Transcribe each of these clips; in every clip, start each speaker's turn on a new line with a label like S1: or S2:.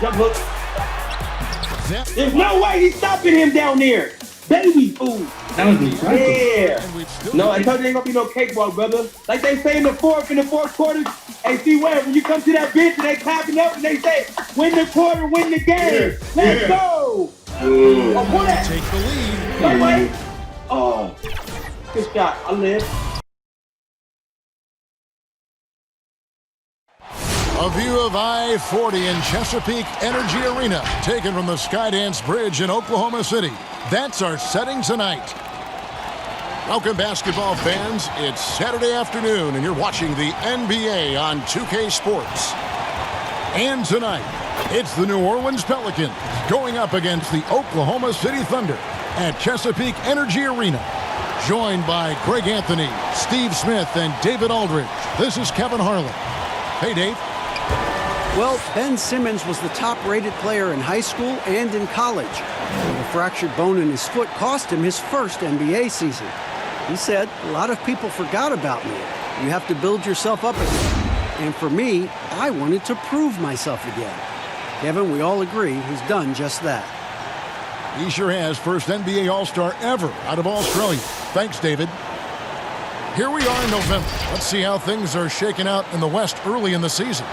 S1: Jump hook. There's no way he's stopping him down there. Baby food.
S2: That was me.
S1: Yeah. No, I told you ain't gonna be no cakewalk, brother. Like they say in the fourth quarter. Hey, see where when you come to that bench and they clapping up and they say, win the quarter, win the game. Let's go. Oh, pull that.
S3: Take the lead.
S1: Wait, wait. Oh, good shot. I live.
S3: A view of I-40 in Chesapeake Energy Arena, taken from the Skydance Bridge in Oklahoma City. That's our setting tonight. Welcome, basketball fans. It's Saturday afternoon, and you're watching the NBA on 2K Sports. And tonight, it's the New Orleans Pelicans going up against the Oklahoma City Thunder at Chesapeake Energy Arena. Joined by Greg Anthony, Steve Smith, and David Aldridge. This is Kevin Harlan. Hey, Dave.
S4: Well, Ben Simmons was the top-rated player in high school and in college. The fractured bone in his foot cost him his first NBA season. He said, a lot of people forgot about me. You have to build yourself up again. And for me, I wanted to prove myself again. Kevin, we all agree he's done just that.
S3: He sure has. First NBA All-Star ever out of Australia. Thanks, David. Here we are in November. Let's see how things are shaking out in the West early in the season.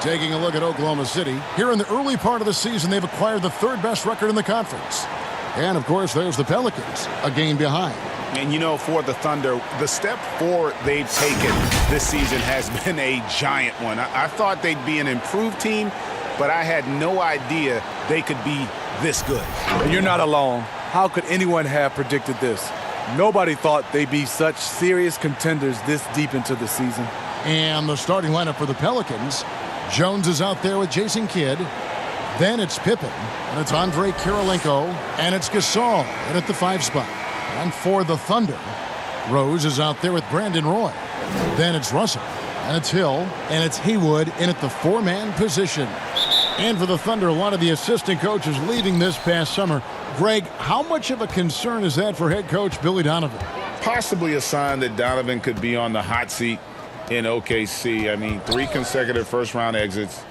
S3: Taking a look at Oklahoma City. Here in the early part of the season, they've acquired the third-best record in the conference. And, of course, there's the Pelicans, a game behind.
S5: And, you know, for the Thunder, the step forward they've taken this season has been a giant one. I thought they'd be an improved team, but I had no idea they could be this good.
S6: You're not alone. How could anyone have predicted this? Nobody thought they'd be such serious contenders this deep into the season.
S3: And the starting lineup for the Pelicans. Jones is out there with Jason Kidd. Then it's Pippen. And it's Andre Kirilenko. And it's Gasol in at the 5 spot. And for the Thunder, Rose is out there with Brandon Roy. Then it's Russell. And it's Hill. And it's Haywood in at the 4-man position. And for the Thunder, a lot of the assistant coaches leaving this past summer. Greg, how much of a concern is that for head coach Billy Donovan?
S5: Possibly a sign that Donovan could be on the hot seat in OKC. I mean, 3 consecutive first-round exits.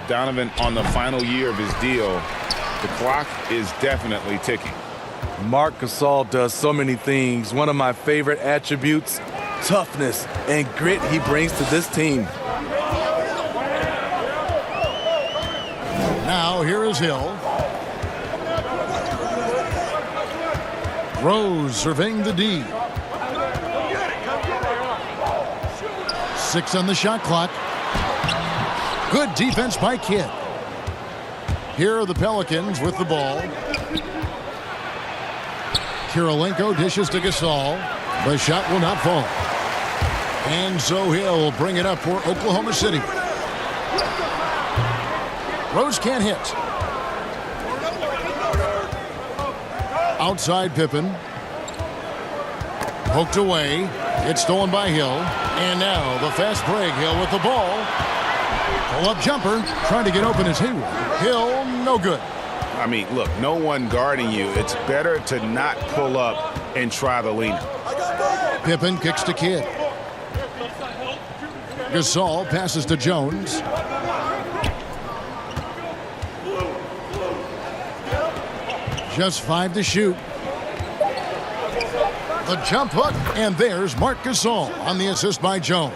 S5: Donovan on the final year of his deal. The clock is definitely ticking.
S6: Marc Gasol does so many things. One of my favorite attributes, toughness and grit he brings to this team.
S3: Now here is Hill. Rose surveying the D. 6 on the shot clock. Good defense by Kidd. Here are the Pelicans with the ball. Kirilenko dishes to Gasol. The shot will not fall. And so Hill will bring it up for Oklahoma City. Rose can't hit. Outside Pippen. Poked away. It's stolen by Hill. And now the fast break. Hill with the ball. Pull-up jumper. Trying to get open as Haywood. Hill, no good.
S5: I mean, look, no one guarding you. It's better to not pull up and try the leaner.
S3: Pippen kicks to Kidd. Gasol passes to Jones. Just 5 to shoot. The jump hook, and there's Marc Gasol on the assist by Jones.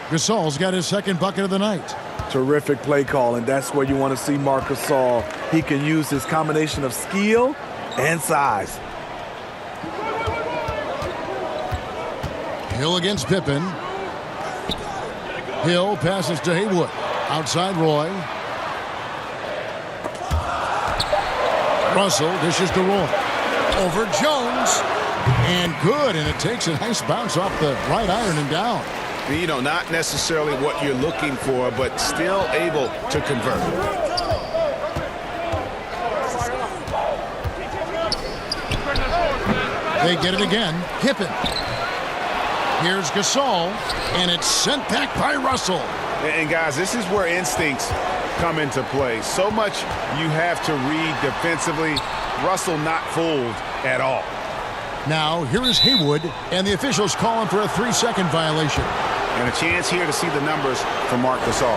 S3: Gasol's got his second bucket of the night.
S6: Terrific play call, and that's where you want to see Marc Gasol. He can use his combination of skill and size.
S3: Hill against Pippen. Hill passes to Haywood. Outside Roy. Russell dishes to Roy. Over Jones. And good, and it takes a nice bounce off the right iron and down.
S5: You know, not necessarily what you're looking for, but still able to convert.
S3: They get it again. Pippen. Here's Gasol, and it's sent back by Russell.
S5: And guys, this is where instincts come into play. So much you have to read defensively. Russell not fooled at all.
S3: Now, here is Haywood, and the officials calling for a 3-second violation.
S5: And a chance here to see the numbers for Marc Gasol.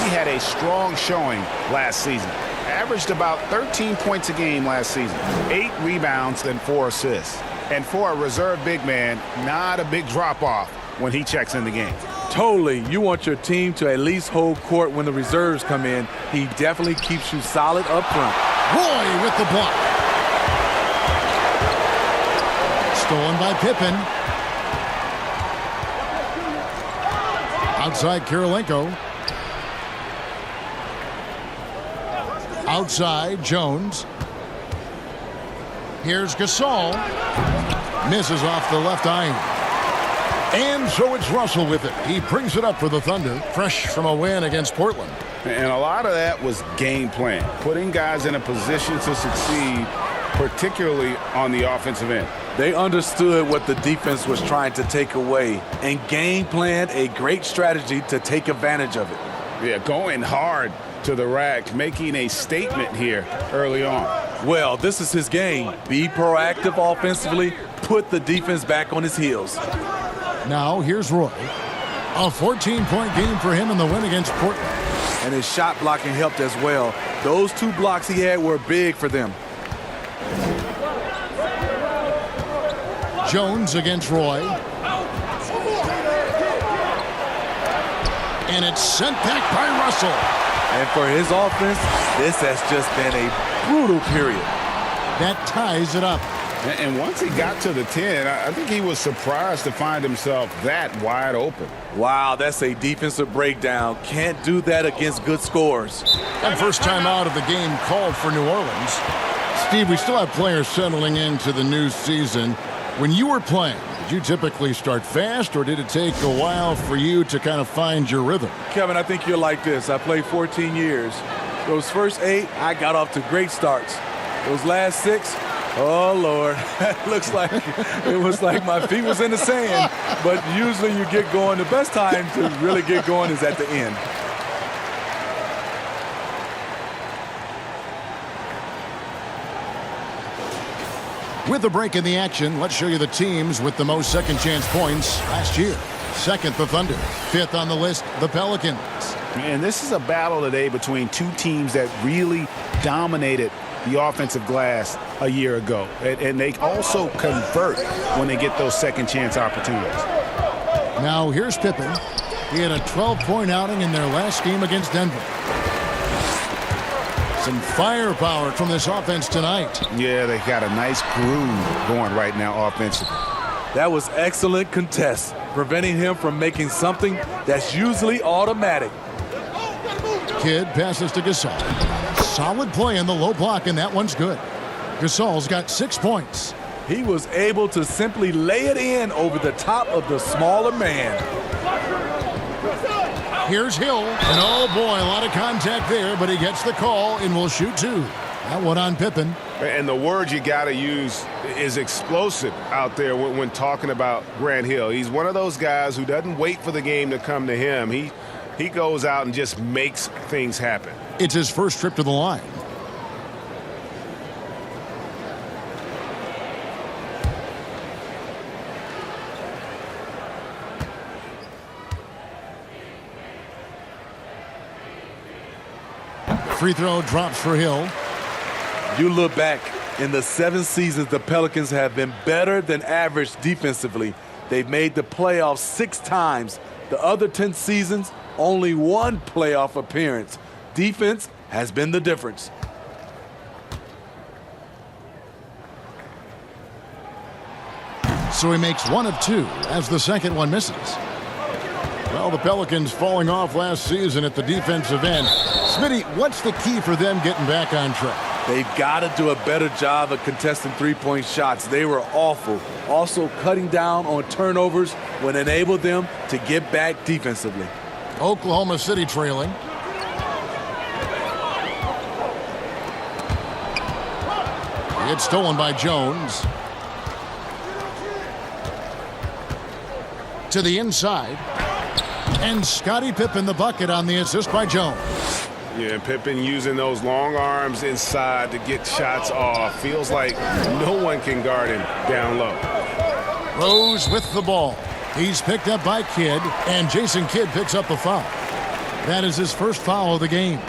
S5: He had a strong showing last season. Averaged about 13 points a game last season. 8 rebounds and 4 assists. And for a reserve big man, not a big drop-off when he checks in the game.
S6: Totally. You want your team to at least hold court when the reserves come in. He definitely keeps you solid up front.
S3: Roy with the block. Stolen by Pippen. Outside Kirilenko. Outside Jones. Here's Gasol. Misses off the left iron. And so it's Russell with it. He brings it up for the Thunder, fresh from a win against Portland.
S5: And a lot of that was game plan, putting guys in a position to succeed, particularly on the offensive end.
S6: They understood what the defense was trying to take away and game planned a great strategy to take advantage of it.
S5: Yeah, going hard to the rack, making a statement here early on.
S6: Well, this is his game. Be proactive offensively, put the defense back on his heels.
S3: Now here's Roy. A 14-point game for him in the win against Portland.
S6: And his shot blocking helped as well. Those 2 blocks he had were big for them.
S3: Jones against Roy. And it's sent back by Russell.
S6: And for his offense, this has just been a brutal period.
S3: That ties it up.
S5: And once he got to the 10, I think he was surprised to find himself that wide open.
S6: Wow, that's a defensive breakdown. Can't do that against good scores.
S3: And first time out of the game called for New Orleans. Steve, we still have players settling into the new season. When you were playing, did you typically start fast, or did it take a while for you to kind of find your rhythm?
S6: Kevin, I think you're like this. I played 14 years. Those first 8, I got off to great starts. Those last 6, oh, Lord, it was like my feet was in the sand. But usually you get going. The best time to really get going is at the end.
S3: With a break in the action, let's show you the teams with the most second-chance points last year. Second, the Thunder. Fifth on the list, the Pelicans.
S5: And this is a battle today between 2 teams that really dominated the offensive glass a year ago. And they also convert when they get those second-chance opportunities.
S3: Now, here's Pippen. He had a 12-point outing in their last game against Denver. Some firepower from this offense tonight.
S5: Yeah, they got a nice groove going right now offensively.
S6: That was excellent contest, preventing him from making something that's usually automatic.
S3: Kidd passes to Gasol. Solid play in the low block, and that one's good. Gasol's got 6 points.
S6: He was able to simply lay it in over the top of the smaller man.
S3: Here's Hill, and oh boy, a lot of contact there, but he gets the call and will shoot 2. That one on Pippen.
S5: And the word you got to use is explosive out there when talking about Grant Hill. He's one of those guys who doesn't wait for the game to come to him. He goes out and just makes things happen.
S3: It's his first trip to the line. Free throw drops for Hill.
S6: You look back, in the 7 seasons, the Pelicans have been better than average defensively. They've made the playoffs 6 times. The other 10 seasons, only 1 playoff appearance. Defense has been the difference.
S3: So he makes 1 of 2 as the second one misses. Well, the Pelicans falling off last season at the defensive end. Smitty, what's the key for them getting back on track?
S6: They've got to do a better job of contesting 3-point shots. They were awful. Also, cutting down on turnovers would enable them to get back defensively.
S3: Oklahoma City trailing. It's stolen by Jones. To the inside. And Scottie Pippen the bucket on the assist by Jones.
S5: Yeah, Pippen using those long arms inside to get shots off. Feels like no one can guard him down low.
S3: Rose with the ball. He's picked up by Kidd, and Jason Kidd picks up the foul. That is his first foul of the game.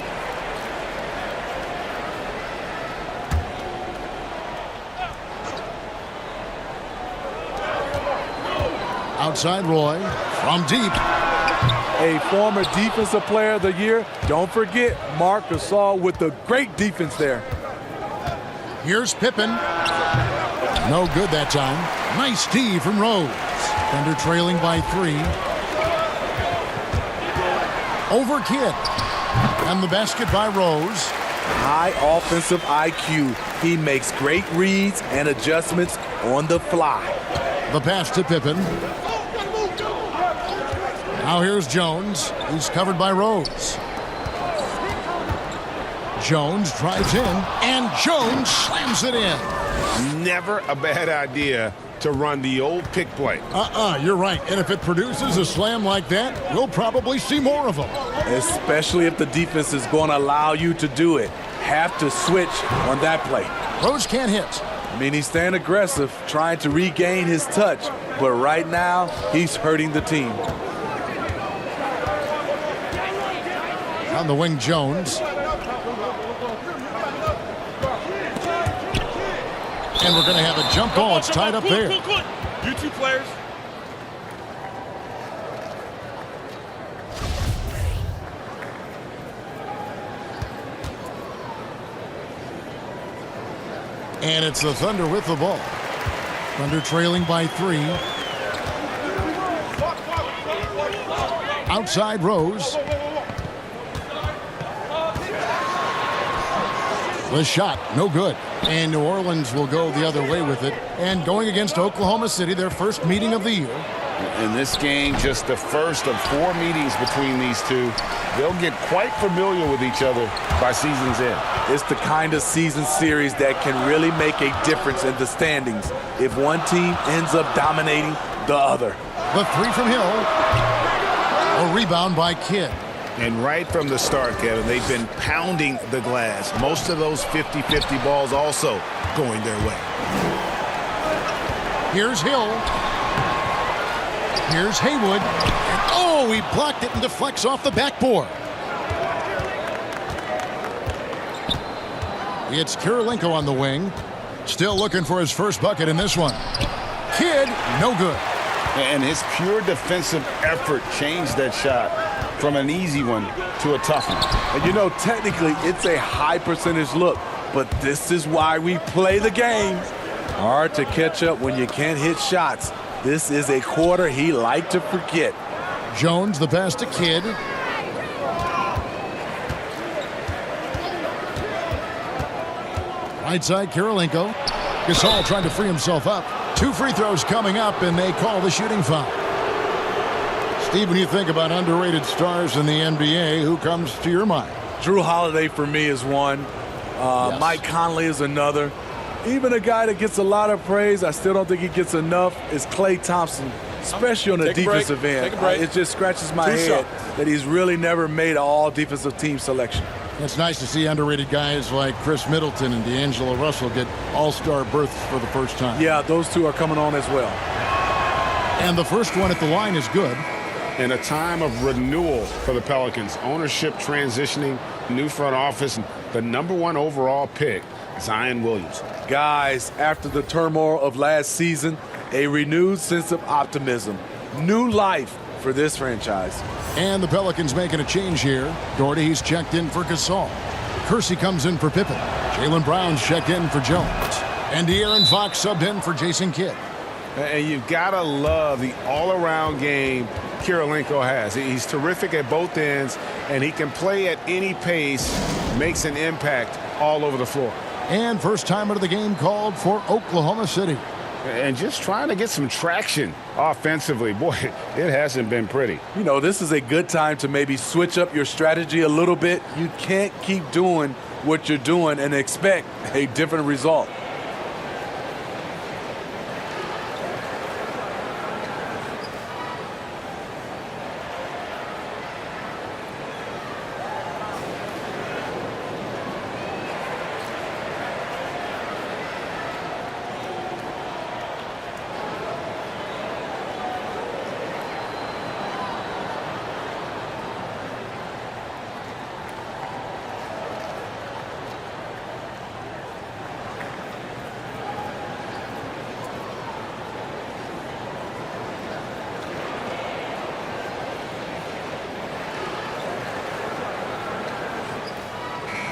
S3: Outside Roy from deep.
S6: A former defensive player of the year. Don't forget Marc Gasol with the great defense there.
S3: Here's Pippen. No good that time. Nice D from Rose. Thunder trailing by 3. Over Kidd. And the basket by Rose.
S6: High offensive IQ. He makes great reads and adjustments on the fly.
S3: The pass to Pippen. Now here's Jones. He's covered by Rose. Jones drives in, and Jones slams it in.
S5: Never a bad idea to run the old pick play.
S3: You're right. And if it produces a slam like that, we'll probably see more of them.
S6: Especially if the defense is going to allow you to do it. Have to switch on that play.
S3: Rose can't hit.
S6: I mean, he's staying aggressive, trying to regain his touch. But right now, he's hurting the team.
S3: On the wing, Jones. And we're going to have a jump ball. It's tied up there.
S2: You two players.
S3: And it's the Thunder with the ball. Thunder trailing by 3. Outside Rose. The shot, no good. And New Orleans will go the other way with it. And going against Oklahoma City, their first meeting of the year.
S5: In this game, just the first of 4 meetings between these two. They'll get quite familiar with each other by season's end.
S6: It's the kind of season series that can really make a difference in the standings if one team ends up dominating the other.
S3: The 3 from Hill. A rebound by Kidd.
S5: And right from the start, Kevin, they've been pounding the glass. Most of those 50-50 balls also going their way.
S3: Here's Hill. Here's Haywood. And oh, he blocked it and deflects off the backboard. It's Kirilenko on the wing. Still looking for his first bucket in this one. Kidd, no good.
S5: And his pure defensive effort changed that shot from an easy one to a tough one.
S6: And you know, technically, it's a high percentage look, but this is why we play the game. Hard to catch up when you can't hit shots. This is a quarter he liked to forget.
S3: Jones, the pass to Kidd. Right side, Kirilenko. Gasol trying to free himself up. 2 free throws coming up, and they call the shooting foul. Steve, when you think about underrated stars in the NBA, who comes to your mind?
S6: Drew Holiday for me is one.
S3: Yes.
S6: Mike Conley is another. Even a guy that gets a lot of praise, I still don't think he gets enough, is Klay Thompson, especially on the defensive end.
S2: Take a break.
S6: It just scratches my
S2: Two
S6: head
S2: shots.
S6: that he's really never made an all-defensive team selection.
S3: It's nice to see underrated guys like Chris Middleton and D'Angelo Russell get all-star berths for the first time.
S6: Yeah, those two are coming on as well.
S3: And the first one at the line is good.
S5: In a time of renewal for the Pelicans, ownership transitioning, new front office, and the #1 overall pick, Zion Williams.
S6: Guys, after the turmoil of last season, a renewed sense of optimism. New life for this franchise.
S3: And the Pelicans making a change here. Doherty, he's checked in for Gasol. Kersey comes in for Pippen. Jaylen Brown's checked in for Jones. And De'Aaron Fox subbed in for Jason Kidd.
S5: And you've got to love the all-around game Kirilenko has. He's terrific at both ends, and he can play at any pace, makes an impact all over the floor.
S3: And first time out of the game called for Oklahoma City.
S5: And just trying to get some traction offensively. Boy, it hasn't been pretty.
S6: You know, this is a good time to maybe switch up your strategy a little bit. You can't keep doing what you're doing and expect a different result.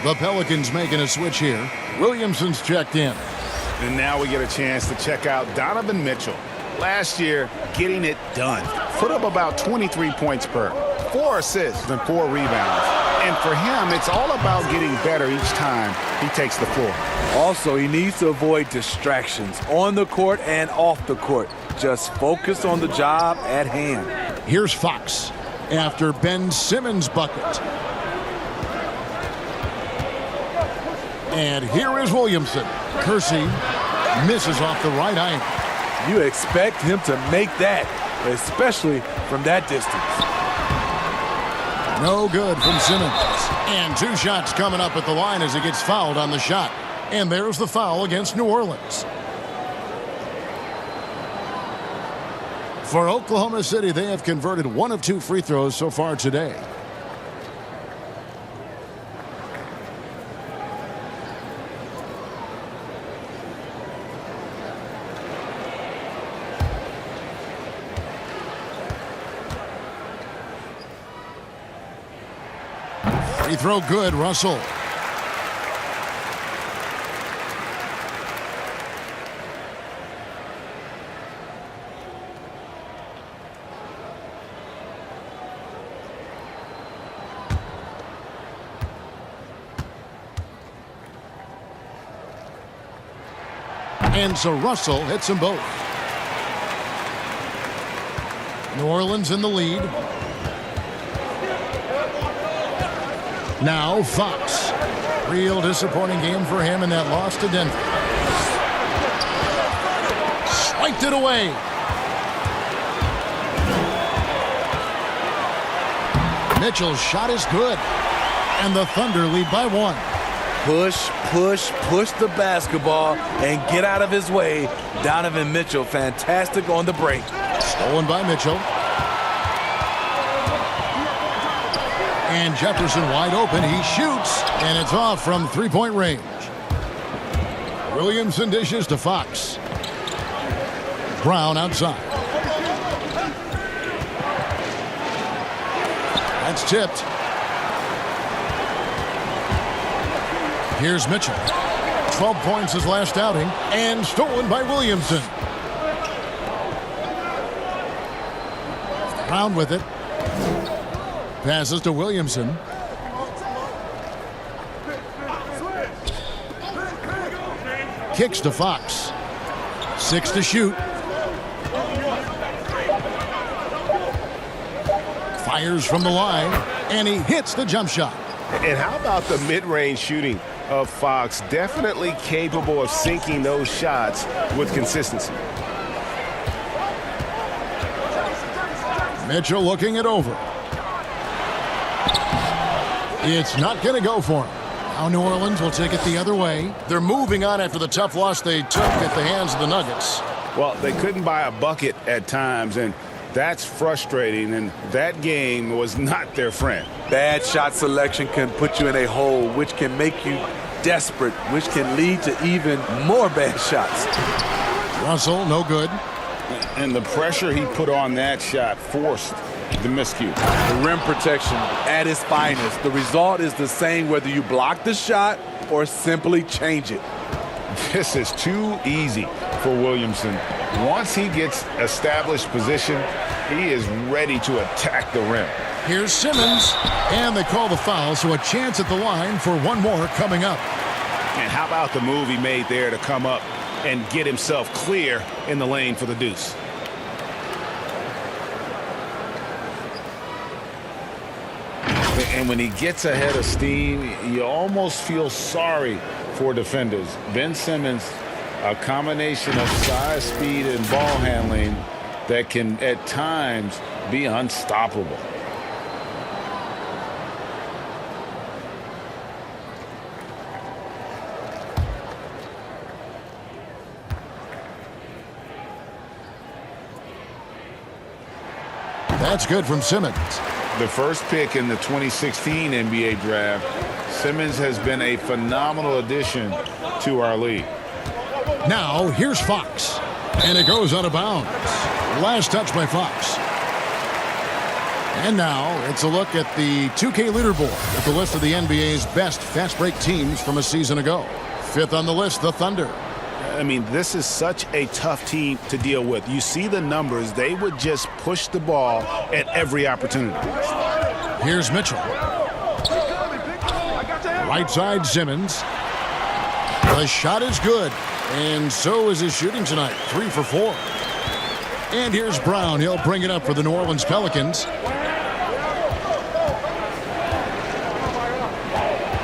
S3: The Pelicans making a switch here. Williamson's checked in.
S5: And now we get a chance to check out Donovan Mitchell. Last year, getting it done. Put up about 23 points per, 4 assists and 4 rebounds. And for him, it's all about getting better each time he takes the floor.
S6: Also, he needs to avoid distractions on the court and off the court. Just focus on the job at hand.
S3: Here's Fox after Ben Simmons' bucket. And here is Williamson. Kersey misses off the right iron.
S6: You expect him to make that, especially from that distance.
S3: No good from Simmons. And 2 shots coming up at the line as he gets fouled on the shot. And there's the foul against New Orleans. For Oklahoma City, they have converted 1 of 2 free throws so far today. Free throw good, Russell. And so Russell hits them both. New Orleans in the lead. Now Fox. Real disappointing game for him in that loss to Denver. Swiped it away. Mitchell's shot is good. And the Thunder lead by 1.
S6: Push, push, push the basketball and get out of his way. Donovan Mitchell, fantastic on the break.
S3: Stolen by Mitchell. And Jefferson wide open. He shoots, and it's off from three-point range. Williamson dishes to Fox. Brown outside. That's tipped. Here's Mitchell. 12 points his last outing, and stolen by Williamson. Brown with it. Passes to Williamson. Kicks to Fox. 6 to shoot. Fires from the line, and he hits the jump shot.
S2: And how about the mid-range shooting of Fox? Definitely capable of sinking those shots with consistency.
S3: Mitchell looking it over. It's not going to go for him. Now New Orleans will take it the other way. They're moving on after the tough loss they took at the hands of the Nuggets.
S5: Well, they couldn't buy a bucket at times, and that's frustrating, and that game was not their friend.
S6: Bad shot selection can put you in a hole, which can make you desperate, which can lead to even more bad shots.
S3: Russell, no good.
S5: And the pressure he put on that shot forced the miscue.
S6: The rim protection at its finest. The result is the same whether you block the shot or simply change it.
S5: This is too easy for Williamson. Once he gets established position, he is ready to attack the rim.
S3: Here's Simmons, and they call the foul, so a chance at the line for one more coming up.
S5: And how about the move he made there to come up and get himself clear in the lane for the deuce? And when he gets ahead of steam, you almost feel sorry for defenders. Ben Simmons, a combination of size, speed, and ball handling that can at times be unstoppable.
S3: That's good from Simmons.
S5: The first pick in the 2016 NBA draft, Simmons has been a phenomenal addition to our league.
S3: Now, here's Fox. And it goes out of bounds. Last touch by Fox. And now it's a look at the 2K leaderboard with the list of the NBA's best fast break teams from a season ago. Fifth on the list, the Thunder.
S2: I mean, this is such a tough team to deal with. You see the numbers. They would just push the ball at every opportunity.
S3: Here's Mitchell. Right side, Simmons. The shot is good, and so is his shooting tonight, 3 for 4. And here's Brown. He'll bring it up for the New Orleans Pelicans.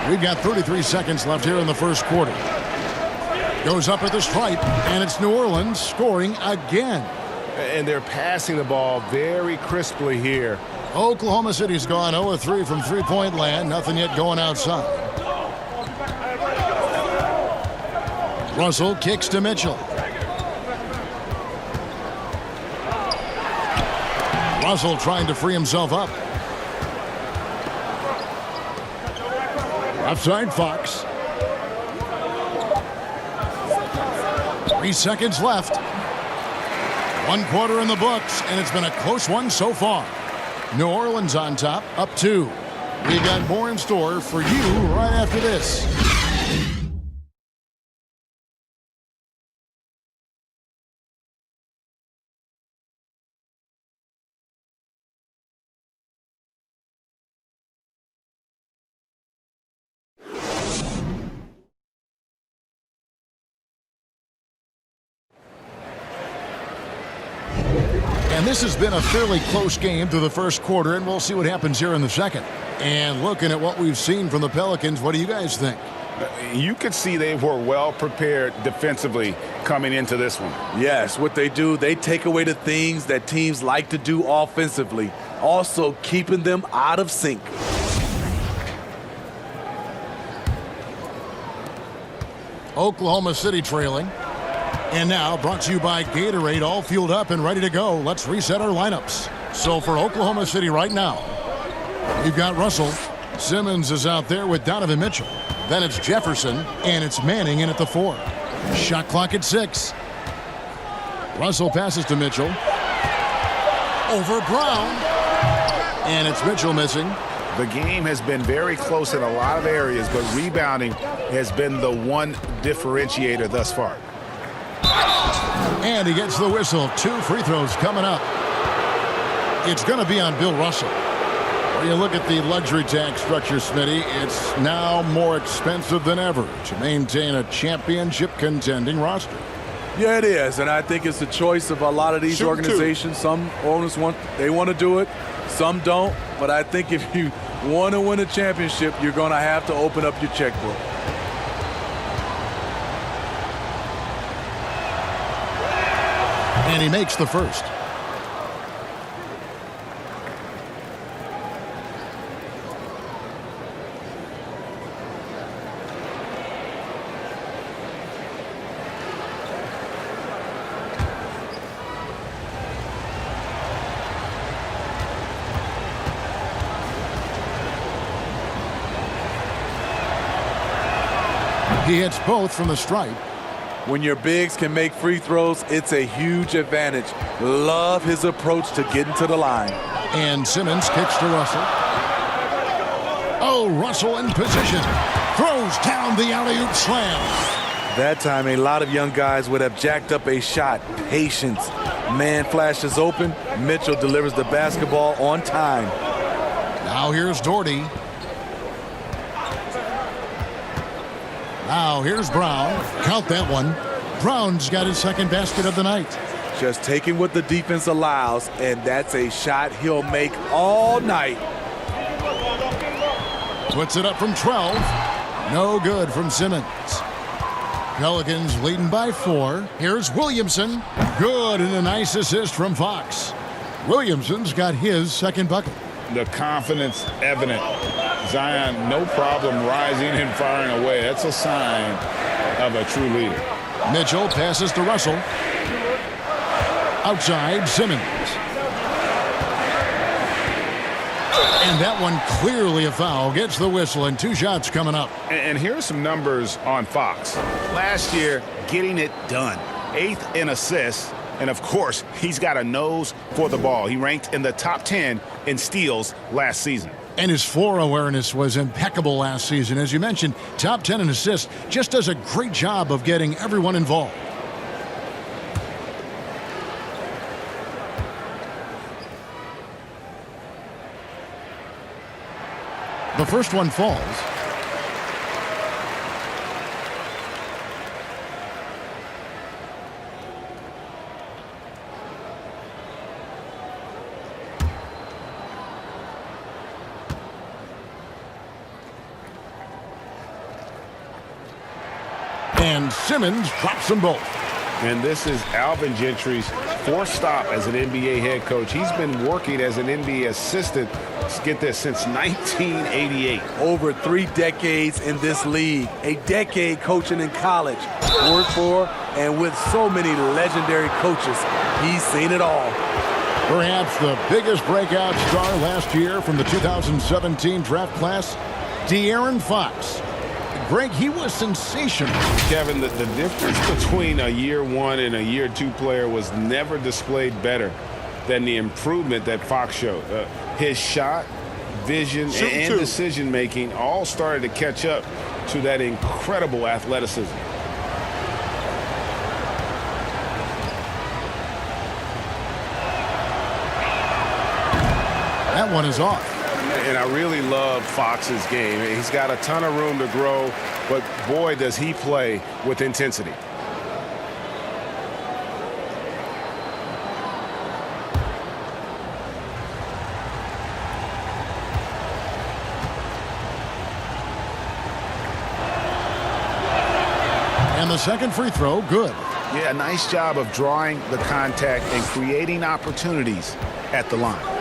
S3: We've got 33 seconds left here in the first quarter. Goes up at the stripe, and it's New Orleans scoring again.
S2: And they're passing the ball very crisply here.
S3: Oklahoma City's gone 0-3 from three-point land. Nothing yet going outside. Russell kicks to Mitchell. Russell trying to free himself up. Outside Fox. 3 seconds left. 1 quarter in the books, and it's been a close one so far. New Orleans on top, up 2. We've got more in store for you right after this. And this has been a fairly close game through the first quarter, and we'll see what happens here in the second. And looking at what we've seen from the Pelicans, what do you guys think?
S5: You could see they were well prepared defensively coming into this one.
S6: Yes, what they do, they take away the things that teams like to do offensively, also keeping them out of sync.
S3: Oklahoma City trailing. And now brought to you by Gatorade, all fueled up and ready to go. Let's reset our lineups. So for Oklahoma City right now, we've got Russell. Simmons is out there with Donovan Mitchell. Then it's Jefferson, and it's Manning in at the 4. Shot clock at 6. Russell passes to Mitchell. Over Brown. And it's Mitchell missing.
S2: The game has been very close in a lot of areas, but rebounding has been the one differentiator thus far.
S3: And he gets the whistle. 2 free throws coming up. It's going to be on Bill Russell. When you look at the luxury tax structure, Smitty, it's now more expensive than ever to maintain a championship contending roster.
S6: Yeah, it is, and I think it's the choice of a lot of these organizations. Some owners want to do it, some don't. But I think if you want to win a championship, you're going to have to open up your checkbook.
S3: And he makes the first. He hits both from the stripe.
S6: When your bigs can make free throws, it's a huge advantage. Love his approach to getting to the line.
S3: And Simmons kicks to Russell. Oh, Russell in position. Throws down the alley-oop slam.
S6: That time, a lot of young guys would have jacked up a shot. Patience. Man flashes open. Mitchell delivers the basketball on time.
S3: Now here's Doherty. Now here's Brown. Count that one. Brown's got his second basket of the night.
S6: Just taking what the defense allows, and that's a shot he'll make all night.
S3: Puts it up from 12. No good from Simmons. Pelicans leading by 4. Here's Williamson. Good, and a nice assist from Fox. Williamson's got his second bucket.
S5: The confidence evident. Zion, no problem rising and firing away. That's a sign of a true leader.
S3: Mitchell passes to Russell. Outside, Simmons. And that one clearly a foul. Gets the whistle, and 2 shots coming up.
S5: And here's some numbers on Fox.
S2: Last year, getting it done. 8th in assists,
S5: And, of course, he's got a nose for the ball. He ranked in the top 10 in steals last season.
S3: And his floor awareness was impeccable last season. As you mentioned, top 10 in assists. Just does a great job of getting everyone involved. The first one falls. And Simmons drops them both.
S5: And this is Alvin Gentry's fourth stop as an NBA head coach. He's been working as an NBA assistant, get this, since 1988.
S6: Over 3 decades in this league. A decade coaching in college. Worked for and with so many legendary coaches. He's seen it all.
S3: Perhaps the biggest breakout star last year from the 2017 draft class, De'Aaron Fox. Greg, he was sensational.
S5: Kevin, the difference between a year 1 and a year 2 player was never displayed better than the improvement that Fox showed. His shot, vision, and decision-making all started to catch up to that incredible athleticism.
S3: That one is off.
S5: And I really love Fox's game. He's got a ton of room to grow, but boy, does he play with intensity.
S3: And the second free throw, good.
S5: Yeah, nice job of drawing the contact and creating opportunities at the line.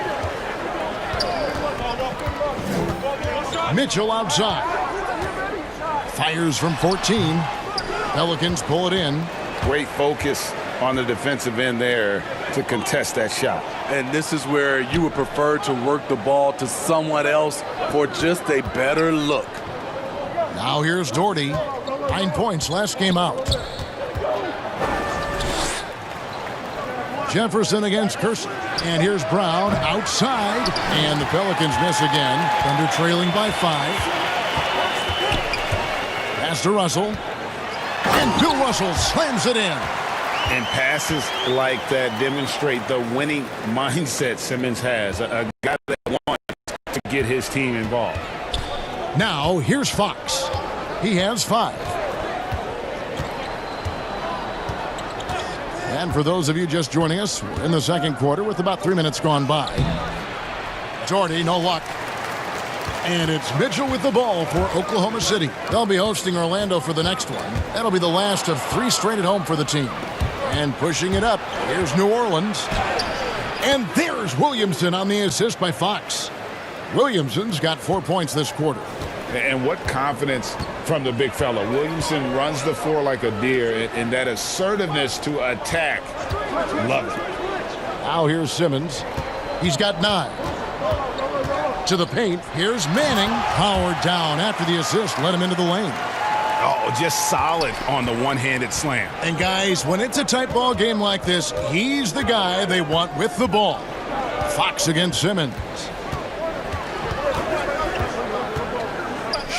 S3: Mitchell outside. Fires from 14. Pelicans pull it in.
S5: Great focus on the defensive end there to contest that shot.
S6: And this is where you would prefer to work the ball to someone else for just a better look.
S3: Now here's Doherty. 9 points last game out. Jefferson against Kersey. And here's Brown outside. And the Pelicans miss again. Thunder trailing by 5. Pass to Russell. And Bill Russell slams it in.
S5: And passes like that demonstrate the winning mindset Simmons has. A guy that wants to get his team involved.
S3: Now here's Fox. He has 5. And for those of you just joining us, we're in the second quarter with about 3 minutes gone by. Doherty, no luck. And it's Mitchell with the ball for Oklahoma City. They'll be hosting Orlando for the next one. That'll be the last of 3 straight at home for the team. And pushing it up, here's New Orleans. And there's Williamson on the assist by Fox. Williamson's got 4 points this quarter.
S5: And what confidence from the big fella. Williamson runs the floor like a deer, and that assertiveness to attack. Love it.
S3: Now here's Simmons. He's got 9. To the paint, here's Manning. Powered down after the assist. Let him into the lane.
S5: Oh, just solid on the one-handed slam.
S3: And guys, when it's a tight ball game like this, he's the guy they want with the ball. Fox against Simmons.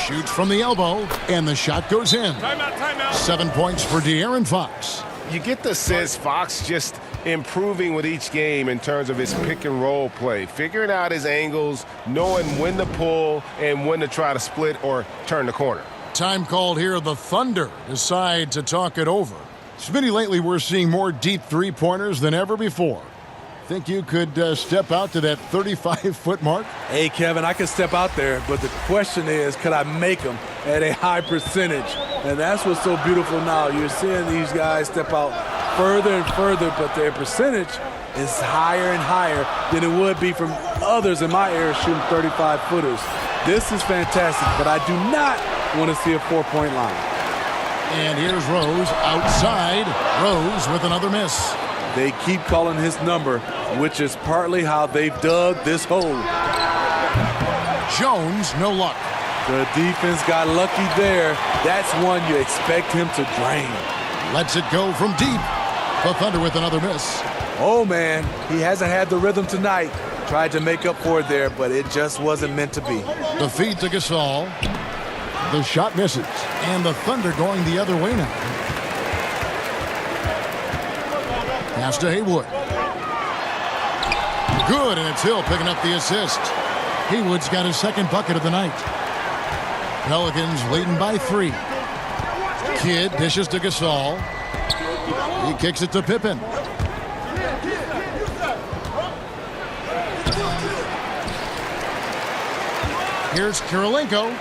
S3: Shoots from the elbow, and the shot goes in.
S6: Timeout.
S3: 7 points for De'Aaron Fox.
S5: You get the sense Fox just improving with each game in terms of his pick and roll play, figuring out his angles, knowing when to pull and when to try to split or turn the corner.
S3: Time called here. The Thunder decide to talk it over. Smitty, lately we're seeing more deep three-pointers than ever before. Think you could step out to that 35-foot mark?
S6: Hey, Kevin, I can step out there, but the question is, could I make them at a high percentage? And that's what's so beautiful now. You're seeing these guys step out further and further, but their percentage is higher and higher than it would be from others in my area shooting 35-footers. This is fantastic, but I do not want to see a 4-point line.
S3: And here's Rose outside. Rose with another miss.
S6: They keep calling his number, which is partly how they've dug this hole.
S3: Jones, no luck.
S6: The defense got lucky there. That's one you expect him to drain.
S3: Lets it go from deep. The Thunder with another miss.
S6: Oh, man, he hasn't had the rhythm tonight. Tried to make up for it there, but it just wasn't meant to be.
S3: The feed to Gasol. The shot misses. And the Thunder going the other way now. Pass to Haywood. Good, and it's Hill picking up the assist. Haywood's got his second bucket of the night. Pelicans leading by 3. Kidd dishes to Gasol. He kicks it to Pippen. Here's Kirilenko.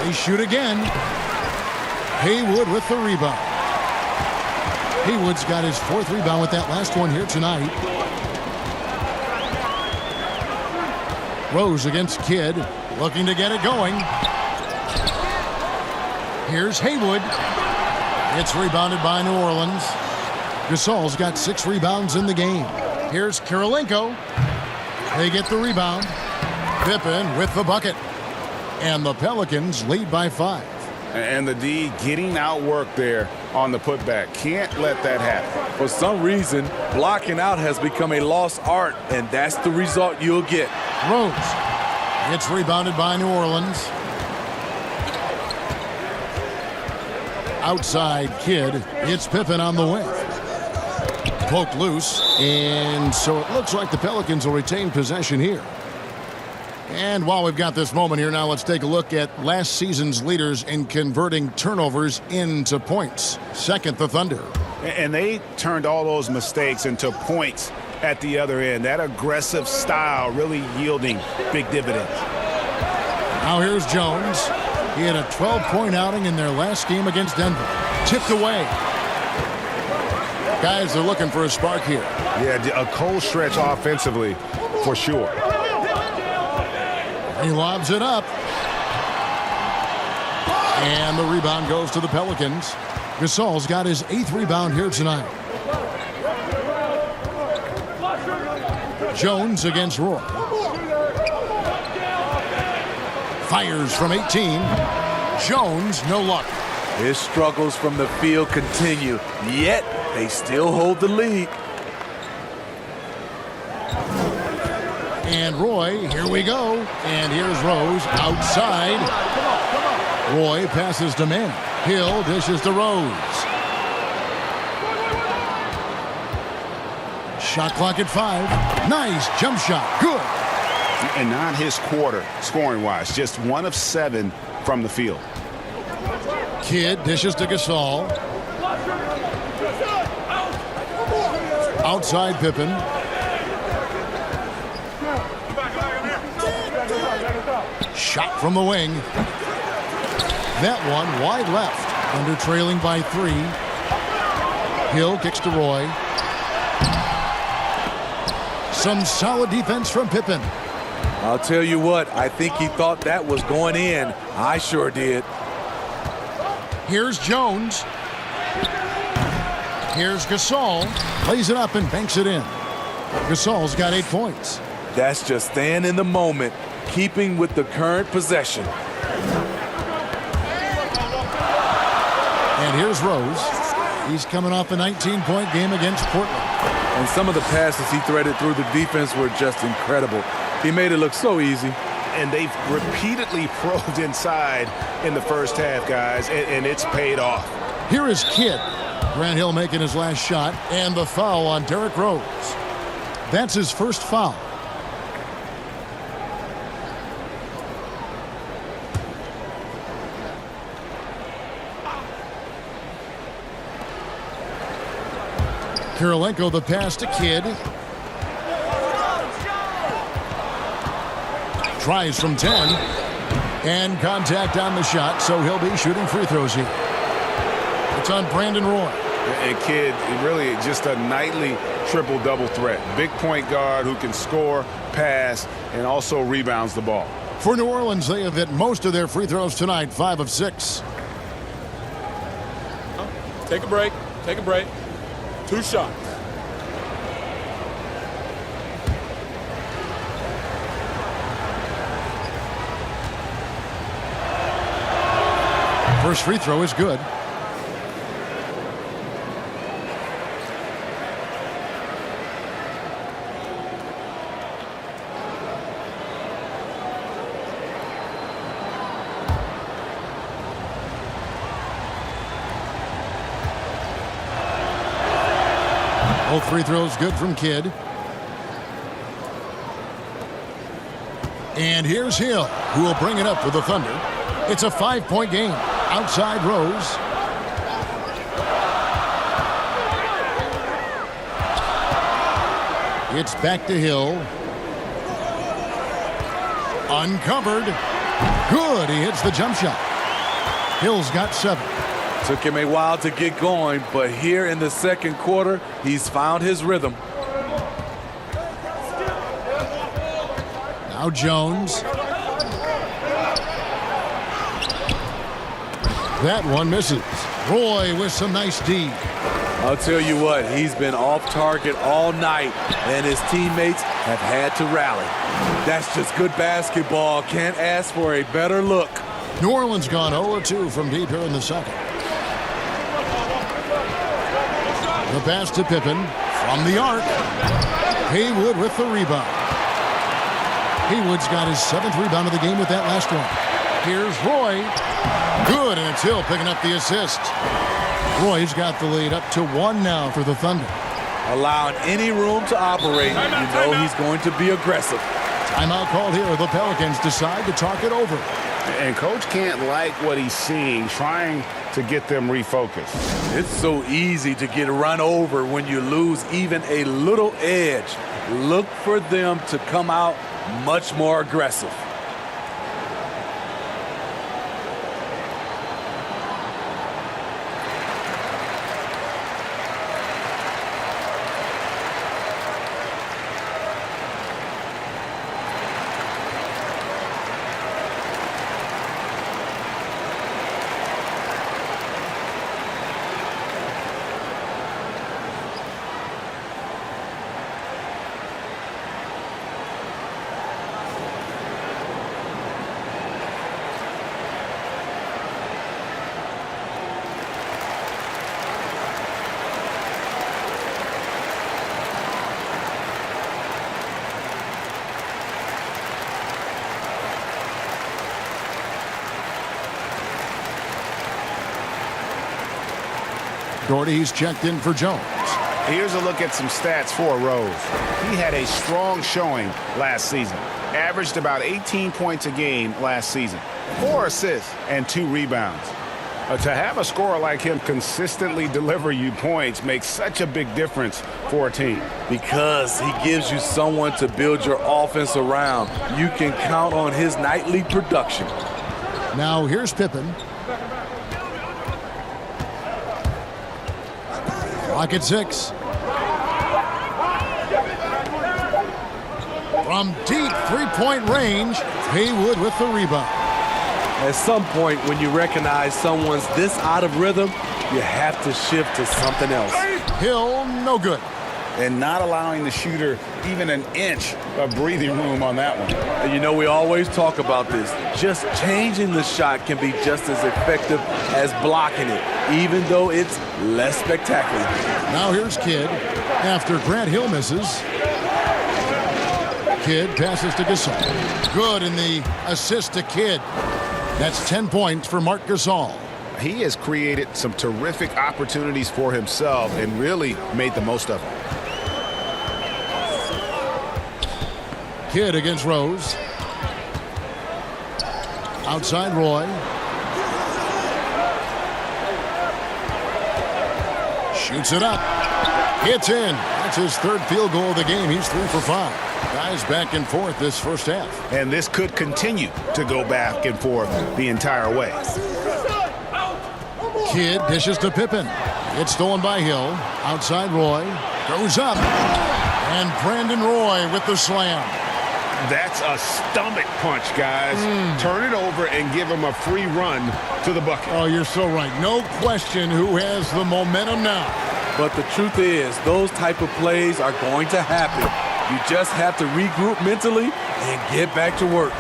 S3: They shoot again. Haywood with the rebound. Haywood's got his 4th rebound with that last one here tonight. Rose against Kidd, looking to get it going. Here's Haywood. It's rebounded by New Orleans. Gasol's got 6 rebounds in the game. Here's Kirilenko. They get the rebound. Pippen with the bucket. And the Pelicans lead by 5.
S5: And the D getting outworked there on the putback. Can't let that happen.
S6: For some reason, blocking out has become a lost art, and that's the result you'll get.
S3: Rose. It's rebounded by New Orleans. Outside Kidd. It's Pippen on the wing. Poked loose. And so it looks like the Pelicans will retain possession here. And while we've got this moment here now, let's take a look at last season's leaders in converting turnovers into points. Second, the Thunder.
S2: And they turned all those mistakes into points at the other end. That aggressive style really yielding big dividends.
S3: Now here's Jones. He had a 12-point outing in their last game against Denver. Tipped away. Guys, they're looking for a spark here.
S2: Yeah, a cold stretch offensively for sure.
S3: He lobs it up. And the rebound goes to the Pelicans. Gasol's got his 8th rebound here tonight. Jones against Roy. Fires from 18. Jones, no luck.
S6: His struggles from the field continue, yet they still hold the lead.
S3: And Roy, here we go. And here's Rose outside. Roy passes to Mann. Hill dishes to Rose. Shot clock at 5. Nice jump shot. Good.
S2: And not his quarter, scoring-wise. Just 1 of 7 from the field.
S3: Kidd dishes to Gasol. Outside Pippen. Shot from the wing. That one wide left. Under trailing by 3. Hill kicks to Roy. Some solid defense from Pippen.
S6: I'll tell you what, I think he thought that was going in. I sure did.
S3: Here's Jones. Here's Gasol. Plays it up and banks it in. Gasol's got 8 points.
S6: That's just staying in the moment, keeping with the current possession.
S3: And here's Rose. He's coming off a 19-point game against Portland.
S6: And some of the passes he threaded through the defense were just incredible. He made it look so easy.
S2: And they've repeatedly probed inside in the first half, guys, and it's paid off.
S3: Here is Kidd. Grant Hill making his last shot, and the foul on Derrick Rose. That's his first foul. Kirilenko the pass to Kidd. Tries from 10. And contact on the shot, so he'll be shooting free throws here. It's on Brandon Roy.
S2: And Kidd, really just a nightly triple-double threat. Big point guard who can score, pass, and also rebounds the ball.
S3: For New Orleans, they have hit most of their free throws tonight, 5 of 6.
S7: Take a break. Take a break. 2 shots.
S3: First free throw is good. Both free throws good from Kidd. And here's Hill, who will bring it up for the Thunder. It's a 5-point game. Outside Rose. It's back to Hill. Uncovered. Good. He hits the jump shot. Hill's got 7.
S6: Took him a while to get going, but here in the second quarter, he's found his rhythm.
S3: Now Jones. That one misses. Roy with some nice D.
S6: I'll tell you what, he's been off target all night, and his teammates have had to rally. That's just good basketball. Can't ask for a better look.
S3: New Orleans gone 0-2 from deep here in the second. The pass to Pippen from the arc. Haywood with the rebound. Haywood's got his 7th rebound of the game with that last one. Here's Roy. Good, and it's Hill picking up the assist. Roy's got the lead up to 1 now for the Thunder.
S6: Allowing any room to operate, you know he's going to be aggressive.
S3: Timeout called here. The Pelicans decide to talk it over.
S2: And Coach can't like what he's seeing, trying to get them refocused.
S6: It's so easy to get run over when you lose even a little edge. Look for them to come out much more aggressive.
S3: Doherty's checked in for Jones.
S2: Here's a look at some stats for Rose. He had a strong showing last season. Averaged about 18 points a game last season. 4 assists and 2 rebounds. To have a scorer like him consistently deliver you points makes such a big difference for a team.
S6: Because he gives you someone to build your offense around. You can count on his nightly production.
S3: Now here's Pippen. Clock at 6. From deep three-point range, Haywood with the rebound.
S6: At some point, when you recognize someone's this out of rhythm, you have to shift to something else.
S3: Hill, no good.
S2: And not allowing the shooter even an inch of breathing room on that one.
S6: And you know, we always talk about this. Just changing the shot can be just as effective as blocking it, even though it's less spectacular.
S3: Now here's Kidd. After Grant Hill misses, Kidd passes to Gasol. Good in the assist to Kidd. That's 10 points for Marc Gasol.
S2: He has created some terrific opportunities for himself and really made the most of them.
S3: Kidd against Rose. Outside Roy. Shoots it up. It's in. That's his 3rd field goal of the game. He's 3 for 5. Guys back and forth this first half.
S2: And this could continue to go back and forth the entire way.
S3: Kidd dishes to Pippen. It's stolen by Hill. Outside Roy. Goes up. And Brandon Roy with the slam.
S2: That's a stomach punch, guys. Turn it over and give him a free run to the bucket.
S3: Oh, you're so right. No question who has the momentum now.
S6: But the truth is, those type of plays are going to happen. You just have to regroup mentally and get back to work.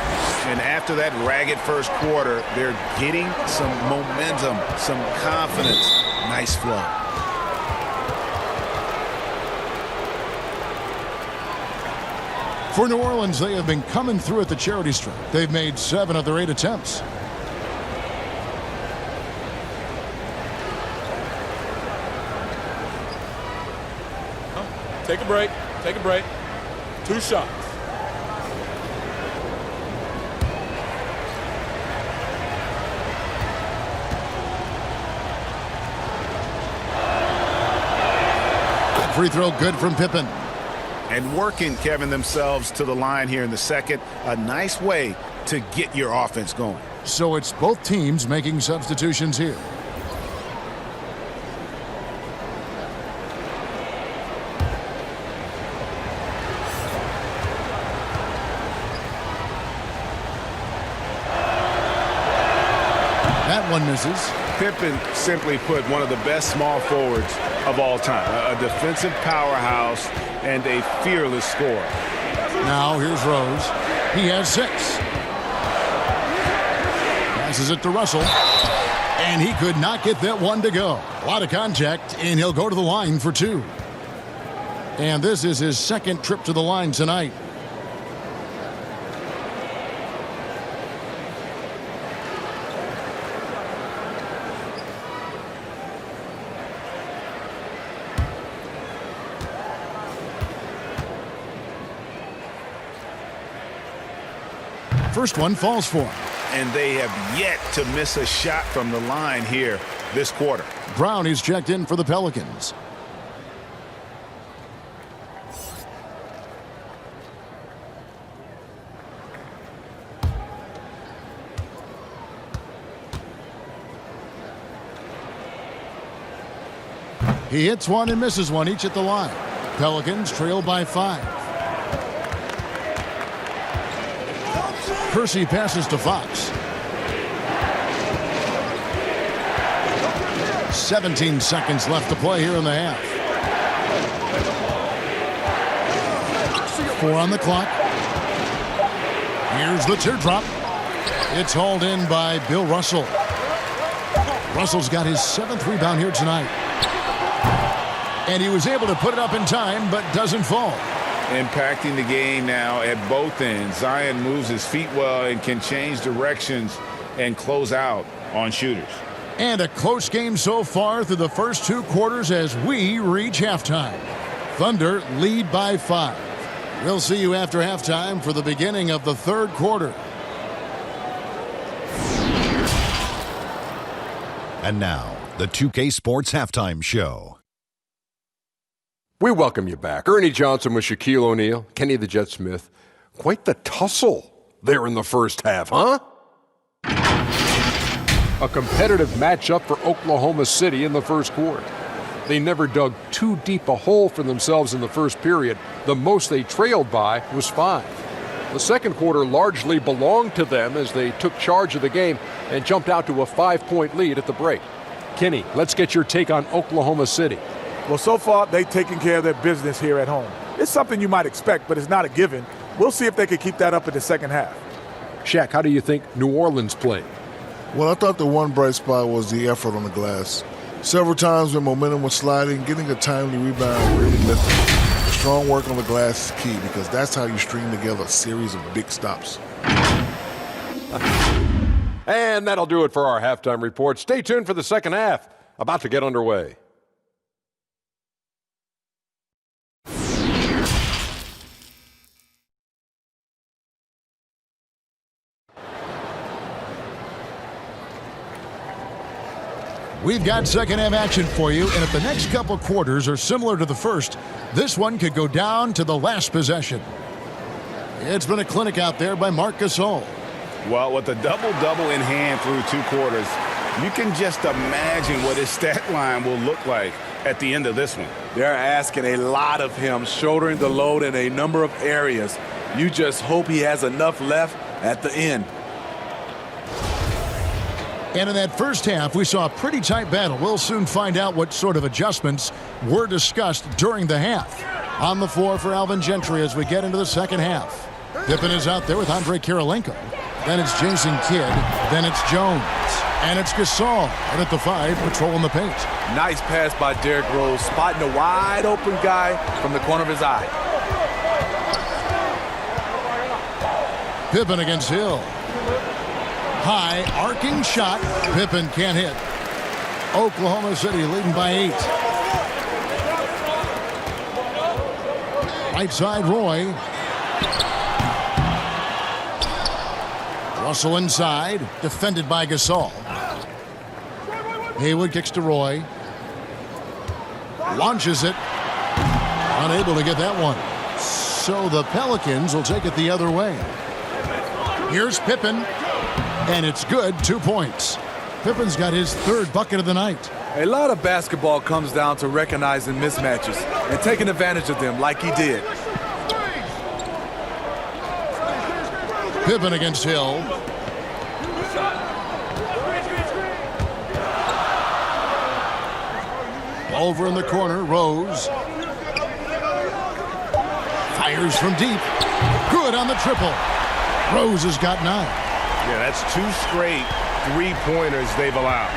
S2: And after that ragged first quarter, they're getting some momentum, some confidence. Nice flow.
S3: For New Orleans, they have been coming through at the charity stripe. They've made 7 of their 8 attempts.
S7: Take a break. Take a break. 2 shots.
S3: Free throw good from Pippen.
S2: And working, Kevin, themselves to the line here in the second. A nice way to get your offense going.
S3: So it's both teams making substitutions here. That one misses.
S2: Pippen, simply put, one of the best small forwards of all time. A defensive powerhouse and a fearless scorer.
S3: Now here's Rose. He has 6. Passes it to Russell. And he could not get that one to go. A lot of contact, and he'll go to the line for 2. And this is his second trip to the line tonight. First one falls for him.
S2: And they have yet to miss a shot from the line here this quarter.
S3: Brown is checked in for the Pelicans. He hits one and misses one, each at the line. Pelicans trail by 5. Percy passes to Fox. 17 seconds left to play here in the half. 4 on the clock. Here's the teardrop. It's hauled in by Bill Russell. Russell's got his 7th rebound here tonight. And he was able to put it up in time, but doesn't fall.
S2: Impacting the game now at both ends. Zion moves his feet well and can change directions and close out on shooters.
S3: And a close game so far through the first 2 quarters as we reach halftime. Thunder lead by 5. We'll see you after halftime for the beginning of the 3rd quarter.
S8: And now, the 2K Sports Halftime Show.
S9: We welcome you back. Ernie Johnson with Shaquille O'Neal, Kenny the Jet Smith. Quite the tussle there in the first half, huh? A competitive matchup for Oklahoma City in the first quarter. They never dug too deep a hole for themselves in the first period. The most they trailed by was 5. The second quarter largely belonged to them as they took charge of the game and jumped out to a 5-point lead at the break. Kenny, let's get your take on Oklahoma City.
S10: Well, so far, they've taken care of their business here at home. It's something you might expect, but it's not a given. We'll see if they can keep that up in the second half.
S9: Shaq, how do you think New Orleans played?
S11: Well, I thought the one bright spot was the effort on the glass. Several times when momentum was sliding, getting a timely rebound really lifted. Strong work on the glass is key because that's how you string together a series of big stops.
S9: And that'll do it for our halftime report. Stay tuned for the second half, about to get underway.
S3: We've got second half action for you, and if the next couple quarters are similar to the first, this one could go down to the last possession. It's been a clinic out there by Marc Gasol.
S2: Well, with a double-double in hand through 2 quarters, you can just imagine what his stat line will look like at the end of this one.
S6: They're asking a lot of him, shouldering the load in a number of areas. You just hope he has enough left at the end.
S3: And in that first half, we saw a pretty tight battle. We'll soon find out what sort of adjustments were discussed during the half. On the floor for Alvin Gentry as we get into the second half. Pippen is out there with Andre Kirilenko. Then it's Jason Kidd. Then it's Jones. And it's Gasol. And at the 5, patrolling the paint.
S6: Nice pass by Derrick Rose, spotting a wide open guy from the corner of his eye.
S3: Pippen against Hill. High, arcing shot. Pippen can't hit. Oklahoma City leading by 8. Right side, Roy. Russell inside, defended by Gasol. Haywood kicks to Roy. Launches it. Unable to get that one. So the Pelicans will take it the other way. Here's Pippen. And it's good, 2 points. Pippen's got his third bucket of the night.
S6: A lot of basketball comes down to recognizing mismatches and taking advantage of them like he did.
S3: Pippen against Hill. Over in the corner, Rose. Fires from deep. Good on the triple. Rose has got 9.
S2: Yeah, that's 2 straight three-pointers they've allowed.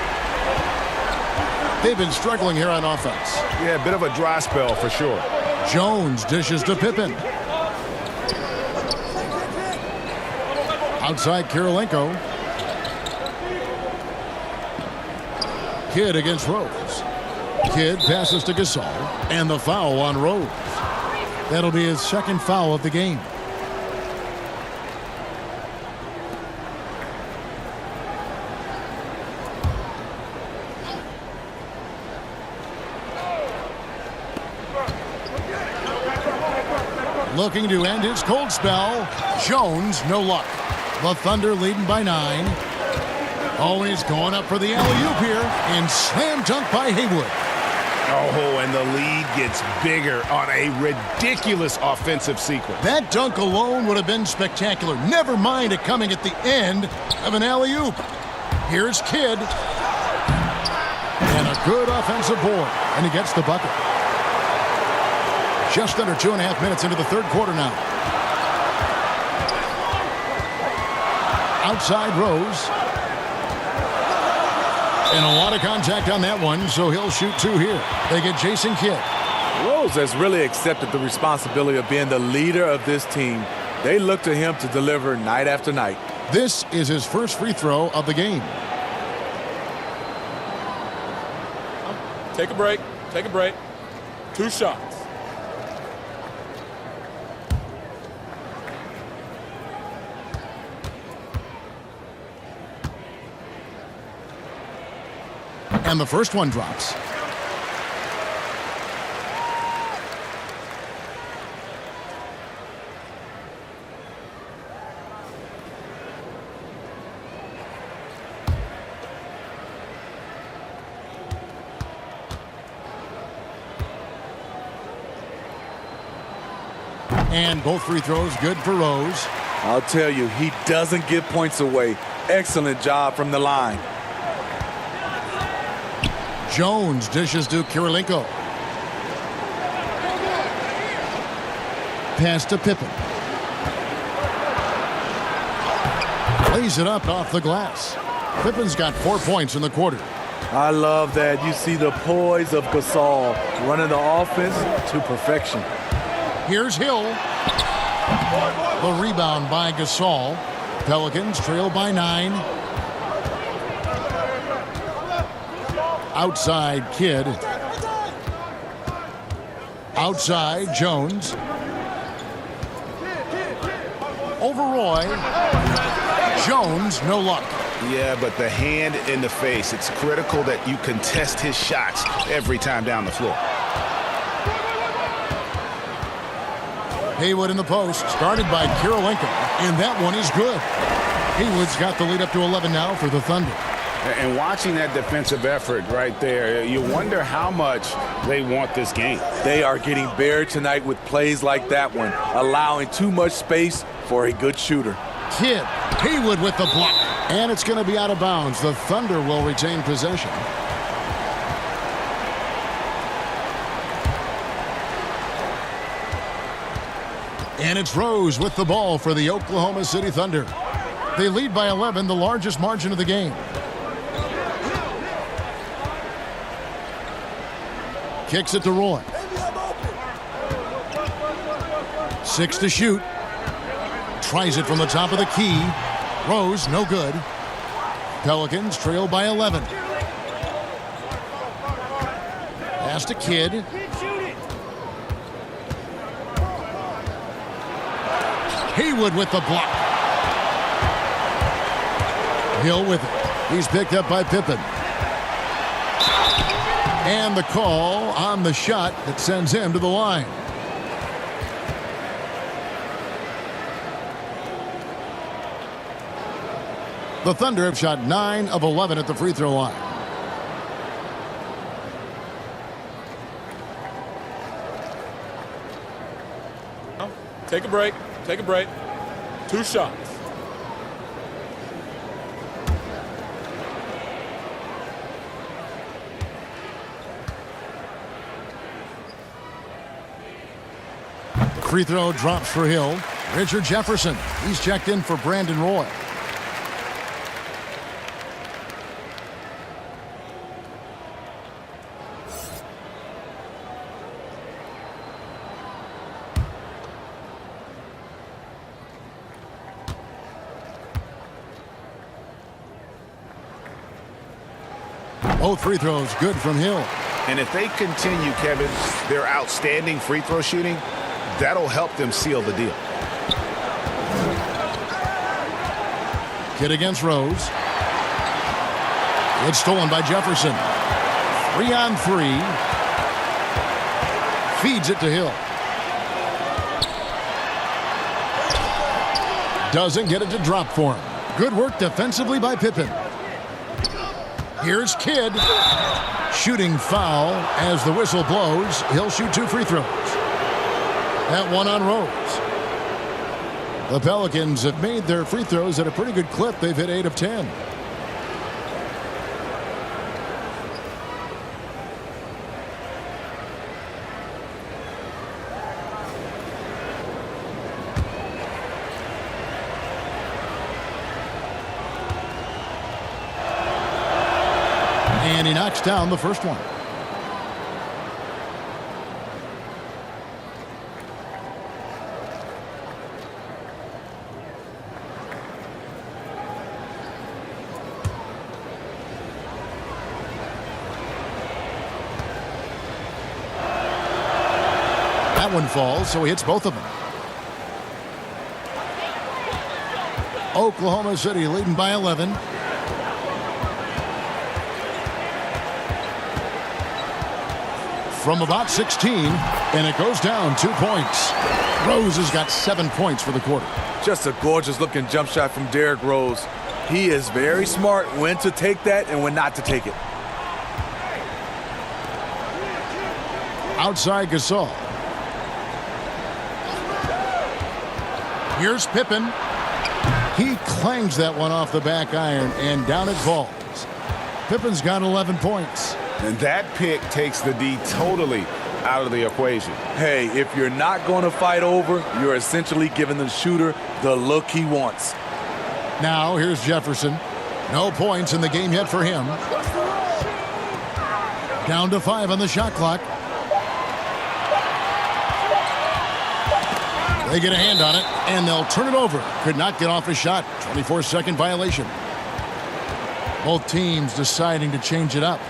S3: They've been struggling here on offense.
S2: Yeah, a bit of a dry spell for sure.
S3: Jones dishes to Pippen. Outside Kirilenko. Kidd against Rose. Kidd passes to Gasol. And the foul on Rose. That'll be his second foul of the game. Looking to end his cold spell. Jones, no luck. The Thunder leading by 9. Always going up for the alley-oop here. And slam dunk by Haywood.
S2: Oh, and the lead gets bigger on a ridiculous offensive sequence.
S3: That dunk alone would have been spectacular. Never mind it coming at the end of an alley-oop. Here's Kidd. And a good offensive board. And he gets the bucket. Just under 2.5 minutes into the third quarter now. Outside Rose. And a lot of contact on that one, so he'll shoot 2 here. They get Jason Kidd.
S6: Rose has really accepted the responsibility of being the leader of this team. They look to him to deliver night after night.
S3: This is his first free throw of the game.
S7: Take a break. Take a break. 2 shots.
S3: And the first one drops. And both free throws good for Rose.
S6: I'll tell you, he doesn't give points away. Excellent job from the line.
S3: Jones dishes to Kirilenko. Pass to Pippen. Lays it up off the glass. Pippen's got 4 points in the quarter.
S6: I love that. You see the poise of Gasol running the offense to perfection.
S3: Here's Hill. The rebound by Gasol. Pelicans trail by 9. Outside Kidd. Outside Jones. Over Roy. Jones, no luck.
S2: Yeah, but the hand in the face. It's critical that you contest his shots every time down the floor.
S3: Haywood in the post, started by Kirilenko, and that one is good. Haywood's got the lead up to 11 now for the Thunder.
S2: And watching that defensive effort right there, you wonder how much they want this game.
S6: They are getting buried tonight with plays like that one, allowing too much space for a good shooter.
S3: Kidd, Haywood with the block. And it's going to be out of bounds. The Thunder will retain possession. And it's Rose with the ball for the Oklahoma City Thunder. They lead by 11, the largest margin of the game. Kicks it to Roy. 6 to shoot. Tries it from the top of the key. Rose, no good. Pelicans trail by 11. Pass to Kidd. Haywood with the block. Hill with it. He's picked up by Pippen. And the call on the shot that sends him to the line. The Thunder have shot 9 of 11 at the free throw line.
S7: Take a break. Take a break. 2 shots.
S3: Free throw drops for Hill. Richard Jefferson. He's checked in for Brandon Roy. Both free throws good from Hill.
S2: And if they continue, Kevin, their outstanding free throw shooting, that'll help them seal the deal.
S3: Kidd against Rose. It's stolen by Jefferson. 3-on-3. Feeds it to Hill. Doesn't get it to drop for him. Good work defensively by Pippen. Here's Kidd. Shooting foul as the whistle blows. He'll shoot 2 free throws. That one on Rose. The Pelicans have made their free throws at a pretty good clip. They've hit 8 of 10. And he knocks down the first one. That one falls, so he hits both of them. Oklahoma City leading by 11. From about 16, and it goes down 2 points. Rose has got 7 points for the quarter.
S6: Just a gorgeous looking jump shot from Derrick Rose. He is very smart when to take that and when not to take it.
S3: Outside Gasol. Here's Pippen. He clangs that one off the back iron, and down it falls. Pippen's got 11 points.
S2: And that pick takes the D totally out of the equation.
S6: Hey, if you're not going to fight over, you're essentially giving the shooter the look he wants.
S3: Now here's Jefferson. No points in the game yet for him. Down to 5 on the shot clock. They get a hand on it, and they'll turn it over. Could not get off a shot. 24-second violation. Both teams deciding to change it up.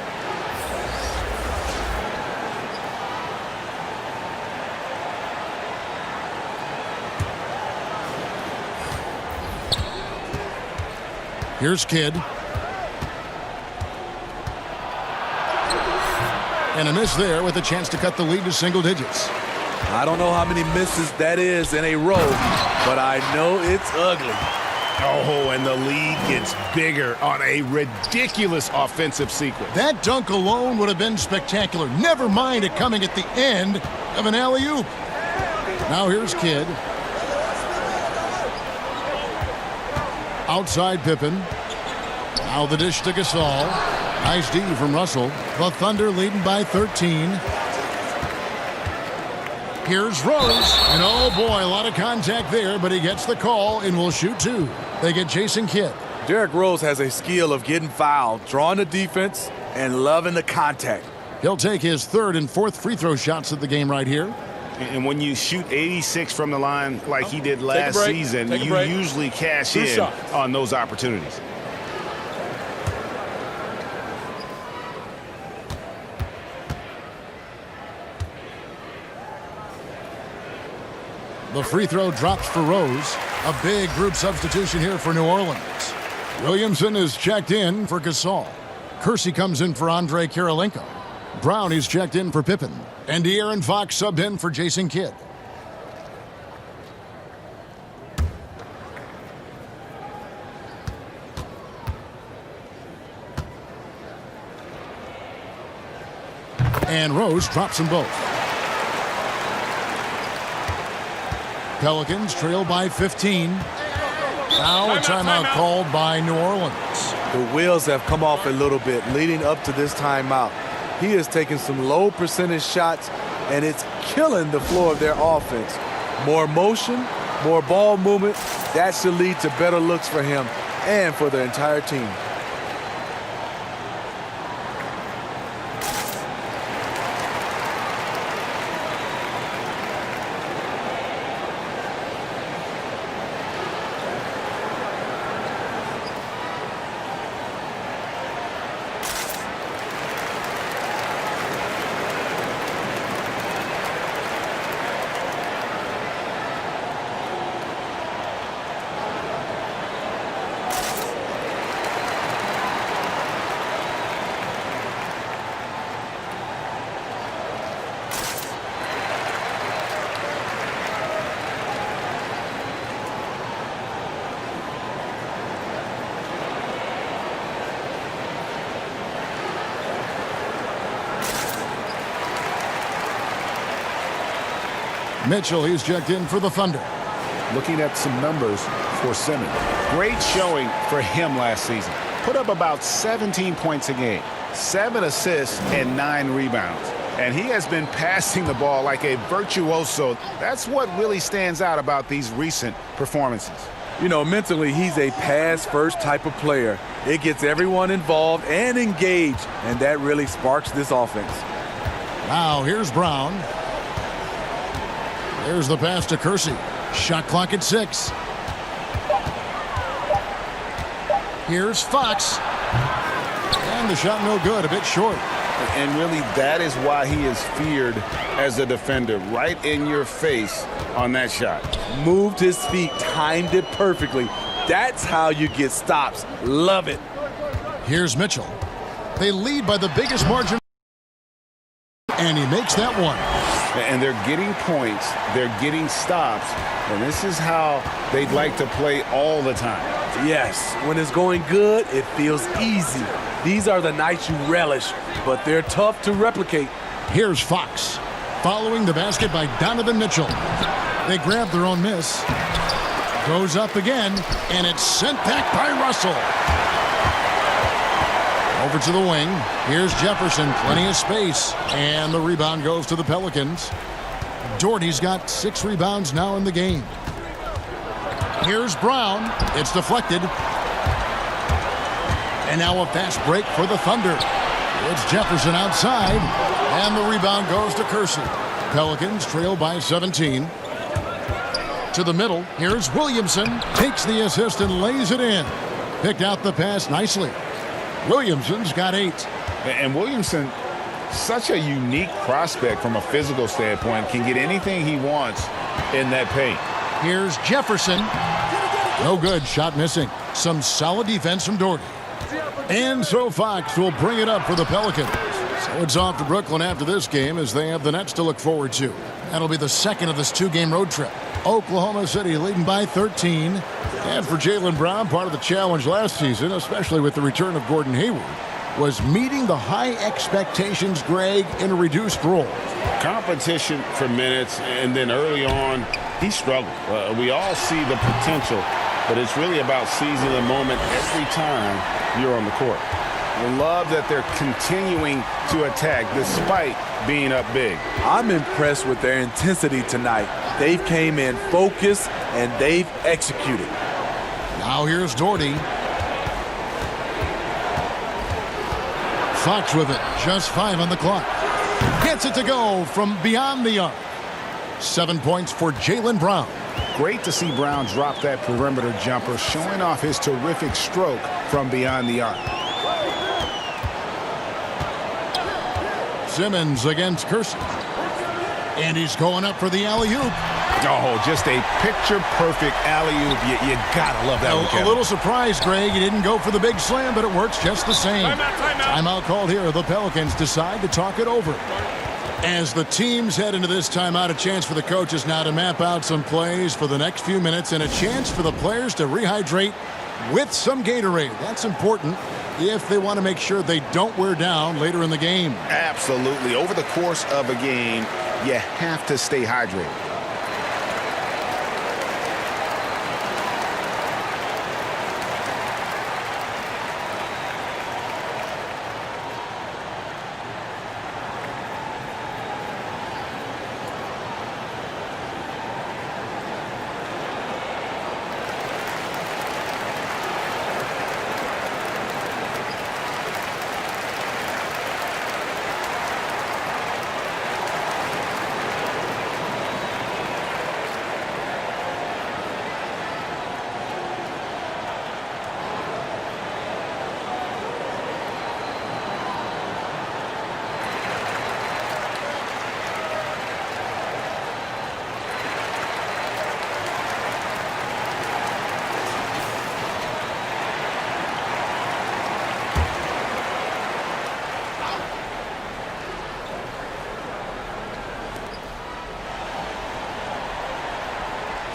S3: Here's Kidd. And a miss there with a chance to cut the lead to single digits.
S6: I don't know how many misses that is in a row, but I know it's ugly.
S2: Oh, and the lead gets bigger on a ridiculous offensive sequence.
S3: That dunk alone would have been spectacular. Never mind it coming at the end of an alley-oop. Now here's Kidd. Outside Pippen. Now the dish to Gasol. Nice D from Russell. The Thunder leading by 13. Here's Rose. And oh boy, a lot of contact there, but he gets the call and will shoot 2. They get Jason Kidd.
S6: Derrick Rose has a skill of getting fouled, drawing the defense, and loving the contact.
S3: He'll take his 3rd and 4th free throw shots of the game right here.
S2: And when you shoot 86 from the line like he did last season, you usually cash in on those opportunities.
S3: The free throw drops for Rose. A big group substitution here for New Orleans. Williamson is checked in for Gasol. Kersey comes in for Andre Kirilenko. Brown is checked in for Pippen. And De'Aaron Fox subbed in for Jason Kidd. And Rose drops them both. Pelicans trail by 15. Now a timeout called by New Orleans.
S6: The wheels have come off a little bit leading up to this timeout. He has taken some low percentage shots, and it's killing the flow of their offense. More motion, more ball movement, that should lead to better looks for him and for the entire team.
S3: Mitchell, he's checked in for the Thunder.
S2: Looking at some numbers for Simmons. Great showing for him last season. Put up about 17 points a game, 7 assists, and 9 rebounds. And he has been passing the ball like a virtuoso. That's what really stands out about these recent performances.
S6: You know, mentally, he's a pass-first type of player. It gets everyone involved and engaged, and that really sparks this offense.
S3: Now, here's Brown. There's the pass to Kersey. Shot clock at 6. Here's Fox. And the shot no good, a bit short.
S5: And really, that is why he is feared as a defender. Right in your face on that shot.
S6: Moved his feet, timed it perfectly. That's how you get stops. Love it.
S3: Here's Mitchell. They lead by the biggest margin. And he makes that one.
S5: And they're getting points, they're getting stops, and this is how they'd like to play all the time.
S6: Yes, when it's going good, it feels easy. These are the nights you relish, but they're tough to replicate.
S3: Here's Fox, following the basket by Donovan Mitchell. They grab their own miss. Goes up again, and it's sent back by Russell. Over to the wing. Here's Jefferson. Plenty of space. And the rebound goes to the Pelicans. Doherty's got 6 rebounds now in the game. Here's Brown. It's deflected. And now a fast break for the Thunder. It's Jefferson outside. And the rebound goes to Kersey. Pelicans trail by 17. To the middle. Here's Williamson. Takes the assist and lays it in. Picked out the pass nicely. Williamson's got 8.
S5: And Williamson, such a unique prospect from a physical standpoint, can get anything he wants in that paint.
S3: Here's Jefferson. No good. Shot missing. Some solid defense from Doherty. And so Fox will bring it up for the Pelicans. So it's off to Brooklyn after this game as they have the Nets to look forward to. That'll be the second of this 2-game road trip. Oklahoma City leading by 13. And for Jaylen Brown, part of the challenge last season, especially with the return of Gordon Hayward, was meeting the high expectations, Greg, in a reduced role.
S5: Competition for minutes, and then early on, he struggled. We all see the potential, but it's really about seizing the moment every time you're on the court. I love that they're continuing to attack despite being up big.
S6: I'm impressed with their intensity tonight. They've came in focused, and they've executed.
S3: Now here's Doherty. Fox with it. Just 5 on the clock. Gets it to go from beyond the arc. 7 points for Jaylen Brown.
S2: Great to see Brown drop that perimeter jumper, showing off his terrific stroke from beyond the arc.
S3: Simmons against Kersey. And he's going up for the alley-oop.
S2: Oh, just a picture-perfect alley-oop. You gotta love that one,
S3: A
S2: Kevin.
S3: little surprise, Greg. He didn't go for the big slam, but it works just the same. Timeout called here. The Pelicans decide to talk it over. As the teams head into this timeout, a chance for the coaches now to map out some plays for the next few minutes and a chance for the players to rehydrate with some Gatorade. That's important if they want to make sure they don't wear down later in the game.
S2: Absolutely. Over the course of a game, you have to stay hydrated.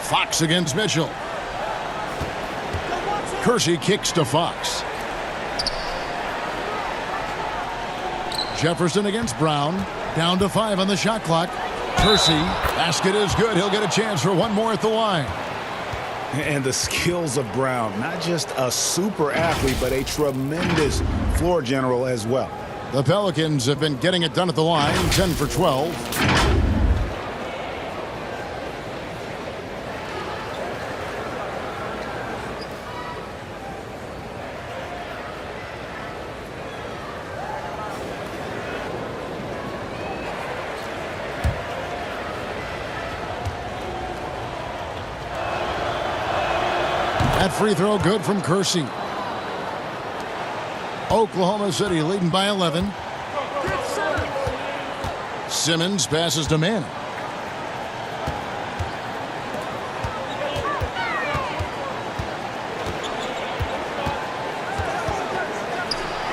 S3: Fox against Mitchell. Kersey kicks to Fox. Jefferson against Brown. Down to 5 on the shot clock. Kersey, basket is good. He'll get a chance for one more at the line.
S2: And the skills of Brown, not just a super athlete, but a tremendous floor general as well.
S3: The Pelicans have been getting it done at the line, 10 for 12. That free throw good from Kersey. Oklahoma City leading by 11. Simmons passes to Manning.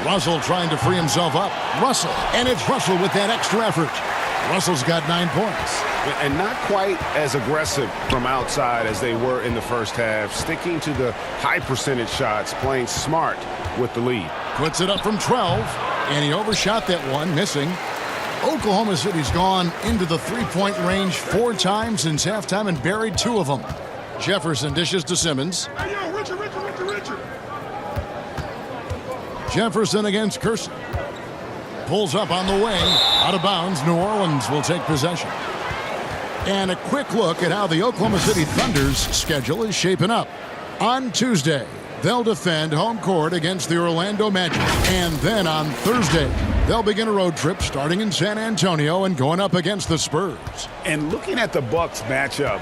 S3: Russell trying to free himself up. Russell, and it's Russell with that extra effort. Russell's got 9 points.
S2: And not quite as aggressive from outside as they were in the first half, sticking to the high percentage shots, playing smart with the lead.
S3: Puts it up from 12, and he overshot that one, missing. Oklahoma City's gone into the three-point range 4 times since halftime and buried 2 of them. Jefferson dishes to Simmons.
S10: Hey, yo, Richard.
S3: Jefferson against Kersey. Pulls up on the way. Out of bounds, New Orleans will take possession. And a quick look at how the Oklahoma City Thunder's schedule is shaping up. On Tuesday, they'll defend home court against the Orlando Magic. And then on Thursday, they'll begin a road trip starting in San Antonio and going up against the Spurs.
S2: And looking at the Bucks matchup,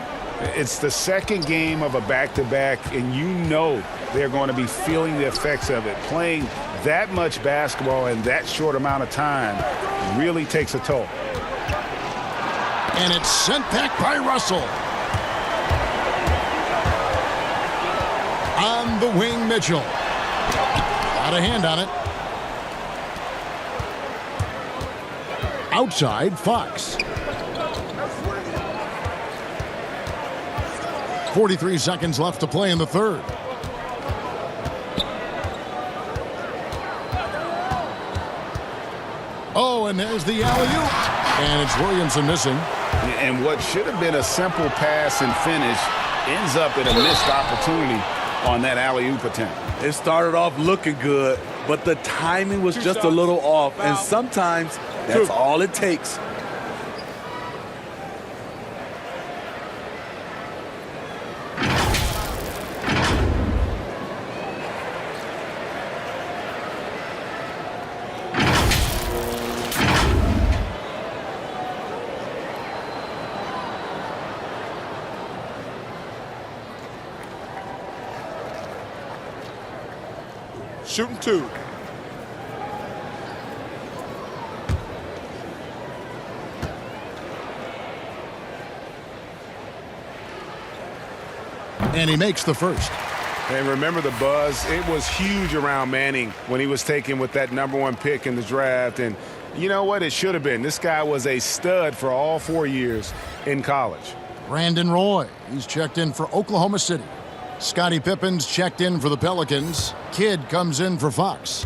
S2: it's the second game of a back-to-back, and you know they're going to be feeling the effects of it. Playing that much basketball in that short amount of time really takes a toll.
S3: And it's sent back by Russell. On the wing, Mitchell. Got a hand on it. Outside, Fox. 43 seconds left to play in the third. Oh, and there's the alley-oop. And it's Williamson missing.
S2: And what should have been a simple pass and finish ends up in a missed opportunity on that alley-oop attempt.
S6: It started off looking good, but the timing was just a little off, and sometimes that's all it takes.
S10: Shooting 2.
S3: And he makes the first.
S2: And remember the buzz, it was huge around Manning when he was taken with that #1 pick in the draft. And you know what? It should have been. This guy was a stud for all 4 years in college.
S3: Brandon Roy, he's checked in for Oklahoma City. Scottie Pippen's checked in for the Pelicans. Kidd comes in for Fox.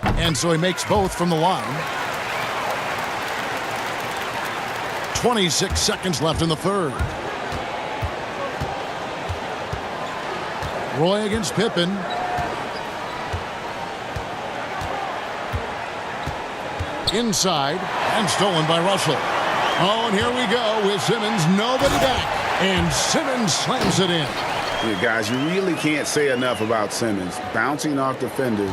S3: And so he makes both from the line. 26 seconds left in the third. Roy against Pippen. Inside and stolen by Russell. Oh, and here we go with Simmons. Nobody back. And Simmons slams it in.
S2: Yeah, guys, you really can't say enough about Simmons. Bouncing off defenders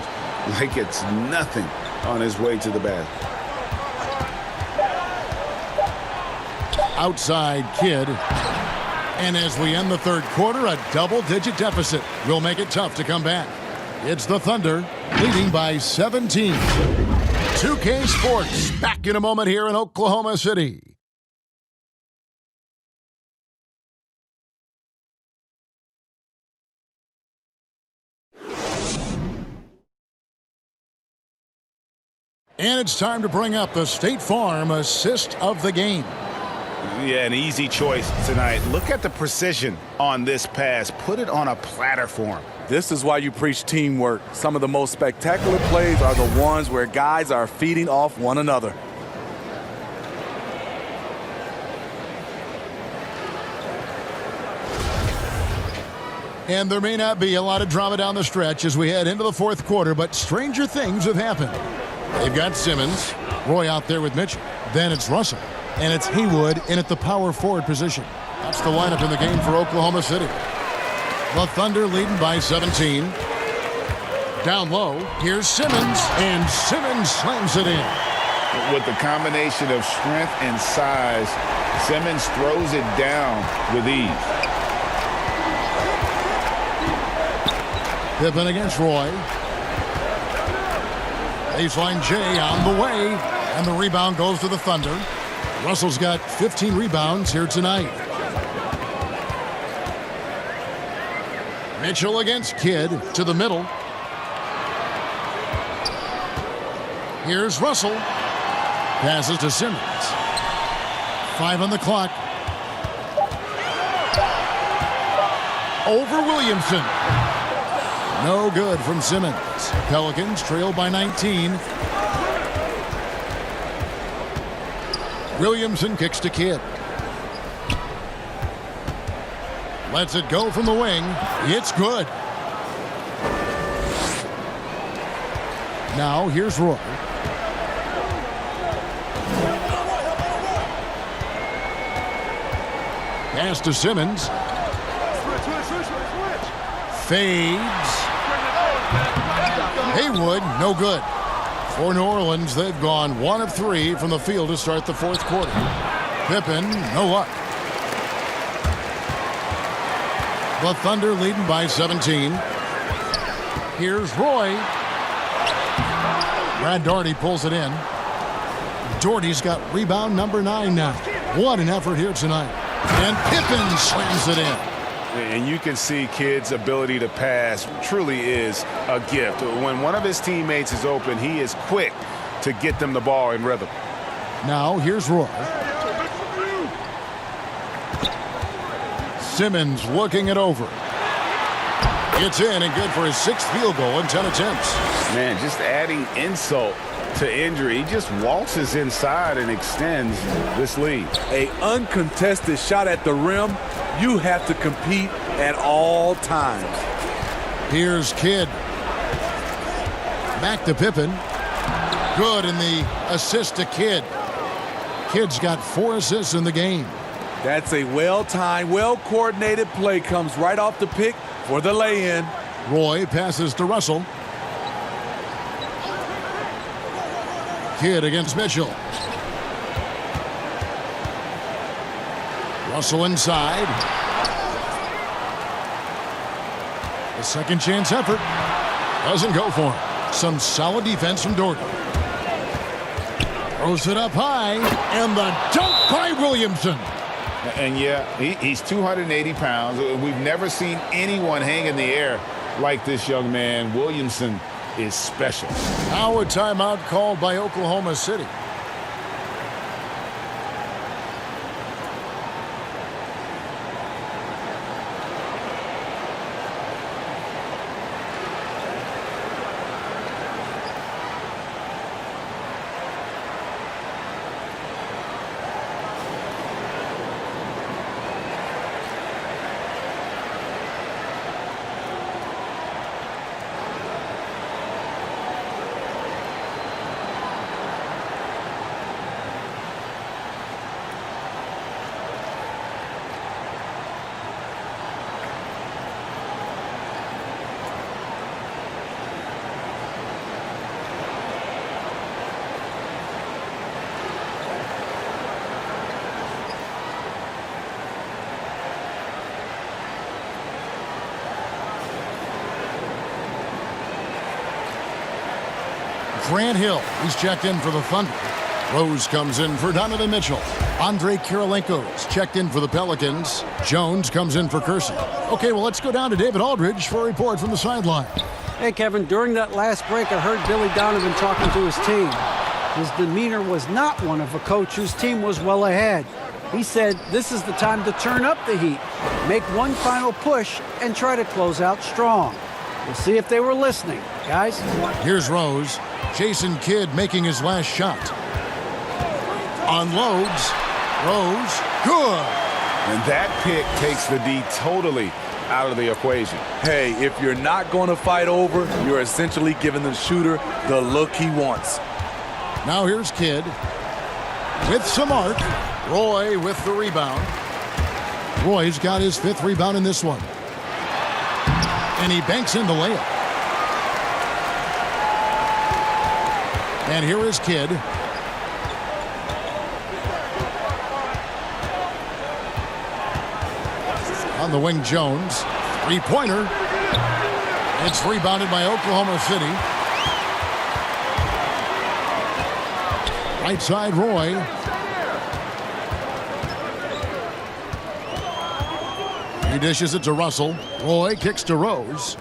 S2: like it's nothing on his way to the basket.
S3: Outside Kidd. And as we end the third quarter, a double-digit deficit will make it tough to come back. It's the Thunder leading by 17. 2K Sports back in a moment here in Oklahoma City. And it's time to bring up the State Farm assist of the game.
S2: Yeah, an easy choice tonight. Look at the precision on this pass. Put it on a platter for him.
S6: This is why you preach teamwork. Some of the most spectacular plays are the ones where guys are feeding off one another.
S3: And there may not be a lot of drama down the stretch as we head into the fourth quarter, but stranger things have happened. They've got Simmons, Roy out there with Mitchell. Then it's Russell, and it's Haywood in at the power forward position. That's the lineup in the game for Oklahoma City. The Thunder leading by 17. Down low, here's Simmons, and Simmons slams it in.
S2: With the combination of strength and size, Simmons throws it down with ease.
S3: Pippen against Roy. Baseline J on the way, and the rebound goes to the Thunder. Russell's got 15 rebounds here tonight. Mitchell against Kidd to the middle. Here's Russell. Passes to Simmons. 5 on the clock. Over Williamson. No good from Simmons. Pelicans trail by 19. Williamson kicks to Kidd. Lets it go from the wing. It's good. Now here's Roy. Pass to Simmons. Fades. Haywood, no good. For New Orleans, they've gone 1 of 3 from the field to start the fourth quarter. Pippen, no luck. The Thunder leading by 17. Here's Roy. Brad Daugherty pulls it in. Daugherty's got rebound number 9 now. What an effort here tonight. And Pippen slams it in.
S2: And you can see Kidd's ability to pass truly is a gift. When one of his teammates is open, he is quick to get them the ball in rhythm.
S3: Now here's Roy. Simmons looking it over. It's in and good for his 6th field goal in 10 attempts.
S2: Man, just adding insult to injury. He just waltzes inside and extends this lead.
S6: An uncontested shot at the rim. You have to compete at all times.
S3: Here's Kidd. Back to Pippen. Good in the assist to Kidd. Kidd's got 4 assists in the game.
S6: That's a well-timed, well-coordinated play. Comes right off the pick for the lay-in.
S3: Roy passes to Russell. Kidd against Mitchell. Russell inside. A second chance effort. Doesn't go for him. Some solid defense from Daugherty. Throws it up high. And the dunk by Williamson.
S5: And yeah, he's 280 pounds. We've never seen anyone hang in the air like this young man. Williamson is special.
S3: Now a timeout called by Oklahoma City. Grant Hill, he's checked in for the Thunder. Rose comes in for Donovan Mitchell. Andre Kirilenko's checked in for the Pelicans. Jones comes in for Kersey. Okay, well, let's go down to David Aldridge for a report from the sideline.
S4: Hey, Kevin, during that last break, I heard Billy Donovan talking to his team. His demeanor was not one of a coach whose team was well ahead. He said this is the time to turn up the heat, make one final push, and try to close out strong. We'll see if they were listening, guys.
S3: Here's Rose. Jason Kidd making his last shot. Unloads. Rose. Good.
S5: And that pick takes the D totally out of the equation.
S6: Hey, if you're not going to fight over, you're essentially giving the shooter the look he wants.
S3: Now here's Kidd with some arc. Roy with the rebound. Roy's got his 5th rebound in this one. And he banks in the layup. And here is Kidd. On the wing, Jones. 3-pointer. It's rebounded by Oklahoma City. Right side, Roy. He dishes it to Russell. Roy kicks to Rose.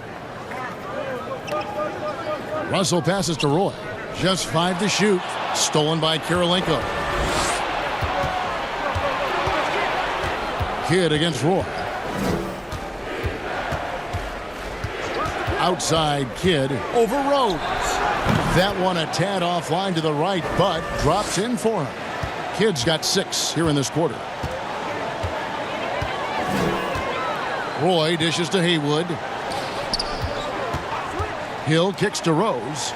S3: Russell passes to Roy. Just 5 to shoot. Stolen by Kirilenko. Kidd against Roy. Outside Kidd over Rose. That one a tad offline to the right, but drops in for him. Kidd's got 6 here in this quarter. Roy dishes to Haywood. Hill kicks to Rose.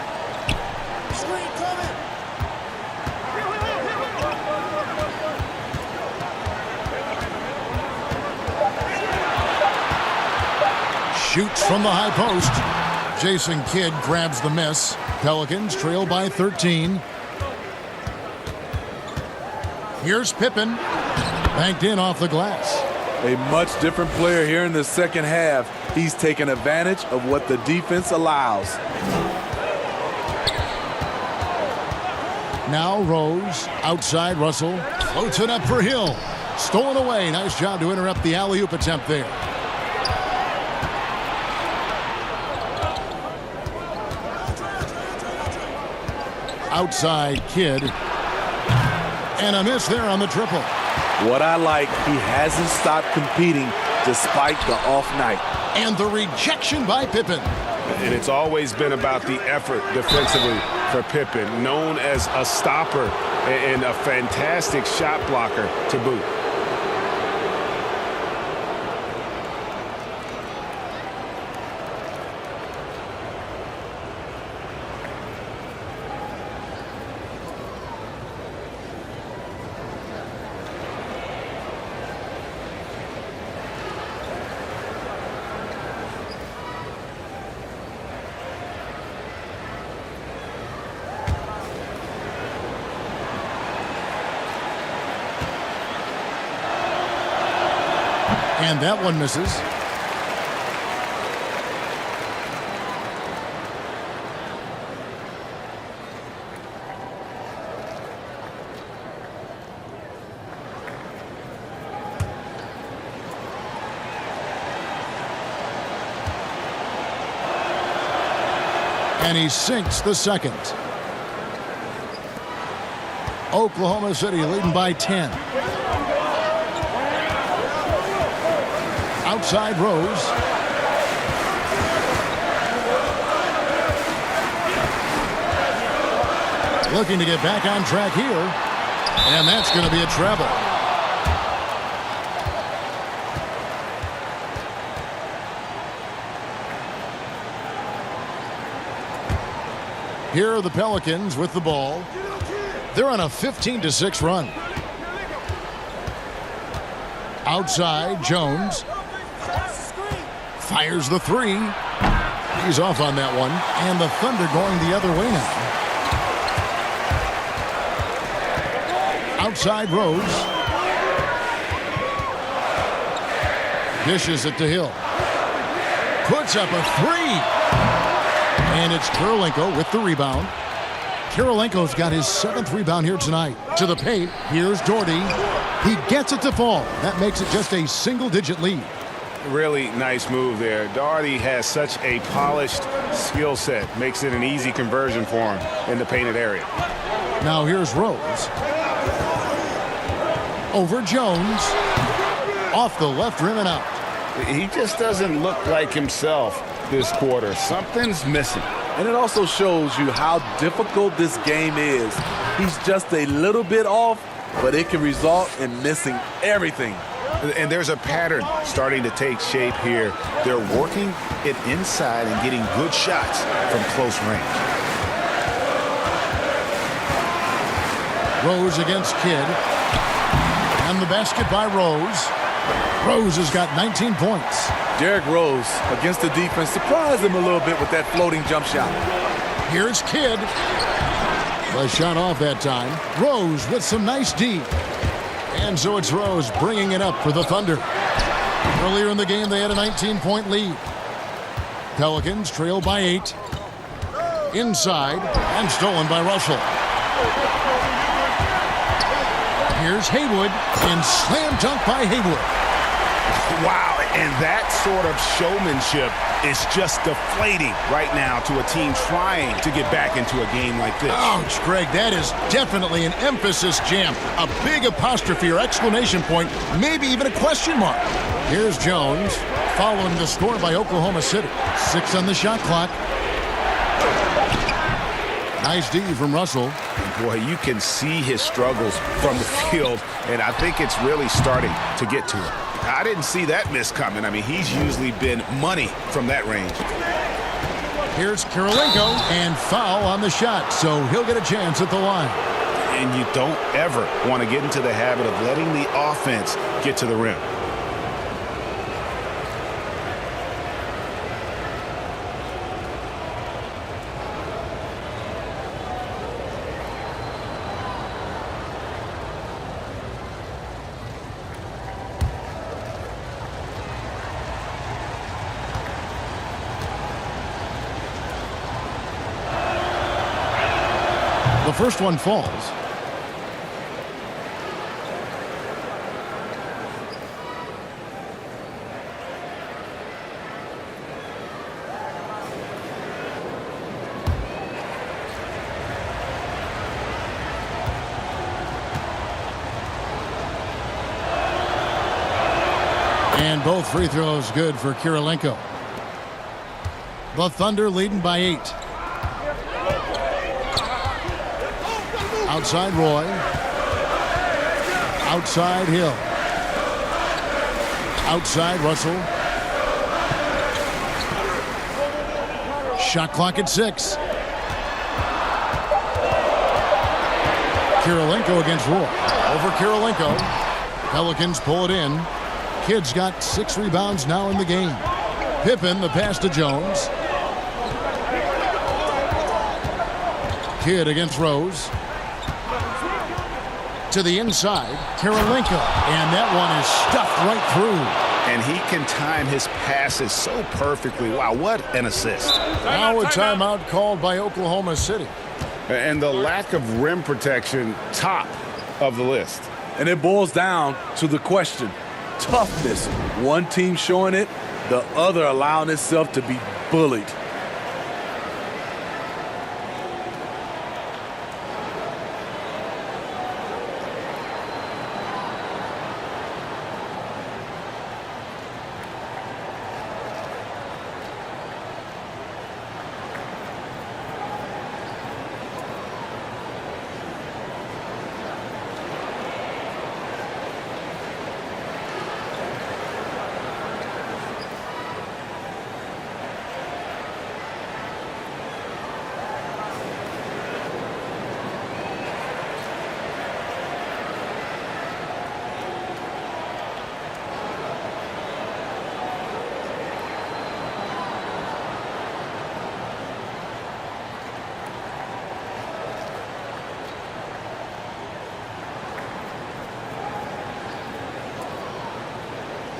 S3: Shoots from the high post. Jason Kidd grabs the miss. Pelicans trail by 13. Here's Pippen. Banked in off the glass.
S6: A much different player here in the second half. He's taken advantage of what the defense allows.
S3: Now Rose. Outside Russell. Floats it up for Hill. Stolen away. Nice job to interrupt the alley-oop attempt there. Outside Kidd. And a miss there on the triple.
S6: What I like, he hasn't stopped competing despite the off night.
S3: And the rejection by Pippen.
S5: And it's always been about the effort defensively for Pippen, known as a stopper and a fantastic shot blocker to boot.
S3: And that one misses. And he sinks the second. Oklahoma City leading by 10. Outside Rose. Looking to get back on track here. And that's going to be a treble. Here are the Pelicans with the ball. They're on a 15-6 run. Outside, Jones. Fires the three. He's off on that one. And the Thunder going the other way now. Outside Rose. Dishes it to Hill. Puts up a three. And it's Kirilenko with the rebound. Kirilenko's got his 7th rebound here tonight. To the paint. Here's Doherty. He gets it to fall. That makes it just a single-digit lead.
S2: Really nice move there. Doherty has such a polished skill set. Makes it an easy conversion for him in the painted area.
S3: Now here's Rose. Over Jones. Off the left rim and out.
S2: He just doesn't look like himself this quarter. Something's missing.
S6: And it also shows you how difficult this game is. He's just a little bit off, but it can result in missing everything.
S2: And there's a pattern starting to take shape here. They're working it inside and getting good shots from close range.
S3: Rose against Kidd. And the basket by Rose. Rose has got 19 points.
S6: Derrick Rose against the defense surprised him a little bit with that floating jump shot.
S3: Here's Kidd. The shot off that time. Rose with some nice D. And so it's Rose bringing it up for the Thunder. Earlier in the game, they had a 19-point lead. Pelicans trail by 8. Inside and stolen by Russell. Here's Haywood and slam dunk by Haywood.
S2: Wow, and that sort of showmanship is just deflating right now to a team trying to get back into a game like this.
S3: Ouch, Greg, that is definitely an emphasis jam. A big apostrophe or exclamation point, maybe even a question mark. Here's Jones, following the score by Oklahoma City. 6 on the shot clock. Nice D from Russell.
S2: Boy, you can see his struggles from the field, and I think it's really starting to get to him. I didn't see that miss coming. I mean, he's usually been money from that range.
S3: Here's Kirilenko, and foul on the shot, so he'll get a chance at the line.
S2: And you don't ever want to get into the habit of letting the offense get to the rim.
S3: The first one falls. And both free throws good for Kirilenko. The Thunder leading by 8. Outside Roy. Outside Hill. Outside Russell. Shot clock at 6. Kirilenko against Roy. Over Kirilenko. Pelicans pull it in. Kidd's got 6 rebounds now in the game. Pippen, the pass to Jones. Kidd against Rose. To the inside, Kirilenko, and that one is stuffed right through.
S2: And he can time his passes so perfectly. Wow, what an assist.
S3: Now a timeout called by Oklahoma City.
S2: And the lack of rim protection, top of the list.
S6: And it boils down to the question, toughness. One team showing it, the other allowing itself to be bullied.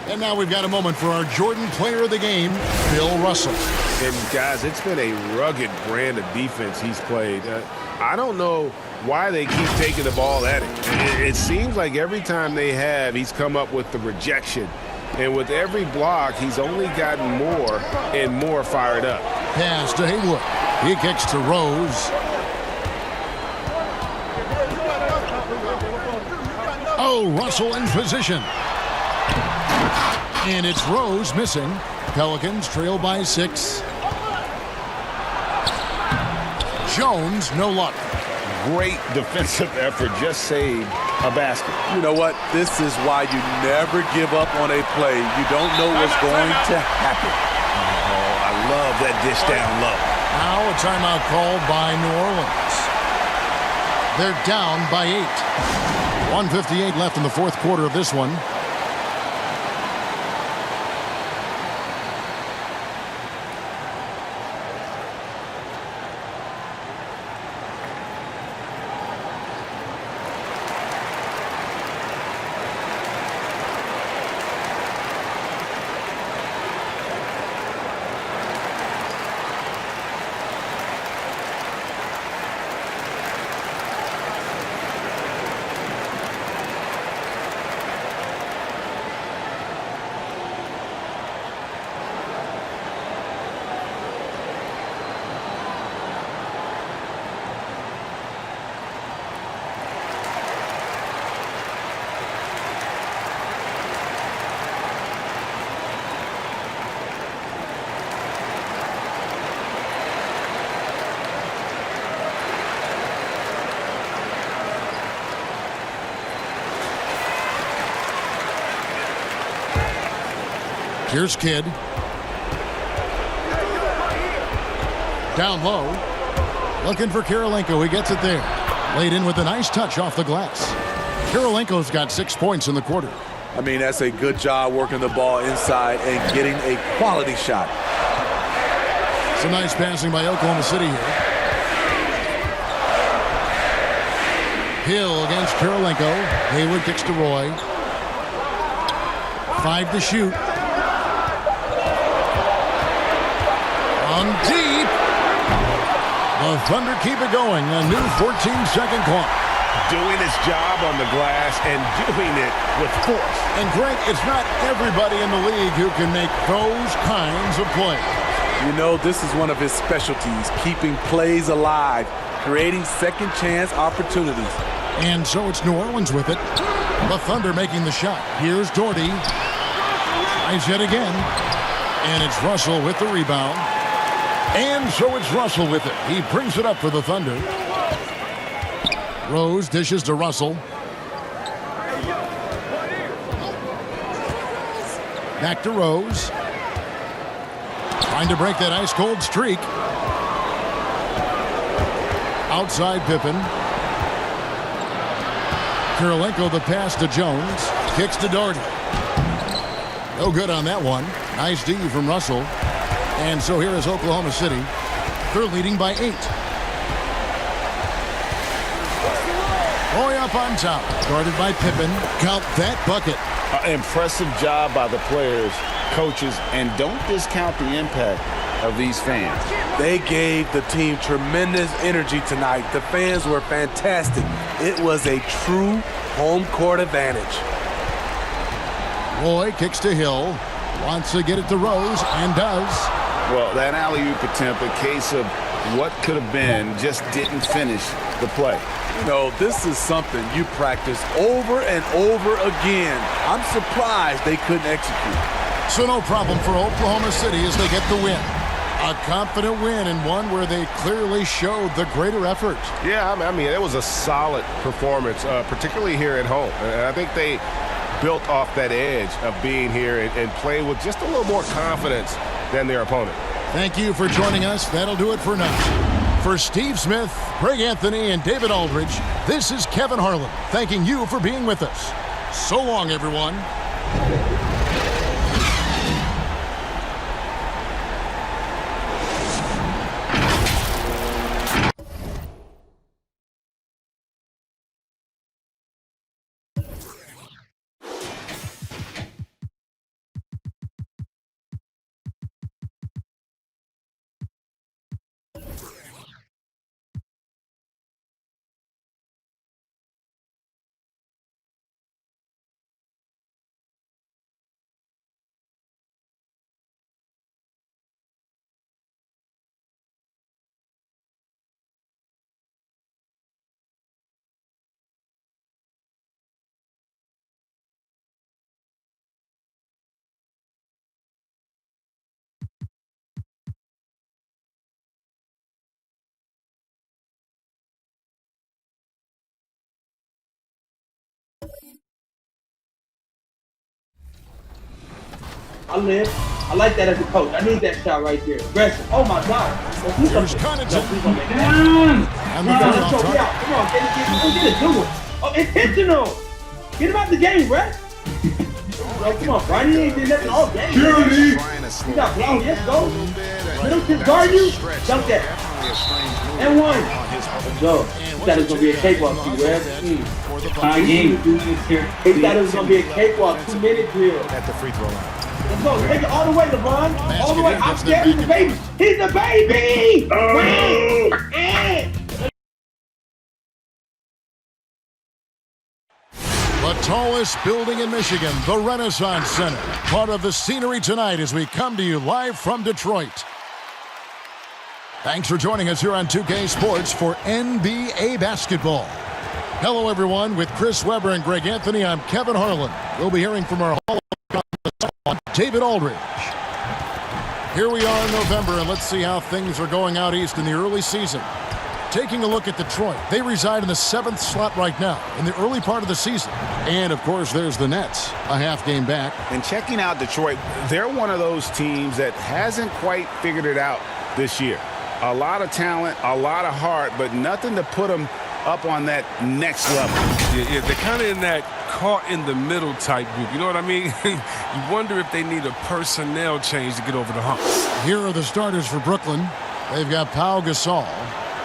S3: And now we've got a moment for our Jordan Player of the Game, Bill Russell.
S5: And, guys, it's been a rugged brand of defense he's played. I don't know why they keep taking the ball at him. It seems like every time they have, he's come up with the rejection. And with every block, he's only gotten more and more fired up.
S3: Pass to Haywood. He kicks to Rose. Oh, Russell in position. And it's Rose missing. Pelicans trail by 6. Jones, no luck.
S5: Great defensive effort, just saved a basket.
S6: You know what? This is why you never give up on a play. You don't know what's going to happen.
S5: Oh, I love that dish down low.
S3: Now a timeout called by New Orleans. They're down by 8. 1:58 left in the fourth quarter of this one. Here's Kidd. Down low. Looking for Kirilenko. He gets it there. Laid in with a nice touch off the glass. Kirilenko's got 6 points in the quarter.
S6: I mean, that's a good job working the ball inside and getting a quality shot.
S3: Some nice passing by Oklahoma City here. Hill against Kirilenko. Hayward kicks to Roy. 5 to shoot. On deep. The Thunder keep it going. A new 14-second clock.
S5: Doing his job on the glass and doing it with force.
S3: And Greg, it's not everybody in the league who can make those kinds of plays.
S6: You know, this is one of his specialties, keeping plays alive, creating second chance opportunities.
S3: And so it's New Orleans with it. The Thunder making the shot. Here's Doherty. Tries yet again. And it's Russell with the rebound. And so it's Russell with it. He brings it up for the Thunder. Rose dishes to Russell. Back to Rose. Trying to break that ice-cold streak. Outside Pippen. Kirilenko the pass to Jones. Kicks to Doherty. No good on that one. Nice D from Russell. And so here is Oklahoma City. They're leading by 8. Roy up on top. Guarded by Pippen. Count that bucket.
S5: Impressive job by the players, coaches, and don't discount the impact of these fans.
S6: They gave the team tremendous energy tonight. The fans were fantastic. It was a true home court advantage.
S3: Roy kicks to Hill. Wants to get it to Rose, and does.
S5: Well, that alley-oop attempt, a case of what could have been, just didn't finish the play.
S6: You know, this is something you practice over and over again. I'm surprised they couldn't execute.
S3: So no problem for Oklahoma City as they get the win. A confident win and one where they clearly showed the greater effort.
S12: Yeah, I mean, it was a solid performance, particularly here at home. And I think they built off that edge of being here and play with just a little more confidence than their opponent.
S3: Thank you for joining us. That'll do it for now. For Steve Smith, Greg Anthony, and David Aldridge, this is Kevin Harlan thanking you for being with us. So long, everyone.
S1: I live. I like that as a coach. I need that shot right there. Aggressive. Oh my God. He's gonna make that.
S3: And the third off target.
S1: Come on, get it, do it. Oh, intentional. Get him out the game, Brett. Oh, come on, Brian. He ain't did nothing all game.
S2: Security.
S1: He's not blown. Yes, go. Let him just guard you. Dunk that. And one. Let's go. He thought it was gonna be a cakewalk to you, Rev.
S13: Game 2 minutes here.
S1: He thought it was gonna be a cakewalk, 2-minute drill.
S5: At the free throw line.
S1: Let's go. Take it all the way, LeBron. All the way. I'm scared. He's the baby. He's the baby.
S3: The tallest building in Michigan, the Renaissance Center. Part of the scenery tonight as we come to you live from Detroit. Thanks for joining us here on 2K Sports for NBA basketball. Hello, everyone. With Chris Webber and Greg Anthony, I'm Kevin Harlan. We'll be hearing from our Hall of Fame, David Aldridge. Here we are in November, and let's see how things are going out east in the early season. Taking a look at Detroit, they reside in the 7th slot right now in the early part of the season. And, of course, there's the Nets, a half game back.
S2: And checking out Detroit, they're one of those teams that hasn't quite figured it out this year. A lot of talent, a lot of heart, but nothing to put them up on that next level.
S14: Yeah, they're kind of in that caught in the middle type group. You know what I mean? You wonder if they need a personnel change to get over the hump.
S3: Here are the starters for Brooklyn. They've got Pau Gasol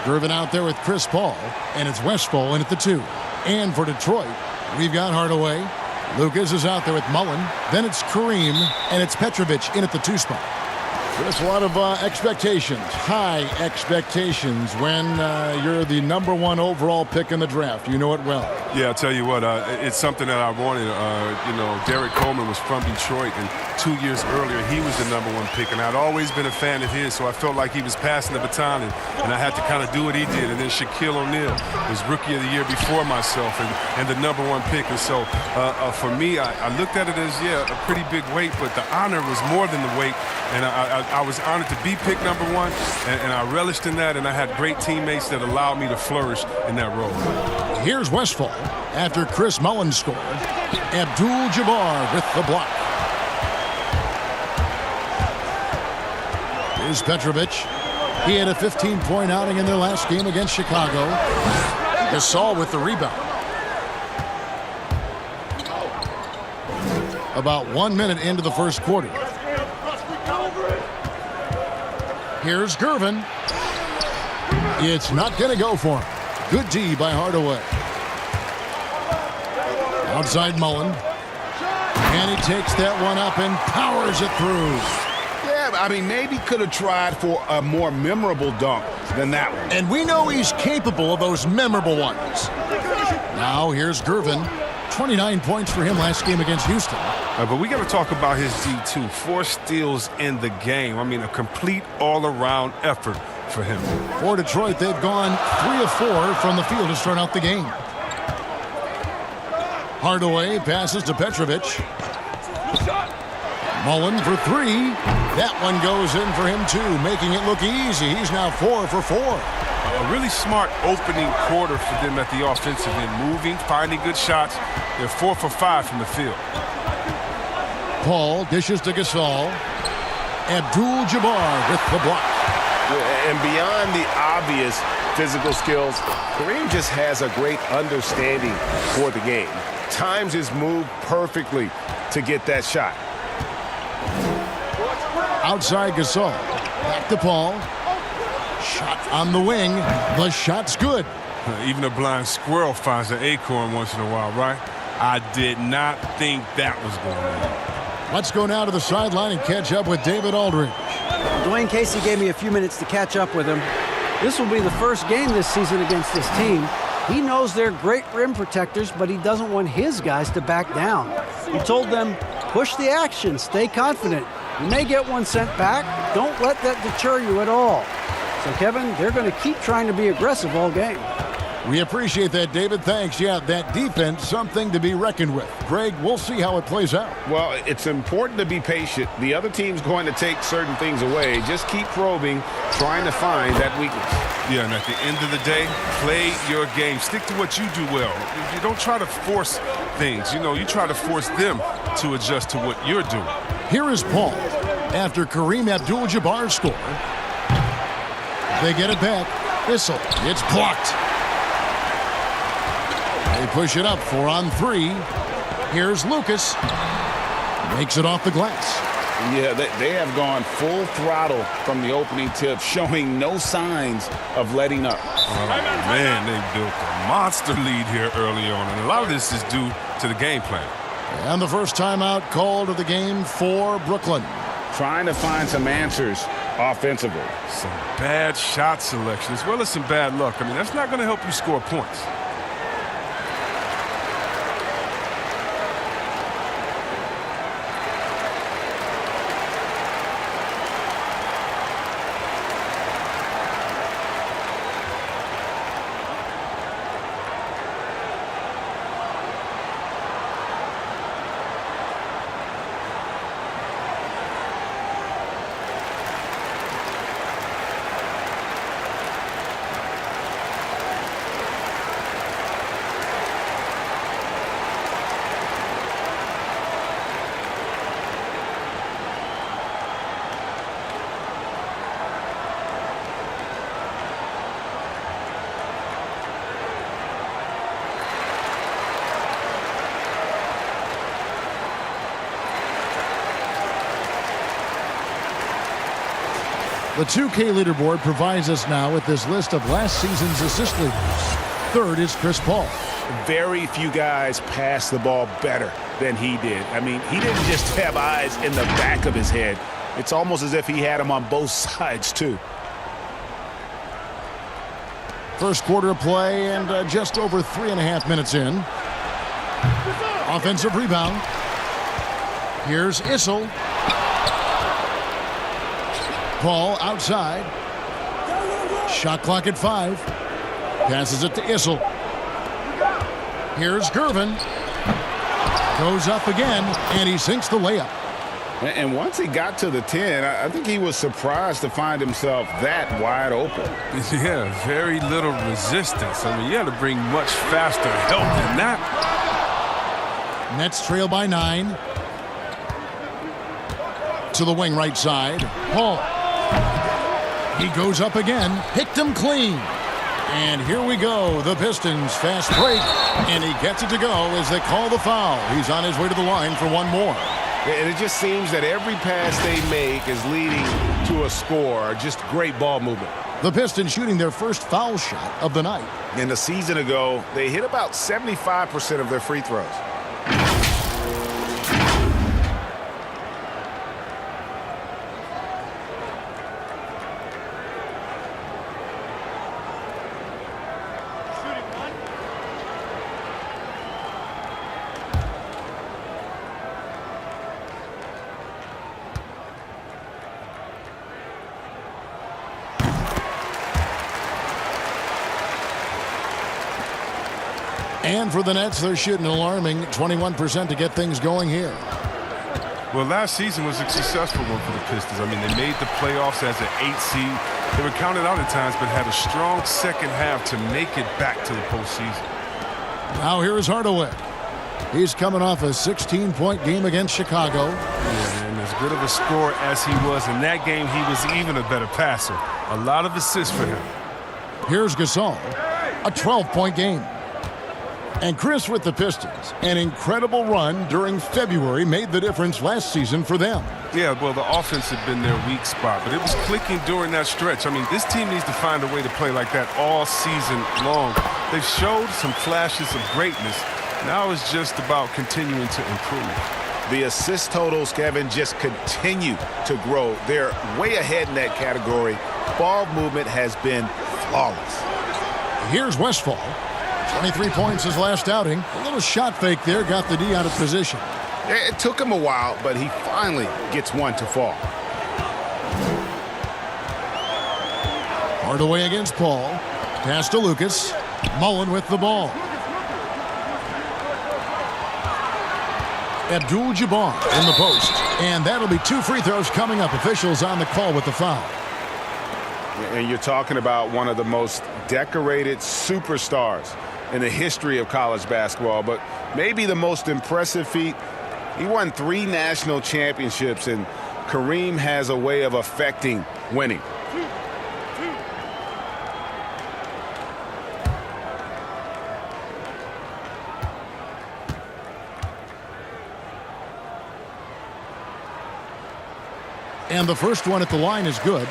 S3: driven out there with Chris Paul, and it's Westphal in at the 2. And for Detroit, we've got Hardaway. Lucas is out there with Mullen. Then it's Kareem, and it's Petrovic in at the 2 spot. There's a lot of expectations, high expectations when you're the #1 overall pick in the draft. You know it well.
S14: Yeah, I'll tell you what, it's something that I wanted. Derek Coleman was from Detroit, and 2 years earlier, he was the #1 pick, and I'd always been a fan of his, so I felt like he was passing the baton, and I had to kind of do what he did. And then Shaquille O'Neal was Rookie of the Year before myself, and the #1 pick. And so for me, I looked at it as, a pretty big weight, but the honor was more than the weight, and I was honored to be picked #1, and I relished in that, and I had great teammates that allowed me to flourish in that role.
S3: Here's Westphal after Chris Mullen scored. Abdul-Jabbar with the block. Here's Petrovic. He had a 15-point outing in their last game against Chicago. Gasol with the rebound. About 1 minute into the first quarter. Here's Gervin. It's not going to go for him. Good D by Hardaway. Outside Mullen. And he takes that one up and powers it through.
S2: Yeah, I mean, maybe could have tried for a more memorable dunk than that one.
S3: And we know he's capable of those memorable ones. Now here's Gervin. 29 points for him last game against Houston.
S14: But we got to talk about his D2. 4 steals in the game. I mean, a complete all-around effort for him.
S3: For Detroit, they've gone 3 of 4 from the field to start out the game. Hardaway passes to Petrovic. Mullen for 3. That one goes in for him, too, making it look easy. He's now 4 for 4.
S14: A really smart opening quarter for them at the offensive end. Moving, finding good shots. They're 4 for 5 from the field.
S3: Paul dishes to Gasol. Abdul-Jabbar with the block.
S12: And beyond the obvious physical skills, Kareem just has a great understanding for the game. Times his move perfectly to get that shot.
S3: Outside Gasol. Back to Paul. Shot on the wing. The shot's good.
S14: Even a blind squirrel finds an acorn once in a while, right? I did not think that was going on.
S3: Let's go now to the sideline and catch up with David Aldridge.
S4: Dwayne Casey gave me a few minutes to catch up with him. This will be the first game this season against this team. He knows they're great rim protectors, but he doesn't want his guys to back down. He told them, push the action, stay confident. You may get one sent back. Don't let that deter you at all. So, Kevin, they're going to keep trying to be aggressive all game.
S3: We appreciate that, David. Thanks. Yeah, that defense, something to be reckoned with. Greg, we'll see how it plays out.
S2: Well, it's important to be patient. The other team's going to take certain things away. Just keep probing, trying to find that weakness.
S14: Yeah, and at the end of the day, play your game. Stick to what you do well. You don't try to force things. You try to force them to adjust to what you're doing.
S3: Here is Paul after Kareem Abdul-Jabbar scored. They get it back. Issel. It's blocked. They push it up 4-on-3. Here's Lucas. Makes it off the glass.
S5: Yeah, they have gone full throttle from the opening tip, showing no signs of letting up.
S14: Oh, man, they built a monster lead here early on, and a lot of this is due to the game plan.
S3: And the first timeout called of the game for Brooklyn.
S5: Trying to find some answers offensively.
S14: Some bad shot selection as well as some bad luck. I mean, that's not going to help you score points.
S3: The 2K leaderboard provides us now with this list of last season's assist leaders. Third is Chris Paul.
S5: Very few guys pass the ball better than he did. I mean, he didn't just have eyes in the back of his head. It's almost as if he had them on both sides, too.
S3: First quarter of play and just over 3.5 minutes in. Offensive rebound. Here's Issel. Paul outside. Shot clock at 5. Passes it to Issel. Here's Gervin. Goes up again, and he sinks the layup.
S5: And once he got to the 10, I think he was surprised to find himself that wide open.
S14: Yeah, very little resistance. I mean, you had to bring much faster help than that.
S3: Nets trail by 9. To the wing right side. Paul. He goes up again. Picked him clean. And here we go. The Pistons fast break. And he gets it to go as they call the foul. He's on his way to the line for one more.
S12: And it just seems that every pass they make is leading to a score. Just great ball movement.
S3: The Pistons shooting their first foul shot of the night.
S5: And a season ago, they hit about 75% of their free throws.
S3: And for the Nets, they're shooting an alarming 21% to get things going here.
S14: Well, last season was a successful one for the Pistons. I mean, they made the playoffs as an 8 seed. They were counted out at times, but had a strong second half to make it back to the postseason.
S3: Now here is Hardaway. He's coming off a 16-point game against Chicago.
S14: Yeah, and as good of a scorer as he was in that game, he was even a better passer. A lot of assists for him.
S3: Here's Gasol, a 12-point game. And Chris with the Pistons, an incredible run during February made the difference last season for them.
S14: Yeah, well, the offense had been their weak spot, but it was clicking during that stretch. I mean, this team needs to find a way to play like that all season long. They've showed some flashes of greatness. Now it's just about continuing to improve.
S5: The assist totals, Kevin, just continue to grow. They're way ahead in that category. Ball movement has been flawless.
S3: Here's Westphal. 23 points his last outing. A little shot fake there, got the D out of position.
S5: It took him a while, but he finally gets one to fall.
S3: Hardaway against Paul. Pass to Lucas. Mullen with the ball. Abdul-Jabbar in the post. And that'll be 2 free throws coming up. Officials on the call with the foul.
S5: And you're talking about one of the most decorated superstars in the history of college basketball, but maybe the most impressive feat
S2: He won 3 national championships, and Kareem has a way of affecting winning.
S3: And the first one at the line is good.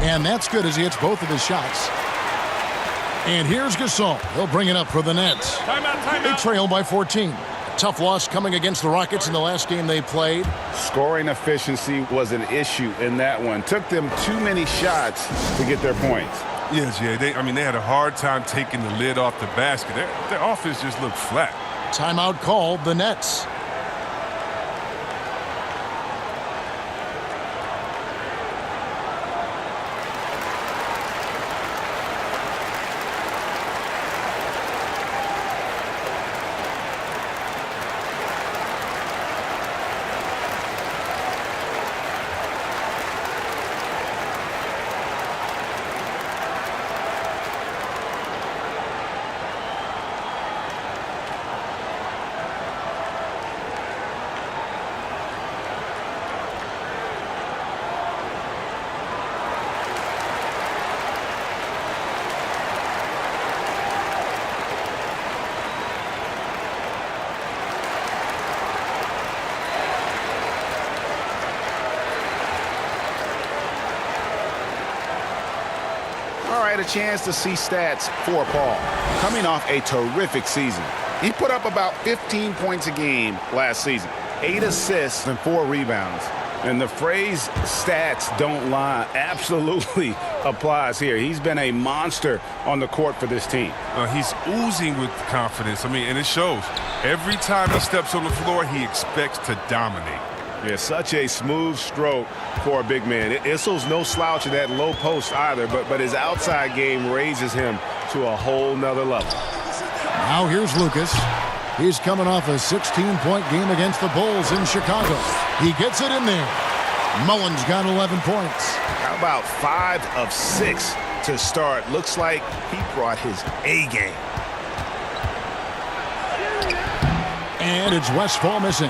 S3: And that's good as he hits both of his shots. And here's Gasol. He'll bring it up for the Nets. They trail by 14. A tough loss coming against the Rockets in the last game they played.
S2: Scoring efficiency was an issue in that one. Took them too many shots to get their points.
S14: Yes, yeah. They had a hard time taking the lid off the basket. Their offense just looked flat.
S3: Timeout called, the Nets.
S2: A chance to see stats for Paul. Coming off a terrific season. He put up about 15 points a game last season, 8 assists and 4 rebounds. And the phrase stats don't lie absolutely applies here. He's been a monster on the court for this team.
S14: He's oozing with confidence. I mean, and it shows. Every time he steps on the floor, he expects to dominate.
S2: Yeah, such a smooth stroke for a big man. Issel's no slouch at that low post either, but his outside game raises him to a whole nother level.
S3: Now here's Lucas. He's coming off a 16-point game against the Bulls in Chicago. He gets it in there. Mullins got 11 points.
S2: How about 5 of 6 to start? Looks like he brought his A game.
S3: And it's Westfall missing.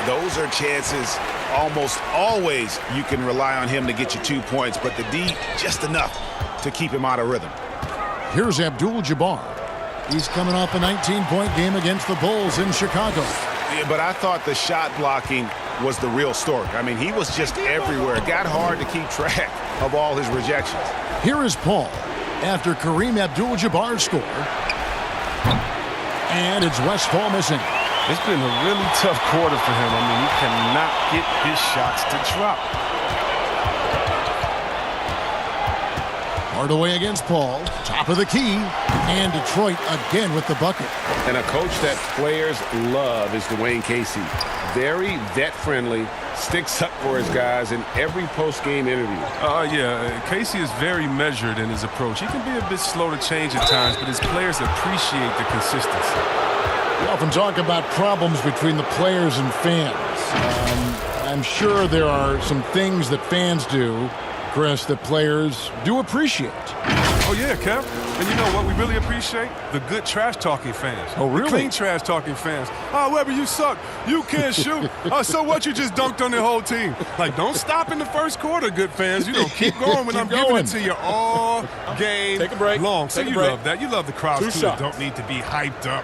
S2: Those are chances almost always you can rely on him to get you 2 points, but the D just enough to keep him out of rhythm.
S3: Here's Abdul-Jabbar. He's coming off a 19-point game against the Bulls in Chicago.
S2: Yeah, but I thought the shot blocking was the real story. I mean, he was just everywhere. It got hard to keep track of all his rejections.
S3: Here is Paul after Kareem Abdul-Jabbar scored. And it's Westfall missing.
S14: It's been a really tough quarter for him. I mean, he cannot get his shots to drop.
S3: Hardaway against Paul. Top of the key. And Detroit again with the bucket.
S12: And a coach that players love is Dwayne Casey. Very vet-friendly, sticks up for his guys in every post-game interview.
S14: Yeah, Casey is very measured in his approach. He can be a bit slow to change at times, but his players appreciate the consistency.
S3: We often talk about problems between the players and fans. I'm sure there are some things that fans do, Chris, that players do appreciate.
S14: Oh, yeah, Kev. And you know what we really appreciate? The good trash-talking fans.
S3: Oh, really?
S14: The clean trash-talking fans. Oh, Webber, you suck. You can't shoot. So what? You just dunked on the whole team. Like, don't stop in the first quarter, good fans. You know, keep going when I'm giving it to you all game
S7: Take a break.
S14: long. So
S7: Take a
S14: you
S7: break.
S14: love that. You love the crowds,
S7: 2
S14: too,
S7: shots.
S14: that don't need to be hyped up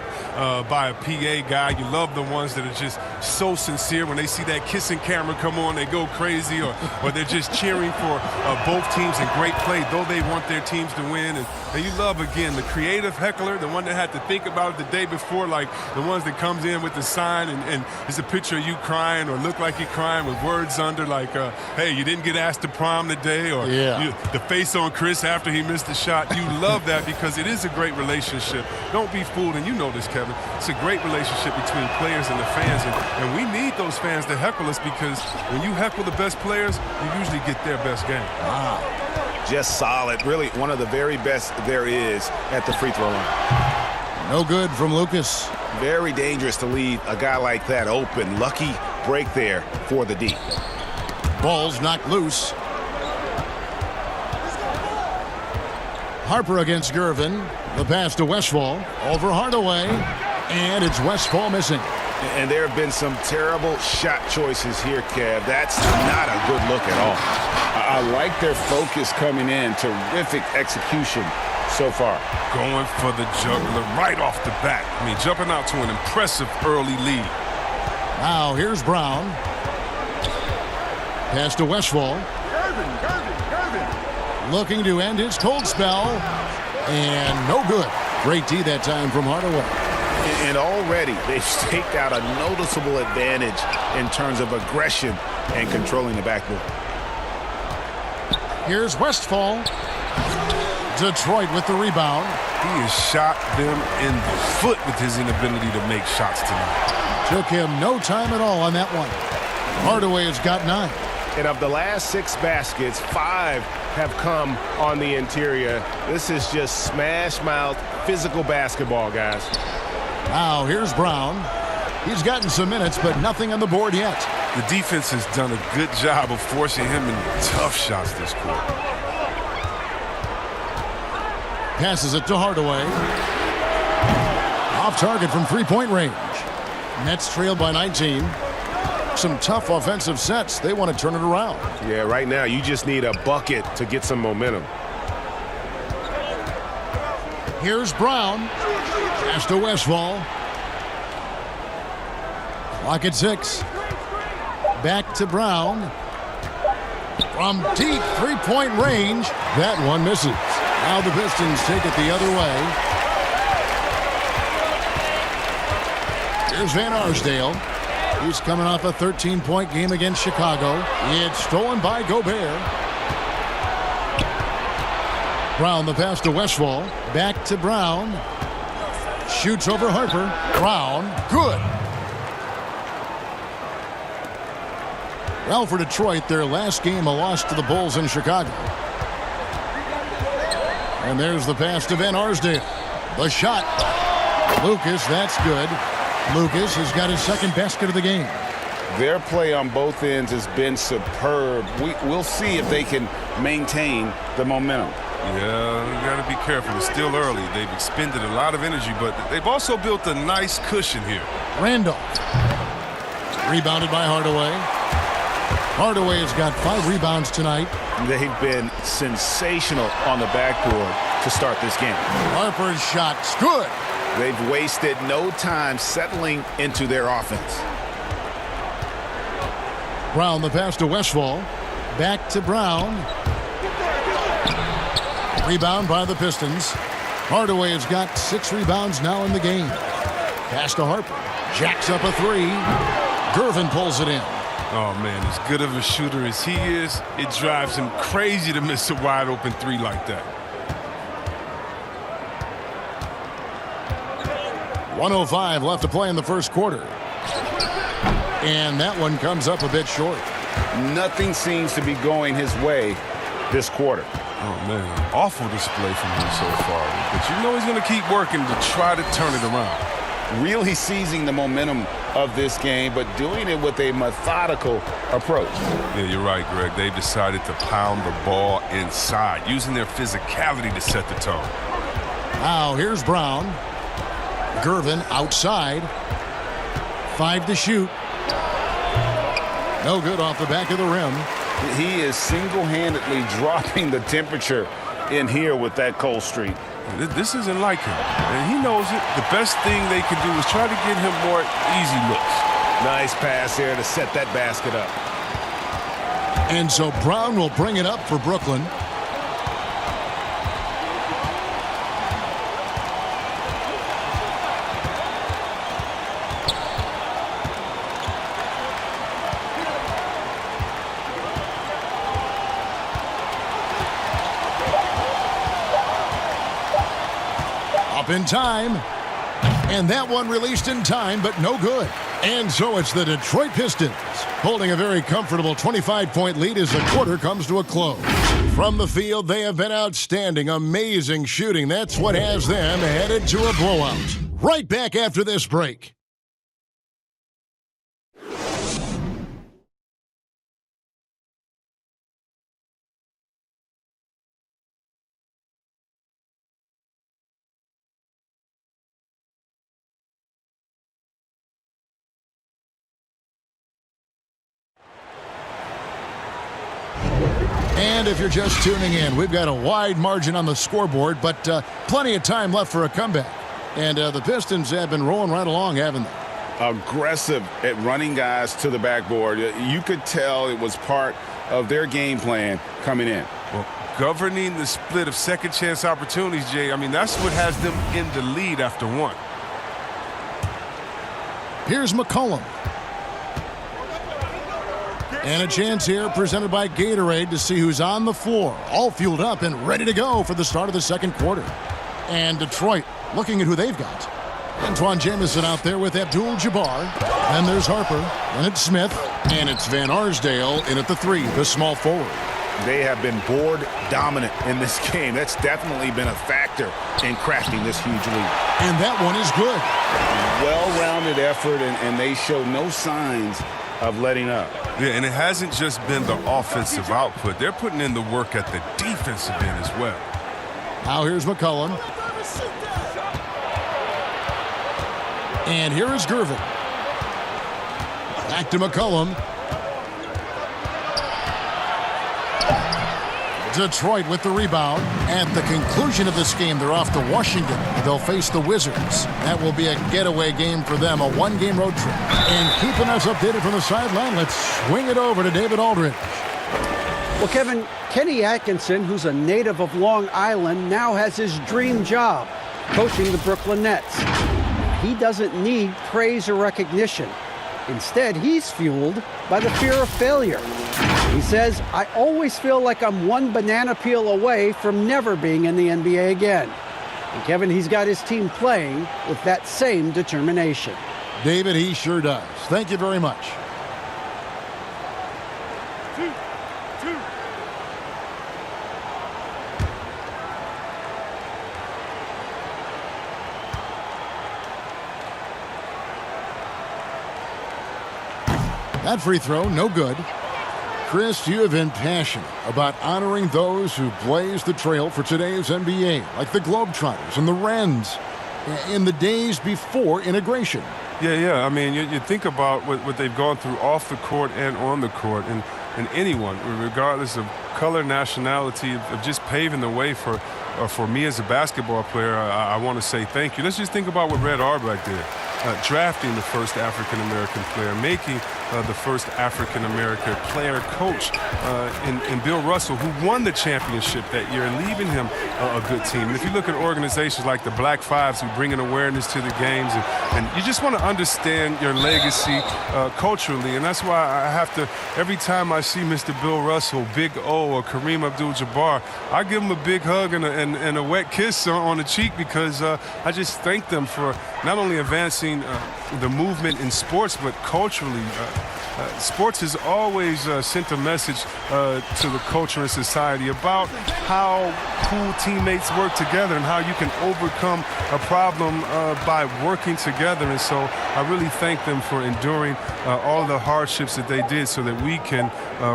S14: by a PA guy. You love the ones that are just so sincere. When they see that kissing camera come on, they go crazy, or they're just cheering for both teams in great play, though they want their teams to win. And you love, again, the creative heckler, the one that had to think about it the day before, like the ones that comes in with the sign and it's a picture of you crying or look like you're crying with words under like, hey, you didn't get asked to prom today, or the face on Chris after he missed the shot. You love that because it is a great relationship. Don't be fooled, and you know this, Kevin. It's a great relationship between players and the fans, and we need those fans to heckle us because when you heckle the best players, you usually get their best game.
S3: Wow.
S2: just solid. Really one of the very best there is at the free throw line.
S3: No good from Lucas.
S2: Very dangerous to leave a guy like that open. Lucky break there for the D.
S3: Ball's knocked loose. Harper against Gervin. The pass to Westphal. Over Hardaway. And it's Westphal missing.
S2: And there have been some terrible shot choices here, Kev. That's not a good look at all. I like their focus coming in. Terrific execution so far.
S14: Going for the juggler right off the bat. I mean, jumping out to an impressive early lead.
S3: Now here's Brown. Pass to Westphal. Looking to end his cold spell. And no good. Great D that time from Hardaway.
S2: And already they've staked out a noticeable advantage in terms of aggression and controlling the backboard.
S3: Here's Westphal. Detroit with the rebound.
S14: He has shot them in the foot with his inability to make shots tonight.
S3: Took him no time at all on that one. Hardaway has got 9.
S12: And of the last 6 baskets, 5 have come on the interior. This is just smash-mouth physical basketball, guys.
S3: Now here's Brown. He's gotten some minutes, but nothing on the board yet.
S14: The defense has done a good job of forcing him into tough shots this quarter.
S3: Passes it to Hardaway. Off target from three-point range. Nets trailed by 19. Some tough offensive sets. They want to turn it around.
S12: Yeah, right now you just need a bucket to get some momentum.
S3: Here's Brown. Pass to Westphal. Clock at 6. Back to Brown. From deep three-point range. That one misses. Now the Pistons take it the other way. Here's Van Arsdale. He's coming off a 13-point game against Chicago. It's stolen by Gobert. Brown the pass to Westphal. Back to Brown. Shoots over Harper. Brown. Good. Well, for Detroit, their last game a loss to the Bulls in Chicago. And there's the pass to Van Arsdale. The shot. Lucas, that's good. Lucas has got his second basket of the game.
S2: Their play on both ends has been superb. We'll see if they can maintain the momentum.
S14: Yeah, you got to be careful. It's still early. They've expended a lot of energy, but they've also built a nice cushion here.
S3: Randolph. Rebounded by Hardaway. Hardaway has got 5 rebounds tonight.
S2: They've been sensational on the backboard to start this game.
S3: Harper's shot's good.
S2: They've wasted no time settling into their offense.
S3: Brown the pass to Westphal. Back to Brown. Rebound by the Pistons. Hardaway has got 6 rebounds now in the game. Pass to Harper. Jacks up a 3. Gervin pulls it in.
S14: Oh, man, as good of a shooter as he is, it drives him crazy to miss a wide-open 3 like that.
S3: 1:05 left to play in the first quarter. And that one comes up a bit short.
S2: Nothing seems to be going his way this quarter.
S14: Oh, man, awful display from him so far. But you know he's going to keep working to try to turn it around.
S2: Really seizing the momentum of this game, but doing it with a methodical approach.
S14: Yeah, you're right, Greg. They've decided to pound the ball inside, using their physicality to set the tone.
S3: Now here's Brown. Gervin outside. 5 to shoot. No good off the back of the rim.
S2: He is single-handedly dropping the temperature in here with that cold streak.
S14: This isn't like him, and he knows it. The best thing they can do is try to get him more easy looks.
S12: Nice pass here to set that basket up.
S3: And so Brown will bring it up for Brooklyn. Up in time. And that one released in time, but no good. And so it's the Detroit Pistons holding a very comfortable 25-point lead as the quarter comes to a close. From the field, they have been outstanding, amazing shooting. That's what has them headed to a blowout. Right back after this break. And if you're just tuning in, we've got a wide margin on the scoreboard, but plenty of time left for a comeback. And the Pistons have been rolling right along, haven't they?
S5: Aggressive at running guys to the backboard. You could tell it was part of their game plan coming in.
S14: Well, governing the split of second chance opportunities, Jay, I mean, that's what has them in the lead after one.
S3: Here's McCollum. And a chance here presented by Gatorade to see who's on the floor. All fueled up and ready to go for the start of the second quarter. And Detroit looking at who they've got. Antoine Jamison out there with Abdul-Jabbar. Then there's Harper. Then it's Smith. And it's Van Arsdale in at the 3, the small forward.
S5: They have been board dominant in this game. That's definitely been a factor in crafting this huge lead.
S3: And that one is good.
S5: Well-rounded effort, and they show no signs of letting up.
S14: Yeah, and it hasn't just been the offensive output. They're putting in the work at the defensive end as well.
S3: Now here's McCollum. And here is Gervin. Back to McCollum. Detroit with the rebound. At the conclusion of this game, they're off to Washington. They'll face the Wizards. That will be a getaway game for them, a one-game road trip. And keeping us updated from the sideline, let's swing it over to David Aldridge.
S4: Well, Kevin, Kenny Atkinson, who's a native of Long Island, now has his dream job, coaching the Brooklyn Nets. He doesn't need praise or recognition. Instead, he's fueled by the fear of failure. He says, I always feel like I'm one banana peel away from never being in the NBA again. And Kevin, he's got his team playing with that same determination.
S3: David, he sure does. Thank you very much. That free throw, no good. Chris, you have been passionate about honoring those who blazed the trail for today's NBA, like the Globetrotters and the Wrens, in the days before integration.
S14: Yeah. I mean, you think about what they've gone through off the court and on the court, and anyone, regardless of color, nationality, of just paving the way for me as a basketball player, I want to say thank you. Let's just think about what Red Auerbach did. Drafting the first African-American player, making the first African-American player coach in Bill Russell, who won the championship that year, and leaving him a good team. And if you look at organizations like the Black Fives, who bring an awareness to the games, and you just want to understand your legacy culturally, and that's why I have to, every time I see Mr. Bill Russell, Big O, or Kareem Abdul-Jabbar, I give them a big hug and a wet kiss on the cheek, because I just thank them for not only advancing the movement in sports, but culturally. Sports has always sent a message to the culture and society about how cool teammates work together and how you can overcome a problem by working together. And so I really thank them for enduring all the hardships that they did so that we can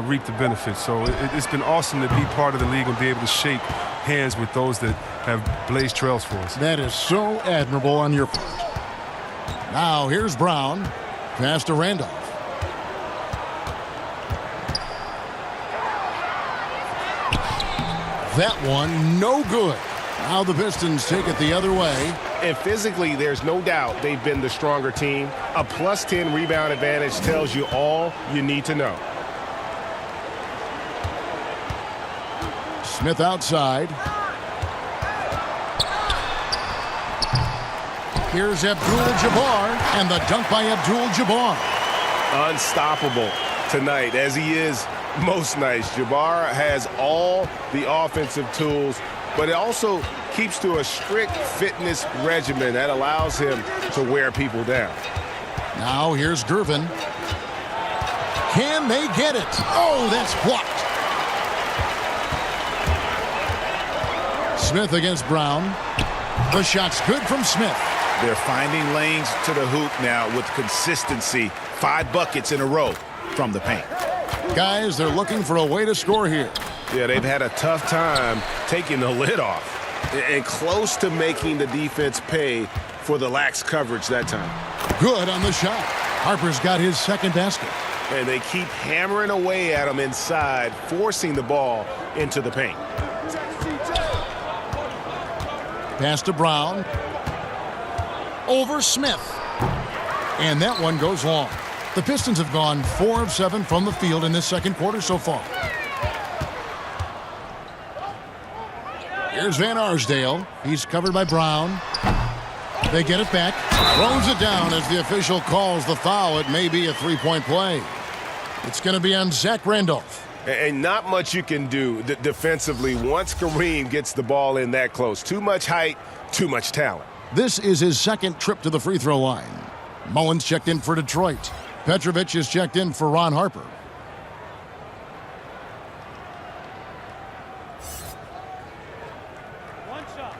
S14: reap the benefits. So it's been awesome to be part of the league and be able to shake hands with those that have blazed trails for us.
S3: That is so admirable on your part. Now here's Brown. Pass to Randolph. That one, no good. Now the Pistons take it the other way.
S12: And physically, there's no doubt they've been the stronger team. A plus 10 rebound advantage tells you all you need to know.
S3: Smith outside. Here's Abdul-Jabbar, and the dunk by Abdul-Jabbar.
S12: Unstoppable tonight, as he is most nights. Jabbar has all the offensive tools, but it also keeps to a strict fitness regimen that allows him to wear people down.
S3: Now here's Gervin. Can they get it? Oh, that's blocked. Smith against Brown. The shot's good from Smith.
S2: They're finding lanes to the hoop now with consistency. 5 buckets in a row from the paint.
S3: Guys, they're looking for a way to score here.
S12: Yeah, they've had a tough time taking the lid off and close to making the defense pay for the lax coverage that time.
S3: Good on the shot. Harper's got his second basket.
S12: And they keep hammering away at him inside, forcing the ball into the paint.
S3: Pass to Brown. Over Smith. And that one goes long. The Pistons have gone 4 of 7 from the field in this second quarter so far. Here's Van Arsdale. He's covered by Brown. They get it back. Throws it down as the official calls the foul. It may be a three-point play. It's going to be on Zach Randolph.
S12: And not much you can do defensively once Kareem gets the ball in that close. Too much height, too much talent.
S3: This is his second trip to the free throw line. Mullins checked in for Detroit. Petrovic is checked in for Ron Harper.
S1: One shot.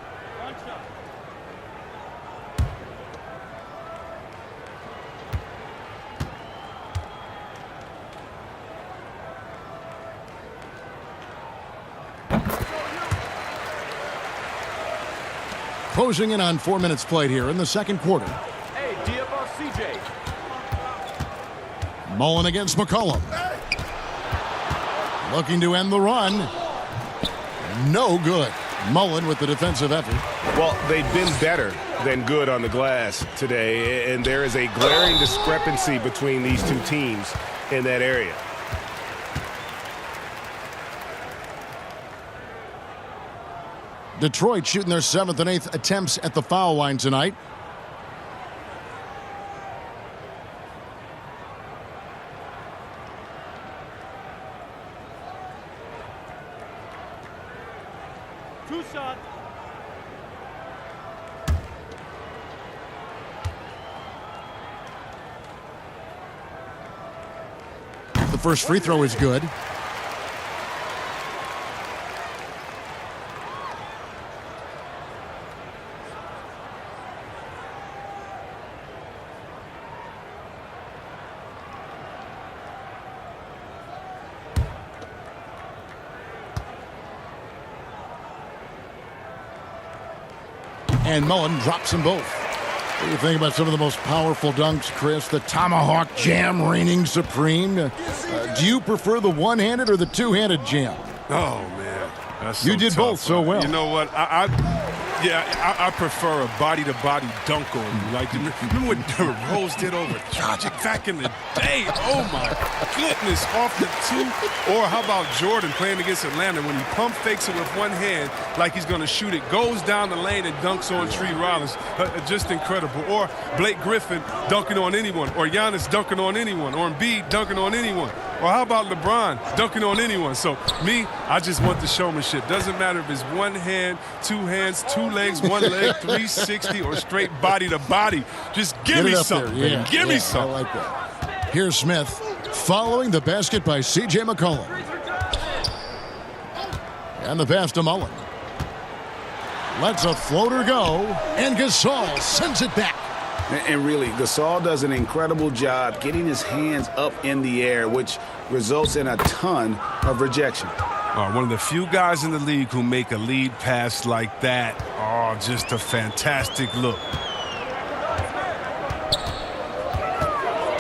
S3: Closing in on 4 minutes played here in the second quarter.
S7: Hey, DFR CJ.
S3: Mullen against McCollum. Looking to end the run. No good. Mullen with the defensive effort.
S12: Well, they've been better than good on the glass today, and there is a glaring discrepancy between these two teams in that area.
S3: Detroit shooting their 7th and 8th attempts at the foul line tonight.
S1: Two shots.
S3: The first free throw is good. And Mullen drops them both. What do you think about some of the most powerful dunks, Chris? The tomahawk jam reigning supreme. Do you prefer the one-handed or the two-handed jam?
S14: Oh, man. That's
S3: You
S14: so
S3: did
S14: tough.
S3: both so well.
S14: You know what? I prefer a body-to-body dunk on you. Like, remember what Derrick Rose did over Dragic back in the day? Oh, my goodness. Off the two. Or how about Jordan playing against Atlanta when he pump fakes it with one hand like he's going to shoot it, goes down the lane and dunks on Tree Rollins. Just incredible. Or Blake Griffin dunking on anyone. Or Giannis dunking on anyone. Or Embiid dunking on anyone. Or how about LeBron dunking on anyone? So, me, I just want the showmanship. Doesn't matter if it's one hand, two hands, two legs, one leg, 360, or straight body to body. Just give me something.
S3: Yeah,
S14: give me something.
S3: I like that. Here's Smith following the basket by C.J. McCollum. And the pass to Mullen. Lets a floater go, and Gasol sends it back.
S2: And really, Gasol does an incredible job getting his hands up in the air, which results in a ton of rejection.
S14: One of the few guys in the league who make a lead pass like that. Oh, just a fantastic look.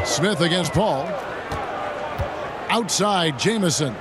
S3: Smith against Paul. Outside, Jamison.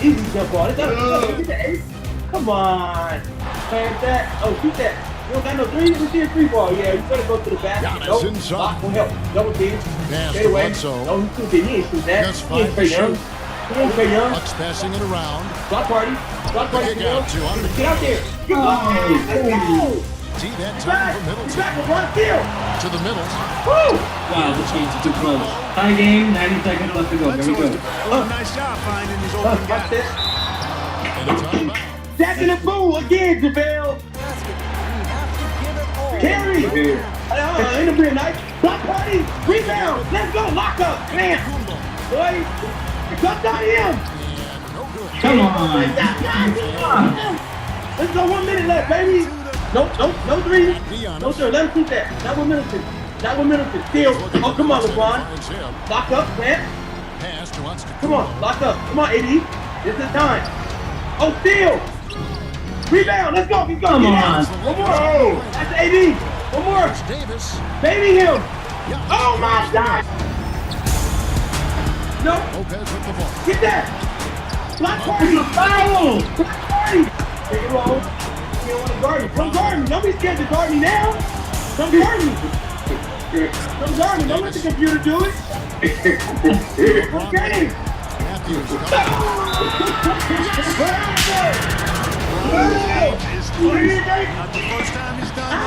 S1: Easy jump ball. Get that ace. Come on. Plant that. Oh, shoot that. You don't got no threes? We see a free ball. Yeah, you better go to the basket. Nope. Block will help. Double team. Stay away. No, he shoot that. He ain't shoot that. He ain't Trae Young. He ain't Trae Young.
S3: Bucks passing it around.
S1: Block party. Block party. Get out there. Get
S3: on. See that time from Middleton.
S1: Back with one field.
S3: To the middle.
S13: Woo! Wow, the change is too close. Tie game, 90 seconds left to go. Here we go.
S12: Nice job finding these open guys.
S3: And a timeout.
S1: Jackson and Boo again, JaVale. Carry. In the midnight. Block party. Rebound. Let's go. Lock up. Man. Boy. Come down him.
S13: Come on.
S1: Let's go. 1 minute left, baby. Nope. No three. No, sir. Let him shoot that. Not with Middleton. Steal. Oh, come on, LeBron. Lock up, plant. Come on. Lock up. Come on, AD. This is time. Oh, steal. Rebound. Let's go. He's going.
S13: Come on.
S1: One more. Oh, that's AD. One more.
S3: Davis.
S1: Baby him. Oh, my God. No.
S3: Lopez with the ball.
S1: Get that. Block party. Foul. Block party. Take it low. You don't want to guard me. Come guard me. Don't be scared to guard me now. Come guard me. Come guard me. Don't let the computer do it. Okay.
S3: Matthews.
S12: Not the first time he's done that.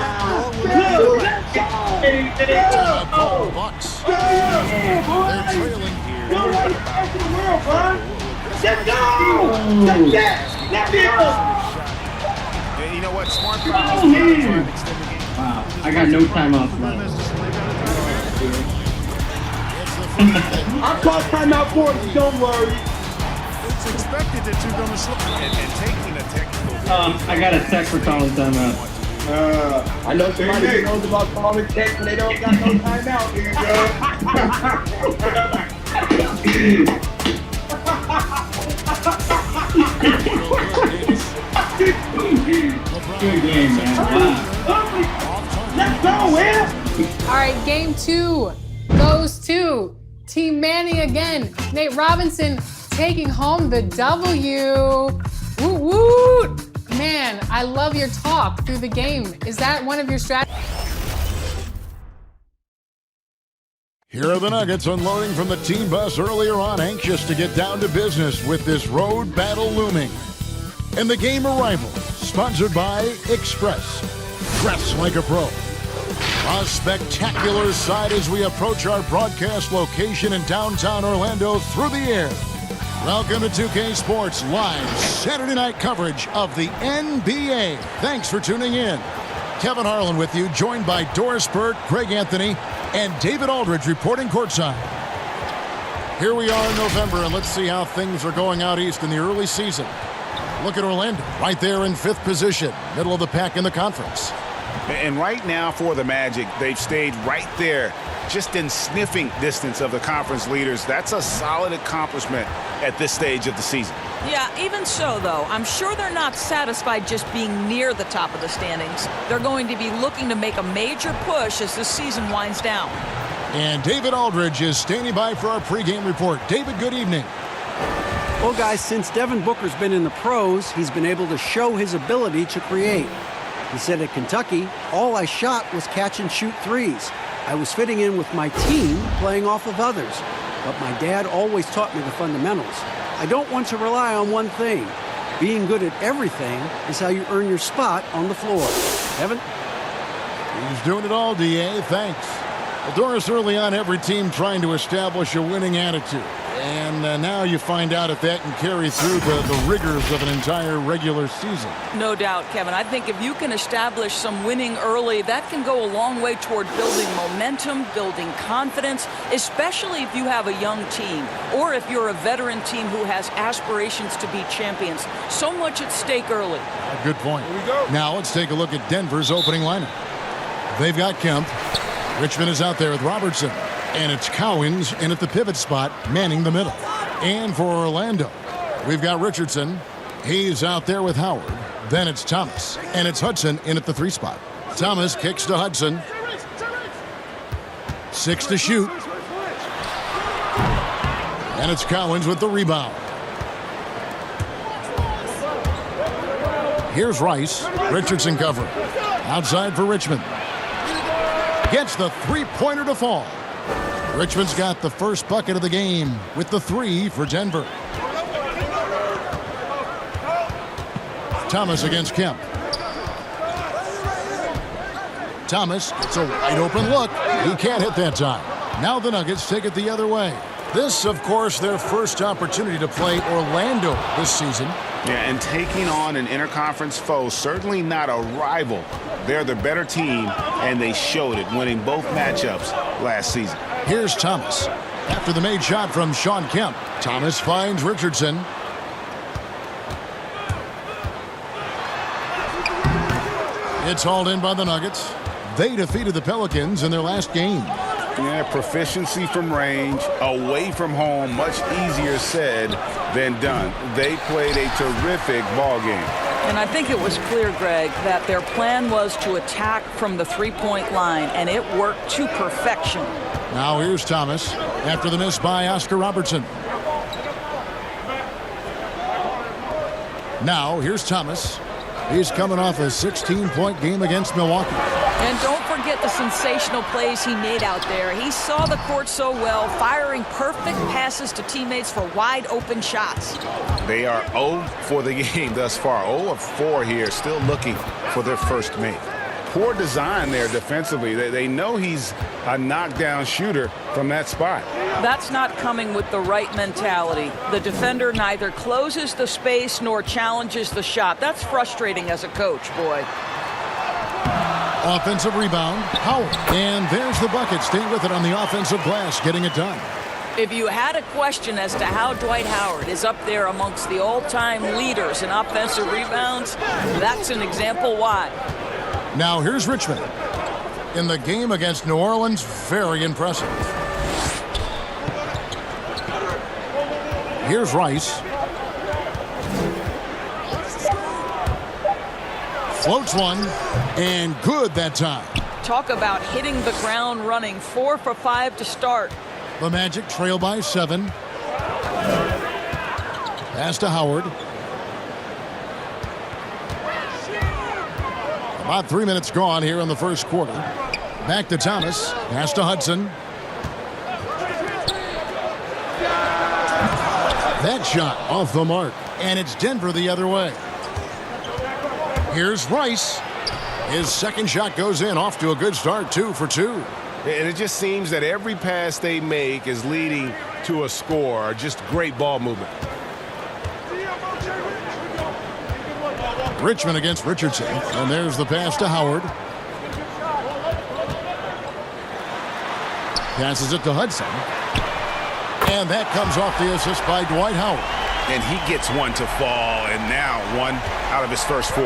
S3: Bucks. They're trailing here.
S1: Let's go! Let's go!
S2: You know what? Smart
S13: Wow, I got no timeouts left.
S1: I'll call timeout for you, don't worry.
S12: It's expected that you're going to slow. And taking a technical.
S13: I got a text for calling timeout.
S1: I know somebody who knows about calling text when they don't got no timeout.
S13: Good game, man. Wow.
S1: Let's go, Will.
S15: All right, game 2 goes to Team Manny again. Nate Robinson taking home the W. Woot woot. Man, I love your talk through the game. Is that one of your strategies?
S3: Here are the Nuggets unloading from the team bus earlier on, anxious to get down to business with this road battle looming. And the game arrival, sponsored by Express. Dress like a pro. A spectacular sight as we approach our broadcast location in downtown Orlando through the air. Welcome to 2K Sports live Saturday night coverage of the NBA. Thanks for tuning in. Kevin Harlan with you, joined by Doris Burke, Greg Anthony, and David Aldridge reporting courtside. Here we are in November, and let's see how things are going out east in the early season. Look at Orlando, right there in 5th position, middle of the pack in the conference.
S2: And right now for the Magic, they've stayed right there, just in sniffing distance of the conference leaders. That's a solid accomplishment at this stage of the season.
S16: Yeah, even so, though, I'm sure they're not satisfied just being near the top of the standings. They're going to be looking to make a major push as the season winds down.
S3: And David Aldridge is standing by for our pregame report. David, good evening.
S4: Well, guys, since Devin Booker's been in the pros, he's been able to show his ability to create. He said at Kentucky, all I shot was catch and shoot threes. I was fitting in with my team, playing off of others. But my dad always taught me the fundamentals. I don't want to rely on one thing. Being good at everything is how you earn your spot on the floor. Evan?
S3: He's doing it all, D.A. Thanks. Well, Doris, early on, every team trying to establish a winning attitude. And now you find out if that can carry through the rigors of an entire regular season.
S16: No doubt, Kevin. I think if you can establish some winning early, that can go a long way toward building momentum, building confidence, especially if you have a young team or if you're a veteran team who has aspirations to be champions. So much at stake early.
S3: Good point. Here we go. Now let's take a look at Denver's opening lineup. They've got Kemp. Richmond is out there with Robertson. And it's Cowens in at the pivot spot, manning the middle. And for Orlando, we've got Richardson. He's out there with Howard. Then it's Thomas. And it's Hudson in at the 3 spot. Thomas kicks to Hudson. 6 to shoot. And it's Cowens with the rebound. Here's Rice. Richardson covering. Outside for Richmond. Gets the three-pointer to fall. Richmond's got the first bucket of the game with the 3 for Denver. Thomas against Kemp. Thomas, it's a wide open look. He can't hit that time. Now the Nuggets take it the other way. This, of course, their first opportunity to play Orlando this season.
S2: Yeah, and taking on an interconference foe, certainly not a rival. They're the better team, and they showed it, winning both matchups last season.
S3: Here's Thomas. After the made shot from Shawn Kemp, Thomas finds Richardson. It's hauled in by the Nuggets. They defeated the Pelicans in their last game.
S2: Yeah, proficiency from range, away from home, much easier said than done. They played a terrific ball game.
S16: And I think it was clear, Greg, that their plan was to attack from the three-point line, and it worked to perfection.
S3: Now here's Thomas after the miss by Oscar Robertson. Now here's Thomas. He's coming off a 16-point game against Milwaukee.
S16: And don't forget the sensational plays he made out there. He saw the court so well, firing perfect passes to teammates for wide-open shots.
S2: They are 0 for the game thus far. 0 of 4 here, still looking for their first make. Poor design there defensively. They know he's a knockdown shooter from that spot.
S16: That's not coming with the right mentality. The defender neither closes the space nor challenges the shot. That's frustrating as a coach, boy.
S3: Offensive rebound, Howard. And there's the bucket. Stay with it on the offensive glass, getting it done.
S16: If you had a question as to how Dwight Howard is up there amongst the all-time leaders in offensive rebounds, that's an example why.
S3: Now here's Richmond. In the game against New Orleans, very impressive. Here's Rice. Floats one, and good that time.
S16: Talk about hitting the ground running. 4 for 5 to start.
S3: The Magic trail by 7. Pass to Howard. About 3 minutes gone here in the first quarter. Back to Thomas. Pass to Hudson. That shot off the mark. And it's Denver the other way. Here's Rice. His second shot goes in, off to a good start, 2 for 2.
S12: And it just seems that every pass they make is leading to a score. Just great ball movement.
S3: Richmond against Richardson. And there's the pass to Howard. Passes it to Hudson. And that comes off the assist by Dwight Howard.
S2: And he gets one to fall, and now 1 out of his first 4.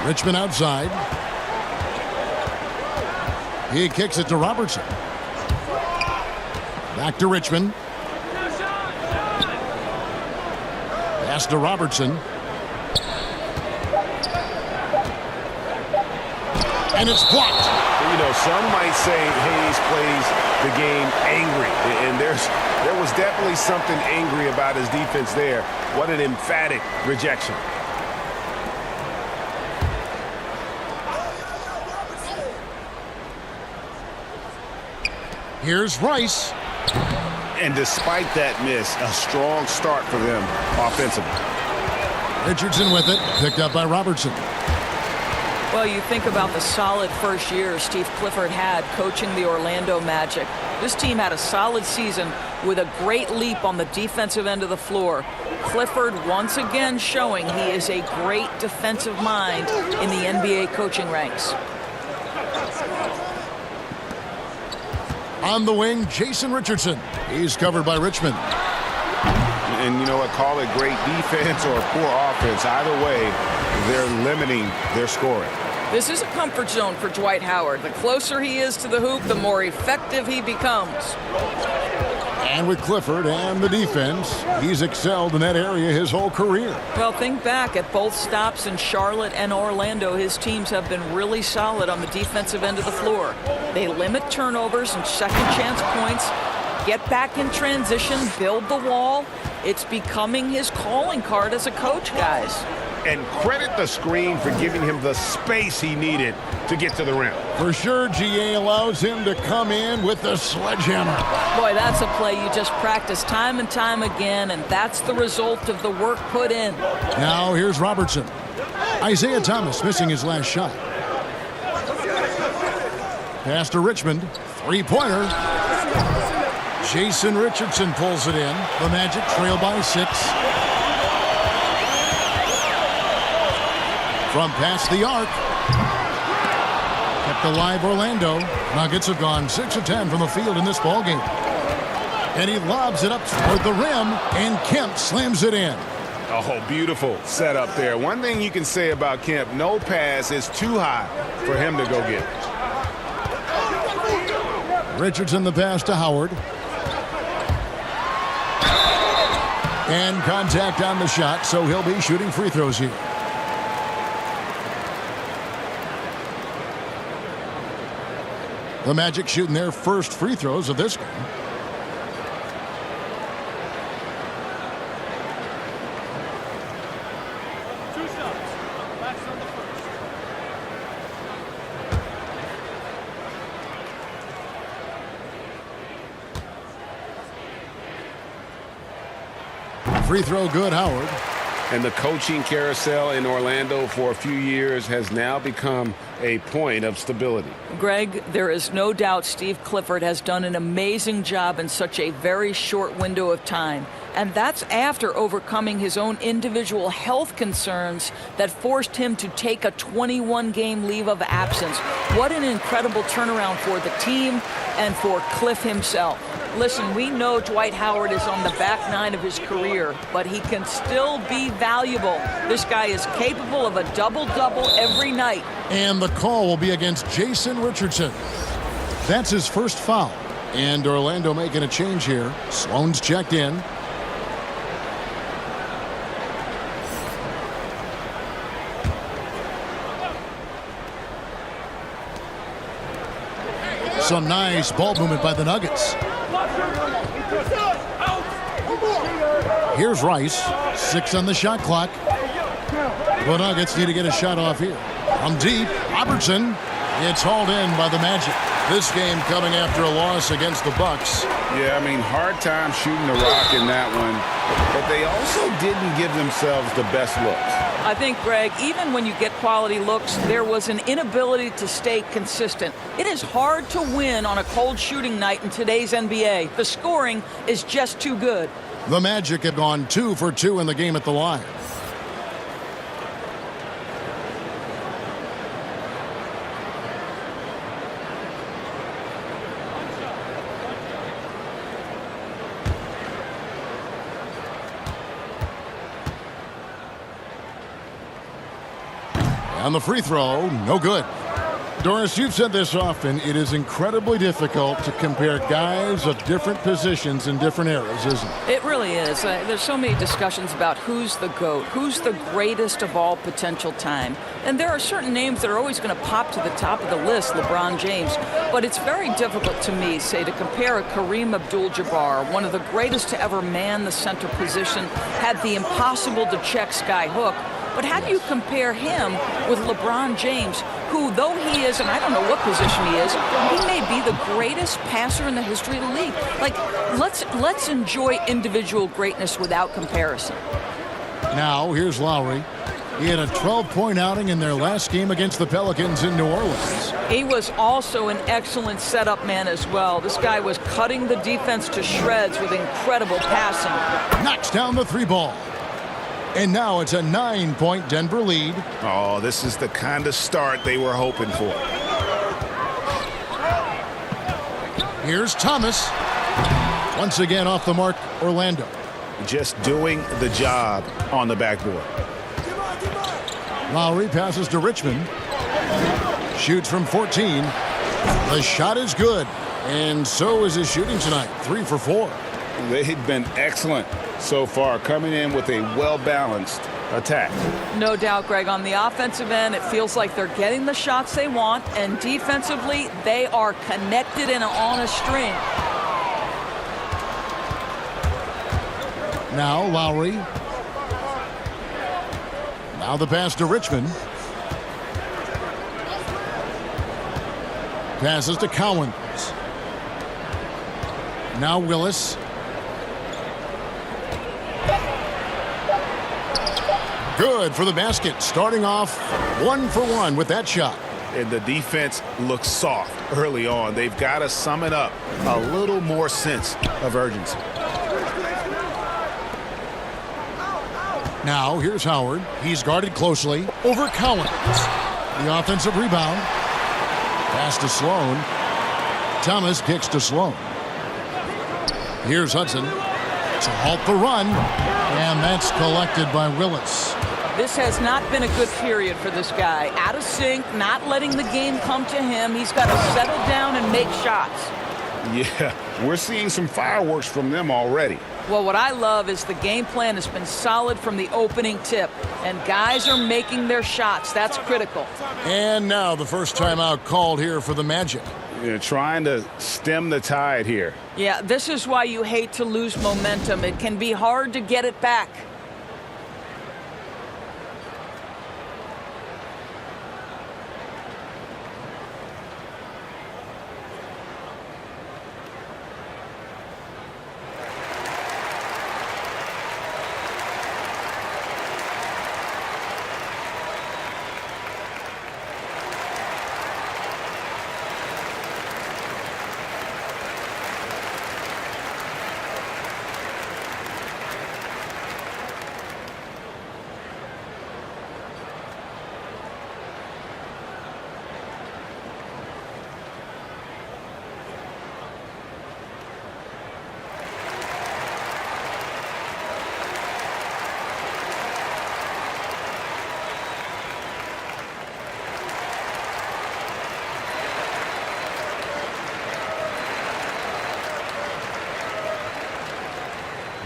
S3: Richmond outside. He kicks it to Robertson. Back to Richmond. Pass to Robertson. And it's blocked.
S12: You know, some might say Hayes plays the game angry. And there was definitely something angry about his defense there. What an emphatic rejection.
S3: Here's Rice.
S2: And despite that miss, a strong start for them offensively.
S3: Richardson with it, picked up by Robertson.
S16: Well, you think about the solid first year Steve Clifford had coaching the Orlando Magic. This team had a solid season with a great leap on the defensive end of the floor. Clifford once again showing he is a great defensive mind in the NBA coaching ranks.
S3: On the wing, Jason Richardson. He's covered by Richmond.
S2: And you know what? Call it great defense or poor offense. Either way, they're limiting their scoring.
S16: This is a comfort zone for Dwight Howard. The closer he is to the hoop, the more effective he becomes.
S3: And with Clifford and the defense, he's excelled in that area his whole career.
S16: Well, think back at both stops in Charlotte and Orlando. His teams have been really solid on the defensive end of the floor. They limit turnovers and second chance points, get back in transition, build the wall, It's becoming his calling card as a coach, guys.
S12: And credit the screen for giving him the space he needed to get to the rim.
S3: For sure, GA allows him to come in with the sledgehammer.
S16: Boy, that's a play you just practice time and time again, and that's the result of the work put in.
S3: Now here's Robertson. Isaiah Thomas missing his last shot. Pass to Richmond. Three-pointer. Jason Richardson pulls it in. The Magic trail by 6. From past the arc. Kept alive Orlando. Nuggets have gone 6 of 10 from the field in this ballgame. And he lobs it up toward the rim, and Kemp slams it in.
S12: Oh, beautiful setup there. One thing you can say about Kemp, no pass is too high for him to go get.
S3: Richardson the pass to Howard. And contact on the shot, so he'll be shooting free throws here. The Magic shooting their first free throws of this game. Free throw good, Howard.
S12: And the coaching carousel in Orlando for a few years has now become a point of stability.
S16: Greg, there is no doubt Steve Clifford has done an amazing job in such a very short window of time. And that's after overcoming his own individual health concerns that forced him to take a 21-game leave of absence. What an incredible turnaround for the team and for Cliff himself. Listen, we know Dwight Howard is on the back nine of his career, but he can still be valuable. This guy is capable of a double-double every night.
S3: And the call will be against Jason Richardson. That's his first foul. And Orlando making a change here. Sloan's checked in. Some nice ball movement by the Nuggets. Here's Rice. 6 on the shot clock. The Nuggets need to get a shot off here. From deep, Robertson. It's hauled in by the Magic. This game coming after a loss against the Bucks.
S12: Yeah, I mean, hard time shooting the rock in that one. But they also didn't give themselves the best looks.
S16: I think, Greg, even when you get quality looks, there was an inability to stay consistent. It is hard to win on a cold shooting night in today's NBA. The scoring is just too good.
S3: The Magic have gone 2 for 2 in the game at the line. And the free throw, no good. Doris, you've said this often. It is incredibly difficult to compare guys of different positions in different eras, isn't it?
S16: It really is. There's so many discussions about who's the GOAT, who's the greatest of all potential time. And there are certain names that are always going to pop to the top of the list, LeBron James. But it's very difficult to me, say, to compare a Kareem Abdul-Jabbar, one of the greatest to ever man the center position, had the impossible to check sky hook. But how do you compare him with LeBron James, who, though he is, and I don't know what position he is, he may be the greatest passer in the history of the league. Like, let's enjoy individual greatness without comparison.
S3: Now, here's Lowry. He had a 12-point outing in their last game against the Pelicans in New Orleans.
S16: He was also an excellent setup man as well. This guy was cutting the defense to shreds with incredible passing.
S3: Knocks down the 3 ball. And now it's a 9-point Denver lead.
S12: Oh, this is the kind of start they were hoping for.
S3: Here's Thomas. Once again off the mark, Orlando.
S12: Just doing the job on the backboard.
S3: Lowry passes to Richmond. Shoots from 14. The shot is good. And so is his shooting tonight. 3 for 4.
S12: They've been excellent so far, coming in with a well-balanced attack.
S16: No doubt, Greg. On the offensive end, it feels like they're getting the shots they want, and defensively, they are connected and on a string.
S3: Now Lowry. Now the pass to Richmond. Passes to Cowens. Now Willis. Good for the basket. Starting off 1-for-1 with that shot.
S2: And the defense looks soft early on. They've got to sum it up. A little more sense of urgency.
S3: Now here's Howard. He's guarded closely over Cowens. The offensive rebound. Pass to Sloan. Thomas kicks to Sloan. Here's Hudson to halt the run. And that's collected by Willis.
S16: This has not been a good period for this guy. Out of sync, not letting the game come to him. He's got to settle down and make shots.
S2: Yeah, we're seeing some fireworks from them already.
S16: Well, what I love is the game plan has been solid from the opening tip, and guys are making their shots. That's critical.
S3: And now the first timeout called here for the Magic.
S2: They're trying to stem the tide here.
S16: Yeah, this is why you hate to lose momentum. It can be hard to get it back.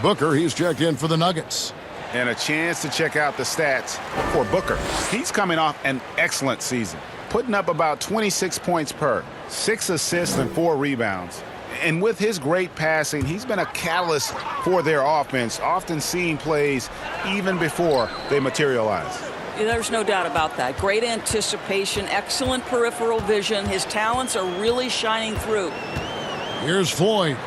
S3: Booker, he's checked in for the Nuggets.
S2: And a chance to check out the stats for Booker. He's coming off an excellent season, putting up about 26 points per, 6 assists and 4 rebounds. And with his great passing, he's been a catalyst for their offense, often seeing plays even before they materialize.
S16: There's no doubt about that. Great anticipation, excellent peripheral vision. His talents are really shining through.
S3: Here's Floyd.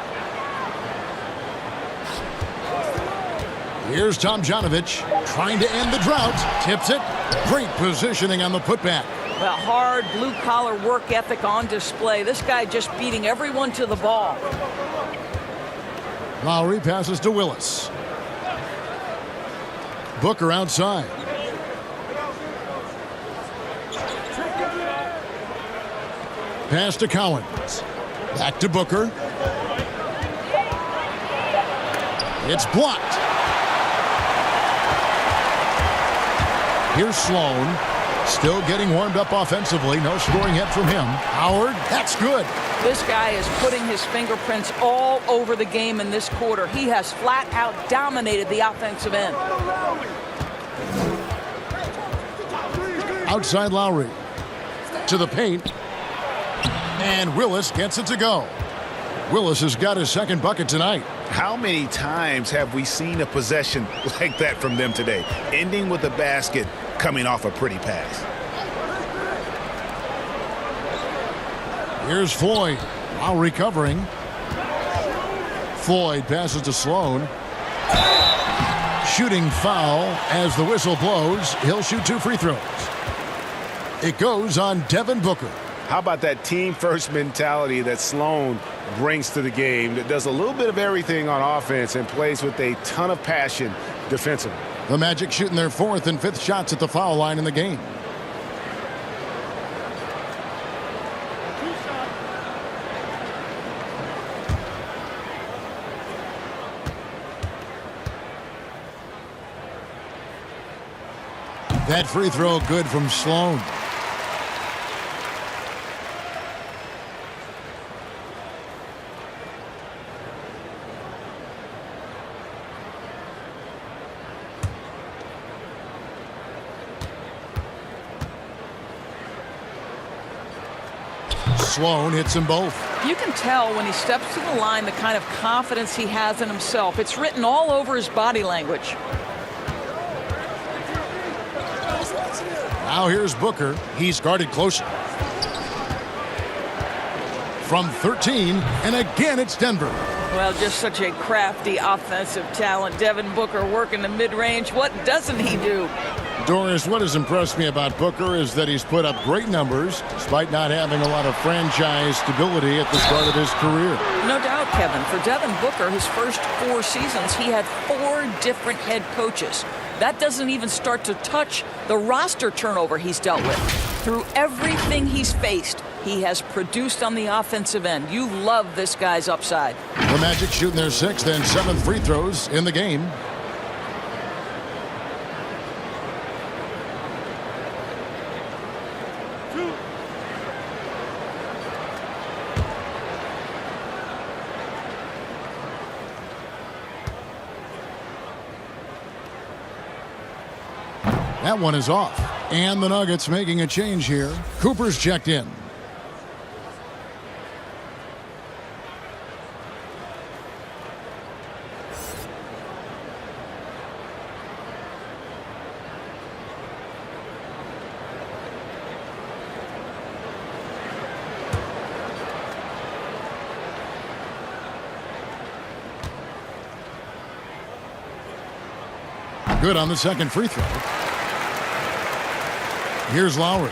S3: Here's Tomjanovich trying to end the drought. Tips it. Great positioning on the putback.
S16: Well, hard blue-collar work ethic on display. This guy just beating everyone to the ball.
S3: Lowry passes to Willis. Booker outside. Pass to Cowens. Back to Booker. It's blocked. Here's Sloan. Still getting warmed up offensively. No scoring yet from him. Howard, that's good.
S16: This guy is putting his fingerprints all over the game in this quarter. He has flat out dominated the offensive end.
S3: Outside Lowry. To the paint. And Willis gets it to go. Willis has got his second bucket tonight.
S2: How many times have we seen a possession like that from them today? Ending with a basket, coming off a pretty pass.
S3: Here's Floyd. Now recovering. Floyd passes to Sloan. Shooting foul as the whistle blows. He'll shoot 2 free throws. It goes on Devin Booker.
S2: How about that team-first mentality that Sloan brings to the game that does a little bit of everything on offense and plays with a ton of passion defensively.
S3: The Magic shooting their 4th and 5th shots at the foul line in the game. That free throw good from Sloan. Sloan hits them both.
S16: You can tell when he steps to the line the kind of confidence he has in himself. It's written all over his body language.
S3: Now here's Booker. He's guarded closer. From 13, and again it's Denver.
S16: Well, just such a crafty offensive talent. Devin Booker working the mid-range. What doesn't he do?
S3: Doris, what has impressed me about Booker is that he's put up great numbers despite not having a lot of franchise stability at the start of his career.
S16: No doubt, Kevin. For Devin Booker, his first 4 seasons, he had 4 different head coaches. That doesn't even start to touch the roster turnover he's dealt with. Through everything he's faced, he has produced on the offensive end. You love this guy's upside.
S3: The Magic shooting their 6th and 7th free throws in the game. That one is off. And the Nuggets making a change here. Cooper's checked in. Good on the second free throw. Here's Lowry.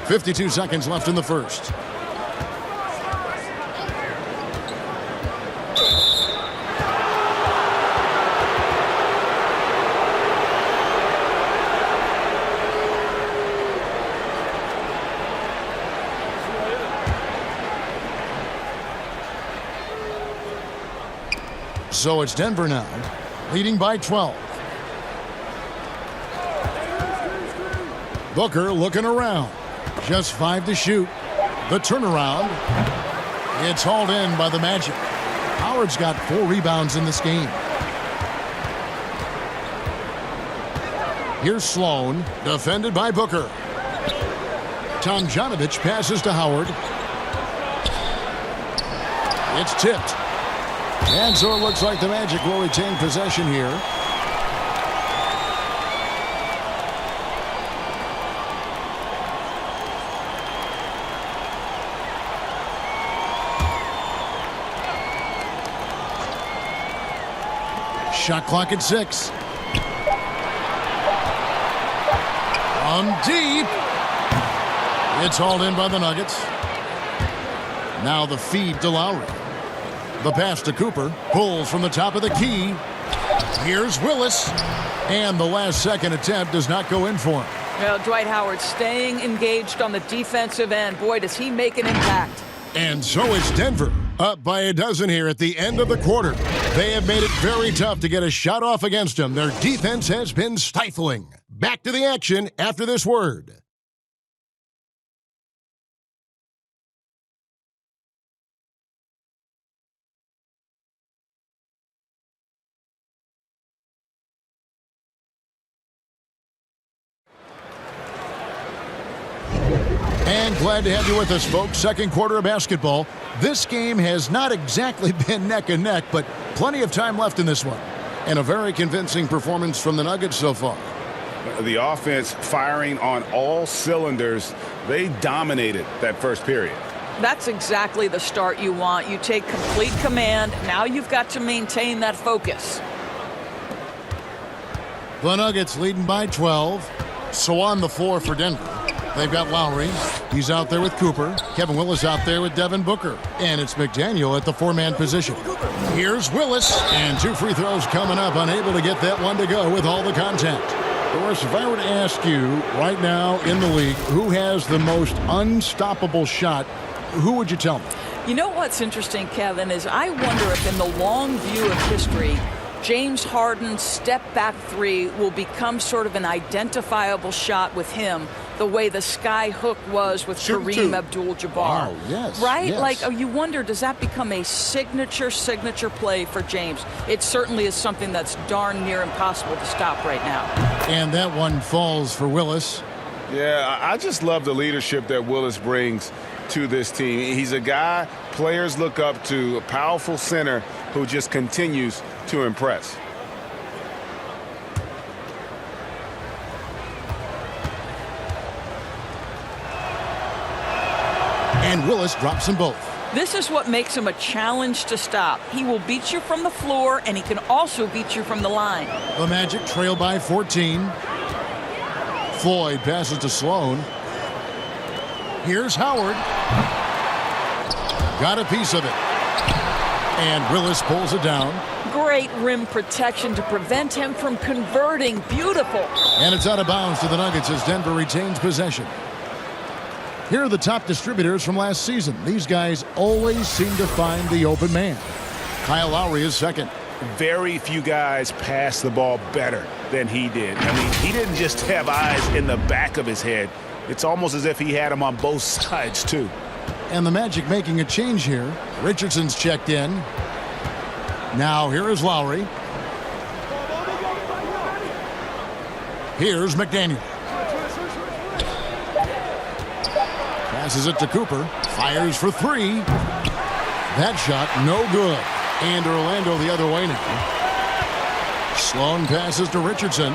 S3: 52 seconds left in the first. So it's Denver now, leading by 12. Booker looking around. Just 5 to shoot. The turnaround. It's hauled in by the Magic. Howard's got 4 rebounds in this game. Here's Sloan, defended by Booker. Tomjanovich passes to Howard. It's tipped. And so it looks like the Magic will retain possession here. Shot clock at 6. On deep. It's hauled in by the Nuggets. Now the feed to Lowry. The pass to Cooper. Pulls from the top of the key. Here's Willis. And the last second attempt does not go in for him.
S16: Well, Dwight Howard staying engaged on the defensive end. Boy, does he make an impact.
S3: And so it's Denver, up by a dozen here at the end of the quarter. They have made it very tough to get a shot off against them. Their defense has been stifling. Back to the action after this word. And glad to have you with us, folks. Second quarter of basketball. This game has not exactly been neck and neck, but plenty of time left in this one. And a very convincing performance from the Nuggets so far.
S5: The offense firing on all cylinders. They dominated that first period.
S16: That's exactly the start you want. You take complete command. Now you've got to maintain that focus.
S3: The Nuggets leading by 12. So on the floor for Denver. They've got Lowry. He's out there with Cooper. Kevin Willis out there with Devin Booker. And it's McDaniel at the 4-man position. Here's Willis. And 2 free throws coming up. Unable to get that one to go with all the contact. Doris, if I were to ask you right now in the league, who has the most unstoppable shot, who would you tell me?
S16: You know what's interesting, Kevin, is I wonder if in the long view of history, James Harden's step-back 3 will become sort of an identifiable shot with him, the way the sky hook was with Kareem Abdul-Jabbar.
S3: Wow, yes.
S16: Right?
S3: Yes.
S16: Like, you wonder, does that become a signature play for James? It certainly is something that's darn near impossible to stop right now.
S3: And that one falls for Willis.
S5: Yeah, I just love the leadership that Willis brings to this team. He's a guy players look up to, a powerful center who just continues to impress.
S3: And Willis drops them both.
S16: This is what makes him a challenge to stop. He will beat you from the floor, and he can also beat you from the line.
S3: The Magic trail by 14. Floyd passes to Sloan. Here's Howard. Got a piece of it. And Willis pulls it down.
S16: Great rim protection to prevent him from converting. Beautiful.
S3: And it's out of bounds to the Nuggets as Denver retains possession. Here are the top distributors from last season. These guys always seem to find the open man. Kyle Lowry is second.
S2: Very few guys pass the ball better than he did. I mean, he didn't just have eyes in the back of his head. It's almost as if he had them on both sides, too.
S3: And the Magic making a change here. Richardson's checked in. Now here is Lowry. Here's McDaniel. Passes it to Cooper. Fires for three. That shot no good. And Orlando the other way now. Sloan passes to Richardson.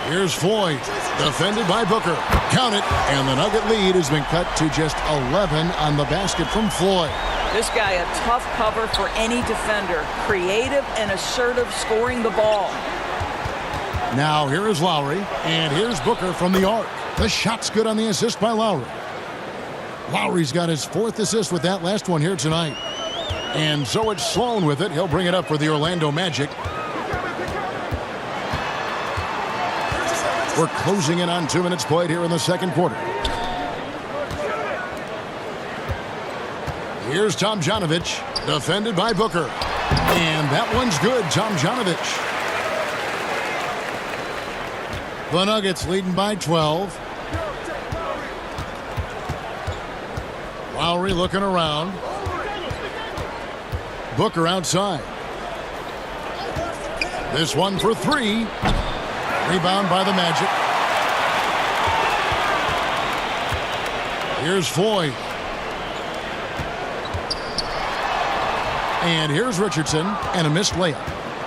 S3: Here's Floyd. Defended by Booker. Count it. And the Nugget lead has been cut to just 11 on the basket from Floyd.
S16: This guy a tough cover for any defender. Creative and assertive scoring the ball.
S3: Now here is Lowry. And here's Booker from the arc. The shot's good on the assist by Lowry. Lowry's got his fourth assist with that last one here tonight. And so it's Sloan with it. He'll bring it up for the Orlando Magic. We're closing in on 2 minutes played here in the second quarter. Here's Tomjanovich, defended by Booker. And that one's good, Tomjanovich. The Nuggets leading by 12. Lowry looking around. Booker outside. This one for three. Rebound by the Magic. Here's Floyd. And here's Richardson, and a missed layup.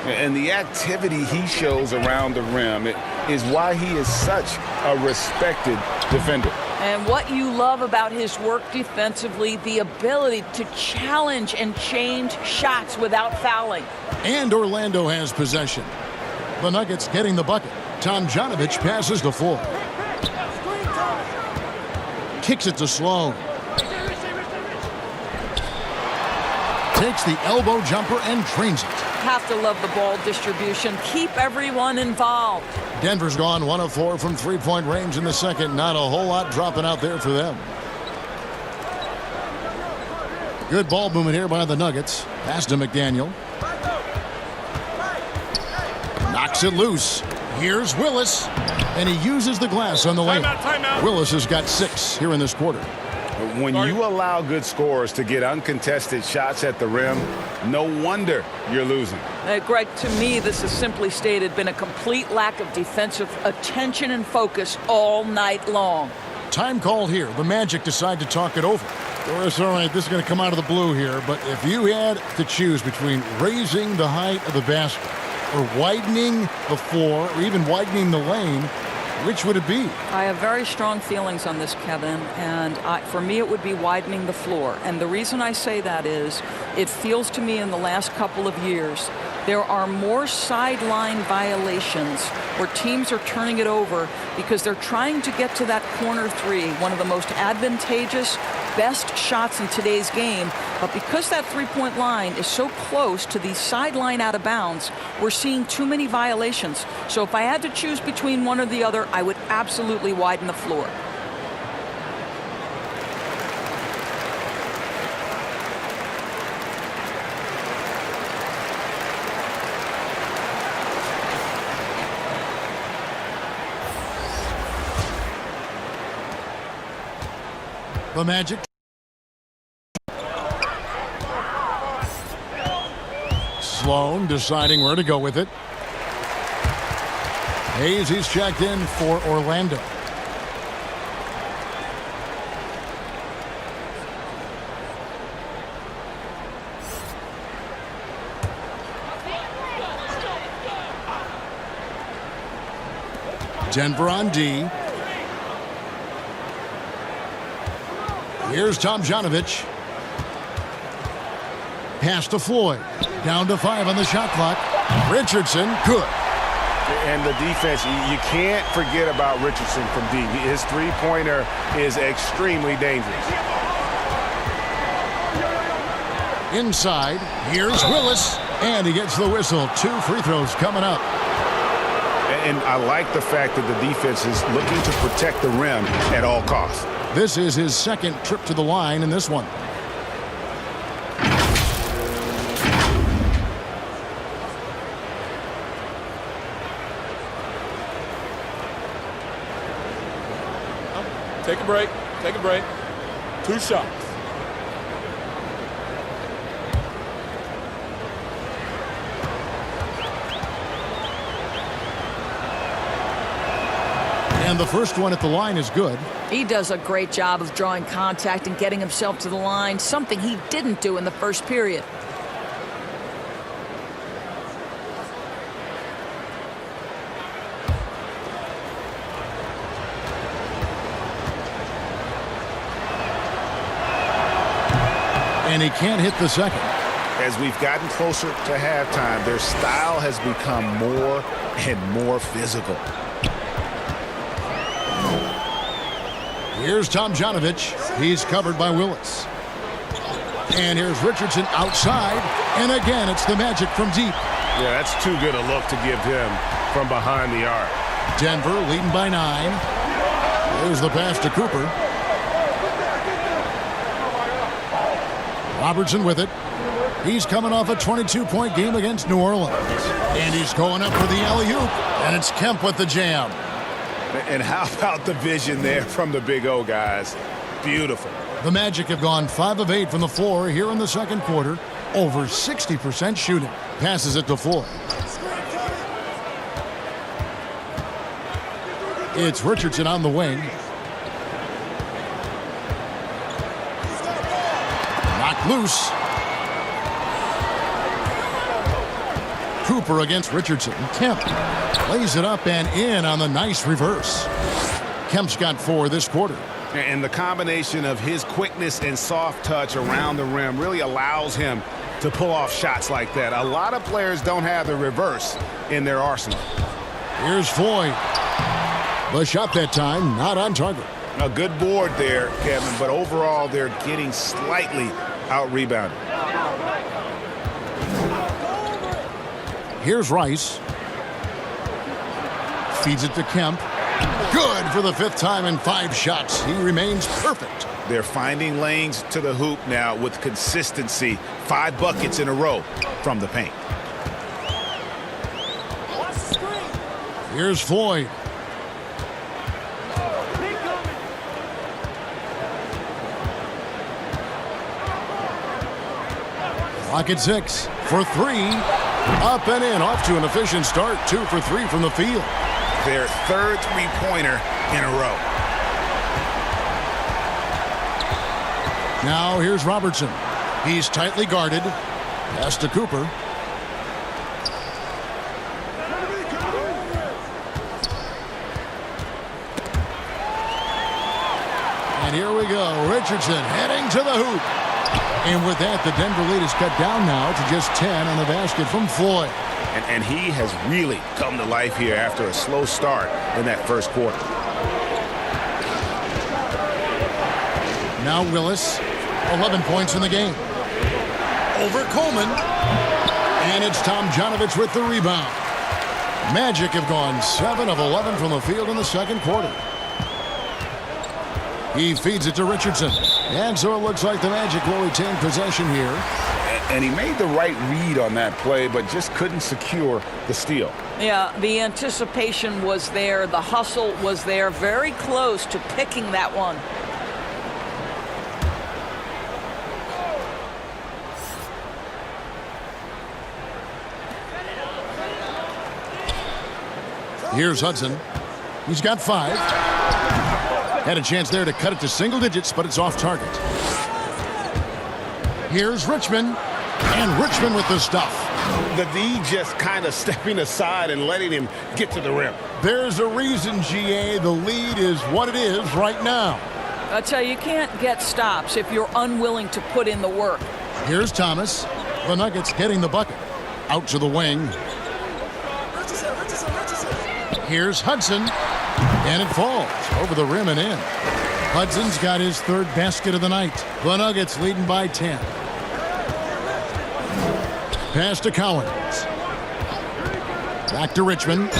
S5: And the activity he shows around the rim is why he is such a respected defender.
S16: And what you love about his work defensively, the ability to challenge and change shots without fouling.
S3: And Orlando has possession. The Nuggets getting the bucket. Tomjanovich passes to Floyd. Kicks it to Sloan. Takes the elbow jumper and drains it.
S16: Have to love the ball distribution. Keep everyone involved.
S3: Denver's gone 1 of 4 from three-point range in the second. Not a whole lot dropping out there for them. Good ball movement here by the Nuggets. Pass to McDaniel. Knocks it loose. Here's Willis. And he uses the glass on the layup.
S7: Timeout.
S3: Willis has got 6 here in this quarter.
S5: When you allow good scorers to get uncontested shots at the rim, no wonder you're losing.
S16: Greg, to me, this has simply stated been a complete lack of defensive attention and focus all night long.
S3: Time called here. The Magic decide to talk it over. Doris, all right, this is going to come out of the blue here, but if you had to choose between raising the height of the basket or widening the floor or even widening the lane, which would it be?
S16: I have very strong feelings on this, Kevin, and for me it would be widening the floor. And the reason I say that is it feels to me in the last couple of years there are more sideline violations where teams are turning it over because they're trying to get to that corner three, one of the most advantageous, best shots in today's game. But because that three-point line is so close to the sideline out of bounds, we're seeing too many violations. So if I had to choose between one or the other, I would absolutely widen the floor.
S3: The Magic. Sloan deciding where to go with it. Hayes, he's checked in for Orlando. Denver on D. Here's Tomjanovich. Pass to Floyd. Down to 5 on the shot clock. Richardson, good.
S12: And the defense, you can't forget about Richardson from D. His three-pointer is extremely dangerous.
S3: Inside, here's Willis. And he gets the whistle. 2 free throws coming up.
S12: And I like the fact that the defense is looking to protect the rim at all costs.
S3: This is his second trip to the line in this one.
S7: Take a break. Take a break. 2 shots.
S3: And the first one at the line is good.
S16: He does a great job of drawing contact and getting himself to the line, something he didn't do in the first period.
S3: And he can't hit the second.
S2: As we've gotten closer to halftime, their style has become more and more physical.
S3: Here's Tomjanovich. He's covered by Willis. And here's Richardson outside. And again, it's the Magic from deep.
S12: Yeah, that's too good a look to give him from behind the arc.
S3: Denver leading by 9. There's the pass to Cooper. Robertson with it. He's coming off a 22-point game against New Orleans. And he's going up for the alley-oop. And it's Kemp with the jam.
S2: And how about the vision there from the Big O, guys? Beautiful.
S3: The Magic have gone 5 of 8 from the floor here in the second quarter. Over 60% shooting. Passes it to Floyd. It's Richardson on the wing. Knocked loose. Cooper against Richardson. Kemp lays it up and in on the nice reverse. Kemp's got 4 this quarter.
S2: And the combination of his quickness and soft touch around the rim really allows him to pull off shots like that. A lot of players don't have the reverse in their arsenal.
S3: Here's Floyd. The shot that time, not on target.
S2: A good board there, Kevin, but overall they're getting slightly out-rebounded.
S3: Here's Rice. Feeds it to Kemp. Good for the 5th time in 5 shots. He remains perfect.
S2: They're finding lanes to the hoop now with consistency. 5 buckets in a row from the paint.
S3: Here's Floyd. Clock at 6 for 3. Up and in, off to an efficient start. 2 for 3 from the field.
S2: Their 3rd three-pointer in a row.
S3: Now here's Robertson. He's tightly guarded. Pass to Cooper. And here we go. Richardson heading to the hoop. And with that, the Denver lead is cut down now to just 10 on the basket from Floyd.
S2: And he has really come to life here after a slow start in that first quarter.
S3: Now Willis, 11 points in the game. Over Coleman. And it's Tomjanovich with the rebound. Magic have gone 7 of 11 from the field in the second quarter. He feeds it to Richardson. And so it looks like the Magic will retain possession here.
S2: And he made the right read on that play, but just couldn't secure the steal.
S16: Yeah, the anticipation was there. The hustle was there. Very close to picking that one.
S3: Here's Hudson. He's got 5. Had a chance there to cut it to single digits, but it's off target. Here's Richmond. And Richmond with the stuff.
S12: The D just kind of stepping aside and letting him get to the rim.
S3: There's a reason, GA. The lead is what it is right now.
S16: I tell you can't get stops if you're unwilling to put in the work.
S3: Here's Thomas. The Nuggets getting the bucket. Out to the wing. Here's Hudson. And it falls over the rim and in. Hudson's got his 3rd basket of the night. The Nuggets leading by 10. Pass to Collins. Back to Richmond.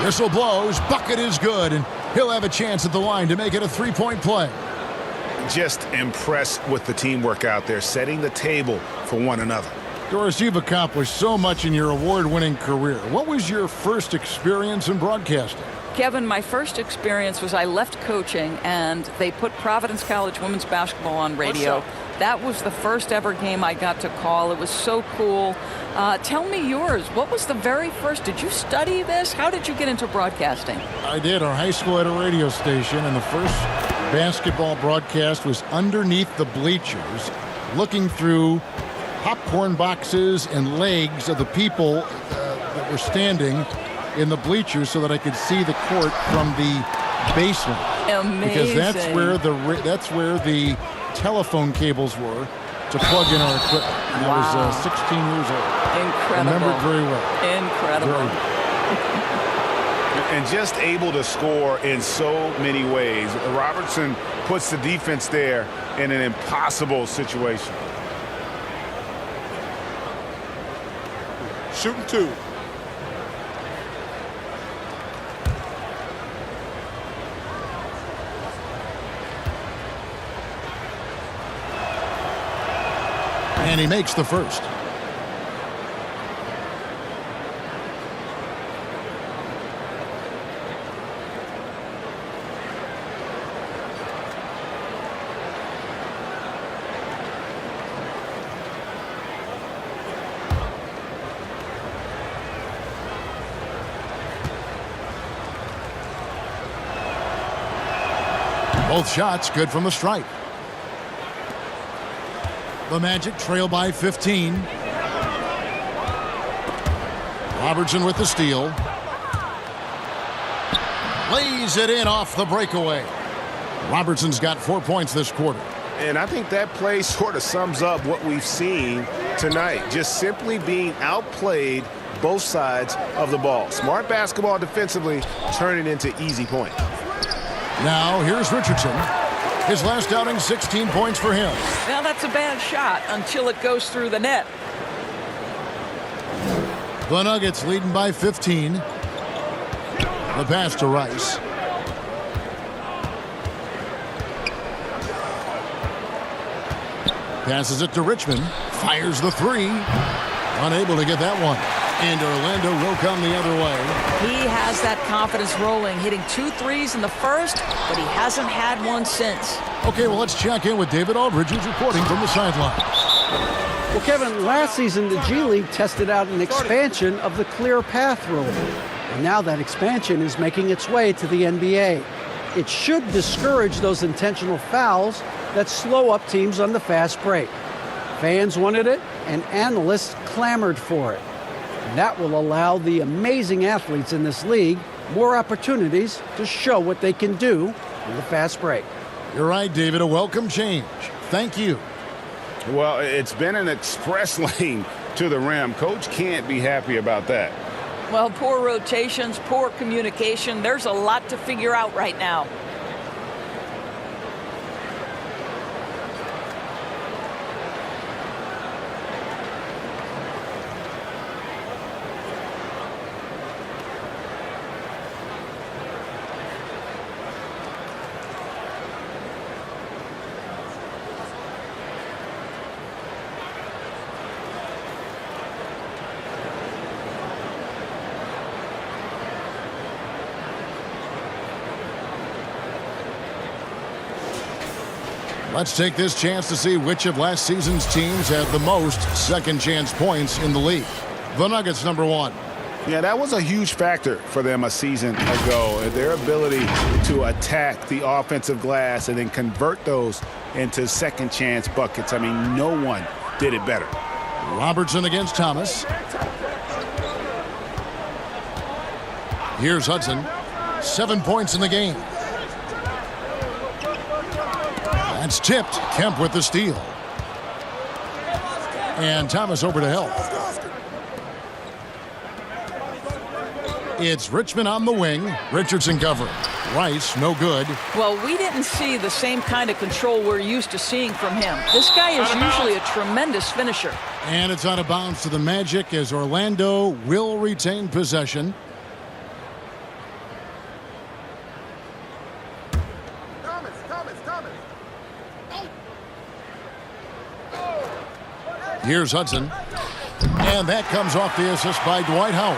S3: Whistle blows. Bucket is good. And he'll have a chance at the line to make it a 3-point play.
S2: Just impressed with the teamwork out there, setting the table for one another.
S3: Doris, you've accomplished so much in your award-winning career. What was your first experience in broadcasting?
S16: Kevin, my first experience was I left coaching and they put Providence College women's basketball on radio. That was the first ever game I got to call. It was so cool. Tell me yours. What was the very first? Did you study this? How did you get into broadcasting?
S3: I did. Our high school had a radio station, and the first basketball broadcast was underneath the bleachers, looking through popcorn boxes and legs of the people that were standing in the bleachers so that I could see the court from the basement.
S16: Amazing.
S3: Because that's where the telephone cables were to plug in our equipment. And I was 16 years old.
S16: Incredible.
S3: Remember it very well.
S16: Incredible.
S3: Very well.
S2: And just able to score in so many ways. Robertson puts the defense there in an impossible situation.
S7: Shooting 2.
S3: And he makes the first. Both shots good from the stripe. The Magic trail by 15. Robertson with the steal. Lays it in off the breakaway. Robertson's got 4 points this quarter.
S12: And I think that play sort of sums up what we've seen tonight. Just simply being outplayed both sides of the ball. Smart basketball defensively, turning into easy points.
S3: Now here's Richardson. His last outing, 16 points for him.
S16: Now that's a bad shot until it goes through the net.
S3: The Nuggets leading by 15. The pass to Rice. Passes it to Richmond. Fires the 3. Unable to get that one. And Orlando will come the other way.
S16: He has that confidence rolling, hitting 2 threes in the first, but he hasn't had one since.
S3: Okay, well, let's check in with David Aldridge, who's reporting from the sidelines.
S4: Well, Kevin, last season the G League tested out an expansion of the clear path rule. And now that expansion is making its way to the NBA. It should discourage those intentional fouls that slow up teams on the fast break. Fans wanted it, and analysts clamored for it. That will allow the amazing athletes in this league more opportunities to show what they can do in the fast break.
S3: You're right, David. A welcome change. Thank you.
S2: Well, it's been an express lane to the rim. Coach can't be happy about that.
S16: Well, poor rotations, poor communication. There's a lot to figure out right now.
S3: Let's take this chance to see which of last season's teams had the most second chance points in the league. The Nuggets, number 1.
S2: Yeah, that was a huge factor for them a season ago. Their ability to attack the offensive glass and then convert those into second chance buckets. I mean, no one did it better.
S3: Robertson against Thomas. Here's Hudson. 7 points in the game. That's tipped. Kemp with the steal. And Thomas over to help. It's Richmond on the wing. Richardson covering. Rice, no good.
S16: Well, we didn't see the same kind of control we're used to seeing from him. This guy is usually a tremendous finisher.
S3: And it's out of bounds to the Magic as Orlando will retain possession. Here's Hudson. And that comes off the assist by Dwight Howard.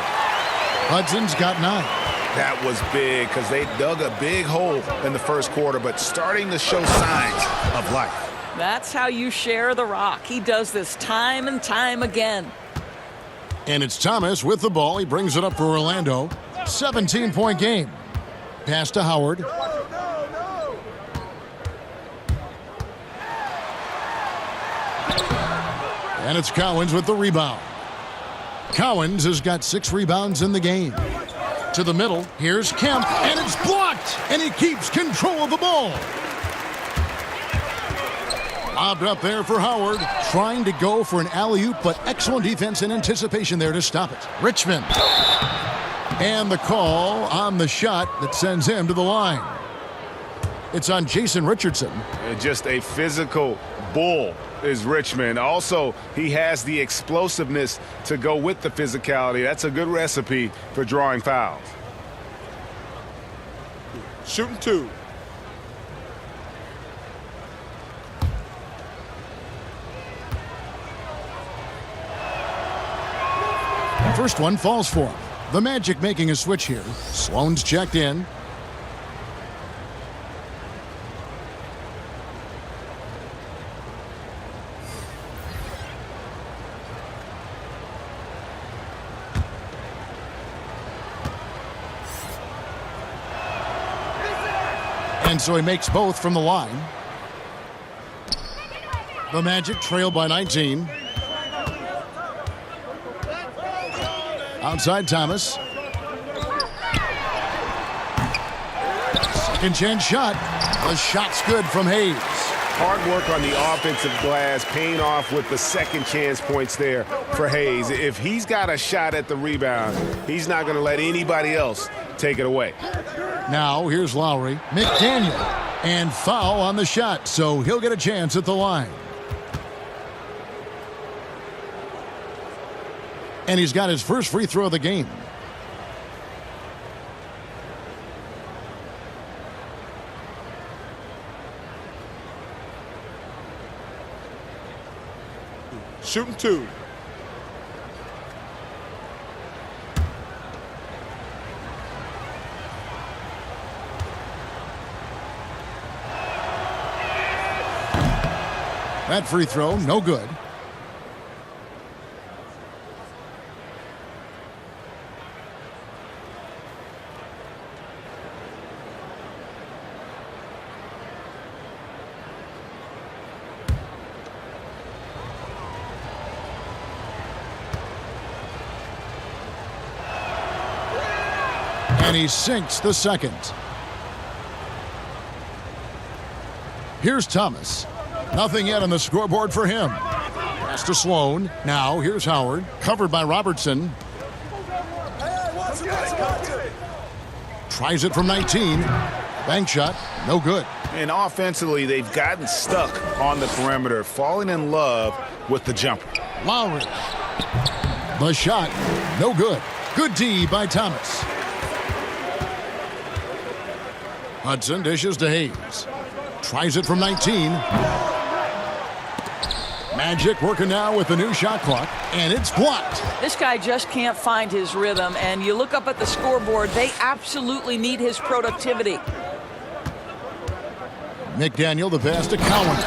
S3: Hudson's got 9.
S2: That was big because they dug a big hole in the first quarter, but starting to show signs of life.
S16: That's how you share the rock. He does this time and time again.
S3: And it's Thomas with the ball. He brings it up for Orlando. 17-point game. Pass to Howard. And it's Cowens with the rebound. Cowens has got 6 rebounds in the game. To the middle, here's Kemp, and it's blocked, and he keeps control of the ball. Lobbed up there for Howard, trying to go for an alley-oop, but excellent defense and anticipation there to stop it. Richmond. And the call on the shot that sends him to the line. It's on Jason Richardson.
S2: Just a physical bull is Richmond. Also, he has the explosiveness to go with the physicality. That's a good recipe for drawing fouls.
S7: Shooting 2.
S3: First one falls for him. The Magic making a switch here. Sloan's checked in. And so he makes both from the line. The Magic trail by 19. Outside Thomas. Second chance shot. The shot's good from Hayes.
S12: Hard work on the offensive glass, paying off with the second chance points there for Hayes. If he's got a shot at the rebound, he's not going to let anybody else take it away.
S3: Now here's Lowry. McDaniel. And foul on the shot, so he'll get a chance at the line. And he's got his first free throw of the game.
S7: Shooting 2.
S3: That free throw, no good. And he sinks the second. Here's Thomas. Nothing yet on the scoreboard for him. Pass to Sloan. Now here's Howard. Covered by Robertson. Tries it from 19. Bank shot. No good.
S2: And offensively, they've gotten stuck on the perimeter, falling in love with the jumper.
S3: Lowry. The shot. No good. Good D by Thomas. Hudson dishes to Hayes. Tries it from 19. Magic working now with the new shot clock, and it's blocked.
S16: This guy just can't find his rhythm, and you look up at the scoreboard, they absolutely need his productivity.
S3: McDaniel, the pass to Cowens,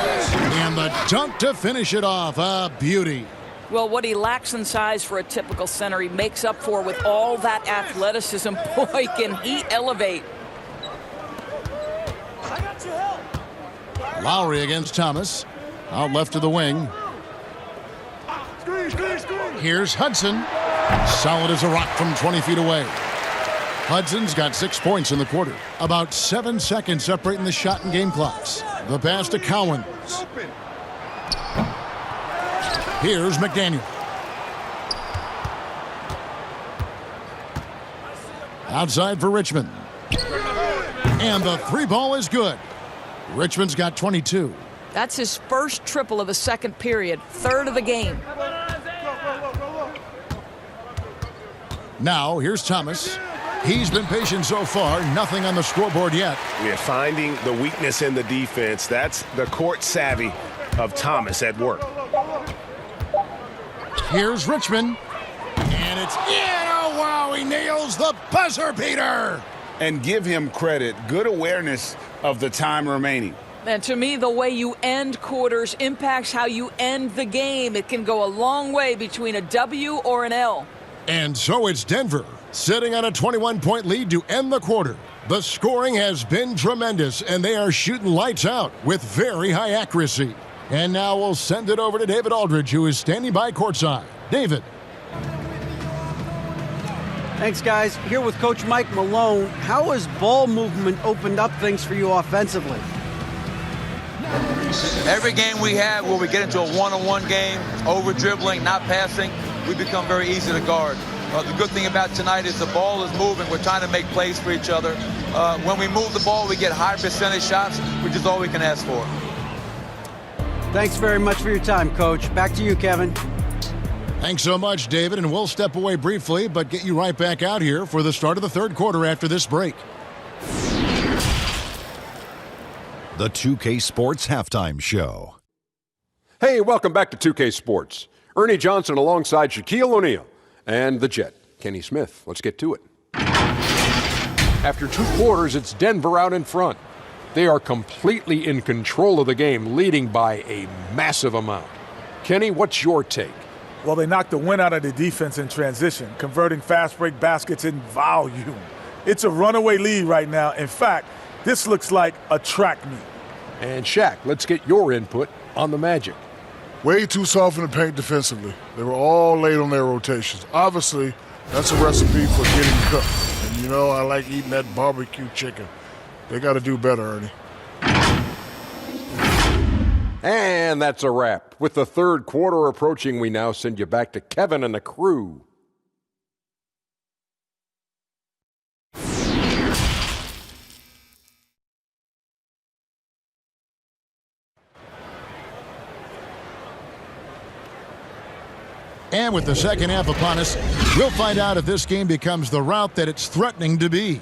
S3: and the dunk to finish it off. A beauty.
S16: Well, what he lacks in size for a typical center, he makes up for with all that athleticism. Boy, can he elevate.
S3: Lowry against Thomas. Out left to the wing. Here's Hudson. Solid as a rock from 20 feet away. Hudson's got 6 points in the quarter. About 7 seconds separating the shot and game clocks. The pass to Cowens. Here's McDaniel. Outside for Richmond. And the 3-ball is good. Richmond's got 22.
S16: That's his first triple of the second period, third of the game.
S3: Now, here's Thomas. He's been patient so far, nothing on the scoreboard yet.
S12: We're finding the weakness in the defense. That's the court savvy of Thomas at work.
S3: Here's Richmond. And it's in. Oh, wow, he nails the buzzer beater.
S2: And give him credit. Good awareness of the time remaining.
S16: And to me, the way you end quarters impacts how you end the game. It can go a long way between a W or an L.
S3: And so it's Denver, sitting on a 21-point lead to end the quarter. The scoring has been tremendous, and they are shooting lights out with very high accuracy. And now we'll send it over to David Aldridge, who is standing by courtside. David.
S4: Thanks, guys. Here with Coach Mike Malone. How has ball movement opened up things for you offensively?
S17: Every game we have where we get into a one-on-one game, over-dribbling, not passing, we become very easy to guard. The good thing about tonight is the ball is moving. We're trying to make plays for each other. When we move the ball, we get high percentage shots, which is all we can ask for.
S4: Thanks very much for your time, Coach. Back to you, Kevin.
S3: Thanks so much, David, and we'll step away briefly, but get you right back out here for the start of the third quarter after this break.
S8: The 2K Sports Halftime Show.
S9: Hey, welcome back to 2K Sports. Ernie Johnson alongside Shaquille O'Neal and the Jet, Kenny Smith. Let's get to it. After 2 quarters, it's Denver out in front. They are completely in control of the game, leading by a massive amount. Kenny, what's your take?
S10: Well, they knocked the wind out of the defense in transition, converting fast break baskets in volume. It's a runaway lead right now. In fact, this looks like a track meet.
S9: And Shaq, let's get your input on the Magic.
S11: Way too soft in the paint defensively. They were all late on their rotations. Obviously, that's a recipe for getting cooked. And you know, I like eating that barbecue chicken. They got to do better, Ernie.
S9: And that's a wrap. With the third quarter approaching, we now send you back to Kevin and the crew.
S3: And with the second half upon us, we'll find out if this game becomes the route that it's threatening to be.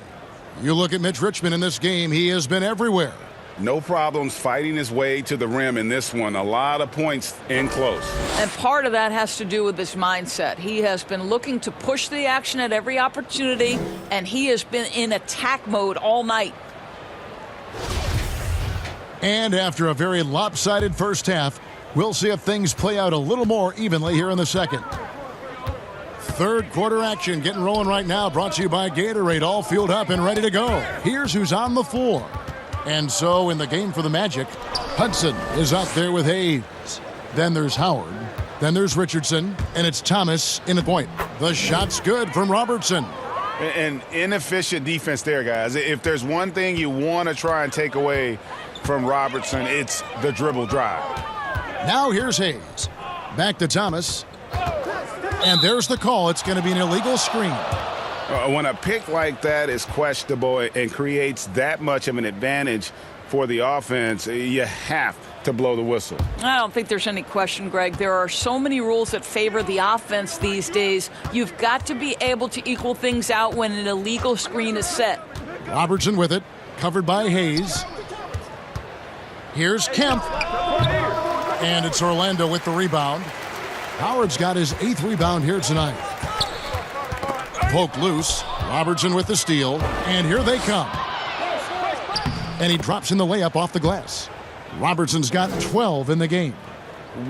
S3: You look at Mitch Richmond in this game, he has been everywhere.
S2: No problems fighting his way to the rim in this one. A lot of points in close.
S16: And part of that has to do with his mindset. He has been looking to push the action at every opportunity, and he has been in attack mode all night.
S3: And after a very lopsided first half, we'll see if things play out a little more evenly here in the second. Third quarter action getting rolling right now, brought to you by Gatorade, all fueled up and ready to go. Here's who's on the floor. And so in the game for the Magic, Hudson is out there with Hayes. Then there's Howard. Then there's Richardson. And it's Thomas in the point. The shot's good from Robertson.
S2: An inefficient defense there, guys. If there's one thing you want to try and take away from Robertson, it's the dribble drive.
S3: Now here's Hayes. Back to Thomas. And there's the call. It's going to be an illegal screen.
S2: When a pick like that is questionable and creates that much of an advantage for the offense, you have to blow the whistle.
S16: I don't think there's any question, Greg. There are so many rules that favor the offense these days. You've got to be able to equal things out when an illegal screen is set.
S3: Robertson with it, covered by Hayes. Here's Kemp. And it's Orlando with the rebound. Howard's got his 8th rebound here tonight. Poke loose. Robertson with the steal. And here they come. And he drops in the layup off the glass. Robertson's got 12 in the game.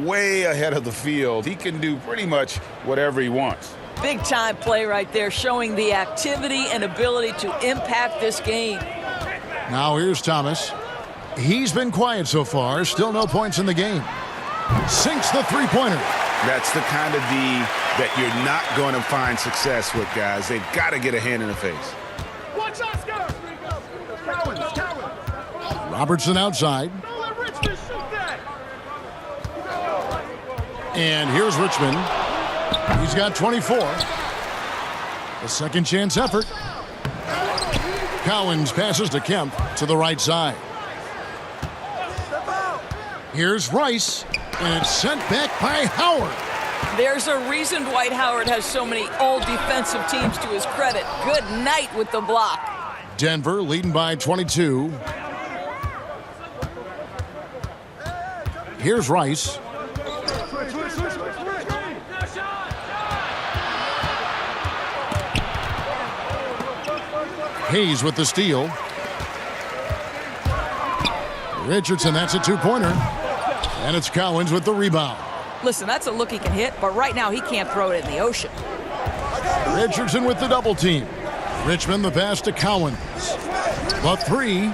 S5: way ahead of the field. He can do pretty much whatever he wants.
S16: Big time play right there, showing the activity and ability to impact this game.
S3: Now here's Thomas. He's been quiet so far. Still no points in the game. Sinks the three-pointer.
S5: That's the kind of D that you're not going to find success with, guys. They've got to get a hand in the face.
S1: Watch Oscar!
S3: Robertson outside. And here's Richmond. He's got 24. A second chance effort. Cowens passes to Kemp to the right side. Here's Rice, and it's sent back by Howard.
S16: There's a reason Dwight Howard has so many all-defensive teams to his credit. Good night with the block.
S3: Denver leading by 22. Here's Rice. Hayes with the steal. Richardson, that's a two-pointer. And it's Cowens with the rebound.
S16: Listen, that's a look he can hit, but right now he can't throw it in the ocean.
S3: Richardson with the double team. Richmond the pass to Cowens. The three.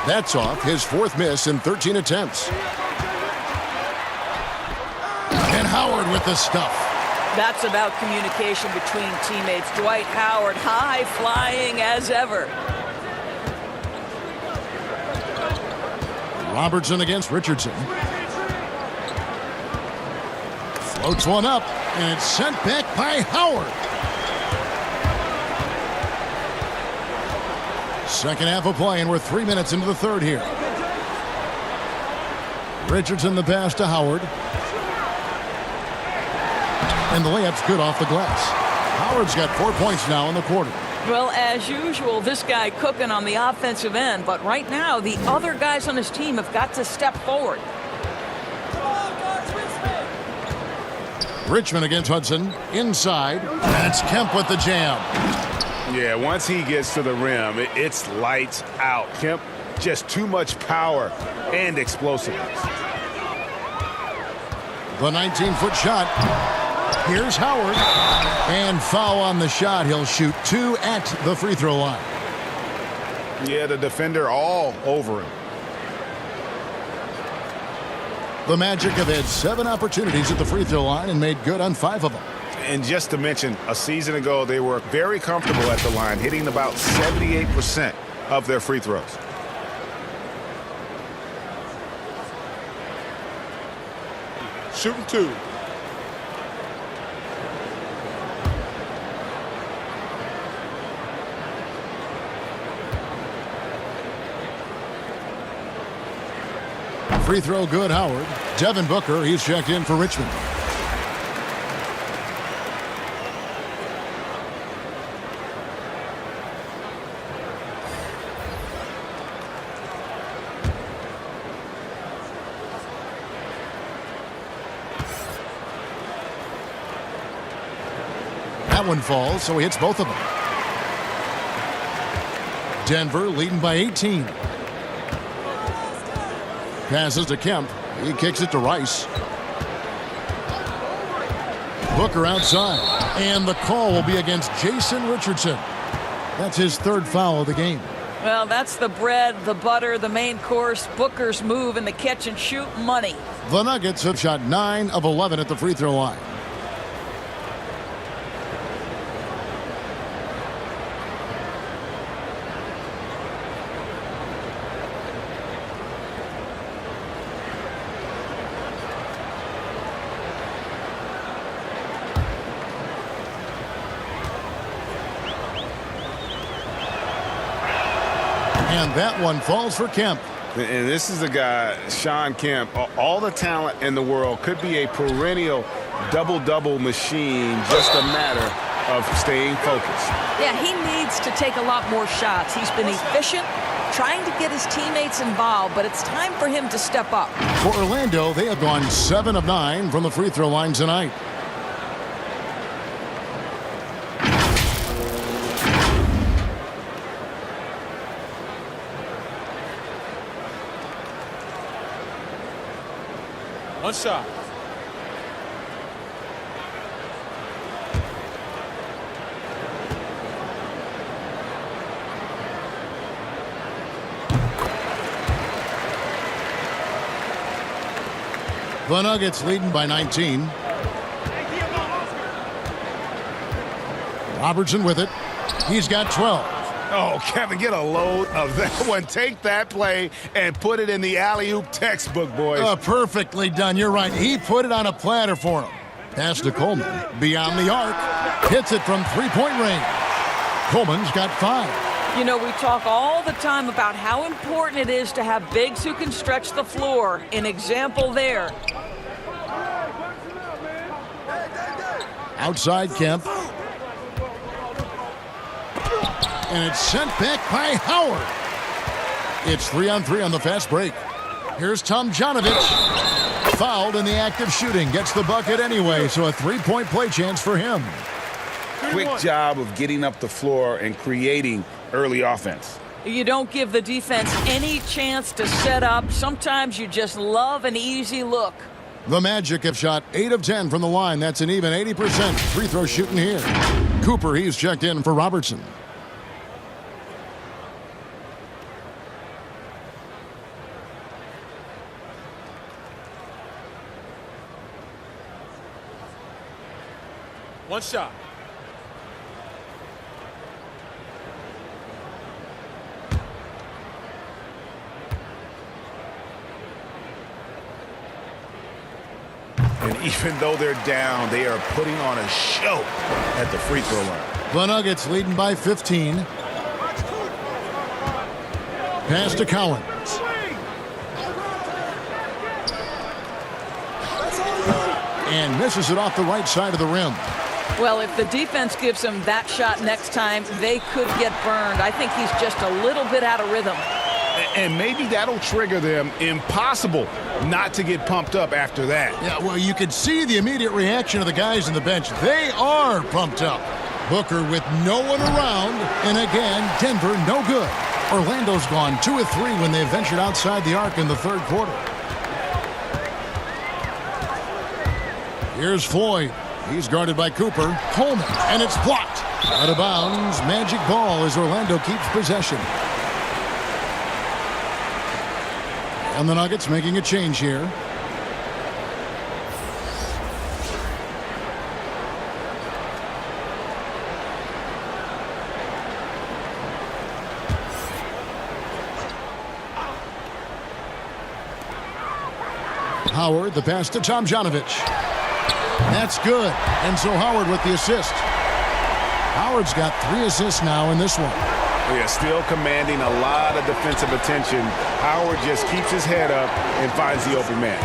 S3: That's off, his fourth miss in 13 attempts. And Howard with the stuff.
S16: That's about communication between teammates. Dwight Howard high flying as ever.
S3: Robertson against Richardson. Floats one up, and it's sent back by Howard. Second half of play, and we're 3 minutes into the third here. Richardson the pass to Howard. And the layup's good off the glass. Howard's got 4 points now in the quarter.
S16: Well, as usual, this guy cooking on the offensive end, but right now the other guys on his team have got to step forward.
S3: Richmond against Hudson. Inside. And it's Kemp with the jam.
S5: Yeah, once he gets to the rim, it's lights out. Kemp, just too much power and explosiveness.
S3: The 19-foot shot. Here's Howard. And foul on the shot. He'll shoot 2 at the free throw line.
S5: Yeah, the defender all over him.
S3: The Magic have had 7 opportunities at the free throw line and made good on 5 of them.
S5: And just to mention, a season ago, they were very comfortable at the line, hitting about 78% of their free throws.
S10: Shooting 2.
S3: Free throw good, Howard. Devin Booker, he's checked in for Richmond. That one falls, so he hits both of them. Denver leading by 18. Passes to Kemp. He kicks it to Rice. Booker outside. And the call will be against Jason Richardson. That's his 3rd foul of the game.
S16: Well, that's the bread, the butter, the main course, Booker's move, and the catch and shoot money.
S3: The Nuggets have shot 9 of 11 at the free throw line. And that one falls for Kemp.
S5: And this is a guy, Shawn Kemp, all the talent in the world, could be a perennial double-double machine, just a matter of staying focused.
S16: Yeah, he needs to take a lot more shots. He's been efficient, trying to get his teammates involved, but it's time for him to step up.
S3: For Orlando, they have gone 7 of 9 from the free throw line tonight.
S7: One shot.
S3: The Nuggets leading by 19. Robertson with it. He's got 12.
S5: Oh, Kevin, get a load of that one. Take that play and put it in the alley-oop textbook, boys.
S3: Perfectly done. You're right. He put it on a platter for him. Pass to Coleman. Beyond the arc. Hits it from three-point range. Coleman's got 5.
S16: You know, we talk all the time about how important it is to have bigs who can stretch the floor. An example there.
S3: Outside Kemp. And it's sent back by Howard. It's 3-on-3 on the fast break. Here's Tomjanovich. Fouled in the act of shooting. Gets the bucket anyway, so a three-point play chance for him.
S5: Quick job of getting up the floor and creating early offense.
S16: You don't give the defense any chance to set up. Sometimes you just love an easy look.
S3: The Magic have shot 8 of 10 from the line. That's an even 80% free throw shooting here. Cooper, he's checked in for Robertson.
S7: One shot.
S5: And even though they're down, they are putting on a show at the free throw line.
S3: The Nuggets leading by 15. Pass to Collins. And misses it off the right side of the rim.
S16: Well, if the defense gives him that shot next time, they could get burned. I think he's just a little bit out of rhythm.
S5: And maybe that'll trigger them. Impossible not to get pumped up after that.
S3: Yeah, well, you could see the immediate reaction of the guys on the bench. They are pumped up. Booker with no one around. And again, Denver no good. Orlando's gone 2 of 3 when they ventured outside the arc in the third quarter. Here's Floyd. He's guarded by Cooper. Coleman, and it's blocked. Out of bounds. Magic ball as Orlando keeps possession. And the Nuggets making a change here. Howard, the pass to Tomjanovich. That's good. And so Howard with the assist. Howard's got 3 assists now in this one.
S5: They are still commanding a lot of defensive attention. Howard just keeps his head up and finds the open man.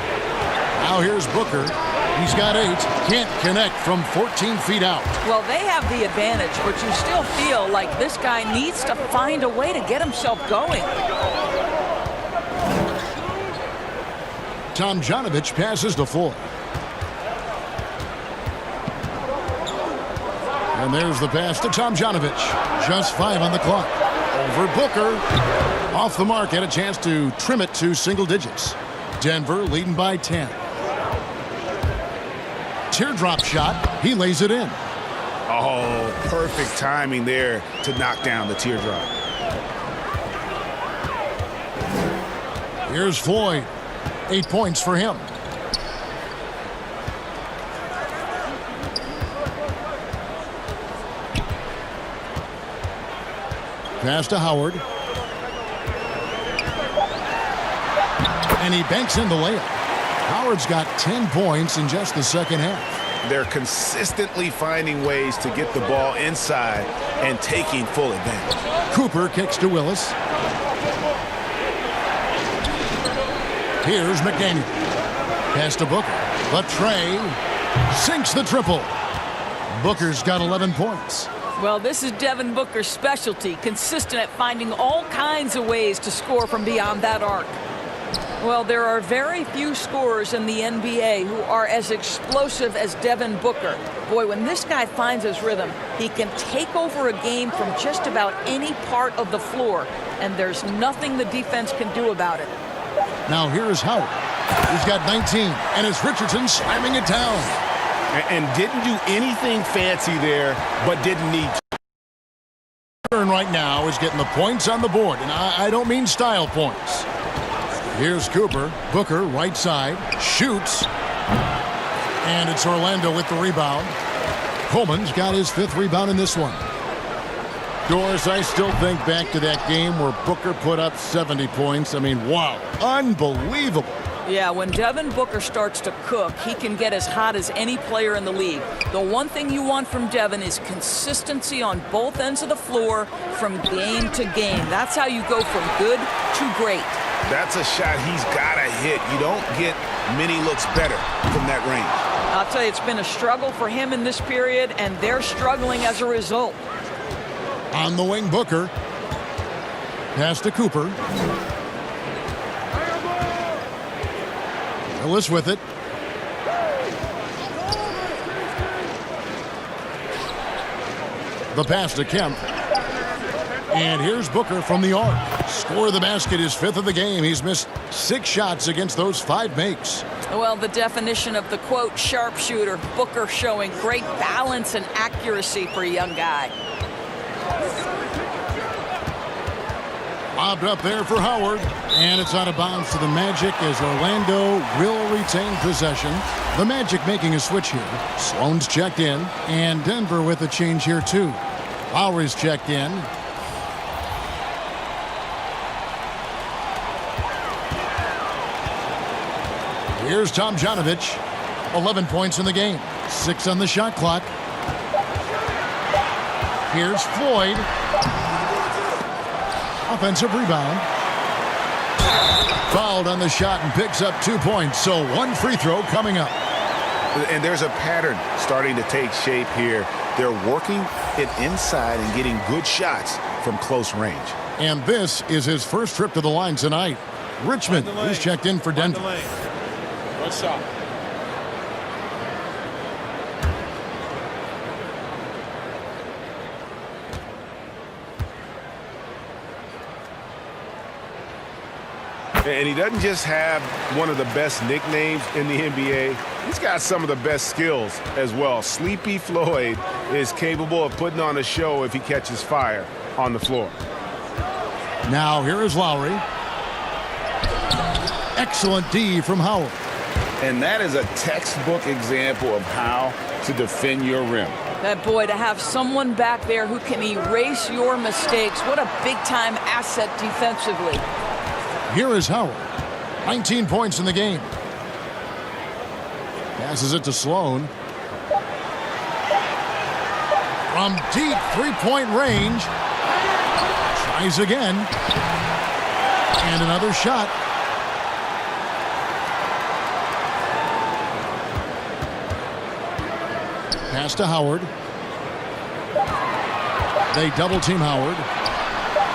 S3: Now here's Booker. He's got 8. Can't connect from 14 feet out.
S16: Well, they have the advantage, but you still feel like this guy needs to find a way to get himself going.
S3: Tomjanovich passes to Floyd. And there's the pass to Tomjanovich. Just 5 on the clock. Over Booker. Off the mark, had a chance to trim it to single digits. Denver leading by 10. Teardrop shot. He lays it in.
S5: Oh, perfect timing there to knock down the teardrop.
S3: Here's Floyd. 8 points for him. Pass to Howard. And he banks in the layup. Howard's got 10 points in just the second half.
S5: They're consistently finding ways to get the ball inside and taking full advantage.
S3: Cooper kicks to Willis. Here's McDaniel. Pass to Booker. But Trey sinks the triple. Booker's got 11 points.
S16: Well, this is Devin Booker's specialty, consistent at finding all kinds of ways to score from beyond that arc. Well, there are very few scorers in the NBA who are as explosive as Devin Booker. Boy, when this guy finds his rhythm, he can take over a game from just about any part of the floor, and there's nothing the defense can do about it.
S3: Now here is Howard. He's got 19, and it's Richardson slamming it down.
S12: And didn't do anything fancy there, but didn't need to.
S3: Right now is getting the points on the board, and I don't mean style points. Here's Cooper. Booker, right side, shoots. And it's Orlando with the rebound. Coleman's got his 5th rebound in this one. Doris, I still think back to that game where Booker put up 70 points. I mean, wow, unbelievable.
S16: Yeah, when Devin Booker starts to cook, he can get as hot as any player in the league. The one thing you want from Devin is consistency on both ends of the floor from game to game. That's how you go from good to great.
S2: That's a shot he's got to hit. You don't get many looks better from that range.
S16: I'll tell you, it's been a struggle for him in this period, and they're struggling as a result.
S3: On the wing, Booker. Pass to Cooper. Willis with it. The pass to Kemp. And here's Booker from the arc. Score of the basket, his 5th of the game. He's missed 6 shots against those 5 makes.
S16: Well, the definition of the, quote, sharpshooter. Booker showing great balance and accuracy for a young guy.
S3: Lobbed up there for Howard. And it's out of bounds to the Magic as Orlando will retain possession. The Magic making a switch here. Sloan's checked in. And Denver with a change here, too. Lowry's checked in. Here's Tomjanovich. 11 points in the game. 6 on the shot clock. Here's Floyd. Offensive rebound. Fouled on the shot and picks up 2 points. So 1 free throw coming up.
S2: And there's a pattern starting to take shape here. They're working it inside and getting good shots from close range.
S3: And this is his first trip to the line tonight. Richmond, who's checked in for Denver.
S7: One shot.
S12: And he doesn't just have one of the best nicknames in the NBA. He's got some of the best skills as well. Sleepy Floyd is capable of putting on a show if he catches fire on the floor.
S3: Now here is Lowry. Excellent D from Howard.
S2: And that is a textbook example of how to defend your rim.
S16: That boy, to have someone back there who can erase your mistakes, what a big-time asset defensively.
S3: Here is Howard. 19 points in the game. Passes it to Sloan. From deep 3-point range. Tries again. And another shot. Pass to Howard. They double team Howard.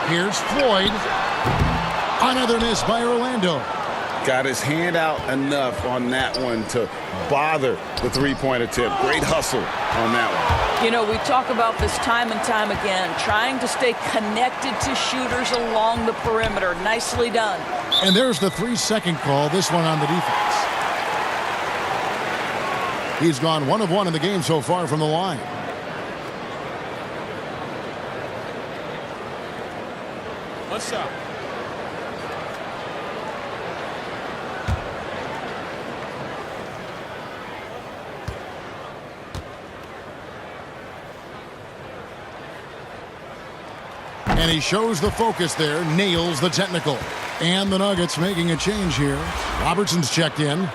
S3: Here's Floyd. Another miss by Orlando.
S2: Got his hand out enough on that one to bother the three-point attempt. Great hustle on that one.
S16: You know, we talk about this time and time again, trying to stay connected to shooters along the perimeter. Nicely done.
S3: And there's the 3-second call, this one on the defense. He's gone 1 of 1 in the game so far from the line.
S7: One shot.
S3: And he shows the focus there, nails the technical. And the Nuggets making a change here. Robertson's checked in.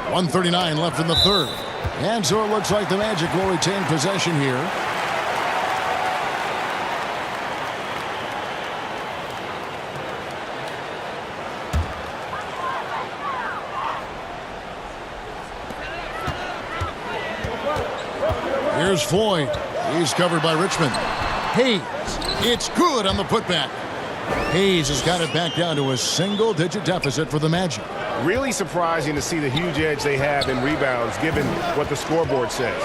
S3: .139 left in the third. And so it looks like the Magic will retain possession here. Here's Floyd. He's covered by Richmond. Hayes. It's good on the putback. Hayes has got it back down to a single-digit deficit for the Magic.
S12: Really surprising to see the huge edge they have in rebounds given what the scoreboard says.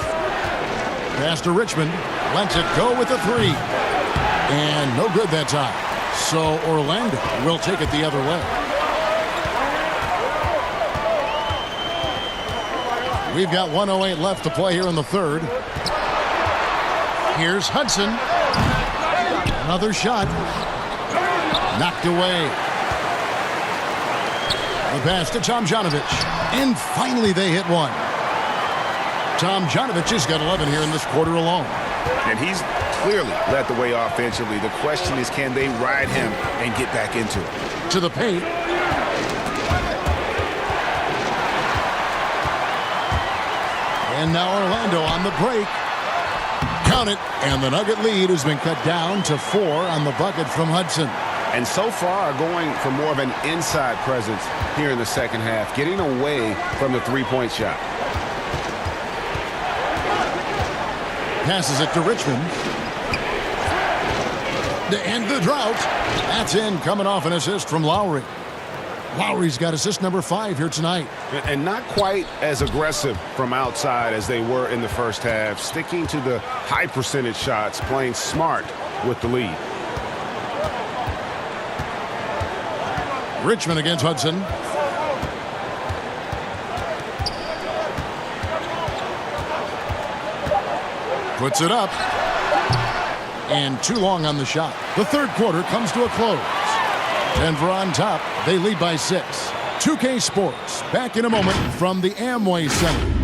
S3: Pass to Richmond. Lets it go with a three. And no good that time. So Orlando will take it the other way. We've got 1:08 left to play here in the third. Here's Hudson. Another shot. Knocked away. The pass to Tomjanovich. And finally they hit one. Tomjanovich has got 11 here in this quarter alone.
S2: And he's clearly led the way offensively. The question is, can they ride him and get back into it?
S3: To the paint. And now Orlando on the break. Count it. And the Nugget lead has been cut down to 4 on the bucket from Hudson.
S2: And so far going for more of an inside presence here in the second half, getting away from the three-point shot.
S3: Passes it to Richmond. To end the drought. That's in, coming off an assist from Lowry. Lowry's got assist number 5 here tonight.
S2: And not quite as aggressive from outside as they were in the first half. Sticking to the high percentage shots, playing smart with the lead.
S3: Richmond against Hudson. Puts it up. And too long on the shot. The third quarter comes to a close. Denver on top. They lead by 6. 2K Sports back in a moment from the Amway Center.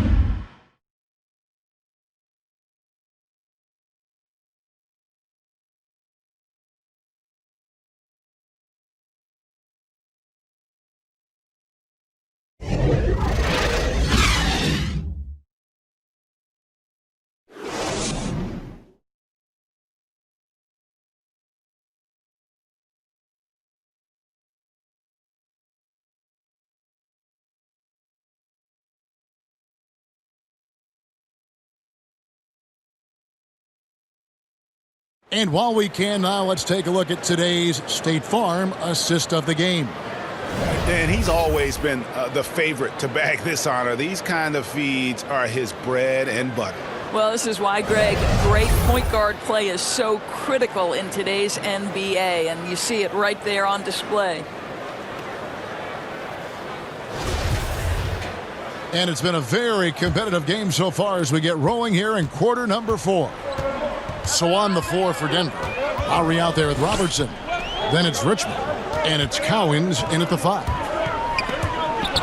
S3: And while we can now, let's take a look at today's State Farm assist of the game.
S2: And he's always been the favorite to bag this honor. These kind of feeds are his bread and butter.
S16: Well, this is why, Greg, great point guard play is so critical in today's NBA, and you see it right there on display.
S3: And it's been a very competitive game so far as we get rolling here in quarter number 4. So on the floor for Denver. Lowry out there with Robertson. Then it's Richmond. And it's Cowens in at the 5.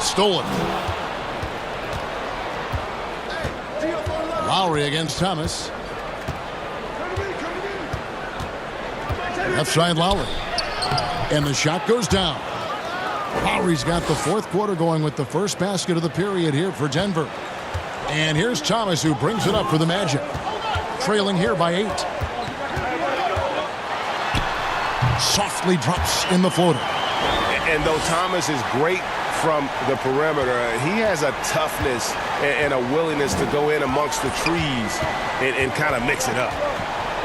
S3: Stolen. Lowry against Thomas. Left side Lowry. And the shot goes down. Lowry's got the fourth quarter going with the first basket of the period here for Denver. And here's Thomas who brings it up for the Magic. Trailing here by 8. Softly drops in the floater.
S12: And though Thomas is great from the perimeter, he has a toughness and a willingness to go in amongst the trees and kind of mix it up.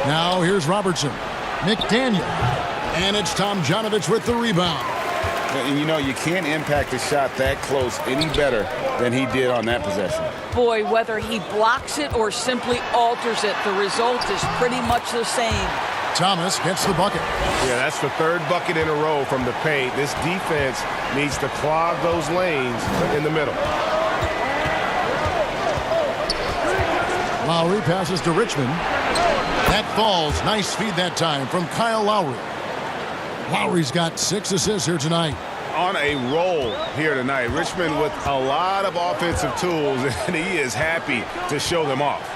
S3: Now here's Robertson. McDaniel. And it's Tomjanovich with the rebound.
S2: And you know, you can't impact a shot that close any better than he did on that possession.
S16: Boy, whether he blocks it or simply alters it, the result is pretty much the same.
S3: Thomas gets the bucket.
S12: Yeah, that's the third bucket in a row from the paint. This defense needs to clog those lanes in the middle.
S3: Lowry passes to Richmond. That falls. Nice feed that time from Kyle Lowry. Lowry's got 6 assists here tonight.
S12: On a roll here tonight. Richmond with a lot of offensive tools, and he is happy to show them off.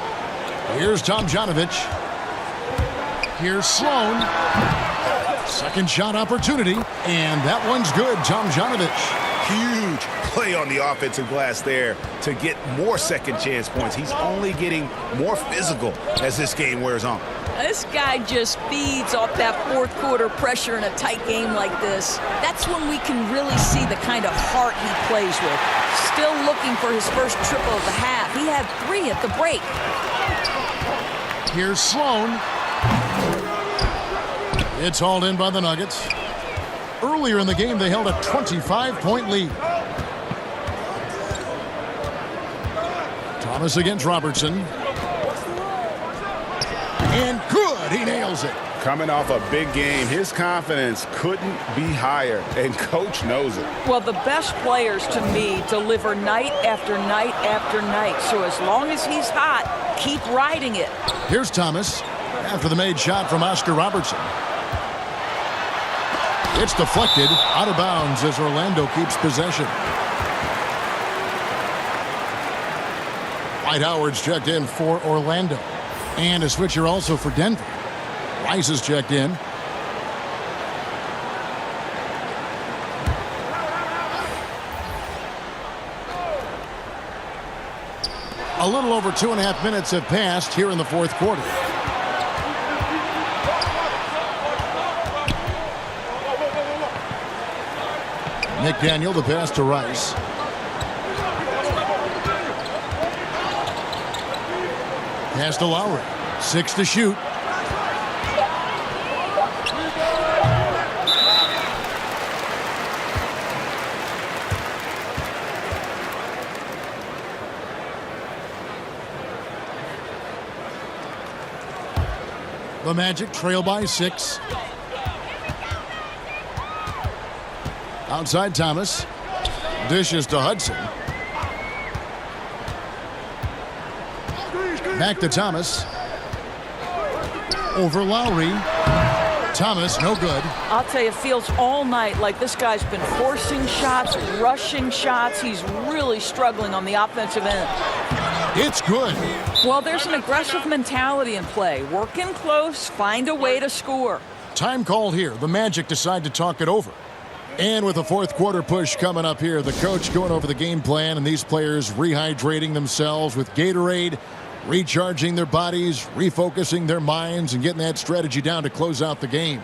S3: Here's Tomjanovich. Here's Sloan. Second shot opportunity, and that one's good. Tomjanovich.
S12: Huge play on the offensive glass there to get more second chance points. He's only getting more physical as this game wears on.
S16: This guy just feeds off that fourth quarter pressure in a tight game like this. That's when we can really see the kind of heart he plays with. Still looking for his first triple of the half. He had 3 at the break.
S3: Here's Sloan. It's hauled in by the Nuggets. Earlier in the game, they held a 25-point lead. Thomas against Robertson. And good, he nails it.
S2: Coming off a big game, his confidence couldn't be higher, and coach knows it.
S16: Well, the best players to me deliver night after night after night. So as long as he's hot, keep riding it.
S3: Here's Thomas after the made shot from Oscar Robertson. It's deflected out of bounds as Orlando keeps possession. Dwight Howard's checked in for Orlando. And a switcher also for Denver. Rice is checked in. A little over 2.5 minutes have passed here in the fourth quarter. McDaniel, the pass to Rice. Pass to Lowry. 6 to shoot. The Magic trail by 6. Outside Thomas. Dishes to Hudson. Back to Thomas. Over Lowry. Thomas, no good.
S16: I'll tell you, it feels all night like this guy's been forcing shots, rushing shots. He's really struggling on the offensive end.
S3: It's good.
S16: Well, there's an aggressive mentality in play. Work in close, find a way to score.
S3: Time called here. The Magic decide to talk it over. And with a fourth quarter push coming up here, the coach going over the game plan and these players rehydrating themselves with Gatorade, recharging their bodies, refocusing their minds, and getting that strategy down to close out the game.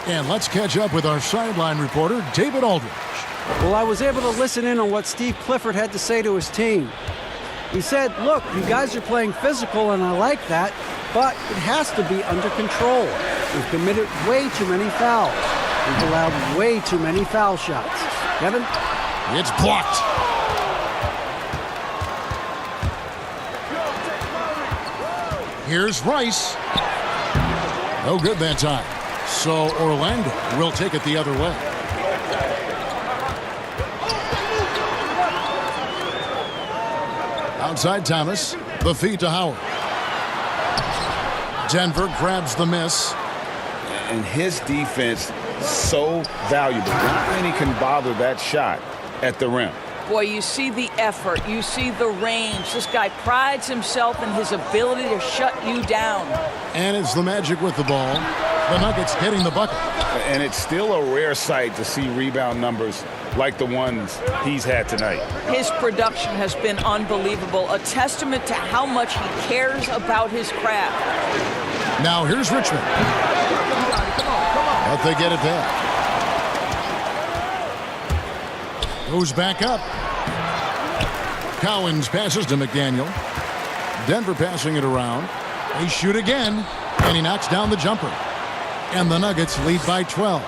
S3: And let's catch up with our sideline reporter, David Aldridge.
S4: Well, I was able to listen in on what Steve Clifford had to say to his team. He said, look, you guys are playing physical, and I like that, but it has to be under control. We've committed way too many fouls. We've allowed way too many foul shots. Kevin?
S3: It's blocked. Here's Rice. No good that time. So Orlando will take it the other way. Outside Thomas. The feed to Howard. Denver grabs the miss.
S2: And his defense so valuable. Not many can bother that shot at the rim.
S16: Boy, you see the effort. You see the range. This guy prides himself in his ability to shut you down.
S3: And it's the Magic with the ball. The Nuggets getting the bucket.
S2: And it's still a rare sight to see rebound numbers like the ones he's had tonight.
S16: His production has been unbelievable, a testament to how much he cares about his craft.
S3: Now here's Richmond. But they get it back. Goes back up. Cowens passes to McDaniel. Denver passing it around. They shoot again, and he knocks down the jumper. And the Nuggets lead by 12.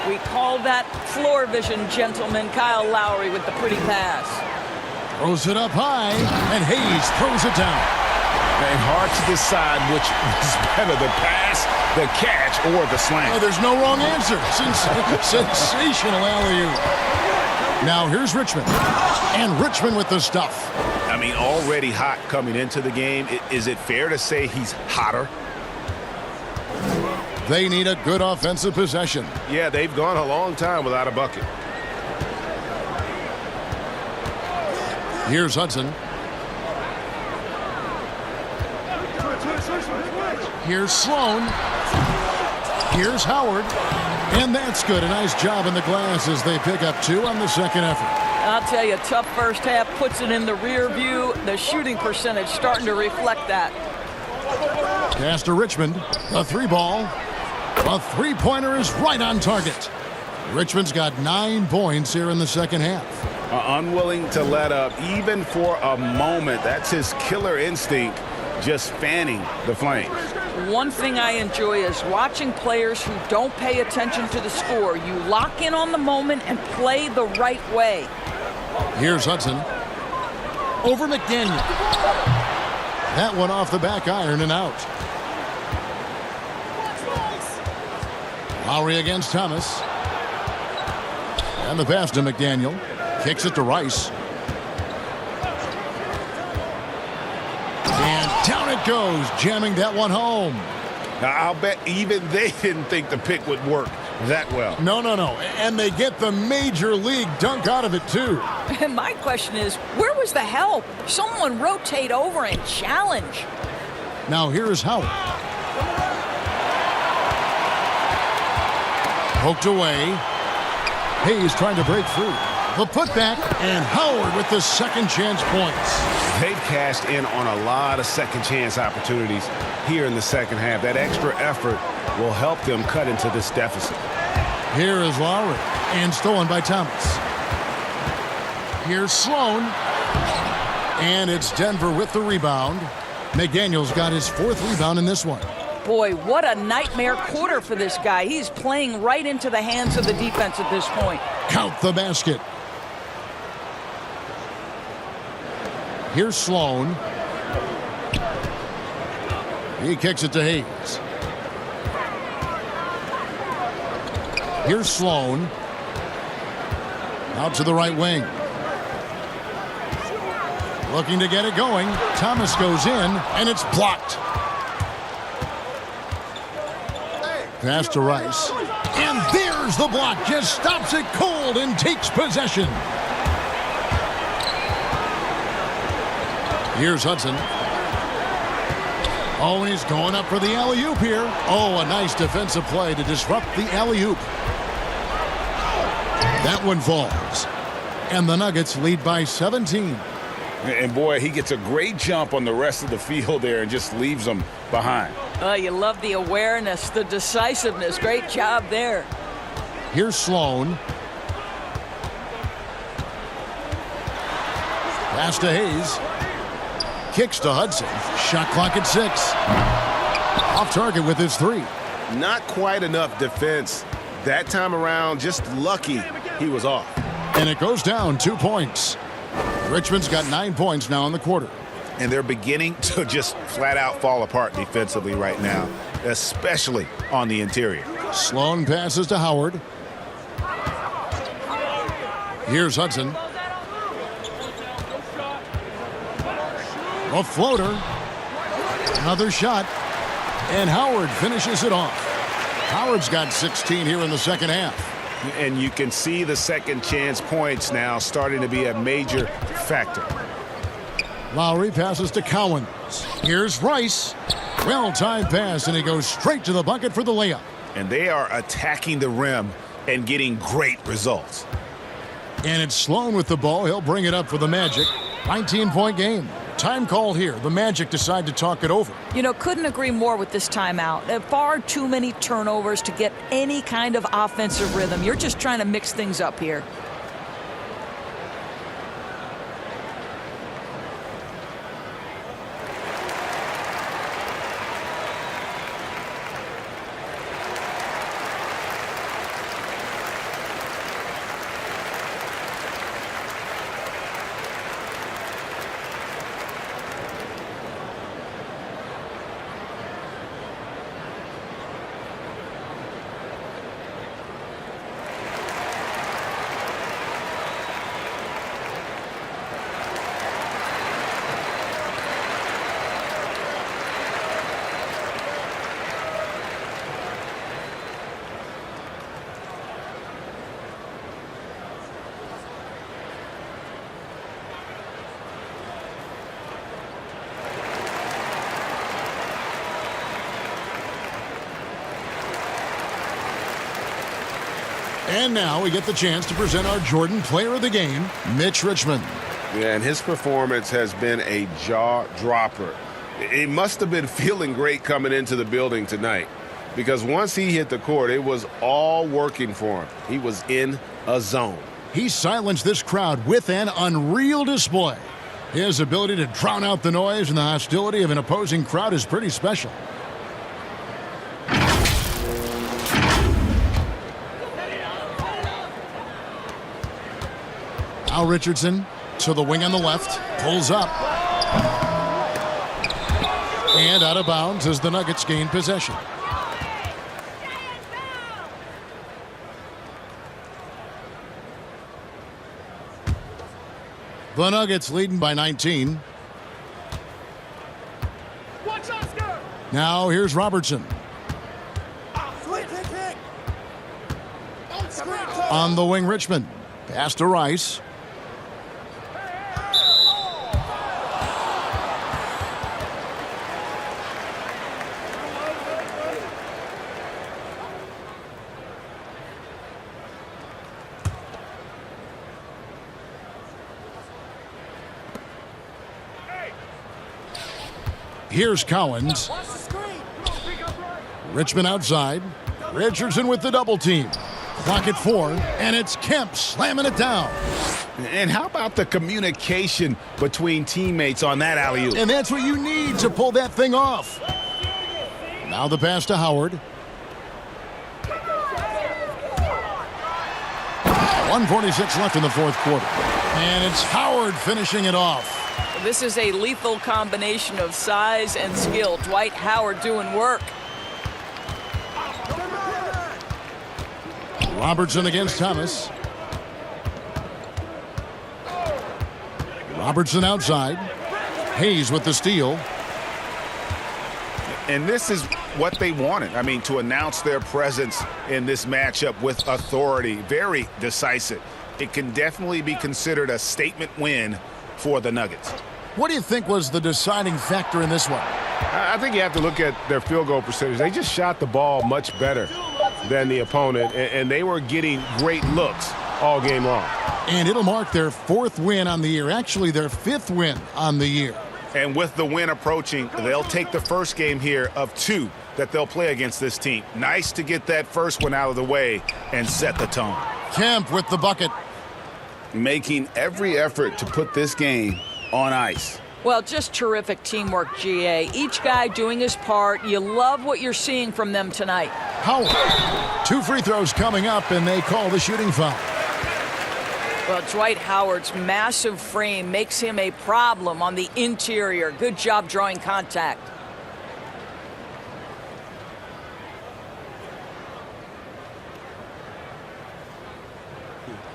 S16: We call that floor vision, gentlemen. Kyle Lowry with the pretty pass.
S3: Throws it up high, and Hayes throws it down.
S2: And hard to decide which is better, the pass, the catch, or the slam.
S3: Oh, there's no wrong answer. Sensational alley-oop. Now here's Richmond. And Richmond with the stuff.
S2: I mean, already hot coming into the game. Is it fair to say he's hotter?
S3: They need a good offensive possession.
S12: Yeah, they've gone a long time without a bucket.
S3: Here's Hudson. Here's Sloan. Here's Howard. And that's good. A nice job in the glass as they pick up 2 on the second effort.
S16: I'll tell you, tough first half puts it in the rear view. The shooting percentage starting to reflect that.
S3: Pass to Richmond. A 3-ball. A 3-pointer is right on target. Richmond's got 9 points here in the second half.
S2: Unwilling to let up even for a moment. That's his killer instinct, just fanning the flames.
S16: One thing I enjoy is watching players who don't pay attention to the score. You lock in on the moment and play the right way.
S3: Here's Hudson. Over McDaniel. That one off the back iron and out. Lowry against Thomas. And the pass to McDaniel. Kicks it to Rice. And down it goes, jamming that one home.
S2: Now, I'll bet even they didn't think the pick would work that well.
S3: No. And they get the major league dunk out of it, too.
S16: And my question is, where was the help? Someone rotate over and challenge.
S3: Now here's Howard. Poked away. Hayes trying to break through. The putback, and Howard with the second chance points.
S2: They've cashed in on a lot of second chance opportunities here in the second half. That extra effort will help them cut into this deficit.
S3: Here is Lowry, and stolen by Thomas. Here's Sloan, and it's Denver with the rebound. McDaniel's got his 4th rebound in this one.
S16: Boy, what a nightmare quarter for this guy. He's playing right into the hands of the defense at this point.
S3: Count the basket. Here's Sloan. He kicks it to Hayes. Here's Sloan. Out to the right wing. Looking to get it going. Thomas goes in, and it's blocked. Pass to Rice. And there's the block. Just stops it cold and takes possession. Here's Hudson. Oh, he's going up for the alley-oop here. Oh, a nice defensive play to disrupt the alley-oop. That one falls. And the Nuggets lead by 17.
S2: And boy, he gets a great jump on the rest of the field there and just leaves them behind.
S16: You love the awareness, the decisiveness. Great job there.
S3: Here's Sloan. Pass to Hayes. Kicks to Hudson. Shot clock at 6. Off target with his 3.
S12: Not quite enough defense that time around. Just lucky he was off.
S3: And it goes down 2 points. Richmond's got 9 points now in the quarter.
S2: And they're beginning to just flat out fall apart defensively right now, especially on the interior.
S3: Sloan passes to Howard. Here's Hudson. A floater. Another shot. And Howard finishes it off. Howard's got 16 here in the second half.
S2: And you can see the second chance points now starting to be a major factor.
S3: Lowry passes to Cowens. Here's Rice. Well-timed pass, and he goes straight to the bucket for the layup.
S2: And they are attacking the rim and getting great results.
S3: And it's Sloan with the ball. He'll bring it up for the Magic. 19-point game. Time called here. The Magic decide to talk it over.
S16: You know, couldn't agree more with this timeout. There are far too many turnovers to get any kind of offensive rhythm. You're just trying to mix things up here.
S3: And now we get the chance to present our Jordan Player of the Game, Mitch Richmond.
S12: Yeah, and his performance has been a jaw-dropper. He must have been feeling great coming into the building tonight, because once he hit the court, it was all working for him. He was in a zone.
S3: He silenced this crowd with an unreal display. His ability to drown out the noise and the hostility of an opposing crowd is pretty special. Al Richardson to the wing on the left, pulls up. And out of bounds as the Nuggets gain possession. The Nuggets leading by 19. Now here's Robertson. On the wing, Richmond. Pass to Rice. Here's Collins. Richmond outside. Richardson with the double team. Clock at 4, and it's Kemp slamming it down.
S2: And how about the communication between teammates on that alley-oop?
S3: And that's what you need to pull that thing off. Now the pass to Howard. 1:46 left in the fourth quarter. And it's Howard finishing it off.
S16: This is a lethal combination of size and skill. Dwight Howard doing work.
S3: Robertson against Thomas. Robertson outside. Hayes with the steal.
S2: And this is what they wanted. I mean, to announce their presence in this matchup with authority. Very decisive. It can definitely be considered a statement win for the Nuggets.
S3: What do you think was the deciding factor in this one?
S12: I think you have to look at their field goal percentage. They just shot the ball much better than the opponent, and they were getting great looks all game long.
S3: And it'll mark their 4th win on the year, actually their 5th win on the year.
S2: And with the win approaching, they'll take the first game here of 2 that they'll play against this team. Nice to get that first one out of the way and set the tone.
S3: Kemp with the bucket.
S2: Making every effort to put this game on ice.
S16: Well, just terrific teamwork, GA. Each guy doing his part. You love what you're seeing from them tonight.
S3: Howard. 2 free throws coming up, and they call the shooting foul.
S16: Well, Dwight Howard's massive frame makes him a problem on the interior. Good job drawing contact.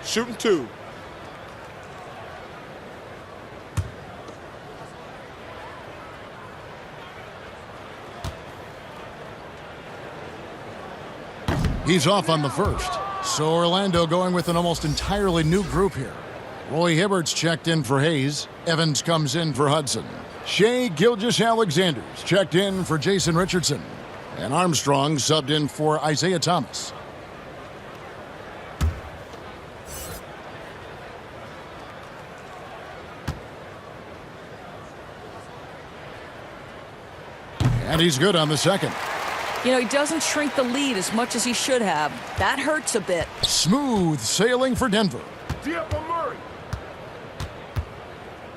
S7: Shooting 2.
S3: He's off on the first. So Orlando going with an almost entirely new group here. Roy Hibbert's checked in for Hayes. Evans comes in for Hudson. Shea Gilgeous-Alexander's checked in for Jason Richardson. And Armstrong subbed in for Isaiah Thomas. And he's good on the second.
S16: You know, he doesn't shrink the lead as much as he should have. That hurts a bit.
S3: Smooth sailing for Denver.
S12: Murray.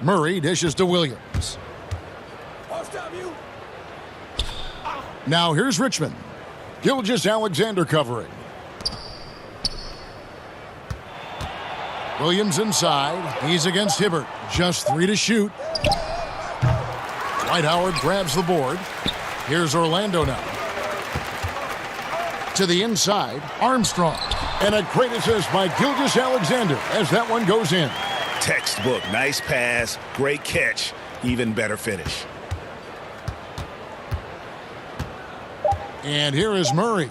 S3: Murray dishes to Williams. Now here's Richmond. Gilgeous-Alexander covering. Williams inside. He's against Hibbert. Just 3 to shoot. Dwight Howard grabs the board. Here's Orlando now. To the inside, Armstrong. And a great assist by Gilgeous-Alexander as that one goes in.
S2: Textbook. Nice pass. Great catch. Even better finish.
S3: And here is Murray.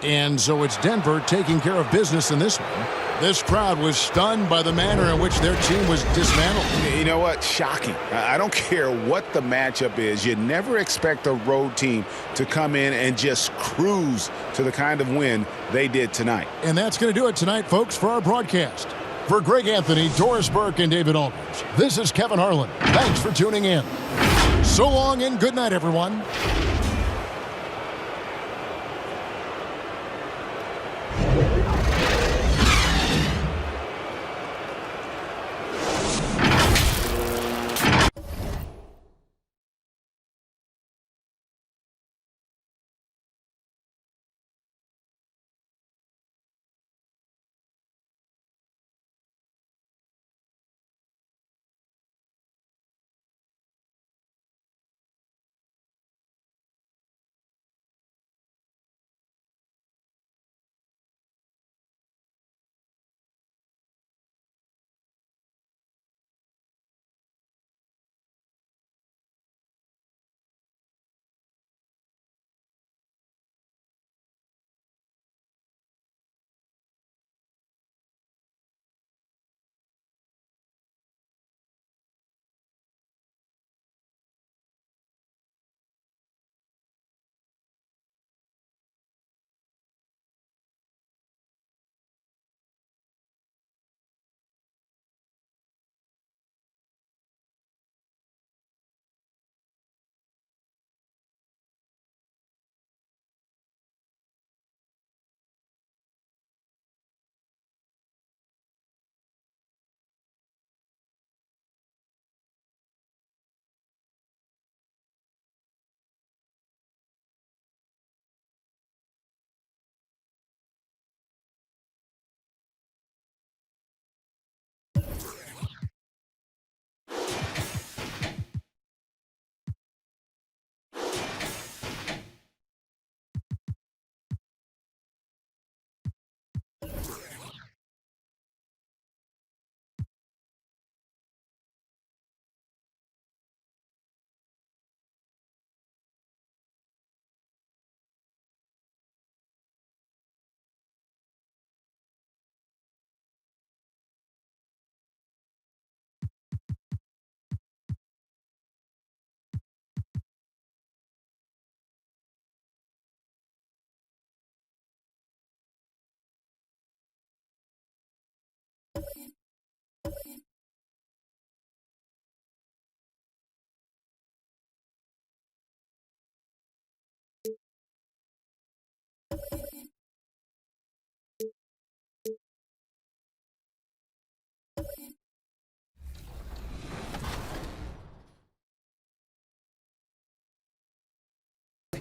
S3: And so it's Denver taking care of business in this one. This crowd was stunned by the manner in which their team was dismantled.
S2: You know what? Shocking. I don't care what the matchup is. You never expect a road team to come in and just cruise to the kind of win they did tonight.
S3: And that's going to do it tonight, folks, for our broadcast. For Greg Anthony, Doris Burke, and David Aldridge, this is Kevin Harlan. Thanks for tuning in. So long and good night, everyone.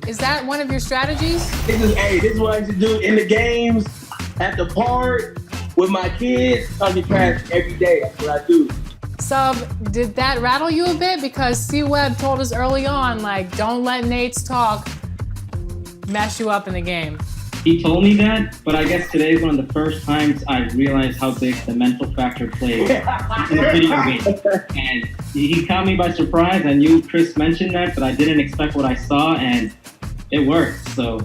S15: Is that one of your strategies?
S1: This is what I used to do in the games, at the park, with my kids. I get trash every day. That's what I do.
S15: Sub, did that rattle you a bit? Because C-Web told us early on, like, don't let Nate's talk mess you up in the game.
S13: He told me that, but I guess today is one of the first times I realized how big the mental factor plays in a video game. And he caught me by surprise. I knew Chris mentioned that, but I didn't expect what I saw, and it worked. So,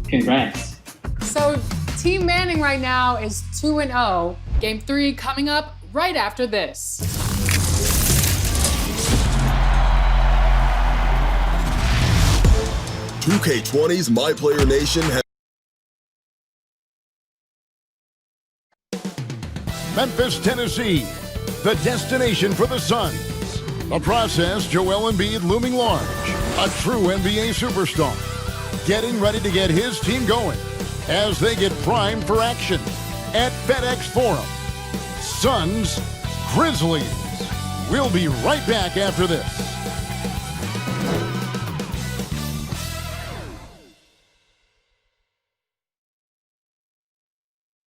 S13: congrats.
S15: So, Team Manning right now is 2-0. Game 3 coming up right after this.
S18: $2K20's My Player Nation has
S3: Memphis, Tennessee, the destination for the Suns. A process, Joel Embiid looming large, a true NBA superstar, getting ready to get his team going as they get primed for action at FedEx Forum. Suns, Grizzlies. We'll be right back after this.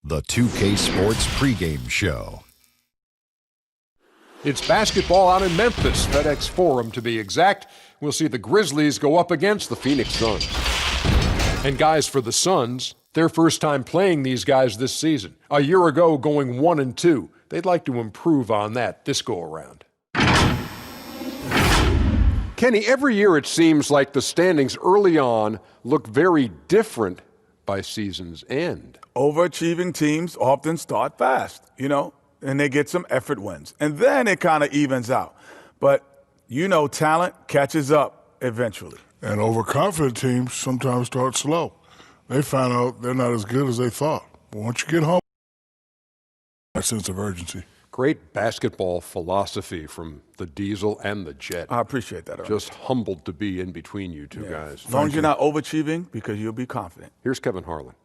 S8: The 2K Sports pregame show.
S9: It's basketball out in Memphis, FedEx Forum to be exact. We'll see the Grizzlies go up against the Phoenix Suns. And guys, for the Suns, their first time playing these guys this season. A year ago, going 1-2. They'd like to improve on that this go-around. Kenny, every year it seems like the standings early on look very different by season's end.
S10: Overachieving teams often start fast, and they get some effort wins. And then it kind of evens out. But, talent catches up eventually.
S11: And overconfident teams sometimes start slow. They find out they're not as good as they thought. But once you get home, that sense of urgency.
S9: Great basketball philosophy from the Diesel and the Jet.
S10: I appreciate that.
S9: Just humbled to be in between you two guys.
S10: As long as you're not overachieving, because you'll be confident.
S9: Here's Kevin Harlan.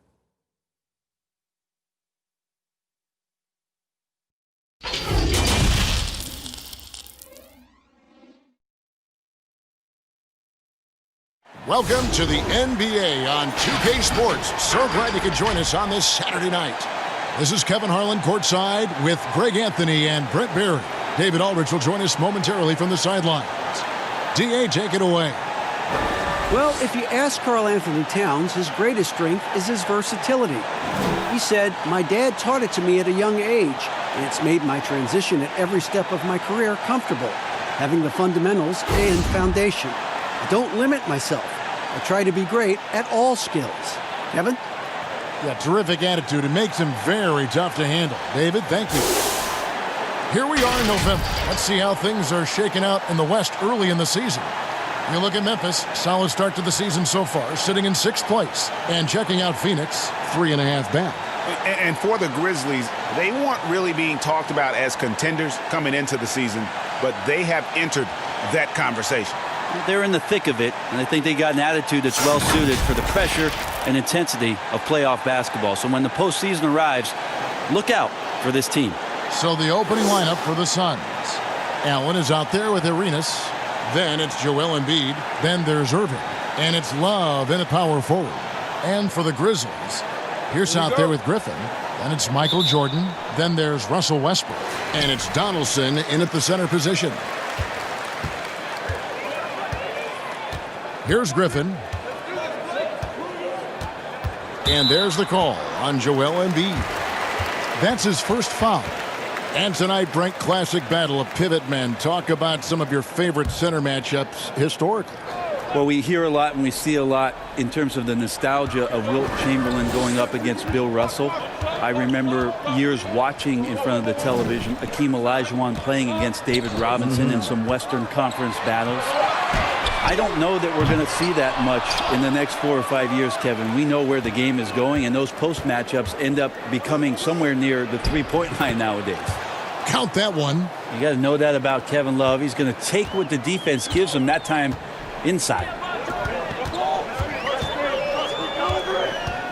S3: Welcome to the NBA on 2K Sports. So glad you could join us on this Saturday night. This is Kevin Harlan courtside with Greg Anthony and Brent Barry. David Aldridge will join us momentarily from the sidelines. D.A., take it away.
S4: Well, if you ask Karl Anthony Towns, his greatest strength is his versatility. He said, "My dad taught it to me at a young age, and it's made my transition at every step of my career comfortable, having the fundamentals and foundation. I don't limit myself. I try to be great at all skills." Kevin?
S3: Yeah, terrific attitude. It makes him very tough to handle. David, thank you. Here we are in November. Let's see how things are shaking out in the West early in the season. You look at Memphis, solid start to the season so far, sitting in 6th place. And checking out Phoenix, 3.5 back.
S2: And for the Grizzlies, they weren't really being talked about as contenders coming into the season, but they have entered that conversation.
S19: They're in the thick of it, and I think they got an attitude that's well suited for the pressure and intensity of playoff basketball. So when the postseason arrives, look out for this team.
S3: So the opening lineup for the Suns. Allen is out there with Arenas. Then it's Joel Embiid. Then there's Irving. And it's Love in a power forward. And for the Grizzlies, Pierce out there with Griffin. Then it's Michael Jordan. Then there's Russell Westbrook. And it's Donaldson in at the center position. Here's Griffin. And there's the call on Joel Embiid. That's his first foul. And tonight, Brent, classic battle of pivot men. Talk about some of your favorite center matchups historically.
S19: Well, we hear a lot and we see a lot in terms of the nostalgia of Wilt Chamberlain going up against Bill Russell. I remember years watching in front of the television Akeem Olajuwon playing against David Robinson in some Western Conference battles. I don't know that we're going to see that much in the next 4 or 5 years, Kevin. We know where the game is going, and those post matchups end up becoming somewhere near the three-point line nowadays.
S3: Count that one.
S19: You got to know that about Kevin Love. He's going to take what the defense gives him, that time inside.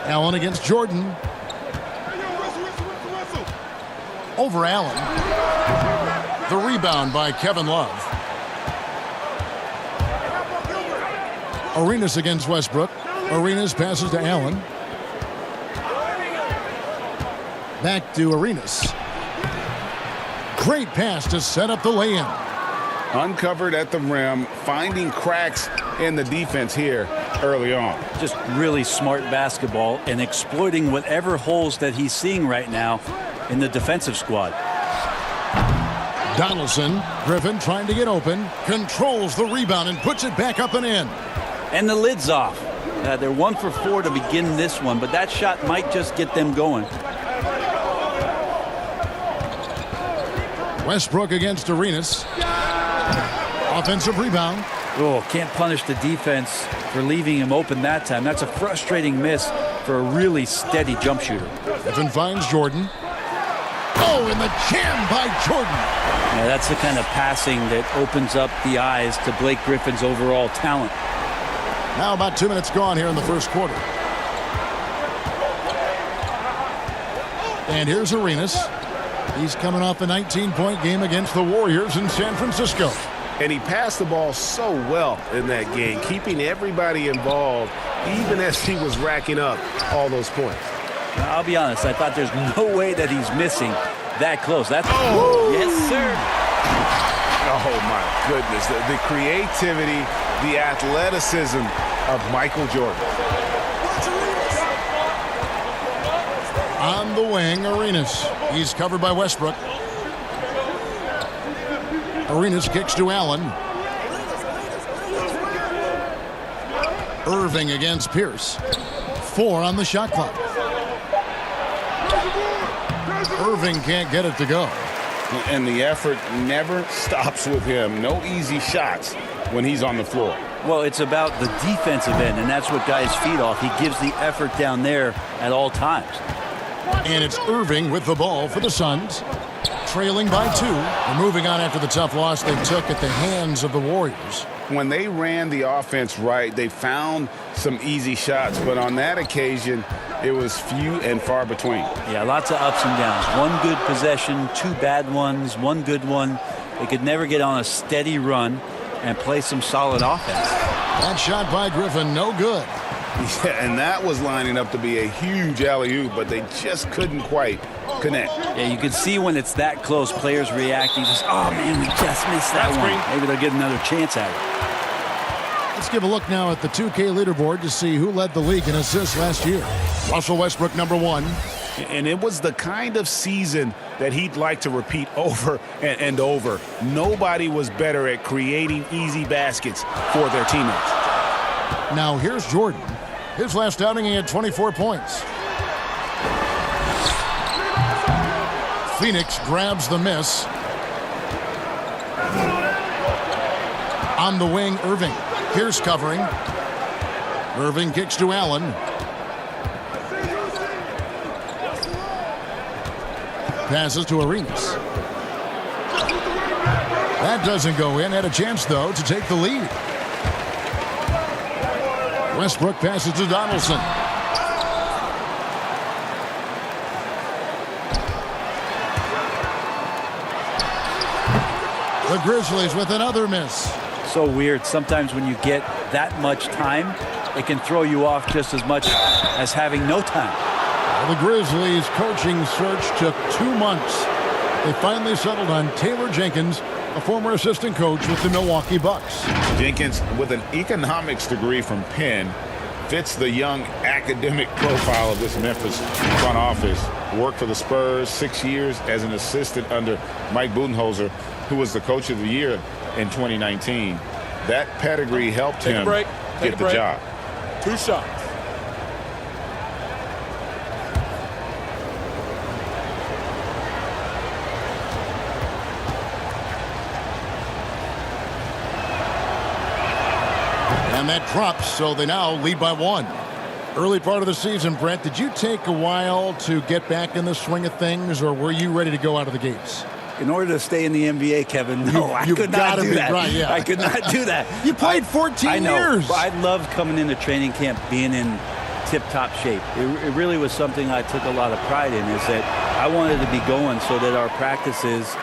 S3: Allen against Jordan. Over Allen. The rebound by Kevin Love. Arenas against Westbrook. Arenas passes to Allen. Back to Arenas. Great pass to set up the lay-in.
S2: Uncovered at the rim, finding cracks in the defense here early on.
S19: Just really smart basketball and exploiting whatever holes that he's seeing right now in the defensive squad.
S3: Donaldson, Griffin trying to get open, controls the rebound and puts it back up and in.
S19: And the lid's off. They're 1 for 4 to begin this one, but that shot might just get them going.
S3: Westbrook against Arenas. Offensive rebound.
S19: Oh, can't punish the defense for leaving him open that time. That's a frustrating miss for a really steady jump shooter.
S3: Griffin finds Jordan. Oh, and the jam by Jordan.
S19: Yeah, that's the kind of passing that opens up the eyes to Blake Griffin's overall talent.
S3: Now about 2 minutes gone here in the first quarter. And here's Arenas. He's coming off a 19-point game against the Warriors in San Francisco.
S12: And he passed the ball so well in that game, keeping everybody involved, even as he was racking up all those points.
S19: I'll be honest, I thought there's no way that he's missing that close. That's yes, sir.
S12: Oh, my goodness. The creativity, the athleticism of Michael Jordan.
S3: On the wing, Arenas. He's covered by Westbrook. Arenas kicks to Allen. Irving against Pierce. 4 on the shot clock. Irving can't get it to go.
S5: And the effort never stops with him. No easy shots when he's on the floor.
S19: Well, it's about the defensive end, and that's what guys feed off. He gives the effort down there at all times.
S3: And it's Irving with the ball for the Suns. Trailing by 2. They're moving on after the tough loss they took at the hands of the Warriors.
S5: When they ran the offense right, they found some easy shots, but on that occasion, it was few and far between.
S19: Yeah, lots of ups and downs. One good possession, 2 bad ones, 1 good one. They could never get on a steady run and play some solid offense.
S3: That shot by Griffin, no good.
S5: Yeah, and that was lining up to be a huge alley-oop, but they just couldn't quite connect.
S19: Yeah, you can see when it's that close, players reacting. Just, oh, man, we just missed that one. Maybe they'll get another chance at it.
S3: Let's give a look now at the 2K leaderboard to see who led the league in assists last year. Russell Westbrook, number 1.
S5: And it was the kind of season that he'd like to repeat over and over. Nobody was better at creating easy baskets for their teammates.
S3: Now here's Jordan. His last outing, he had 24 points. Phoenix grabs the miss. On the wing, Irving. Pierce covering. Irving kicks to Allen. Passes to Arenas. That doesn't go in. Had a chance, though, to take the lead. Westbrook passes to Donaldson. The Grizzlies with another miss.
S19: So weird. Sometimes when you get that much time, it can throw you off just as much as having no time.
S3: Well, the Grizzlies' coaching search took 2 months. They finally settled on Taylor Jenkins, a former assistant coach with the Milwaukee Bucks.
S5: Jenkins, with an economics degree from Penn, fits the young academic profile of this Memphis front office. Worked for the Spurs 6 years as an assistant under Mike Budenholzer, who was the coach of the year in 2019. That pedigree helped him get the job.
S7: 2 shots.
S3: And that drops, so they now lead by 1. Early part of the season, Brent, did you take a while to get back in the swing of things, or were you ready to go out of the gates?
S19: In order to stay in the NBA, Kevin, no, I could not do that.
S3: Right, yeah.
S19: I could not do that.
S3: You played 14 years.
S19: I love coming into training camp being in tip-top shape. It really was something I took a lot of pride in, is that I wanted to be going so that our practices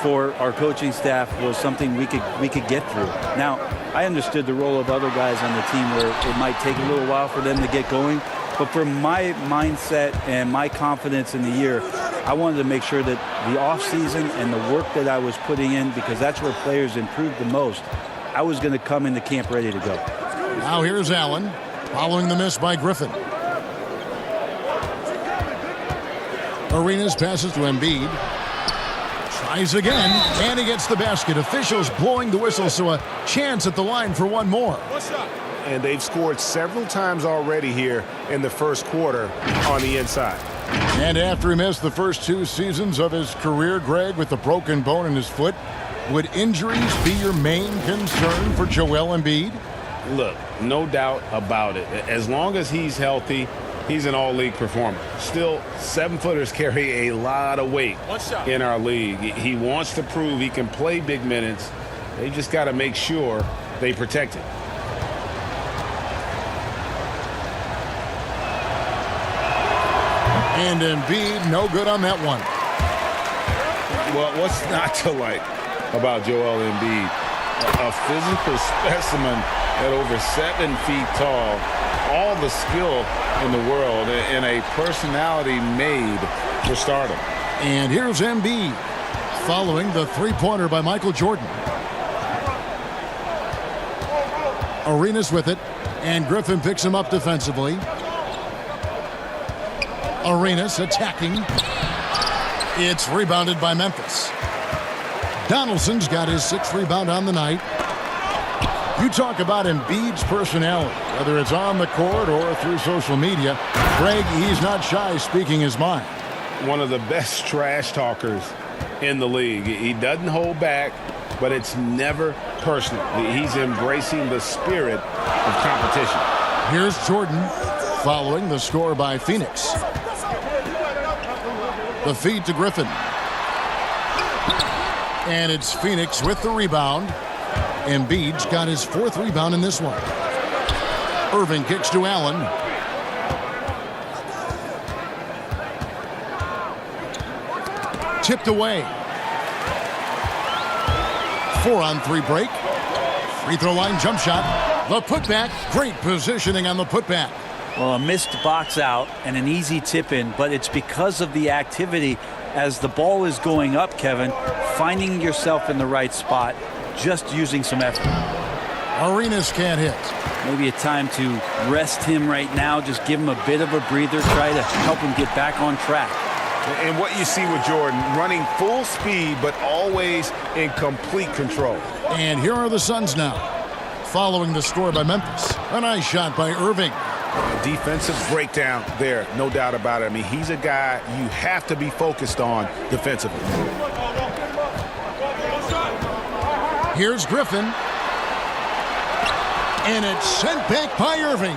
S19: for our coaching staff was something we could get through. Now, I understood the role of other guys on the team where it might take a little while for them to get going, but for my mindset and my confidence in the year, I wanted to make sure that the offseason and the work that I was putting in, because that's where players improved the most, I was going to come into camp ready to go.
S3: Now here's Allen, following the miss by Griffin. Arenas passes to Embiid. Tries again, and he gets the basket. Officials blowing the whistle, so a chance at the line for one more.
S5: And they've scored several times already here in the first quarter on the inside.
S3: And after he missed the first 2 seasons of his career, Greg, with a broken bone in his foot, would injuries be your main concern for Joel Embiid?
S5: Look, no doubt about it. As long as he's healthy, he's an all-league performer. Still, 7-footers carry a lot of weight in our league. He wants to prove he can play big minutes. They just got to make sure they protect it.
S3: And Embiid, no good on that one.
S5: Well, what's not to like about Joel Embiid? A physical specimen at over 7 feet tall, all the skill in the world, and a personality made for stardom.
S3: And here's Embiid, following the 3-pointer by Michael Jordan. Arenas with it, and Griffin picks him up defensively. Arenas attacking. It's rebounded by Memphis. Donaldson's got his 6th rebound on the night. You talk about Embiid's personality, whether it's on the court or through social media. Greg, he's not shy speaking his mind.
S5: One of the best trash talkers in the league. He doesn't hold back, but it's never personal. He's embracing the spirit of competition.
S3: Here's Jordan following the score by Phoenix. The feed to Griffin. And it's Phoenix with the rebound. Embiid's got his 4th rebound in this one. Irving kicks to Allen. Tipped away. 4-on-3 break. Free throw line jump shot. The putback. Great positioning on the putback.
S19: Well, a missed box out and an easy tip in, but it's because of the activity as the ball is going up, Kevin, finding yourself in the right spot, just using some effort.
S3: Arenas can't hit.
S19: Maybe a time to rest him right now, just give him a bit of a breather, try to help him get back on track.
S5: And what you see with Jordan, running full speed, but always in complete control.
S3: And here are the Suns now, following the score by Memphis. A nice shot by Irving.
S5: A defensive breakdown there, no doubt about it. I mean, he's a guy you have to be focused on defensively.
S3: Here's Griffin. And it's sent back by Irving.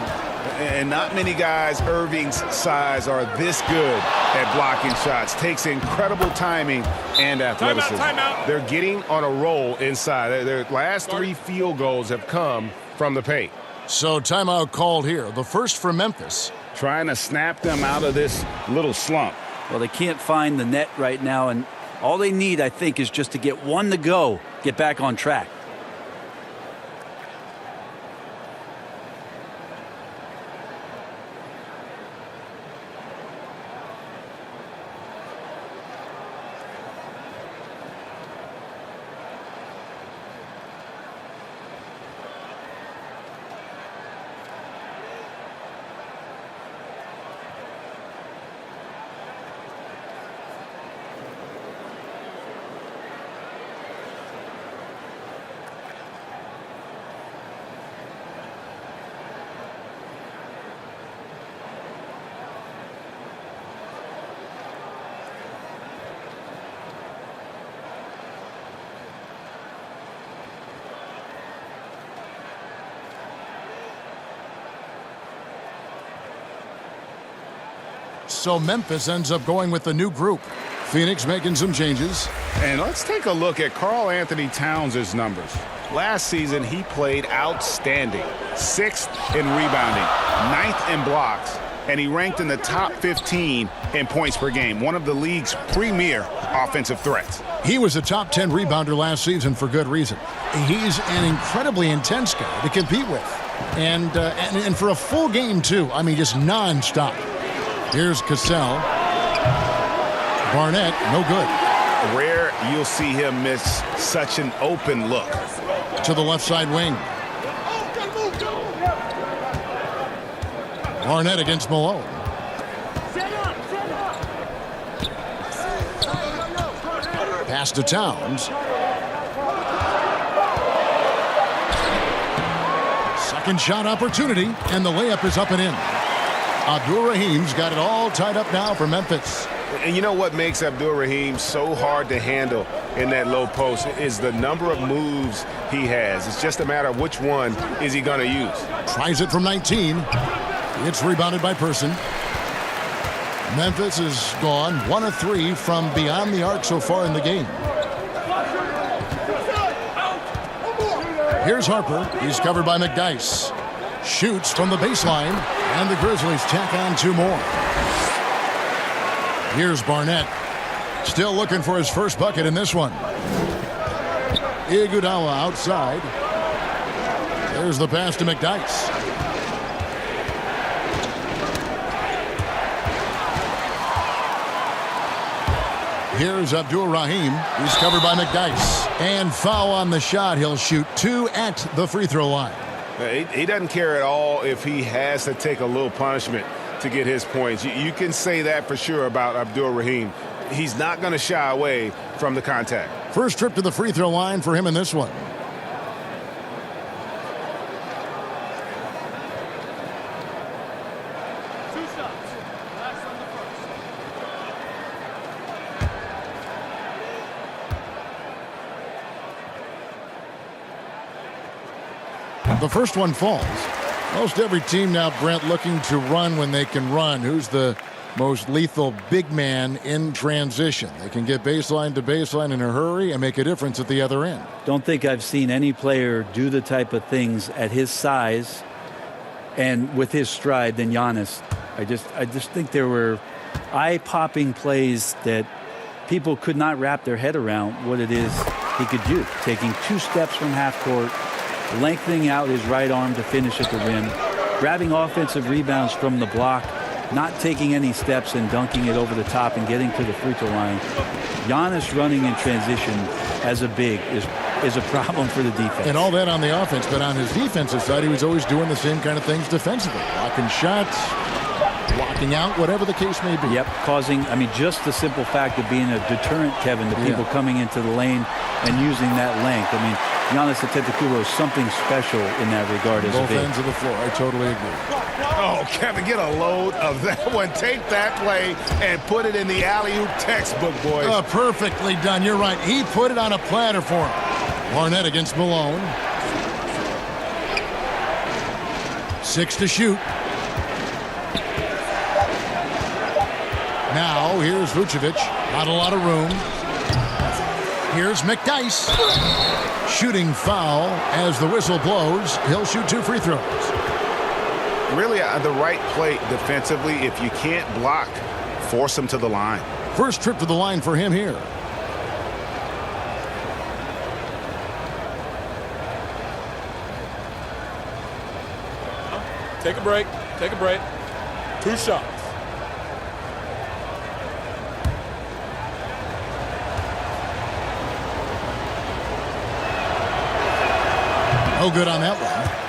S5: And not many guys Irving's size are this good at blocking shots. Takes incredible timing and athleticism.
S7: Timeout.
S5: They're getting on a roll inside. Their last 3 field goals have come from the paint.
S3: So timeout called here. The first for Memphis.
S5: Trying to snap them out of this little slump.
S19: Well, they can't find the net right now, and all they need, I think, is just to get one to go, get back on track.
S3: So Memphis ends up going with the new group. Phoenix making some changes.
S5: And let's take a look at Karl Anthony Towns' numbers. Last season, he played outstanding. 6th in rebounding, 9th in blocks, and he ranked in the top 15 in points per game, one of the league's premier offensive threats.
S3: He was a top 10 rebounder last season for good reason. He's an incredibly intense guy to compete with. And for a full game, too. I mean, just nonstop. Here's Cassell. Barnett, no good.
S5: Rare you'll see him miss such an open look.
S3: To the left side wing. Barnett against Malone. Pass to Towns. Second shot opportunity, and the layup is up and in. Abdur-Rahim's got it all tied up now for Memphis.
S5: And you know what makes Abdur-Rahim so hard to handle in that low post is the number of moves he has. It's just a matter of which one is he going to use.
S3: Tries it from 19. It's rebounded by Person. Memphis is gone 1 of 3 from beyond the arc so far in the game. Here's Harper. He's covered by McDyess. Shoots from the baseline, and the Grizzlies tack on 2 more. Here's Barnett. Still looking for his first bucket in this one. Iguodala outside. There's the pass to McDyess. Here's Abdur-Rahim. He's covered by McDyess. And foul on the shot. He'll shoot 2 at the free throw line.
S5: He doesn't care at all if he has to take a little punishment to get his points. You can say that for sure about Abdur-Rahim. He's not going to shy away from the contact.
S3: First trip to the free throw line for him in this one. The first one falls. Most every team now, Brent, looking to run when they can run. Who's the most lethal big man in transition? They can get baseline to baseline in a hurry and make a difference at the other end.
S19: Don't think I've seen any player do the type of things at his size and with his stride than Giannis. I just think there were eye-popping plays that people could not wrap their head around what it is he could do. Taking 2 steps from half court, lengthening out his right arm to finish at the rim, grabbing offensive rebounds from the block, not taking any steps and dunking it over the top and getting to the free throw line. Giannis running in transition as a big is a problem for the defense.
S3: And all that on the offense, but on his defensive side, he was always doing the same kind of things defensively. Blocking shots, blocking out, whatever the case may be.
S19: Yep, causing, just the simple fact of being a deterrent, Kevin, to people coming into the lane and using that length. Giannis Antetokounmpo is something special in that regard as a big.
S3: Both ends of the floor, I totally agree.
S2: Oh, Kevin, get a load of that one. Take that play and put it in the alley-oop textbook, boys.
S3: Oh, perfectly done. You're right. He put it on a platter for him. Barnett against Malone. 6 to shoot. Now, here's Vucevic. Not a lot of room. Here's McDyess. Shooting foul as the whistle blows. He'll shoot 2 free throws.
S2: Really, the right play defensively. If you can't block, force him to the line.
S3: First trip to the line for him here.
S7: Take a break. Take a break. 2 shots.
S3: No good on that one.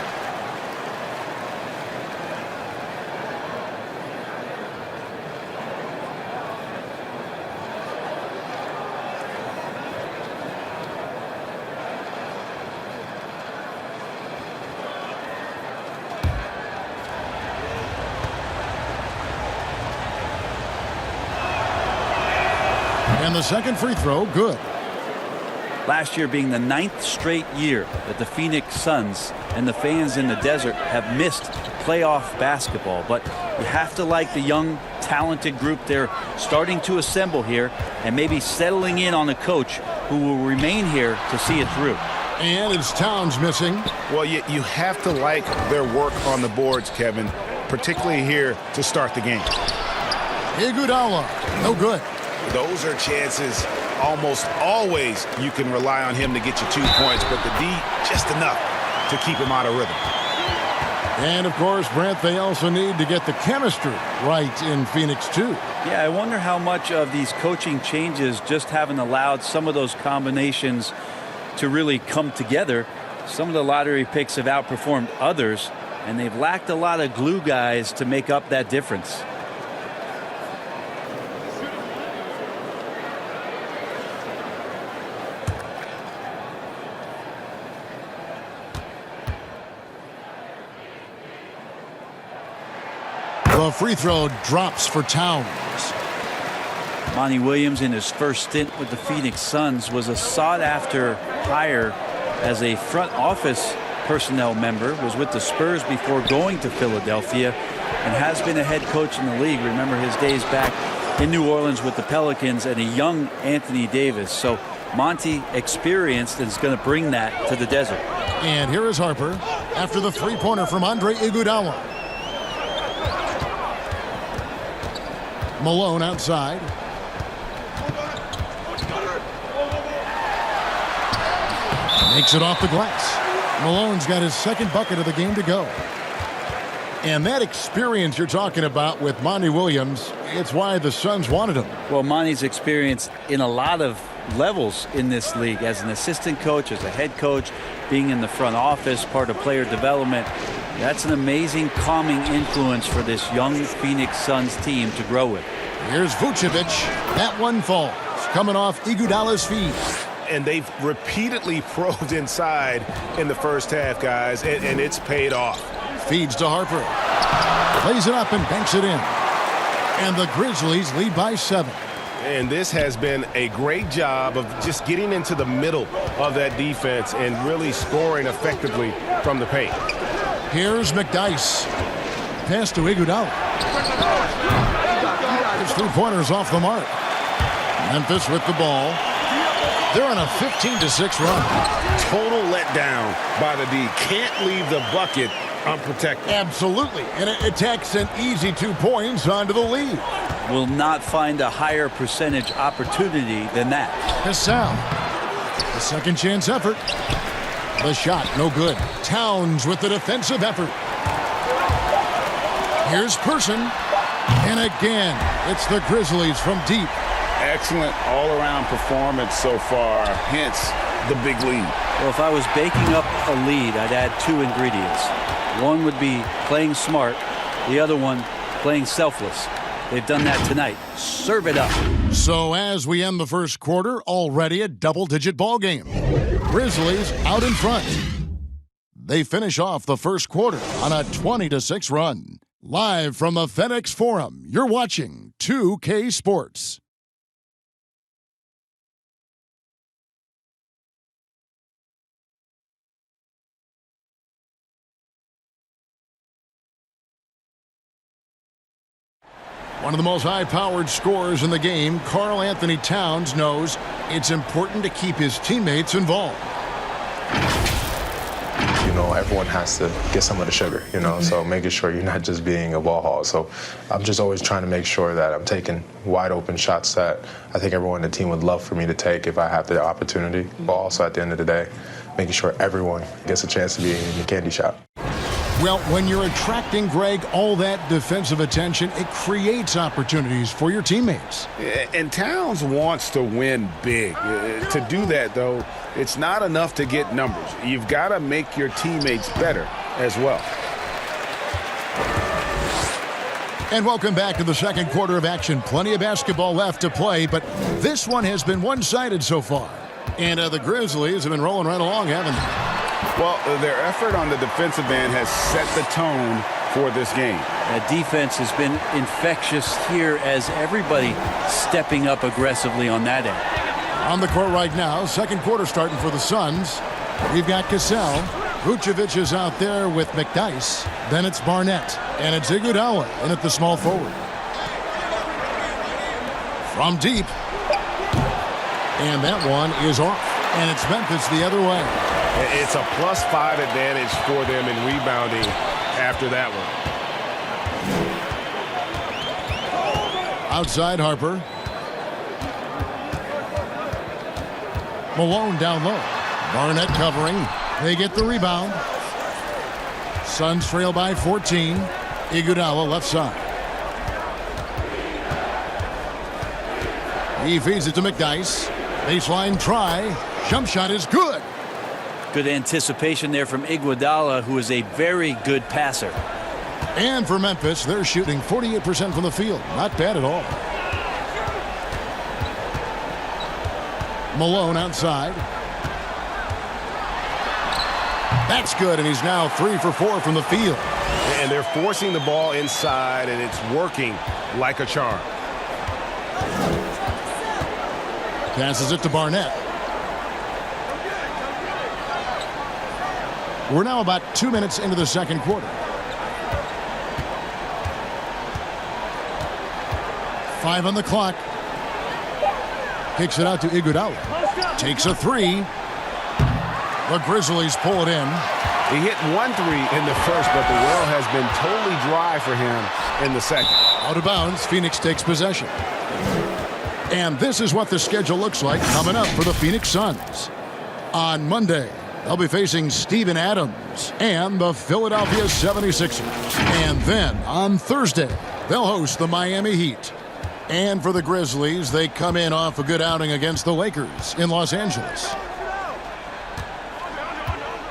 S3: And the second free throw, good.
S19: Last year being the 9th straight year that the Phoenix Suns and the fans in the desert have missed playoff basketball. But you have to like the young, talented group they're starting to assemble here and maybe settling in on a coach who will remain here to see it through.
S3: And it's Towns missing.
S2: Well, you have to like their work on the boards, Kevin, particularly here to start the game.
S3: Iguodala, no good.
S2: Those are chances almost always you can rely on him to get you 2 points, but the D just enough to keep him out of rhythm.
S3: And, of course, Brent, they also need to get the chemistry right in Phoenix, too.
S19: Yeah, I wonder how much of these coaching changes just haven't allowed some of those combinations to really come together. Some of the lottery picks have outperformed others, and they've lacked a lot of glue guys to make up that difference.
S3: The free throw drops for Towns.
S19: Monty Williams, in his first stint with the Phoenix Suns, was a sought-after hire as a front office personnel member, was with the Spurs before going to Philadelphia, and has been a head coach in the league. Remember his days back in New Orleans with the Pelicans and a young Anthony Davis. So Monty, experienced, and is going to bring that to the desert.
S3: And here is Harper after the three-pointer from Andre Iguodala. Malone outside. Makes it off the glass. Malone's got his second bucket of the game to go. And that experience you're talking about with Monty Williams, it's why the Suns wanted him.
S19: Well, Monty's experience in a lot of levels in this league, as an assistant coach, as a head coach, being in the front office, part of player development. That's an amazing calming influence for this young Phoenix Suns team to grow with.
S3: Here's Vucevic. That one falls, coming off Iguodala's feed.
S2: And they've repeatedly probed inside in the first half, guys, and it's paid off.
S3: Feeds to Harper. Plays it up and banks it in. And the Grizzlies lead by 7.
S12: And this has been a great job of just getting into the middle of that defense and really scoring effectively from the paint.
S3: Here's McDyess. Pass to Iguodala. His three-pointers off the mark. Memphis with the ball. They're on a 15-6 run.
S5: Total letdown by the D. Can't leave the bucket unprotected.
S3: Absolutely. And it takes an easy 2 points onto the lead.
S19: Will not find a higher percentage opportunity than that.
S3: Gasol. The second chance effort. The shot, no good. Towns with the defensive effort. Here's Person. And again, it's the Grizzlies from deep.
S5: Excellent all-around performance so far, hence the big lead.
S19: Well, if I was baking up a lead, I'd add 2 ingredients. One would be playing smart, the other one playing selfless. They've done that tonight. Serve it up.
S3: So as we end the first quarter, already a double-digit ball game. Grizzlies out in front. They finish off the first quarter on a 20-6 run. Live from the FedEx Forum, you're watching 2K Sports. One of the most high-powered scorers in the game, Karl Anthony Towns, knows it's important to keep his teammates involved.
S20: You know, everyone has to get some of the sugar, you know, so making sure you're not just being a ball hog. So I'm just always trying to make sure that I'm taking wide open shots that I think everyone in the team would love for me to take if I have the opportunity. But also at the end of the day, making sure everyone gets a chance to be in the candy shop.
S3: Well, when you're attracting, Greg, all that defensive attention, it creates opportunities for your teammates.
S5: And Towns wants to win big. To do that, though, it's not enough to get numbers. You've got to make your teammates better as well.
S3: And welcome back to the second quarter of action. Plenty of basketball left to play, but this one has been one-sided so far. And the Grizzlies have been rolling right along, haven't they?
S5: Well, their effort on the defensive end has set the tone for this game.
S19: That defense has been infectious here as everybody stepping up aggressively on that end.
S3: On the court right now, second quarter starting for the Suns. We've got Cassell. Vucevic is out there with McDyess. Then it's Barnett. And it's Iguodala in at the small forward. From deep. And that one is off. And it's Memphis the other way.
S12: It's a +5 advantage for them in rebounding after that one.
S3: Outside Harper. Malone down low. Barnett covering. They get the rebound. Suns trail by 14. Iguodala left side. He feeds it to McDyess. Baseline try. Jump shot is good.
S19: Good anticipation there from Iguodala, who is a very good passer.
S3: And for Memphis, they're shooting 48% from the field. Not bad at all. Malone outside. That's good, and he's now 3 for 4 from the field.
S12: And they're forcing the ball inside, and it's working like a charm.
S3: Passes it to Barnett. We're now about 2 minutes into the second quarter. 5 on the clock. Kicks it out to Iguodala. Takes a 3. The Grizzlies pull it in.
S12: He hit 1 3 in the first, but the well has been totally dry for him in the second.
S3: Out of bounds, Phoenix takes possession. And this is what the schedule looks like coming up for the Phoenix Suns. On Monday, they'll be facing Steven Adams and the Philadelphia 76ers. And then on Thursday, they'll host the Miami Heat. And for the Grizzlies, they come in off a good outing against the Lakers in Los Angeles.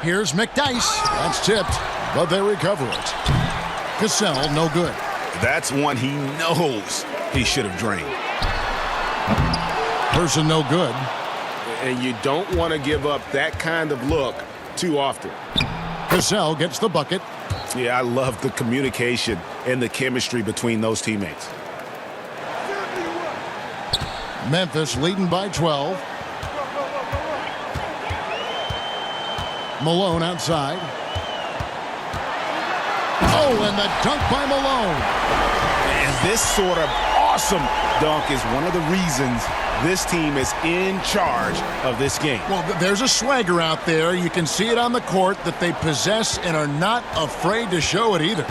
S3: Here's McDyess. That's tipped, but they recover it. Cassell, no good.
S5: That's one he knows he should have drained.
S3: Person, no good.
S12: And you don't want to give up that kind of look too often.
S3: Cassell gets the bucket.
S12: Yeah, I love the communication and the chemistry between those teammates.
S3: Memphis leading by 12. Malone outside. Oh, and the dunk by Malone.
S5: And this sort of awesome dunk is one of the reasons this team is in charge of this game.
S3: Well, there's a swagger out there. You can see it on the court that they possess and are not afraid to show it either.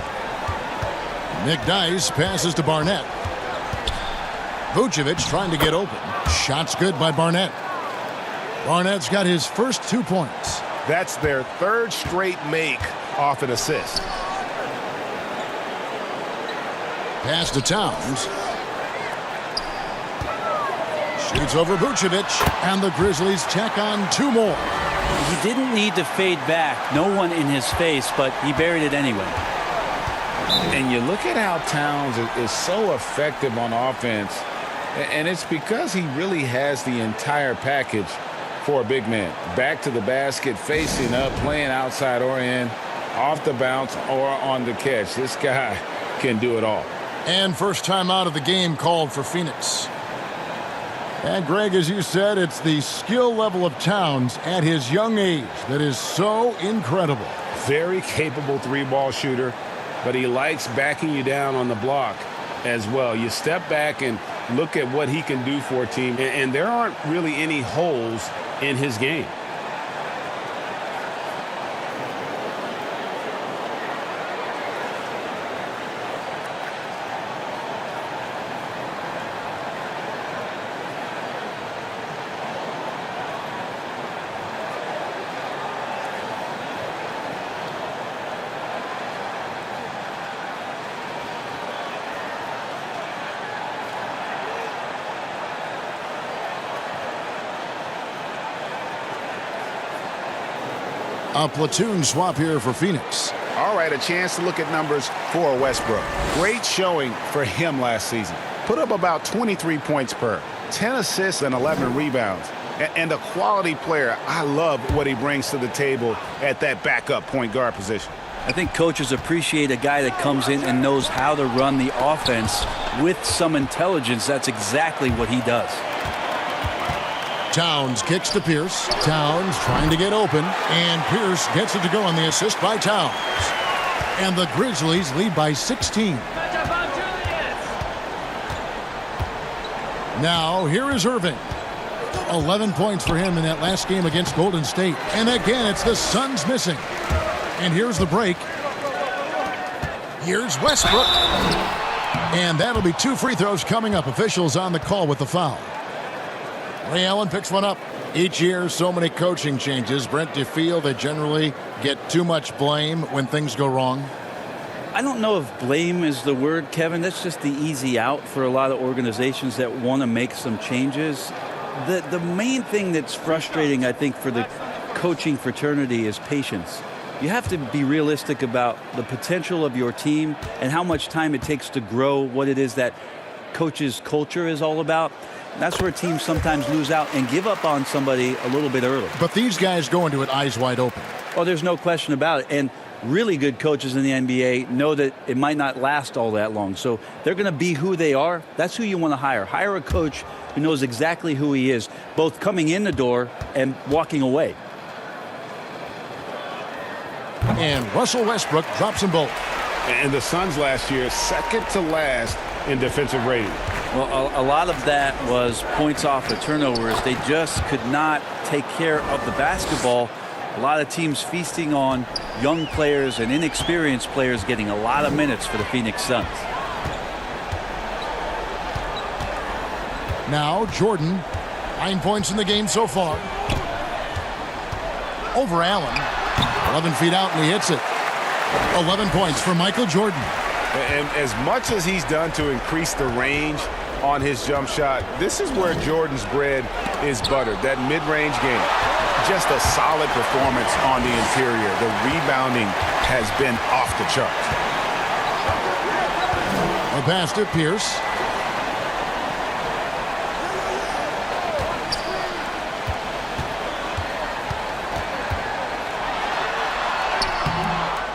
S3: Nick Dice passes to Barnett. Vucevic trying to get open. Shot's good by Barnett. Barnett's got his first 2 points.
S5: That's their third straight make off an assist.
S3: Pass to Towns. Shoots over Vucevic, and the Grizzlies check on 2 more.
S19: He didn't need to fade back. No one in his face, but he buried it anyway.
S5: And you look at how Towns is so effective on offense, and it's because he really has the entire package for a big man. Back to the basket, facing up, playing outside or in, off the bounce or on the catch. This guy can do it all.
S3: And first time out of the game called for Phoenix. And Greg, as you said, it's the skill level of Towns at his young age that is so incredible.
S5: Very capable 3-ball shooter, but he likes backing you down on the block as well. You step back and look at what he can do for a team, and there aren't really any holes in his game.
S3: A platoon swap here for Phoenix.
S5: All right, a chance to look at numbers for Westbrook. Great showing for him last season. Put up about 23 points per, 10 assists and 11 rebounds. And a quality player. I love what he brings to the table at that backup point guard position.
S19: I think coaches appreciate a guy that comes in and knows how to run the offense with some intelligence. That's exactly what he does.
S3: Towns kicks to Pierce. Towns trying to get open, and Pierce gets it to go on the assist by Towns. And the Grizzlies lead by 16. Now, here is Irving. 11 points for him in that last game against Golden State. And again, it's the Suns missing. And here's the break. Here's Westbrook. And that'll be 2 free throws coming up. Officials on the call with the foul. Ray Allen picks one up. Each year, so many coaching changes. Brent, do you feel they generally get too much blame when things go wrong?
S19: I don't know if blame is the word, Kevin. That's just the easy out for a lot of organizations that want to make some changes. The main thing that's frustrating, I think, for the coaching fraternity is patience. You have to be realistic about the potential of your team and how much time it takes to grow what it is that coach's culture is all about. That's where teams sometimes lose out and give up on somebody a little bit early.
S3: But these guys go into it eyes wide open.
S19: Oh, there's no question about it. And really good coaches in the NBA know that it might not last all that long. So they're going to be who they are. That's who you want to hire. Hire a coach who knows exactly who he is, both coming in the door and walking away.
S3: And Russell Westbrook drops them both.
S5: And the Suns last year, second to last in defensive rating.
S19: Well, a lot of that was points off the turnovers. They just could not take care of the basketball. A lot of teams feasting on young players and inexperienced players getting a lot of minutes for the Phoenix Suns.
S3: Now Jordan, 9 points in the game so far. Over Allen, 11 feet out, and he hits it. 11 points for Michael Jordan.
S5: And as much as he's done to increase the range on his jump shot, this is where Jordan's bread is buttered, that mid-range game. Just a solid performance on the interior. The rebounding has been off the charts.
S3: A pass to Pierce.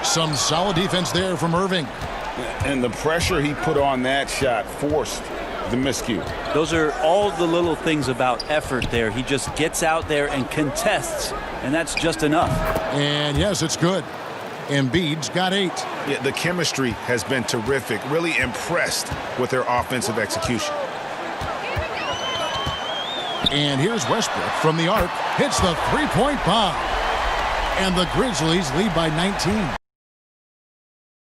S3: Some solid defense there from Irving.
S5: And the pressure he put on that shot forced the miscue.
S19: Those are all the little things about effort there. He just gets out there and contests, and that's just enough.
S3: And yes, it's good. Embiid's got 8.
S2: Yeah, the chemistry has been terrific. Really impressed with their offensive execution.
S3: And here's Westbrook from the arc. Hits the three-point bomb. And the Grizzlies lead by 19.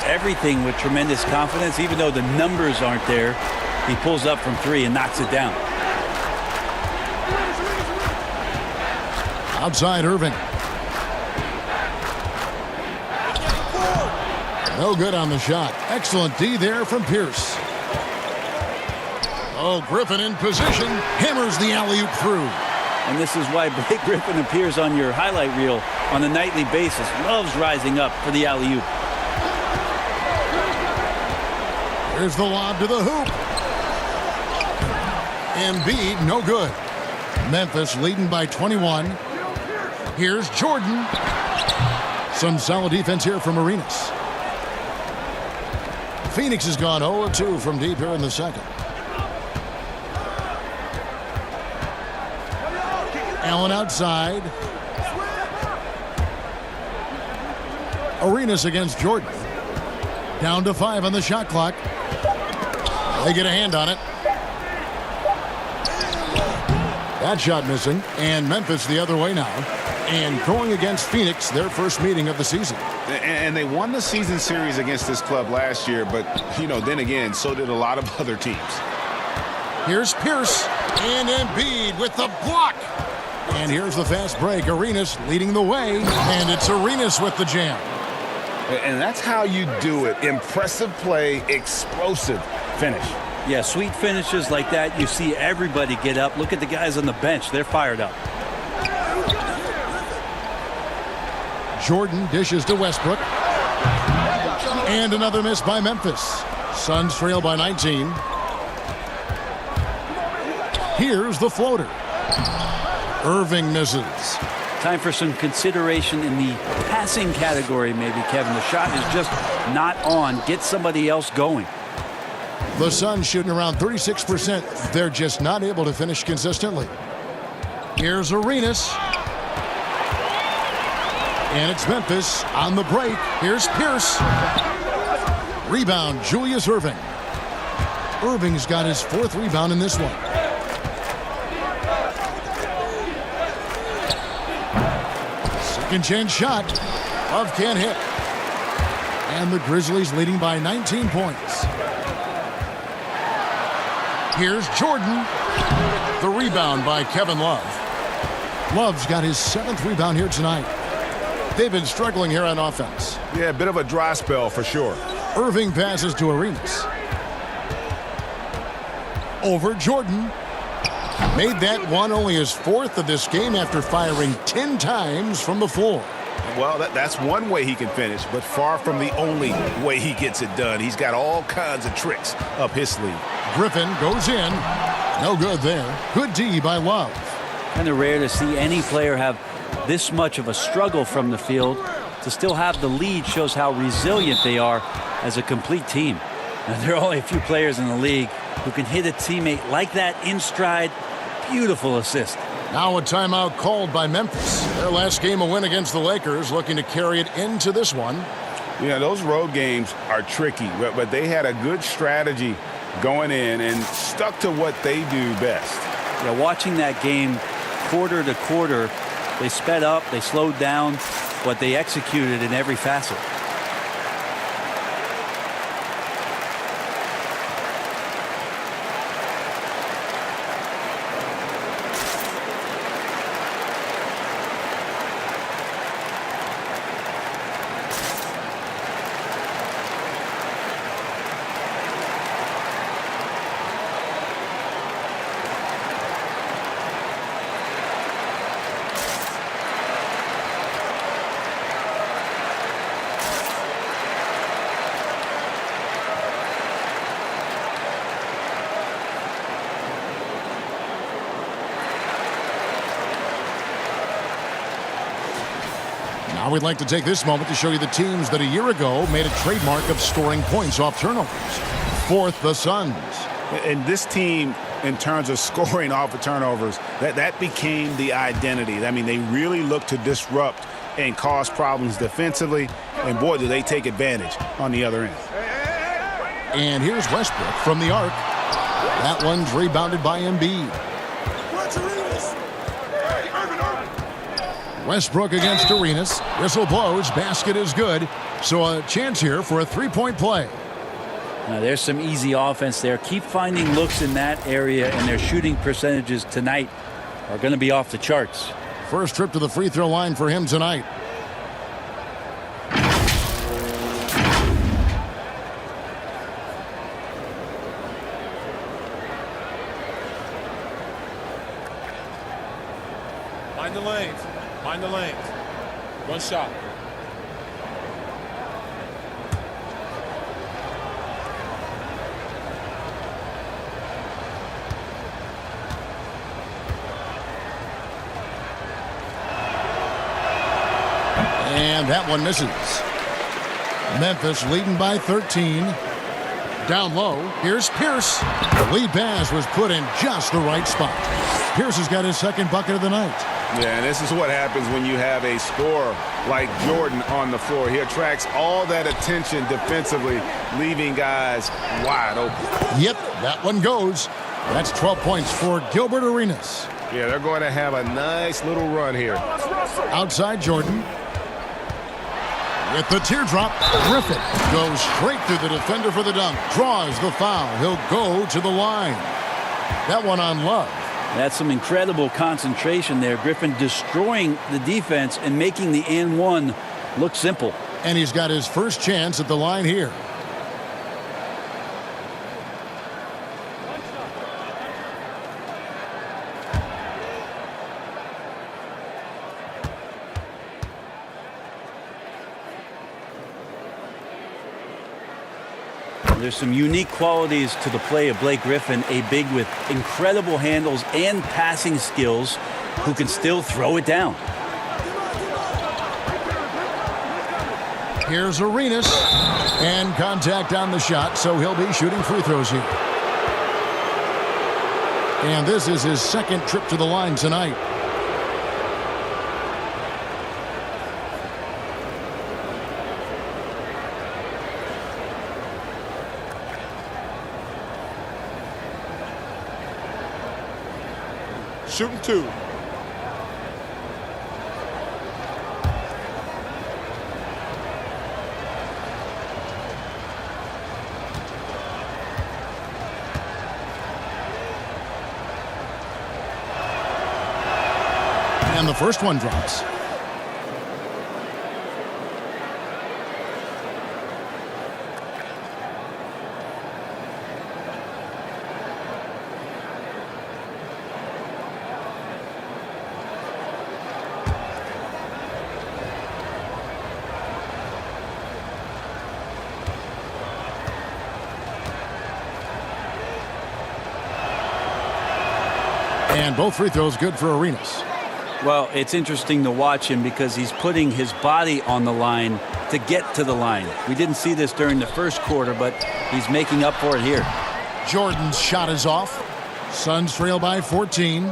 S19: Everything with tremendous confidence, even though the numbers aren't there. He pulls up from 3 and knocks it down.
S3: Outside Irving. No good on the shot. Excellent D there from Pierce. Oh, Griffin in position. Hammers the alley-oop through.
S19: And this is why Blake Griffin appears on your highlight reel on a nightly basis. Loves rising up for the alley-oop.
S3: Here's the lob to the hoop. Embiid, no good. Memphis leading by 21. Here's Jordan. Some solid defense here from Arenas. Phoenix has gone 0-2 from deep here in the second. Allen outside. Arenas against Jordan. Down to 5 on the shot clock. They get a hand on it. That shot missing. And Memphis the other way now. And going against Phoenix, their first meeting of the season.
S2: And they won the season series against this club last year, but, you know, then again, so did a lot of other teams.
S3: Here's Pierce. And Embiid with the block. And here's the fast break. Arenas leading the way. And it's Arenas with the jam.
S2: And that's how you do it. Impressive play, explosive finish.
S19: Yeah, sweet finishes like that. You see everybody get up. Look at the guys on the bench. They're fired up.
S3: Jordan dishes to Westbrook. And another miss by Memphis. Suns trail by 19. Here's the floater. Irving misses.
S19: Time for some consideration in the passing category, maybe, Kevin. The shot is just not on. Get somebody else going.
S3: The Suns shooting around 36%. They're just not able to finish consistently. Here's Arenas. And it's Memphis on the break. Here's Pierce. Rebound, Julius Irving. Irving's got his 4th rebound in this one. Second chance shot. Love can't hit. And the Grizzlies leading by 19 points. Here's Jordan. The rebound by Kevin Love. Love's got his 7th rebound here tonight. They've been struggling here on offense.
S2: Yeah, a bit of a dry spell for sure.
S3: Irving passes to Arenas. Over Jordan. Made that one only his 4th of this game after firing 10 times from the floor.
S2: Well, that's one way he can finish, but far from the only way he gets it done. He's got all kinds of tricks up his sleeve.
S3: Griffin goes in. No good there. Good D by Love.
S19: Kind of rare to see any player have this much of a struggle from the field. To still have the lead shows how resilient they are as a complete team. Now, there are only a few players in the league who can hit a teammate like that in stride. Beautiful assist.
S3: Now a timeout called by Memphis. Their last game a win against the Lakers, looking to carry it into this one.
S2: Yeah, those road games are tricky, but they had a good strategy going in and stuck to what they do best.
S19: Yeah, watching that game quarter to quarter, they sped up, they slowed down, but they executed in every facet.
S3: Now we'd like to take this moment to show you the teams that a year ago made a trademark of scoring points off turnovers. 4th, the Suns.
S2: And this team, in terms of scoring off of turnovers, that became the identity. I mean, they really look to disrupt and cause problems defensively. And, boy, do they take advantage on the other end.
S3: And here's Westbrook from the arc. That one's rebounded by Embiid. Westbrook against Arenas. Whistle blows. Basket is good. So a chance here for a three-point play.
S19: Now there's some easy offense there. Keep finding looks in that area, and their shooting percentages tonight are going to be off the charts.
S3: First trip to the free throw line for him tonight.
S7: Mind the lanes. Mind the lanes. One shot.
S3: And that one misses. Memphis leading by 13. Down low, here's Pierce. The lead pass was put in just the right spot. Pierce has got his second bucket of the night.
S2: Yeah, and this is what happens when you have a scorer like Jordan on the floor. He attracts all that attention defensively, leaving guys wide open.
S3: Yep, that one goes. That's 12 points for Gilbert Arenas.
S2: Yeah, they're going to have a nice little run here.
S3: Outside Jordan. With the teardrop, Griffin goes straight through the defender for the dunk. Draws the foul. He'll go to the line. That one on Love.
S19: That's some incredible concentration there. Griffin destroying the defense and making the and one look simple.
S3: And he's got his first chance at the line here.
S19: There's some unique qualities to the play of Blake Griffin, a big with incredible handles and passing skills who can still throw it down.
S3: Here's Arenas, and contact on the shot, so he'll be shooting free throws here. And this is his second trip to the line tonight.
S7: Shooting two.
S3: And the first one drops. And both free throws good for Arenas.
S19: Well, it's interesting to watch him because he's putting his body on the line to get to the line. We didn't see this during the first quarter, but he's making up for it here.
S3: Jordan's shot is off. Suns trail by 14.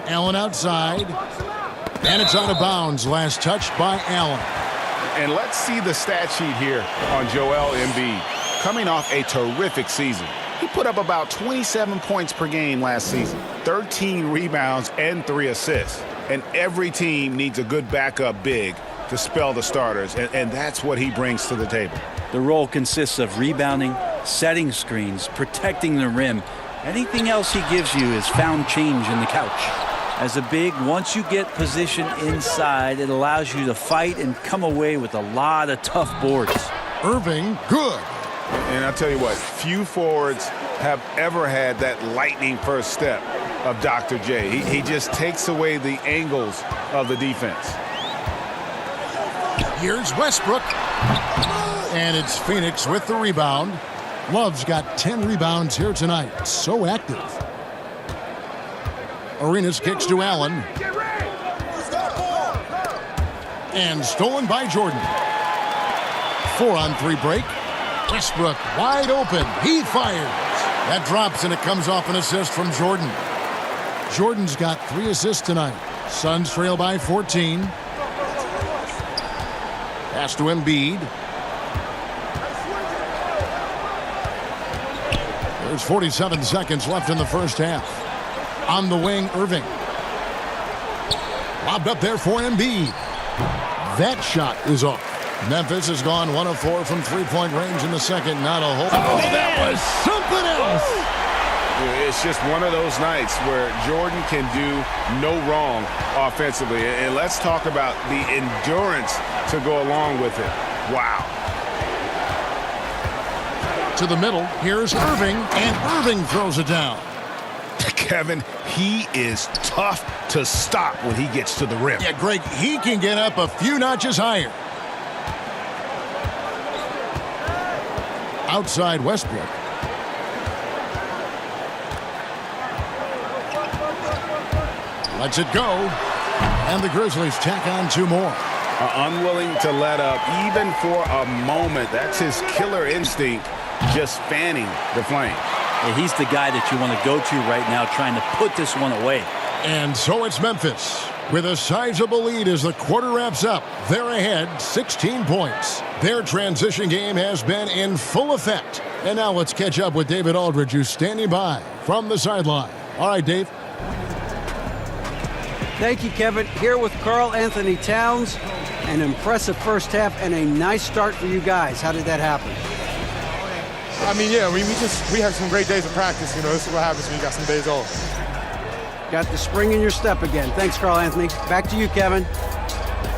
S3: Allen outside. And it's out of bounds. Last touch by Allen.
S2: And let's see the stat sheet here on Joel Embiid. Coming off a terrific season. He put up about 27 points per game last season, 13 rebounds and 3 assists. And every team needs a good backup big to spell the starters, and that's what he brings to the table.
S19: The role consists of rebounding, setting screens, protecting the rim. Anything else he gives you is found change in the couch. As a big, once you get position inside, it allows you to fight and come away with a lot of tough boards.
S3: Irving, good.
S2: And I'll tell you what, few forwards have ever had that lightning first step of Dr. J. He just takes away the angles of the defense.
S3: Here's Westbrook. And it's Phoenix with the rebound. Love's got 10 rebounds here tonight. So active. Arenas kicks to Allen. And stolen by Jordan. 4-on-3 break. Westbrook wide open. He fires. That drops, and it comes off an assist from Jordan. Jordan's got 3 assists tonight. Suns trail by 14. Pass to Embiid. There's 47 seconds left in the first half. On the wing, Irving. Lobbed up there for Embiid. That shot is off. Memphis has gone 1 of 4 from three-point range in the second. Not a whole. Oh, that was something else.
S5: It's just one of those nights where Jordan can do no wrong offensively. And let's talk about the endurance to go along with it. Wow.
S3: To the middle, here's Irving, and Irving throws it down.
S5: Kevin, he is tough to stop when he gets to the rim.
S3: Yeah, Greg, he can get up a few notches higher. Outside Westbrook. Lets it go. And the Grizzlies tack on 2 more.
S5: Unwilling to let up even for a moment. That's his killer instinct, just fanning the flame.
S19: Yeah, he's the guy that you want to go to right now, trying to put this one away.
S3: And so it's Memphis with a sizable lead as the quarter wraps up. They're ahead 16 points. Their transition game has been in full effect. And now let's catch up with David Aldridge, who's standing by from the sideline. All right, Dave.
S4: Thank you, Kevin. Here with Karl Anthony Towns. An impressive first half and a nice start for you guys. How did that happen?
S7: I mean, yeah, we have some great days of practice. You know, this is what happens when you got some days off.
S4: Got the spring in your step again. Thanks, Karl Anthony. Back to you, Kevin.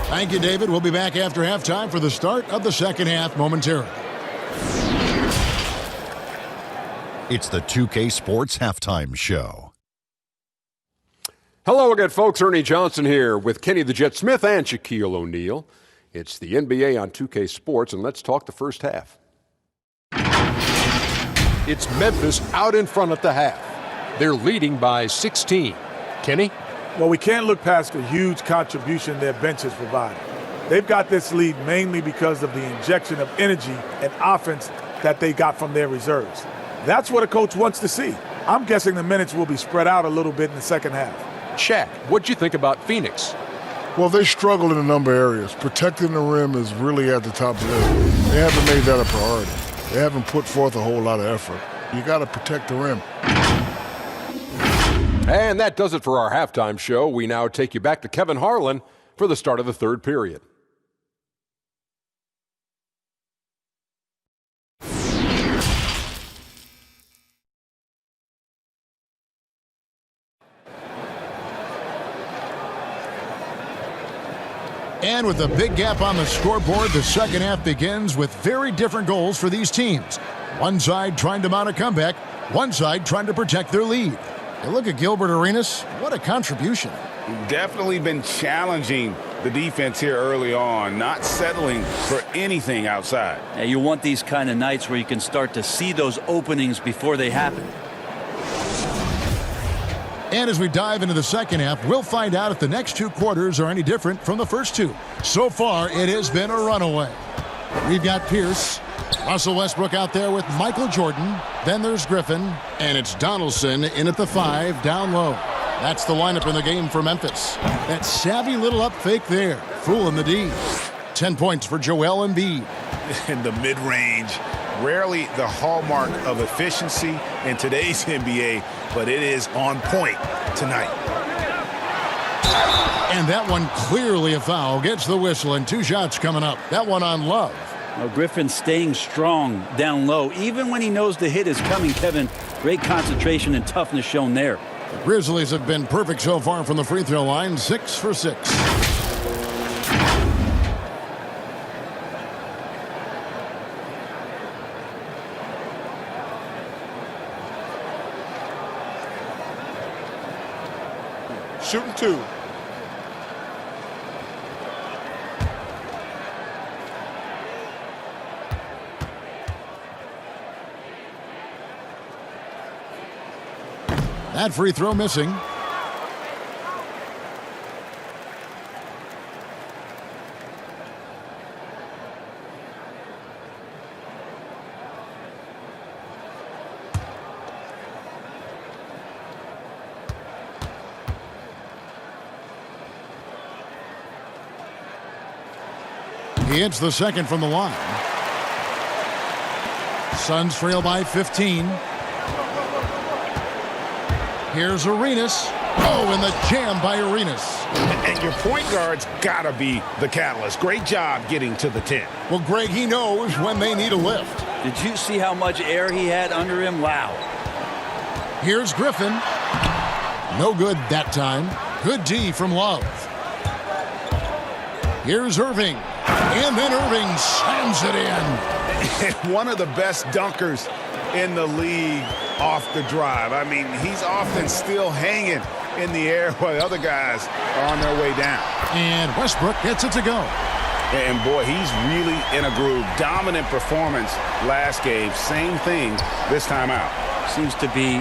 S3: Thank you, David. We'll be back after halftime for the start of the second half momentarily.
S8: It's the 2K Sports Halftime Show.
S9: Hello again, folks. Ernie Johnson here with Kenny the Jet Smith and Shaquille O'Neal. It's the NBA on 2K Sports, and let's talk the first half. It's Memphis out in front at the half. They're leading by 16. Kenny?
S10: Well, we can't look past the huge contribution their bench has provided. They've got this lead mainly because of the injection of energy and offense that they got from their reserves. That's what a coach wants to see. I'm guessing the minutes will be spread out a little bit in the second half.
S9: Shaq, what'd you think about Phoenix?
S11: Well, they struggled in a number of areas. Protecting the rim is really at the top of the list. They haven't made that a priority. They haven't put forth a whole lot of effort. You got to protect the rim.
S9: And that does it for our halftime show. We now take you back to Kevin Harlan for the start of the third period.
S3: And with a big gap on the scoreboard, the second half begins with very different goals for these teams. One side trying to mount a comeback, one side trying to protect their lead. And look at Gilbert Arenas. What a contribution.
S5: Definitely been challenging the defense here early on, not settling for anything outside.
S19: Yeah, you want these kind of nights where you can start to see those openings before they happen.
S3: And as we dive into the second half, we'll find out if the next 2 quarters are any different from the first 2. So far, it has been a runaway. We've got Pierce, Russell Westbrook out there with Michael Jordan. Then there's Griffin, and it's Donaldson in at the 5, down low. That's the lineup in the game for Memphis. That savvy little up fake there, fooling the D. 10 points for Joel Embiid.
S5: In the mid-range, rarely the hallmark of efficiency in today's NBA, but it is on point tonight.
S3: And that one clearly a foul. Gets the whistle, and 2 shots coming up. That one on Love.
S19: Well, Griffin staying strong down low, even when he knows the hit is coming, Kevin. Great concentration and toughness shown there.
S3: The Grizzlies have been perfect so far from the free throw line, 6 for 6.
S7: Shooting 2.
S3: That free throw missing. He hits the second from the line. Suns trail by 15. Here's Arenas. Oh, and the jam by Arenas.
S2: And your point guard's got to be the catalyst. Great job getting to the 10.
S3: Well, Greg, he knows when they need a lift.
S19: Did you see how much air he had under him? Wow.
S3: Here's Griffin. No good that time. Good D from Love. Here's Irving. And then Irving slams it in.
S2: One of the best dunkers in the league off the drive. I mean, he's often still hanging in the air while the other guys are on their way down.
S3: And Westbrook gets it to go.
S2: And boy, he's really in a groove. Dominant performance last game. Same thing this time out.
S19: Seems to be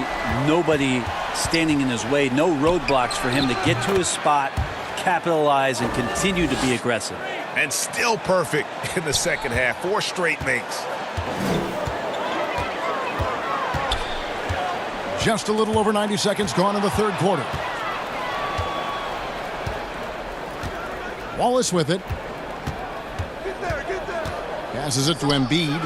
S19: nobody standing in his way. No roadblocks for him to get to his spot, capitalize, and continue to be aggressive.
S2: And still perfect in the second half. 4 straight makes.
S3: Just a little over 90 seconds gone in the third quarter. Wallace with it. Passes it to Embiid.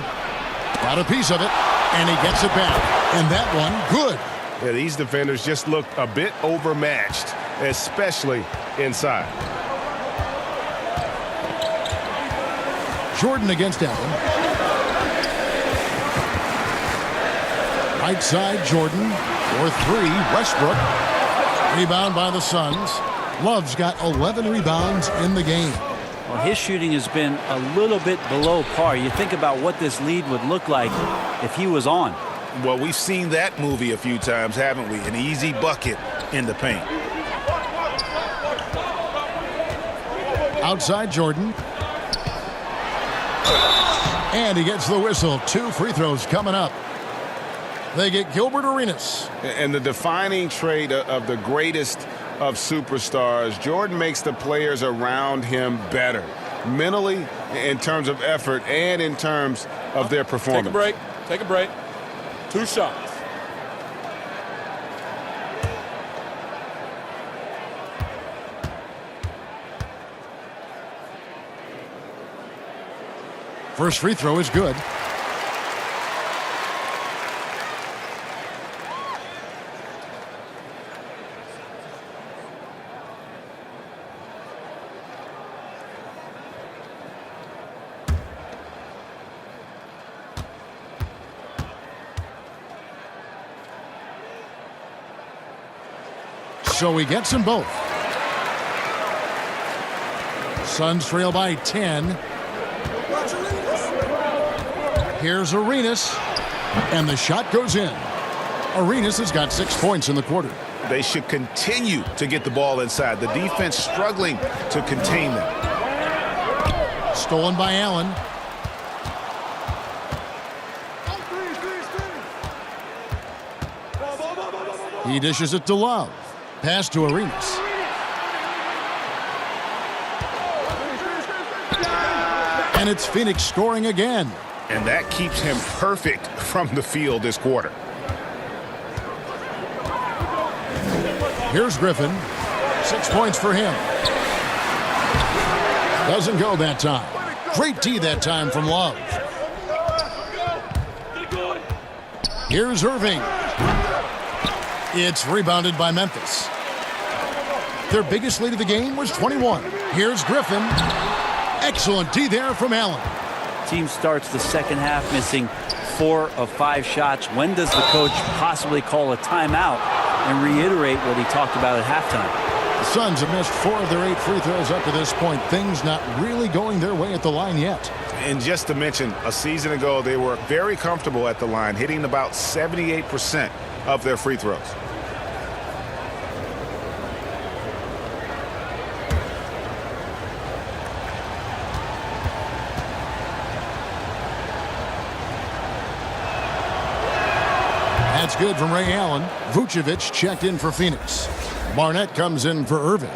S3: Got a piece of it, and he gets it back. And that one, good.
S12: Yeah, these defenders just look a bit overmatched, especially inside.
S3: Jordan against Allen. Right side, Jordan. For 3, Westbrook. Rebound by the Suns. Love's got 11 rebounds in the game.
S19: Well, his shooting has been a little bit below par. You think about what this lead would look like if he was on.
S2: Well, we've seen that movie a few times, haven't we? An easy bucket in the paint.
S3: Outside Jordan. And he gets the whistle. 2 free throws coming up. They get Gilbert Arenas.
S2: And the defining trait of the greatest of superstars, Jordan makes the players around him better. Mentally, in terms of effort, and in terms of their performance.
S6: Take a break. Take a break. 2 shots.
S3: First free throw is good. So he gets them both. Suns trail by 10. Here's Arenas, and the shot goes in. Arenas has got 6 points in the quarter.
S2: They should continue to get the ball inside. The defense struggling to contain them.
S3: Stolen by Allen. He dishes it to Love. Pass to Arenas. And it's Phoenix scoring again.
S2: And that keeps him perfect from the field this quarter.
S3: Here's Griffin. 6 points for him. Doesn't go that time. Great D that time from Love. Here's Irving. It's rebounded by Memphis. Their biggest lead of the game was 21. Here's Griffin. Excellent D there from Allen.
S19: Team starts the second half missing 4 of 5 shots. When does the coach possibly call a timeout and reiterate what he talked about at halftime?
S3: The Suns have missed 4 of their 8 free throws up to this point. Things not really going their way at the line yet.
S2: And just to mention, a season ago, they were very comfortable at the line, hitting about 78% of their free throws.
S3: That's good from Ray Allen. Vucevic checked in for Phoenix. Barnett comes in for Irving.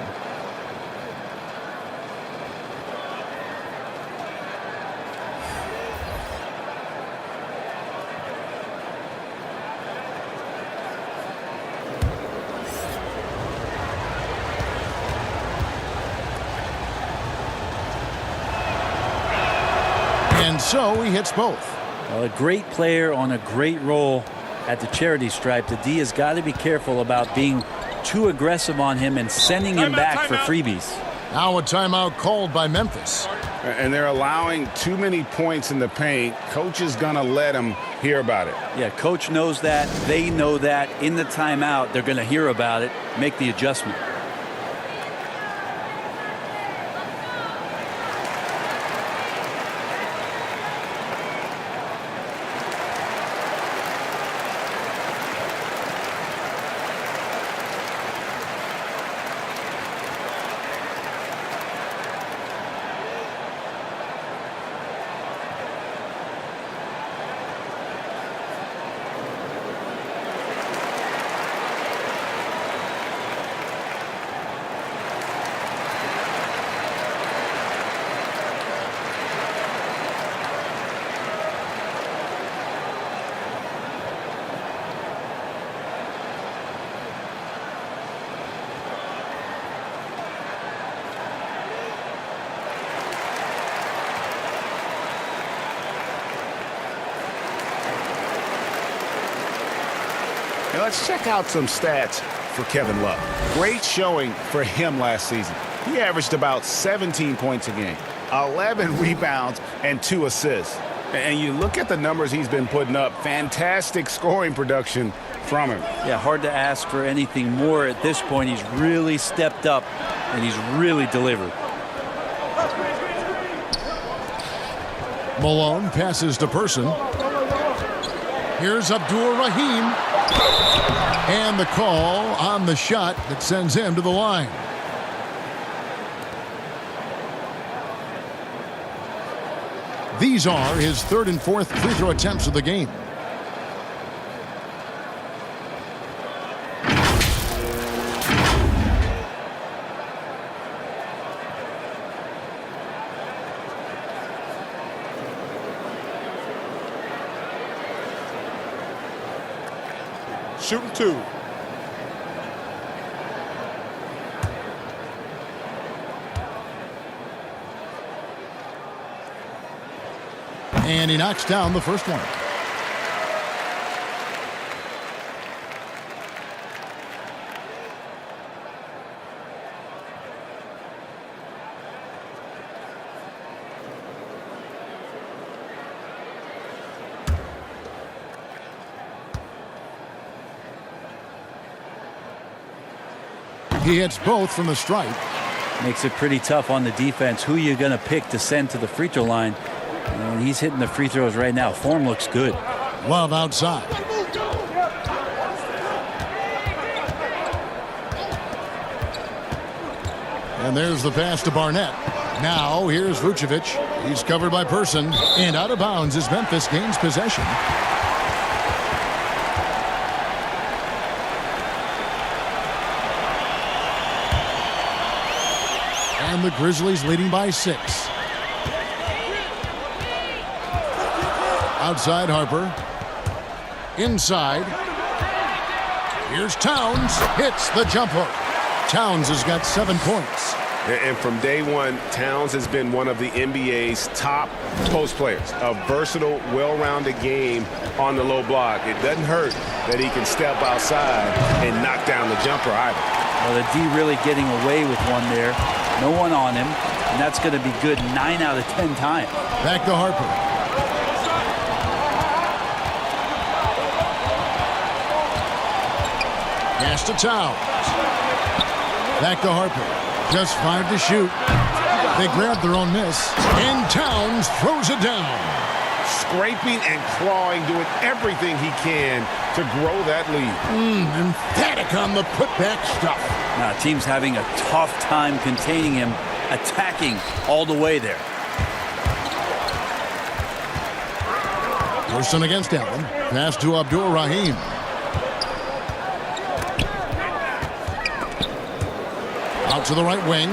S3: And so he hits both.
S19: Well, a great player on a great role at the charity stripe. The D has got to be careful about being too aggressive on him and sending him back for freebies.
S3: Now a timeout called by Memphis.
S2: And they're allowing too many points in the paint. Coach is going to let them hear about it.
S19: Yeah, coach knows that. They know that. In the timeout, they're going to hear about it, make the adjustment.
S2: Now let's check out some stats for Kevin Love. Great showing for him last season. He averaged about 17 points a game, 11 rebounds, and 2 assists. And you look at the numbers he's been putting up, fantastic scoring production from him.
S19: Yeah, hard to ask for anything more at this point. He's really stepped up, and he's really delivered.
S3: Malone passes to Person. Here's Abdur-Rahim. And the call on the shot that sends him to the line. These are his third and fourth free throw attempts of the game.
S7: Shooting 2.
S3: And he knocks down the first one. He hits both from the stripe.
S19: Makes it pretty tough on the defense. Who you going to pick to send to the free throw line? And he's hitting the free throws right now. Form looks good.
S3: Love outside. And there's the pass to Barnett. Now here's Vucevic. He's covered by Person. And out of bounds as Memphis gains possession. And the Grizzlies leading by 6. Outside Harper. Inside. Here's Towns. Hits the jump hook. Towns has got 7 points.
S12: And from day one, Towns has been one of the NBA's top post players. A versatile, well-rounded game on the low block. It doesn't hurt that he can step outside and knock down the jumper either.
S19: Well, the D really getting away with one there. No one on him, and that's going to be good 9 out of 10 times.
S3: Back to Harper. Pass to Towns. Back to Harper. Just 5 to shoot. They grab their own miss, and Towns throws it down.
S2: Scraping and clawing, doing everything he can to grow that lead.
S3: Emphatic on the putback stuff.
S19: Now, team's having a tough time containing him, attacking all the way there.
S3: Person against Allen. Pass to Abdur-Rahim. Out to the right wing.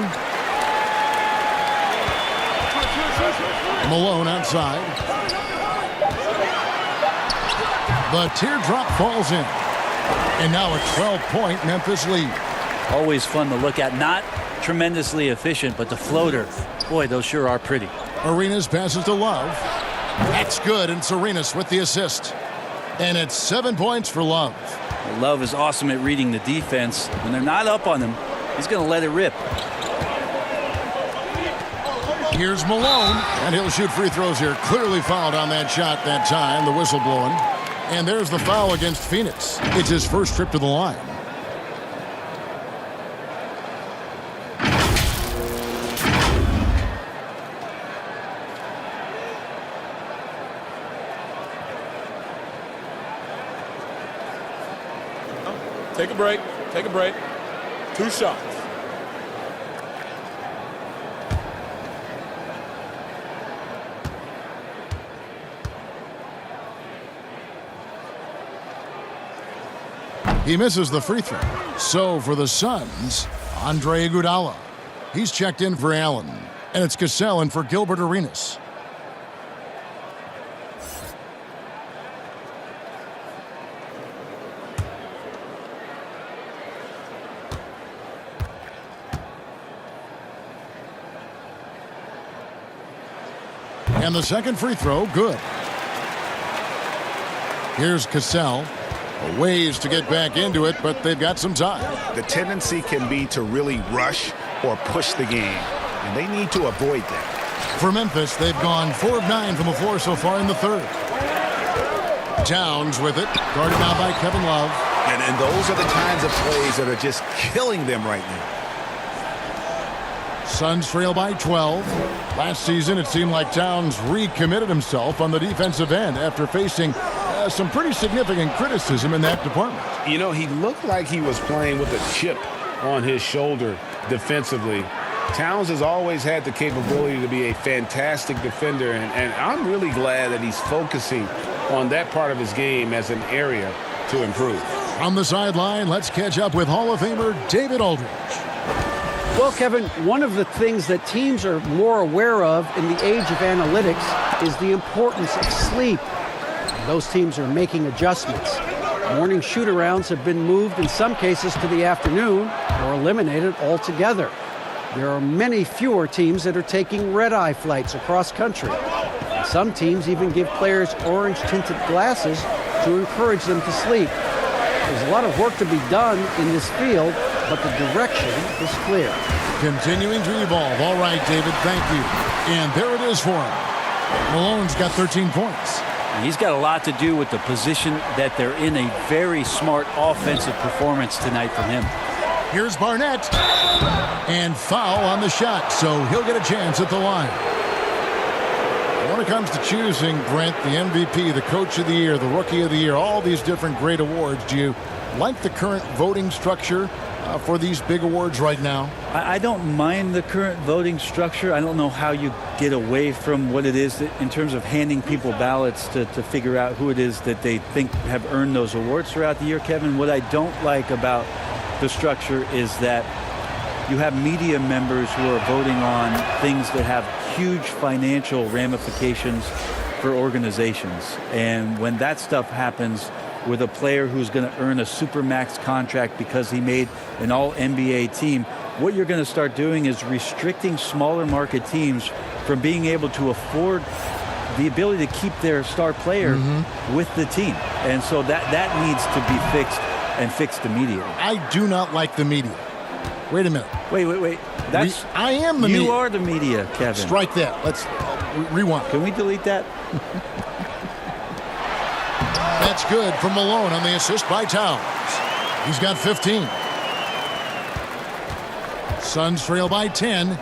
S3: Malone outside. The teardrop falls in. And now a 12-point Memphis lead.
S19: Always fun to look at. Not tremendously efficient, but the floater, boy, those sure are pretty.
S3: Arenas passes to Love. That's good, and Arenas with the assist. And it's 7 points for Love.
S19: Love is awesome at reading the defense. When they're not up on him, he's going to let it rip.
S3: Here's Malone, and he'll shoot free throws here. Clearly fouled on that shot that time, the whistle blowing. And there's the foul against Phoenix. It's his first trip to the line.
S7: Take a break. Take a break. 2 shots.
S3: He misses the free throw. So for the Suns, Andre Iguodala. He's checked in for Allen. And it's Cassell in for Gilbert Arenas. And the second free throw, good. Here's Cassell. Ways to get back into it, but they've got some time.
S2: The tendency can be to really rush or push the game, and they need to avoid that.
S3: For Memphis, they've gone 4 of 9 from the floor so far in the third. Towns with it, guarded now by Kevin Love.
S2: And those are the kinds of plays that are just killing them right now.
S3: Suns trail by 12. Last season, it seemed like Towns recommitted himself on the defensive end after facing some pretty significant criticism in that department.
S5: You know, he looked like he was playing with a chip on his shoulder defensively. Towns has always had the capability to be a fantastic defender, and I'm really glad that he's focusing on that part of his game as an area to improve.
S3: On the sideline, let's catch up with Hall of Famer David Aldridge.
S4: Well, Kevin, one of the things that teams are more aware of in the age of analytics is the importance of sleep. Those teams are making adjustments. Morning shoot-arounds have been moved in some cases to the afternoon or eliminated altogether. There are many fewer teams that are taking red-eye flights across country. And some teams even give players orange-tinted glasses to encourage them to sleep. There's a lot of work to be done in this field, but the direction is clear.
S3: Continuing to evolve. All right, David, thank you. And there it is for him. Malone's got 13 points.
S19: He's got a lot to do with the position that they're in. A very smart offensive performance tonight from him.
S3: Here's Barnett. And foul on the shot, so he'll get a chance at the line. When it comes to choosing, Brent, the MVP, the Coach of the Year, the Rookie of the Year, all these different great awards, do you like the current voting structure for these big awards right now?
S19: I don't mind the current voting structure. I don't know how you get away from what it is that, in terms of handing people ballots to figure out who it is that they think have earned those awards throughout the year, Kevin. What I don't like about the structure is that you have media members who are voting on things that have huge financial ramifications for organizations. And when that stuff happens with a player who's going to earn a supermax contract because he made an all-NBA team, what you're going to start doing is restricting smaller market teams from being able to afford the ability to keep their star player with the team. And so that needs to be fixed, and fixed immediately.
S3: I do not like the media. Wait a minute.
S19: Wait.
S3: I am the media.
S19: You are the media, Kevin.
S3: Strike that. Let's rewind.
S19: Can we delete that?
S3: That's good from Malone on the assist by Towns. He's got 15. Suns trail by 10.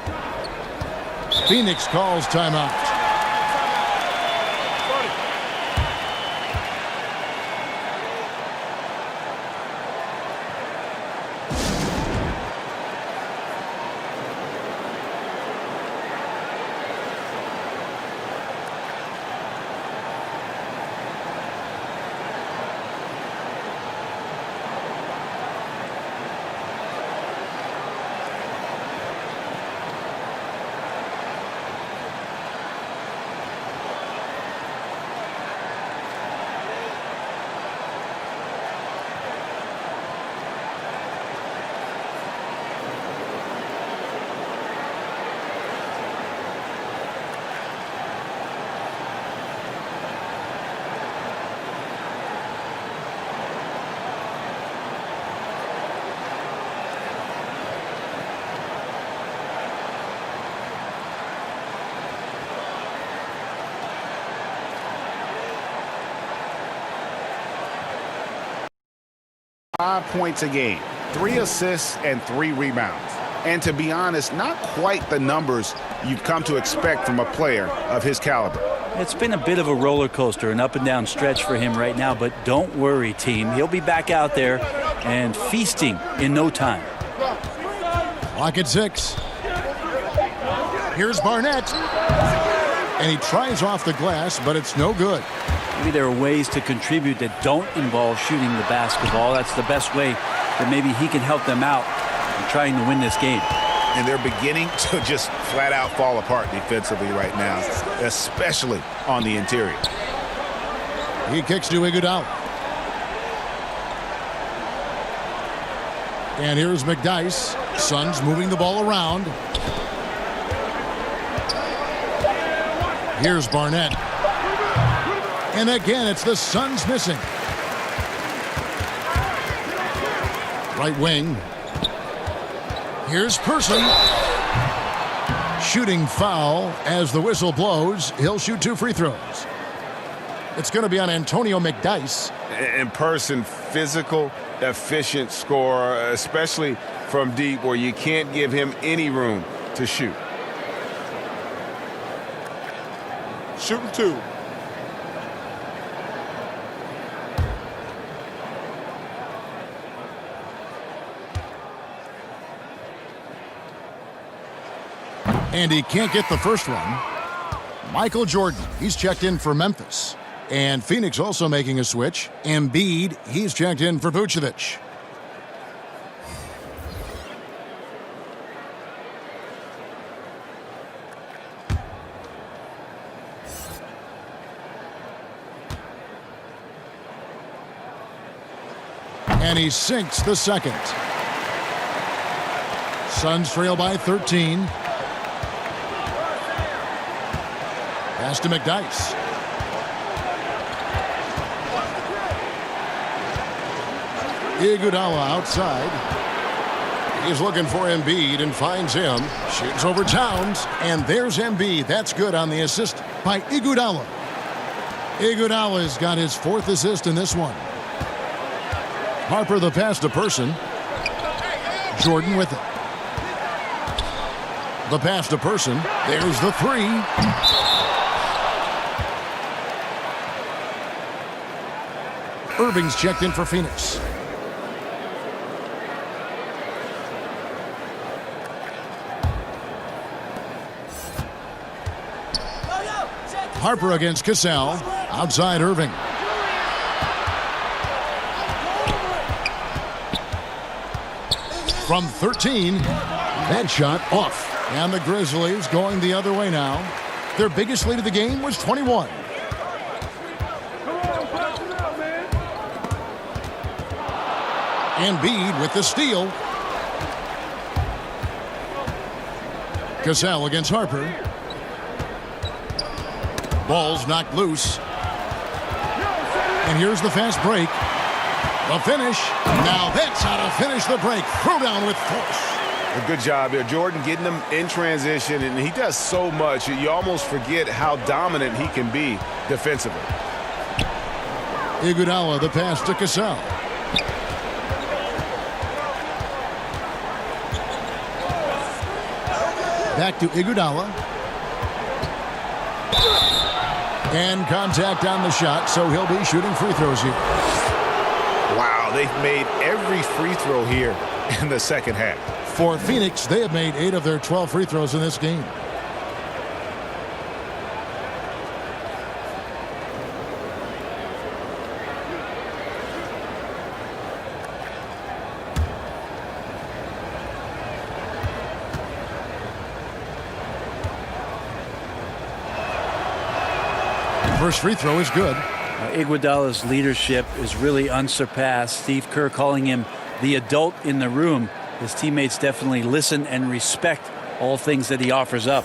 S3: Phoenix calls timeout.
S2: 5 points a game, 3 assists, and 3 rebounds. And to be honest, not quite the numbers you've come to expect from a player of his caliber.
S19: It's been a bit of a roller coaster, an up and down stretch for him right now, but don't worry, team. He'll be back out there and feasting in no time.
S3: Clock at 6. Here's Barnett. And he tries off the glass, but it's no good.
S19: Maybe there are ways to contribute that don't involve shooting the basketball. That's the best way that maybe he can help them out in trying to win this game.
S2: And they're beginning to just flat out fall apart defensively right now, especially on the interior.
S3: He kicks to Iguodala. And here's McDyess. Suns moving the ball around. Here's Barnett. And again, it's the Suns missing. Right wing. Here's Person. Shooting foul as the whistle blows. He'll shoot 2 free throws. It's going to be on Antonio McDyess.
S5: In Person, physical, efficient scorer, especially from deep where you can't give him any room to shoot.
S7: Shooting 2.
S3: And he can't get the first one. Michael Jordan, he's checked in for Memphis. And Phoenix also making a switch. Embiid, he's checked in for Vucevic. And he sinks the second. Suns trail by 13. Pass to McDyess. Iguodala outside. He's looking for Embiid and finds him. Shoots over Towns. And there's Embiid. That's good on the assist by Iguodala. Iguodala's got his 4th assist in this one. Harper the pass to Person. Jordan with it. The pass to Person. There's the 3. Irving's checked in for Phoenix. Harper against Cassell. Outside Irving. From 13, that shot off. And the Grizzlies going the other way now. Their biggest lead of the game was 21. Embiid with the steal. Cassell against Harper. Ball's knocked loose. And here's the fast break. The finish. Now that's how to finish the break. Throw down with force.
S5: A good job there. Jordan getting them in transition, and he does so much. You almost forget how dominant he can be defensively.
S3: Iguodala the pass to Cassell. Back to Iguodala. And contact on the shot, so he'll be shooting free throws here.
S5: Wow, they've made every free throw here in the second half.
S3: For Phoenix, they have made 8 of their 12 free throws in this game. First free throw is good.
S19: Iguodala's leadership is really unsurpassed. Steve Kerr calling him the adult in the room. His teammates definitely listen and respect all things that he offers up.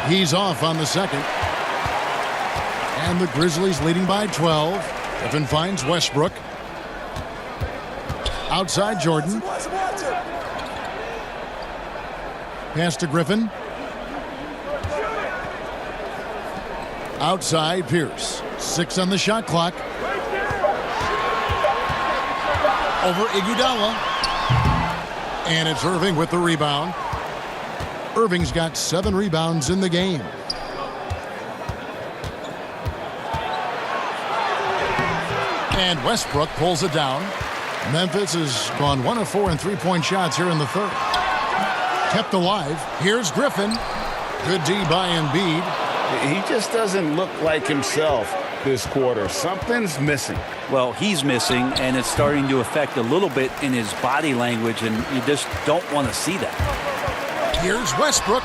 S3: He's off on the second. And the Grizzlies leading by 12. Griffin finds Westbrook. Outside Jordan. Pass to Griffin. Outside Pierce. 6 on the shot clock. Over Iguodala. And it's Irving with the rebound. Irving's got 7 rebounds in the game. And Westbrook pulls it down. Memphis has gone 1 of 4 in three-point shots here in the third. Kept alive. Here's Griffin. Good D by Embiid.
S2: He just doesn't look like himself this quarter. Something's missing.
S19: Well, he's missing, and it's starting to affect a little bit in his body language, and you just don't want to see that.
S3: Here's Westbrook.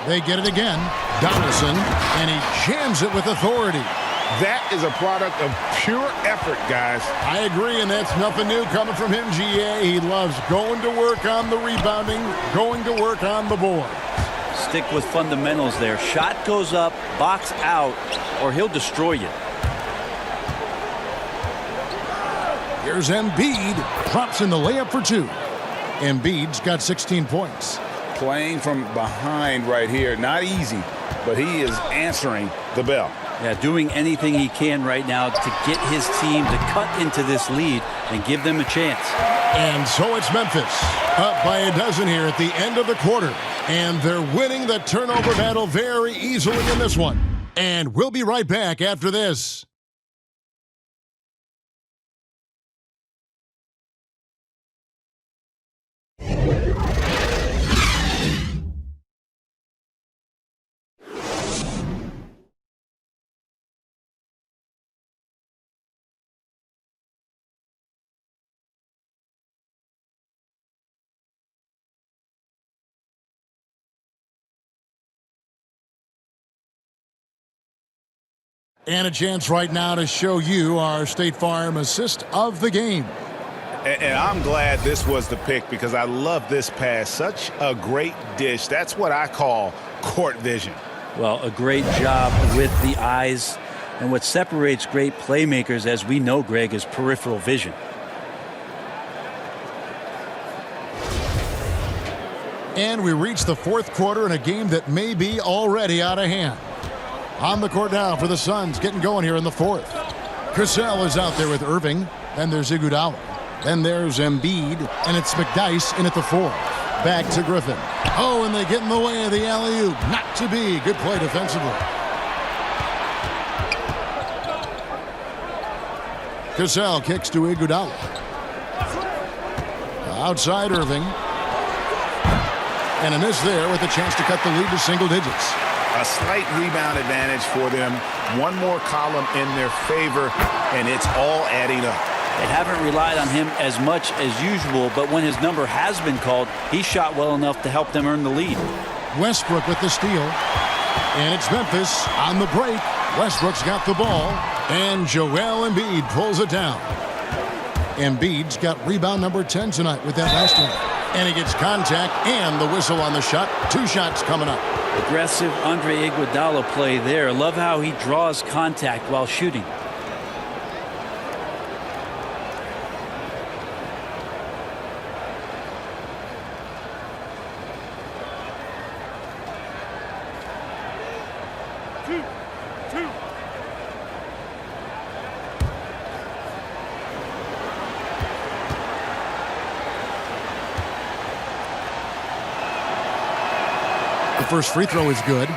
S3: They get it again. Donaldson, and he jams it with authority.
S2: That is a product of pure effort, guys.
S3: I agree, and that's nothing new coming from him, GA. He loves going to work on the rebounding, going to work on the board.
S19: Stick with fundamentals there. Shot goes up, box out, or he'll destroy you.
S3: Here's Embiid. Drops in the layup for 2. Embiid's got 16 points.
S2: Playing from behind right here. Not easy, but he is answering the bell.
S19: Yeah, doing anything he can right now to get his team to cut into this lead and give them a chance.
S3: And so it's Memphis up by a dozen here at the end of the quarter. And they're winning the turnover battle very easily in this one. And we'll be right back after this. And a chance right now to show you our State Farm assist of the game.
S2: And I'm glad this was the pick because I love this pass. Such a great dish. That's what I call court vision.
S19: Well, a great job with the eyes. And what separates great playmakers, as we know, Greg, is peripheral vision.
S3: And we reach the fourth quarter in a game that may be already out of hand. On the court now for the Suns, getting going here in the fourth. Cassell is out there with Irving. Then there's Iguodala. Then there's Embiid. And it's McDyess in at the 4. Back to Griffin. Oh, and they get in the way of the alley-oop. Not to be. Good play defensively. Cassell kicks to Iguodala. Outside Irving. And a miss there with a chance to cut the lead to single digits.
S2: A slight rebound advantage for them. One more column in their favor, and it's all adding up.
S19: They haven't relied on him as much as usual, but when his number has been called, he shot well enough to help them earn the lead.
S3: Westbrook with the steal. And it's Memphis on the break. Westbrook's got the ball. And Joel Embiid pulls it down. Embiid's got rebound number 10 tonight with that last one. And he gets contact and the whistle on the shot. 2 shots coming up.
S19: Aggressive Andre Iguodala play there. Love how he draws contact while shooting.
S3: First free throw is good.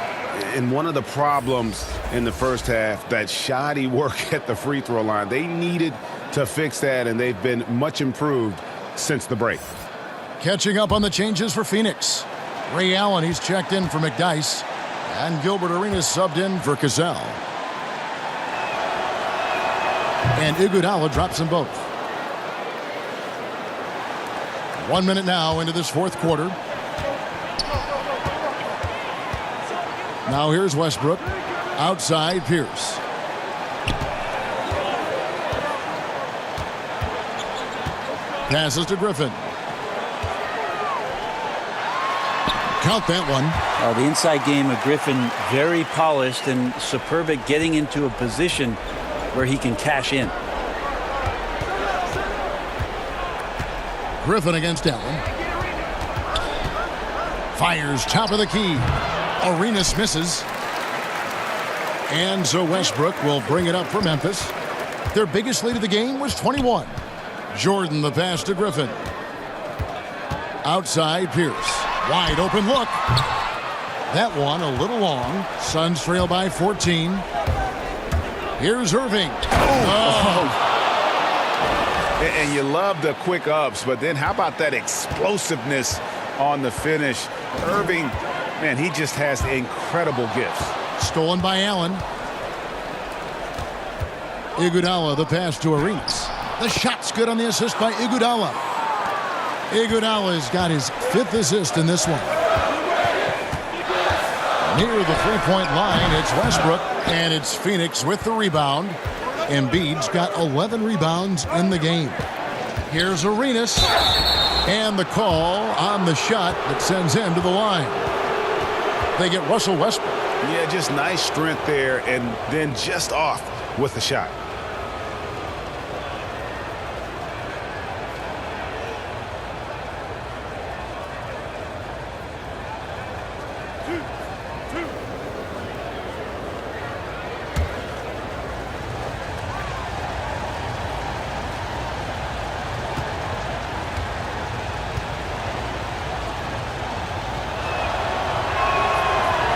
S2: And one of the problems in the first half, that shoddy work at the free throw line. They needed to fix that, and they've been much improved since the break.
S3: Catching up on the changes for Phoenix. Ray Allen, he's checked in for McDyess. And Gilbert Arenas subbed in for Cassell. And Iguodala drops them both. 1 minute now into this fourth quarter. Now here's Westbrook. Outside Pierce. Passes to Griffin. Count that one.
S19: The inside game of Griffin, very polished and superb at getting into a position where he can cash in.
S3: Griffin against Allen. Fires top of the key. Arenas misses. And so Westbrook will bring it up for Memphis. Their biggest lead of the game was 21. Jordan the pass to Griffin. Outside Pierce. Wide open look. That one a little long. Suns trail by 14. Here's Irving.
S2: And you love the quick ups, but then how about that explosiveness on the finish? Irving, man, he just has incredible gifts.
S3: Stolen by Allen. Iguodala the pass to Arenas. The shot's good on the assist by Iguodala. Iguodala's got his 5th assist in this one. Near the three-point line, it's Westbrook, and it's Phoenix with the rebound. Embiid's got 11 rebounds in the game. Here's Arenas, and the call on the shot that sends him to the line. They get Russell Westbrook.
S2: Yeah, just nice strength there, and then just off with the shot.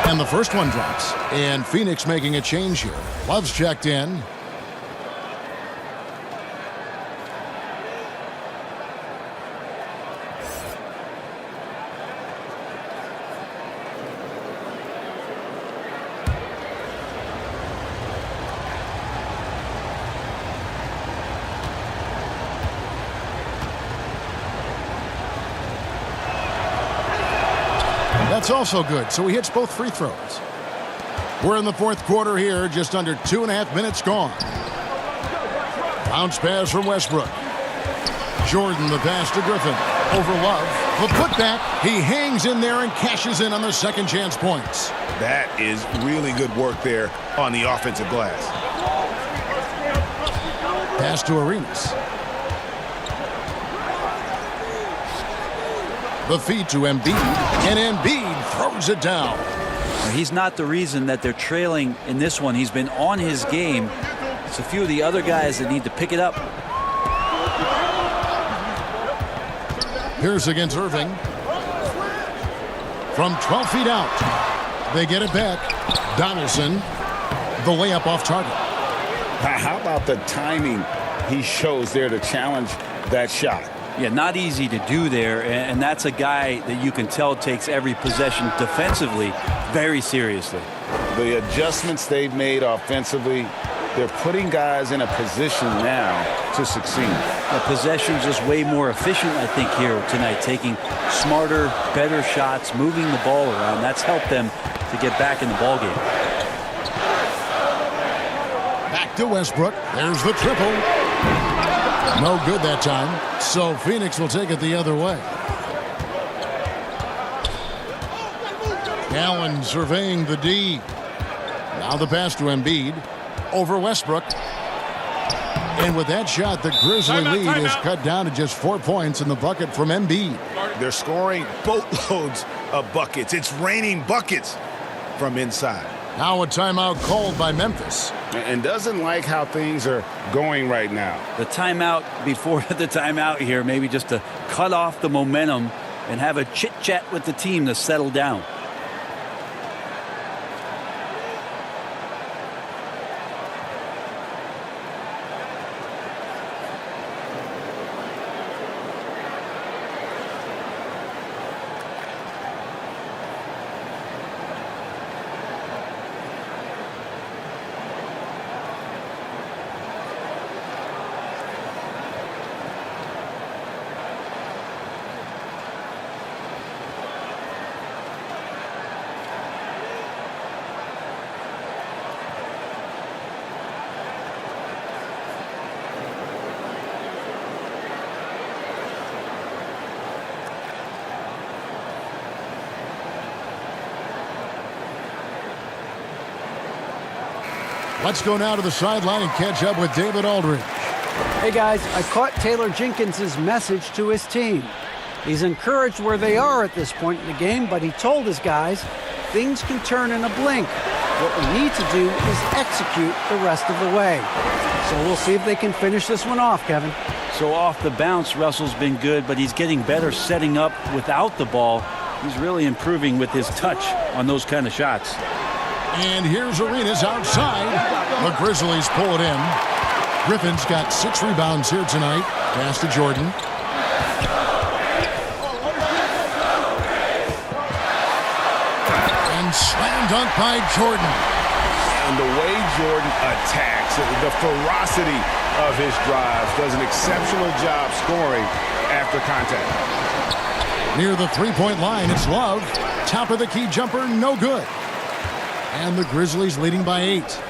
S3: And the first one drops. And Phoenix making a change here. Love's checked in. That's also good, so he hits both free throws. We're in the fourth quarter here, just under 2.5 minutes gone. Bounce pass from Westbrook. Jordan the pass to Griffin. Over Love. The putback. He hangs in there and cashes in on the second chance points.
S2: That is really good work there on the offensive glass.
S3: Pass to Arenas. The feed to Embiid, and Embiid throws it down.
S19: He's not the reason that they're trailing in this one. He's been on his game. It's a few of the other guys that need to pick it up.
S3: Here's against Irving. From 12 feet out. They get it back. Donaldson, the layup off target.
S2: How about the timing he shows there to challenge that shot?
S19: Yeah, not easy to do there, and that's a guy that you can tell takes every possession defensively very seriously.
S2: The adjustments they've made offensively, they're putting guys in a position now to succeed.
S19: The possession's just way more efficient, I think, here tonight, taking smarter, better shots, moving the ball around. That's helped them to get back in the ballgame.
S3: Back to Westbrook. There's the triple. No good that time, so Phoenix will take it the other way. Allen surveying the D. Now the pass to Embiid. Over Westbrook. And with that shot, the Grizzly lead is cut down to just 4 points in the bucket from Embiid.
S2: They're scoring boatloads of buckets. It's raining buckets from inside.
S3: Now a timeout called by Memphis.
S2: And doesn't like how things are going right now.
S19: The timeout before the timeout here, maybe just to cut off the momentum and have a chit-chat with the team to settle down.
S3: Let's go now to the sideline and catch up with David Aldridge.
S4: Hey guys, I caught Taylor Jenkins' message to his team. He's encouraged where they are at this point in the game, but he told his guys things can turn in a blink. What we need to do is execute the rest of the way. So we'll see if they can finish this one off, Kevin.
S19: So off the bounce, Russell's been good, but he's getting better setting up without the ball. He's really improving with his touch on those kind of shots.
S3: And here's Arenas outside. The Grizzlies pull it in. Griffin's got 6 rebounds here tonight. Pass to Jordan. And slam dunk by Jordan.
S12: And the way Jordan attacks, the ferocity of his drives, does an exceptional job scoring after contact.
S3: Near the three-point line, it's Love. Top of the key jumper, no good. And the Grizzlies leading by 8.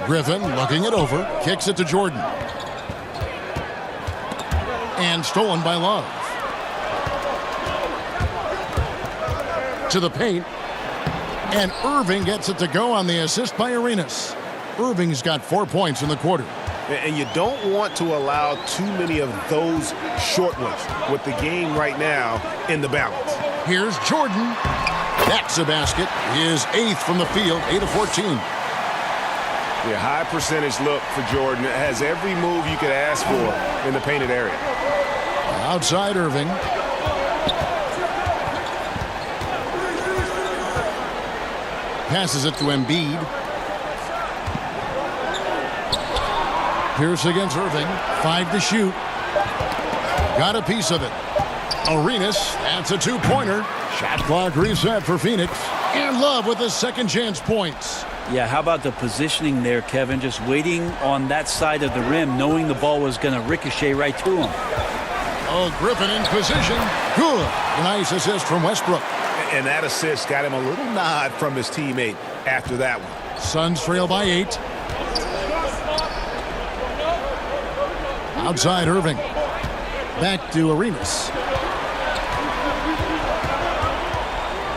S3: Griffin looking it over, kicks it to Jordan. And stolen by Love. To the paint. And Irving gets it to go on the assist by Arenas. Irving's got 4 points in the quarter.
S12: And you don't want to allow too many of those short ones with the game right now in the balance.
S3: Here's Jordan. That's a basket. His 8th from the field, 8 of 14.
S12: Yeah, high percentage look for Jordan. It has every move you could ask for in the painted area.
S3: Outside Irving. Passes it to Embiid. Pierce against Irving. 5 to shoot. Got a piece of it. Arenas, that's a 2-pointer. Shot clock reset for Phoenix. And Love with his second chance points.
S19: Yeah, how about the positioning there, Kevin? Just waiting on that side of the rim, knowing the ball was going to ricochet right to him.
S3: Oh, Griffin in position. Good. Nice assist from Westbrook.
S12: And that assist got him a little nod from his teammate after that one.
S3: Suns trail by 8. Outside Irving. Back to Arenas.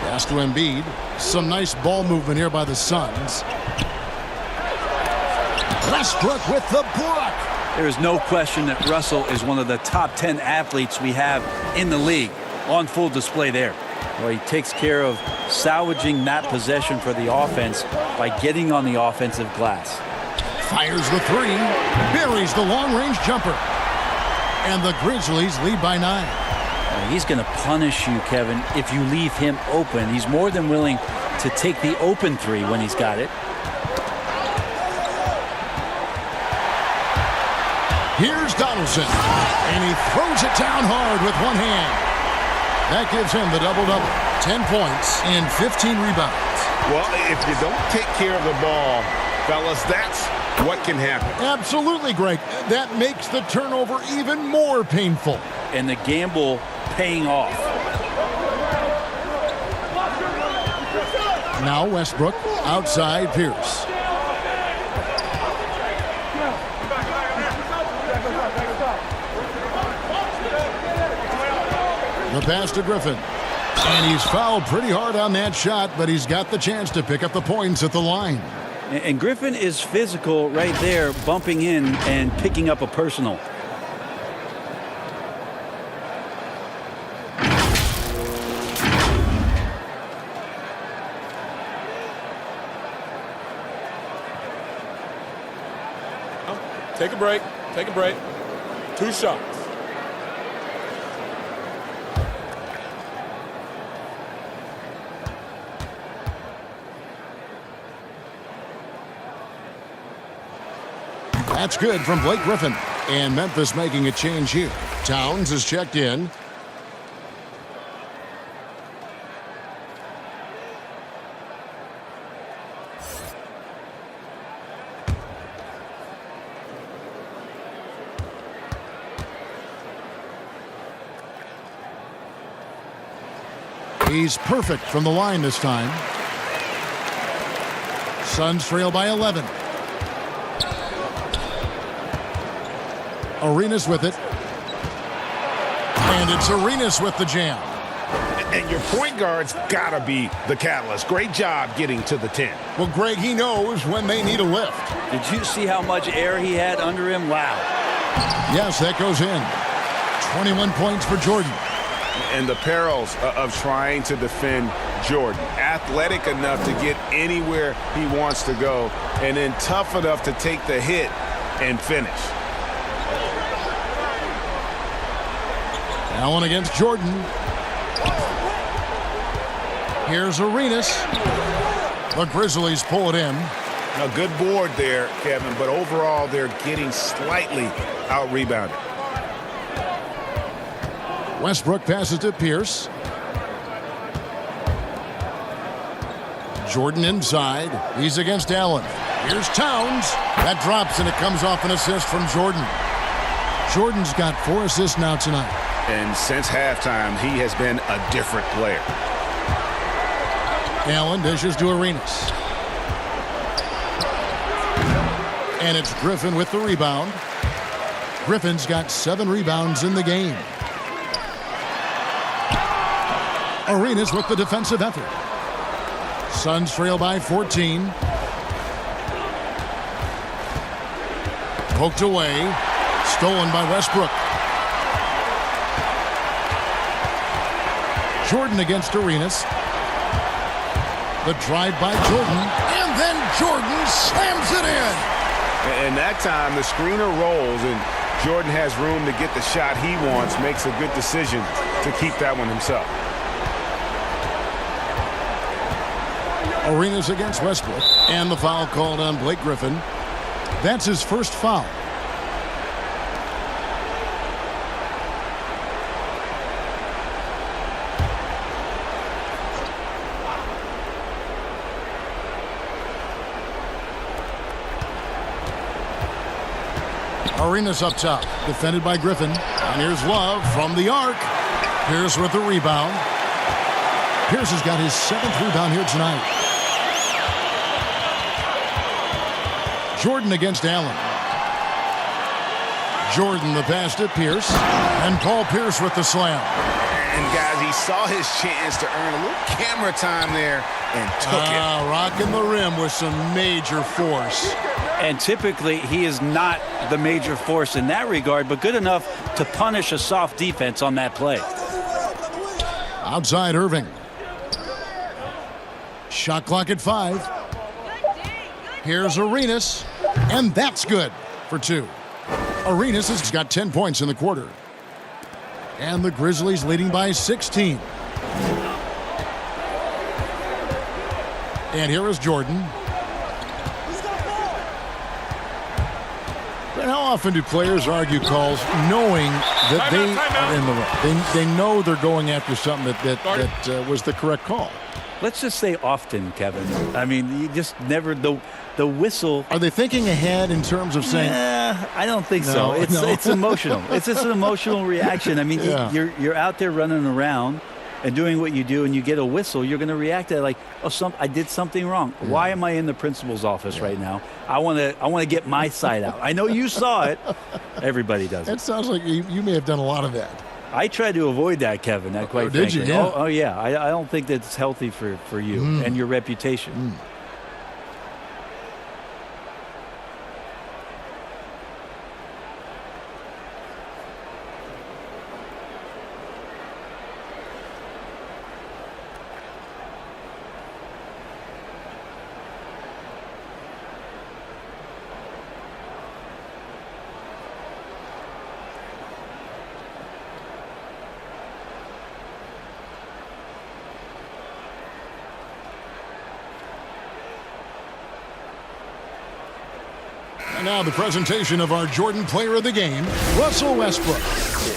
S3: Pass to Embiid. Some nice ball movement here by the Suns. Westbrook with the block.
S19: There is no question that Russell is one of the top 10 athletes we have in the league. On full display there. Well, he takes care of salvaging that possession for the offense by getting on the offensive glass.
S3: Fires the 3. Buries the long-range jumper. And the Grizzlies lead by 9.
S19: He's going to punish you, Kevin, if you leave him open. He's more than willing to take the open 3 when he's got it.
S3: Here's Donaldson. And he throws it down hard with one hand. That gives him the double-double. 10 points and 15 rebounds.
S12: Well, if you don't take care of the ball, fellas, that's what can happen.
S3: Absolutely, Greg. That makes the turnover even more painful.
S19: And the gamble paying off.
S3: Now Westbrook outside Pierce. The pass to Griffin. And he's fouled pretty hard on that shot, but he's got the chance to pick up the points at the line.
S19: And Griffin is physical right there, bumping in and picking up a personal.
S7: Take a break. Take a break. 2 shots.
S3: That's good from Blake Griffin. And Memphis making a change here. Towns is checked in. He's perfect from the line this time. Suns trail by 11. Arenas with it. And it's Arenas with the jam.
S5: And your point guard's got to be the catalyst. Great job getting to the 10.
S3: Well, Greg, he knows when they need a lift.
S19: Did you see how much air he had under him? Wow.
S3: Yes, that goes in. 21 points for Jordan.
S5: And the perils of trying to defend Jordan. Athletic enough to get anywhere he wants to go, and then tough enough to take the hit and finish.
S3: Allen against Jordan. Here's Arenas. The Grizzlies pull it in.
S5: A good board there, Kevin, but overall they're getting slightly out-rebounded.
S3: Westbrook passes to Pierce. Jordan inside. He's against Allen. Here's Towns. That drops, and it comes off an assist from Jordan. Jordan's got 4 assists now tonight.
S5: And since halftime, he has been a different player.
S3: Allen dishes to Arenas. And it's Griffin with the rebound. Griffin's got 7 rebounds in the game. Arenas with the defensive effort. Suns trail by 14. Poked away. Stolen by Westbrook. Jordan against Arenas. The drive by Jordan. And then Jordan slams it in.
S5: And that time the screener rolls and Jordan has room to get the shot he wants. Makes a good decision to keep that one himself.
S3: Arenas against Westbrook. And the foul called on Blake Griffin. That's his first foul. Arenas up top, defended by Griffin. And here's Love from the arc. Pierce with the rebound. Pierce has got his 7th rebound here tonight. Jordan against Allen. Jordan the pass to Pierce. And Paul Pierce with the slam.
S5: And guys, he saw his chance to earn a little camera time there and took it.
S3: Rocking the rim with some major force.
S19: And typically he is not the major force in that regard, but good enough to punish a soft defense on that play.
S3: Outside Irving. Shot clock at 5. Here's Arenas. And that's good for 2. Arenas has got 10 points in the quarter. And the Grizzlies leading by 16. And here is Jordan. And how often do players argue calls knowing that they are in the wrong? They know they're going after something that was the correct call.
S19: Let's just say often, Kevin. I mean, you just never the whistle.
S3: Are they thinking ahead in terms of saying?
S19: I don't think so. It's emotional. It's just an emotional reaction. I mean, you're out there running around and doing what you do, and you get a whistle, you're going to react to it like, I did something wrong. Yeah. Why am I in the principal's office right now? I want to get my side out. I know you saw it. Everybody does it.
S3: It sounds like you may have done a lot of that.
S19: I tried to avoid that, Kevin. Quite frankly.
S3: Did you? Yeah.
S19: Oh yeah. I don't think that's healthy for you and your reputation.
S3: Now the presentation of our Jordan Player of the Game, Russell Westbrook.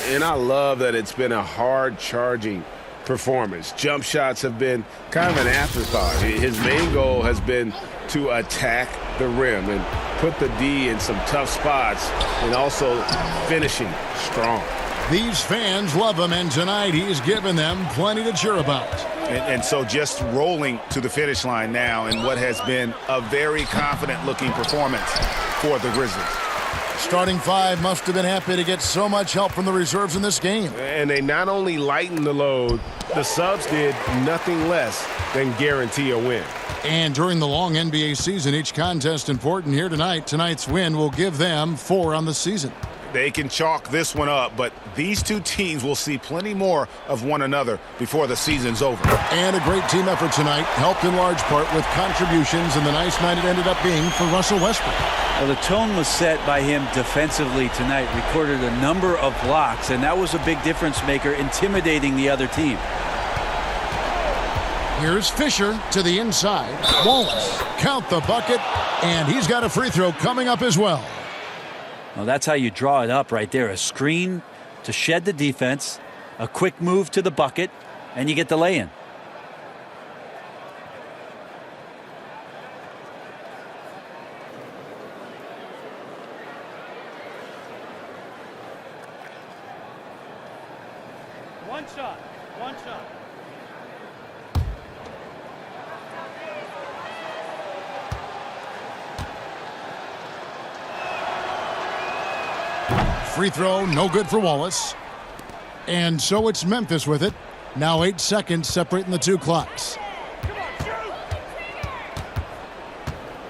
S5: And I love that it's been a hard-charging performance. Jump shots have been kind of an afterthought. His main goal has been to attack the rim and put the D in some tough spots and also finishing strong.
S3: These fans love him, and tonight he's given them plenty to cheer about.
S5: And so just rolling to the finish line now in what has been a very confident-looking performance for the Grizzlies.
S3: starting five must have been happy to get so much help from the reserves in this game.
S12: And they not only lightened the load, the subs did nothing less than guarantee a win.
S3: And during the long NBA season, each contest important here tonight. Tonight's win will give them 4 on the season.
S2: They can chalk this one up, but these two teams will see plenty more of one another before the season's over.
S3: And a great team effort tonight, helped in large part with contributions, and the nice night it ended up being for Russell Westbrook.
S19: Well, the tone was set by him defensively tonight. Recorded a number of blocks, and that was a big difference maker, intimidating the other team.
S3: Here's Fisher to the inside. Wallace, count the bucket, and he's got a free throw coming up as well.
S19: Well, that's how you draw it up right there. A screen to shed the defense, a quick move to the bucket, and you get the lay-in.
S21: One shot.
S3: Free throw, no good for Wallace. And so it's Memphis with it. Now 8 seconds separating the two clocks.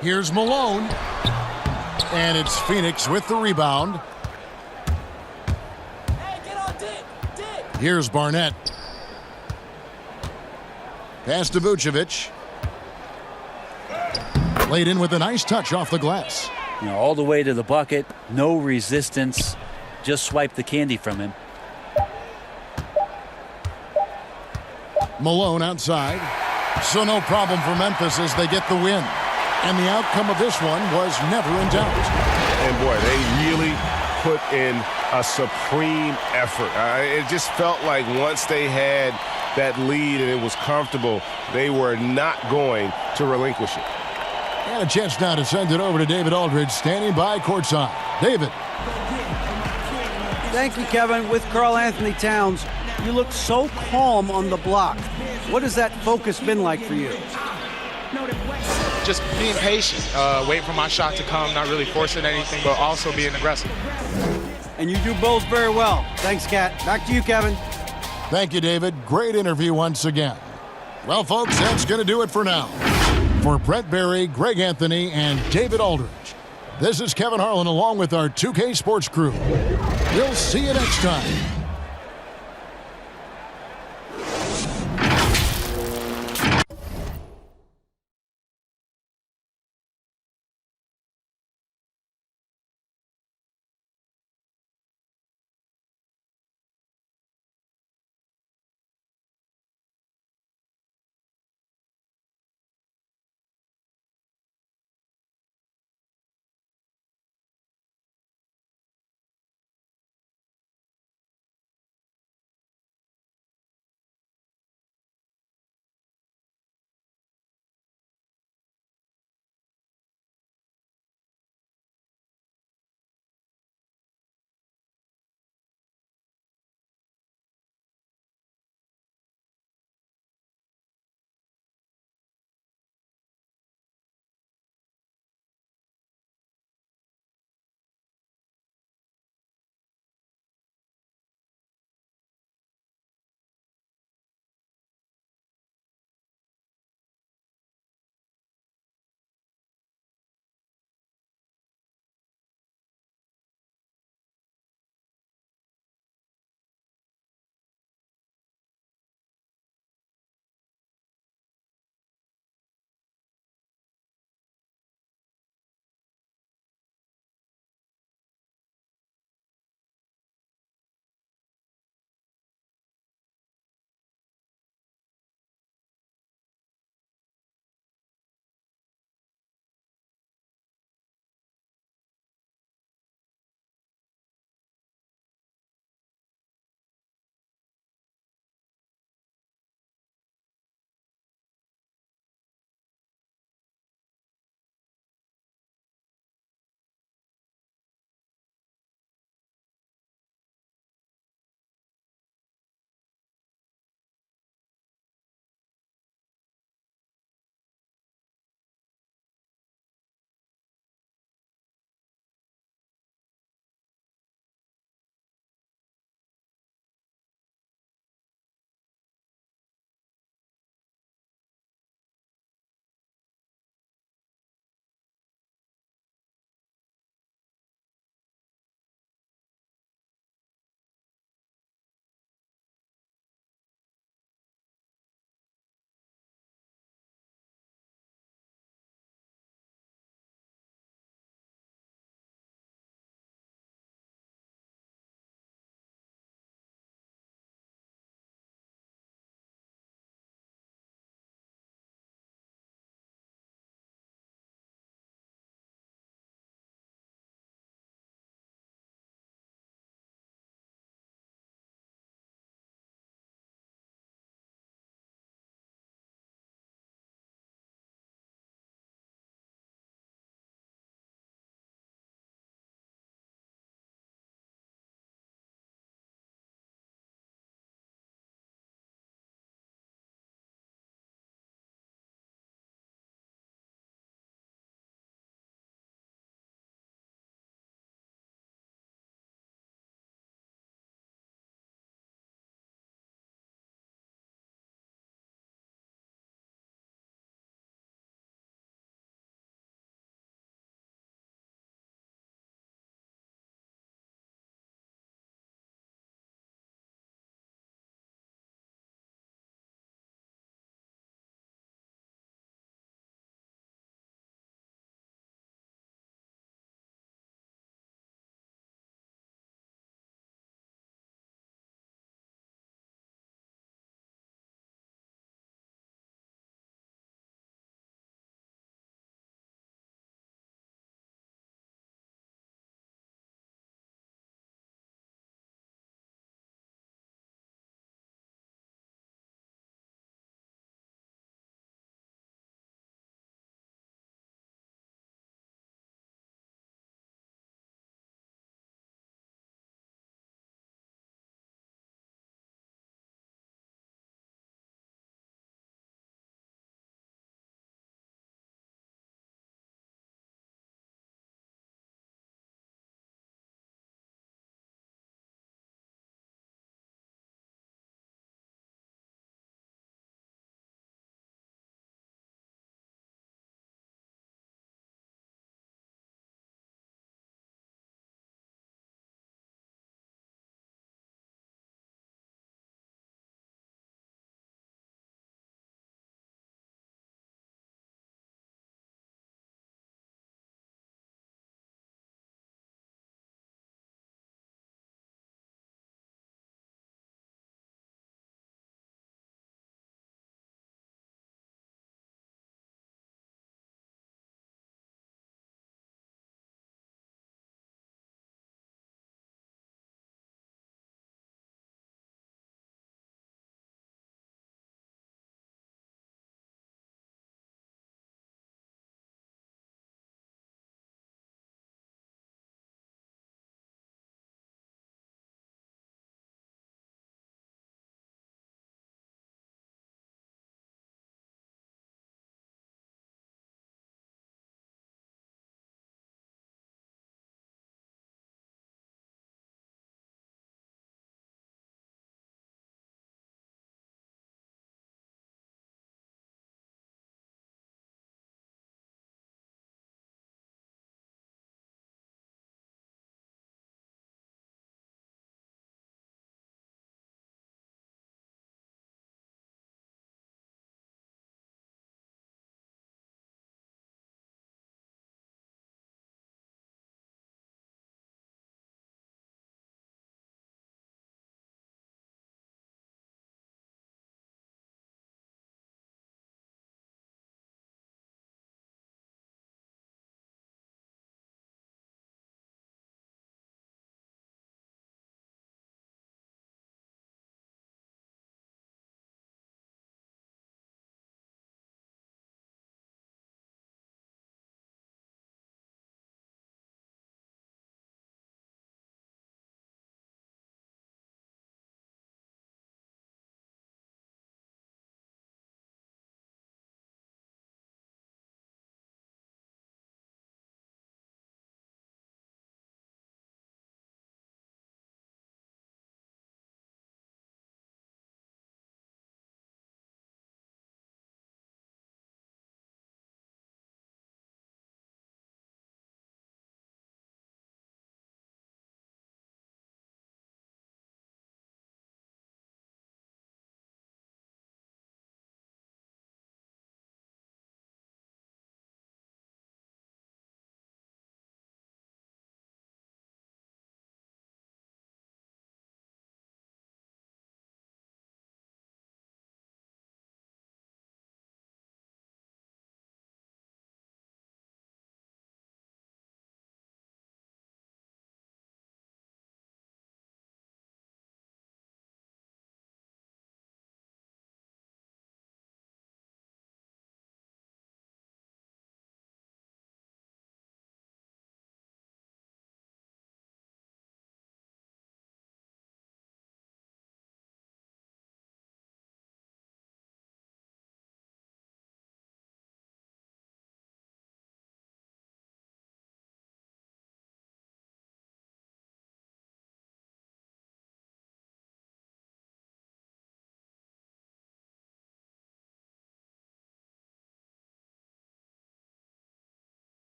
S3: Here's Malone. And it's Phoenix with the rebound. Here's Barnett. Pass to Vucevic. Laid in with a nice touch off the glass.
S19: You know, all the way to the bucket, no resistance. Just swipe the candy from him.
S3: Malone outside. So no problem for Memphis as they get the win. And the outcome of this one was never in doubt.
S12: And boy, they really put in a supreme effort. It just felt like once they had that lead and it was comfortable, they were not going to relinquish it.
S3: And a chance now to send it over to David Aldridge, standing by courtside. David.
S4: Thank you, Kevin. With Karl Anthony Towns, you look so calm on the block. What has that focus been like for you?
S7: Just being patient, waiting for my shot to come, not really forcing anything, but also being aggressive.
S4: And you do both very well. Thanks, Kat. Back to you, Kevin.
S3: Thank you, David. Great interview once again. Well, folks, that's going to do it for now. For Brett Barry, Greg Anthony, and David Aldridge, this is Kevin Harlan along with our 2K Sports crew. We'll see you next time.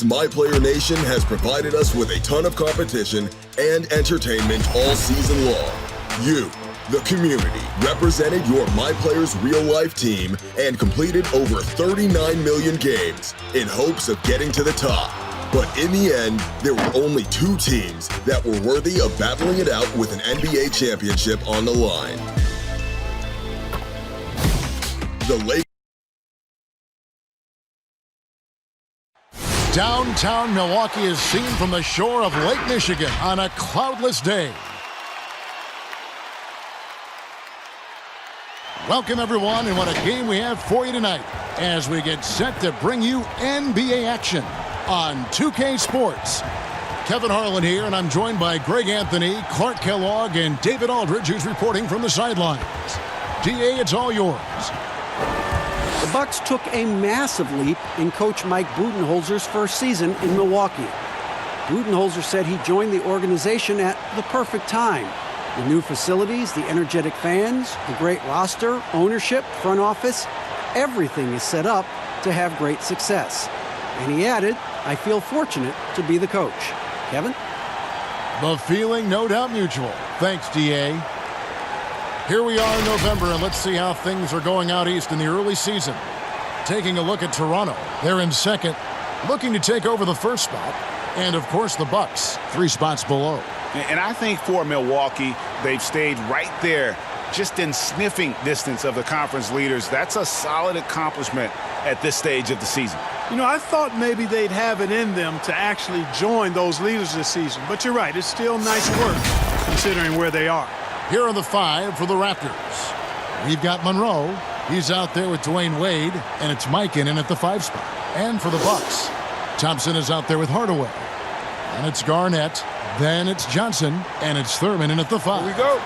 S18: My Player Nation has provided us with a ton of competition and entertainment all season long. You, the community, represented your My Players real-life team and completed over 39 million games in hopes of getting to the top. But in the end, there were only 2 teams that were worthy of battling it out with an NBA championship on the line. The Lakers.
S3: Downtown Milwaukee is seen from the shore of Lake Michigan on a cloudless day. Welcome, everyone, and what a game we have for you tonight as we get set to bring you NBA action on 2K Sports. Kevin Harlan here, and I'm joined by Greg Anthony, Clark Kellogg, and David Aldridge, who's reporting from the sidelines. DA, it's all yours.
S4: The Bucks took a massive leap in coach Mike Budenholzer's first season in Milwaukee. Budenholzer said he joined the organization at the perfect time. The new facilities, the energetic fans, the great roster, ownership, front office, everything is set up to have great success. And he added, I feel fortunate to be the coach. Kevin?
S3: The feeling, no doubt, mutual. Thanks, DA. Here we are in November, and let's see how things are going out east in the early season. Taking a look at Toronto. They're in second, looking to take over the first spot. And, of course, the Bucks, 3 spots below.
S2: And I think for Milwaukee, they've stayed right there, just in sniffing distance of the conference leaders. That's a solid accomplishment at this stage of the season.
S21: You know, I thought maybe they'd have it in them to actually join those leaders this season. But you're right, it's still nice work considering where they are.
S3: Here are the 5 for the Raptors. We've got Monroe. He's out there with Dwayne Wade, and it's Mikan in at the 5 spot. And for the Bucks, Thompson is out there with Hardaway. And it's Garnett. Then it's Johnson, and it's Thurman in at the 5.
S21: Here we go.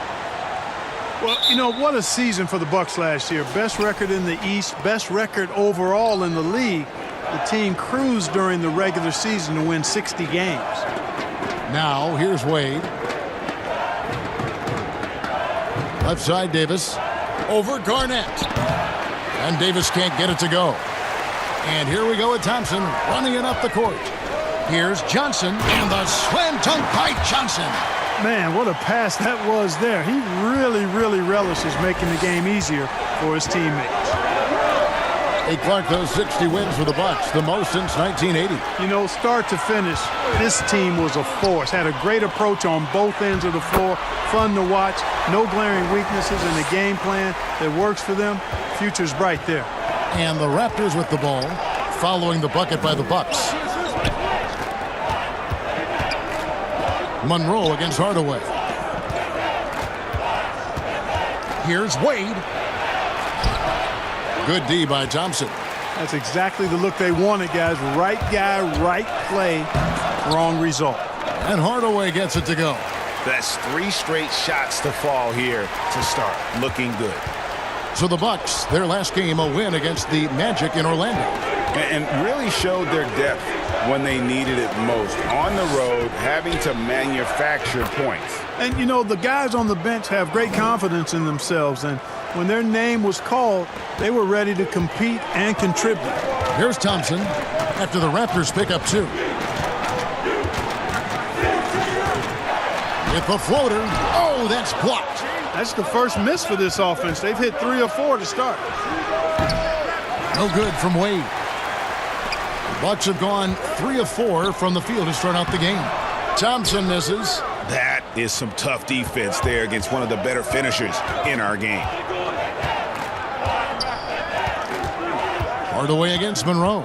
S21: Well, you know, what a season for the Bucks last year. Best record in the East, best record overall in the league. The team cruised during the regular season to win 60 games.
S3: Now, here's Wade. Left side, Davis. Over Garnett. And Davis can't get it to go. And here we go with Thompson running it up the court. Here's Johnson, and the slam dunk by Johnson.
S21: Man, what a pass that was there. He really relishes making the game easier for his teammates.
S3: Hey, Clark, those 60 wins for the Bucks, the most since 1980.
S21: You know, start to finish, this team was a force. Had a great approach on both ends of the floor. Fun to watch. No glaring weaknesses in the game plan that works for them. Future's bright there.
S3: And the Raptors with the ball, following the bucket by the Bucks. Monroe against Hardaway. Here's Wade. Good D by Thompson.
S21: That's exactly the look they wanted, guys. Right guy, right play, wrong result.
S3: And Hardaway gets it to go.
S2: That's 3 straight shots to fall here to start. Looking good.
S3: So the Bucks, their last game, a win against the Magic in Orlando.
S2: And really showed their depth when they needed it most. On the road, having to manufacture points.
S21: And, you know, the guys on the bench have great confidence in themselves. And when their name was called, they were ready to compete and contribute.
S3: Here's Thompson after the Raptors pick up 2. With the floater. Oh, that's blocked.
S21: That's the first miss for this offense. They've hit 3 or 4 to start.
S3: No good from Wade. Bucks have gone 3 of 4 from the field to start out the game. Thompson misses.
S2: That is some tough defense there against one of the better finishers in our game.
S3: Hardaway against Monroe.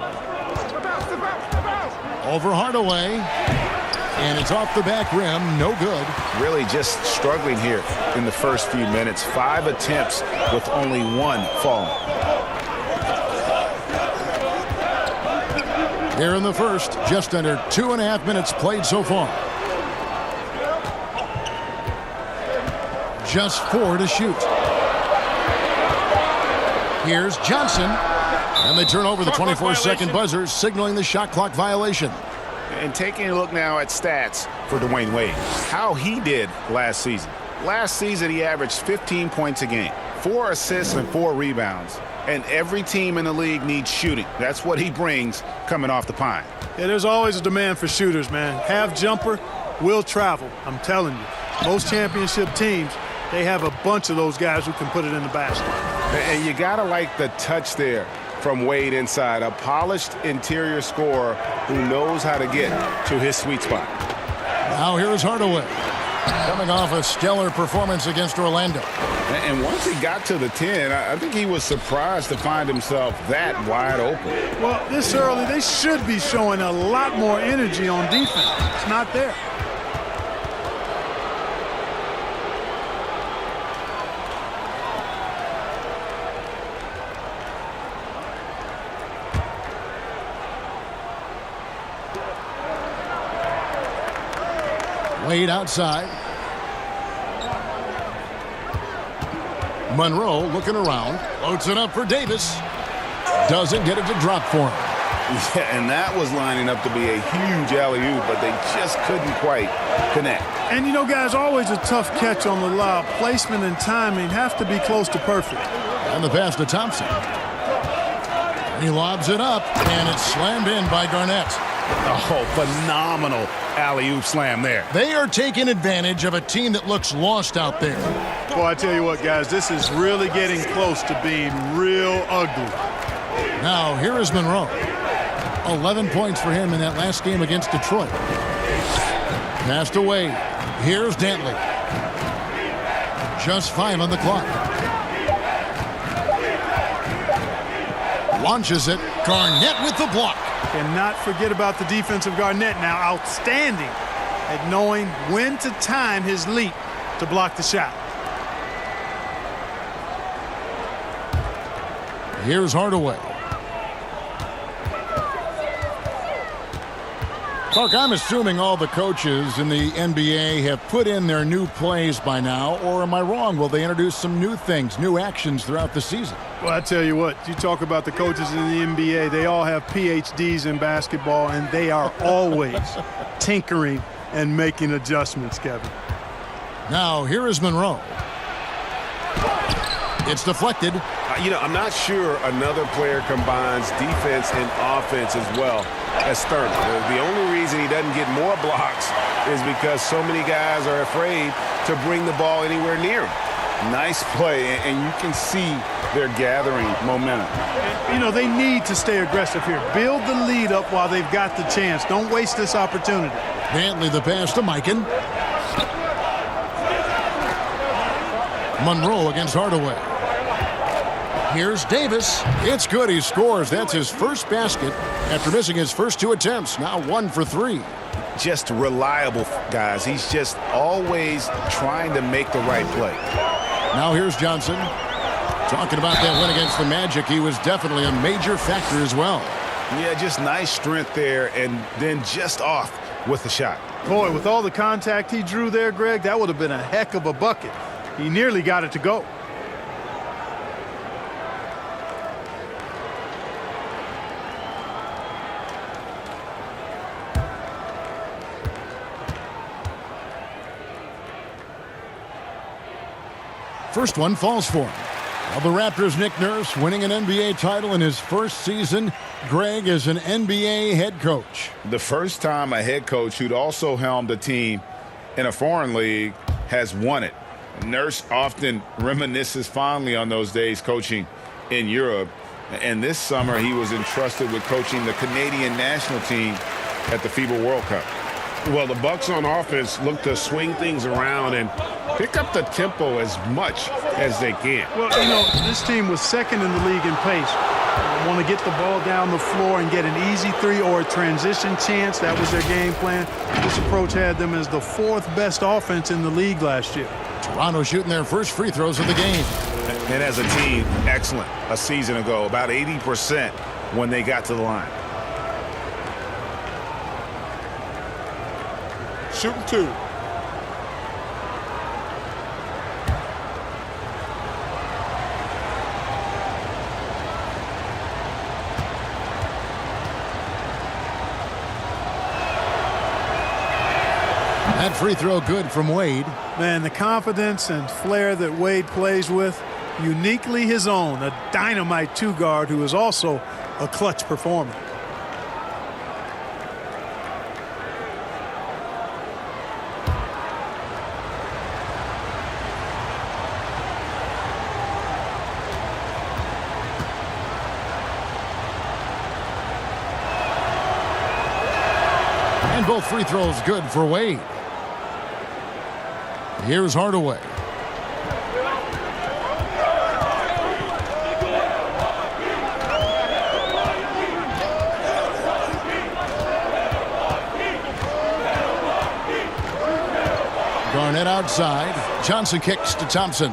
S3: Over Hardaway. And it's off the back rim. No good.
S2: Really just struggling here in the first few minutes. 5 attempts with only 1 falling.
S3: Here in the first, just under 2.5 minutes played so far. Just 4 to shoot. Here's Johnson. And they turn over the 24-second buzzer, signaling the shot clock violation.
S2: And taking a look now at stats for Dwayne Wade. How he did last season. Last season, he averaged 15 points a game, 4 assists and 4 rebounds. and every team in the league needs shooting. That's what he brings coming off the pine.
S21: Yeah, there's always a demand for shooters, man. Have jumper, will travel. I'm telling you. Most championship teams, they have a bunch of those guys who can put it in the basket.
S12: And you got to like the touch there from Wade inside. A polished interior scorer who knows how to get to his sweet spot.
S3: Now here's Hardaway, coming off a stellar performance against Orlando.
S2: And once he got to the 10, I think he was surprised to find himself that wide open.
S21: Well, this early, they should be showing a lot more energy on defense. It's not there.
S3: Wade outside. Monroe looking around. Loads it up for Davis. Doesn't get it to drop for him.
S2: Yeah, and that was lining up to be a huge alley-oop, but they just couldn't quite connect.
S21: And, you know, guys, always a tough catch on the lob. Placement and timing have to be close to perfect.
S3: And the pass to Thompson. He lobs it up, and it's slammed in by Garnett.
S2: Oh, phenomenal alley-oop slam there.
S3: They are taking advantage of a team that looks lost out there.
S21: Well, I tell you what, guys, this is really getting close to being real ugly.
S3: Now, here is Monroe. 11 points for him in that last game against Detroit. Passed away. Here's Dantley. Just 5 on the clock. Launches it. Garnett with the block.
S21: Cannot forget about the defensive Garnett now. Outstanding at knowing when to time his leap to block the shot.
S3: Here's Hardaway. Clark, I'm assuming all the coaches in the NBA have put in their new plays by now, or am I wrong? Will they introduce some new things, new actions throughout the season?
S21: Well, I tell you what, you talk about the coaches in the NBA, they all have PhDs in basketball, and they are always tinkering and making adjustments, Kevin.
S3: Now, here is Monroe. It's deflected.
S12: You know, I'm not sure another player combines defense and offense as well as Thurman. The only reason he doesn't get more blocks is because so many guys are afraid to bring the ball anywhere near him. Nice play, and you can see they're gathering momentum.
S21: You know, they need to stay aggressive here. Build the lead up while they've got the chance. Don't waste this opportunity.
S3: Dantley the pass to Mikan. Monroe against Hardaway. Here's Davis. It's good. He scores. That's his first basket after missing his first 2 attempts. Now 1 for 3.
S2: Just reliable, guys. He's just always trying to make the right play.
S3: Now here's Johnson. Talking about that win against the Magic, he was definitely a major factor as well.
S2: Yeah, just nice strength there, and then just off with the shot.
S21: Boy, with all the contact he drew there, Greg, that would have been a heck of a bucket. He nearly got it to go.
S3: First one falls for him. Well, the Raptors' Nick Nurse winning an NBA title in his first season. Greg is an NBA head coach.
S2: The first time a head coach who'd also helmed a team in a foreign league has won it. Nurse often reminisces fondly on those days coaching in Europe. And this summer he was entrusted with coaching the Canadian national team at the FIBA World Cup.
S12: Well, the Bucks on offense look to swing things around and pick up the tempo as much as they can.
S21: Well, you know, this team was second in the league in pace. Want to get the ball down the floor and get an easy 3 or a transition chance. That was their game plan. This approach had them as the 4th best offense in the league last year.
S3: Toronto shooting their first free throws of the game.
S2: And as a team, excellent a season ago, about 80% when they got to the line.
S10: Shooting 2.
S3: That free throw good from Wade.
S21: Man, the confidence and flair that Wade plays with, uniquely his own, a dynamite two-guard who is also a clutch performer.
S3: And both free throws good for Wade. Here's Hardaway. Garnett outside. Johnson kicks to Thompson.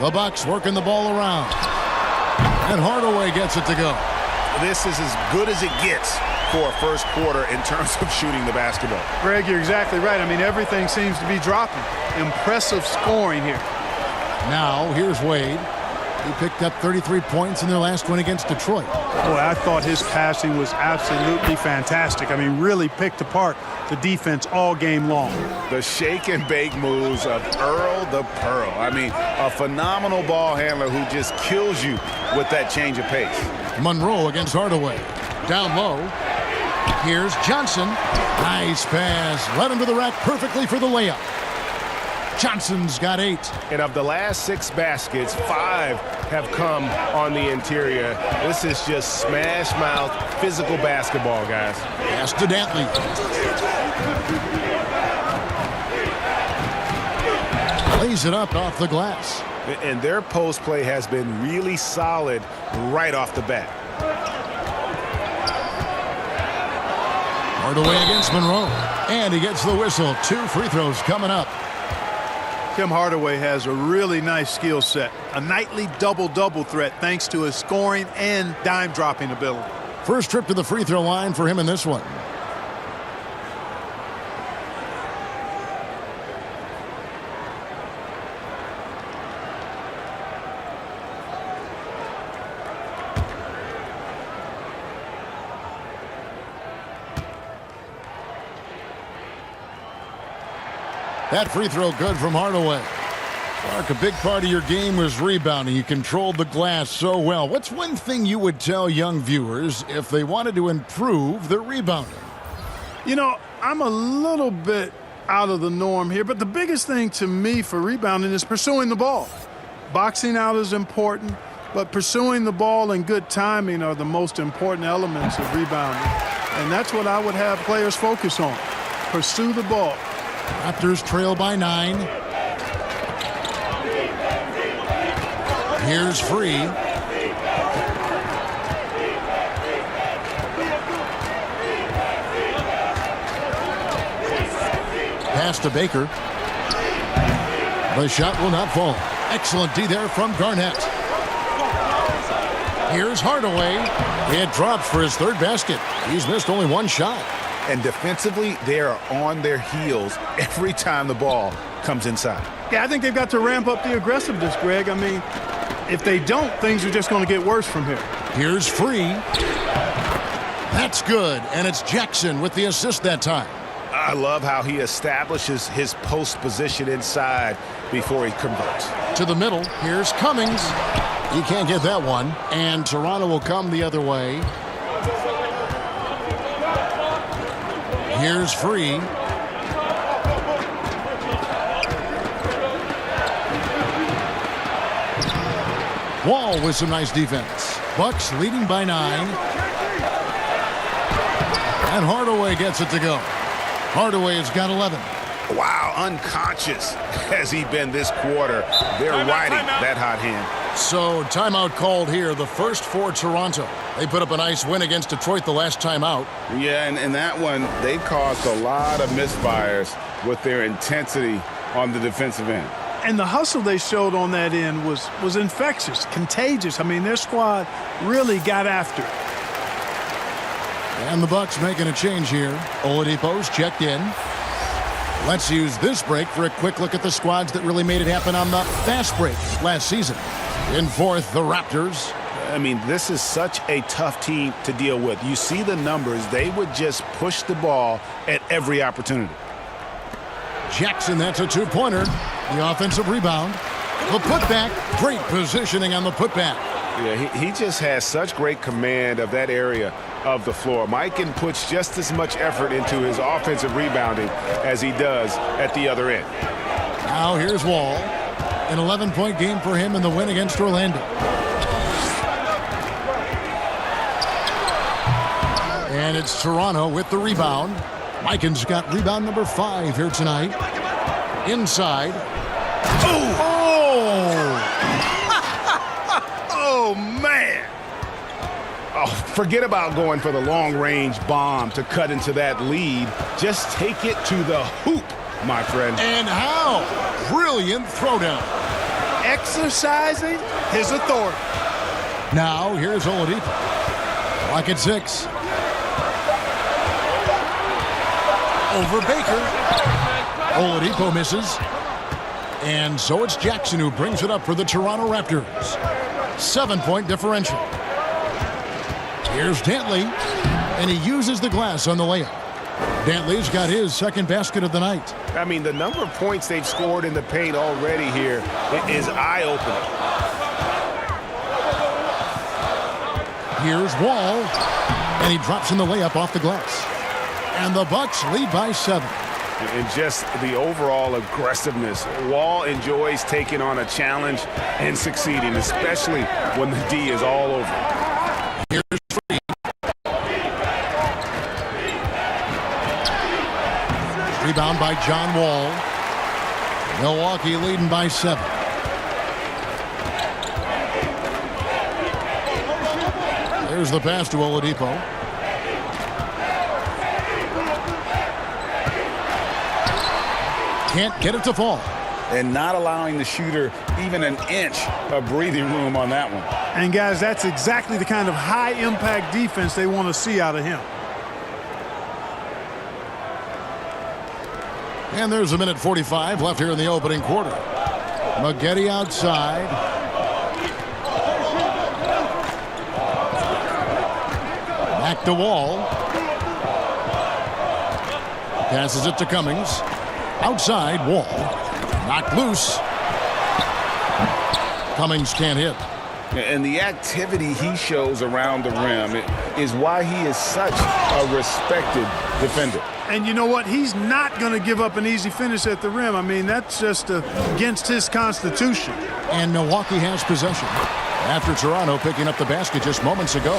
S3: The Bucks working the ball around. And Hardaway gets it to go.
S2: This is as good as it gets for a first quarter in terms of shooting the basketball.
S21: Greg, you're exactly right. I mean, everything seems to be dropping. Impressive scoring here.
S3: Now, here's Wade. He picked up 33 points in their last win against Detroit.
S21: Boy, I thought his passing was absolutely fantastic. I mean, really picked apart the defense all game long.
S2: The shake and bake moves of Earl the Pearl. I mean, a phenomenal ball handler who just kills you with that change of pace.
S3: Monroe against Hardaway. Down low. Here's Johnson. Nice pass. Led him to the rack perfectly for the layup. Johnson's got 8.
S12: And of the last 6 baskets, 5 have come on the interior. This is just smash mouth physical basketball, guys.
S3: Pass to Dantley. Lays it up off the glass.
S2: And their post play has been really solid right off the bat.
S3: Hardaway against Monroe. And he gets the whistle. 2 free throws coming up.
S21: Tim Hardaway has a really nice skill set. A nightly double-double threat thanks to his scoring and dime-dropping ability.
S3: First trip to the free throw line for him in this one. That free throw good from Hardaway. Mark, a big part of your game was rebounding. You controlled the glass so well. What's one thing you would tell young viewers if they wanted to improve their rebounding?
S21: You know, I'm a little bit out of the norm here, but the biggest thing to me for rebounding is pursuing the ball. Boxing out is important, but pursuing the ball and good timing are the most important elements of rebounding. And that's what I would have players focus on. Pursue the ball.
S3: Raptors trail by 9. Here's Free. Pass to Baker. The shot will not fall. Excellent D there from Garnett. Here's Hardaway. It drops for his 3rd basket. He's missed only 1 shot.
S2: And defensively, they are on their heels every time the ball comes inside.
S21: Yeah, I think they've got to ramp up the aggressiveness, Greg. I mean, if they don't, things are just going to get worse from here.
S3: Here's Free. That's good, and it's Jackson with the assist that time.
S2: I love how he establishes his post position inside before he converts.
S3: To the middle, here's Cummings. He can't get that one, and Toronto will come the other way. Here's Free. Wall with some nice defense. Bucks leading by 9. And Hardaway gets it to go. Hardaway has got 11.
S2: Wow, unconscious has he been this quarter. They're riding that hot hand.
S3: So timeout called here, the first for Toronto. They put up a nice win against Detroit the last time out.
S2: Yeah, and in that one, they caused a lot of misfires with their intensity on the defensive end.
S21: And the hustle they showed on that end was infectious, contagious. I mean, their squad really got after it.
S3: And the Bucks making a change here. Oladipo's checked in. Let's use this break for a quick look at the squads that really made it happen on the fast break last season. In 4th, the Raptors.
S2: I mean, this is such a tough team to deal with. You see the numbers. They would just push the ball at every opportunity.
S3: Jackson, that's a 2-pointer. The offensive rebound. The putback, great positioning on the putback.
S5: Yeah, he just has such great command of that area of the floor. Mikan puts just as much effort into his offensive rebounding as he does at the other end.
S3: Now here's Wall. An 11-point game for him in the win against Orlando. And it's Toronto with the rebound. Mikan's got rebound number 5 here tonight. Inside. Oh!
S5: Oh, man. Oh, forget about going for the long-range bomb to cut into that lead. Just take it to the hoop, my friend.
S3: And how? Brilliant throwdown.
S21: Exercising his authority.
S3: Now, here's Oladipo. Clock at 6. Over Baker. Oladipo misses. And so it's Jackson who brings it up for the Toronto Raptors. 7-point differential. Here's Dantley. And he uses the glass on the layup. Dantley's got his second basket of the night.
S5: I mean, the number of points they've scored in the paint already here is eye-opening.
S3: Here's Wall. And he drops in the layup off the glass. And the Bucks lead by 7.
S5: And just the overall aggressiveness. Wall enjoys taking on a challenge and succeeding, especially when the D is all over.
S3: Here's Free. Rebound by John Wall. Milwaukee leading by 7. There's the pass to Oladipo. Can't get it to fall.
S2: And not allowing the shooter even an inch of breathing room on that one.
S21: And guys, that's exactly the kind of high-impact defense they want to see out of him.
S3: And there's a minute 45 left here in the opening quarter. Maggette outside. Back to Wall. Passes it to Cummings. Outside, Wall. Knocked loose. Cummings can't hit.
S5: And the activity he shows around the rim is why he is such a respected defender.
S21: And you know what? He's not going to give up an easy finish at the rim. I mean, that's just against his constitution.
S3: And Milwaukee has possession after Toronto picking up the basket just moments ago.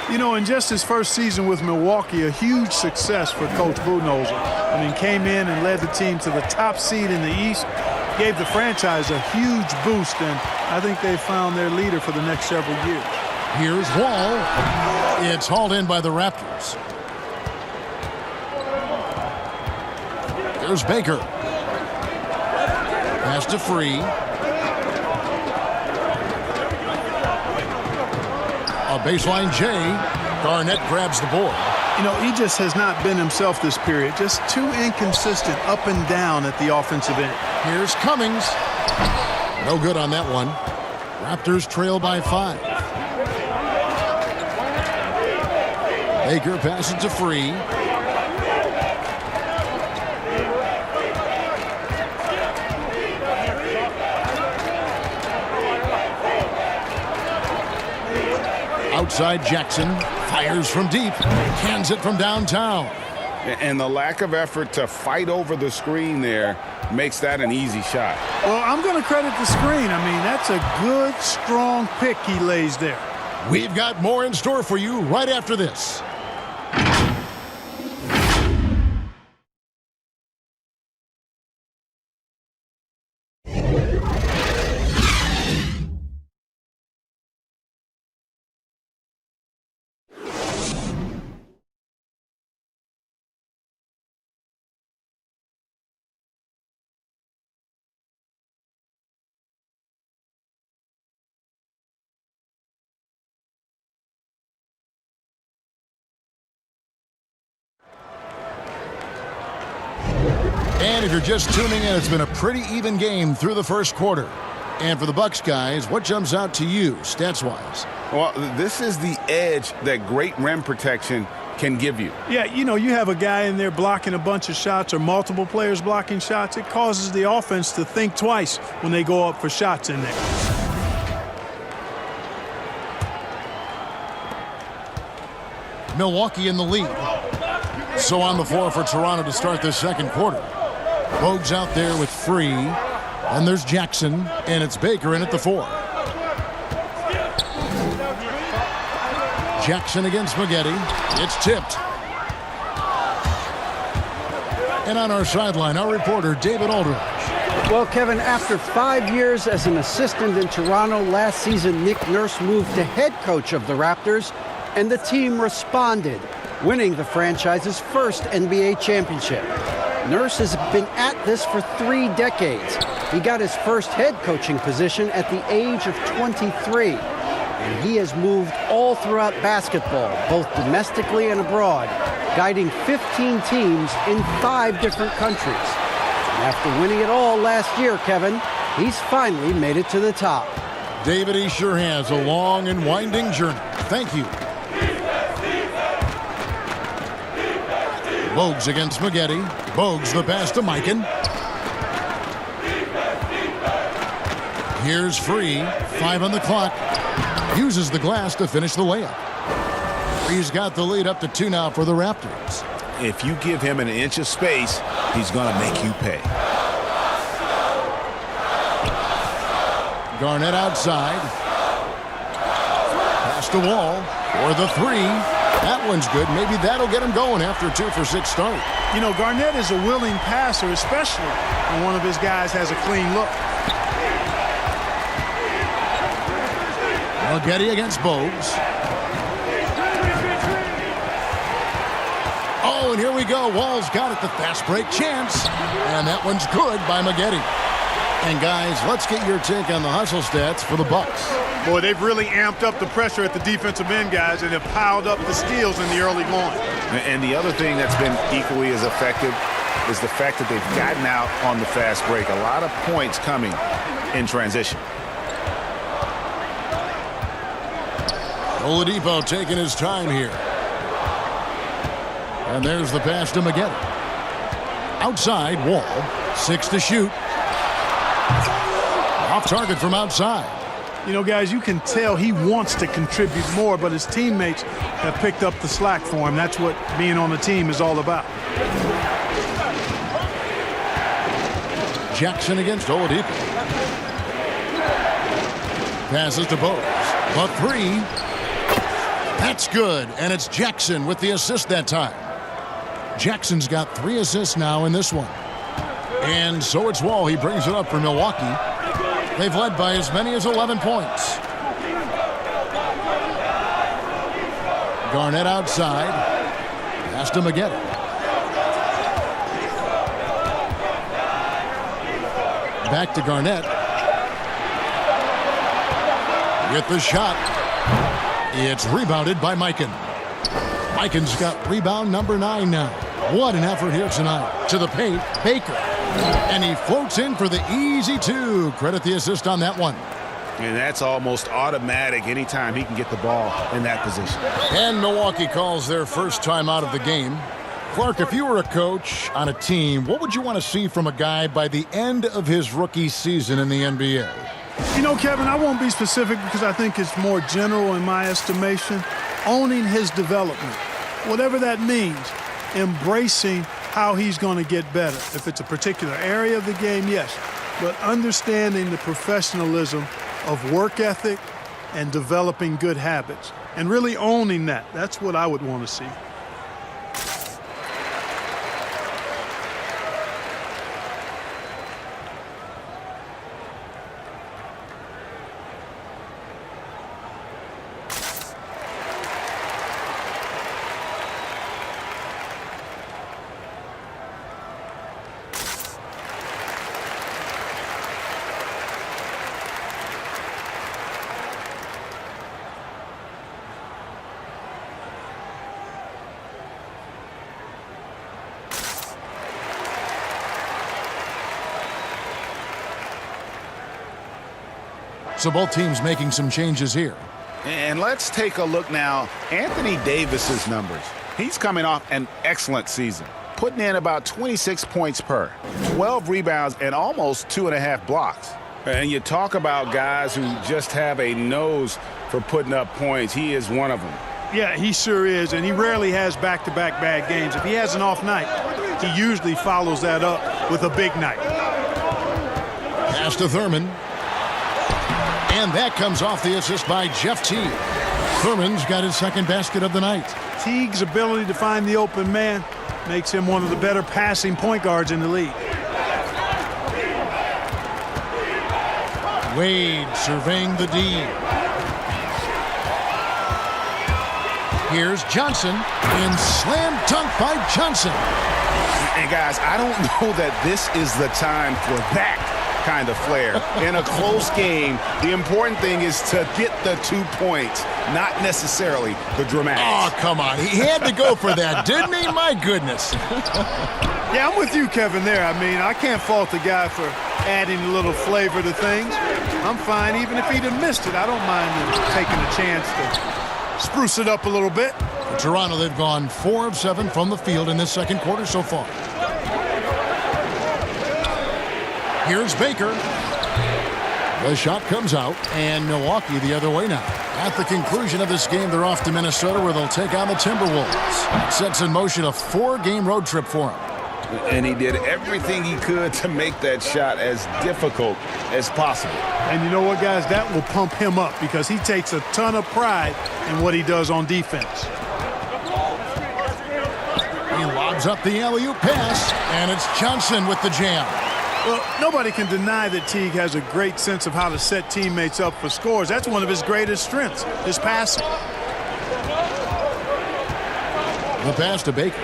S21: You know, in just his first season with Milwaukee, a huge success for Coach Budenholzer. I mean, came in and led the team to the top seed in the East, gave the franchise a huge boost, and I think they found their leader for the next several years.
S3: Here's Wall. It's hauled in by the Raptors. There's Baker. Pass to Free. A baseline J. Garnett grabs the board.
S21: You know, he just has not been himself this period. Just too inconsistent up and down at the offensive end.
S3: Here's Cummings. No good on that one. Raptors trail by 5. Baker passes to Free. Outside Jackson, fires from deep, cans it from downtown.
S5: And the lack of effort to fight over the screen there makes that an easy shot.
S21: Well, I'm going to credit the screen. I mean, that's a good, strong pick he lays there.
S3: We've got more in store for you right after this. And if you're just tuning in, it's been a pretty even game through the first quarter. And for the Bucks guys, what jumps out to you, stats-wise?
S5: Well, this is the edge that great rim protection can give you.
S21: Yeah, you know, you have a guy in there blocking a bunch of shots or multiple players blocking shots. It causes the offense to think twice when they go up for shots in there.
S3: Milwaukee in the lead. So on the floor for Toronto to start this second quarter. Bogues out there with Free. And there's Jackson. And it's Baker in at the 4. Jackson against Maggette. It's tipped. And on our sideline, our reporter, David Aldridge.
S4: Well, Kevin, after 5 years as an assistant in Toronto, last season Nick Nurse moved to head coach of the Raptors, and the team responded, winning the franchise's first NBA championship. Nurse has been at this for 3 decades. He got his first head coaching position at the age of 23. And he has moved all throughout basketball, both domestically and abroad, guiding 15 teams in 5 different countries. And after winning it all last year, Kevin, he's finally made it to the top.
S3: David, he sure has a long and winding journey. Thank you. Bogues against Maggette. Bogues the pass to Mikan. Here's Free. 5 on the clock. Uses the glass to finish the layup. Free's got the lead up to 2 now for the Raptors.
S5: If you give him an inch of space, he's going to make you pay.
S3: Garnett outside. Pass to Wall for the 3. That one's good. Maybe that'll get him going after a 2 for 6 start.
S21: You know, Garnett is a willing passer, especially when one of his guys has a clean look.
S3: Maggette against Bogues. Oh, and here we go. Wall's got it. The fast break chance. And that one's good by Maggette. And guys, let's get your take on the hustle stats for the Bucks.
S21: Boy, they've really amped up the pressure at the defensive end, guys, and have piled up the steals in the early going.
S5: And the other thing that's been equally as effective is the fact that they've gotten out on the fast break. A lot of points coming in transition.
S3: Oladipo taking his time here. And there's the pass to Maggette. Outside, Wall. 6 to shoot. Off target from outside.
S21: You know, guys, you can tell he wants to contribute more, but his teammates have picked up the slack for him. That's what being on the team is all about.
S3: Jackson against Oladipo. Passes to Bogues. The 3. That's good, and it's Jackson with the assist that time. Jackson's got 3 assists now in this one. And so it's Wall. He brings it up for Milwaukee. They've led by as many as 11 points. Garnett outside. Pass to Maggette. Back to Garnett. With the shot. It's rebounded by Mikan. Mikan's got rebound number 9 now. What an effort here tonight. To the paint, Baker. And he floats in for the easy 2. Credit the assist on that one.
S5: And that's almost automatic anytime he can get the ball in that position.
S3: And Milwaukee calls their first time out of the game. Clark, if you were a coach on a team, what would you want to see from a guy by the end of his rookie season in the NBA?
S21: You know, Kevin, I won't be specific because I think it's more general in my estimation. Owning his development, whatever that means, embracing how he's going to get better. If it's a particular area of the game, yes, but understanding the professionalism of work ethic and developing good habits and really owning that. That's what I would want to see.
S3: So both teams making some changes here.
S5: And let's take a look now. Anthony Davis's numbers.
S2: He's coming off an excellent season, putting in about 26 points per, 12 rebounds, and almost 2.5 blocks. And you talk about guys who just have a nose for putting up points. He is one of them.
S21: Yeah, he sure is, and he rarely has back-to-back bad games. If he has an off night, he usually follows that up with a big night.
S3: Pass to Thurman. And that comes off the assist by Jeff Teague. Thurman's got his second basket of the night.
S21: Teague's ability to find the open man makes him one of the better passing point guards in the league.
S3: Wade surveying the D. Here's Johnson, and slam dunk by Johnson.
S2: And guys, I don't know that this is the time for that kind of flair. In a close game, the important thing is to get the 2 points, not necessarily the dramatics.
S3: Oh, come on. He had to go for that, didn't he? My goodness.
S21: Yeah, I'm with you, Kevin, there. I mean, I can't fault the guy for adding a little flavor to things. I'm fine. Even if he'd have missed it, I don't mind him taking a chance to spruce it up a little bit.
S3: For Toronto, they've gone 4 of 7 from the field in this second quarter so far. Here's Baker. The shot comes out, and Milwaukee the other way now. At the conclusion of this game, they're off to Minnesota, where they'll take on the Timberwolves. Sets in motion a 4-game road trip for him.
S2: And he did everything he could to make that shot as difficult as possible.
S21: And you know what, guys? That will pump him up because he takes a ton of pride in what he does on defense.
S3: He lobs up the alley-oop pass, and it's Johnson with the jam.
S21: Well, nobody can deny that Teague has a great sense of how to set teammates up for scores. That's one of his greatest strengths, his passing.
S3: The pass to Baker.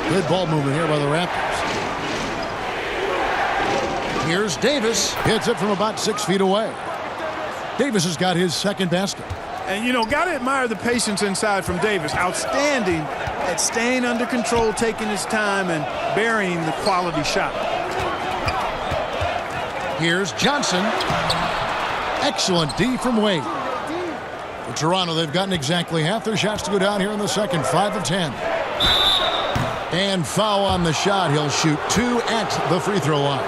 S3: Good ball movement here by the Raptors. Here's Davis. Hits it from about 6 feet away. Davis has got his second basket.
S21: And, you know, got to admire the patience inside from Davis. Outstanding at staying under control, taking his time, and burying the quality shot.
S3: Here's Johnson. Excellent D from Wade. For Toronto, they've gotten exactly half their shots to go down here in the second, 5 of 10. And foul on the shot. He'll shoot 2 at the free throw line.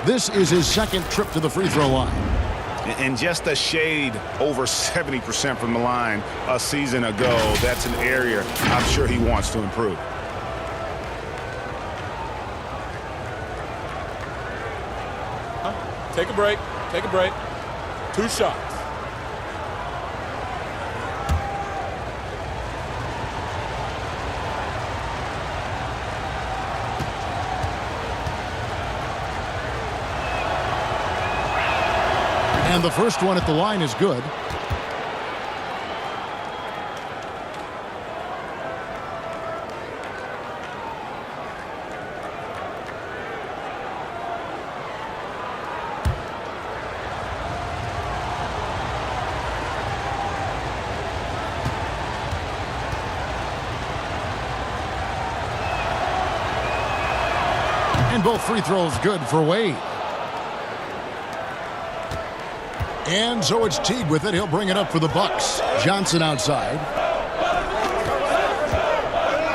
S3: This is his second trip to the free throw line.
S2: And just a shade over 70% from the line a season ago. That's an area I'm sure he wants to improve.
S6: Take a break. Take a break. 2 shots.
S3: And the first one at the line is good. And both free throws good for Wade. And so it's Teague with it. He'll bring it up for the Bucks. Johnson outside.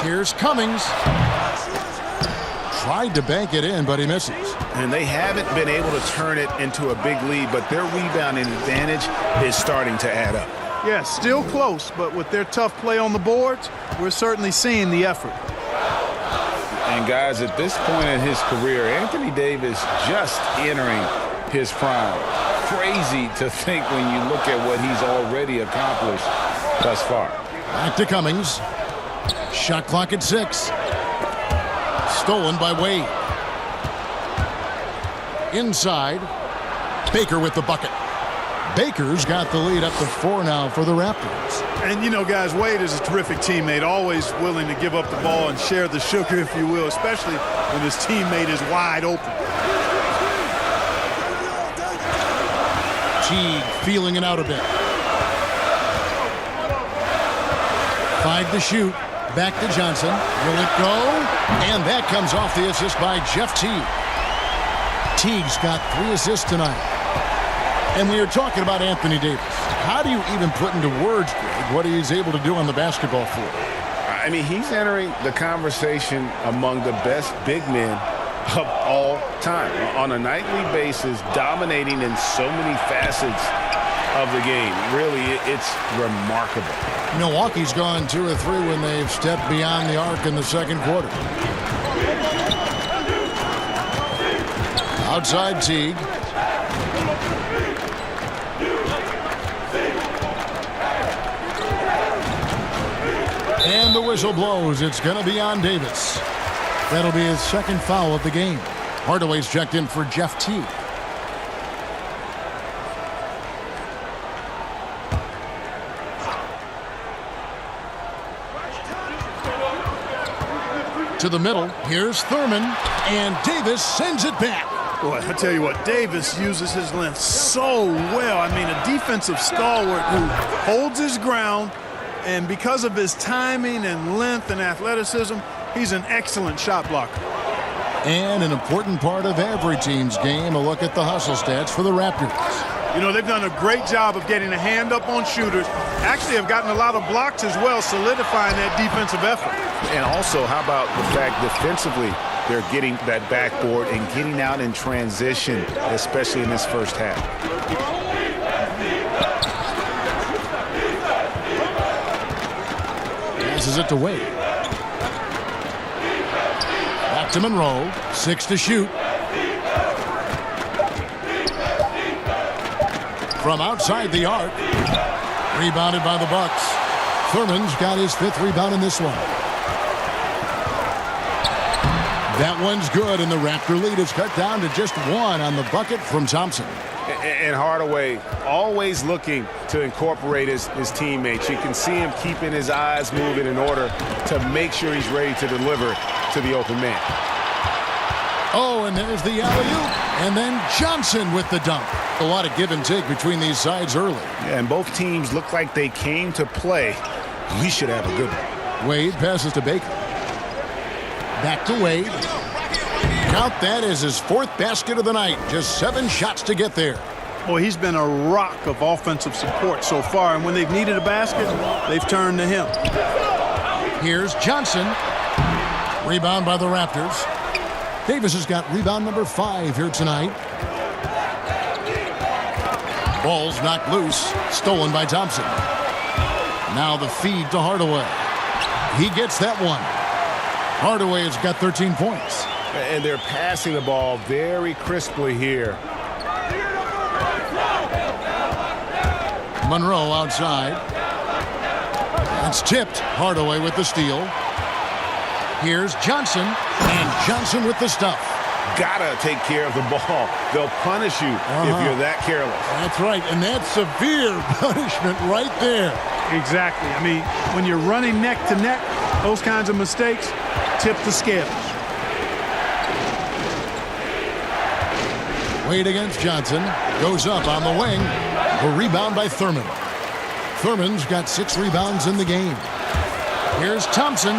S3: Here's Cummings. Tried to bank it in, but he misses.
S2: And they haven't been able to turn it into a big lead, but their rebounding advantage is starting to add up.
S21: Yeah, still close, but with their tough play on the boards, we're certainly seeing the effort.
S2: And guys, at this point in his career, Anthony Davis just entering his prime. Crazy to think when you look at what he's already accomplished thus far.
S3: Back to Cummings. Shot clock at 6. Stolen by Wade. Inside. Baker with the bucket. Baker's got the lead up to 4 now for the Raptors.
S21: And, you know, guys, Wade is a terrific teammate, always willing to give up the ball and share the sugar, if you will, especially when his teammate is wide open.
S3: Teague feeling it out a bit. 5 to shoot. Back to Johnson. Will it go? And that comes off the assist by Jeff Teague. Teague's got 3 assists tonight. And we are talking about Anthony Davis. How do you even put into words, Greg, what he's able to do on the basketball floor?
S5: I mean, he's entering the conversation among the best big men of all time. On a nightly basis, dominating in so many facets of the game. Really, it's remarkable.
S3: Milwaukee's gone 2 or 3 when they've stepped beyond the arc in the second quarter. Outside Teague. And the whistle blows. It's going to be on Davis. That'll be his second foul of the game. Hardaway's checked in for Jeff Teague. To the middle. Here's Thurman. And Davis sends it back.
S21: Boy, I tell you what, Davis uses his length so well. I mean, a defensive stalwart who holds his ground, and because of his timing and length and athleticism, he's an excellent shot blocker.
S3: And an important part of every team's game, a look at the hustle stats for the Raptors.
S21: You know, they've done a great job of getting a hand up on shooters. Actually have gotten a lot of blocks as well, solidifying that defensive effort.
S5: And also, how about the fact defensively, they're getting that backboard and getting out in transition, especially in this first half.
S3: Passes it to Wade. Back to Monroe. 6 to shoot. From outside the arc. Rebounded by the Bucks. Thurman's got his 5th rebound in this one. That one's good, and the Raptor lead is cut down to just 1 on the bucket from Thompson.
S5: And Hardaway always looking to incorporate his teammates. You can see him keeping his eyes moving in order to make sure he's ready to deliver to the open man.
S3: Oh, and there's the alley-oop. And then Johnson with the dunk. A lot of give and take between these sides early.
S5: Yeah, and both teams look like they came to play. We should have a good one.
S3: Wade passes to Baker. Back to Wade. Count that as his 4th basket of the night. Just 7 shots to get there.
S21: Boy, he's been a rock of offensive support so far, and when they've needed a basket, they've turned to him.
S3: Here's Johnson. Rebound by the Raptors. Davis has got rebound number 5 here tonight. Ball's knocked loose. Stolen by Thompson. Now the feed to Hardaway. He gets that one. Hardaway has got 13 points.
S5: And they're passing the ball very crisply here.
S3: Monroe outside. It's tipped. Hardaway with the steal. Here's Johnson. And Johnson with the stuff.
S5: Gotta take care of the ball. They'll punish you if you're that careless.
S3: That's right. And that's severe punishment right there.
S21: Exactly. I mean, when you're running neck to neck, those kinds of mistakes tip the scales.
S3: Wade against Johnson. Goes up on the wing. A rebound by Thurman. Thurman's got 6 rebounds in the game. Here's Thompson.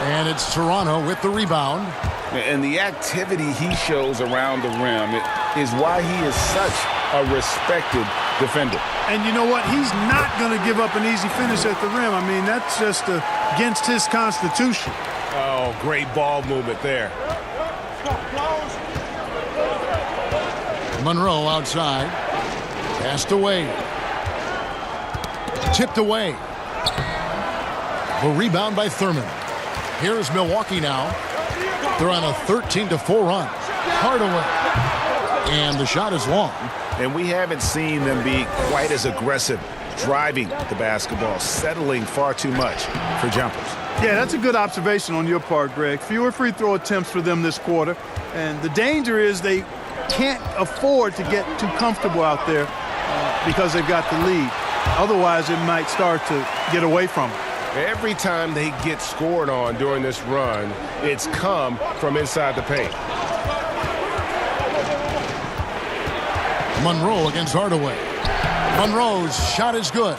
S3: And it's Toronto with the rebound.
S5: And the activity he shows around the rim is why he is such a respected defender.
S21: And you know what? He's not going to give up an easy finish at the rim. I mean, that's just against his constitution.
S5: Oh, great ball movement there.
S3: Monroe outside. Passed away. Tipped away. The rebound by Thurman. Here's Milwaukee now. They're on a 13-4 run. Hardaway. And the shot is long.
S5: And we haven't seen them be quite as aggressive driving the basketball, settling far too much for jumpers.
S21: Yeah, that's a good observation on your part, Greg. Fewer free throw attempts for them this quarter. And the danger is they can't afford to get too comfortable out there because they've got the lead. Otherwise, it might start to get away from them.
S12: Every time they get scored on during this run, it's come from inside the paint.
S3: Monroe against Hardaway. Monroe's shot is good.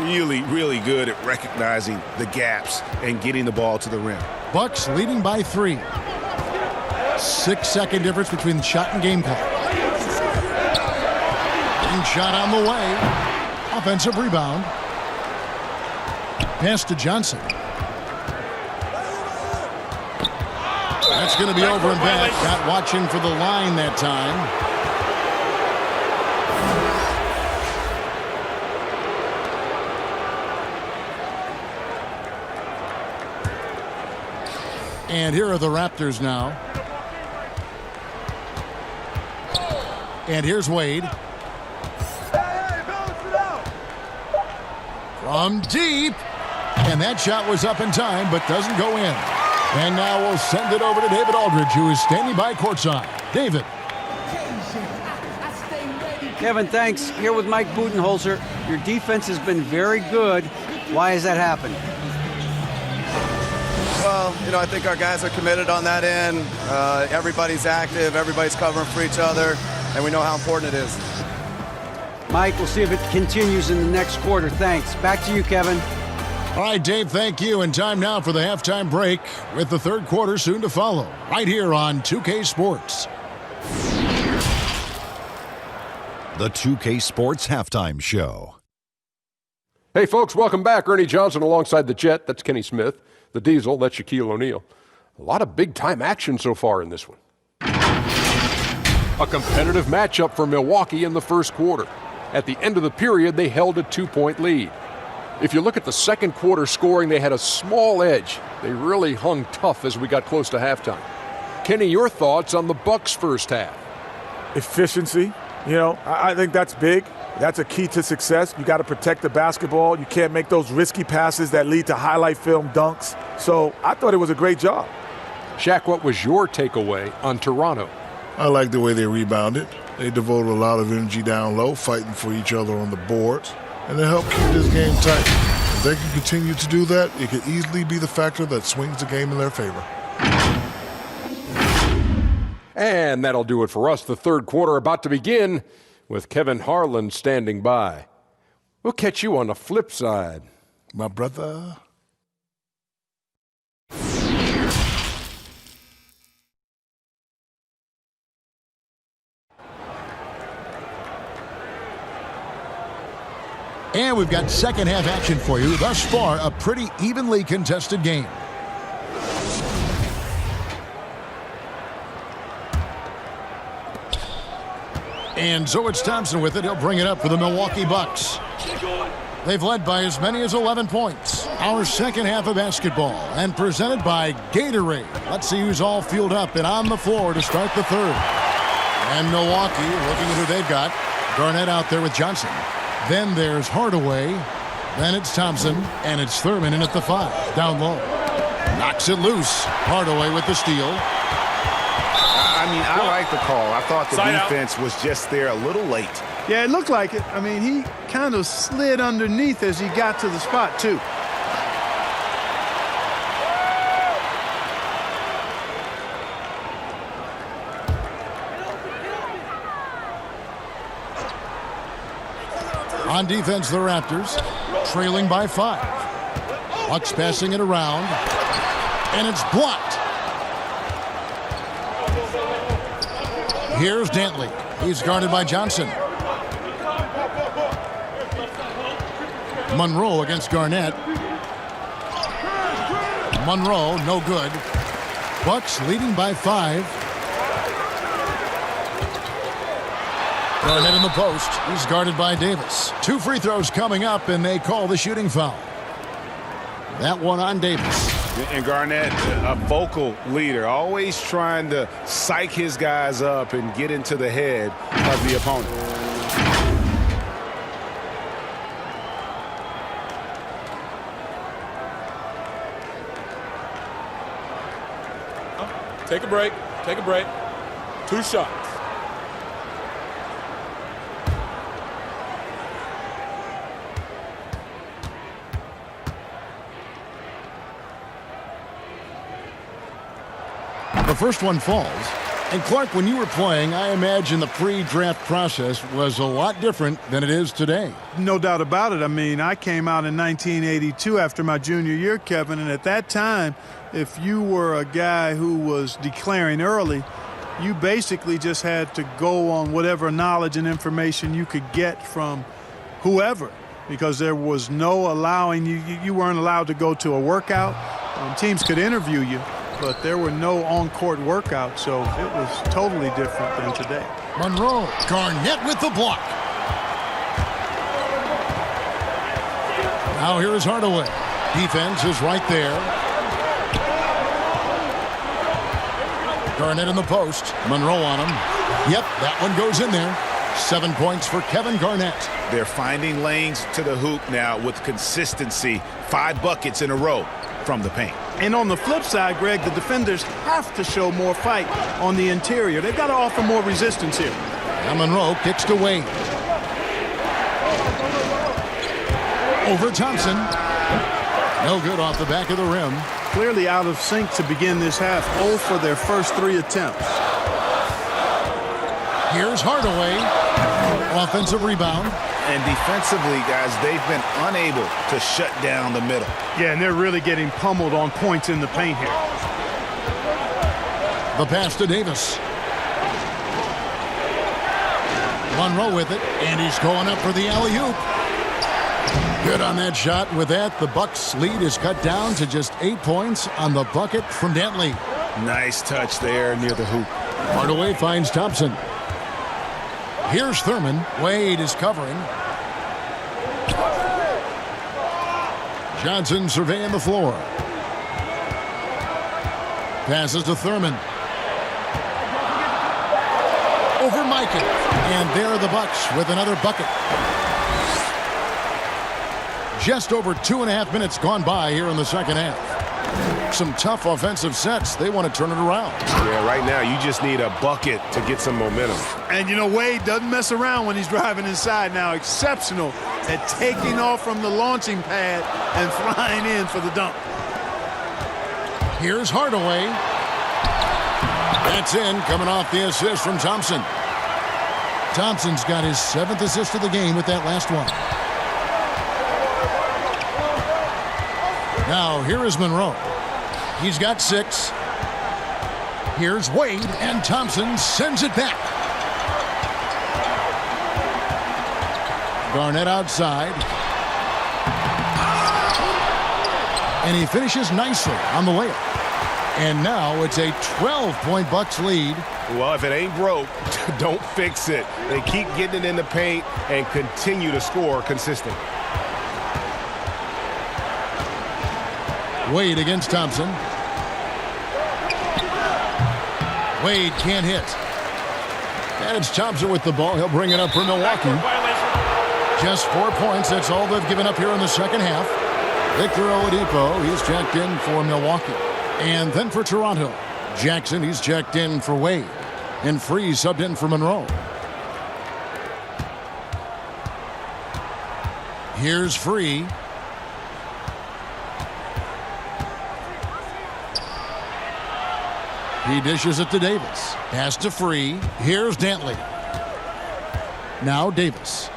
S5: Really, really good at recognizing the gaps and getting the ball to the rim.
S3: Bucks leading by 3. 6-second difference between shot and game clock. Getting shot on the way. Offensive rebound. Pass to Johnson. That's going to be over and back. Not watching for the line that time. And here are the Raptors now. And here's Wade. From deep. And that shot was up in time, but doesn't go in. And now we'll send it over to David Aldridge, who is standing by courtside. David.
S4: Kevin, thanks. Here with Mike Budenholzer. Your defense has been very good. Why has that happened?
S14: Well, I think our guys are committed on that end. Everybody's active. Everybody's covering for each other. And we know how important it is.
S4: Mike, we'll see if it continues in the next quarter. Thanks. Back to you, Kevin.
S3: All right, Dave, thank you. And time now for the halftime break with the third quarter soon to follow right here on 2K Sports.
S8: The 2K Sports Halftime Show.
S9: Hey, folks, welcome back. Ernie Johnson alongside the Jet. That's Kenny Smith. The Diesel, that's Shaquille O'Neal. A lot of big-time action so far in this one. A competitive matchup for Milwaukee in the first quarter. At the end of the period, they held a 2-point lead. If you look at the second quarter scoring, they had a small edge. They really hung tough as we got close to halftime. Kenny, your thoughts on the Bucks' first half?
S10: Efficiency. I think that's big. That's a key to success. You got to protect the basketball. You can't make those risky passes that lead to highlight film dunks. So I thought it was a great job.
S9: Shaq, what was your takeaway on Toronto?
S11: I like the way they rebounded. They devoted a lot of energy down low, fighting for each other on the boards. And they help keep this game tight. If they can continue to do that, it could easily be the factor that swings the game in their favor.
S9: And that'll do it for us. The third quarter about to begin with Kevin Harlan standing by. We'll catch you on the flip side,
S11: my brother.
S3: And we've got second half action for you. Thus far, a pretty evenly contested game. And so it's Thompson with it. He'll bring it up for the Milwaukee Bucks. They've led by as many as 11 points. Our second half of basketball and presented by Gatorade. Let's see who's all fueled up and on the floor to start the third. And Milwaukee looking at who they've got. Garnett out there with Johnson. Then there's Hardaway. Then it's Thompson. And it's Thurman in at the 5. Down low. Knocks it loose. Hardaway with the steal.
S2: I like the call. I thought the defense was just there a little late.
S21: Yeah, it looked like it. He kind of slid underneath as he got to the spot, too.
S3: On defense, the Raptors trailing by 5. Bucks passing it around. And it's blocked. Here's Dantley. He's guarded by Johnson. Monroe against Garnett. Monroe, no good. Bucks leading by 5. Garnett in the post. He's guarded by Davis. 2 free throws coming up, and they call the shooting foul. That one on Davis.
S2: And Garnett, a vocal leader, always trying to psych his guys up and get into the head of the opponent.
S6: Take a break. Take a break. 2 shots.
S3: The first one falls. And Clark, when you were playing, I imagine the pre-draft process was a lot different than it is today.
S21: No doubt about it. I came out in 1982 after my junior year, Kevin, and at that time, if you were a guy who was declaring early, you basically just had to go on whatever knowledge and information you could get from whoever, because there was no allowing you weren't allowed to go to a workout. Teams could interview you, but there were no on-court workouts, so it was totally different than today.
S3: Monroe, Garnett with the block. Now here is Hardaway. Defense is right there. Garnett in the post. Monroe on him. Yep, that one goes in there. 7 points for Kevin Garnett.
S2: They're finding lanes to the hoop now with consistency. 5 buckets in a row from the paint.
S21: And on the flip side, Greg, the defenders have to show more fight on the interior. They've got to offer more resistance here.
S3: Now Monroe kicks to Wade. Over Thompson. No good off the back of the rim.
S21: Clearly out of sync to begin this half. 0 for their first 3 attempts.
S3: Here's Hardaway. Offensive rebound.
S2: And defensively, guys, they've been unable to shut down the middle.
S21: Yeah, and they're really getting pummeled on points in the paint here.
S3: The pass to Davis. Monroe with it, and he's going up for the alley-oop. Good on that shot. With that, the Bucks' lead is cut down to just 8 points on the bucket from Dantley.
S2: Nice touch there near the hoop.
S3: Hardaway finds Thompson. Here's Thurman. Wade is covering. Johnson surveying the floor. Passes to Thurman. Over Mikan. And there are the Bucks with another bucket. Just over 2.5 minutes gone by here in the second half. Some tough offensive sets. They want to turn it around.
S12: Yeah, right now you just need a bucket to get some momentum.
S21: And, you know, Wade doesn't mess around when he's driving inside now. Exceptional at taking off from the launching pad and flying in for the dunk.
S3: Here's Hardaway. That's in, coming off the assist from Thompson. Thompson's got his 7th assist of the game with that last one. Now, here is Monroe. He's got 6. Here's Wade, and Thompson sends it back. Garnett outside. And he finishes nicely on the layup. And now it's a 12-point Bucks lead.
S12: Well, if it ain't broke, don't fix it. They keep getting it in the paint and continue to score consistent.
S3: Wade against Thompson. Wade can't hit. And it's Thompson with the ball. He'll bring it up for Milwaukee. Just 4 points. That's all they've given up here in the second half. Victor Oladipo, he's checked in for Milwaukee. And then for Toronto, Jackson, he's checked in for Wade. And Free subbed in for Monroe. Here's Free. He dishes it to Davis. Pass to Free. Here's Dantley. Now Davis.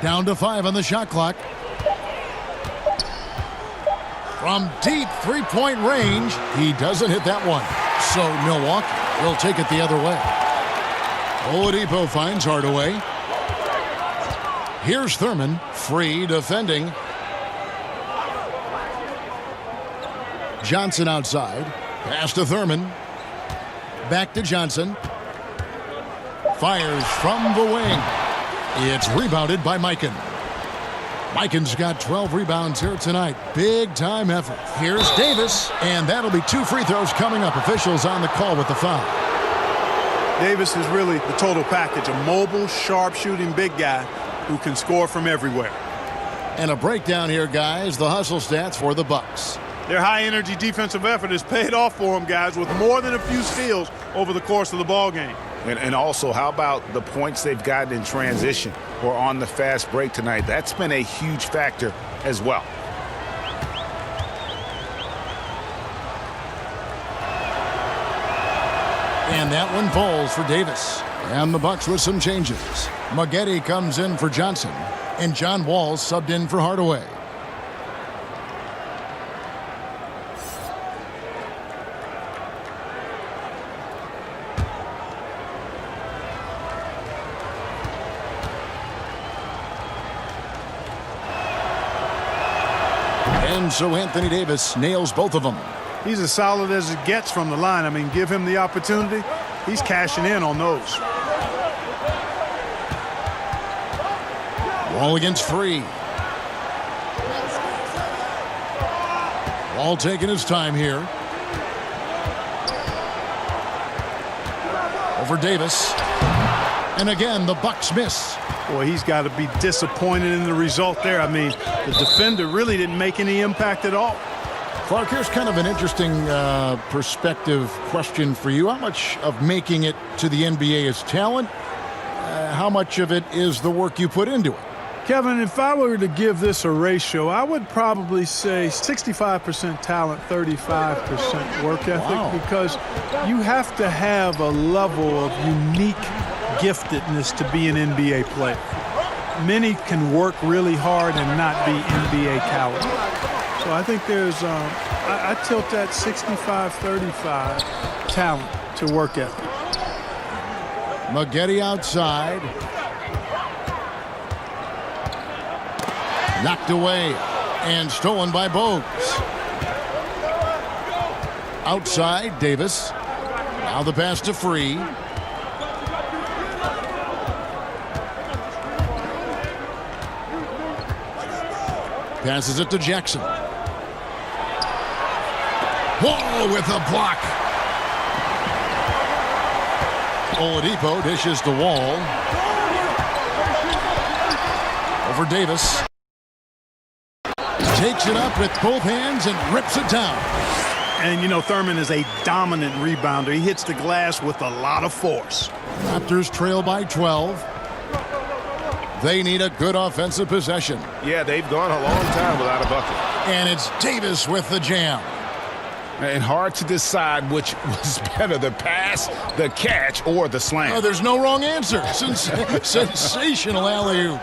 S3: Down to 5 on the shot clock. From deep three-point range, he doesn't hit that one. So Milwaukee will take it the other way. Oladipo finds Hardaway. Here's Thurman. Free defending. Johnson outside. Pass to Thurman. Back to Johnson. Fires from the wing. It's rebounded by Mikan. Mikan's got 12 rebounds here tonight. Big time effort. Here's Davis, and that'll be 2 free throws coming up. Officials on the call with the foul.
S21: Davis is really the total package. A mobile, sharp-shooting big guy who can score from everywhere.
S3: And a breakdown here, guys. The hustle stats for the Bucks.
S21: Their high-energy defensive effort has paid off for them, guys, with more than a few steals over the course of the ball game.
S2: And also, how about the points they've gotten in transition or on the fast break tonight? That's been a huge factor as well.
S3: And that one falls for Davis. And the Bucks with some changes. Maggette comes in for Johnson. And John Wall subbed in for Hardaway. And so Anthony Davis nails both of them.
S21: He's as solid as it gets from the line. I mean, give him the opportunity. He's cashing in on those.
S3: Wall against Free. Wall taking his time here. Over Davis. And again, the Bucks miss.
S21: Boy, he's got to be disappointed in the result there. I mean, the defender really didn't make any impact at all.
S3: Clark, here's kind of an interesting perspective question for you. How much of making it to the NBA is talent? How much of it is the work you put into it?
S21: Kevin, if I were to give this a ratio, I would probably say 65% talent, 35% work ethic, because you have to have a level of unique giftedness to be an NBA player. Many can work really hard and not be NBA caliber. So I think there's, I tilt that 65-35 talent to work ethic.
S3: Maggette outside. Knocked away and stolen by Bogues. Outside, Davis. Now the pass to Free. Passes it to Jackson. Wall with a block. Oladipo dishes the Wall. Over Davis. Takes it up with both hands and rips it down.
S21: And, you know, Thurman is a dominant rebounder. He hits the glass with a lot of force.
S3: Raptors trail by 12. They need a good offensive possession.
S12: Yeah, they've gone a long time without a bucket.
S3: And it's Davis with the jam.
S2: And hard to decide which was better, the pass, the catch, or the slam.
S3: Oh, there's no wrong answer. Sensational alley-oop.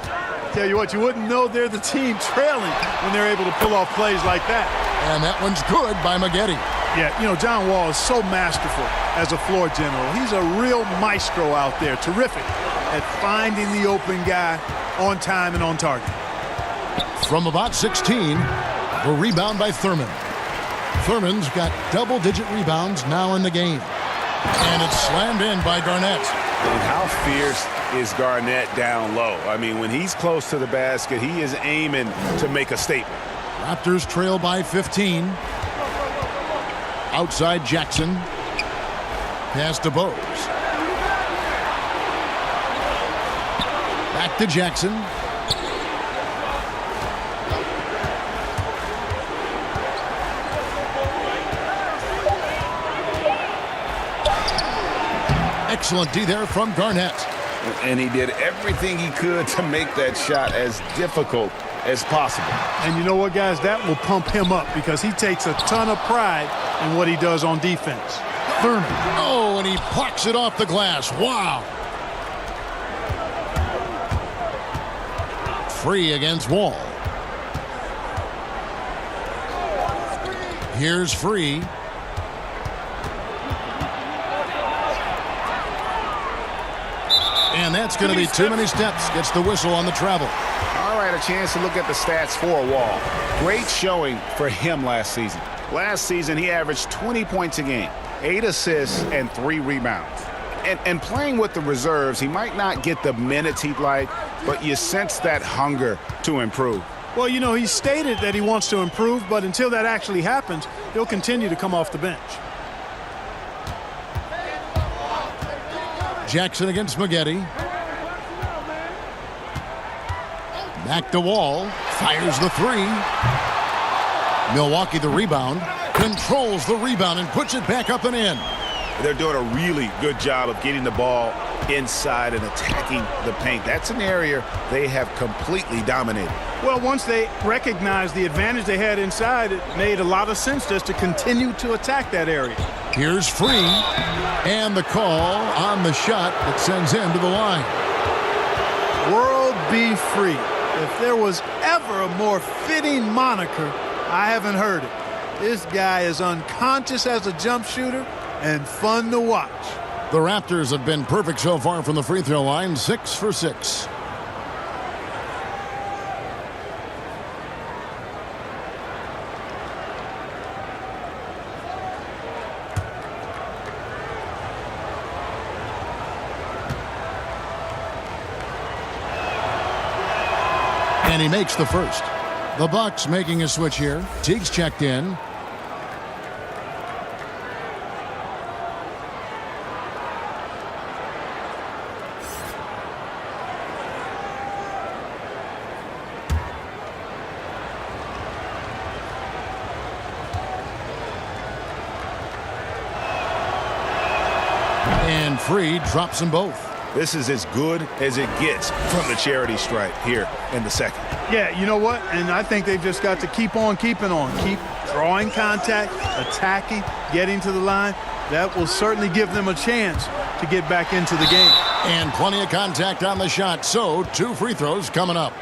S21: Tell you what, you wouldn't know they're the team trailing when they're able to pull off plays like that.
S3: And that one's good by Maggette.
S21: Yeah, you know, John Wall is so masterful as a floor general. He's a real maestro out there, terrific at finding the open guy on time and on target.
S3: From about 16, a rebound by Thurman. Thurman's got double-digit rebounds now in the game. And it's slammed in by Garnett.
S2: And how fierce is Garnett down low? I mean, when he's close to the basket, he is aiming to make a statement.
S3: Raptors trail by 15. Outside Jackson. Pass to Bogues. Back to Jackson. Excellent D there from Garnett.
S2: And he did everything he could to make that shot as difficult as possible.
S21: And you know what, guys? That will pump him up because he takes a ton of pride in what he does on defense. Thurman.
S3: Oh, and he plucks it off the glass. Wow. Free against Wall. Here's Free. And that's going to be too many steps. Gets the whistle on the travel.
S2: All right, a chance to look at the stats for Wall. Great showing for him last season. Last season, he averaged 20 points a game, 8 assists, and 3 rebounds. And playing with the reserves, he might not get the minutes he'd like, but you sense that hunger to improve.
S21: Well, you know, he stated that he wants to improve, but until that actually happens, he'll continue to come off the bench.
S3: Jackson against Maggette. Back to Wall. Fires the three. Milwaukee the rebound. Controls the rebound and puts it back up and in.
S2: They're doing a really good job of getting the ball inside and attacking the paint. That's an area they have completely dominated.
S21: Well, once they recognized the advantage they had inside, it made a lot of sense just to continue to attack that area.
S3: Here's Free, and the call on the shot that sends him to the line.
S21: World be free. If there was ever a more fitting moniker, I haven't heard it. This guy is unconscious as a jump shooter and fun to watch.
S3: The Raptors have been perfect so far from the free throw line, 6 for 6. And he makes the first. The Bucks making a switch here. Teague's checked in. And Freed drops them both.
S12: This is as good as it gets from the charity stripe here in the second.
S21: Yeah, you know what? And I think they've just got to keep on keeping on. Keep drawing contact, attacking, getting to the line. That will certainly give them a chance to get back into the game.
S3: And plenty of contact on the shot. So 2 free throws coming up.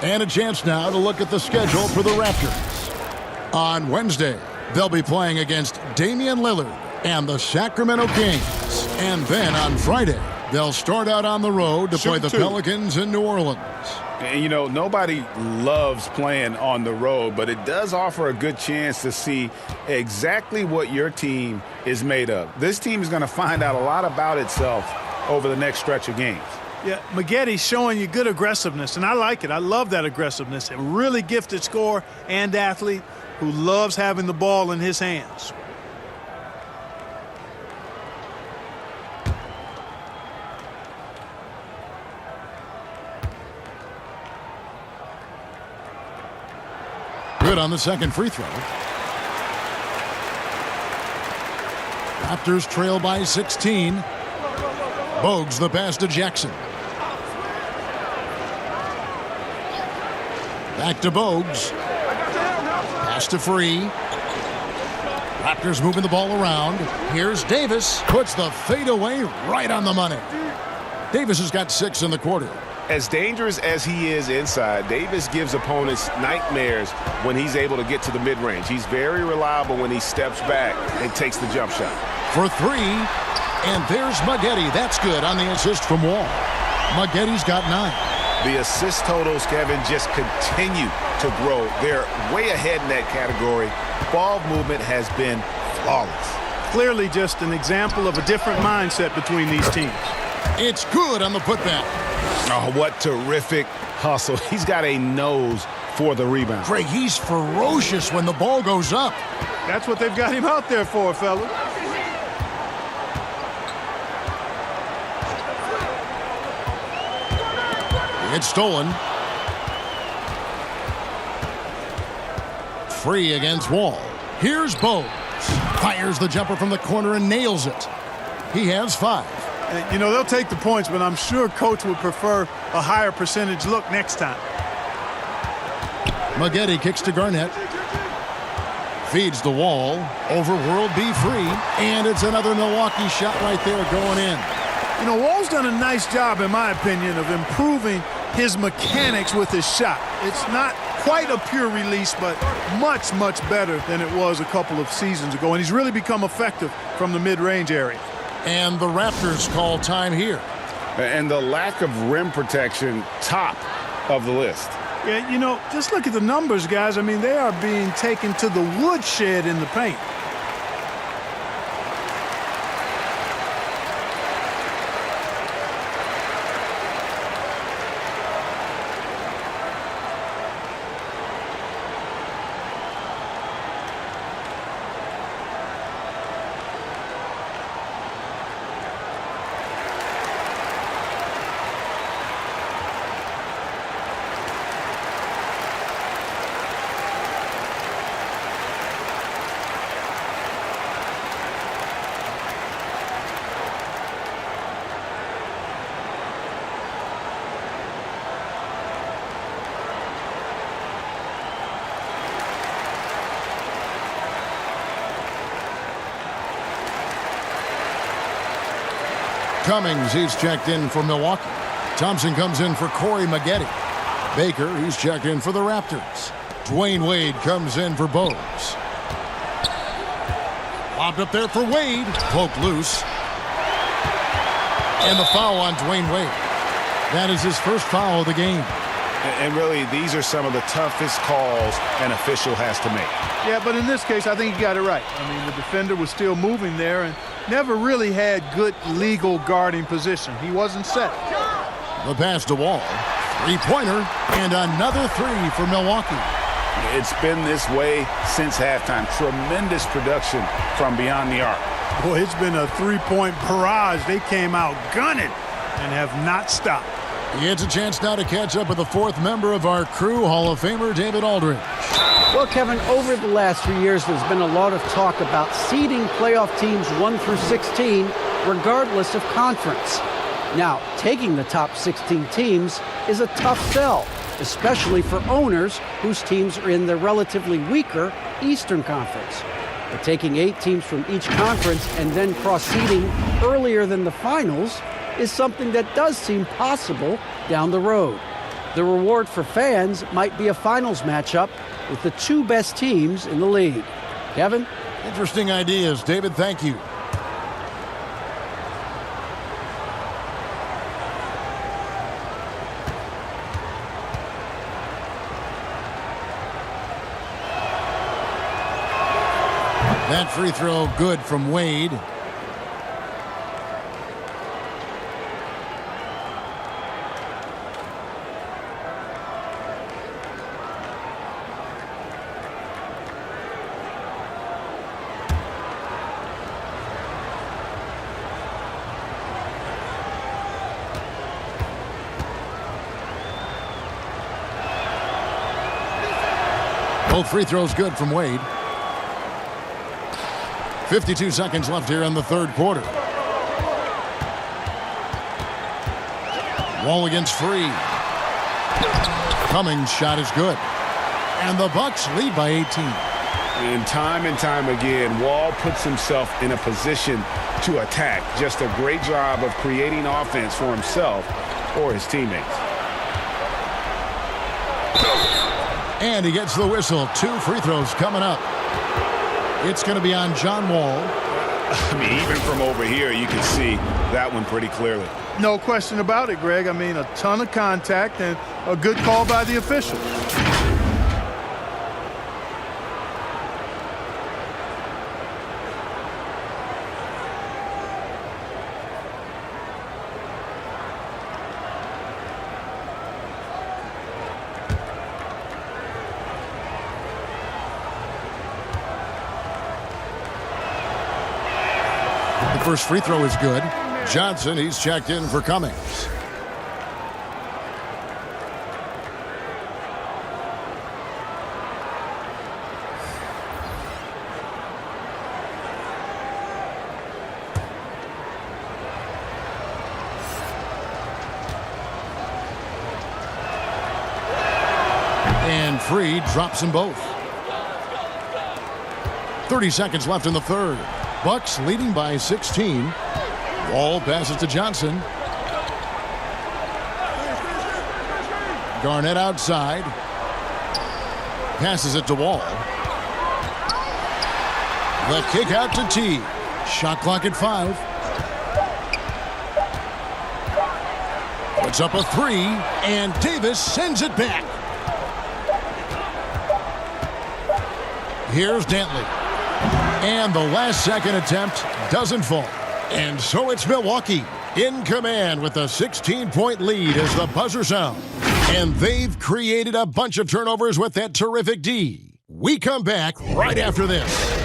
S3: And a chance now to look at the schedule for the Raptors. On Wednesday, they'll be playing against Damian Lillard and the Sacramento Kings. And then on Friday, they'll start out on the road to play the Pelicans in New Orleans.
S5: And, you know, nobody loves playing on the road, but it does offer a good chance to see exactly what your team is made of. This team is going to find out a lot about itself over the next stretch of games.
S21: Yeah, Maggette showing you good aggressiveness, and I like it. I love that aggressiveness. A really gifted scorer and athlete who loves having the ball in his hands.
S3: Good on the second free throw. Raptors trail by 16. Bogues the pass to Jackson. Back to Bogues. Pass to Free. Raptors moving the ball around. Here's Davis. Puts the fadeaway right on the money. Davis has got 6 in the quarter.
S12: As dangerous as he is inside, Davis gives opponents nightmares when he's able to get to the mid-range. He's very reliable when he steps back and takes the jump shot.
S3: For 3, and there's Maggette. That's good on the assist from Wall. Maggette's got 9.
S12: The assist totals, Kevin, just continue to grow. They're way ahead in that category. Ball movement has been flawless.
S21: Clearly just an example of a different mindset between these teams.
S3: It's good on the putback.
S12: Oh, what terrific hustle. He's got a nose for the rebound.
S3: Craig, he's ferocious when the ball goes up.
S21: That's what they've got him out there for, fella.
S3: It's stolen. Free against Wall. Here's Bogues. Fires the jumper from the corner and nails it. He has 5.
S21: You know, they'll take the points, but I'm sure Coach would prefer a higher percentage look next time.
S3: Maggette kicks to Garnett. Feeds the Wall. Over World B free. And it's another Milwaukee shot right there going in.
S21: You know, Wall's done a nice job, in my opinion, of improving his mechanics with his shot. It's not quite a pure release, but much, much better than it was a couple of seasons ago. And he's really become effective from the mid-range area.
S3: And the Raptors call time here.
S5: And the lack of rim protection, top of the list.
S21: Yeah, you know, just look at the numbers, guys. I mean, they are being taken to the woodshed in the paint.
S3: Cummings, he's checked in for Milwaukee. Thompson comes in for Corey Maggette. Baker, he's checked in for the Raptors. Dwayne Wade comes in for Bogues. Popped up there for Wade. Poked loose. And the foul on Dwayne Wade. That is his first foul of the game.
S12: And really, these are some of the toughest calls an official has to make.
S21: Yeah, but in this case, I think you got it right. I mean, the defender was still moving there and never really had good legal guarding position. He wasn't set.
S3: The pass to Wall. Three-pointer and another three for Milwaukee.
S2: It's been this way since halftime. Tremendous production from beyond the arc.
S21: Boy, it's been a three-point barrage. They came out gunning and have not stopped.
S3: It's a chance now to catch up with the fourth member of our crew, Hall of Famer David Aldridge.
S4: Well, Kevin, over the last few years, there's been a lot of talk about seeding playoff teams 1 through 16, regardless of conference. Now, taking the top 16 teams is a tough sell, especially for owners whose teams are in the relatively weaker Eastern Conference. But taking 8 teams from each conference and then cross-seeding earlier than the finals is something that does seem possible down the road. The reward for fans might be a finals matchup with the 2 best teams in the league. Kevin?
S3: Interesting ideas. David, thank you. That free throw good from Wade. Both free throws good from Wade. 52 seconds left here in the third quarter. Wall against Free. Cummings' shot is good. And the Bucks lead by 18.
S2: And time again, Wall puts himself in a position to attack. Just a great job of creating offense for himself or his teammates.
S3: And he gets the whistle. 2 free throws coming up. It's going to be on John Wall.
S2: I mean, even from over here, you can see that one pretty clearly.
S21: No question about it, Greg. I mean, a ton of contact and a good call by the official.
S3: First free throw is good. Johnson, he's checked in for Cummings. And Free drops them both. 30 seconds left in the third. Bucks leading by 16. Wall passes to Johnson. Garnett outside. Passes it to Wall. The kick out to T. Shot clock at 5. Puts up a 3, and Davis sends it back. Here's Dantley. And the last second attempt doesn't fall. And so it's Milwaukee in command with a 16-point lead as the buzzer sounds. And they've created a bunch of turnovers with that terrific D. We come back right after this.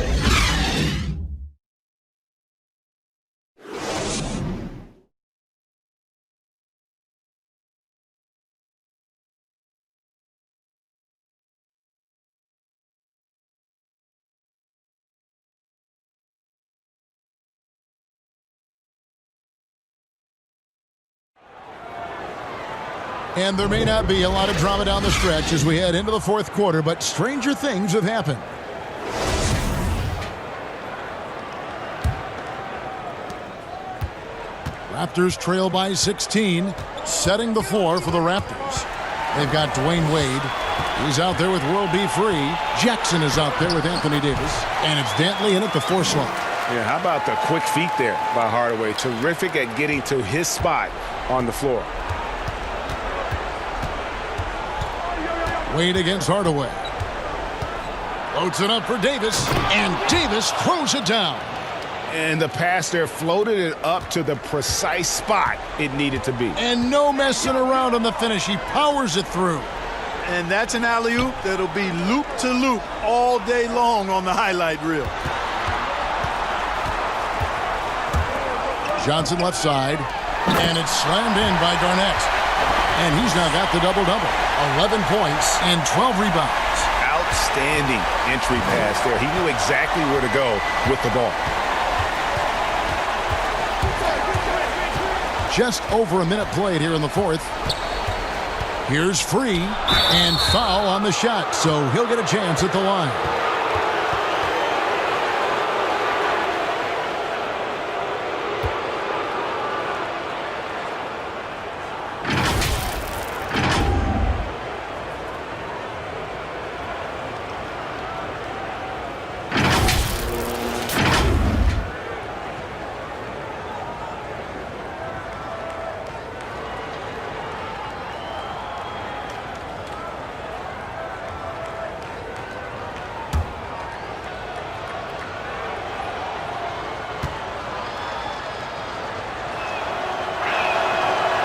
S3: And there may not be a lot of drama down the stretch as we head into the fourth quarter, but stranger things have happened. Raptors trail by 16, setting the floor for the Raptors. They've got Dwayne Wade. He's out there with World B. Free. Jackson is out there with Anthony Davis. And it's Dantley in at the 4 slot.
S2: Yeah, how about the quick feet there by Hardaway? Terrific at getting to his spot on the floor.
S3: Wade against Hardaway. Floats it up for Davis, and Davis throws it down.
S2: And the pass there floated it up to the precise spot it needed to be.
S3: And no messing around on the finish. He powers it through.
S21: And that's an alley-oop that'll be loop to loop all day long on the highlight reel.
S3: Johnson left side, and it's slammed in by Garnett. And he's now got the double-double. 11 points and 12 rebounds.
S2: Outstanding entry pass there. He knew exactly where to go with the ball.
S3: Just over a minute played here in the fourth. Here's Free, and foul on the shot, so he'll get a chance at the line.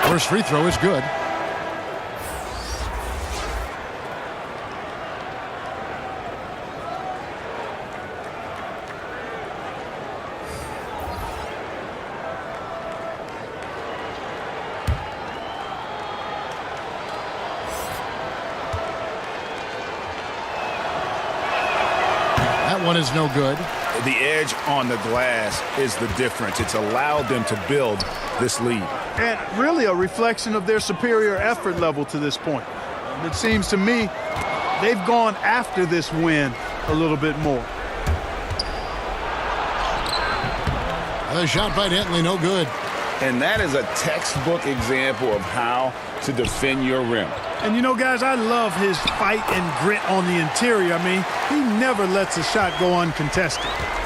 S3: First free throw is good. That one is no good.
S2: The edge on the glass is the difference. It's allowed them to build this lead.
S21: And really a reflection of their superior effort level to this point. It seems to me they've gone after this win a little bit more.
S3: The shot by Dentley, no good.
S2: And that is a textbook example of how to defend your rim.
S21: And you know, guys, I love his fight and grit on the interior. I mean, he never lets a shot go uncontested.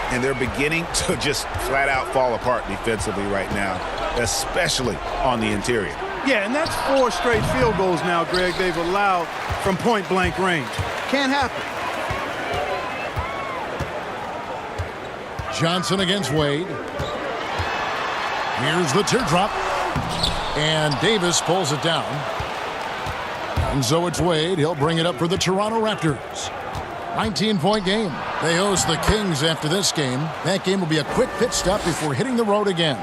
S2: And they're beginning to just flat out fall apart defensively right now, especially on the interior.
S21: Yeah, and that's 4 straight field goals now, Greg, they've allowed from point-blank range. Can't happen.
S3: Johnson against Wade. Here's the teardrop. And Davis pulls it down. And so it's Wade. He'll bring it up for the Toronto Raptors. 19-point game. They host the Kings after this game. That game will be a quick pit stop before hitting the road again.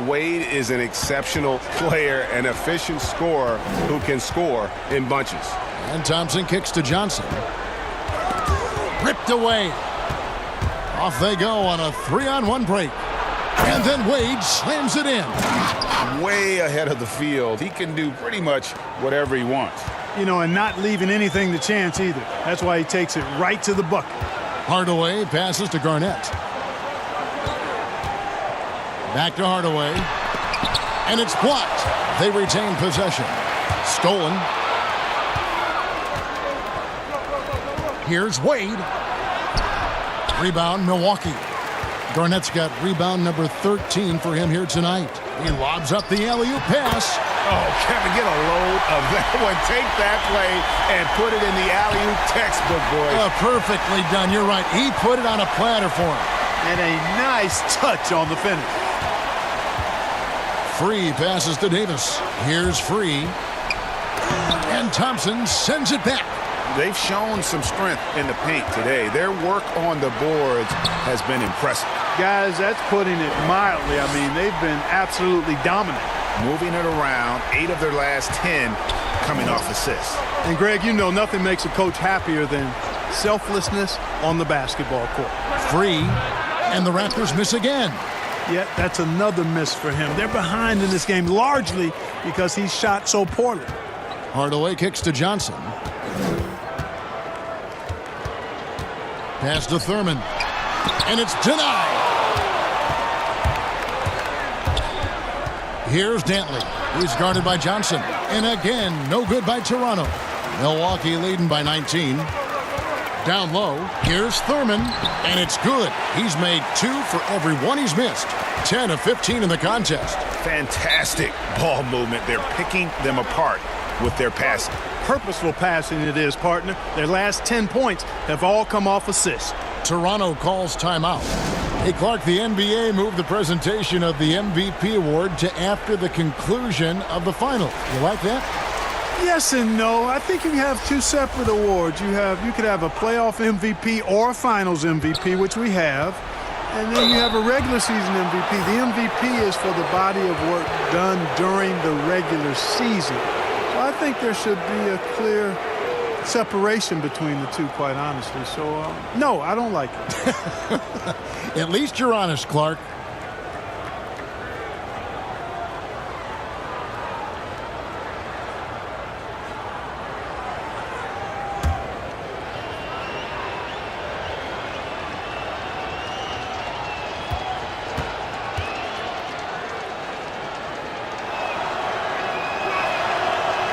S12: Wade is an exceptional player, an efficient scorer who can score in bunches.
S3: And Thompson kicks to Johnson. Ripped away. Off they go on a 3-on-1 break. And then Wade slams it in.
S2: Way ahead of the field. He can do pretty much whatever he wants.
S21: You know, and not leaving anything to chance either. That's why he takes it right to the bucket.
S3: Hardaway passes to Garnett. Back to Hardaway. And it's blocked. They retain possession. Stolen. Here's Wade. Rebound, Milwaukee. Garnett's got rebound number 13 for him here tonight. He lobs up the alley-oop pass.
S2: Oh, Kevin, get a load of that one. Take that play and put it in the alley-oop textbook, boys.
S3: Perfectly done. You're right. He put it on a platter for him.
S21: And a nice touch on the finish.
S3: Free passes to Davis. Here's Free. And Thompson sends it back.
S2: They've shown some strength in the paint today. Their work on the boards has been impressive.
S21: Guys, that's putting it mildly. I mean, they've been absolutely dominant.
S2: Moving it around, 8 of their last 10 coming off assists.
S21: And Greg, you know nothing makes a coach happier than selflessness on the basketball court.
S3: Free, and the Raptors miss again.
S21: Yeah, that's another miss for him. They're behind in this game largely because he shot so poorly.
S3: Hardaway kicks to Johnson. Pass to Thurman. And it's denied. Here's Dantley. He's guarded by Johnson. And again, no good by Toronto. Milwaukee leading by 19. Down low, here's Thurman. And it's good. He's made 2 for every one he's missed. 10 of 15 in the contest.
S2: Fantastic ball movement. They're picking them apart with their passing.
S21: Purposeful passing it is, partner. Their last 10 points have all come off assists.
S3: Toronto calls timeout. Hey, Clark, the NBA moved the presentation of the MVP award to after the conclusion of the final. You like that?
S21: Yes and no. I think you have two separate awards. You could have a playoff MVP or a finals MVP, which we have. And then you have a regular season MVP. The MVP is for the body of work done during the regular season. So I think there should be a clear separation between the two, quite honestly. So, no, I don't like it.
S3: At least you're honest, Clark.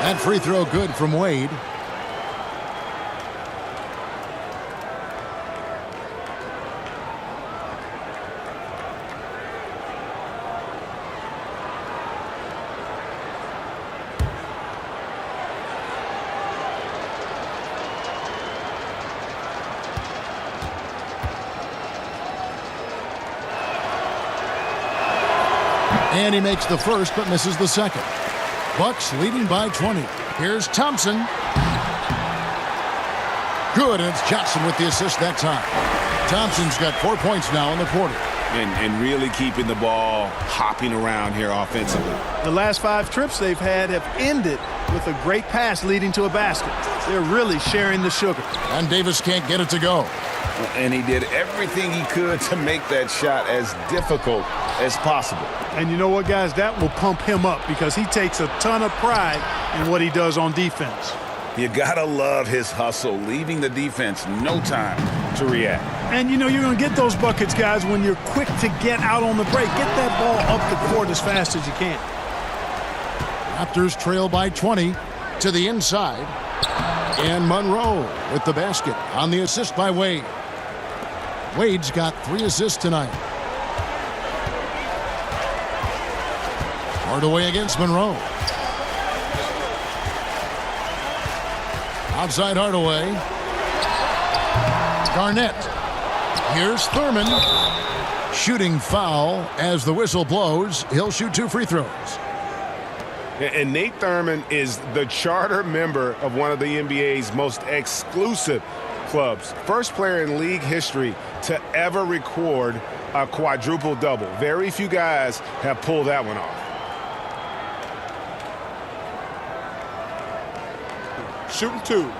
S3: That free throw good from Wade. And he makes the first but misses the second. Bucks leading by 20. Here's Thompson. Good, and it's Johnson with the assist that time. Thompson's got 4 points now in the quarter.
S5: And really keeping the ball hopping around here offensively.
S21: The last 5 trips they've had have ended with a great pass leading to a basket. They're really sharing the sugar.
S3: And Davis can't get it to go.
S5: And he did everything he could to make that shot as difficult as possible.
S21: And you know what, guys? That will pump him up because he takes a ton of pride in what he does on defense.
S5: You gotta love his hustle, leaving the defense no time to react.
S21: And you know you're going to get those buckets, guys, when you're quick to get out on the break. Get that ball up the court as fast as you can.
S3: Raptors trail by 20 to the inside. And Monroe with the basket on the assist by Wade. Wade's got 3 assists tonight. Hardaway against Monroe. Outside Hardaway. Garnett. Here's Thurman. Shooting foul as the whistle blows. He'll shoot 2 free throws.
S12: And Nate Thurman is the charter member of one of the NBA's most exclusive clubs. First player in league history to ever record a quadruple-double. Very few guys have pulled that one off.
S10: Shooting 2.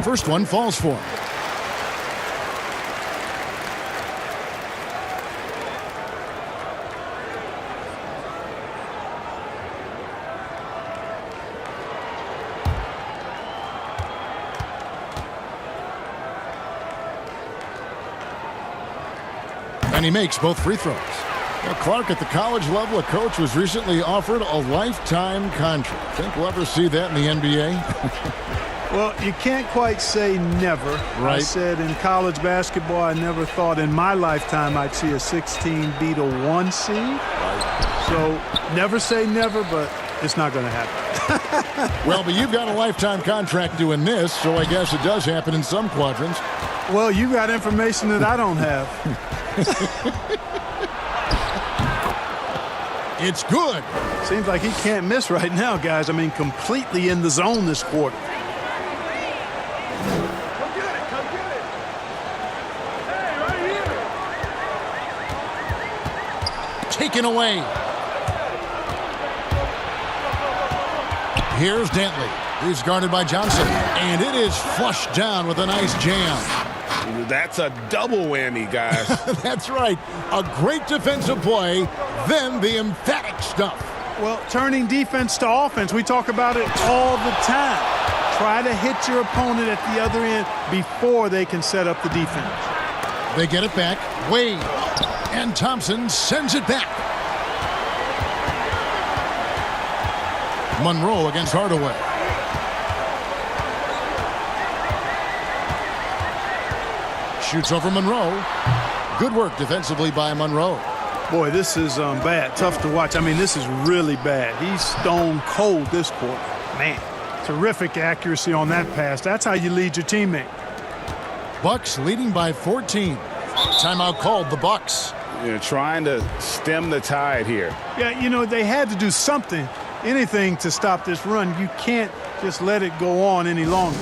S3: First one falls for him. And he makes both free throws. Well, Clark, at the college level, a coach was recently offered a lifetime contract. Think we'll ever see that in the NBA?
S21: Well, you can't quite say never.
S3: Right.
S21: I said in college basketball, I never thought in my lifetime I'd see a 16 beat a 1 seed. Right. So never say never, but it's not going to happen.
S3: Well, but you've got a lifetime contract doing this, so I guess it does happen in some quadrants.
S21: Well, you got information that I don't have.
S3: It's good.
S21: Seems like he can't miss right now, guys. I mean, completely in the zone this quarter.
S3: Taken away. Here's Dantley. He's guarded by Johnson. And it is flushed down with a nice jam.
S12: That's a double whammy, guys.
S3: That's right. A great defensive play, then the emphatic stuff.
S21: Well, turning defense to offense, we talk about it all the time. Try to hit your opponent at the other end before they can set up the defense.
S3: They get it back. Wade. And Thompson sends it back. Monroe against Hardaway. Shoots over Monroe. Good work defensively by Monroe.
S21: Boy, this is bad. Tough to watch. I mean, this is really bad. He's stone cold this quarter. Man, terrific accuracy on that pass. That's how you lead your teammate.
S3: Bucks leading by 14. Timeout called the Bucks.
S2: You're trying to stem the tide here.
S21: Yeah, you know, they had to do something, anything to stop this run. You can't just let it go on any longer.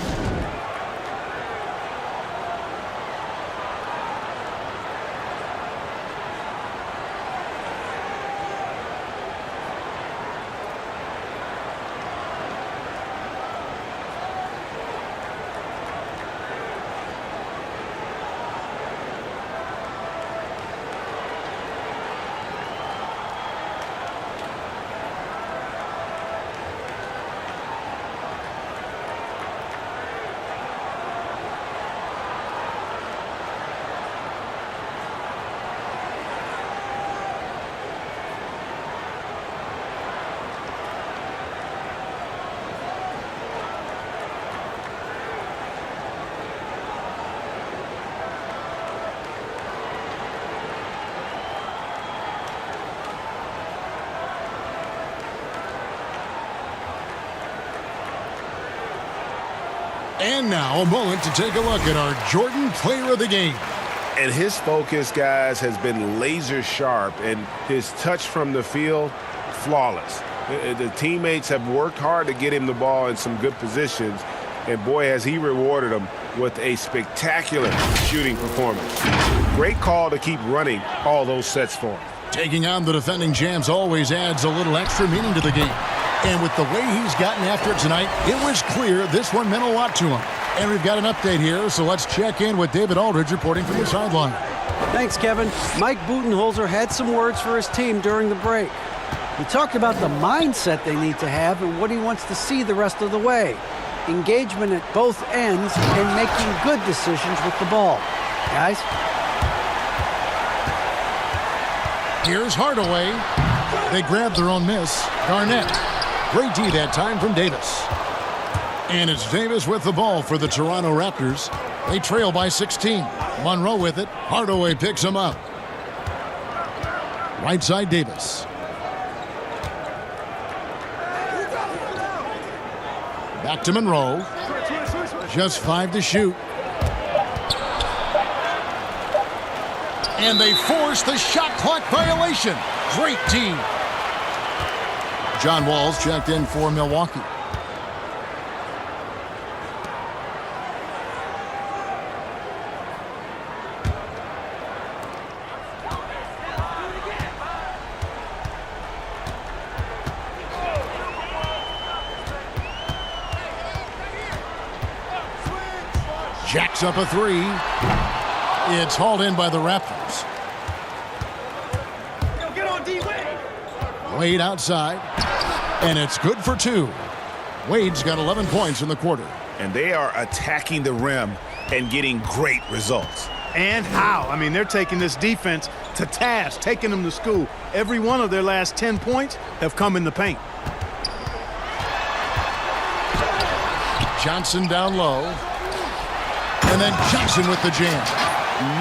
S3: And now a moment to take a look at our Jordan Player of the Game.
S5: And his focus, guys, has been laser sharp, and his touch from the field, flawless. The teammates have worked hard to get him the ball in some good positions, and boy, has he rewarded them with a spectacular shooting performance. Great call to keep running all those sets for him.
S3: Taking on the defending champs always adds a little extra meaning to the game. And with the way he's gotten after it tonight, it was clear this one meant a lot to him. And we've got an update here, so let's check in with David Aldridge reporting from the sideline.
S4: Thanks, Kevin. Mike Budenholzer had some words for his team during the break. He talked about the mindset they need to have and what he wants to see the rest of the way. Engagement at both ends and making good decisions with the ball. Guys?
S3: Here's Hardaway. They grab their own miss. Garnett. Great D that time from Davis. And it's Davis with the ball for the Toronto Raptors. They trail by 16. Monroe with it. Hardaway picks him up. Right side Davis. Back to Monroe. Just 5 to shoot. And they force the shot clock violation. Great team. John Wall's checked in for Milwaukee. Jacks up a 3. It's hauled in by the Raptors.
S17: Get on D,
S3: Wade outside. And it's good for 2. Wade's got 11 points in the quarter.
S2: And they are attacking the rim and getting great results.
S21: And how? I mean, they're taking this defense to task, taking them to school. Every one of their last 10 points have come in the paint.
S3: Johnson down low. And then Johnson with the jam.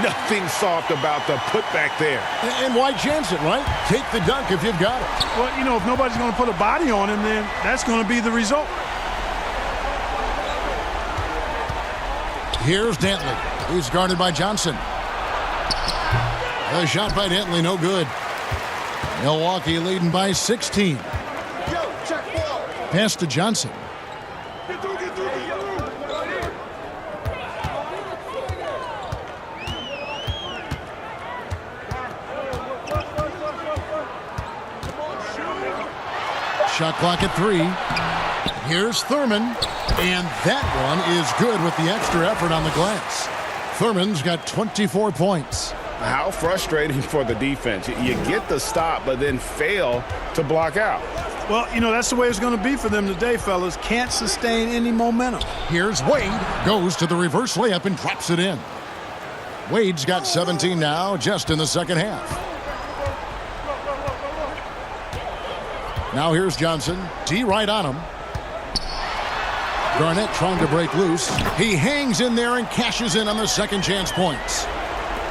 S2: Nothing soft about the putback there.
S3: And why chance it, right? Take the dunk if you've got it.
S21: Well, you know, if nobody's going to put a body on him, then that's going to be the result.
S3: Here's Dantley. He's guarded by Johnson. The shot by Dantley, no good. Milwaukee leading by 16. Pass to Johnson. Shot clock at 3. Here's Thurman. And that one is good with the extra effort on the glass. Thurman's got 24 points.
S2: How frustrating for the defense. You get the stop, but then fail to block out.
S21: Well, you know, that's the way it's going to be for them today, fellas. Can't sustain any momentum.
S3: Here's Wade. Goes to the reverse layup and drops it in. Wade's got 17 now, just in the second half. Now here's Johnson. D right on him. Garnett trying to break loose. He hangs in there and cashes in on the second chance points.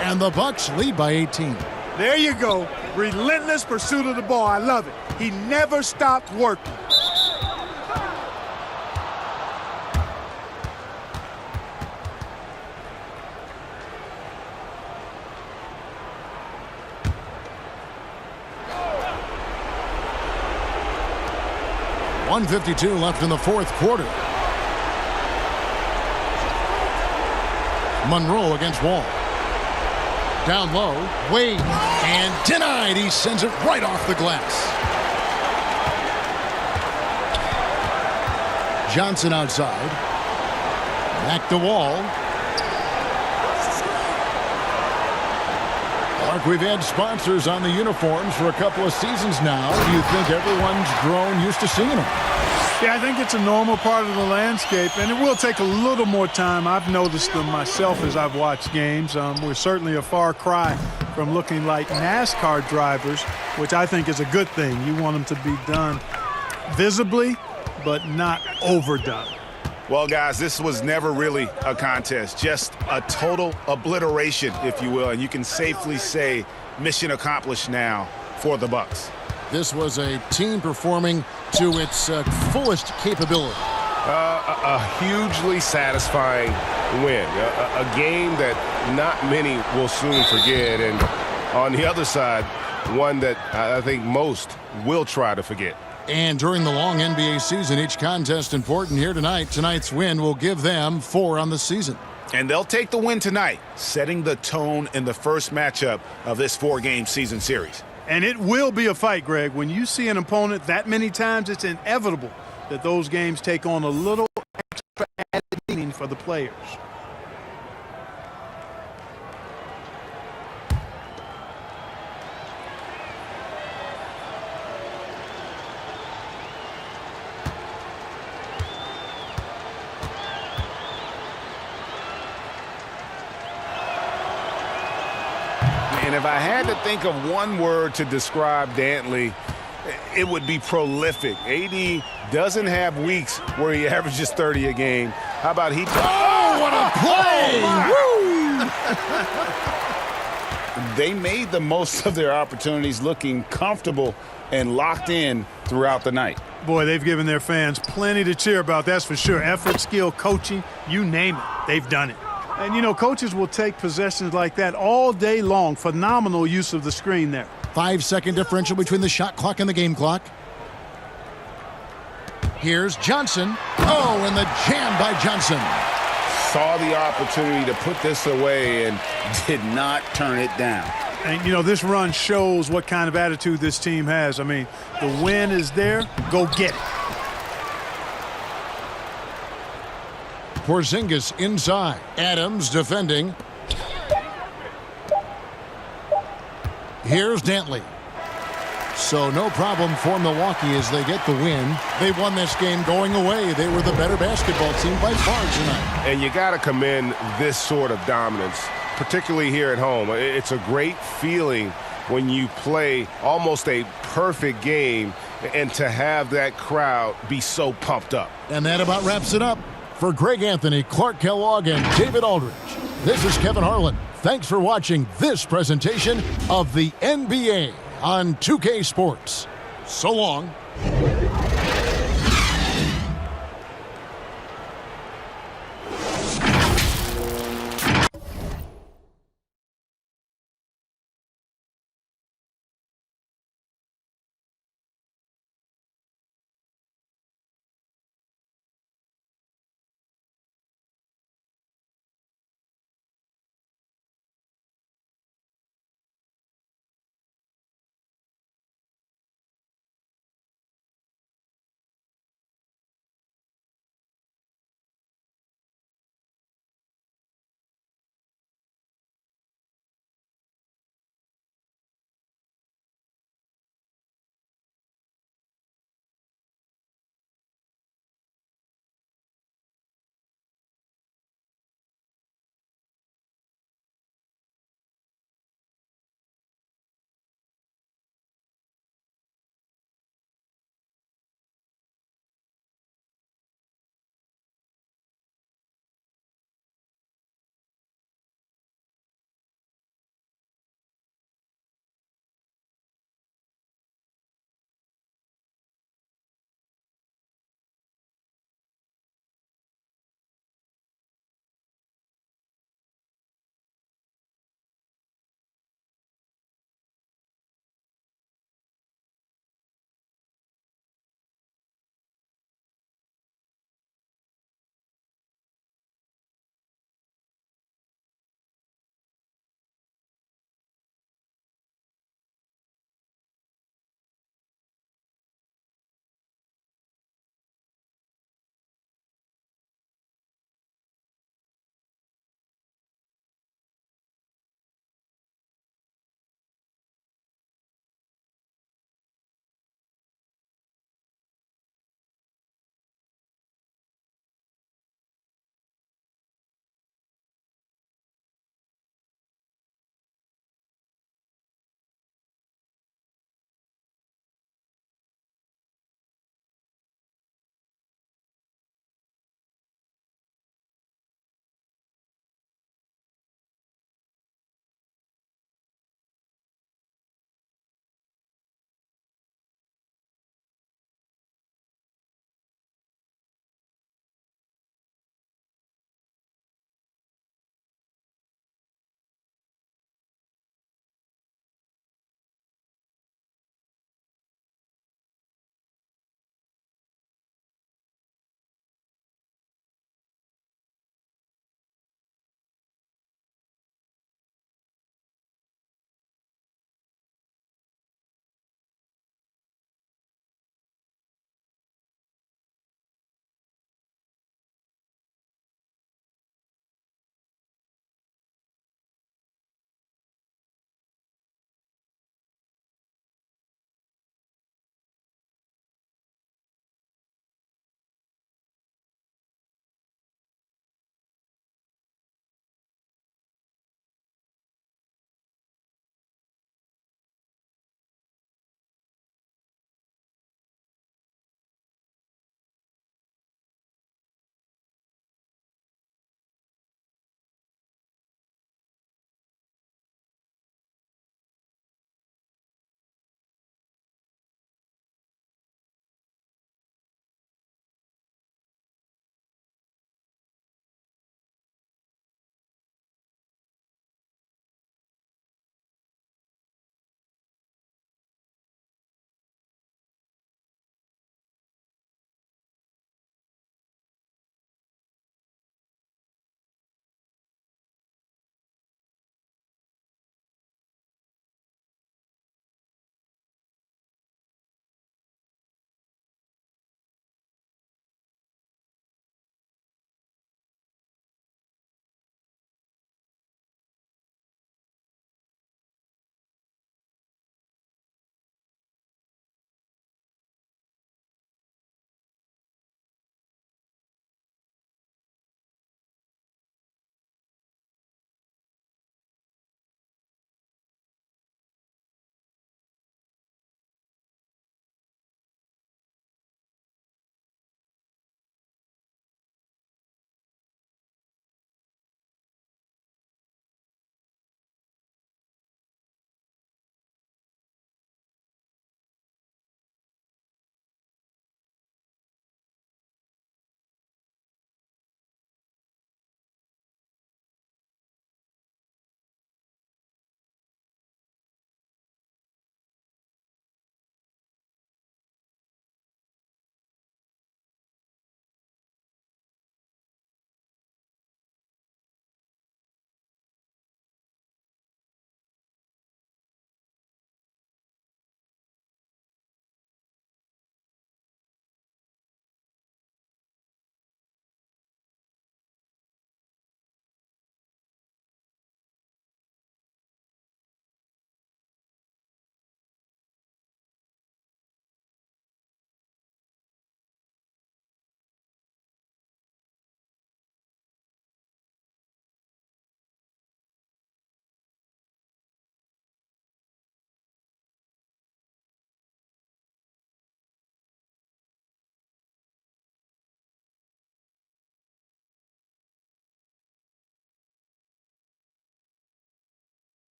S3: And the Bucks lead by 18.
S10: There you go. Relentless pursuit of the ball. I love it. He never stopped working.
S3: .152 left in the fourth quarter. Monroe against Wall. Down low, Wade, and denied. He sends it right off the glass. Johnson outside. Back to Wall. Mark, we've had sponsors on the uniforms for a couple of seasons now. Do you think everyone's grown used to seeing them?
S21: Yeah, I think it's a normal part of the landscape, and it will take a little more time. I've noticed them myself as I've watched games. We're certainly a far cry from looking like NASCAR drivers, which I think is a good thing. You want them to be done visibly, but not overdone.
S2: Well, guys, this was never really a contest, just a total obliteration, if you will, and you can safely say mission accomplished now for the Bucks.
S3: This was a team performing to its fullest capability.
S12: A hugely satisfying win, a game that not many will soon forget, and on the other side, one that I think most will try to forget.
S3: And during the long NBA season, each contest important. Here tonight. Tonight's win will give them 4 on the season.
S2: And they'll take the win tonight, setting the tone in the first matchup of this 4-game season series.
S21: And it will be a fight, Greg. When you see an opponent that many times, it's inevitable that those games take on a little extra added meaning for the players.
S2: And if I had to think of one word to describe Dantley, it would be prolific. AD doesn't have weeks where he averages 30 a game. How about he...
S3: Oh, what a play!
S2: Woo! They made the most of their opportunities, looking comfortable and locked in throughout the night.
S21: Boy, they've given their fans plenty to cheer about, that's for sure. Effort, skill, coaching, you name it, they've done it. And, you know, coaches will take possessions like that all day long. Phenomenal use of the screen there.
S3: 5-second differential between the shot clock and the game clock. Here's Johnson. Oh, and the jam by Johnson.
S2: Saw the opportunity to put this away and did not turn it down.
S21: And, you know, this run shows what kind of attitude this team has. I mean, the win is there. Go get it.
S3: Porzingis inside. Adams defending. Here's Dantley. So no problem for Milwaukee as they get the win. They won this game going away. They were the better basketball team by far tonight.
S12: And you got to commend this sort of dominance, particularly here at home. It's a great feeling when you play almost a perfect game and to have that crowd be so pumped up.
S3: And that about wraps it up. For Greg Anthony, Clark Kellogg, and David Aldridge, this is Kevin Harlan. Thanks for watching this presentation of the NBA on 2K Sports. So long.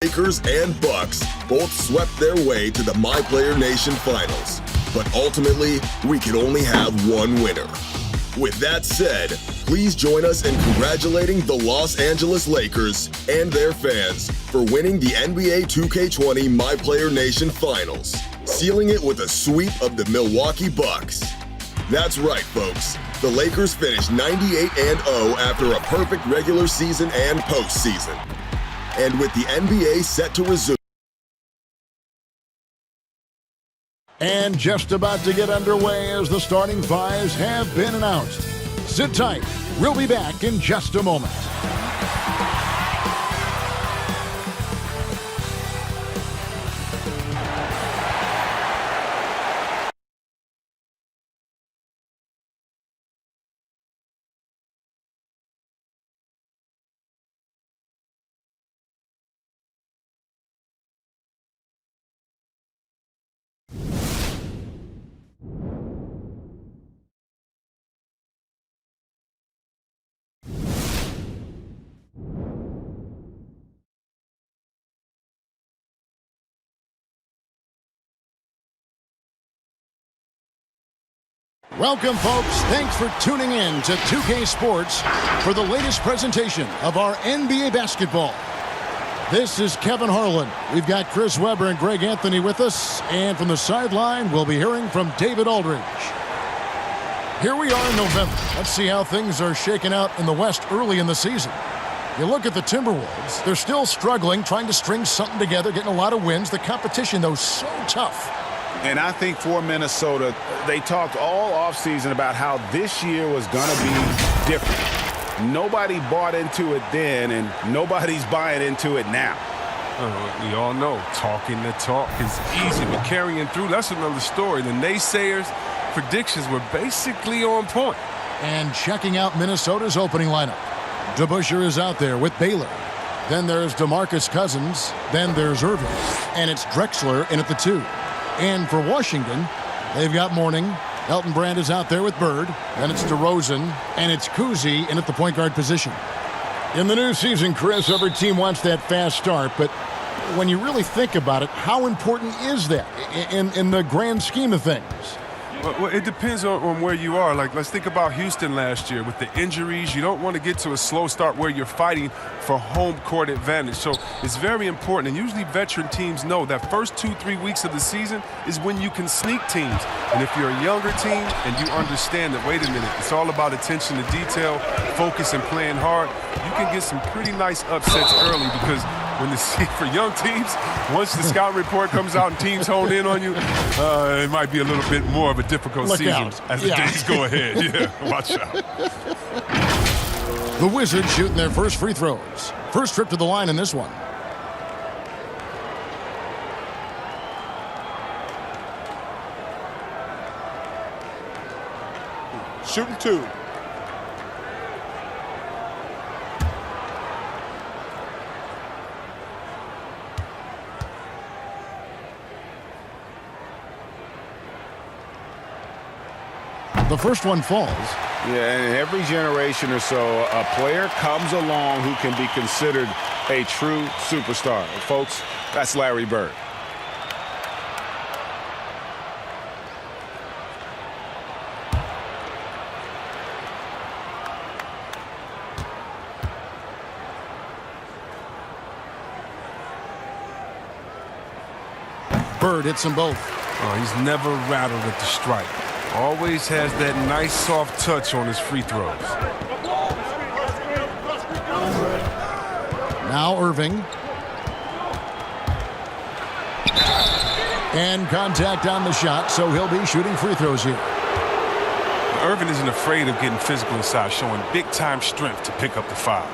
S18: Lakers and Bucks both swept their way to the My Player Nation Finals, but ultimately, we could only have one winner. With that said, please join us in congratulating the Los Angeles Lakers and their fans for winning the NBA 2K20 My Player Nation Finals, sealing it with a sweep of the Milwaukee Bucks. That's right, folks. The Lakers finished 98-0 after a perfect regular season and postseason. And with the NBA set to resume.
S3: And just about to get underway as the starting fives have been announced. Sit tight. We'll be back in just a moment. Welcome, folks. Thanks for tuning in to 2K Sports for the latest presentation of our NBA basketball. This is Kevin Harlan. We've got Chris Webber and Greg Anthony with us, and from the sideline, we'll be hearing from David Aldridge. Here we are in November. Let's see how things are shaking out in the West early in the season. You look at the Timberwolves. They're still struggling, trying to string something together, getting a lot of wins. The competition, though, so tough.
S2: And I think for Minnesota, they talked all offseason about how this year was going to be different. Nobody bought into it then, and nobody's buying into it now.
S12: We all know talking the talk is easy, but carrying through, that's another story. The naysayers' predictions were basically on point.
S3: And checking out Minnesota's opening lineup. DeBusschere is out there with Baylor. Then there's DeMarcus Cousins. Then there's Irving. And it's Drexler in at the 2. And for Washington, they've got Mourning. Elton Brand is out there with Bird. Then it's DeRozan. And it's Kuzi in at the point guard position. In the new season, Chris, every team wants that fast start. But when you really think about it, how important is that in the grand scheme of things?
S12: Well, it depends on where you are. Like, let's think about Houston last year. With the injuries, you don't want to get to a slow start where you're fighting for home court advantage. So it's very important. And usually veteran teams know that first 2-3 weeks of the season is when you can sneak teams. And if you're a younger team and you understand that, wait a minute, it's all about attention to detail, focus, and playing hard, you can get some pretty nice upsets early because for young teams, once the scout report comes out and teams hone in on you, it might be a little bit more of a difficult season as the days go ahead. Yeah, watch out.
S3: The Wizards shooting their first free throws. First trip to the line in this one.
S10: Shooting 2.
S3: The first one falls.
S2: Yeah, and every generation or so, a player comes along who can be considered a true superstar. Folks, that's Larry Bird.
S3: Bird hits them both.
S12: Oh, he's never rattled at the stripe. Always has that nice soft touch on his free throws.
S3: Now Irving. And contact on the shot, so he'll be shooting free throws here.
S12: Irving isn't afraid of getting physical inside, showing big-time strength to pick up the foul.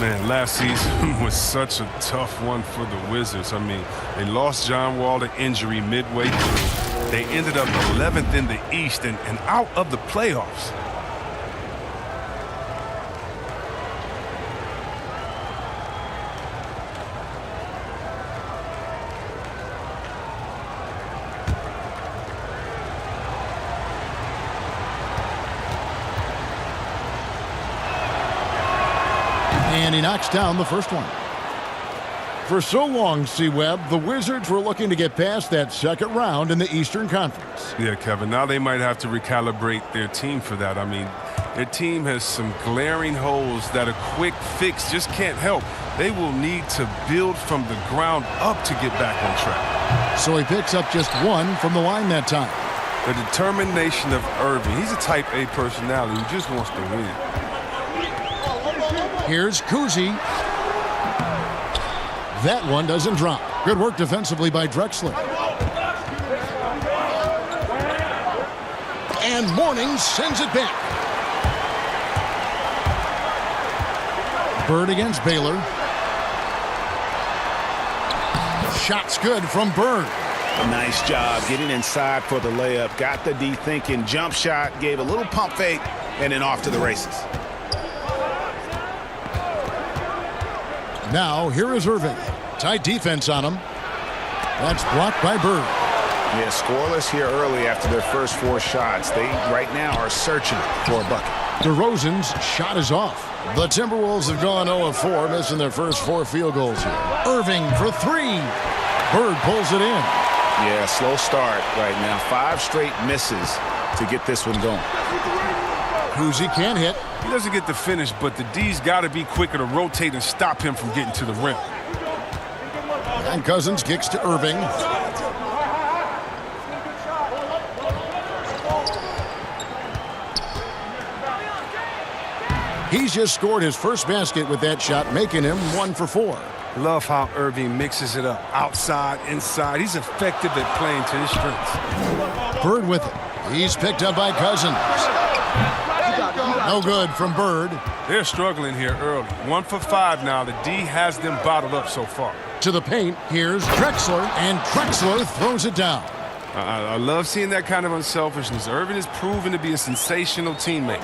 S12: Man, last season was such a tough one for the Wizards. I mean, they lost John Wall to injury midway through. They ended up 11th in the East and out of the playoffs.
S3: And he knocks down the first one. For so long, C-Webb, the Wizards were looking to get past that second round in the Eastern Conference.
S17: Yeah, Kevin, now they might have to recalibrate their team for that. I mean, their team has some glaring holes that a quick fix just can't help. They will need to build from the ground up to get back on track.
S3: So he picks up just one from the line that time.
S17: The determination of Irving. He's a type A personality who just wants to win.
S3: Here's Kuzi. That one doesn't drop. Good work defensively by Drexler. And Mourning sends it back. Bird against Baylor. Shot's good from Bird.
S2: Nice job getting inside for the layup. Got the D thinking. Jump shot. Gave a little pump fake. And then off to the races.
S3: Now, here is Irving. Tight defense on him. That's blocked by Bird.
S2: Yeah, scoreless here early after their first 4 shots. They, right now, are searching for a bucket.
S3: DeRozan's shot is off. The Timberwolves have gone 0 of 4, missing their first 4 field goals here. Irving for 3. Bird pulls it in.
S2: Yeah, slow start right now. 5 straight misses to get this one going.
S3: Kuzi can't hit.
S17: He doesn't get the finish, but the D's got to be quicker to rotate and stop him from getting to the rim.
S3: And Cousins kicks to Irving. He's just scored his first basket with that shot, making him 1 for 4.
S17: Love how Irving mixes it up. Outside, inside. He's effective at playing to his strengths.
S3: Bird with it. He's picked up by Cousins. No good from Bird.
S17: They're struggling here early. 1 for 5 now. The D has them bottled up so far.
S3: To the paint, here's Drexler, and Drexler throws it down.
S17: I love seeing that kind of unselfishness. Irving is proven to be a sensational teammate.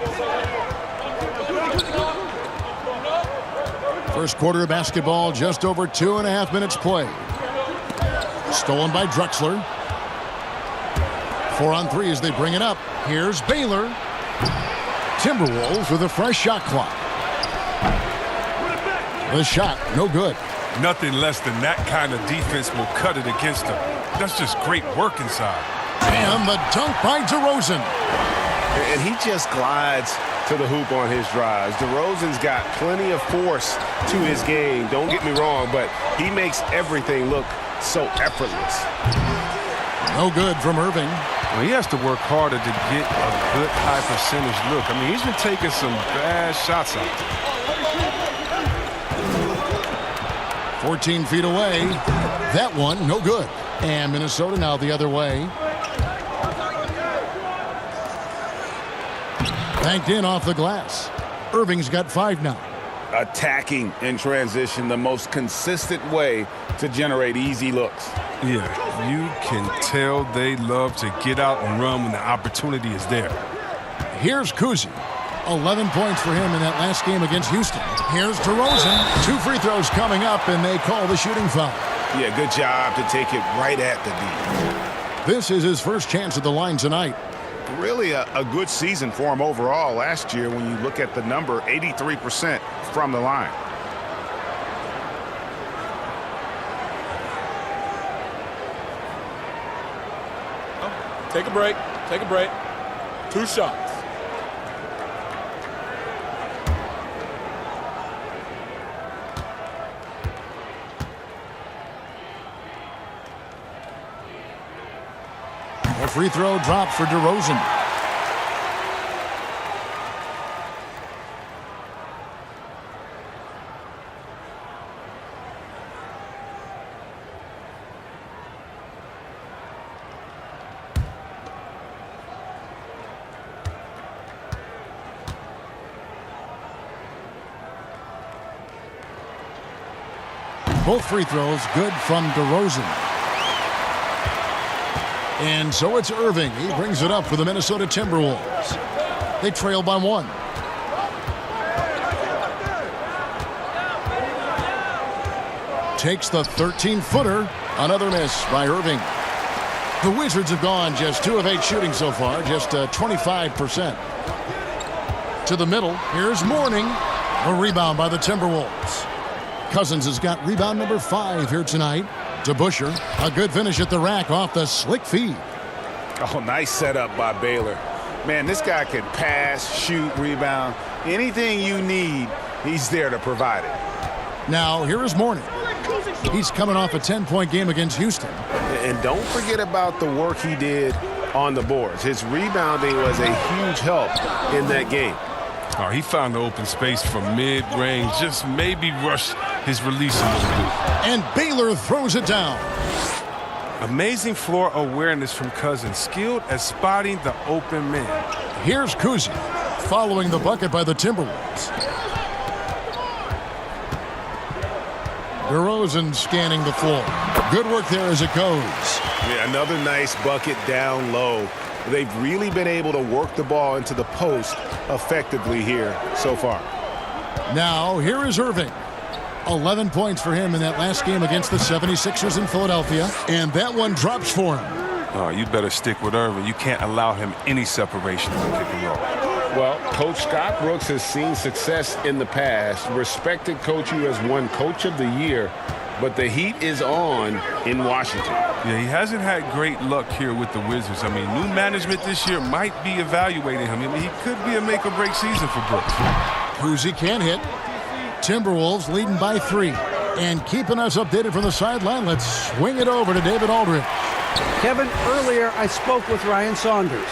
S3: First quarter of basketball, just over 2.5 minutes played. Stolen by Drexler. 4 on 3 as they bring it up. Here's Baylor. Timberwolves with a fresh shot clock. The shot, no good.
S17: Nothing less than that kind of defense will cut it against them. That's just great work inside.
S3: And the dunk by DeRozan.
S12: And he just glides to the hoop on his drives. DeRozan's got plenty of force to his game. Don't get me wrong, but he makes everything look so effortless.
S3: No good from Irving.
S17: Well, he has to work harder to get a good high percentage look. I mean, he's been taking some bad shots out.
S3: 14 feet away. That one, no good. And Minnesota now the other way. Banked in off the glass. Irving's got 5 now.
S2: Attacking in transition, the most consistent way to generate easy looks.
S17: Yeah, you can tell they love to get out and run when the opportunity is there.
S3: Here's Kuzi. 11 points for him in that last game against Houston. Here's DeRozan. 2 free throws coming up, and they call the shooting foul.
S2: Yeah, good job to take it right at the D.
S3: This is his first chance at the line tonight.
S2: Really a good season for him overall last year when you look at the number, 83% from the line.
S6: Take a break. Take a break. 2 shots.
S3: A free throw drop for DeRozan. Both free throws good from DeRozan. And so it's Irving. He brings it up for the Minnesota Timberwolves. They trail by 1. Takes the 13-footer. Another miss by Irving. The Wizards have gone just 2 of 8 shooting so far, just 25%. To the middle, here's Mourning. A rebound by the Timberwolves. Cousins has got rebound number 5 here tonight. To Busher, a good finish at the rack off the slick feed.
S2: Oh, nice setup by Baylor. Man, this guy can pass, shoot, rebound. Anything you need, he's there to provide it.
S3: Now, here is Mourning. He's coming off a 10-point game against Houston.
S12: And don't forget about the work he did on the boards. His rebounding was a huge help in that game.
S17: Oh, he found the open space from mid-range, just maybe rushed his release a little bit.
S3: And Baylor throws it down.
S17: Amazing floor awareness from Cousins, skilled at spotting the open man.
S3: Here's Kuzi, following the bucket by the Timberwolves. DeRozan scanning the floor. Good work there as it goes.
S12: Yeah, another nice bucket down low. They've really been able to work the ball into the post effectively here so far.
S3: Now, here is Irving. 11 points for him in that last game against the 76ers in Philadelphia, and that one drops for him.
S17: Oh, you better stick with Irving. You can't allow him any separation in the pick and roll.
S12: Well, Coach Scott Brooks has seen success in the past. Respected coach who has won Coach of the Year, but the heat is on in Washington.
S17: Yeah, he hasn't had great luck here with the Wizards. I mean, new management this year might be evaluating him. I mean, he could be a make-or-break season for Brooks.
S3: Kuzi can't hit. Timberwolves leading by 3. And keeping us updated from the sideline, let's swing it over to David Aldridge.
S4: Kevin, earlier I spoke with Ryan Saunders.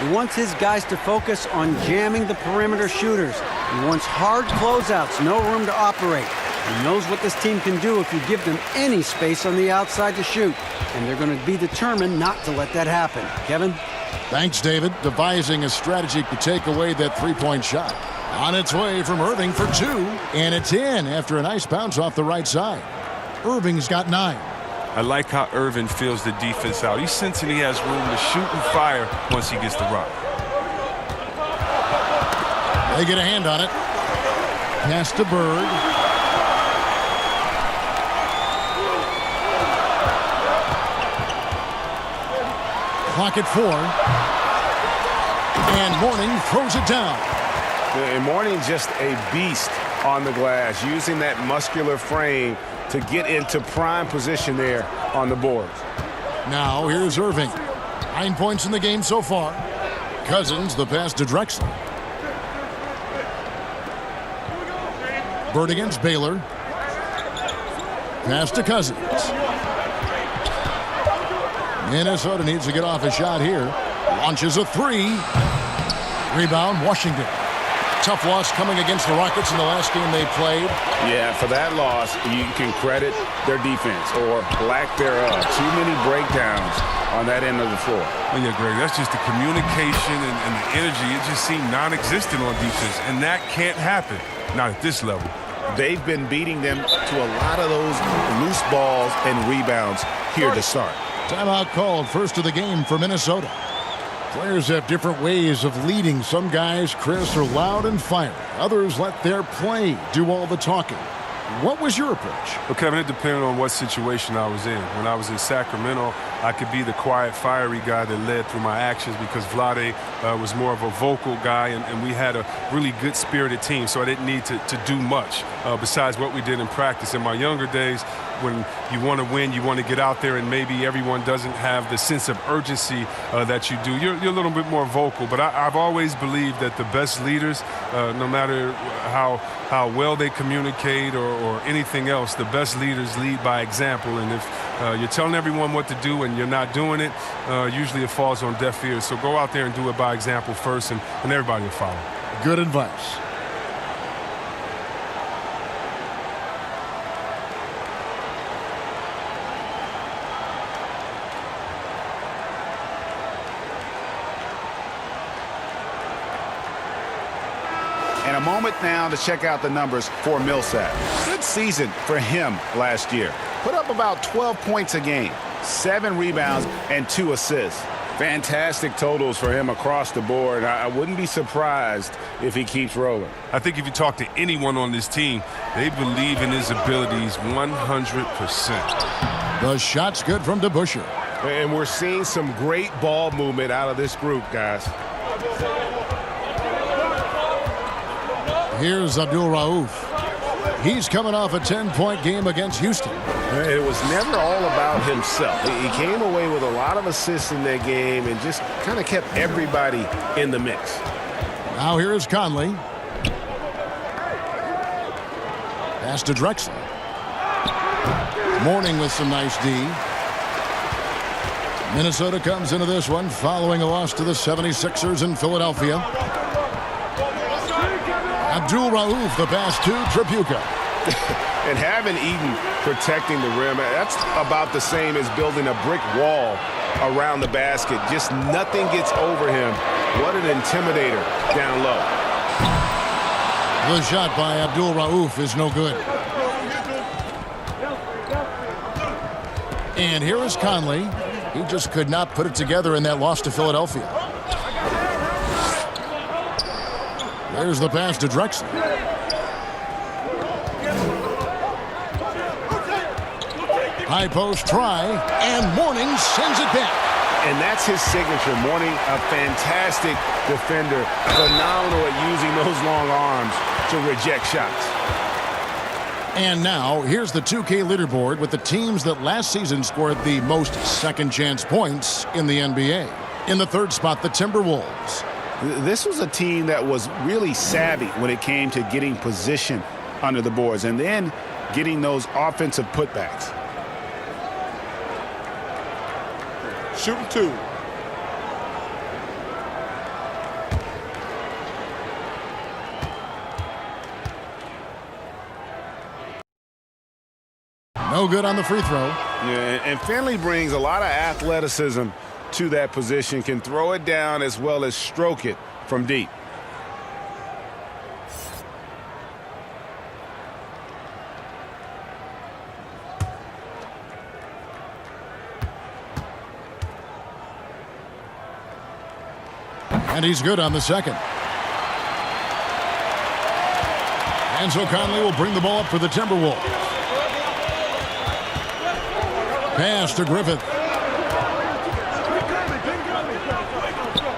S4: He wants his guys to focus on jamming the perimeter shooters. He wants hard closeouts, no room to operate. He knows what this team can do if you give them any space on the outside to shoot. And they're going to be determined not to let that happen. Kevin?
S3: Thanks, David. Devising a strategy to take away that three-point shot. On its way from Irving for 2, and it's in after a nice bounce off the right side. Irving's got 9.
S17: I like how Irving fills the defense out. He's sensing he has room to shoot and fire once he gets the rock.
S3: They get a hand on it. Pass to Bird. Clock at 4. And Mourning throws it down.
S12: And Mourning's just a beast on the glass, using that muscular frame to get into prime position there on the boards.
S3: Now here's Irving. 9 points in the game so far. Cousins, the pass to Drexler. Bird against Baylor. Pass to Cousins. Minnesota needs to get off a shot here. Launches a 3. Rebound, Washington. Tough loss coming against the Rockets in the last game they played.
S12: Yeah, for that loss, you can credit their defense or lack thereof. Too many breakdowns on that end of the floor.
S17: Oh, yeah, Greg, that's just the communication and the energy. It just seemed non-existent on defense, and that can't happen, not at this level.
S12: They've been beating them to a lot of those loose balls and rebounds here to start.
S3: Timeout called, first of the game for Minnesota. Players have different ways of leading. Some guys, Chris, are loud and fiery. Others let their play do all the talking. What was your approach?
S17: Well, Kevin, it depended on what situation I was in. When I was in Sacramento, I could be the quiet, fiery guy that led through my actions because Vlade was more of a vocal guy, and we had a really good spirited team, so I didn't need to do much besides what we did in practice. In my younger days, when you want to win, you want to get out there, and maybe everyone doesn't have the sense of urgency that you do. You're a little bit more vocal, but I've always believed that the best leaders, no matter how well they communicate or anything else, the best leaders lead by example. And if you're telling everyone what to do and you're not doing it, usually it falls on deaf ears. So go out there and do it by example first, and everybody will follow.
S3: Good advice.
S2: And a moment now to check out the numbers for Millsap. Good season for him last year. Put up about 12 points a game, 7 rebounds, and 2 assists. Fantastic totals for him across the board. I wouldn't be surprised if he keeps rolling.
S17: I think if you talk to anyone on this team, they believe in his abilities 100%.
S3: The shot's good from DeBusschere.
S12: And we're seeing some great ball movement out of this group, guys.
S3: Here's Abdul Rauf. He's coming off a 10-point game against Houston.
S12: It was never all about himself. He came away with a lot of assists in that game and just kind of kept everybody in the mix.
S3: Now here is Conley. Pass to Drexler. Mourning with some nice D. Minnesota comes into this one following a loss to the 76ers in Philadelphia. Abdul Rauf, the pass to Tripucka.
S12: And having Eden protecting the rim, that's about the same as building a brick wall around the basket. Just nothing gets over him. What an intimidator down low.
S3: The shot by Abdul Rauf is no good. And here is Conley. He just could not put it together in that loss to Philadelphia. There's the pass to Drexler. High post try, and Mourning sends it back.
S12: And that's his signature. Mourning, a fantastic defender, phenomenal at using those long arms to reject shots.
S3: And now, here's the 2K leaderboard with the teams that last season scored the most second-chance points in the NBA. In the third spot, the Timberwolves.
S2: This was a team that was really savvy when it came to getting position under the boards and then getting those offensive putbacks.
S12: Shooting two.
S3: No good on the free throw.
S12: Yeah, and Finley brings a lot of athleticism to that position, can throw it down as well as stroke it from deep.
S3: And he's good on the second. And so Conley will bring the ball up for the Timberwolves. Pass to Griffith.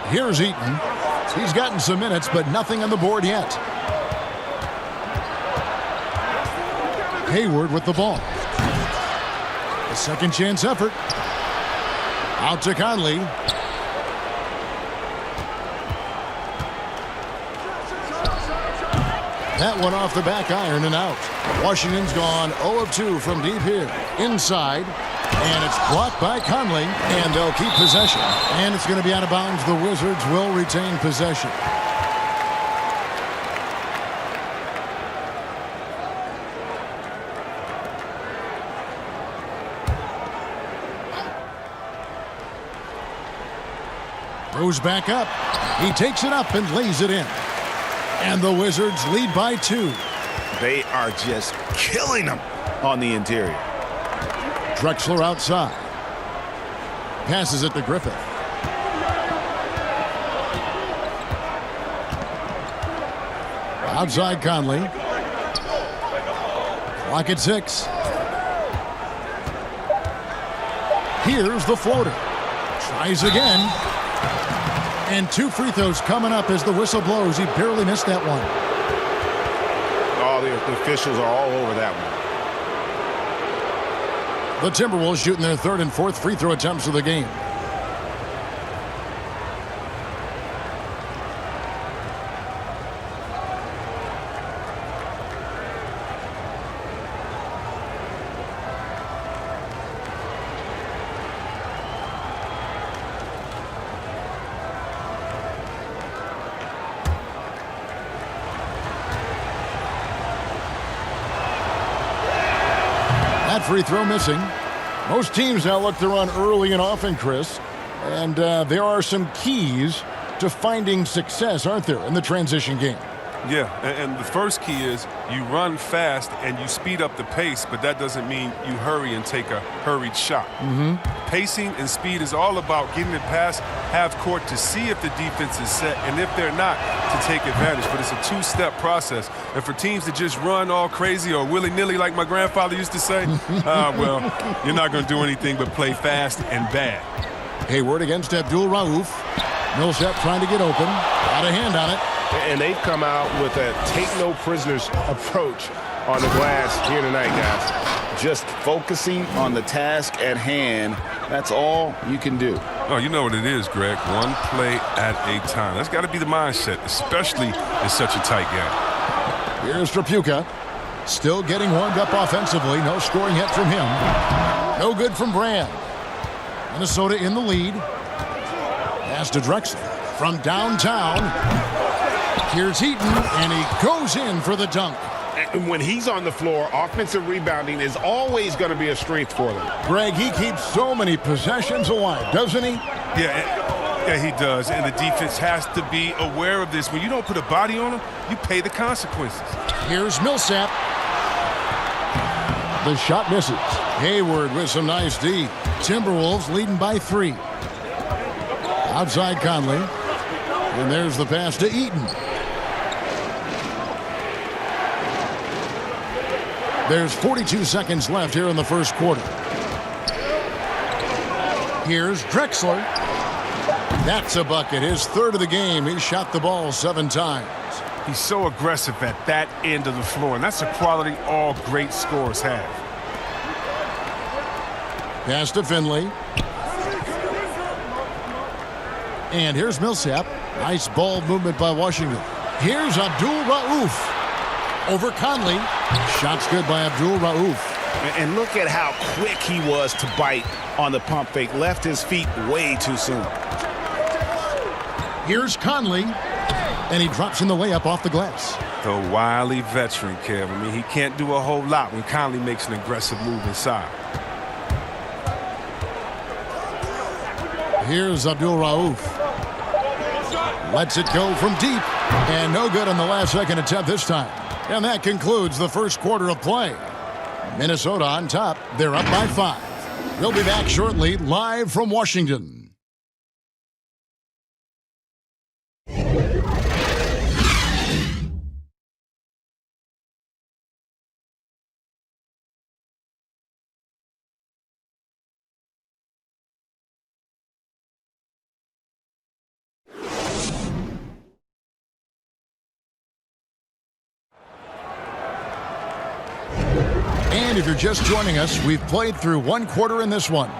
S3: Here's Eaton. He's gotten some minutes, but nothing on the board yet. Hayward with the ball. A second chance effort. Out to Conley. That one off the back iron and out. Washington's gone 0 of 2 from deep here. Inside. And it's blocked by Conley. And they'll keep possession. And it's going to be out of bounds. The Wizards will retain possession. Goes back up. He takes it up and lays it in. And the Wizards lead by 2.
S12: They are just killing them on the interior.
S3: Drexler outside. Passes it to Griffith. Outside Conley. Clock at 6. Here's the floater. Tries again. And 2 free throws coming up as the whistle blows. He barely missed that one.
S12: Oh, the officials are all over that one.
S3: The Timberwolves shooting their 3rd and 4th free throw attempts of the game. Free throw missing. Most teams now look to run early and often, Chris. And there are some keys to finding success, aren't there, in the transition game?
S17: Yeah, and the first key is you run fast and you speed up the pace, but that doesn't mean you hurry and take a hurried shot. Pacing and speed is all about getting it past half court to see if the defense is set, and if they're not, to take advantage. But it's a 2-step process. And for teams to just run all crazy or willy-nilly like my grandfather used to say, well, you're not going to do anything but play fast and bad.
S3: Hayward against Abdul Rauf. Millsap trying to get open. Got a hand on it.
S12: And they've come out with a take-no-prisoners approach on the glass here tonight, guys.
S2: Just focusing on the task at hand. That's all you can do.
S17: Oh, you know what it is, Greg. One play at a time. That's got to be the mindset, especially in such a tight game.
S3: Here's Trapuka. Still getting warmed up offensively. No scoring yet from him. No good from Brand. Minnesota in the lead. Pass to Drexler from downtown. Here's Heaton, and he goes in for the dunk.
S2: And when he's on the floor, offensive rebounding is always going to be a strength for them.
S3: Greg, he keeps so many possessions alive, doesn't he?
S17: Yeah, he does. And the defense has to be aware of this. When you don't put a body on him, you pay the consequences.
S3: Here's Millsap. The shot misses. Hayward with some nice D. Timberwolves leading by 3. Outside Conley. And there's the pass to Eaton. There's 42 seconds left here in the first quarter. Here's Drexler. That's a bucket. His third of the game. He shot the ball 7 times.
S17: He's so aggressive at that end of the floor, and that's a quality all great scorers have.
S3: Pass to Finley. And here's Millsap. Nice ball movement by Washington. Here's Abdul Rauf. Over Conley. Shots good by Abdul Rauf.
S2: And look at how quick he was to bite on the pump fake. Left his feet way too soon.
S3: Here's Conley. And he drops in the layup off the glass.
S17: The wily veteran, Kev. I mean, he can't do a whole lot when Conley makes an aggressive move inside.
S3: Here's Abdul Rauf. Lets it go from deep. And no good on the last second attempt this time. And that concludes the first quarter of play. Minnesota on top. They're up by 5. We'll be back shortly, live from Washington. And if you're just joining us, we've played through 1 quarter in this one.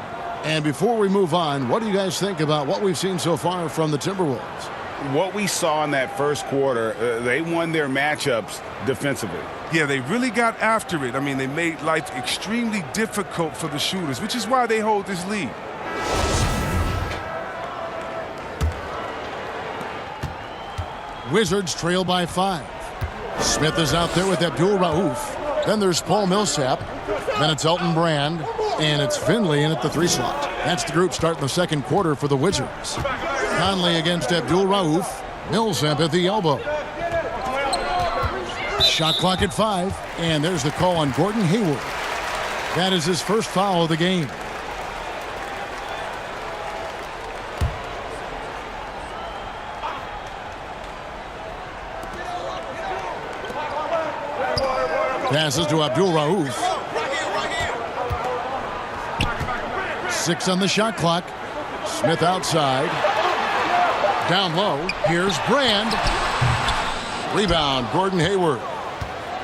S3: And before we move on, what do you guys think about what we've seen so far from the Timberwolves?
S2: What we saw in that first quarter, they won their matchups defensively.
S17: Yeah, they really got after it. I mean, they made life extremely difficult for the shooters, which is why they hold this lead.
S3: Wizards trail by 5. Smith is out there with Abdul Rauf. Then there's Paul Millsap. Then it's Elton Brand. And it's Finley in at the 3 slot. That's the group starting the second quarter for the Wizards. Conley against Abdul Rauf. Millsap at the elbow. Shot clock at 5. And there's the call on Gordon Hayward. That is his first foul of the game. Passes to Abdul Rauf. 6 on the shot clock. Smith outside. Down low. Here's Brand. Rebound, Gordon Hayward.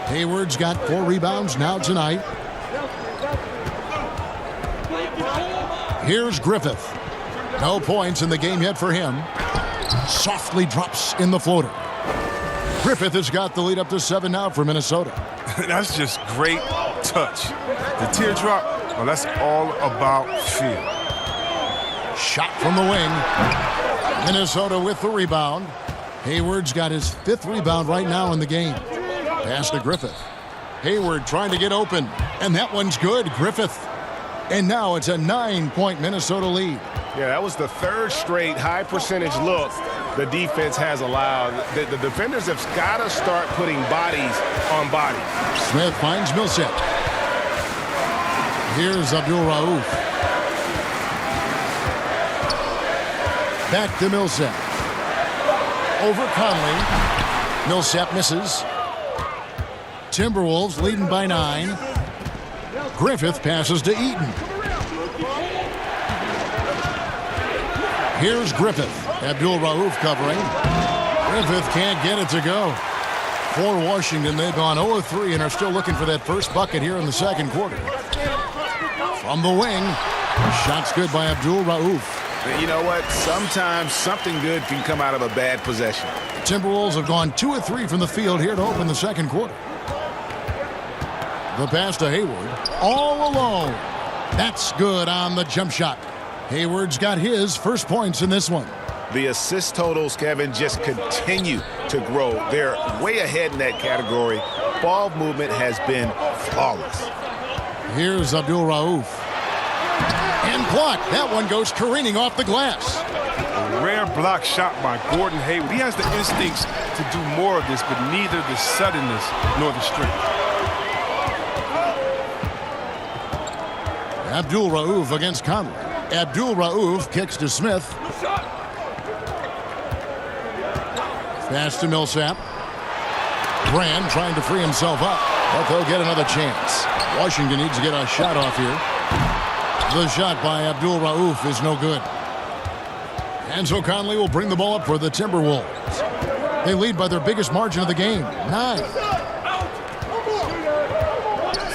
S3: Hayward's got 4 rebounds now tonight. Here's Griffith. No points in the game yet for him. Softly drops in the floater. Griffith has got the lead up to 7 now for Minnesota.
S17: That's just great touch. The teardrop, well, that's all about feel.
S3: Shot from the wing. Minnesota with the rebound. Hayward's got his 5th rebound right now in the game. Pass to Griffith. Hayward trying to get open. And that one's good. Griffith. And now it's a 9-point Minnesota lead.
S12: Yeah, that was the 3rd straight high percentage look the defense has allowed. The defenders have got to start putting bodies on bodies.
S3: Smith finds Millsap. Here's Abdul Rauf. Back to Millsap. Over Conley. Millsap misses. Timberwolves leading by 9. Griffith passes to Eaton. Here's Griffith. Abdul Rauf covering. Griffith can't get it to go. For Washington, they've gone 0-3 and are still looking for that first bucket here in the second quarter. From the wing, shot's good by Abdul Rauf.
S2: You know what? Sometimes something good can come out of a bad possession.
S3: The Timberwolves have gone 2 of 3 from the field here to open the second quarter. The pass to Hayward, all alone. That's good on the jump shot. Hayward's got his first points in this one.
S2: The assist totals, Kevin, just continue to grow. They're way ahead in that category. Ball movement has been flawless.
S3: Here's Abdul Rauf. And blocked. That one goes careening off the glass.
S17: A rare block shot by Gordon Hayward. He has the instincts to do more of this, but neither the suddenness nor the strength.
S3: Abdul Rauf against Conley. Abdul Rauf kicks to Smith. Pass to Millsap. Brand trying to free himself up, but they'll get another chance. Washington needs to get a shot off here. The shot by Abdul Rauf is no good. And so Conley will bring the ball up for the Timberwolves. They lead by their biggest margin of the game, 9.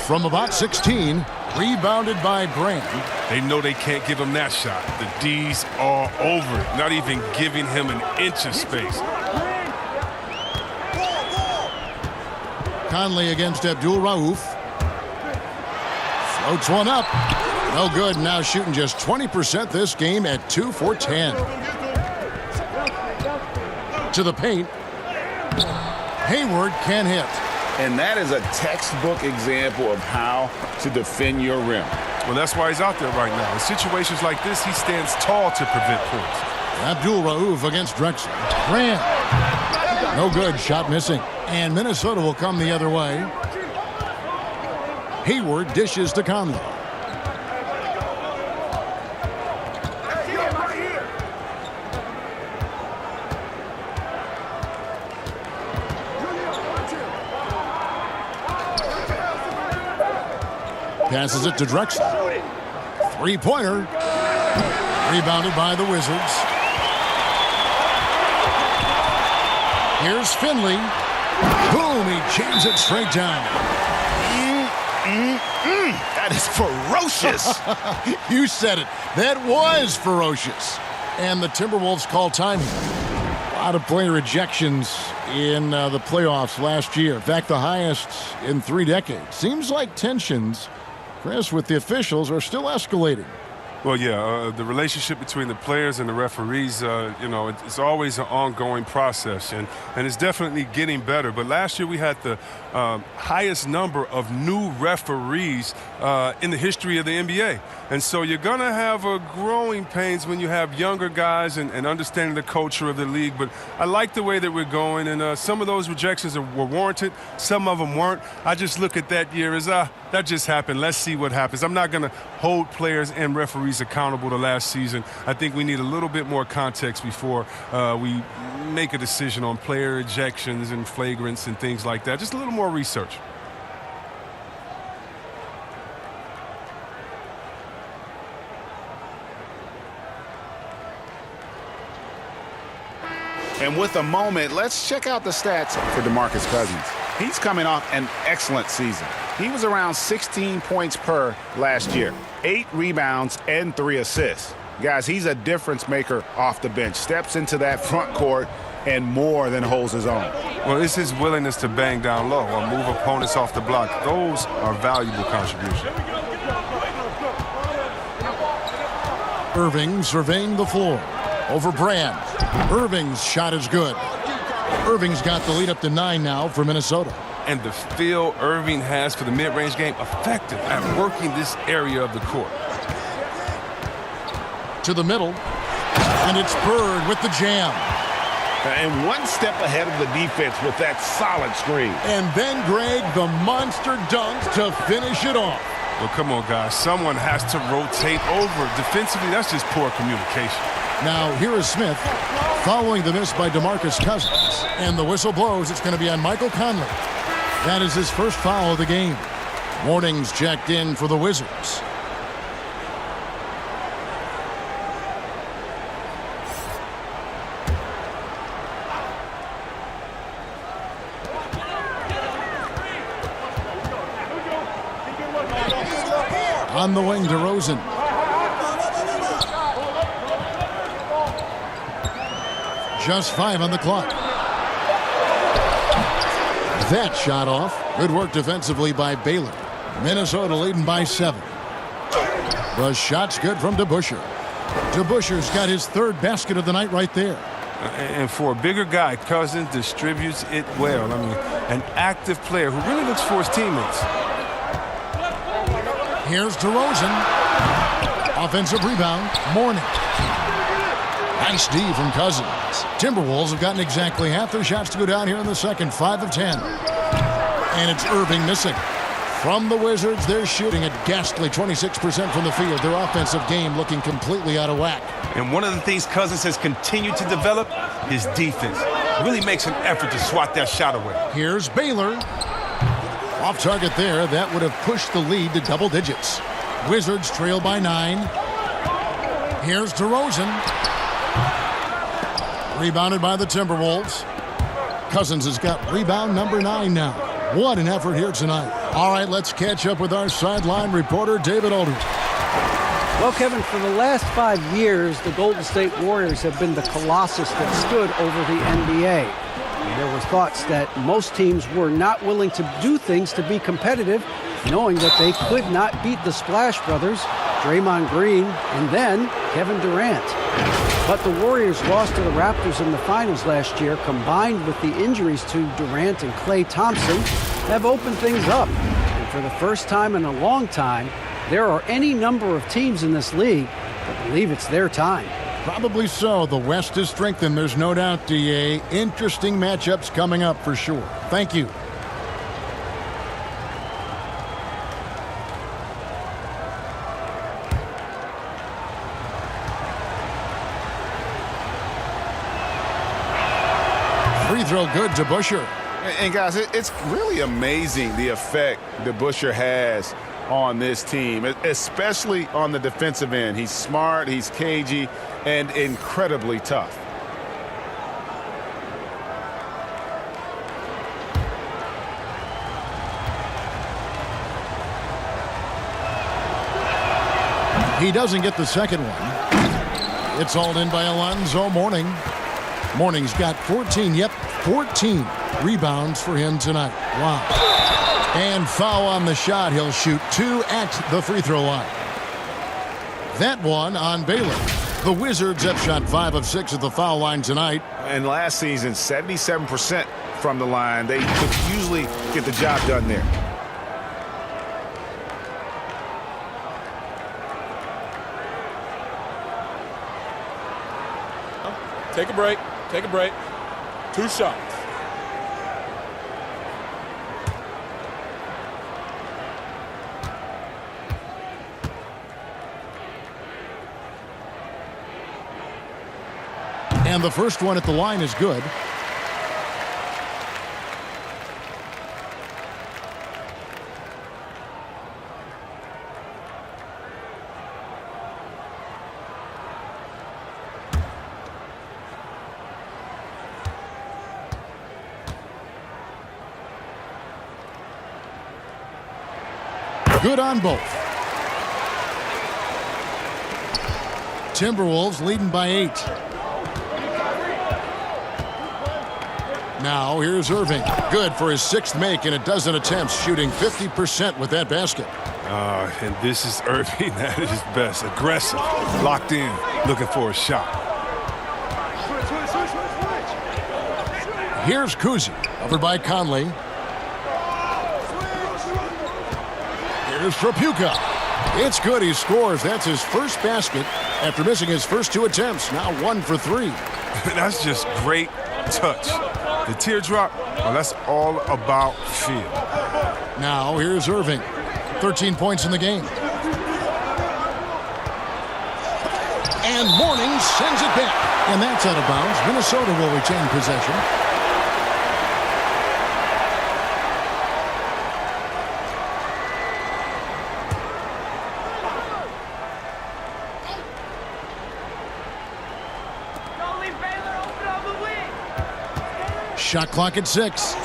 S3: From about 16, rebounded by Brand.
S17: They know they can't give him that shot. The D's all over it, not even giving him an inch of space.
S3: Conley against Abdul Rauf. Floats one up. No good. Now shooting just 20% this game at 2 for 10. To the paint. Hayward can hit.
S2: And that is a textbook example of how to defend your rim.
S17: Well, that's why he's out there right now. In situations like this, he stands tall to prevent points.
S3: Abdul Rauf against Drexler. Grant. No good. Shot missing. And Minnesota will come the other way. Hayward dishes to Conley. Passes it to Drexler. Three-pointer. Rebounded by the Wizards. Here's Finley. Boom, he jams it straight down.
S2: That is ferocious.
S3: You said it. That was ferocious. And the Timberwolves call time here. A lot of player ejections in the playoffs last year. In fact, the highest in 3 decades. Seems like tensions, Chris, with the officials are still escalating.
S17: Well, yeah, the relationship between the players and the referees, it's always an ongoing process, and it's definitely getting better. But last year we had the highest number of new referees in the history of the NBA. And so you're going to have growing pains when you have younger guys and understanding the culture of the league. But I like the way that we're going, and some of those rejections were warranted. Some of them weren't. I just look at that year as, that just happened. Let's see what happens. I'm not going to hold players and referees accountable to last season. I think we need a little bit more context before we make a decision on player ejections and flagrants and things like that. Just a little more research.
S2: And with a moment, let's check out the stats for DeMarcus Cousins. He's coming off an excellent season. He was around 16 points per last year, 8 rebounds and 3 assists. Guys, he's a difference maker off the bench. Steps into that front court and more than holds his own.
S17: Well, it's his willingness to bang down low or move opponents off the block. Those are valuable contributions.
S3: Irving surveying the floor. Over Brand. Irving's shot is good. Irving's got the lead up to 9 now for Minnesota.
S17: And the feel Irving has for the mid-range game, effective at working this area of the court.
S3: To the middle. And it's Bird with the jam.
S2: And one step ahead of the defense with that solid screen.
S3: And then Greg, the monster dunk to finish it off.
S17: Well, come on, guys. Someone has to rotate over. Defensively, that's just poor communication.
S3: Now, here is Smith following the miss by DeMarcus Cousins. And the whistle blows. It's going to be on Michael Conley. That is his first foul of the game. Warnings checked in for the Wizards. On the wing, DeRozan. Just 5 on the clock. That shot off. Good work defensively by Baylor. Minnesota leading by 7. The shot's good from DeBusschere. DeBusschere's got his 3rd basket of the night right there.
S17: And for a bigger guy, Cousins distributes it well. I mean, an active player who really looks for his teammates.
S3: Here's DeRozan. Offensive rebound. Mourning. Nice D from Cousins. Timberwolves have gotten exactly half their shots to go down here in the second. 5 of 10. And it's Irving missing. From the Wizards, they're shooting at ghastly 26% from the field. Their offensive game looking completely out of whack.
S17: And one of the things Cousins has continued to develop is defense. Really makes an effort to swat that shot away.
S3: Here's Baylor. Off target there. That would have pushed the lead to double digits. Wizards trail by 9. Here's DeRozan. Rebounded by the Timberwolves. Cousins has got rebound number 9 now. What an effort here tonight. All right, let's catch up with our sideline reporter, David Aldridge.
S4: Well, Kevin, for the last 5 years, the Golden State Warriors have been the colossus that stood over the NBA. And there were thoughts that most teams were not willing to do things to be competitive, knowing that they could not beat the Splash Brothers, Draymond Green, and then Kevin Durant. But the Warriors lost to the Raptors in the finals last year, combined with the injuries to Durant and Klay Thompson, have opened things up. And for the first time in a long time, there are any number of teams in this league that believe it's their time.
S3: Probably so. The West is strengthened, there's no doubt, DA. Interesting matchups coming up for sure. Thank you. Free throw good to DeBusschere.
S5: And guys, it's really amazing the effect DeBusschere has on this team, especially on the defensive end. He's smart, he's cagey, and incredibly tough.
S3: He doesn't get the second one. It's hauled in by Alonzo Mourning. Mourning's got 14 rebounds for him tonight. Wow. And foul on the shot. He'll shoot 2 at the free throw line. That one on Baylor. The Wizards have shot 5 of 6 at the foul line tonight.
S5: And last season, 77% from the line. They could usually get the job done there.
S6: Take a break. Take a break. 2 shots.
S3: And the first one at the line is good. Good on both. Timberwolves leading by 8. Now here's Irving. Good for his 6th make in a dozen attempts, shooting 50% with that basket.
S17: And this is Irving at his best. Aggressive, locked in, looking for a shot.
S3: Here's Kuzi, covered by Conley. Here's Trapuka. It's good. He scores. That's his first basket after missing his first 2 attempts. Now 1 for 3.
S17: That's just great touch. The teardrop, well, that's all about feel.
S3: Now here's Irving. 13 points in the game. And Mourning sends it back. And that's out of bounds. Minnesota will retain possession. Shot clock at 6.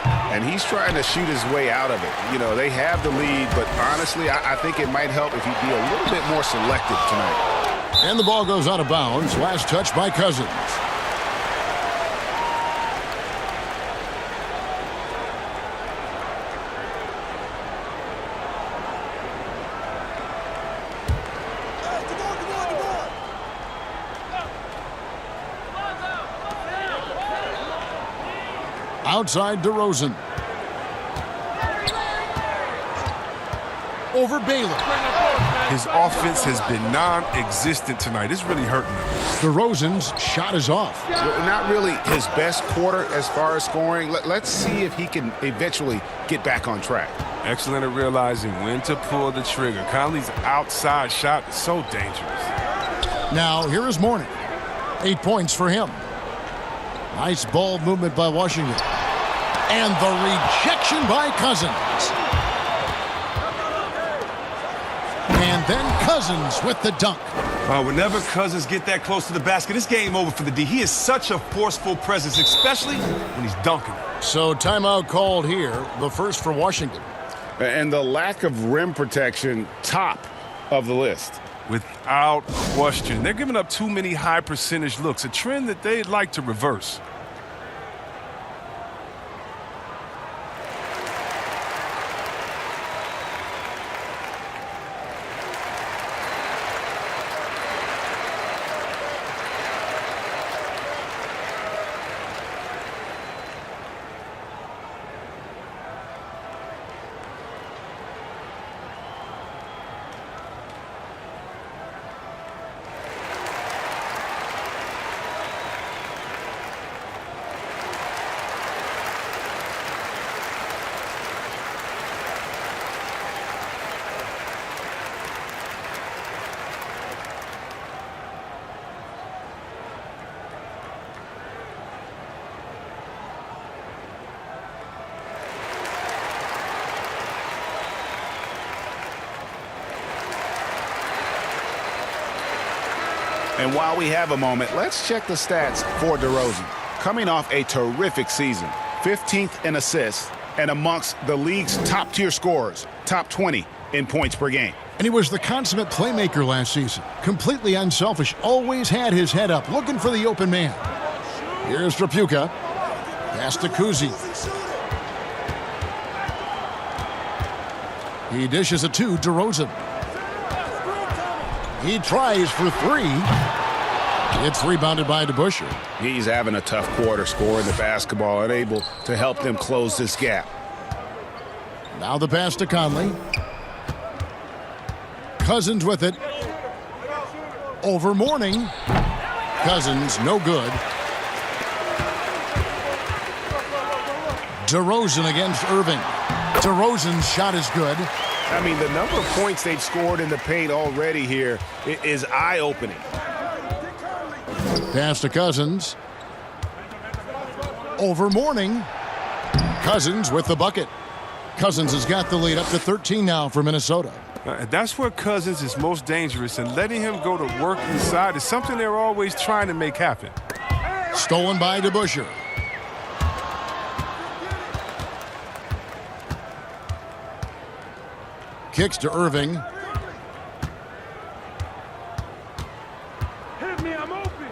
S2: And he's trying to shoot his way out of it. You know, they have the lead, but honestly, I think it might help if he'd be a little bit more selective tonight.
S3: And the ball goes out of bounds. Last touch by Cousins. Outside DeRozan. Over Baylor.
S17: His offense has been non-existent tonight. It's really hurting him.
S3: DeRozan's shot is off.
S2: Not really his best quarter as far as scoring. Let's see if he can eventually get back on track.
S17: Excellent at realizing when to pull the trigger. Conley's outside shot is so dangerous.
S3: Now, here is Mourning. 8 points for him. Nice ball movement by Washington. And the rejection by Cousins. And then Cousins with the dunk.
S16: Whenever Cousins get that close to the basket, it's game over for the D. He is such a forceful presence, especially when he's dunking.
S3: So timeout called here, the first for Washington.
S2: And the lack of rim protection, top of the list.
S17: Without question. They're giving up too many high percentage looks, a trend that they'd like to reverse.
S2: And while we have a moment, let's check the stats for DeRozan. Coming off a terrific season, 15th in assists and amongst the league's top-tier scorers, top 20 in points per game.
S3: And he was the consummate playmaker last season. Completely unselfish, always had his head up, looking for the open man. Here's Trapuka. Pass to Kuzi. He dishes it to DeRozan. He tries for three. It's rebounded by DeBusschere.
S2: He's having a tough quarter scoring the basketball, unable to help them close this gap.
S3: Now the pass to Conley. Cousins with it. Over Mourning. Cousins, no good. DeRozan against Irving. DeRozan's shot is good.
S2: I mean, the number of points they've scored in the paint already here is eye-opening.
S3: Pass to Cousins. Over Mourning. Cousins with the bucket. Cousins has got the lead up to 13 now for Minnesota.
S17: That's where Cousins is most dangerous, and letting him go to work inside is something they're always trying to make happen.
S3: Stolen by DeBusschere. Kicks to Irving.
S17: Hit me, I'm open.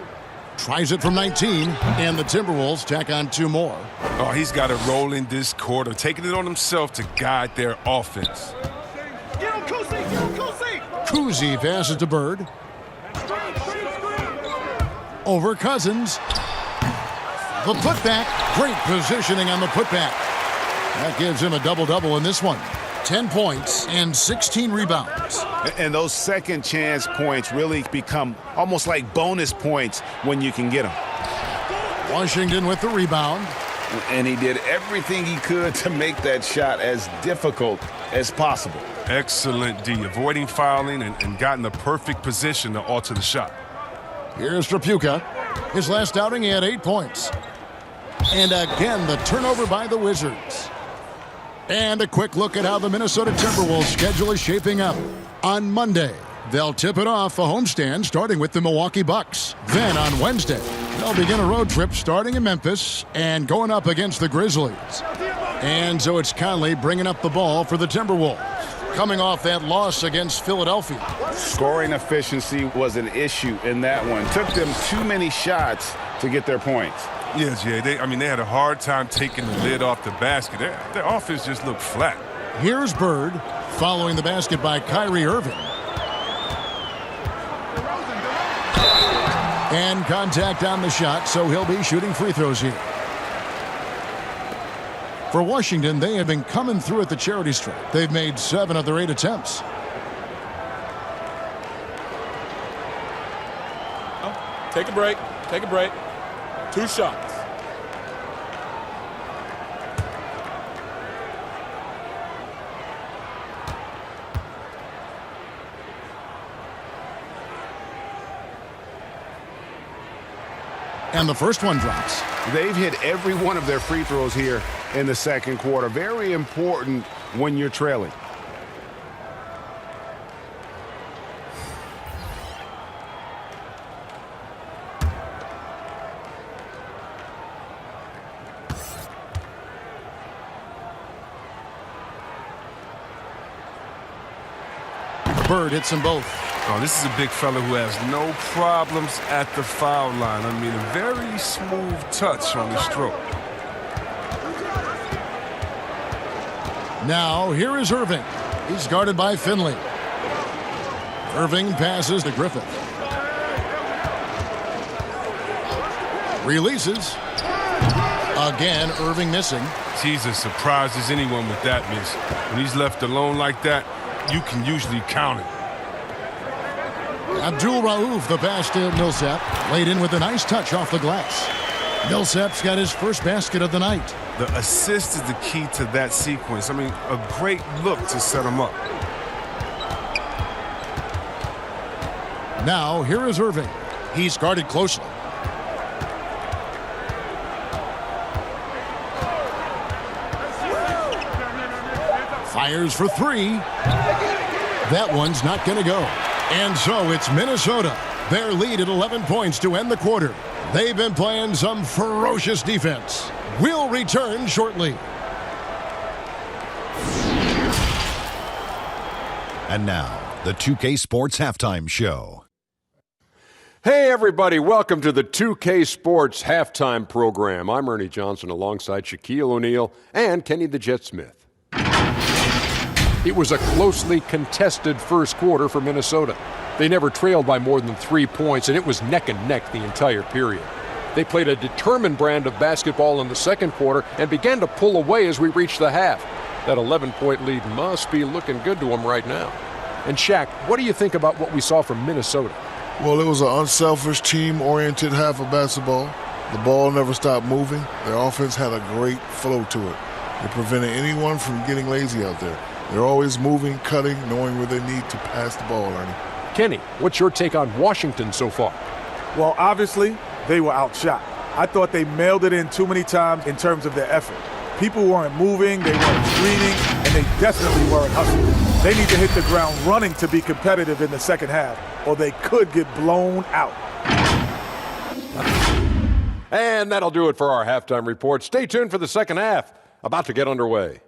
S3: Tries it from 19, and the Timberwolves tack on two more.
S17: Oh, he's got to roll in this quarter, taking it on himself to guide their offense.
S16: Get him, Kuzi! Get him, Kuzi!
S3: Kuzi passes to Bird. Over Cousins. The putback. Great positioning on the putback. That gives him a double-double in this one. 10 points and 16 rebounds.
S2: And those second chance points really become almost like bonus points when you can get them.
S3: Washington with the rebound.
S2: And he did everything he could to make that shot as difficult as possible.
S17: Excellent D, avoiding fouling and got in the perfect position to alter the shot.
S3: Here's Trapuka. His last outing, he had 8 points. And again, the turnover by the Wizards. And a quick look at how the Minnesota Timberwolves schedule is shaping up. On Monday, they'll tip it off a homestand starting with the Milwaukee Bucks. Then on Wednesday, they'll begin a road trip starting in Memphis and going up against the Grizzlies. And so it's Conley bringing up the ball for the Timberwolves, coming off that loss against Philadelphia.
S2: Scoring efficiency was an issue in that one. Took them too many shots to get their points.
S17: Yeah, Jay. They had a hard time taking the lid off the basket. Their offense just looked flat.
S3: Here's Bird following the basket by Kyrie Irving. And contact on the shot, so he'll be shooting free throws here. For Washington, they have been coming through at the charity stripe. They've made 7 of their 8 attempts.
S6: Take a break. Take a break. 2 shots.
S3: And the first one drops.
S2: They've hit every one of their free throws here in the second quarter. Very important when you're trailing.
S3: Bird hits them both.
S17: Oh, this is a big fella who has no problems at the foul line. I mean, a very smooth touch on the stroke.
S3: Now, here is Irving. He's guarded by Finley. Irving passes to Griffith. Releases. Again, Irving missing.
S17: Jesus surprises anyone with that miss. When he's left alone like that, you can usually count it.
S3: Abdul Rauf, the pass to Millsap, laid in with a nice touch off the glass. Millsap's got his first basket of the night.
S17: The assist is the key to that sequence. I mean, a great look to set him up.
S3: Now, here is Irving. He's guarded closely. Fires for 3. That one's not going to go. And so it's Minnesota. Their lead at 11 points to end the quarter. They've been playing some ferocious defense. We'll return shortly.
S8: And now, the 2K Sports Halftime Show.
S9: Hey, everybody. Welcome to the 2K Sports Halftime Program. I'm Ernie Johnson alongside Shaquille O'Neal and Kenny the Jet Smith. It was a closely contested first quarter for Minnesota. They never trailed by more than 3 points, and it was neck and neck the entire period. They played a determined brand of basketball in the second quarter and began to pull away as we reached the half. That 11-point lead must be looking good to them right now. And Shaq, what do you think about what we saw from Minnesota?
S11: Well, it was an unselfish, team-oriented half of basketball. The ball never stopped moving. Their offense had a great flow to it. It prevented anyone from getting lazy out there. They're always moving, cutting, knowing where they need to pass the ball, Ernie.
S9: Kenny, what's your take on Washington so far?
S10: Well, obviously, they were outshot. I thought they mailed it in too many times in terms of their effort. People weren't moving, they weren't screening, and they definitely weren't hustling. They need to hit the ground running to be competitive in the second half, or they could get blown out.
S9: And that'll do it for our halftime report. Stay tuned for the second half, about to get underway.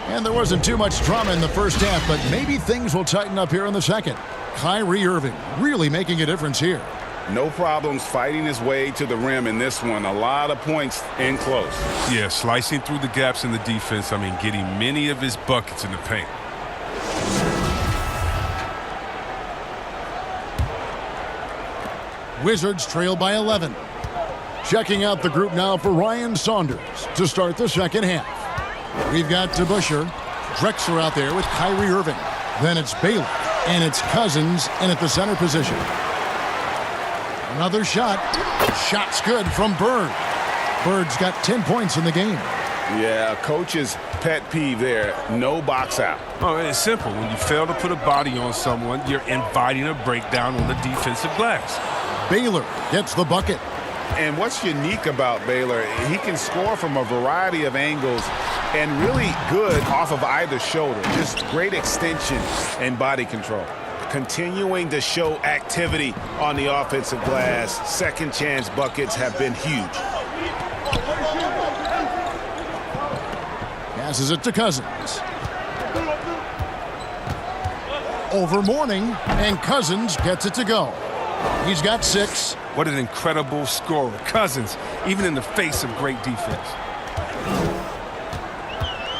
S3: And there wasn't too much drama in the first half, but maybe things will tighten up here in the second. Kyrie Irving really making a difference here.
S2: No problems fighting his way to the rim in this one. A lot of points in close.
S17: Yeah, slicing through the gaps in the defense. I mean, getting many of his buckets in the paint.
S3: Wizards trail by 11. Checking out the group now for Ryan Saunders to start the second half. We've got DeBusschere, Drexler out there with Kyrie Irving. Then it's Baylor, and it's Cousins in at the center position. Another shot. Shot's good from Bird. Bird's got 10 points in the game.
S2: Yeah, coach's pet peeve there. No box out.
S17: Oh, it's simple. When you fail to put a body on someone, you're inviting a breakdown on the defensive glass.
S3: Baylor gets the bucket.
S2: And what's unique about Baylor, he can score from a variety of angles, and really good off of either shoulder. Just great extension and body control. Continuing to show activity on the offensive glass. Second chance buckets have been huge.
S3: Passes it to Cousins. Over Mourning, and Cousins gets it to go. He's got 6.
S17: What an incredible scorer. Cousins, even in the face of great defense.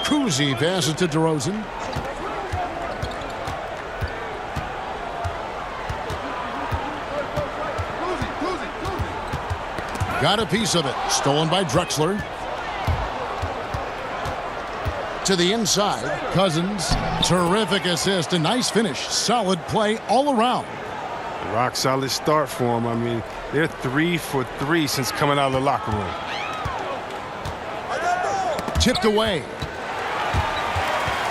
S3: Cousy passes to DeRozan. Got a piece of it. Stolen by Drexler. To the inside. Cousins. Terrific assist. A nice finish. Solid play all around.
S17: Rock solid start for them. I mean, they're 3 for 3 since coming out of the locker room.
S3: Tipped away.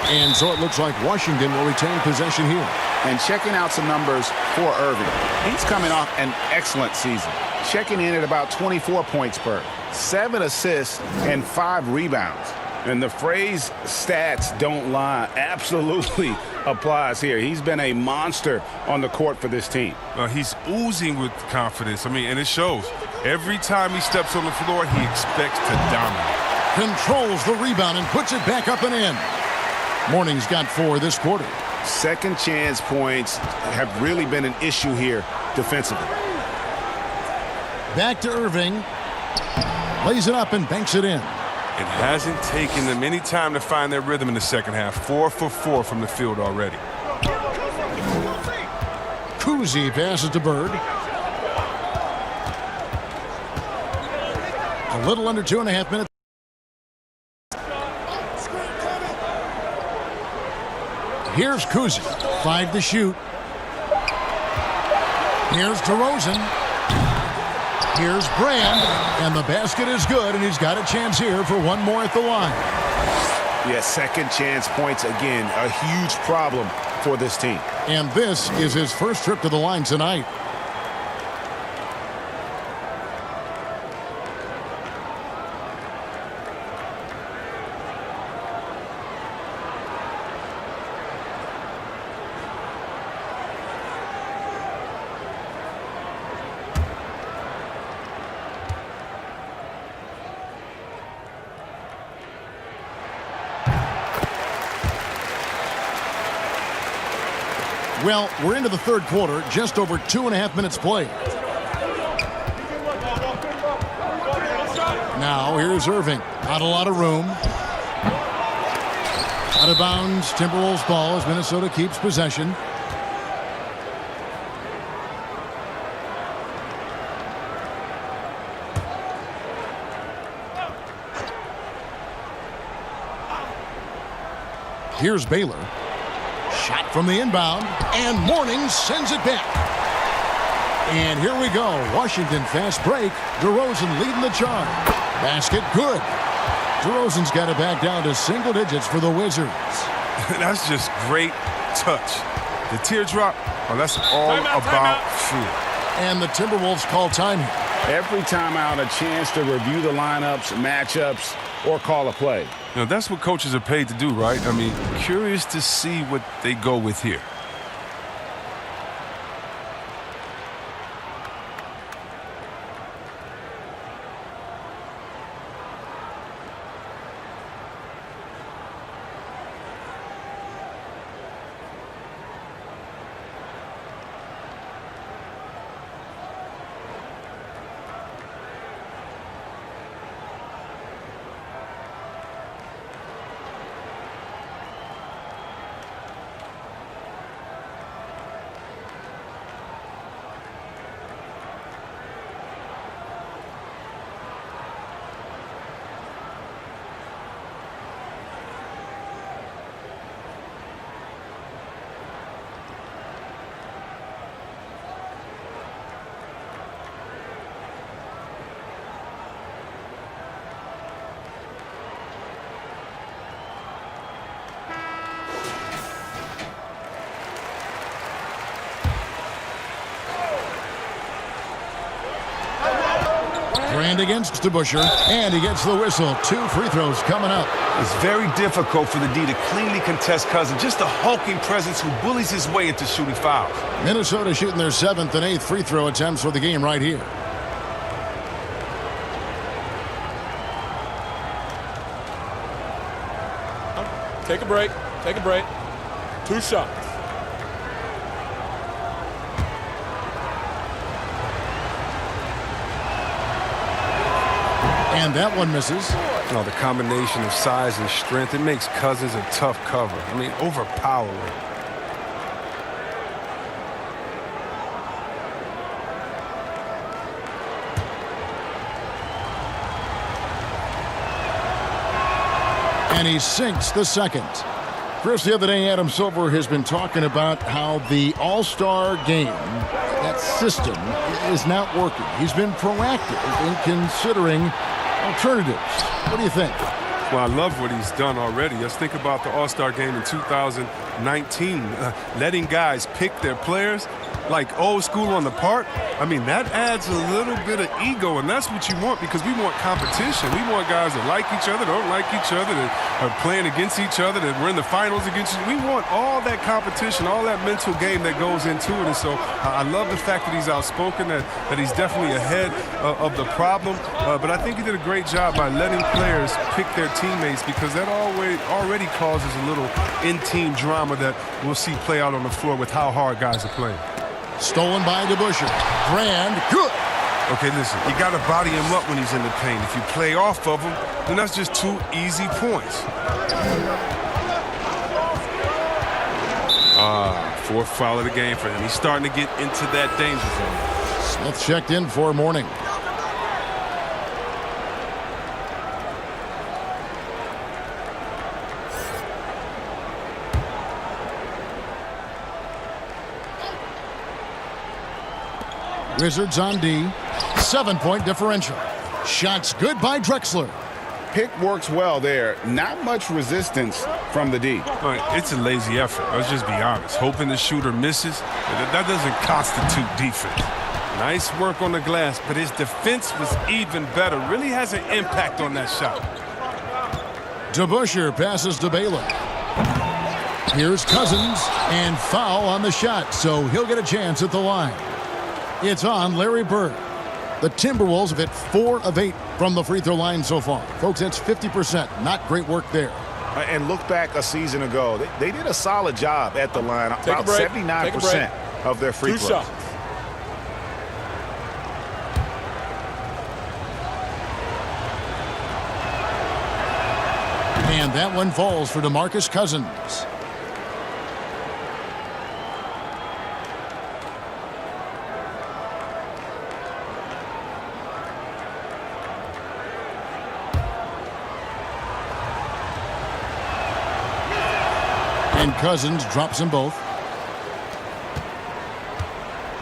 S3: And so it looks like Washington will retain possession here.
S2: And checking out some numbers for Irving. He's coming off an excellent season. Checking in at about 24 points per, 7 assists, and 5 rebounds. And the phrase stats don't lie absolutely applies here. He's been a monster on the court for this team.
S17: He's oozing with confidence. I mean, and it shows. Every time he steps on the floor, he expects to dominate.
S3: Controls the rebound and puts it back up and in. Mourning's got 4 this quarter.
S2: Second chance points have really been an issue here defensively.
S3: Back to Irving. Lays it up and banks it in.
S17: It hasn't taken them any time to find their rhythm in the second half. 4 for 4 from the field already.
S3: Cousy passes to Bird. A little under 2.5 minutes. Here's Cousy. 5 to shoot. Here's DeRozan. Here's Brand, and the basket is good, and he's got a chance here for one more at the line.
S2: Yeah, second chance points again, a huge problem for this team.
S3: And this is his first trip to the line tonight. Well, we're into the third quarter, just over 2.5 minutes played. Now, here's Irving. Not a lot of room. Out of bounds, Timberwolves ball as Minnesota keeps possession. Here's Baylor. Shot from the inbound, and Mourning sends it back. And here we go. Washington fast break. DeRozan leading the charge. Basket good. DeRozan's got it back down to single digits for the Wizards.
S17: That's just great touch. The teardrop, well, that's all about feel.
S3: And the Timberwolves call time here.
S2: Every time out, a chance to review the lineups, matchups, or call a play.
S17: You know, that's what coaches are paid to do, right? I mean, curious to see what they go with here.
S3: And against DeBusschere, and he gets the whistle. 2 free throws coming up.
S16: It's very difficult for the D to cleanly contest Cousins. Just a hulking presence who bullies his way into shooting fouls.
S3: Minnesota shooting their 7th and 8th free throw attempts for the game right here.
S6: Take a break. Take a break. 2 shots.
S3: And that one misses.
S17: No, the combination of size and strength, it makes Cousins a tough cover. I mean, overpowering.
S3: And he sinks the second. Chris, the other day, Adam Silver has been talking about how the All-Star game, that system, is not working. He's been proactive in considering alternatives. What do you think?
S17: Well, I love what he's done already. Let's think about the All-Star game in 2019. Letting guys pick their players like old school on the park. I mean, that adds a little bit of ego, and that's what you want because we want competition. We want guys that like each other, don't like each other, that are playing against each other, that we're in the finals against each other. We want all that competition, all that mental game that goes into it. And so I love the fact that he's outspoken, that he's definitely ahead of the problem. But I think he did a great job by letting players pick their teammates because that already causes a little in-team drama that we'll see play out on the floor with how hard guys are playing.
S3: Stolen by DeBusschere. Grand, good.
S17: Okay, listen, you got to body him up when he's in the paint. If you play off of him, then that's just 2 easy points. 4th foul of the game for him. He's starting to get into that danger zone.
S3: Smith checked in for Mourning. Wizards on D. 7-point differential. Shots good by Drexler.
S2: Pick works well there. Not much resistance from the D.
S17: It's a lazy effort. Let's just be honest. Hoping the shooter misses, that doesn't constitute defense. Nice work on the glass, but his defense was even better. Really has an impact on that shot.
S3: DeBusschere passes to Baylor. Here's Cousins, and foul on the shot, so he'll get a chance at the line. It's on Larry Bird. The Timberwolves have hit 4 of 8 from the free throw line so far. Folks, that's 50%. Not great work there.
S2: And look back a season ago. They did a solid job at the line. About 79% of their free throws.
S6: 2 shots.
S3: And that one falls for DeMarcus Cousins. And Cousins drops them both.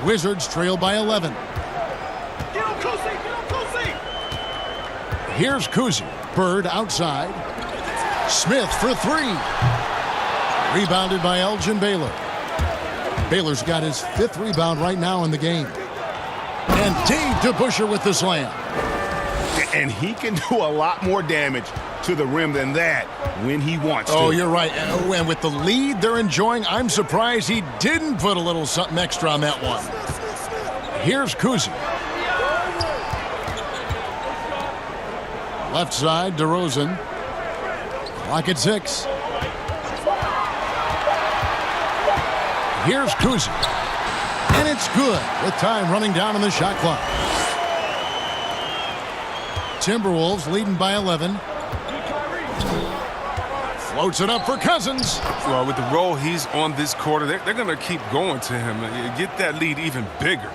S3: Wizards trail by 11. Here's Kuzi. Bird outside. Smith for 3. Rebounded by Elgin Baylor. Baylor's got his 5th rebound right now in the game. And DeBusschere with the slam.
S2: And he can do a lot more damage to the rim than that when he wants to.
S3: Oh, you're right. And with the lead they're enjoying, I'm surprised he didn't put a little something extra on that one. Here's Kuzi. Left side, DeRozan. Clock at 6. Here's Kuzi. And it's good with time running down on the shot clock. Timberwolves leading by 11. Floats it up for Cousins.
S17: Well, with the role he's on this quarter, they're going to keep going to him and get that lead even bigger.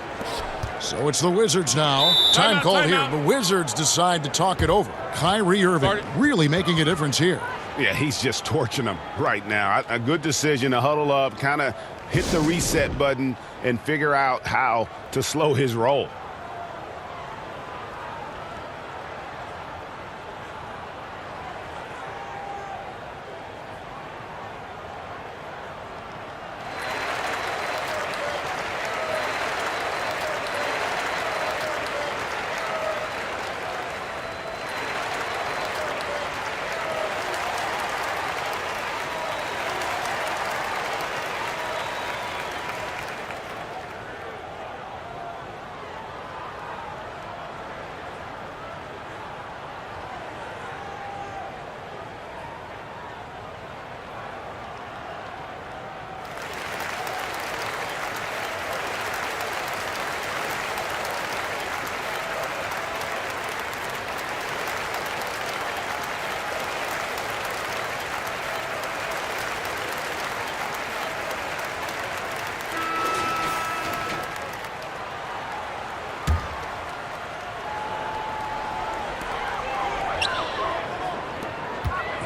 S3: So it's the Wizards now. Time called here. The Wizards decide to talk it over. Kyrie Irving really making a difference here.
S2: Yeah, he's just torching them right now. A good decision to huddle up, kind of hit the reset button, and figure out how to slow his roll.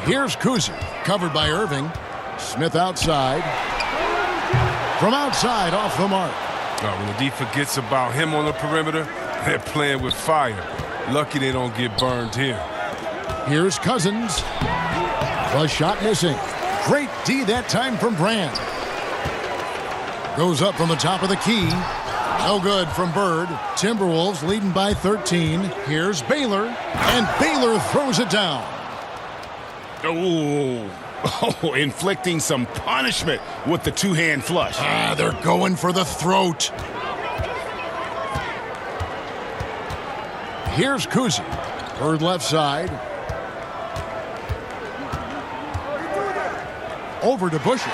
S3: Here's Kuzi, covered by Irving. Smith outside. From outside, off the mark.
S17: When the D forgets about him on the perimeter, they're playing with fire. Lucky they don't get burned here.
S3: Here's Cousins. The shot missing. Great D that time from Brand. Goes up from the top of the key. No good from Bird. Timberwolves leading by 13. Here's Baylor. And Baylor throws it down.
S2: Oh, inflicting some punishment with the two-hand flush.
S3: They're going for the throat. Here's Kuzi. Bird left side. Over to Busher.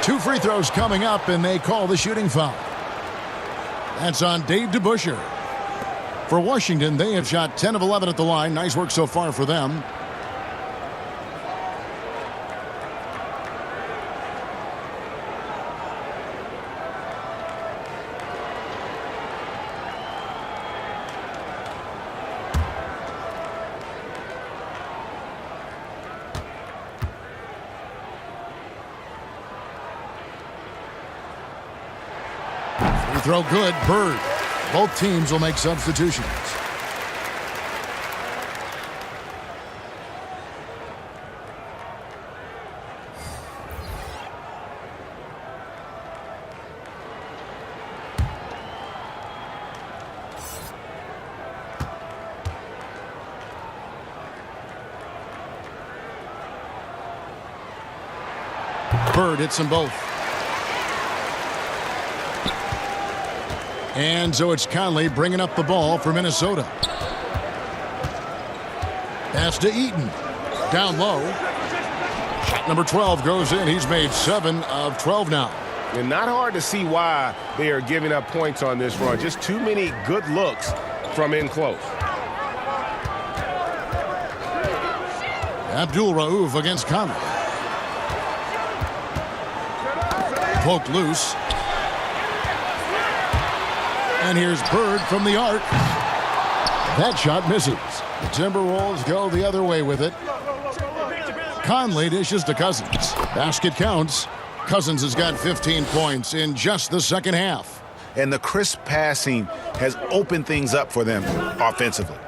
S3: 2 free throws coming up, and they call the shooting foul. That's on Dave DeBuscher. For Washington, they have shot 10 of 11 at the line. Nice work so far for them. Throw good. Bird. Both teams will make substitutions. Bird hits them both. And so it's Conley bringing up the ball for Minnesota. Pass to Eaton. Down low. Shot number 12 goes in. He's made 7 of 12 now.
S12: And not hard to see why they are giving up points on this run. Just too many good looks from in close.
S3: Abdul Rauf against Conley. Poked loose. And here's Bird from the arc. That shot misses. The Timberwolves go the other way with it. Conley dishes to Cousins. Basket counts. Cousins has got 15 points in just the second half.
S2: And the crisp passing has opened things up for them offensively.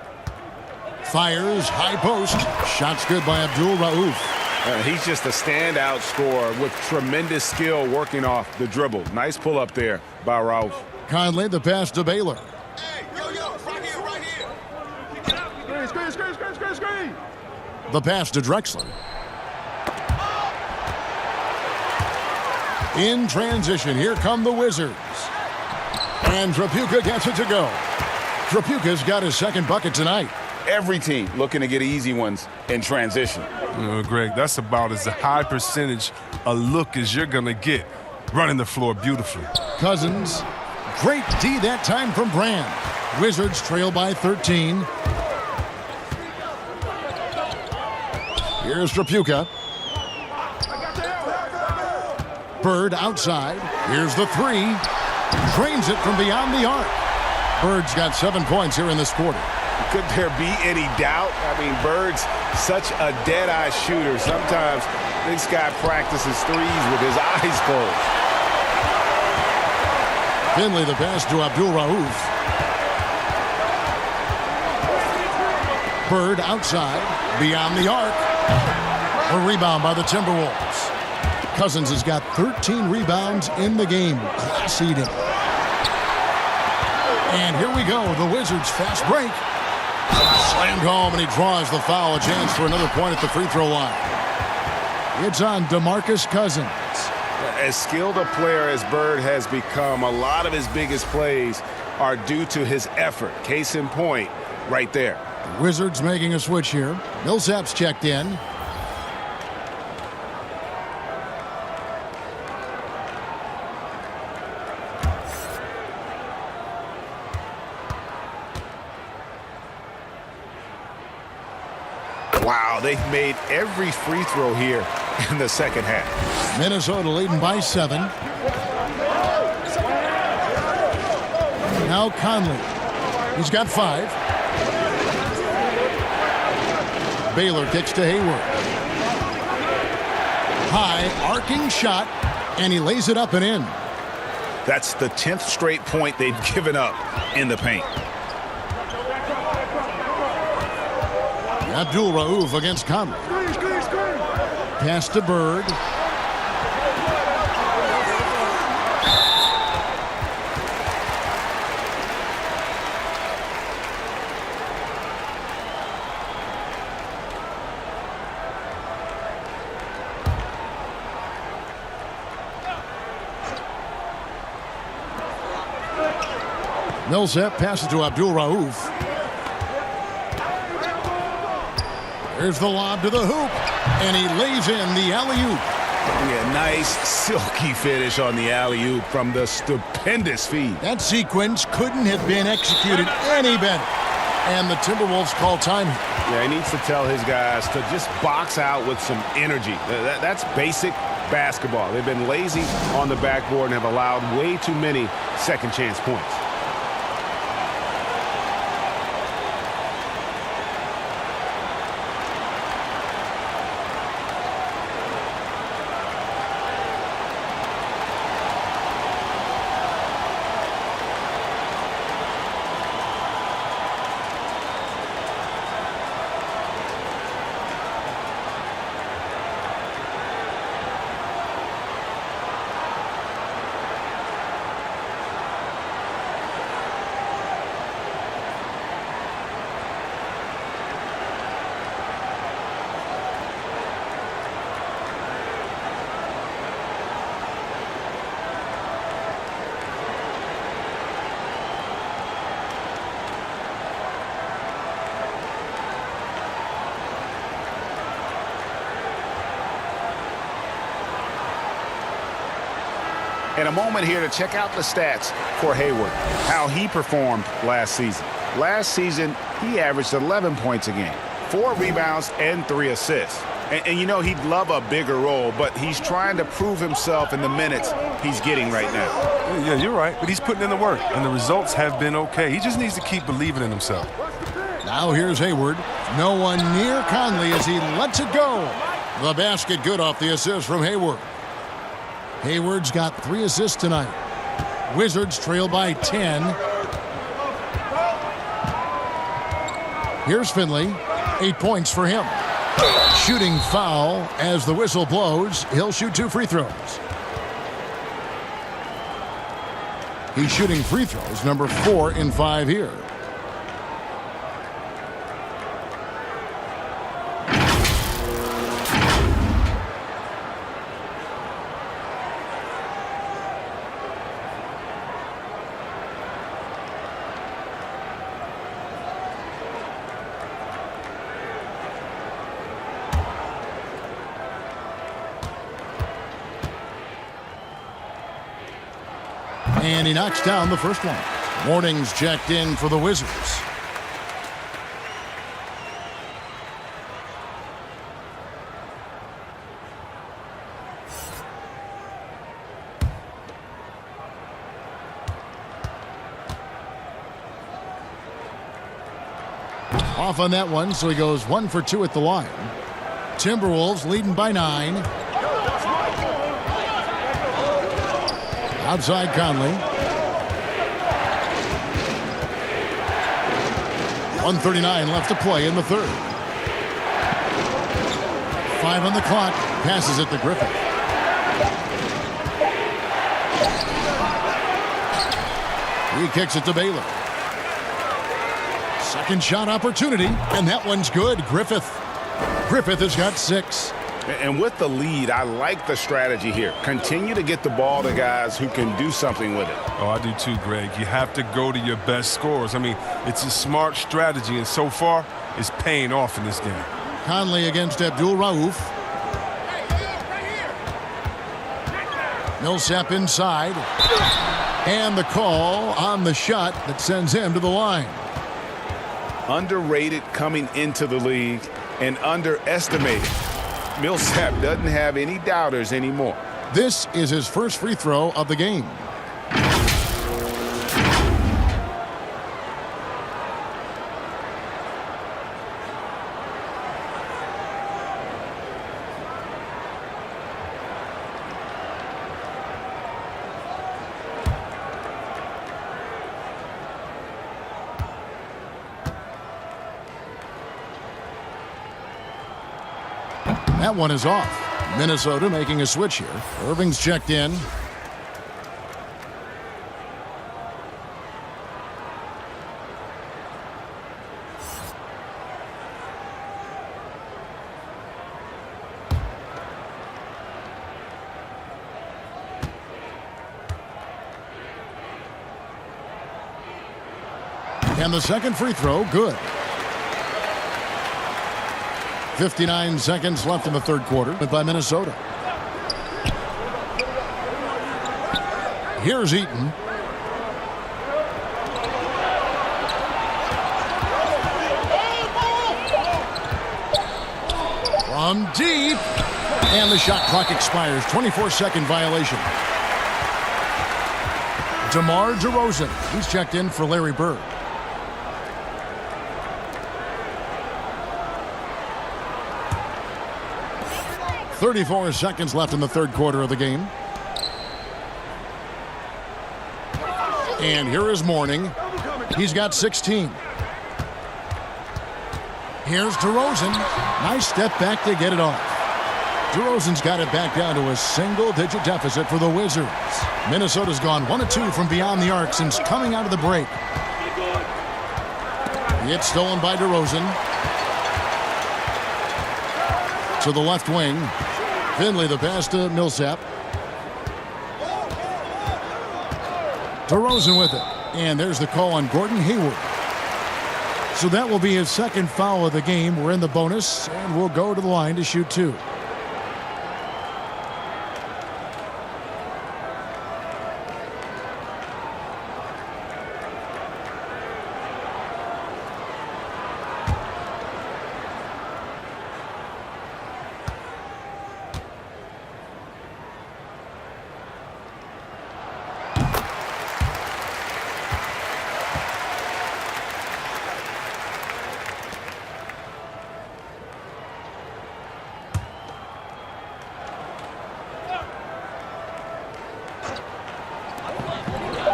S3: Fires, high post. Shots good by Abdul Rauf.
S12: He's just a standout scorer with tremendous skill working off the dribble. Nice pull up there by Rauf.
S3: Conley, the pass to Baylor.
S10: Screen.
S3: The pass to Drexler. In transition, here come the Wizards. And Trapuka gets it to go. Trapuka's got his second bucket tonight.
S12: Every team looking to get easy ones in transition.
S17: Greg, that's about as high percentage a look as you're going to get. Running the floor beautifully.
S3: Cousins. Great D that time from Brand. Wizards trail by 13. Here's Trapuka. Bird outside. Here's the 3. Drains it from beyond the arc. Bird's got 7 points here in this quarter.
S12: Could there be any doubt? I mean, Bird's such a dead-eye shooter. Sometimes this guy practices threes with his eyes closed.
S3: Finley the pass to Abdul Rauf. Bird outside, beyond the arc. A rebound by the Timberwolves. Cousins has got 13 rebounds in the game. Class eating. And here we go, the Wizards fast break. Slammed home, and he draws the foul. A chance for another point at the free throw line. It's on DeMarcus Cousins.
S12: As skilled a player as Bird has become, a lot of his biggest plays are due to his effort. Case in point, right there.
S3: The Wizards making a switch here. Millsap's checked in.
S12: Wow, they've made every free throw here in the second half.
S3: Minnesota leading by 7. Now Conley. He's got 5. Baylor kicks to Hayward. High, arcing shot, and he lays it up and in.
S2: That's the 10th straight point they've given up in the paint.
S3: Abdul Rauf against Conley. Pass to Bird. Millsap passes to Abdul Rauf. There's the lob to the hoop, and he lays in the alley-oop.
S2: Yeah, nice silky finish on the alley-oop from the stupendous feed.
S3: That sequence couldn't have been executed any better. And the Timberwolves call time.
S2: Yeah, he needs to tell his guys to just box out with some energy. That's basic basketball. They've been lazy on the backboard and have allowed way too many second chance points. And a moment here to check out the stats for Hayward, how he performed last season. Last season, he averaged 11 points a game, 4 rebounds, and 3 assists. And you know, he'd love a bigger role, but he's trying to prove himself in the minutes he's getting right now.
S17: Yeah, you're right, but he's putting in the work, and the results have been okay. He just needs to keep believing in himself.
S3: Now here's Hayward. No one near Conley as he lets it go. The basket good off the assist from Hayward. Hayward's got 3 assists tonight. Wizards trail by 10. Here's Finley. 8 points for him. Shooting foul as the whistle blows. He'll shoot 2 free throws. He's shooting free throws, number 4 in 5 here. And he knocks down the first one. Warnings checked in for the Wizards. Off on that one, so he goes 1 for 2 at the line. Timberwolves leading by 9. Outside Conley. 1:39 left to play in the third. 5 on the clock. Passes it to Griffith. He kicks it to Baylor. Second shot opportunity, and that one's good. Griffith has got 6.
S2: And with the lead, I like the strategy here. Continue to get the ball to guys who can do something with it.
S17: Oh, I do too, Greg. You have to go to your best scorers. I mean, it's a smart strategy, and so far, it's paying off in this game.
S3: Conley against Abdul Rauf. Millsap inside. And the call on the shot that sends him to the line.
S2: Underrated coming into the league and underestimated. Millsap doesn't have any doubters anymore.
S3: This is his first free throw of the game. That one is off. Minnesota making a switch here. Irving's checked in. And the second free throw, good. 59 seconds left in the third quarter by Minnesota. Here's Eaton. From deep. And the shot clock expires. 24-second violation. DeMar DeRozan. He's checked in for Larry Bird. 34 seconds left in the third quarter of the game. And here is Mourning. He's got 16. Here's DeRozan. Nice step back to get it off. DeRozan's got it back down to a single-digit deficit for the Wizards. Minnesota's gone 1 of 2 from beyond the arc since coming out of the break. It's stolen by DeRozan. To the left wing. Finley the pass to Millsap. DeRozan with it. And there's the call on Gordon Hayward. So that will be his second foul of the game. We're in the bonus, and we'll go to the line to shoot 2.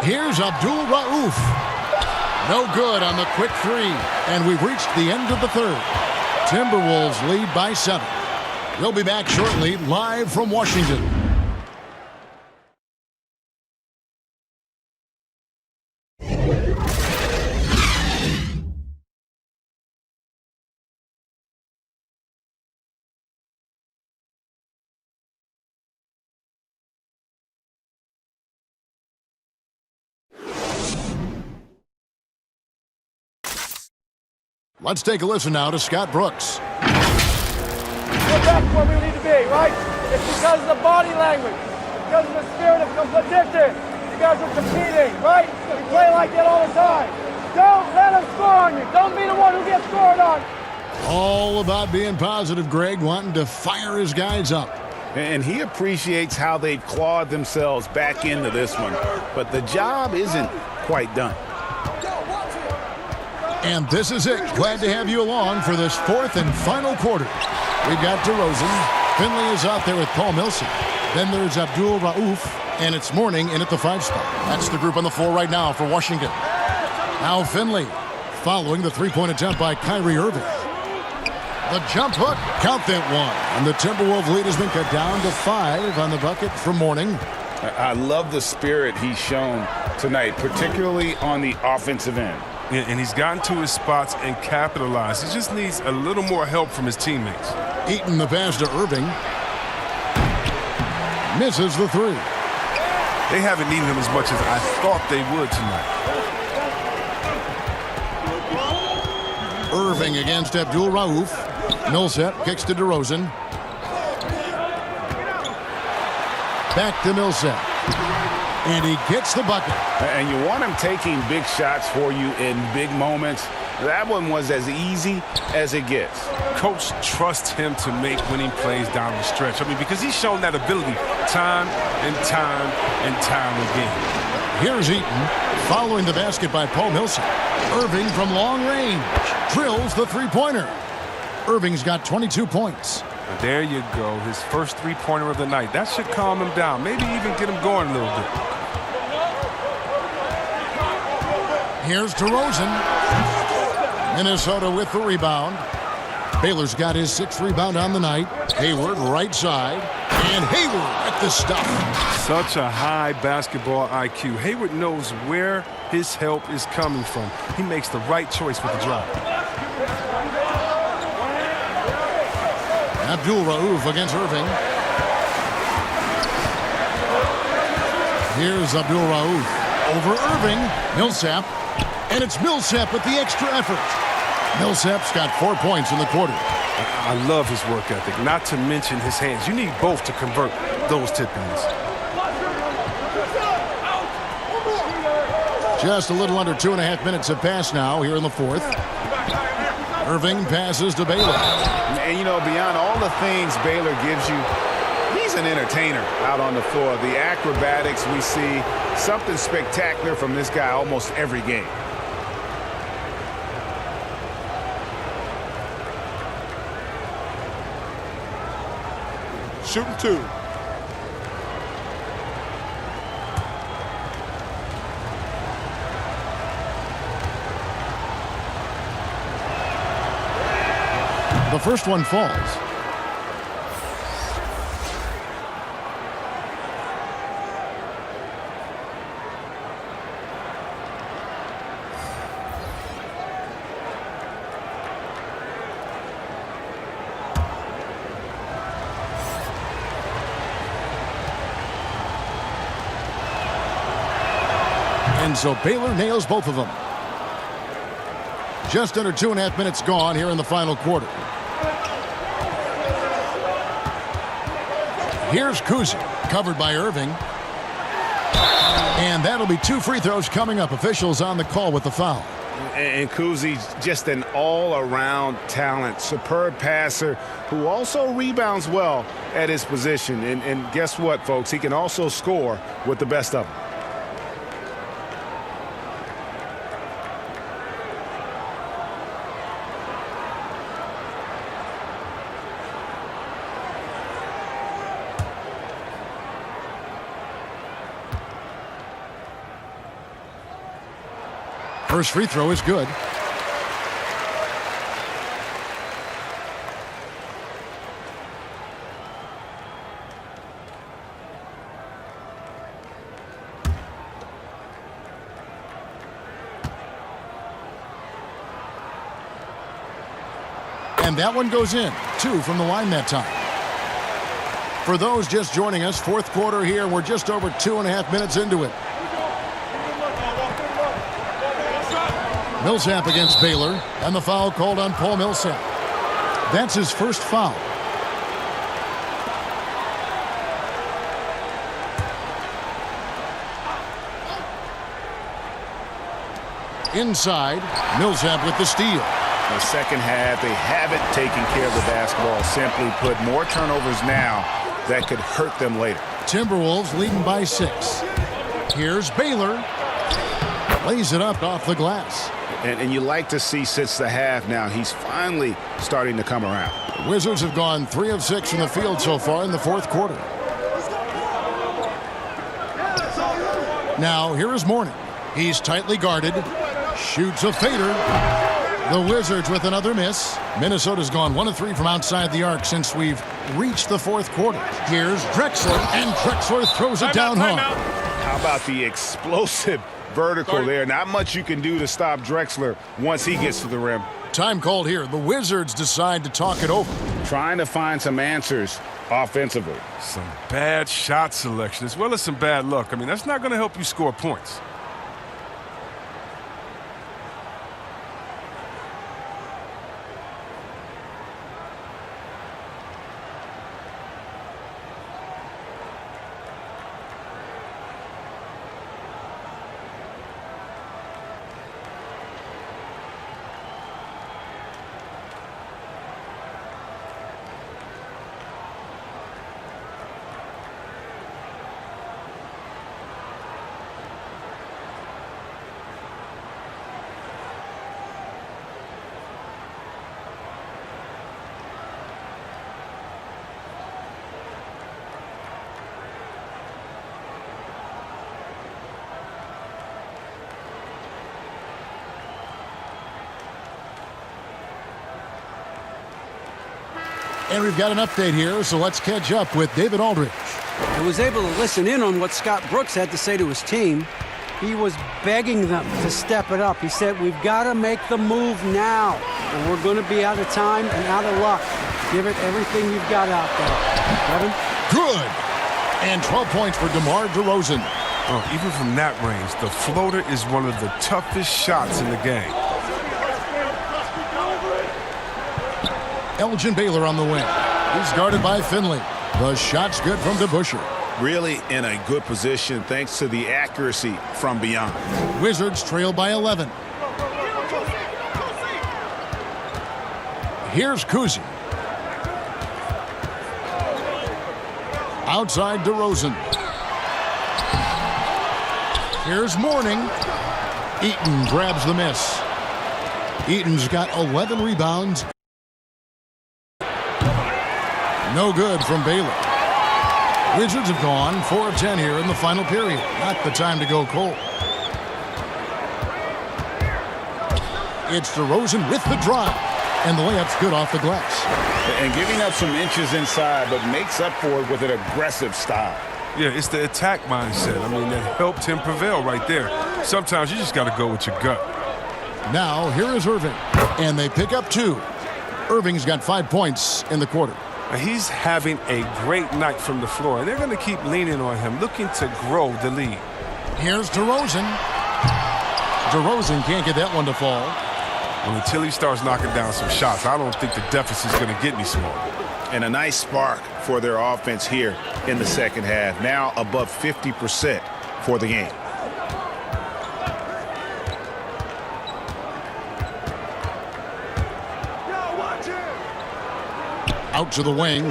S3: Here's Abdul Rauf. No good on the quick three. And we've reached the end of the third. Timberwolves lead by 7. We'll be back shortly, live from Washington. Let's take a listen now to Scott Brooks.
S1: We're back where we need to be, right? It's because of the body language, because of the spirit of competition. You guys are competing, right? You play like that all the time. Don't let them score on you. Don't be the one who gets scored on.
S3: All about being positive, Greg, wanting to fire his guys up.
S2: And he appreciates how they've clawed themselves back into this one. But the job isn't quite done.
S3: And this is it. Glad to have you along for this fourth and final quarter. We've got DeRozan. Finley is out there with Paul Millsap. Then there's Abdul Rauf. And it's Mourning in at the 5 spot. That's the group on the floor right now for Washington. Now Finley following the three-point attempt by Kyrie Irving. The jump hook. Count that one. And the Timberwolves lead has been cut down to 5 on the bucket for Mourning.
S2: I love the spirit he's shown tonight, particularly on the offensive end.
S17: And he's gotten to his spots and capitalized. He just needs a little more help from his teammates.
S3: Eaton the pass to Irving. Misses the 3.
S17: They haven't needed him as much as I thought they would tonight.
S3: Irving against Abdul Rauf. Millsap kicks to DeRozan. Back to Millsap. And he gets the bucket.
S2: And you want him taking big shots for you in big moments. That one was as easy as it gets.
S17: Coach trusts him to make winning plays down the stretch. I mean, because he's shown that ability time and time and time again.
S3: Here's Eaton following the basket by Paul Millsap. Irving from long range drills the three-pointer. Irving's got 22 points.
S17: There you go, his first three-pointer of the night. That should calm him down, maybe even get him going a little bit.
S3: Here's DeRozan. Minnesota with the rebound. Baylor's got his 6th rebound on the night. Hayward right side. And Hayward at the stuff.
S17: Such a high basketball IQ. Hayward knows where his help is coming from. He makes the right choice with the drive.
S3: Abdul Rauf against Irving. Here's Abdul Rauf over Irving. Millsap. And it's Millsap with the extra effort. Millsap's got 4 points in the quarter.
S17: I love his work ethic, not to mention his hands. You need both to convert those tip-ins.
S3: Just a little under 2.5 minutes have passed now here in the 4th. Irving passes to Baylor.
S2: And, you know, beyond all the things Baylor gives you, he's an entertainer out on the floor. The acrobatics we see, something spectacular from this guy almost every game.
S10: Shooting 2.
S3: The first one falls. And so Baylor nails both of them. Just under 2.5 minutes gone here in the final quarter. Here's Kuzi, covered by Irving. And that'll be 2 free throws coming up. Officials on the call with the foul.
S2: And Kuzi's just an all-around talent, superb passer who also rebounds well at his position. And guess what, folks? He can also score with the best of them.
S3: First free throw is good. And that one goes in. 2 from the line that time. For those just joining us, 4th quarter here, and we're just over 2.5 minutes into it. Millsap against Baylor, and the foul called on Paul Millsap. That's his first foul. Inside, Millsap with the steal.
S2: The second half, they haven't taken care of the basketball. Simply put, more turnovers now that could hurt them later.
S3: Timberwolves leading by 6. Here's Baylor. Lays it up off the glass.
S2: And you like to see since the half now, he's finally starting to come around.
S3: The Wizards have gone 3 of 6 from the field so far in the 4th quarter. Now, here is Mourning. He's tightly guarded. Shoots a fader. The Wizards with another miss. Minnesota's gone 1 of 3 from outside the arc since we've reached the 4th quarter. Here's Drexler, and Drexler throws it down hard.
S2: How about the explosive vertical there? Not much you can do to stop Drexler once he gets to the rim.
S3: Time called here. The Wizards decide to talk it over.
S2: Trying to find some answers offensively.
S17: Some bad shot selection as well as some bad luck. I mean, that's not going to help you score points.
S3: And we've got an update here, so let's catch up with David Aldridge.
S4: I was able to listen in on what Scott Brooks had to say to his team. He was begging them to step it up. He said, we've got to make the move now, or we're going to be out of time and out of luck. Give it everything you've got out there. Kevin?
S3: Good. And 12 points for DeMar DeRozan.
S17: Oh, even from that range, the floater is one of the toughest shots in the game.
S3: Elgin Baylor on the wing. He's guarded by Finley. The shot's good from DeBusschere.
S2: Really in a good position thanks to the accuracy from beyond.
S3: Wizards trail by 11. Here's Kuzi. Outside DeRozan. Here's Mourning. Eaton grabs the miss. Eaton's got 11 rebounds. No good from Baylor. Wizards have gone 4 of 10 here in the final period. Not the time to go cold. It's DeRozan with the drive. And the layup's good off the glass.
S2: And giving up some inches inside, but makes up for it with an aggressive style.
S17: Yeah, it's the attack mindset. I mean, that helped him prevail right there. Sometimes you just got to go with your gut.
S3: Now, here is Irving. And they pick up 2. Irving's got 5 points in the quarter.
S17: Now, he's having a great night from the floor, and they're going to keep leaning on him, looking to grow the lead.
S3: Here's DeRozan. DeRozan can't get that one to fall.
S17: Well, until he starts knocking down some shots, I don't think the deficit's going to get any smaller.
S2: And a nice spark for their offense here in the second half. Now above 50% for the game.
S3: Out to the wing.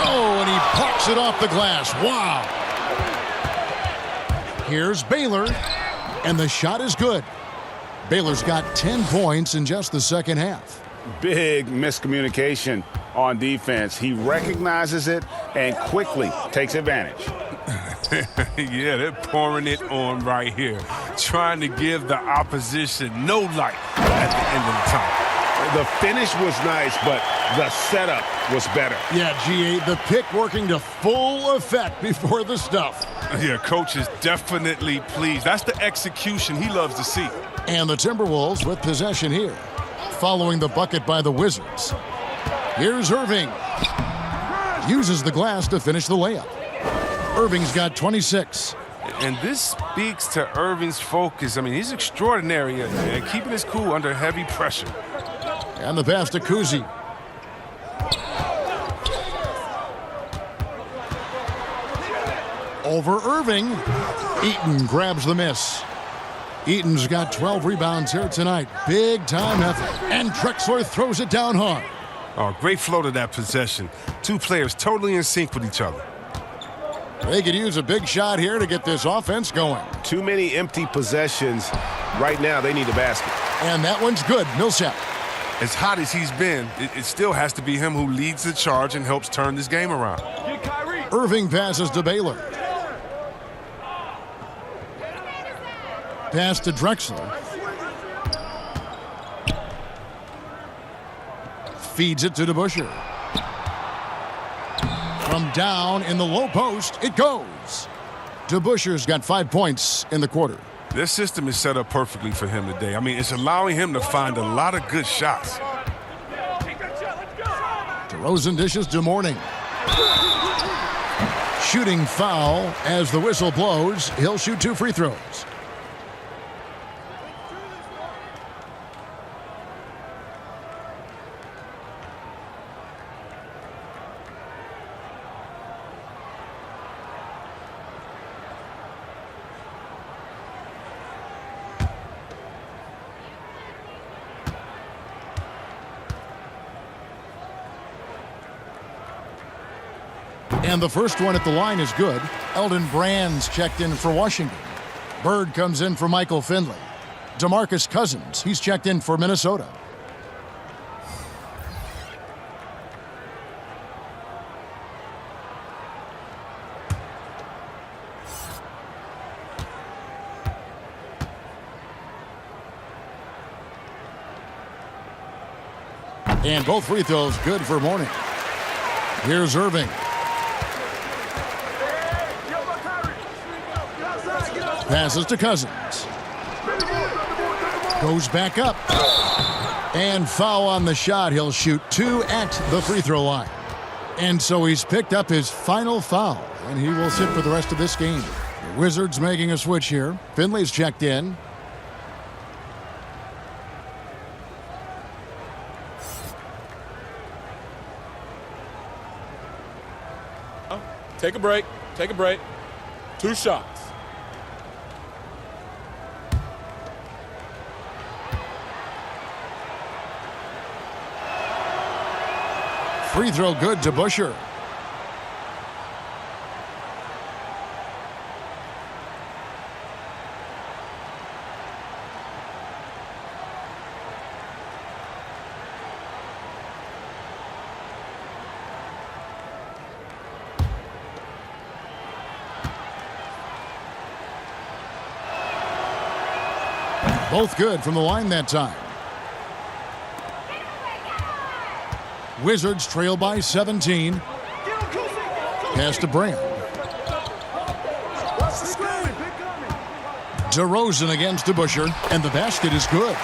S3: Oh, and he plucks it off the glass. Wow. Here's Baylor, and the shot is good. Baylor's got 10 points in just the second half.
S2: Big miscommunication on defense. He recognizes it and quickly takes advantage.
S17: Yeah, they're pouring it on right here, trying to give the opposition no light at the end of the time.
S2: The finish was nice, but the setup was better.
S3: Yeah, G.A., the pick working to full effect before the stuff.
S17: Yeah, coach is definitely pleased. That's the execution he loves to see.
S3: And the Timberwolves with possession here, following the bucket by the Wizards. Here's Irving. Uses the glass to finish the layup. Irving's got 26.
S17: And this speaks to Irving's focus. I mean, he's extraordinary at keeping his cool under heavy pressure.
S3: And the pass to Kuzi. Over Irving. Eaton grabs the miss. Eaton's got 12 rebounds here tonight. Big time effort. And Drexler throws it down hard.
S17: Oh, great flow to that possession. 2 players totally in sync with each other.
S3: They could use a big shot here to get this offense going.
S12: Too many empty possessions. Right now, they need a basket.
S3: And that one's good. Millsap.
S17: As hot as he's been, it still has to be him who leads the charge and helps turn this game around.
S3: Irving passes to Baylor. Pass to Drexler. Feeds it to DeBusschere. From down in the low post, it goes. DeBusschere's got 5 points in the quarter.
S17: This system is set up perfectly for him today. I mean, it's allowing him to find a lot of good shots.
S3: DeRozan dishes to Mourning. Shooting foul as the whistle blows. He'll shoot 2 free throws. And the first one at the line is good. Eldon Brand's checked in for Washington. Bird comes in for Michael Finley. DeMarcus Cousins, he's checked in for Minnesota. And both free throws good for Mourning. Here's Irving. Passes to Cousins. Goes back up. And foul on the shot. He'll shoot 2 at the free throw line. And so he's picked up his final foul. And he will sit for the rest of this game. The Wizards making a switch here. Finley's checked in.
S6: Take a break. Take a break. 2 shots.
S3: Free throw good to Busher. Both good from the line that time. Wizards trail by 17. Pass to Brand. DeRozan against DeBusschere, and the basket is good.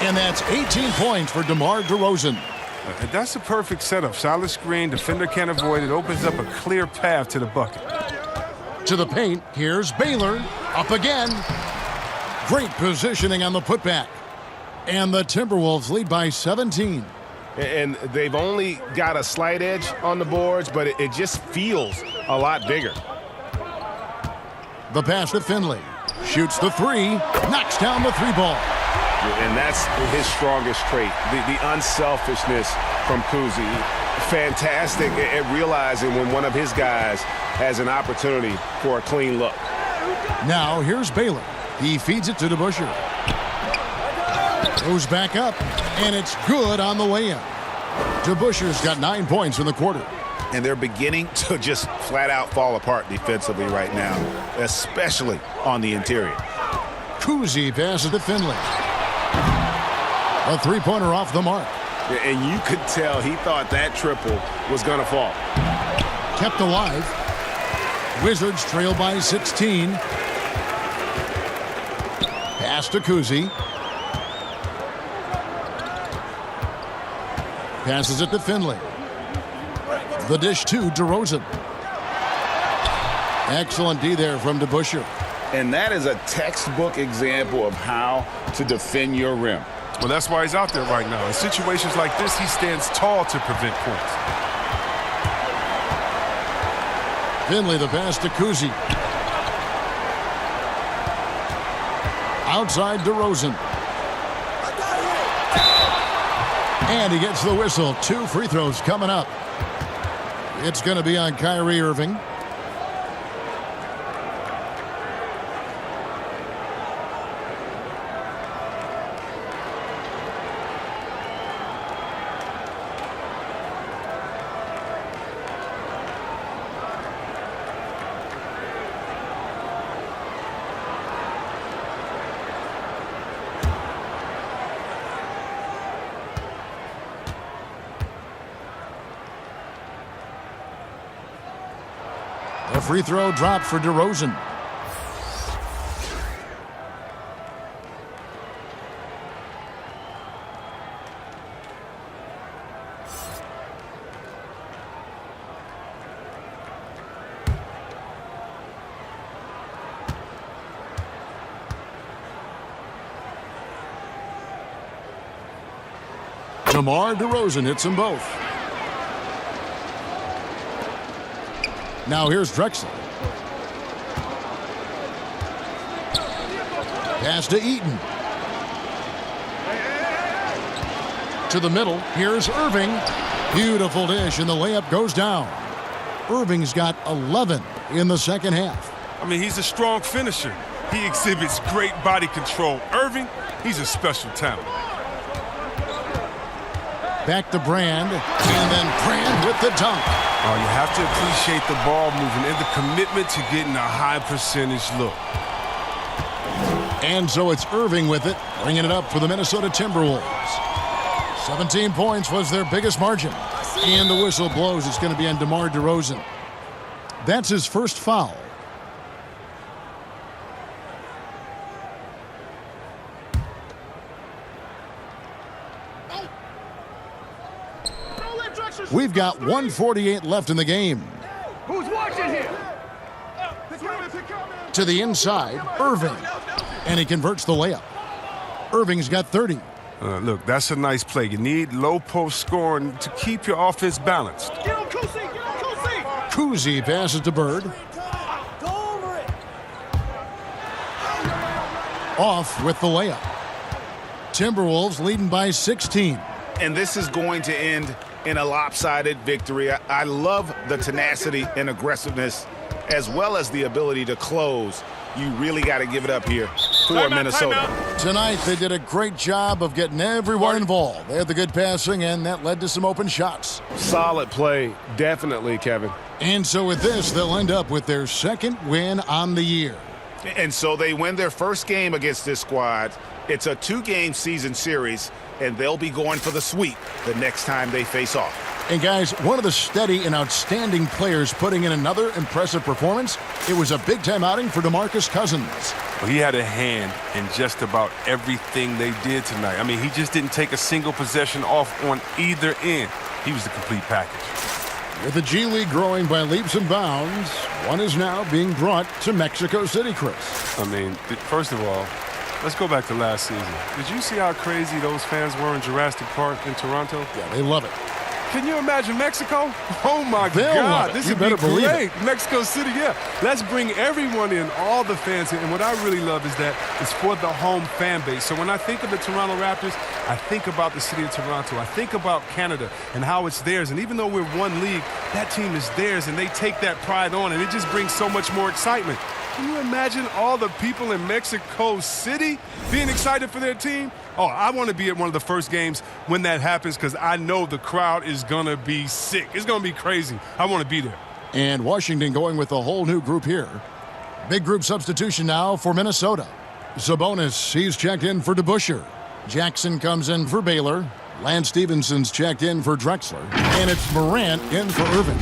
S3: And that's 18 points for DeMar DeRozan.
S17: That's a perfect setup. Solid screen, defender can't avoid it. Opens up a clear path to the bucket.
S3: To the paint, here's Baylor. Up again. Great positioning on the putback. And the Timberwolves lead by 17.
S12: And they've only got a slight edge on the boards, but it just feels a lot bigger.
S3: The pass to Finley. Shoots the 3. Knocks down the 3 ball.
S12: And that's his strongest trait, the unselfishness from Kuzi. Fantastic at realizing when one of his guys has an opportunity for a clean look.
S3: Now here's Baylor. He feeds it to DeBusschere. Goes back up, and it's good on the way in. DeBusschere's got 9 points in the quarter.
S2: And they're beginning to just flat out fall apart defensively right now, especially on the interior.
S3: Kuzi passes to Finley. A 3-pointer off the mark.
S12: And you could tell he thought that triple was going to fall.
S3: Kept alive. Wizards trail by 16. Pass to Kuzi. Passes it to Finley. The dish to DeRozan. Excellent D there from DeBusschere.
S2: And that is a textbook example of how to defend your rim.
S17: Well, that's why he's out there right now. In situations like this, he stands tall to prevent points.
S3: Finley, the pass to Kuzi. Outside DeRozan. And he gets the whistle. 2 free throws coming up. It's going to be on Kyrie Irving. A free throw dropped for DeRozan. DeMar DeRozan hits them both. Now here's Drexler. Pass to Eaton. To the middle. Here's Irving. Beautiful dish, and the layup goes down. Irving's got 11 in the second half.
S17: I mean, he's a strong finisher. He exhibits great body control. Irving, he's a special talent.
S3: Back to Brand, and then Brand with the dunk.
S17: Oh, you have to appreciate the ball movement and the commitment to getting a high percentage look.
S3: And so it's Irving with it, bringing it up for the Minnesota Timberwolves. 17 points was their biggest margin. And the whistle blows. It's going to be on DeMar DeRozan. That's his first foul. We've got 1:48 left in the game.
S1: Who's watching here?
S3: To the inside, Irving. And he converts the layup. Irving's got 30.
S17: Look, that's a nice play. You need low post scoring to keep your offense balanced.
S3: Kuzi passes to Bird. Off with the layup. Timberwolves leading by 16.
S2: And this is going to end in a lopsided victory. I love the tenacity and aggressiveness as well as the ability to close. You really got to give it up here for Minnesota.
S3: Tonight, they did a great job of getting everyone involved. They had the good passing, and that led to some open shots.
S12: Solid play, definitely, Kevin.
S3: And so with this, they'll end up with their second win on the year.
S2: And so they win their first game against this squad. It's a 2-game season series, and they'll be going for the sweep the next time they face off.
S3: And guys, one of the steady and outstanding players putting in another impressive performance, it was a big-time outing for DeMarcus Cousins.
S17: Well, he had a hand in just about everything they did tonight. I mean, he just didn't take a single possession off on either end. He was the complete package.
S3: With the G League growing by leaps and bounds, one is now being brought to Mexico City, Chris.
S17: I mean, first of all, let's go back to last season. Did you see how crazy those fans were in Jurassic Park in Toronto?
S3: Yeah, they love it.
S17: Can you imagine Mexico? Oh, my
S3: They'll
S17: God.
S3: love it.
S17: This
S3: You
S17: would
S3: better
S17: be
S3: believe
S17: great.
S3: it.
S17: Mexico City, yeah. Let's bring everyone in, all the fans in. And what I really love is that it's for the home fan base. So when I think of the Toronto Raptors, I think about the city of Toronto. I think about Canada and how it's theirs. And even though we're one league, that team is theirs, and they take that pride on, and it just brings so much more excitement. Can you imagine all the people in Mexico City being excited for their team? Oh, I want to be at one of the first games when that happens because I know the crowd is going to be sick. It's going to be crazy. I want to be there.
S3: And Washington going with a whole new group here. Big group substitution now for Minnesota. Sabonis, he's checked in for DeBusschere. Jackson comes in for Baylor. Lance Stevenson's checked in for Drexler. And it's Morant in for Irving.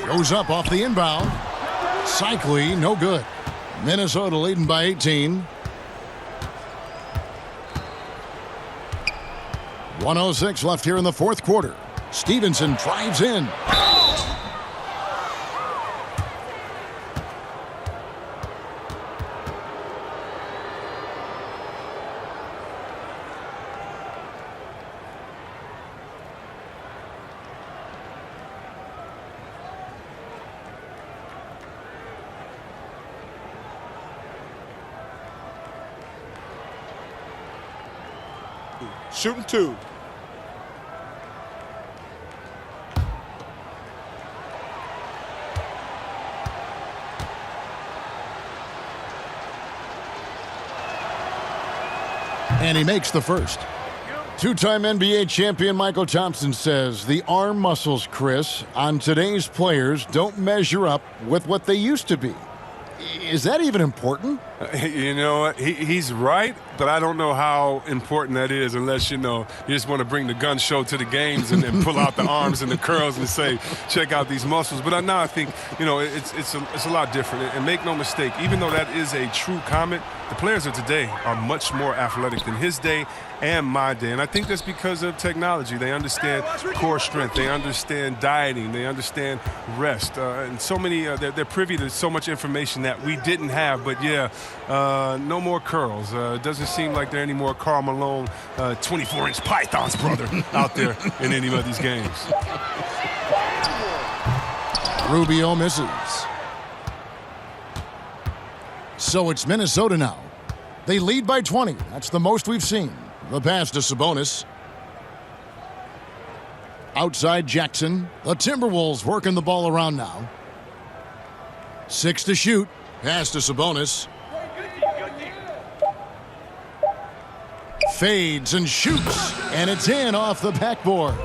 S3: Goes up off the inbound. Cycli, no good. Minnesota leading by 18. 1:06 left here in the fourth quarter. Stevenson drives in.
S12: Shooting two.
S3: And he makes the first. Two-time NBA champion Michael Thompson says the arm muscles, Chris, on today's players don't measure up with what they used to be. Is that even important?
S17: You know what? He's right, but I don't know how important that is unless, you just want to bring the gun show to the games and pull out the arms and the curls and say, check out these muscles. But now I think, it's a lot different. And make no mistake, even though that is a true comment, the players of today are much more athletic than his day and my day. And I think that's because of technology. They understand core strength. They understand dieting. They understand rest. And so many, they're privy to so much information that we didn't have. But, yeah, no more curls. It doesn't seem like there are any more Karl Malone 24-inch pythons, brother, out there in any of these games.
S3: Rubio misses. So it's Minnesota now. They lead by 20. That's the most we've seen. The pass to Sabonis. Outside Jackson. The Timberwolves working the ball around now. 6 to shoot. Pass to Sabonis. Fades and shoots. And it's in off the backboard.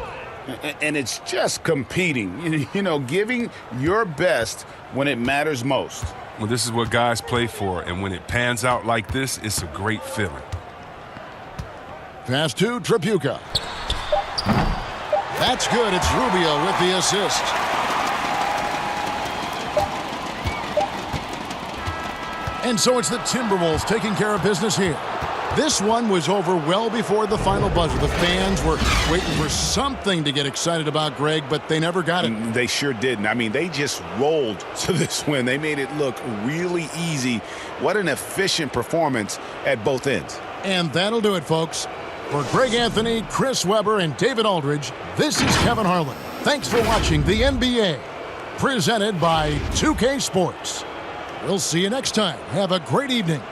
S2: And it's just competing, giving your best when it matters most.
S17: Well, this is what guys play for, and when it pans out like this, it's a great feeling.
S3: Pass to Tripucka. That's good. It's Rubio with the assist. And so it's the Timberwolves taking care of business here. This one was over well before the final buzzer. The fans were waiting for something to get excited about, Greg, but they never got it.
S2: They sure didn't. I mean, they just rolled to this win. They made it look really easy. What an efficient performance at both ends.
S3: And that'll do it, folks. For Greg Anthony, Chris Webber, and David Aldridge, this is Kevin Harlan. Thanks for watching the NBA, presented by 2K Sports. We'll see you next time. Have a great evening.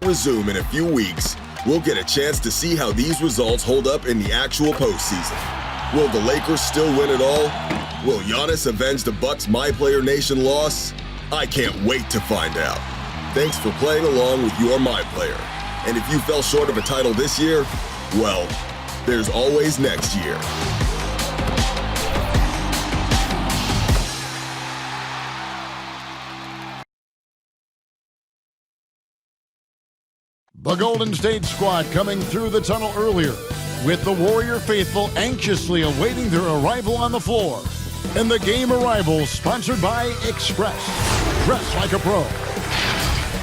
S18: resume in a few weeks, we'll get a chance to see how these results hold up in the actual postseason. Will the Lakers still win it all? Will Giannis avenge the Bucks' My Player Nation loss? I can't wait to find out. Thanks for playing along with your My Player. And if you fell short of a title this year, well, there's always next year.
S3: The Golden State squad coming through the tunnel earlier, with the Warrior faithful anxiously awaiting their arrival on the floor. And the game arrival sponsored by Express. Dress like a pro.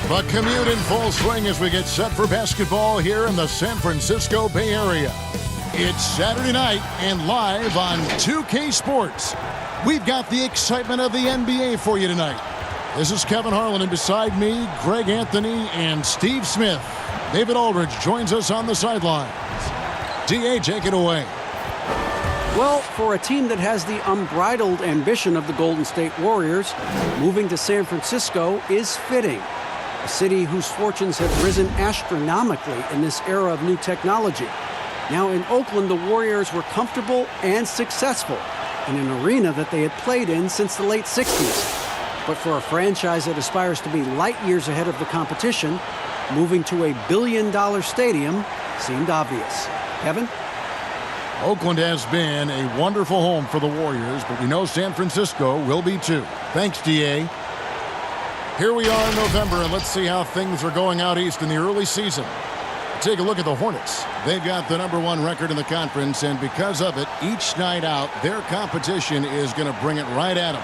S3: The commute in full swing as we get set for basketball here in the San Francisco Bay Area. It's Saturday night and live on 2K Sports. We've got the excitement of the NBA for you tonight. This is Kevin Harlan, and beside me, Greg Anthony and Steve Smith. David Aldridge joins us on the sidelines. D.A., take it away.
S4: Well, for a team that has the unbridled ambition of the Golden State Warriors, moving to San Francisco is fitting. A city whose fortunes have risen astronomically in this era of new technology. Now in Oakland, the Warriors were comfortable and successful in an arena that they had played in since the late 60s. But for a franchise that aspires to be light years ahead of the competition, moving to a billion-dollar stadium seemed obvious. Kevin?
S3: Oakland has been a wonderful home for the Warriors, but we know San Francisco will be too. Thanks, D.A. Here we are in November, and let's see how things are going out east in the early season. Take a look at the Hornets. They've got the #1 record in the conference, and because of it, each night out, their competition is going to bring it right at them.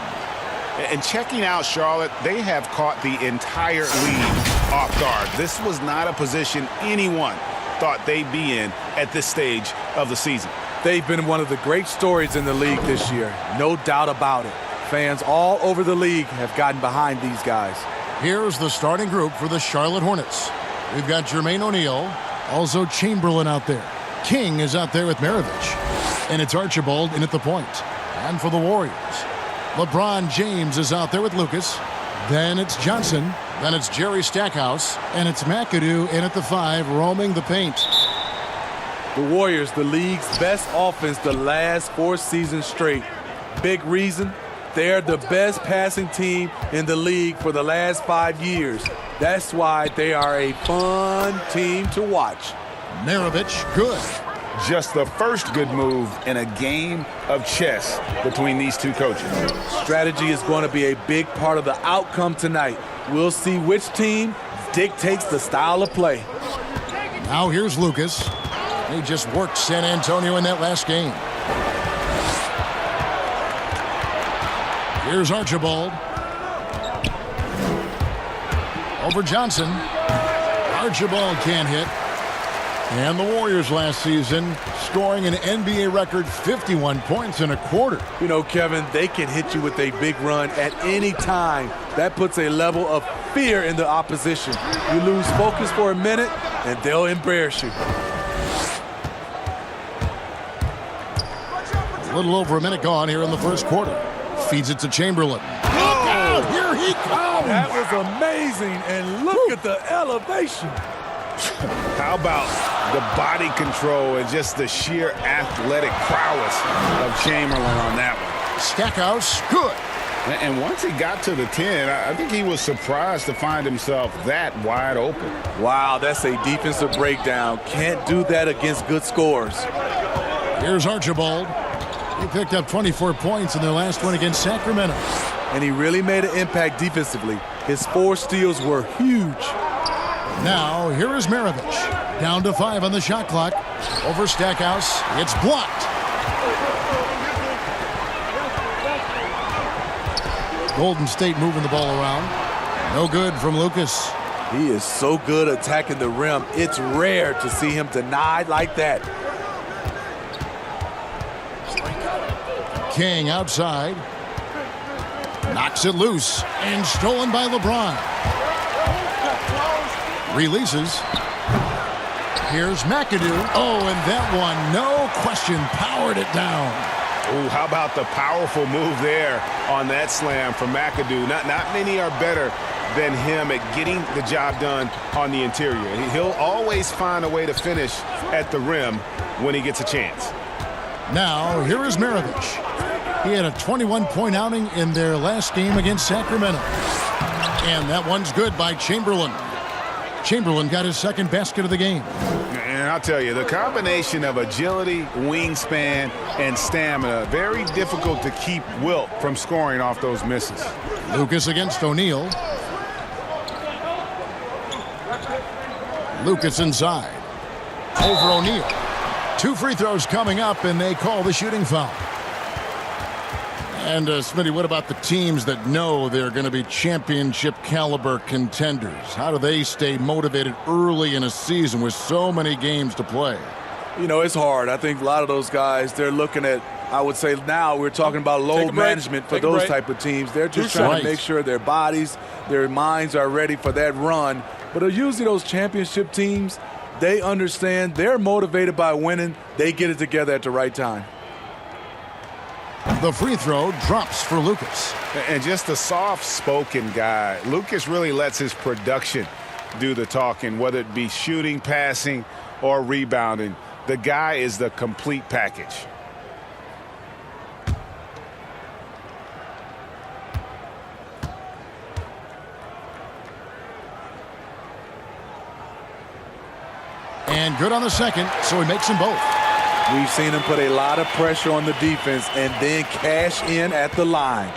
S2: And checking out Charlotte, they have caught the entire league off guard. This was not a position anyone thought they'd be in at this stage of the season.
S6: They've been one of the great stories in the league this year. No doubt about it. Fans all over the league have gotten behind these guys.
S3: Here's the starting group for the Charlotte Hornets. We've got Jermaine O'Neal, also Chamberlain out there. King is out there with Maravich. And it's Archibald in at the point. And for the Warriors, LeBron James is out there with Lucas. Then it's Johnson. Then it's Jerry Stackhouse. And it's McAdoo in at the 5, roaming the paint.
S6: The Warriors, the league's best offense the last 4 seasons straight. Big reason? They're the best passing team in the league for the last 5 years. That's why they are a fun team to watch.
S3: Maravich, good.
S2: Just the first good move in a game of chess between these two coaches.
S6: Strategy is going to be a big part of the outcome tonight. We'll see which team dictates the style of play.
S3: Now here's Lucas. He just worked San Antonio in that last game. Here's Archibald. Over Johnson. Archibald can't hit. And the Warriors last season scoring an NBA record 51 points in a quarter.
S6: You know, Kevin, they can hit you with a big run at any time. That puts a level of fear in the opposition. You lose focus for a minute, and they'll embarrass you.
S3: A little over a minute gone here in the first quarter. Feeds it to Chamberlain. Look out! Here he comes!
S6: That was amazing, and look at the elevation.
S2: How about the body control and just the sheer athletic prowess of Chamberlain on that one?
S3: Stackhouse, good.
S2: And once he got to the 10, I think he was surprised to find himself that wide open.
S6: Wow, that's a defensive breakdown. Can't do that against good scores.
S3: Here's Archibald. He picked up 24 points in their last one against Sacramento.
S6: And he really made an impact defensively. His 4 steals were huge.
S3: Now, here is Maravich. Down to 5 on the shot clock. Over Stackhouse. It's blocked. Golden State moving the ball around. No good from Lucas.
S6: He is so good attacking the rim. It's rare to see him denied like that.
S3: King outside. Knocks it loose. And stolen by LeBron. Releases. Here's McAdoo. Oh, and that one, no question, powered it down.
S2: Oh, how about the powerful move there on that slam from McAdoo? Not many are better than him at getting the job done on the interior. He'll always find a way to finish at the rim when he gets a chance.
S3: Now, here is Maravich. He had a 21-point outing in their last game against Sacramento. And that one's good by Chamberlain. Chamberlain got his second basket of the game.
S2: And I'll tell you, the combination of agility, wingspan, and stamina, very difficult to keep Wilt from scoring off those misses.
S3: Lucas against O'Neal. Lucas inside. Over O'Neal. 2 free throws coming up, and they call the shooting foul. And, Smitty, what about the teams that know they're going to be championship caliber contenders? How do they stay motivated early in a season with so many games to play?
S6: You know, it's hard. I think a lot of those guys, they're looking at, I would say now we're talking about load management for those type of teams. They're just trying to make sure their bodies, their minds are ready for that run. But usually those championship teams, they understand, they're motivated by winning. They get it together at the right time.
S3: The free throw drops for Lucas.
S2: And just a soft-spoken guy. Lucas really lets his production do the talking, whether it be shooting, passing, or rebounding. The guy is the complete package.
S3: And good on the second, so he makes them both.
S6: We've seen him put a lot of pressure on the defense and then cash in at the line.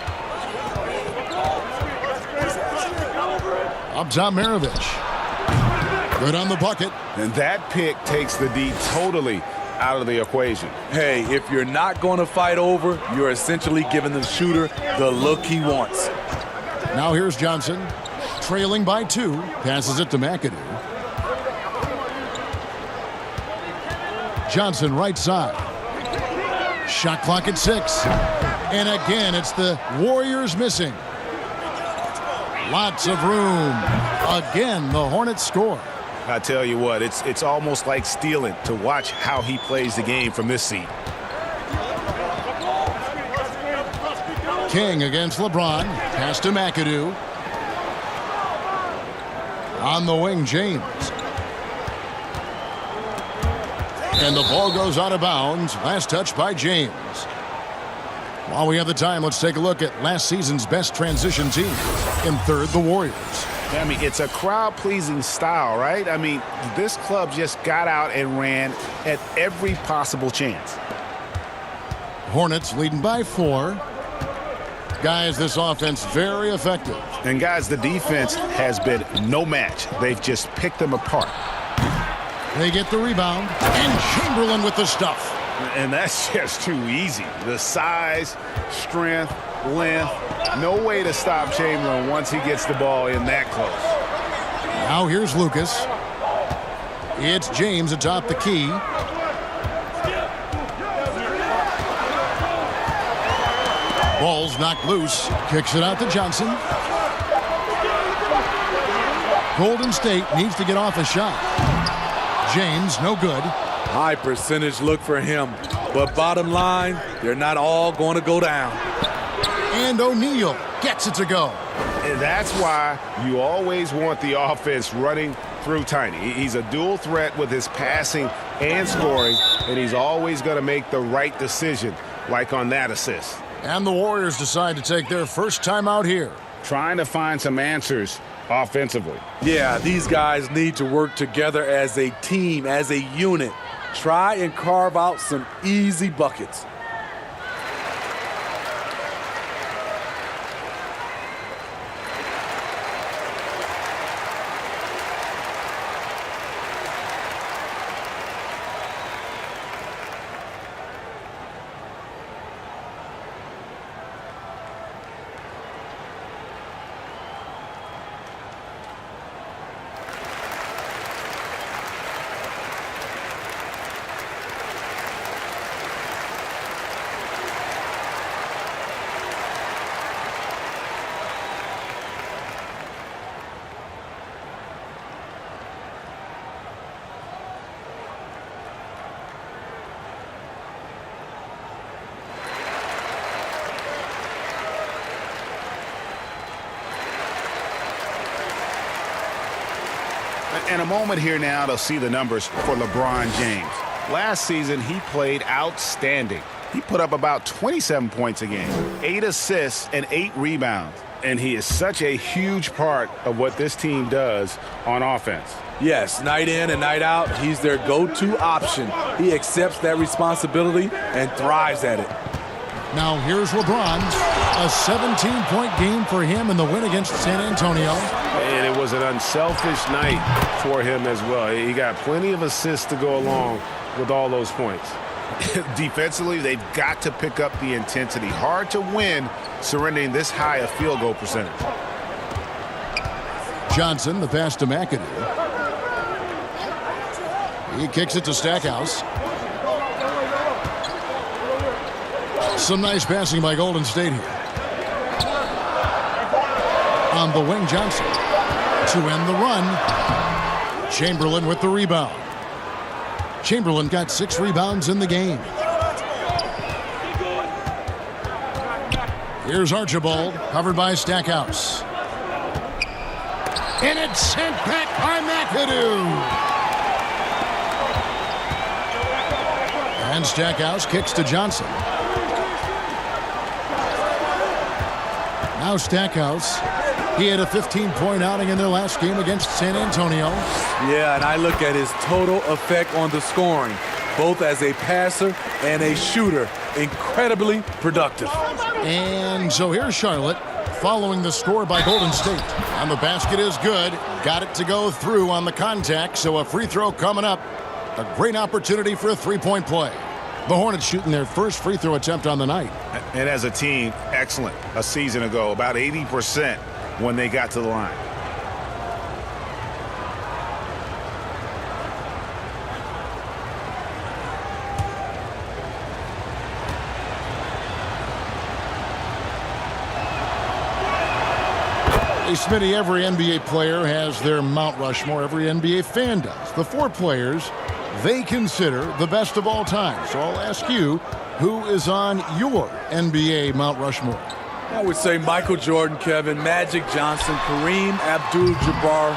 S3: Up top, Maravich. Good on the bucket.
S2: And that pick takes the D totally out of the equation.
S6: Hey, if you're not going to fight over, you're essentially giving the shooter the look he wants.
S3: Now here's Johnson. Trailing by 2. Passes it to McAdoo. Johnson right side. Shot clock at 6. And again, it's the Warriors missing. Lots of room. Again, the Hornets score.
S2: I tell you what, it's almost like stealing to watch how he plays the game from this seat.
S3: King against LeBron. Pass to McAdoo. On the wing, James. And the ball goes out of bounds. Last touch by James. While we have the time, let's take a look at last season's best transition team. In third, the Warriors.
S2: I mean, it's a crowd-pleasing style, right? I mean, this club just got out and ran at every possible chance.
S3: Hornets leading by 4. Guys, this offense very effective.
S2: And guys, the defense has been no match. They've just picked them apart.
S3: They get the rebound, and Chamberlain with the stuff.
S2: And that's just too easy. The size, strength, length, no way to stop Chamberlain once he gets the ball in that close.
S3: Now here's Lucas. It's James atop the key. Ball's knocked loose. Kicks it out to Johnson. Golden State needs to get off a shot. James, no good.
S6: High percentage look for him. But bottom line, they're not all going to go down.
S3: And O'Neal gets it to go.
S2: And that's why you always want the offense running through Tiny. He's a dual threat with his passing and scoring, and he's always going to make the right decision, like on that assist.
S3: And the Warriors decide to take their first time out here.
S2: Trying to find some answers offensively.
S6: Yeah, these guys need to work together as a team, as a unit. Try and carve out some easy buckets.
S2: In a moment here now, they'll see the numbers for LeBron James. Last season, he played outstanding. He put up about 27 points a game, 8 assists, and 8 rebounds. And he is such a huge part of what this team does on offense.
S6: Yes, night in and night out, he's their go-to option. He accepts that responsibility and thrives at it.
S3: Now here's LeBron. A 17-point game for him in the win against San Antonio.
S12: And it was an unselfish night for him as well. He got plenty of assists to go along with all those points.
S2: Defensively, they've got to pick up the intensity. Hard to win surrendering this high a field goal percentage.
S3: Johnson, the pass to McAdoo. He kicks it to Stackhouse. Some nice passing by Golden State here. On the wing, Johnson. To end the run. Chamberlain with the rebound. Chamberlain got 6 rebounds in the game. Here's Archibald, covered by Stackhouse. And it's sent back by McAdoo. And Stackhouse kicks to Johnson. Now Stackhouse. He had a 15-point outing in their last game against San Antonio.
S6: Yeah, and I look at his total effect on the scoring, both as a passer and a shooter. Incredibly productive.
S3: And so here's Charlotte following the score by Golden State. And the basket is good. Got it to go through on the contact, so a free throw coming up. A great opportunity for a three-point play. The Hornets shooting their first free throw attempt on the night.
S2: And as a team, excellent. A season ago, about 80% when they got to the line.
S3: Hey, Smitty, every NBA player has their Mount Rushmore. Every NBA fan does. The 4 players they consider the best of all time. So I'll ask you, who is on your NBA Mount Rushmore?
S6: I would say Michael Jordan, Kevin, Magic Johnson, Kareem Abdul-Jabbar,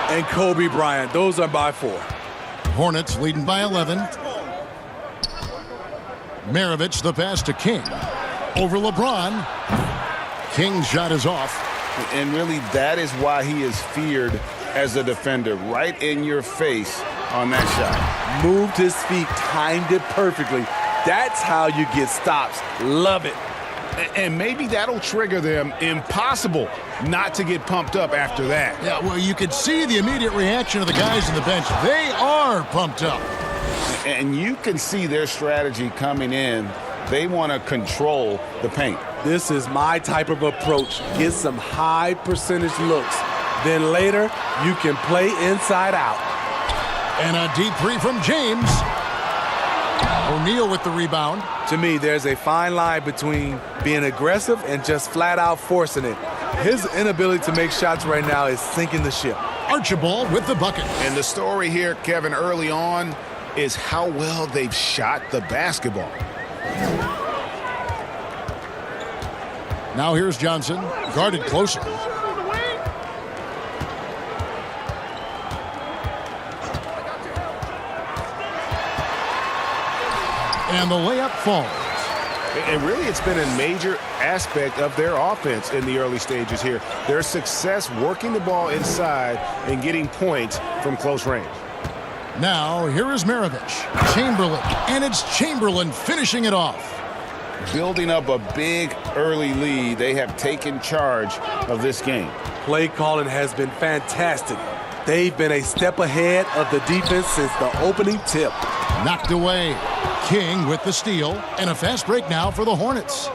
S6: and Kobe Bryant. Those are my 4.
S3: Hornets leading by 11. Maravich, the pass to King. Over LeBron. King's shot is off.
S2: And really, that is why he is feared as a defender. Right in your face on that shot.
S6: Moved his feet, timed it perfectly. That's how you get stops. Love it.
S2: And maybe that'll trigger them. Impossible not to get pumped up after that.
S3: Yeah, well, you could see the immediate reaction of the guys on the bench. They are pumped up.
S2: And you can see their strategy coming in. They want to control the paint.
S6: This is my type of approach. Get some high percentage looks. Then later, you can play inside out.
S3: And a deep three from James. O'Neal with the rebound.
S6: To me, there's a fine line between being aggressive and just flat out forcing it. His inability to make shots right now is sinking the ship.
S3: Archibald with the bucket.
S2: And the story here, Kevin, early on is how well they've shot the basketball.
S3: Now here's Johnson, guarded closer. And the layup falls.
S12: And really, it's been a major aspect of their offense in the early stages here. Their success working the ball inside and getting points from close range.
S3: Now, here is Maravich. Chamberlain. And it's Chamberlain finishing it off.
S2: Building up a big early lead. They have taken charge of this game.
S6: Play calling has been fantastic. They've been a step ahead of the defense since the opening tip.
S3: Knocked away. King with the steal. And a fast break now for the Hornets.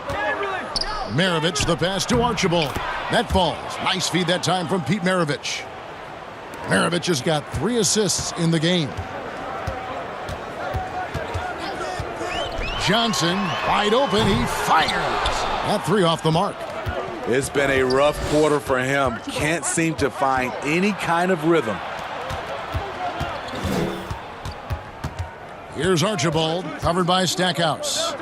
S3: Maravich, the pass to Archibald. That falls. Nice feed that time from Pete Maravich. Maravich has got 3 assists in the game. Johnson, wide open, he fires. That 3 off the mark.
S6: It's been a rough quarter for him. Can't seem to find any kind of rhythm.
S3: Here's Archibald, covered by Stackhouse.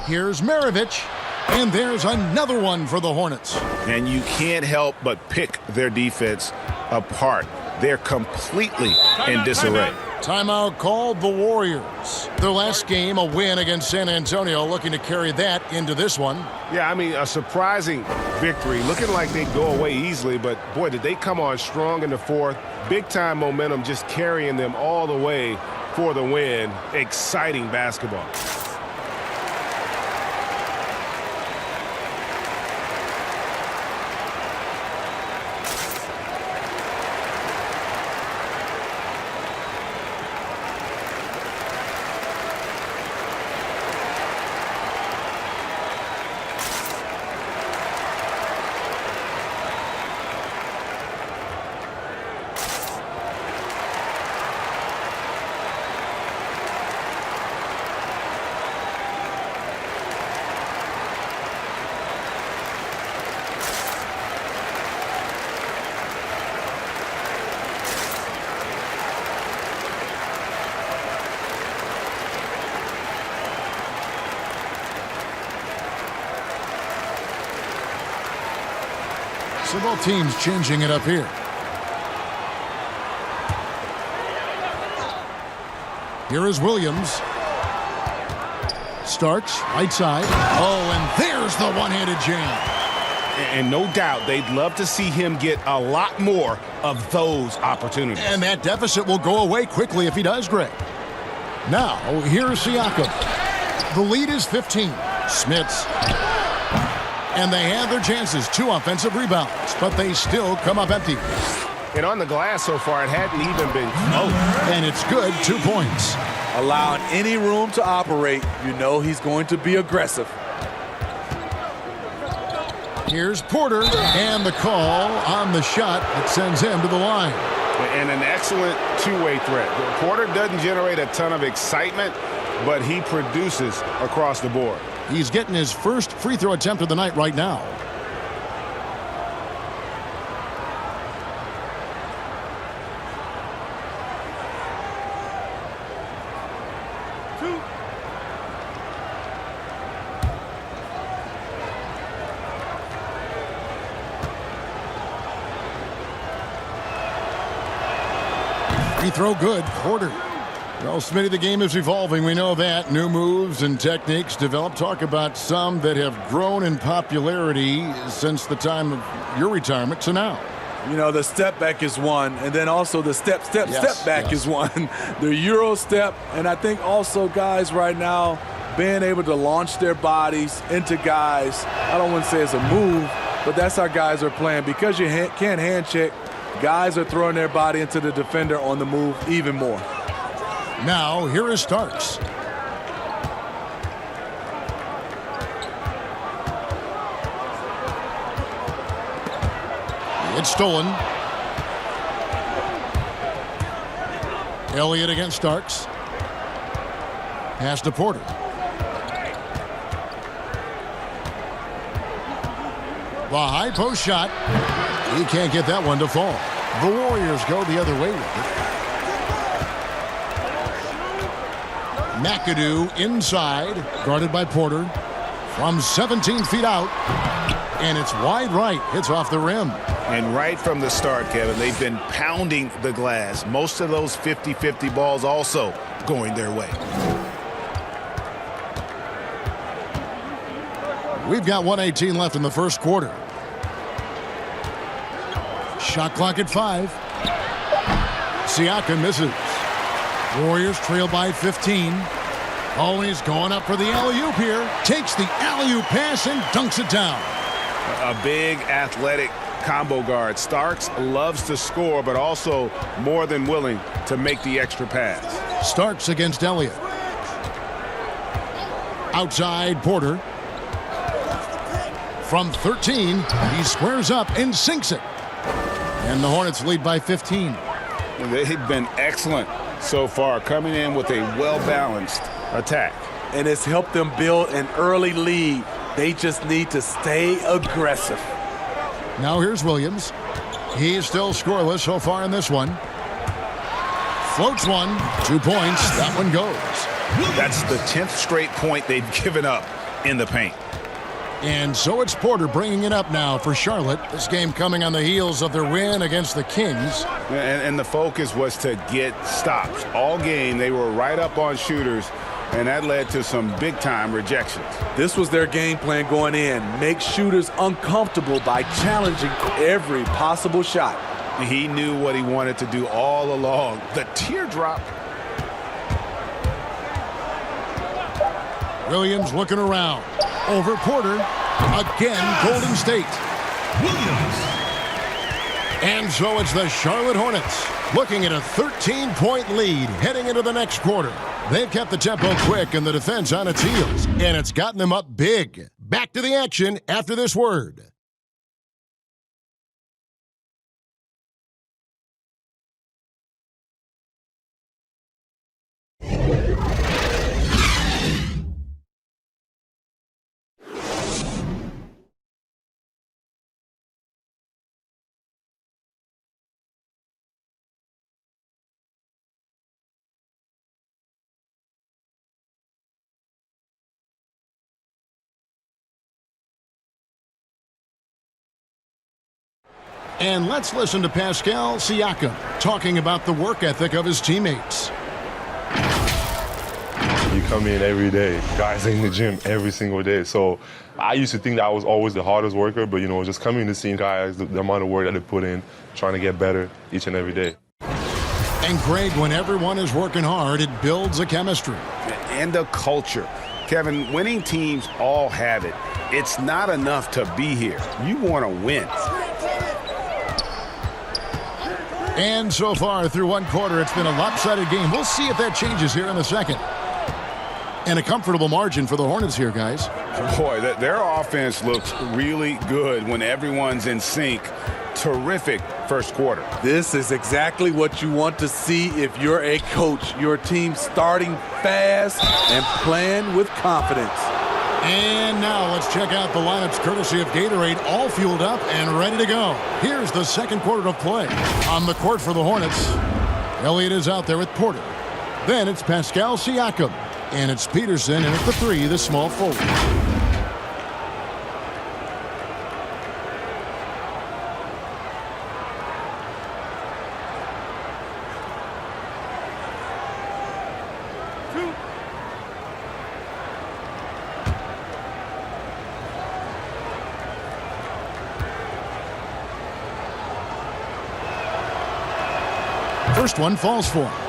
S3: Here's Maravich. And there's another one for the Hornets.
S2: And you can't help but pick their defense apart. They're completely in disarray.
S3: Timeout called the Warriors. Their last game, a win against San Antonio, looking to carry that into this one.
S12: Yeah, I mean, a surprising victory. Looking like they'd go away easily, but boy, did they come on strong in the fourth. Big-time momentum just carrying them all the way for the win. Exciting basketball.
S3: So both teams changing it up here. Here is Williams. Starks, right side. Oh, and there's the one-handed jam.
S12: And no doubt they'd love to see him get a lot more of those opportunities.
S3: And that deficit will go away quickly if he does, Greg. Now, here's Siakam. The lead is 15. Smits. And they have their chances. 2 offensive rebounds, but they still come up empty.
S12: And on the glass so far, it hadn't even been close.
S3: And it's good, 2 points.
S6: Allowing any room to operate, you know he's going to be aggressive.
S3: Here's Porter, and the call on the shot that sends him to the line.
S12: And an excellent two-way threat. Porter doesn't generate a ton of excitement, but he produces across the board.
S3: He's getting his first free throw attempt of the night right now. Free throw good. Porter. Well, Smitty, the game is evolving. We know that. New moves and techniques developed. Talk about some that have grown in popularity since the time of your retirement to now.
S6: You know, the step back is one, and then also the step back is one. The Euro step, and I think also guys right now being able to launch their bodies into guys. I don't want to say it's a move, but that's how guys are playing. Because you can't hand check, guys are throwing their body into the defender on the move even more.
S3: Now, here is Starks. It's stolen. Elliott against Starks. Pass to Porter. The high post shot. He can't get that one to fall. The Warriors go the other way with it. McAdoo inside, guarded by Porter. From 17 feet out. And it's wide right. Hits off the rim.
S2: And right from the start, Kevin, they've been pounding the glass. Most of those 50-50 balls also going their way.
S3: We've got 1:18 left in the first quarter. Shot clock at 5. Siakam misses. Warriors trail by 15. Always going up for the alley-oop here. Takes the alley-oop pass and dunks it down.
S12: A big athletic combo guard. Starks loves to score, but also more than willing to make the extra pass.
S3: Starks against Elliott. Outside Porter. From 13, he squares up and sinks it. And the Hornets lead by 15.
S12: They've been excellent so far, coming in with a well-balanced attack.
S6: And it's helped them build an early lead. They just need to stay aggressive.
S3: Now here's Williams. He's still scoreless so far in this one. Floats one. 2 points. That one goes.
S2: That's the 10th straight point they've given up in the paint.
S3: And so it's Porter bringing it up now for Charlotte. This game coming on the heels of their win against the Kings.
S2: And the focus was to get stops. All game, they were right up on shooters, and that led to some big-time rejections.
S6: This was their game plan going in. Make shooters uncomfortable by challenging every possible shot.
S2: He knew what he wanted to do all along. The teardrop.
S3: Williams looking around. Over Porter. Again, Golden State.
S18: Williams.
S3: And so it's the Charlotte Hornets looking at a 13-point lead heading into the next quarter. They've kept the tempo quick and the defense on its heels, and it's gotten them up big. Back to the action after this word. And let's listen to Pascal Siakam talking about the work ethic of his teammates.
S13: You come in every day. Guys in the gym every single day. So I used to think that I was always the hardest worker, but, just coming to seeing guys, the amount of work that they put in, trying to get better each and every day.
S3: And, Greg, when everyone is working hard, it builds a chemistry.
S2: And a culture. Kevin, winning teams all have it. It's not enough to be here. You want to win.
S3: And so far through one quarter, it's been a lopsided game. We'll see if that changes here in the second. And a comfortable margin for the Hornets here, guys.
S2: Boy, their offense looks really good when everyone's in sync. Terrific first quarter.
S6: This is exactly what you want to see if you're a coach. Your team starting fast and playing with confidence.
S3: And now let's check out the lineups courtesy of Gatorade, all fueled up and ready to go. Here's the second quarter of play. On the court for the Hornets, Elliott is out there with Porter. Then it's Pascal Siakam. And it's Peterson, and at the three, the small forward. First one falls for him.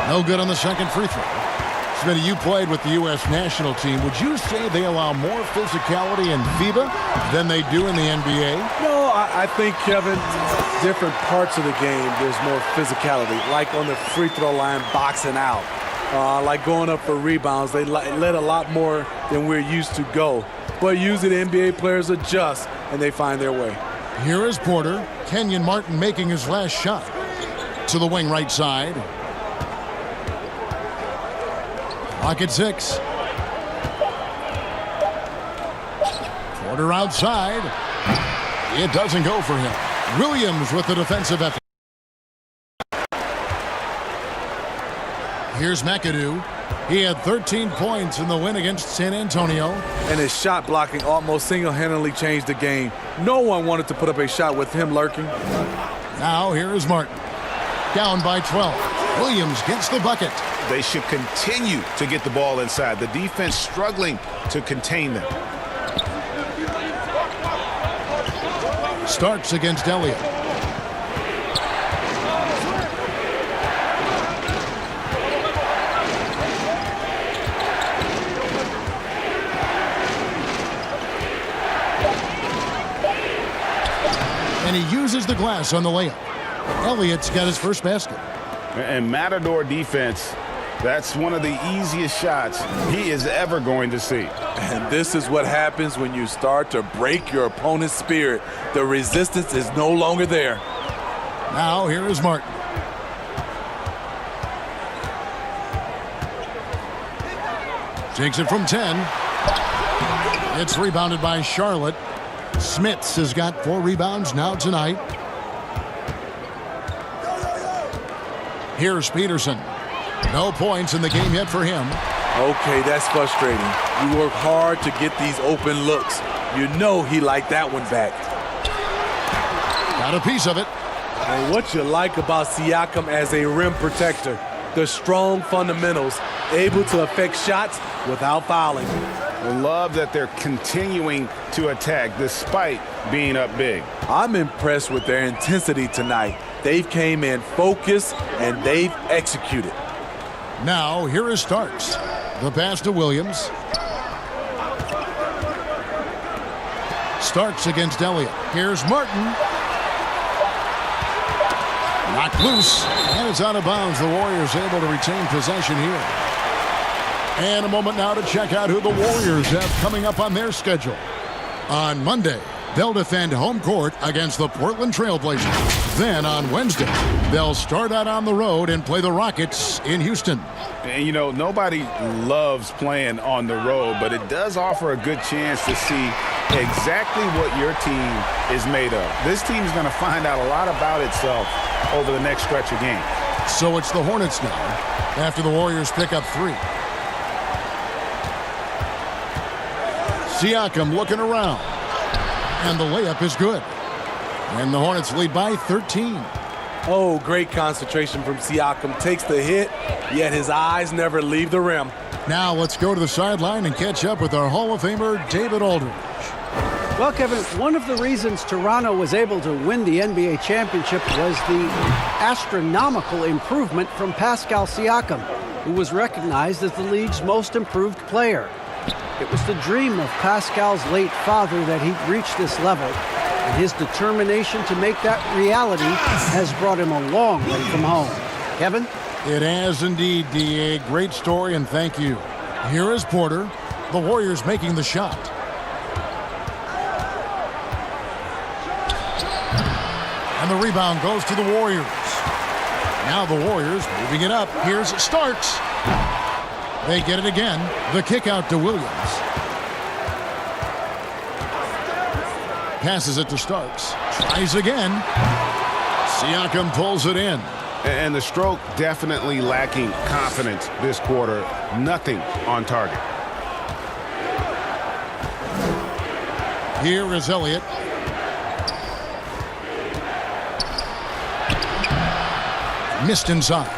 S3: No good on the second free throw. Smitty, you played with the U.S. national team. Would you say they allow more physicality in FIBA than they do in the NBA?
S6: No, I think, Kevin, different parts of the game, there's more physicality. Like on the free throw line, boxing out. Like going up for rebounds, they let a lot more than we're used to go. But usually the NBA players adjust, and they find their way.
S3: Here is Porter. Kenyon Martin making his last shot. To the wing right side. Clock at 6. Porter outside. It doesn't go for him. Williams with the defensive effort. Here's McAdoo. He had 13 points in the win against San Antonio.
S6: And his shot blocking almost single-handedly changed the game. No one wanted to put up a shot with him lurking.
S3: Now here is Martin. Down by 12. Williams gets the bucket.
S2: They should continue to get the ball inside. The defense struggling to contain them.
S3: Starks against Elliott. And he uses the glass on the layup. Elliott's got his first basket.
S2: And Matador defense, that's one of the easiest shots he is ever going to see.
S6: And this is what happens when you start to break your opponent's spirit. The resistance is no longer there.
S3: Now here is Martin. Takes it from 10. It's rebounded by Charlotte. Smits has got 4 rebounds now tonight. Here's Peterson. No points in the game yet for him.
S6: Okay, that's frustrating. You work hard to get these open looks. You know he liked that one back.
S3: Got a piece of it.
S6: And what you like about Siakam as a rim protector, the strong fundamentals, able to affect shots without fouling.
S2: Love that they're continuing to attack despite being up big.
S6: I'm impressed with their intensity tonight. They've came in focused and they've executed.
S3: Now, here is Starks. The pass to Williams. Starks against Elliott. Here's Martin. Knocked loose, and it's out of bounds. The Warriors able to retain possession here. And a moment now to check out who the Warriors have coming up on their schedule. On Monday, they'll defend home court against the Portland Trail Blazers. Then on Wednesday, they'll start out on the road and play the Rockets in Houston.
S2: And, you know, nobody loves playing on the road, but it does offer a good chance to see exactly what your team is made of. This team is going to find out a lot about itself over the next stretch of games.
S3: So it's the Hornets now after the Warriors pick up 3. Siakam looking around. And the layup is good. And the Hornets lead by 13.
S6: Oh, great concentration from Siakam. Takes the hit, yet his eyes never leave the rim.
S3: Now let's go to the sideline and catch up with our Hall of Famer, David Aldridge.
S4: Well, Kevin, one of the reasons Toronto was able to win the NBA championship was the astronomical improvement from Pascal Siakam, who was recognized as the league's most improved player. It was the dream of Pascal's late father that he'd reach this level, and his determination to make that reality has brought him a long way from home. Kevin?
S3: It has indeed, D.A. Great story, and thank you. Here is Porter. The Warriors making the shot. And the rebound goes to the Warriors. Now the Warriors moving it up. Here's Starks. They get it again. The kick out to Williams. Passes it to Starks. Tries again. Siakam pulls it in.
S2: And the stroke definitely lacking confidence this quarter. Nothing on target.
S3: Here is Elliott. Missed inside.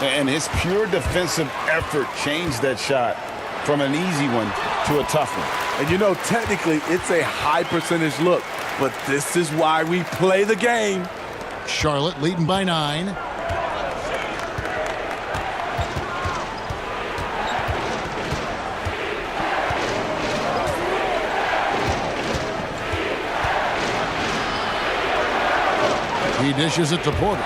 S2: And his pure defensive effort changed that shot from an easy one to a tough one.
S6: And you know, technically, it's a high percentage look, but this is why we play the game.
S3: Charlotte leading by 9. He dishes it to Porter.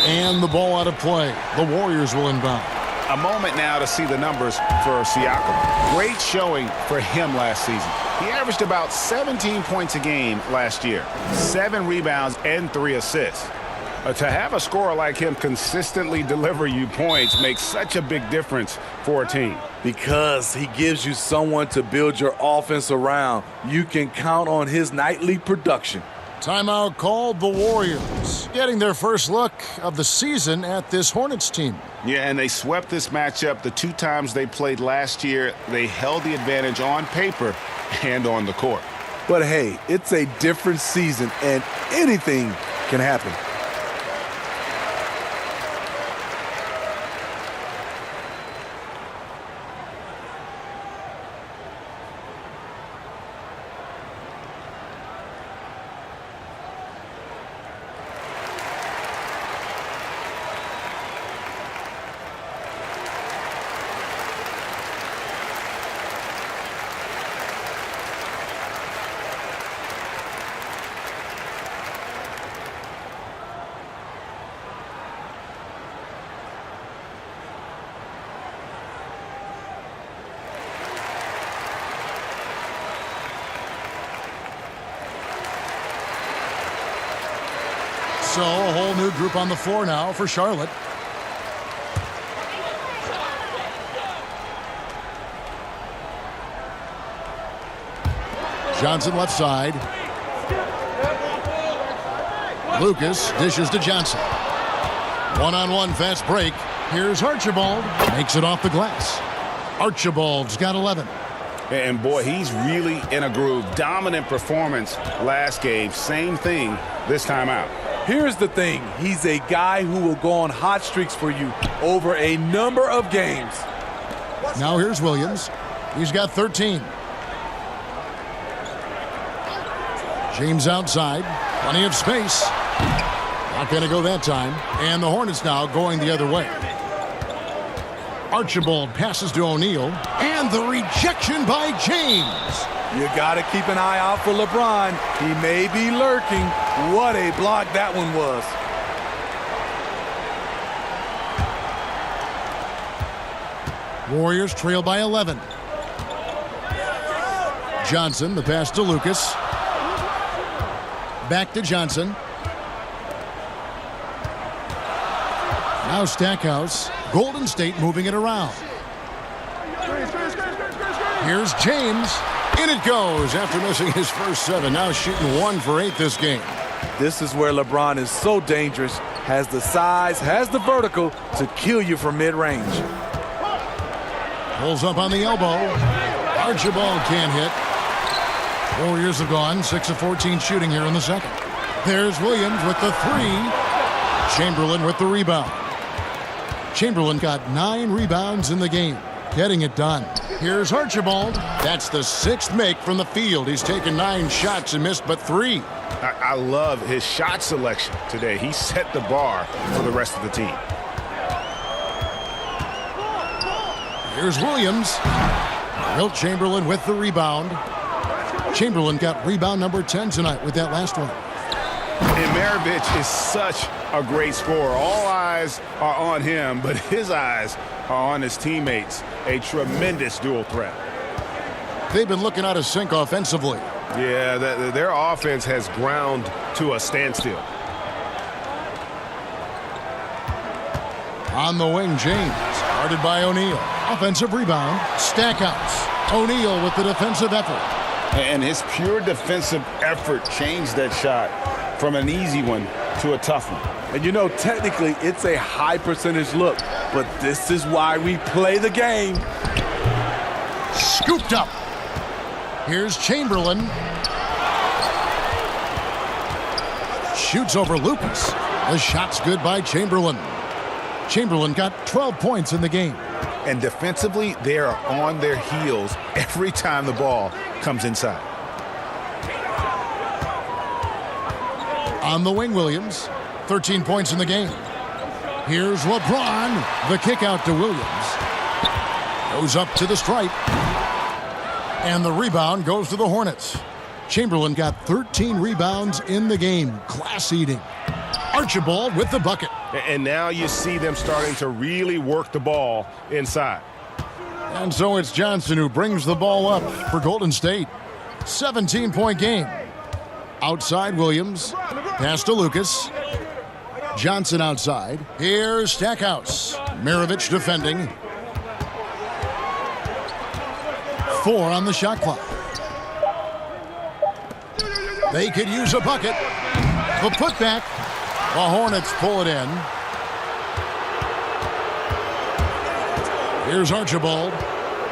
S3: And the ball out of play. The Warriors will inbound.
S2: A moment now to see the numbers for Siakam. Great showing for him last season. He averaged about 17 points a game last year, 7 rebounds and 3 assists. To have a scorer like him consistently deliver you points makes such a big difference for a team.
S6: Because he gives you someone to build your offense around. You can count on his nightly production.
S3: Timeout called. The Warriors getting their first look of the season at this Hornets team.
S2: Yeah, and they swept this matchup the 2 times they played last year. They held the advantage on paper and on the court.
S6: But hey, it's a different season and anything can happen.
S3: So a whole new group on the floor now for Charlotte. Johnson left side. Lucas dishes to Johnson. One-on-one fast break. Here's Archibald. Makes it off the glass. Archibald's got 11.
S2: And boy, he's really in a groove. Dominant performance last game. Same thing this time out.
S6: Here's the thing. He's a guy who will go on hot streaks for you over a number of games.
S3: Now here's Williams. He's got 13. James outside. Plenty of space. Not going to go that time. And the Hornets now going the other way. Archibald passes to O'Neal. And the rejection by James.
S6: You got to keep an eye out for LeBron. He may be lurking. What a block that one was.
S3: Warriors trail by 11. Johnson, the pass to Lucas. Back to Johnson. Now Stackhouse. Golden State moving it around. Here's James. In it goes after missing his first 7. Now shooting 1 for 8 this game.
S6: This is where LeBron is so dangerous. Has the size, has the vertical to kill you from mid-range.
S3: Pulls up on the elbow. Archibald can't hit. Warriors have gone 6 of 14 shooting here in the second. There's Williams with the 3. Chamberlain with the rebound. Chamberlain got 9 rebounds in the game. Getting it done. Here's Archibald. That's the 6th make from the field. He's taken 9 shots and missed but 3.
S2: I love his shot selection today. He set the bar for the rest of the team.
S3: Here's Williams. Wilt Chamberlain with the rebound. Chamberlain got rebound number 10 tonight with that last one.
S2: And Maravich is such a great scorer. All eyes are on him, but his eyes are on his teammates. A tremendous dual threat.
S3: They've been looking out of sync offensively.
S12: Yeah, their offense has ground to a standstill.
S3: On the wing, James. Guarded by O'Neal. Offensive rebound. Stackhouse. O'Neal with the defensive effort.
S2: And his pure defensive effort changed that shot from an easy one to a tough one.
S6: And you know, technically, it's a high percentage look, but this is why we play the game.
S3: Scooped up. Here's Chamberlain. Shoots over Lucas. The shot's good by Chamberlain. Chamberlain got 12 points in the game.
S2: And defensively, they are on their heels every time the ball comes inside.
S3: On the wing, Williams. 13 points in the game. Here's LeBron. The kick out to Williams. Goes up to the stripe. And the rebound goes to the Hornets. Chamberlain got 13 rebounds in the game. Class eating. Archibald with the bucket.
S12: And now you see them starting to really work the ball inside.
S3: And so it's Johnson who brings the ball up for Golden State. 17-point game. Outside Williams. Pass to Lucas. Johnson outside. Here's Stackhouse. Maravich defending. 4 on the shot clock. They could use a bucket. The putback. The Hornets pull it in. Here's Archibald.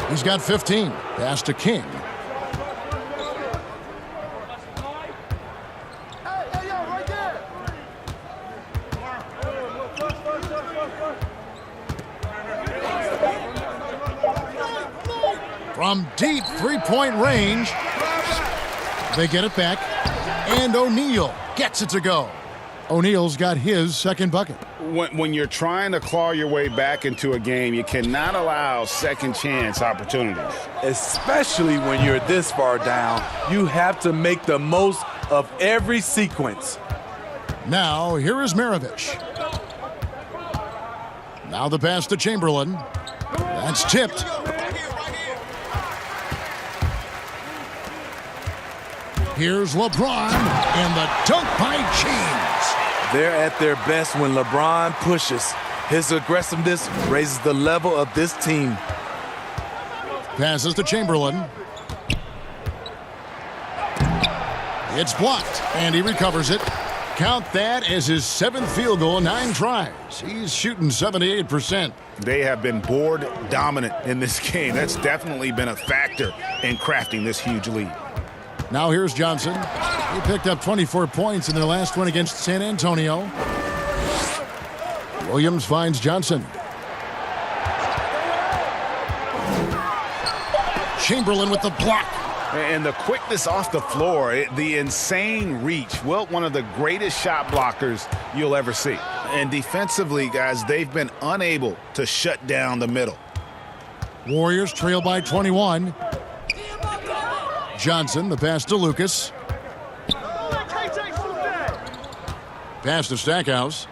S3: He's got 15. Pass to King. From deep three-point range, they get it back, and O'Neal gets it to go. O'Neal's got his second bucket.
S2: When you're trying to claw your way back into a game, you cannot allow second chance opportunities.
S6: Especially when you're this far down, you have to make the most of every sequence.
S3: Now, here is Maravich. Now the pass to Chamberlain. That's tipped. Here's LeBron, and the dunk by James.
S6: They're at their best when LeBron pushes. His aggressiveness raises the level of this team.
S3: Passes to Chamberlain. It's blocked, and he recovers it. Count that as his 7th field goal in 9 tries. He's shooting 78%.
S2: They have been board dominant in this game. That's definitely been a factor in crafting this huge lead.
S3: Now here's Johnson. He picked up 24 points in their last one against San Antonio. Williams finds Johnson. Chamberlain with the block.
S2: And the quickness off the floor, the insane reach. Wilt, one of the greatest shot blockers you'll ever see. And defensively, guys, they've been unable to shut down the middle.
S3: Warriors trail by 21. Johnson, the pass to Lucas. Pass to Stackhouse.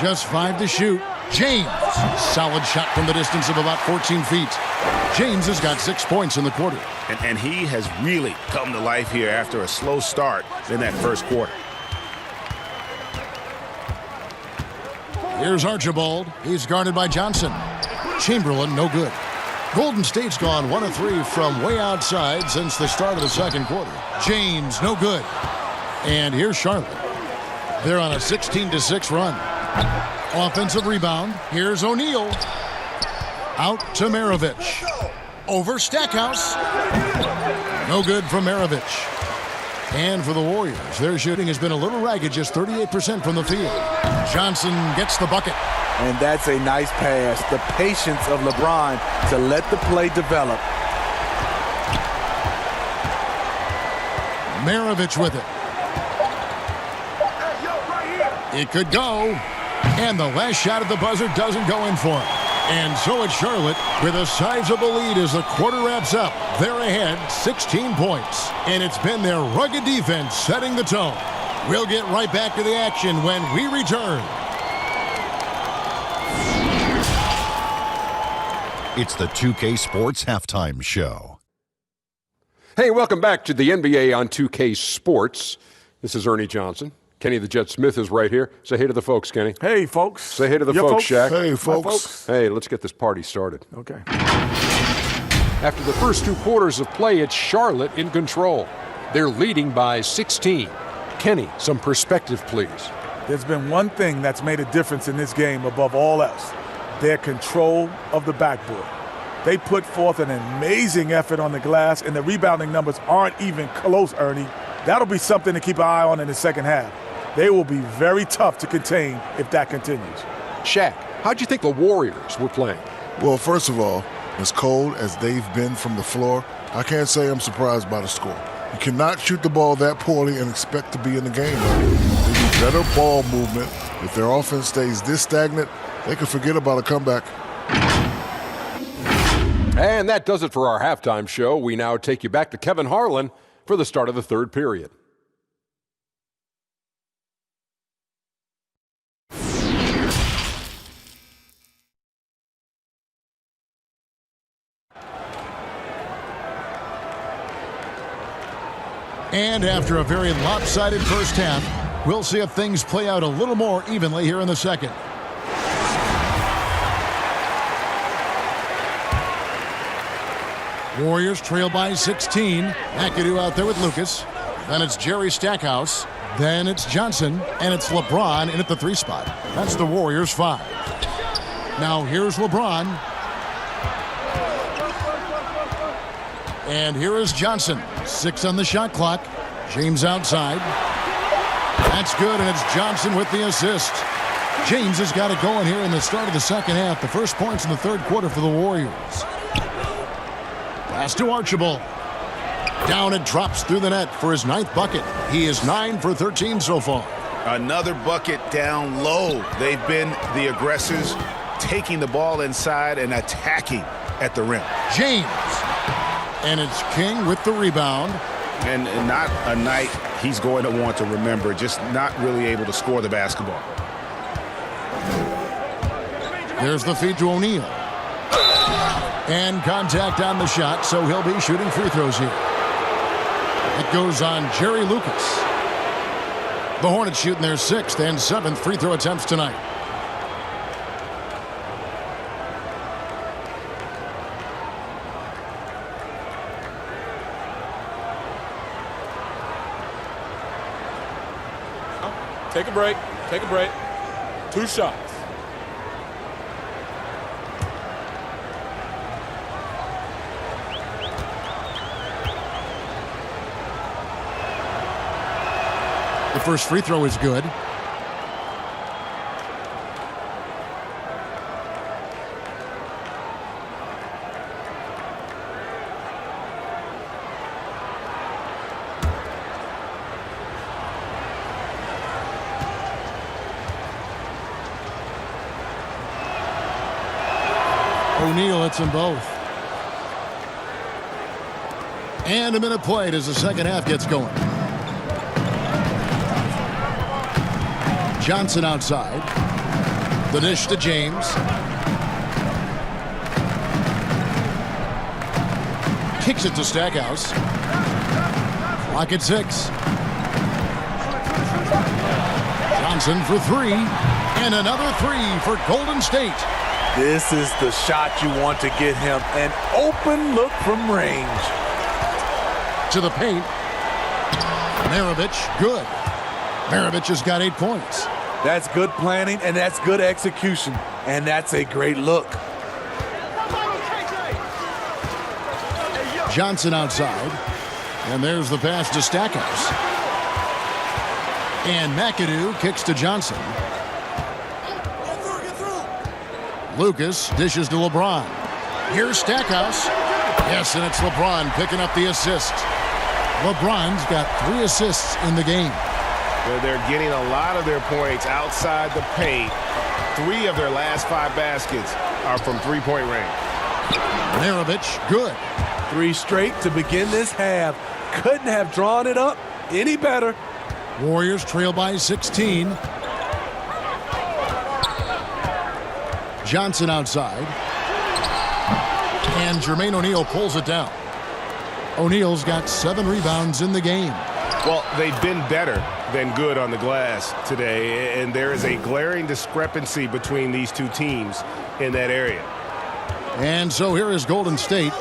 S3: Just 5 to shoot. James, solid shot from the distance of about 14 feet. James has got 6 points in the quarter.
S2: And he has really come to life here after a slow start in that first quarter.
S3: Here's Archibald. He's guarded by Johnson. Chamberlain, no good. Golden State's gone 1 of 3 from way outside since the start of the second quarter. James, no good. And here's Charlotte. They're on a 16-6 run. Offensive rebound. Here's O'Neal. Out to Maravich. Over Stackhouse. No good from Maravich. And for the Warriors, their shooting has been a little ragged, just 38% from the field. Johnson gets the bucket.
S6: And that's a nice pass. The patience of LeBron to let the play develop.
S3: Maravich with it. It could go. And the last shot at the buzzer doesn't go in for him. And so it's Charlotte with a sizable lead as the quarter wraps up. They're ahead 16 points. And it's been their rugged defense setting the tone. We'll get right back to the action when we return.
S8: It's the 2K Sports Halftime Show.
S9: Hey, welcome back to the NBA on 2K Sports. This is Ernie Johnson. Kenny the Jet Smith is right here. Say hey to the folks, Kenny.
S10: Hey, folks.
S9: Say hey to the folks, Shaq.
S11: Hey, folks.
S9: Hey, let's get this party started.
S10: Okay.
S9: After the first 2 quarters of play, it's Charlotte in control. They're leading by 16. Kenny, some perspective, please.
S10: There's been one thing that's made a difference in this game above all else. Their control of the backboard. They put forth an amazing effort on the glass, and the rebounding numbers aren't even close, Ernie. That'll be something to keep an eye on in the second half. They will be very tough to contain if that continues.
S9: Shaq, how'd you think the Warriors were playing?
S11: Well, first of all, as cold as they've been from the floor, I can't say I'm surprised by the score. You cannot shoot the ball that poorly and expect to be in the game. They need better ball movement. If their offense stays this stagnant, they can forget about a comeback.
S9: And that does it for our halftime show. We now take you back to Kevin Harlan for the start of the third period.
S3: And after a very lopsided first half, we'll see if things play out a little more evenly here in the second. Warriors trail by 16. McAdoo out there with Lucas. Then it's Jerry Stackhouse. Then it's Johnson. And it's LeBron in at the 3 spot. That's the Warriors' 5. Now here's LeBron. And here is Johnson. 6 on the shot clock. James outside. That's good, and it's Johnson with the assist. James has got it going here in the start of the second half. The first points in the third quarter for the Warriors. Pass to Archibald. Down it drops through the net for his 9th bucket. He is 9 for 13 so far.
S2: Another bucket down low. They've been the aggressors, taking the ball inside and attacking at the rim.
S3: James. And it's King with the rebound.
S2: And not a night he's going to want to remember, just not really able to score the basketball.
S3: There's the feed to O'Neal. And contact on the shot, so he'll be shooting free throws here. It goes on Jerry Lucas. The Hornets shooting their 6th and 7th free throw attempts tonight.
S6: Take a break. Take a break. 2 shots.
S3: The first free throw is good. O'Neal hits them both. And a minute played as the second half gets going. Johnson outside. The dish to James. Kicks it to Stackhouse. Clock at 6. Johnson for 3. And another 3 for Golden State.
S10: This is the shot you want to get him. An open look from range.
S3: To the paint. Maravich, good. Maravich has got 8 points.
S10: That's good planning, and that's good execution. And that's a great look.
S3: Johnson outside. And there's the pass to Stackhouse. And McAdoo kicks to Johnson. Lucas dishes to LeBron. Here's Stackhouse. Yes, and it's LeBron picking up the assist. LeBron's got 3 assists in the game.
S12: They're getting a lot of their points outside the paint. 3 of their last 5 baskets are from three-point range.
S3: Maravich, good.
S10: 3 straight to begin this half. Couldn't have drawn it up any better.
S3: Warriors trail by 16. Johnson outside. And Jermaine O'Neal pulls it down. O'Neal's got 7 rebounds in the game.
S12: Well, they've been better than good on the glass today, and there is a glaring discrepancy between these 2 teams in that area.
S3: And so here is Golden State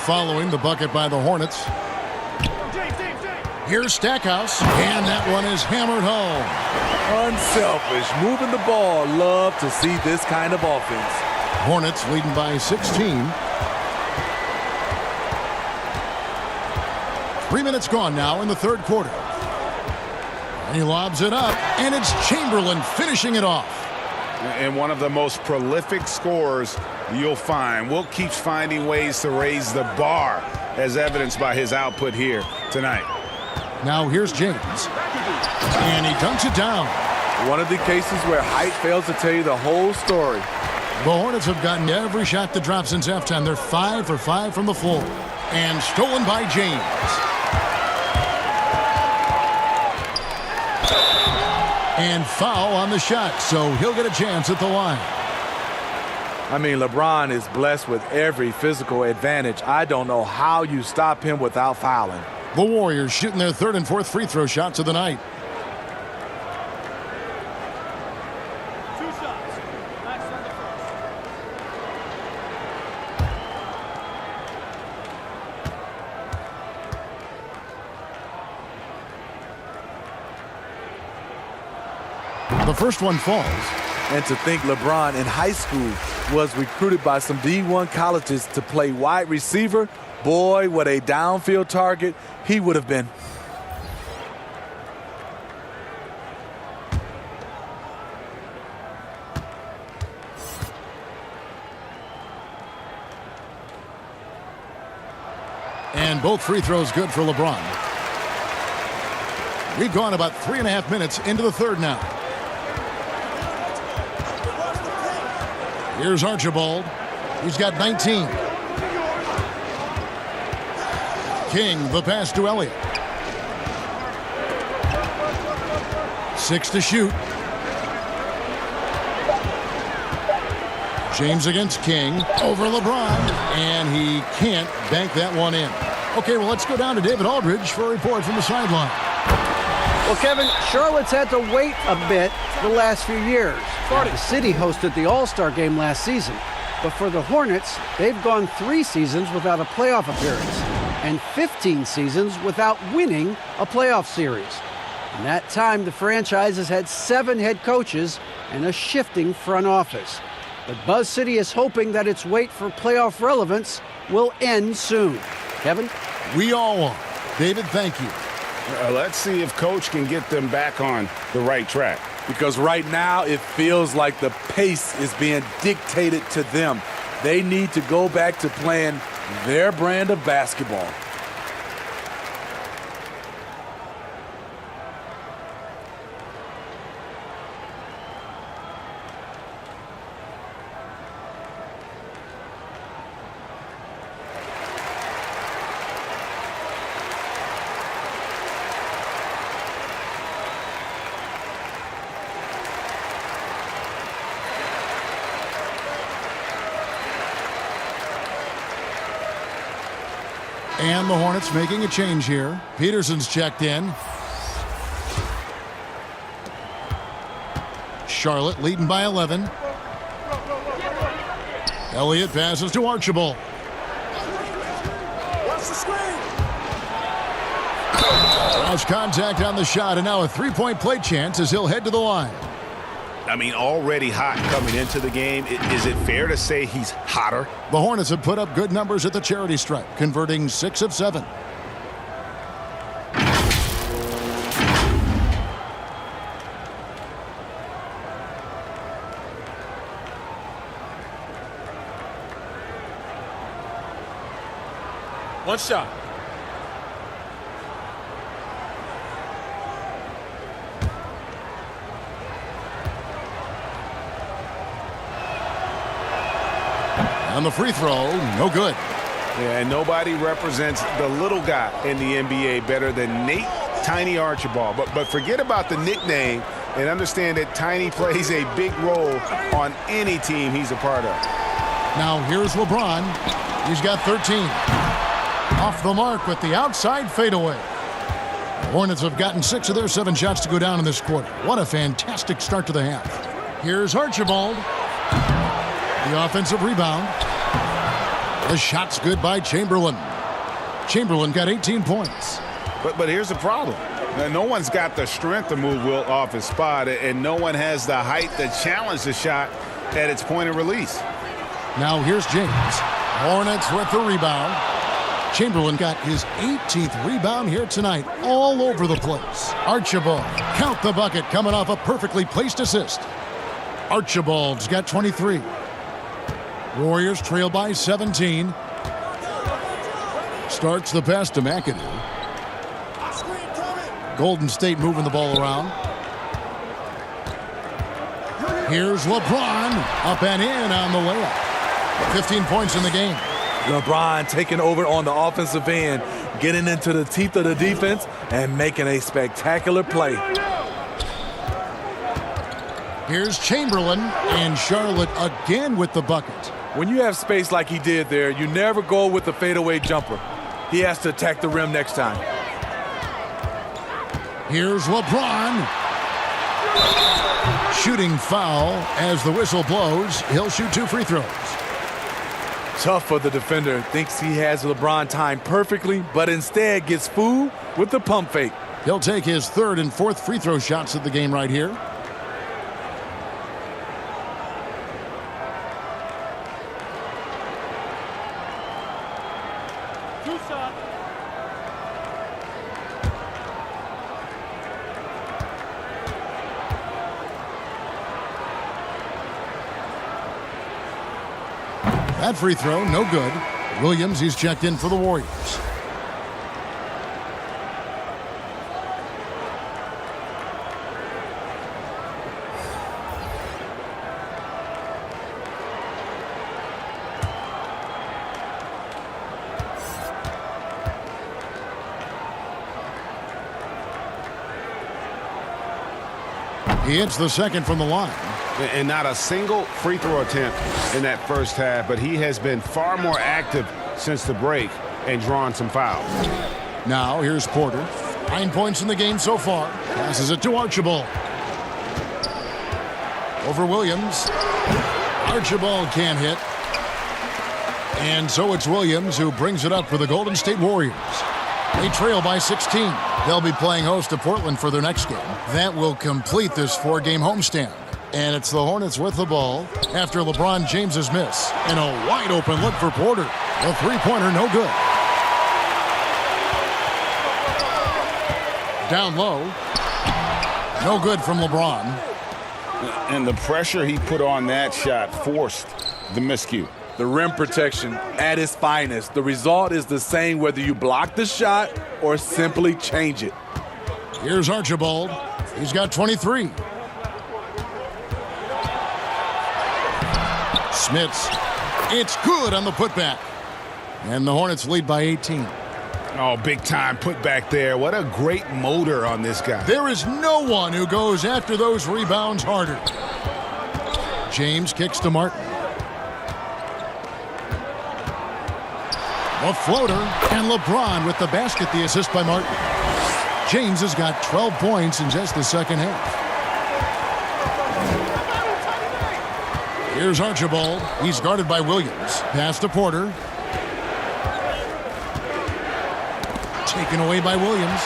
S3: following the bucket by the Hornets. Here's Stackhouse, and that one is hammered home.
S10: Unselfish, moving the ball. Love to see this kind of offense.
S3: Hornets leading by 16. 3 minutes gone now in the third quarter. And he lobs it up, and it's Chamberlain finishing it off.
S2: And one of the most prolific scorers you'll find. Wilt keeps finding ways to raise the bar, as evidenced by his output here tonight.
S3: Now here's James. And he dunks it down.
S10: One of the cases where height fails to tell you the whole story.
S3: The Hornets have gotten every shot that dropped since halftime. They're 5 for 5 from the floor. And stolen by James. And foul on the shot, so he'll get a chance at the line.
S10: I mean, LeBron is blessed with every physical advantage. I don't know how you stop him without fouling.
S3: The Warriors shooting their 3rd and 4th free throw shots of the night. The first one falls.
S10: And to think LeBron in high school was recruited by some D1 colleges to play wide receiver, boy, what a downfield target he would have been.
S3: And both free throws good for LeBron. We've gone about 3.5 minutes into the third now. Here's Archibald. He's got 19. King, the pass to Elliott. 6 to shoot. James against King. Over LeBron. And he can't bank that one in. Okay, well, let's go down to David Aldridge for a report from the sideline.
S4: Well, Kevin, Charlotte's had to wait a bit the last few years. The city hosted the All-Star game last season. But for the Hornets, they've gone 3 seasons without a playoff appearance and 15 seasons without winning a playoff series. In that time, the franchise has had 7 head coaches and a shifting front office. But Buzz City is hoping that its wait for playoff relevance will end soon. Kevin?
S3: We all are. David, thank you.
S2: Let's see if Coach can get them back on the right track.
S6: Because right now it feels like the pace is being dictated to them. They need to go back to playing their brand of basketball.
S3: And the Hornets making a change here. Peterson's checked in. Charlotte leading by 11. Elliott passes to Archibald. Draws contact on the shot, and now a three-point play chance as he'll head to the line.
S2: I mean, already hot coming into the game. Is it fair to say he's hotter?
S3: The Hornets have put up good numbers at the charity stripe, converting 6 of 7.
S6: One shot.
S3: And the free throw, no good.
S2: Yeah, and nobody represents the little guy in the NBA better than Nate Tiny Archibald. But forget about the nickname and understand that Tiny plays a big role on any team he's a part of.
S3: Now here's LeBron. He's got 13. Off the mark with the outside fadeaway. The Hornets have gotten 6 of their 7 shots to go down in this quarter. What a fantastic start to the half. Here's Archibald. The offensive rebound. The shot's good by Chamberlain. Chamberlain got 18 points.
S2: But here's the problem. Now, no one's got the strength to move Wilt off his spot, and no one has the height to challenge the shot at its point of release.
S3: Now here's James. Hornets with the rebound. Chamberlain got his 18th rebound here tonight, all over the place. Archibald, count the bucket, coming off a perfectly placed assist. Archibald's got 23. Warriors trail by 17. Starts the pass to McAdoo. Golden State moving the ball around. Here's LeBron, up and in on the layup. 15 points in the game.
S6: LeBron taking over on the offensive end, getting into the teeth of the defense and making a spectacular play.
S3: Here's Chamberlain, and Charlotte again with the bucket.
S6: When you have space like he did there, you never go with the fadeaway jumper. He has to attack the rim next time.
S3: Here's LeBron. Shooting foul as the whistle blows. He'll shoot 2 free throws.
S6: Tough for the defender. Thinks he has LeBron timed perfectly, but instead gets fooled with the pump fake.
S3: He'll take his 3rd and 4th free throw shots of the game right here. That free throw, no good. Williams, he's checked in for the Warriors. He hits the second from the line.
S2: And not a single free throw attempt in that first half, but he has been far more active since the break and drawn some fouls.
S3: Now here's Porter. 9 points in the game so far. Passes it to Archibald. Over Williams. Archibald can't hit. And so it's Williams who brings it up for the Golden State Warriors. They trail by 16. They'll be playing host to Portland for their next game. That will complete this 4-game homestand. And it's the Hornets with the ball after LeBron James's miss. And a wide open look for Porter. The three-pointer no good. Down low. No good from LeBron.
S5: And the pressure he put on that shot forced the miscue.
S6: The rim protection at its finest. The result is the same whether you block the shot or simply change it.
S3: Here's Archibald. He's got 23. Smits. It's good on the putback. And the Hornets lead by 18.
S2: Oh, big time putback there. What a great motor on this guy.
S3: There is no one who goes after those rebounds harder. James kicks to Martin. A floater, and LeBron with the basket, the assist by Martin. James has got 12 points in just the second half. Here's Archibald. He's guarded by Williams. Pass to Porter. Taken away by Williams.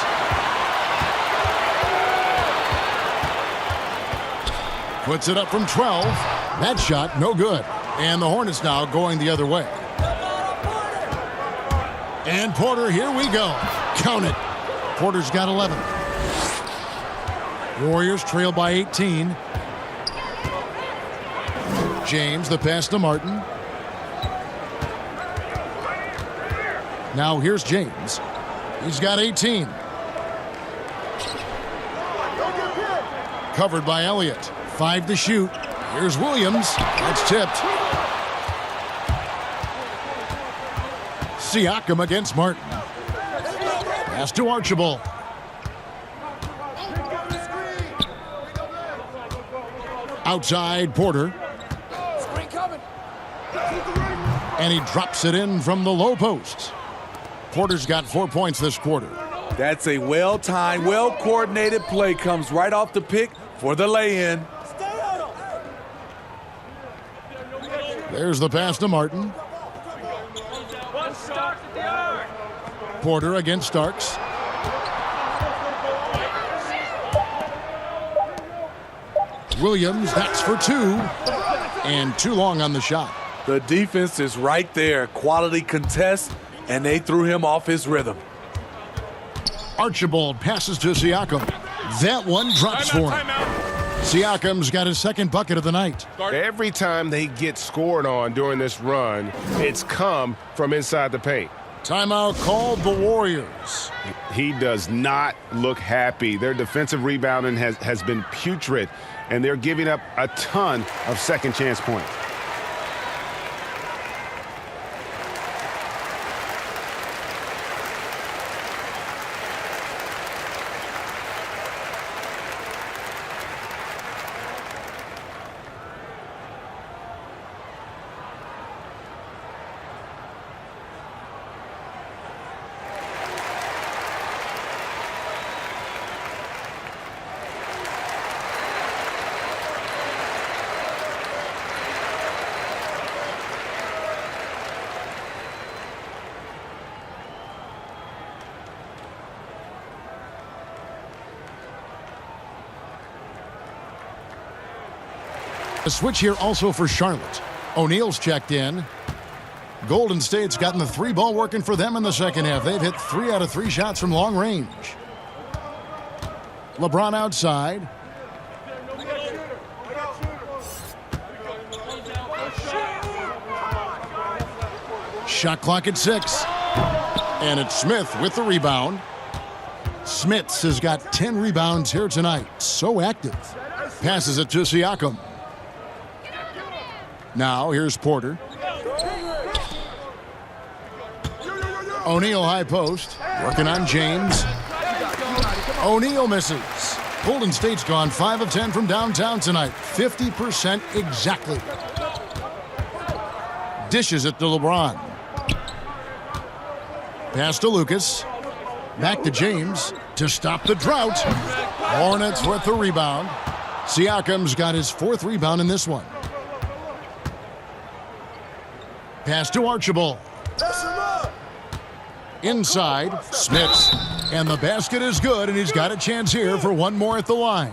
S3: Puts it up from 12. That shot, no good. And the Hornets now going the other way. And Porter, here we go. Count it. Porter's got 11. Warriors trail by 18. James, the pass to Martin. Now here's James. He's got 18. Covered by Elliott. 5 to shoot. Here's Williams. That's tipped. Siakam against Martin. Pass to Archibald. Outside Porter. And he drops it in from the low post. Porter's got 4 points this quarter.
S6: That's a well-timed, well-coordinated play. Comes right off the pick for the lay-in.
S3: There's the pass to Martin. Porter against Starks. Williams, that's for 2. And too long on the shot.
S6: The defense is right there. Quality contest, and they threw him off his rhythm.
S3: Archibald passes to Siakam. That one drops for him. Siakam's got his second bucket of the night.
S12: Every time they get scored on during this run, it's come from inside the paint.
S3: Timeout called the Warriors.
S2: He does not look happy. Their defensive rebounding has been putrid, and they're giving up a ton of second chance points.
S3: A switch here also for Charlotte. O'Neal's checked in. Golden State's gotten the 3-ball working for them in the second half. They've hit 3 out of 3 shots from long range. LeBron outside. Shot clock at 6. And it's Smith with the rebound. Smits has got 10 rebounds here tonight. So active. Passes it to Siakam. Now here's Porter. O'Neal high post. Working on James. O'Neal misses. Golden State's gone 5 of 10 from downtown tonight. 50% exactly. Dishes it to LeBron. Pass to Lucas. Back to James to stop the drought. Hornets with the rebound. Siakam's got his 4th rebound in this one. Pass to Archibald. Inside, Smits. And the basket is good, and he's got a chance here for one more at the line.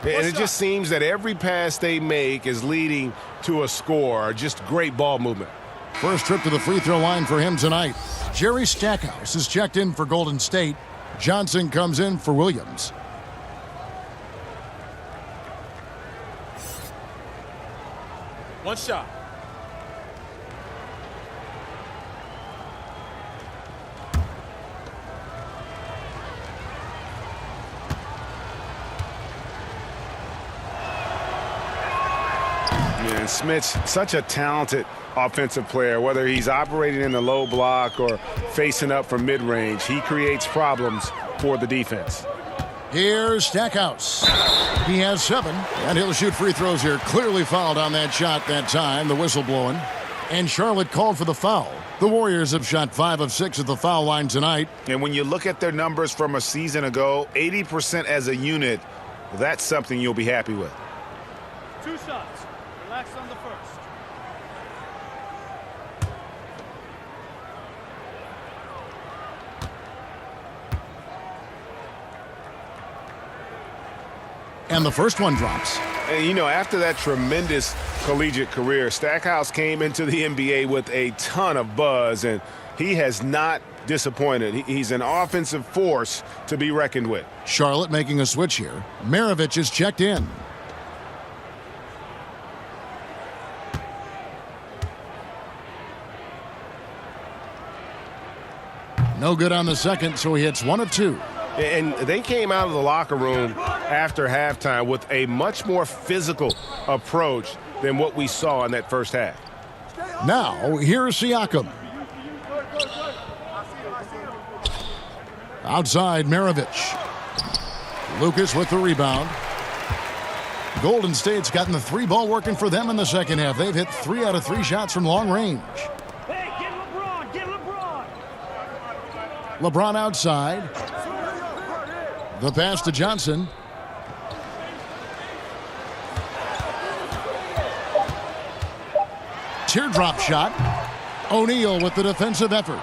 S12: And it just seems that every pass they make is leading to a score. Just great ball movement.
S3: First trip to the free throw line for him tonight. Jerry Stackhouse is checked in for Golden State. Johnson comes in for Williams.
S6: One shot.
S12: And Smith's such a talented offensive player. Whether he's operating in the low block or facing up from mid-range, he creates problems for the defense.
S3: Here's Stackhouse. He has 7, and he'll shoot free throws here. Clearly fouled on that shot that time, the whistle blowing. And Charlotte called for the foul. The Warriors have shot 5 of 6 at the foul line tonight.
S2: And when you look at their numbers from a season ago, 80% as a unit, that's something you'll be happy with.
S1: 2 shots. Relax on the first.
S3: And the first one drops.
S12: And, you know, after that tremendous collegiate career, Stackhouse came into the NBA with a ton of buzz, and he has not disappointed. He's an offensive force to be reckoned with.
S3: Charlotte making a switch here. Maravich is checked in. No good on the second, so he hits 1 of 2.
S12: And they came out of the locker room after halftime with a much more physical approach than what we saw in that first half.
S3: Now, here's Siakam. Outside, Maravich. Lucas with the rebound. Golden State's gotten the 3-ball working for them in the second half. They've hit 3 out of 3 shots from long range.
S1: Hey, get LeBron, get LeBron.
S3: LeBron outside. The pass to Johnson. Teardrop shot. O'Neal with the defensive effort.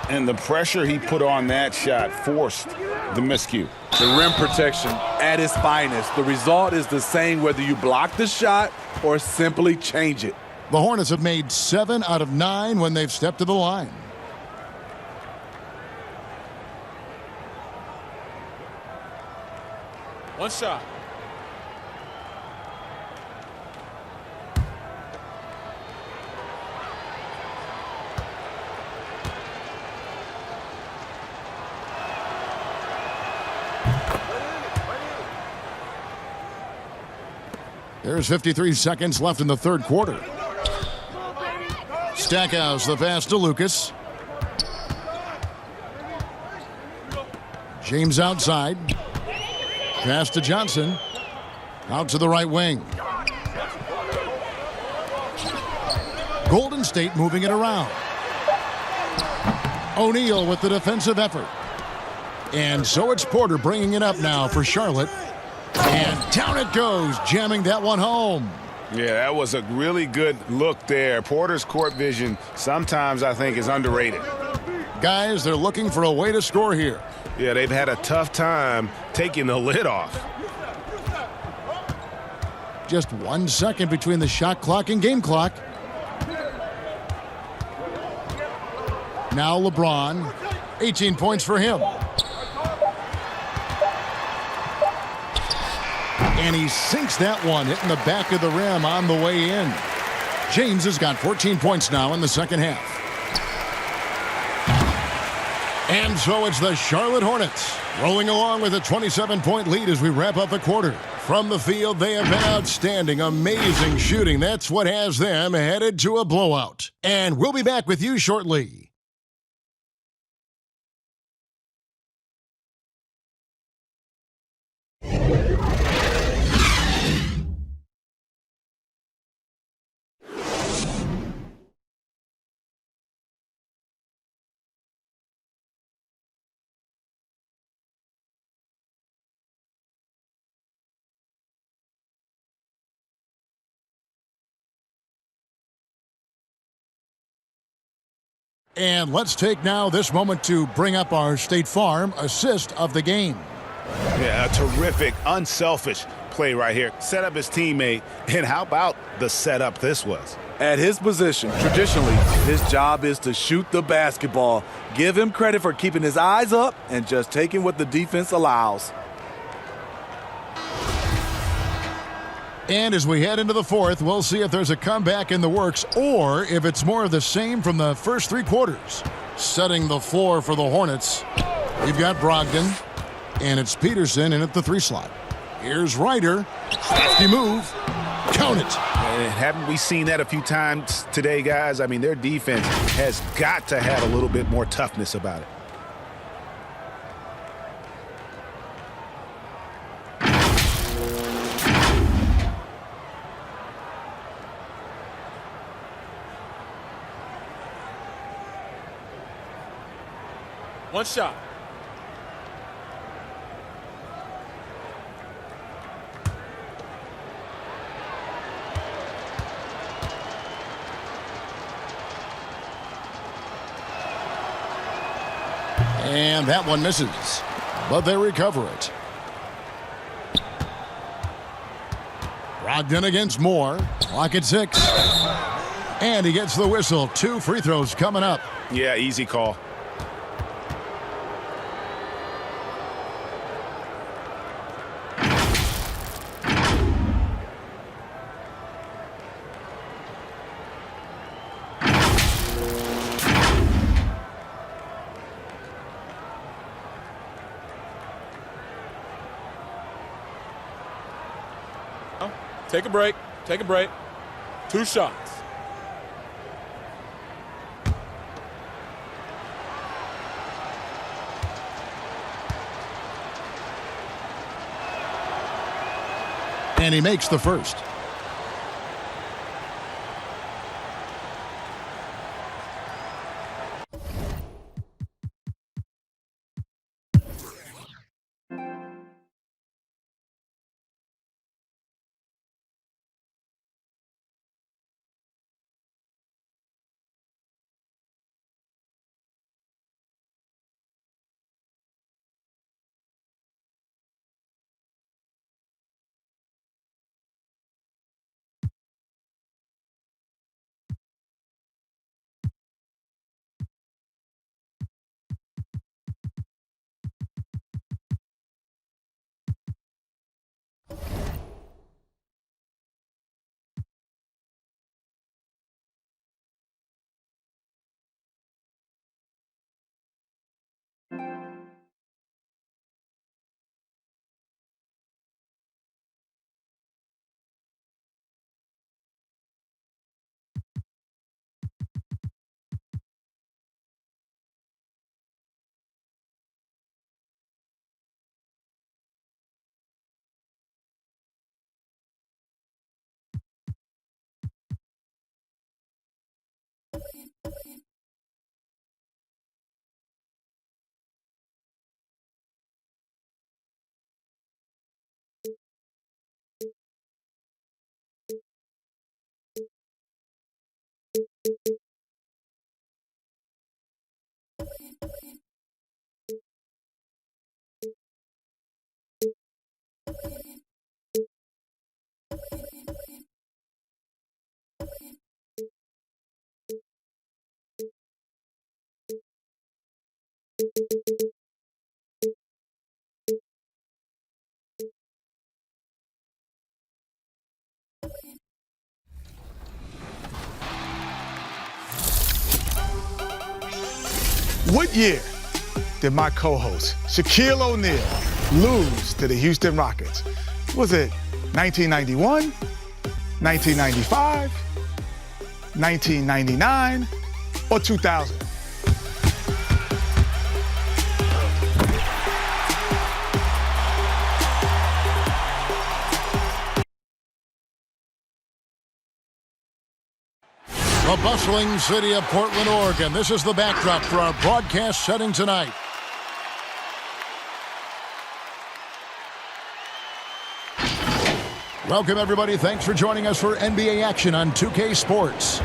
S5: And the pressure he put on that shot forced the miscue.
S6: The rim protection at its finest. The result is the same whether you block the shot or simply change it.
S3: The Hornets have made 7 out of 9 when they've stepped to the line.
S6: One shot.
S3: There's 53 seconds left in the third quarter. Stackhouse, the pass to Lucas. James outside. Pass to Johnson. Out to the right wing. Golden State moving it around. O'Neal with the defensive effort. And so it's Porter bringing it up now for Charlotte. And down it goes, jamming that one home.
S12: Yeah, that was a really good look there. Porter's court vision sometimes I think is underrated.
S3: Guys, they're looking for a way to score here.
S12: Yeah, they've had a tough time taking the lid off.
S3: Just 1 second between the shot clock and game clock. Now LeBron, 18 points for him. And he sinks that one, hitting the back of the rim on the way in. James has got 14 points now in the second half. And so it's the Charlotte Hornets rolling along with a 27-point lead as we wrap up the quarter. From the field, they have been outstanding, amazing shooting. That's what has them headed to a blowout. And we'll be back with you shortly. And let's take now this moment to bring up our State Farm assist of the game.
S2: Yeah, a terrific, unselfish play right here. Set up his teammate, and how about the setup this was?
S6: At his position, traditionally, his job is to shoot the basketball. Give him credit for keeping his eyes up and just taking what the defense allows.
S3: And as we head into the fourth, we'll see if there's a comeback in the works or if it's more of the same from the first three quarters. Setting the floor for the Hornets, we've got Brogdon, and it's Peterson in at the 3 slot. Here's Ryder. Crafty move. Count it.
S2: And haven't we seen that a few times today, guys? I mean, their defense has got to have a little bit more toughness about it.
S6: One shot.
S3: And that one misses, but they recover it. Brogdon against Moore. Clock at 6. And he gets the whistle. 2 free throws coming up.
S2: Yeah, easy call.
S6: Take a break. Take a break. 2 shots.
S3: And he makes the first.
S10: What year did my co-host Shaquille O'Neal lose to the Houston Rockets? Was it 1991, 1995, 1999, or 2000?
S3: The bustling city of Portland, Oregon. This is the backdrop for our broadcast setting tonight. Welcome, everybody. Thanks for joining us for NBA action on 2K Sports.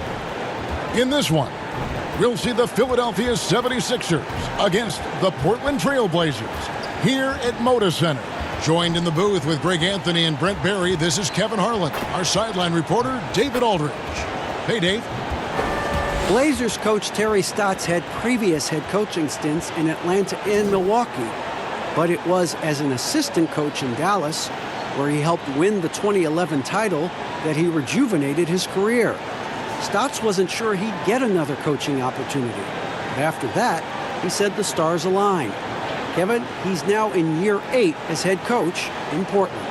S3: In this one, we'll see the Philadelphia 76ers against the Portland Trail Blazers here at Moda Center. Joined in the booth with Greg Anthony and Brent Barry, this is Kevin Harlan. Our sideline reporter, David Aldridge. Hey, Dave.
S4: Blazers coach Terry Stotts had previous head coaching stints in Atlanta and Milwaukee, but it was as an assistant coach in Dallas, where he helped win the 2011 title, that he rejuvenated his career. Stotts wasn't sure he'd get another coaching opportunity, but after that, he said the stars aligned. Kevin, he's now in year 8 as head coach in Portland.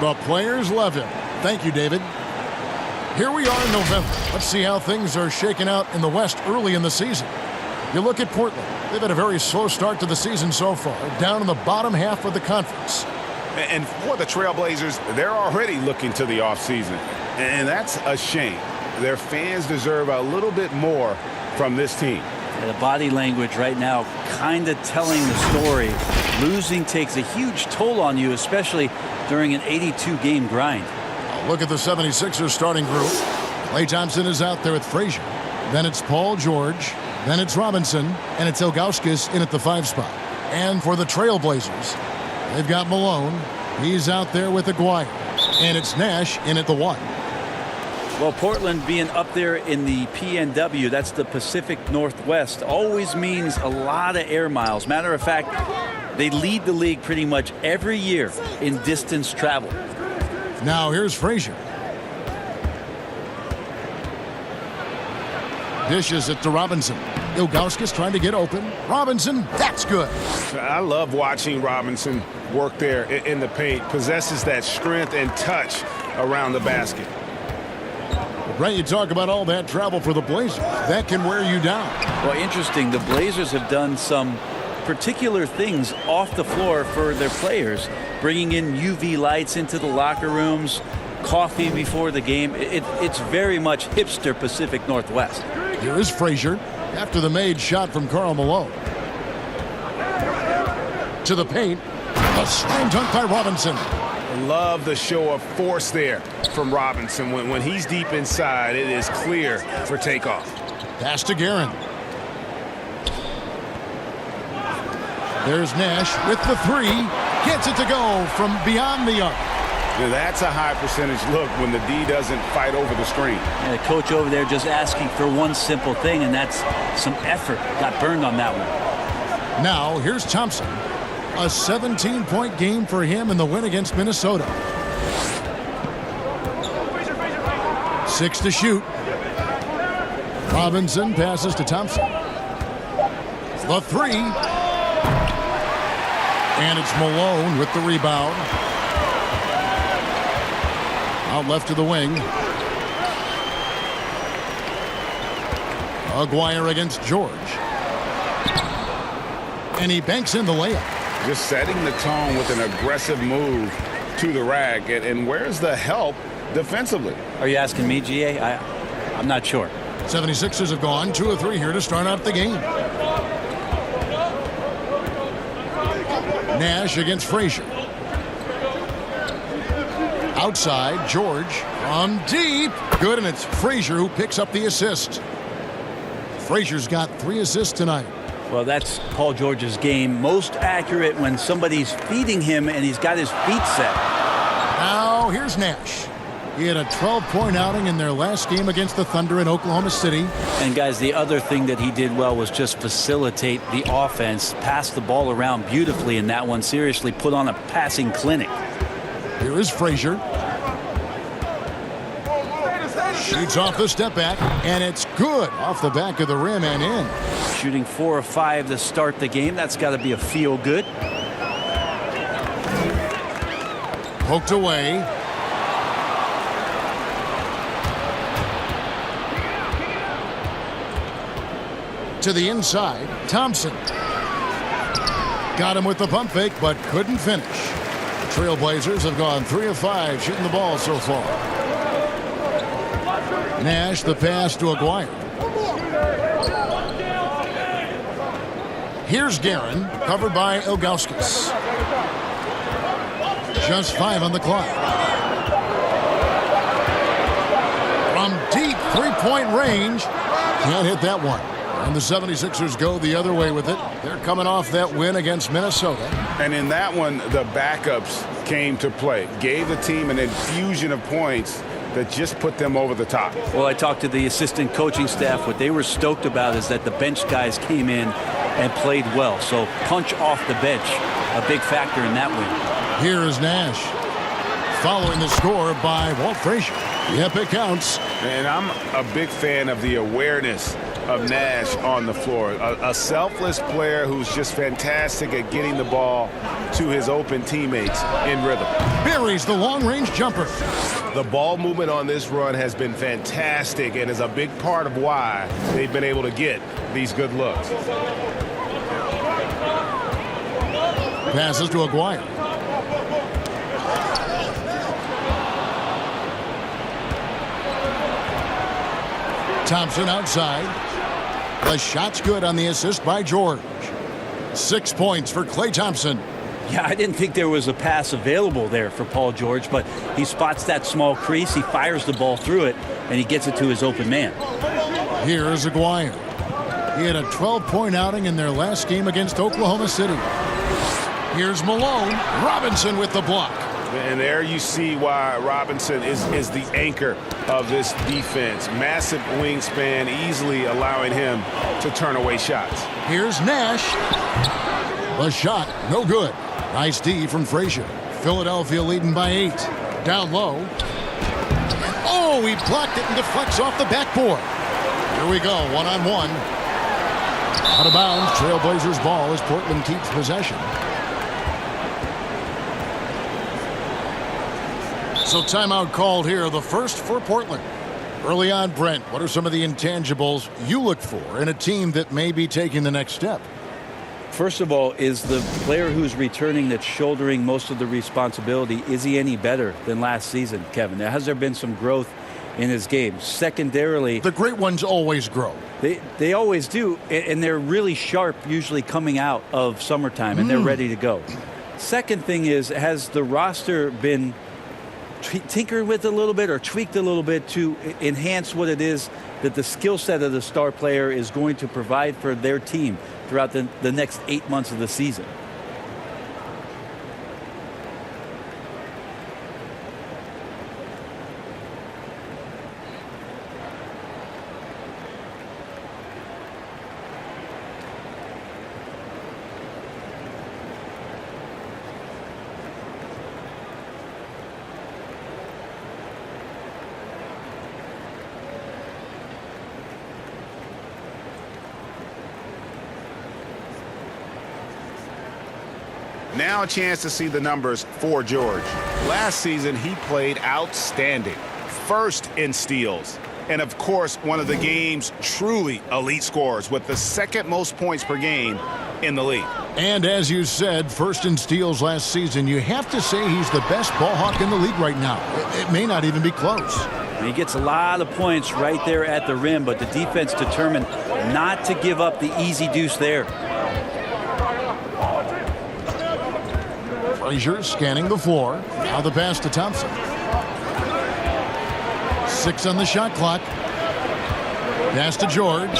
S3: The players love him. Thank you, David. Here we are in November. Let's see how things are shaking out in the West early in the season. You look at Portland. They've had a very slow start to the season so far, down in the bottom half of the conference.
S2: And for the Trailblazers, they're already looking to the offseason. And that's a shame. Their fans deserve a little bit more from this team.
S19: The body language right now kind of telling the story. Losing takes a huge toll on you, especially during an 82-game grind.
S3: Look at the 76ers starting group. Klay Thompson is out there with Frazier. Then it's Paul George. Then it's Robinson. And it's Ilgauskas in at the 5 spot. And for the Trailblazers, they've got Malone. He's out there with Aguirre. And it's Nash in at the 1.
S19: Well, Portland being up there in the PNW, that's the Pacific Northwest, always means a lot of air miles. Matter of fact, they lead the league pretty much every year in distance travel.
S3: Now here's Frazier. Dishes it to Robinson. Ilgauskas trying to get open. Robinson, that's good.
S2: I love watching Robinson work there in the paint. Possesses that strength and touch around the basket.
S3: Right, you talk about all that travel for the Blazers. That can wear you down.
S19: Well, interesting. The Blazers have done some particular things off the floor for their players, bringing in UV lights into the locker rooms, coffee before the game. It's very much hipster Pacific Northwest.
S3: Here is Frazier after the made shot from Karl Malone. To the paint. A screen dunk by Robinson.
S2: Love the show of force there from Robinson. When he's deep inside, it is clear for takeoff.
S3: Pass to Guerin. There's Nash with the 3. Gets it to go from beyond the arc.
S2: Now that's a high percentage look when the D doesn't fight over the screen.
S19: And the coach over there just asking for one simple thing, and that's some effort. Got burned on that one.
S3: Now here's Thompson. A 17-point game for him in the win against Minnesota. 6 to shoot. Robinson passes to Thompson. The 3. And it's Malone with the rebound. Out left to the wing. Aguirre against George. And he banks in the layup.
S2: Just setting the tone with an aggressive move to the rack. And where's the help defensively?
S19: Are you asking me, GA? I'm not sure.
S3: 76ers have gone 2 of 3 here to start out the game. Nash against Frazier. Outside, George from deep. Good, and it's Frazier who picks up the assist. Frazier's got 3 assists tonight.
S19: Well, that's Paul George's game. Most accurate when somebody's feeding him and he's got his feet set.
S3: Now, here's Nash. He had a 12-point outing in their last game against the Thunder in Oklahoma City.
S19: And, guys, the other thing that he did well was just facilitate the offense, pass the ball around beautifully in that one. Seriously, put on a passing clinic.
S3: Here is Frazier. Shoots off the step back, and it's good off the back of the rim and in.
S19: Shooting 4 of 5 to start the game. That's got to be a feel good.
S3: Poked away. To the inside, Thompson. Got him with the pump fake, but couldn't finish. The Trailblazers have gone 3 of 5 shooting the ball so far. Nash, the pass to Aguirre. Here's Guerin, covered by Ilgauskas. Just 5 on the clock. From deep 3-point range, Can't hit that one. And the 76ers go the other way with it. They're coming off that win against Minnesota.
S2: And in that one, the backups came to play. Gave the team an infusion of points that just put them over the top.
S19: Well, I talked to the assistant coaching staff. What they were stoked about is that the bench guys came in and played well. So punch off the bench, a big factor in that win.
S3: Here is Nash. Following the score by Walt Frazier. Yep, it counts.
S2: And I'm a big fan of the awareness of Nash on the floor. A selfless player who's just fantastic at getting the ball to his open teammates in rhythm.
S3: Buries the long-range jumper.
S12: The ball movement on this run has been fantastic and is a big part of why they've been able to get these good looks.
S3: Passes to Aguirre. Thompson outside. The shot's good on the assist by George. 6 points for Klay Thompson.
S19: Yeah, I didn't think there was a pass available there for Paul George, but he spots that small crease, he fires the ball through it, and he gets it to his open man.
S3: Here's Aguirre. He had a 12-point outing in their last game against Oklahoma City. Here's Malone. Robinson with the block.
S2: And there you see why Robinson is the anchor of this defense. Massive wingspan, easily allowing him to turn away shots.
S3: Here's Nash. The shot, no good. Nice D from Frazier. Philadelphia leading by 8. Down low. Oh, he blocked it and deflects off the backboard. Here we go, one-on-one. Out of bounds, Trailblazers ball as Portland keeps possession. So timeout called here, the first for Portland. Early on, Brent, what are some of the intangibles you look for in a team that may be taking the next step?
S19: First of all, is the player who's returning that's shouldering most of the responsibility, is he any better than last season, Kevin? Has there been some growth in his game? Secondarily,
S3: the great ones always grow.
S19: They always do, and they're really sharp usually coming out of summertime, and they're ready to go. Second thing is, has the roster been tinkered with a little bit or tweaked a little bit to enhance what it is that the skill set of the star player is going to provide for their team throughout the next 8 months of the season?
S2: Now a chance to see the numbers for George. Last season, he played outstanding. First in steals. And of course, one of the game's truly elite scorers with the second most points per game in the league.
S3: And as you said, first in steals last season, you have to say he's the best ball hawk in the league right now. It may not even be close.
S19: And he gets a lot of points right there at the rim, but the defense determined not to give up the easy deuce there.
S3: Frazier scanning the floor. Now the pass to Thompson. 6 on the shot clock. Pass to George.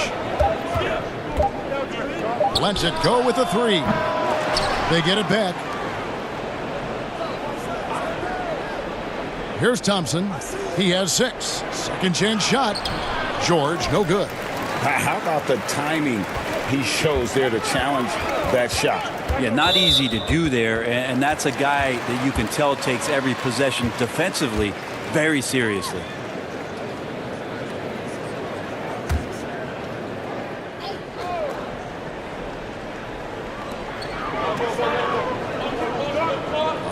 S3: Lets it go with a 3. They get it back. Here's Thompson. He has 6. Second chance shot. George, no good.
S2: How about the timing he shows there to challenge that shot?
S19: Yeah, not easy to do there, and that's a guy that you can tell takes every possession defensively very seriously.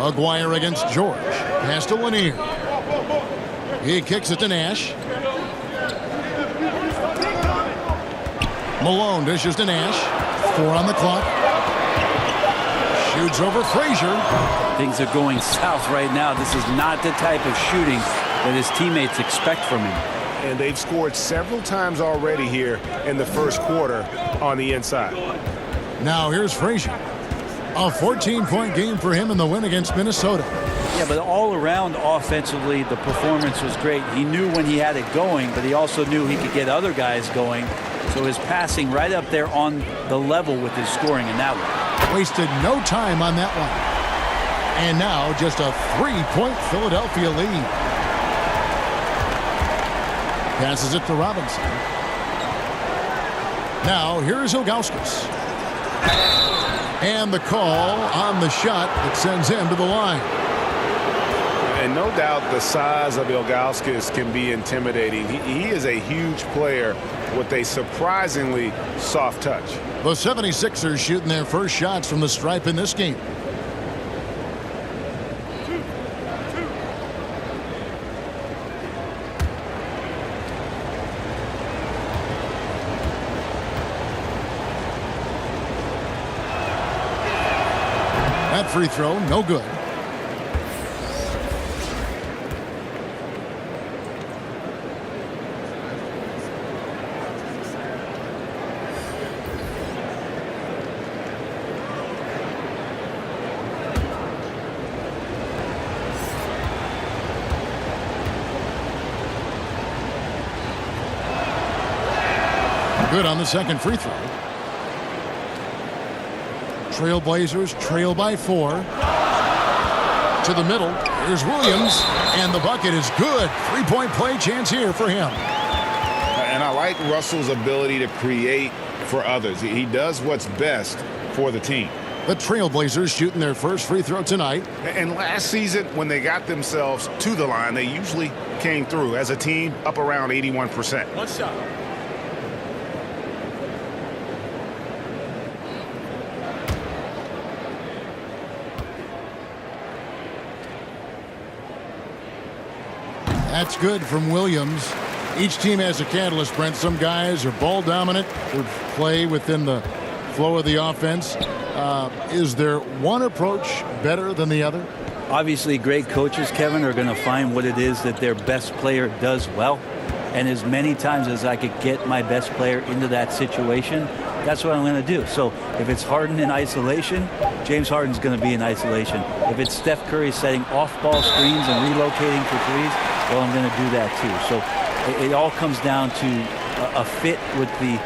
S3: Aguirre against George. Pass to Lanier. He kicks it to Nash. Malone dishes to Nash. 4 on the clock. Shoots over Frazier.
S19: Things are going south right now. This is not the type of shooting that his teammates expect from him.
S2: And they've scored several times already here in the first quarter on the inside.
S3: Now here's Frazier. A 14-point game for him in the win against Minnesota.
S19: Yeah, but all around offensively, the performance was great. He knew when he had it going, but he also knew he could get other guys going. So his passing right up there on the level with his scoring in that one.
S3: Wasted no time on that one. And now just a 3-point Philadelphia lead. Passes it to Robinson. Now here's Ilgauskas. And the call on the shot that sends him to the line.
S2: And no doubt the size of Ilgauskas can be intimidating. He is a huge player with a surprisingly soft touch.
S3: The 76ers shooting their first shots from the stripe in this game. That free throw, no good. Good on the second free throw. Trailblazers trail by 4. To the middle. Here's Williams. And the bucket is good. 3-point play chance here for him.
S2: And I like Russell's ability to create for others. He does what's best for the team.
S3: The Trailblazers shooting their first free throw tonight.
S2: And last season, when they got themselves to the line, they usually came through as a team up around 81%.
S1: One shot.
S3: That's good from Williams. Each team has a catalyst, Brent. Some guys are ball dominant, who play within the flow of the offense. Is there one approach better than the other?
S19: Obviously, great coaches, Kevin, are going to find what it is that their best player does well. And as many times as I could get my best player into that situation, that's what I'm going to do. So if it's Harden in isolation, James Harden's going to be in isolation. If it's Steph Curry setting off-ball screens and relocating for threes, well, I'm going to do that too. So it all comes down to a fit with the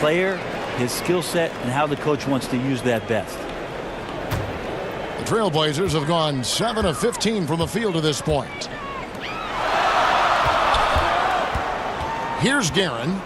S19: player, his skill set, and how the coach wants to use that best.
S3: The Trailblazers have gone 7 of 15 from the field to this point. Here's Guerin.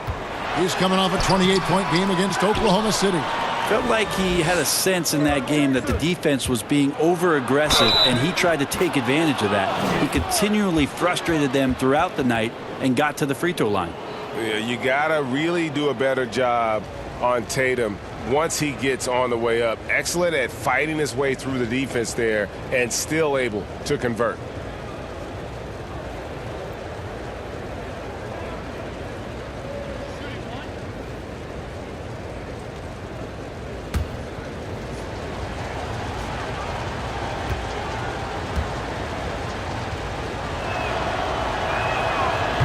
S3: He's coming off a 28-point game against Oklahoma City.
S19: Felt like he had a sense in that game that the defense was being over-aggressive, and he tried to take advantage of that. He continually frustrated them throughout the night and got to the free throw line.
S12: Yeah, you got to really do a better job on Tatum once he gets on the way up. Excellent at fighting his way through the defense there and still able to convert.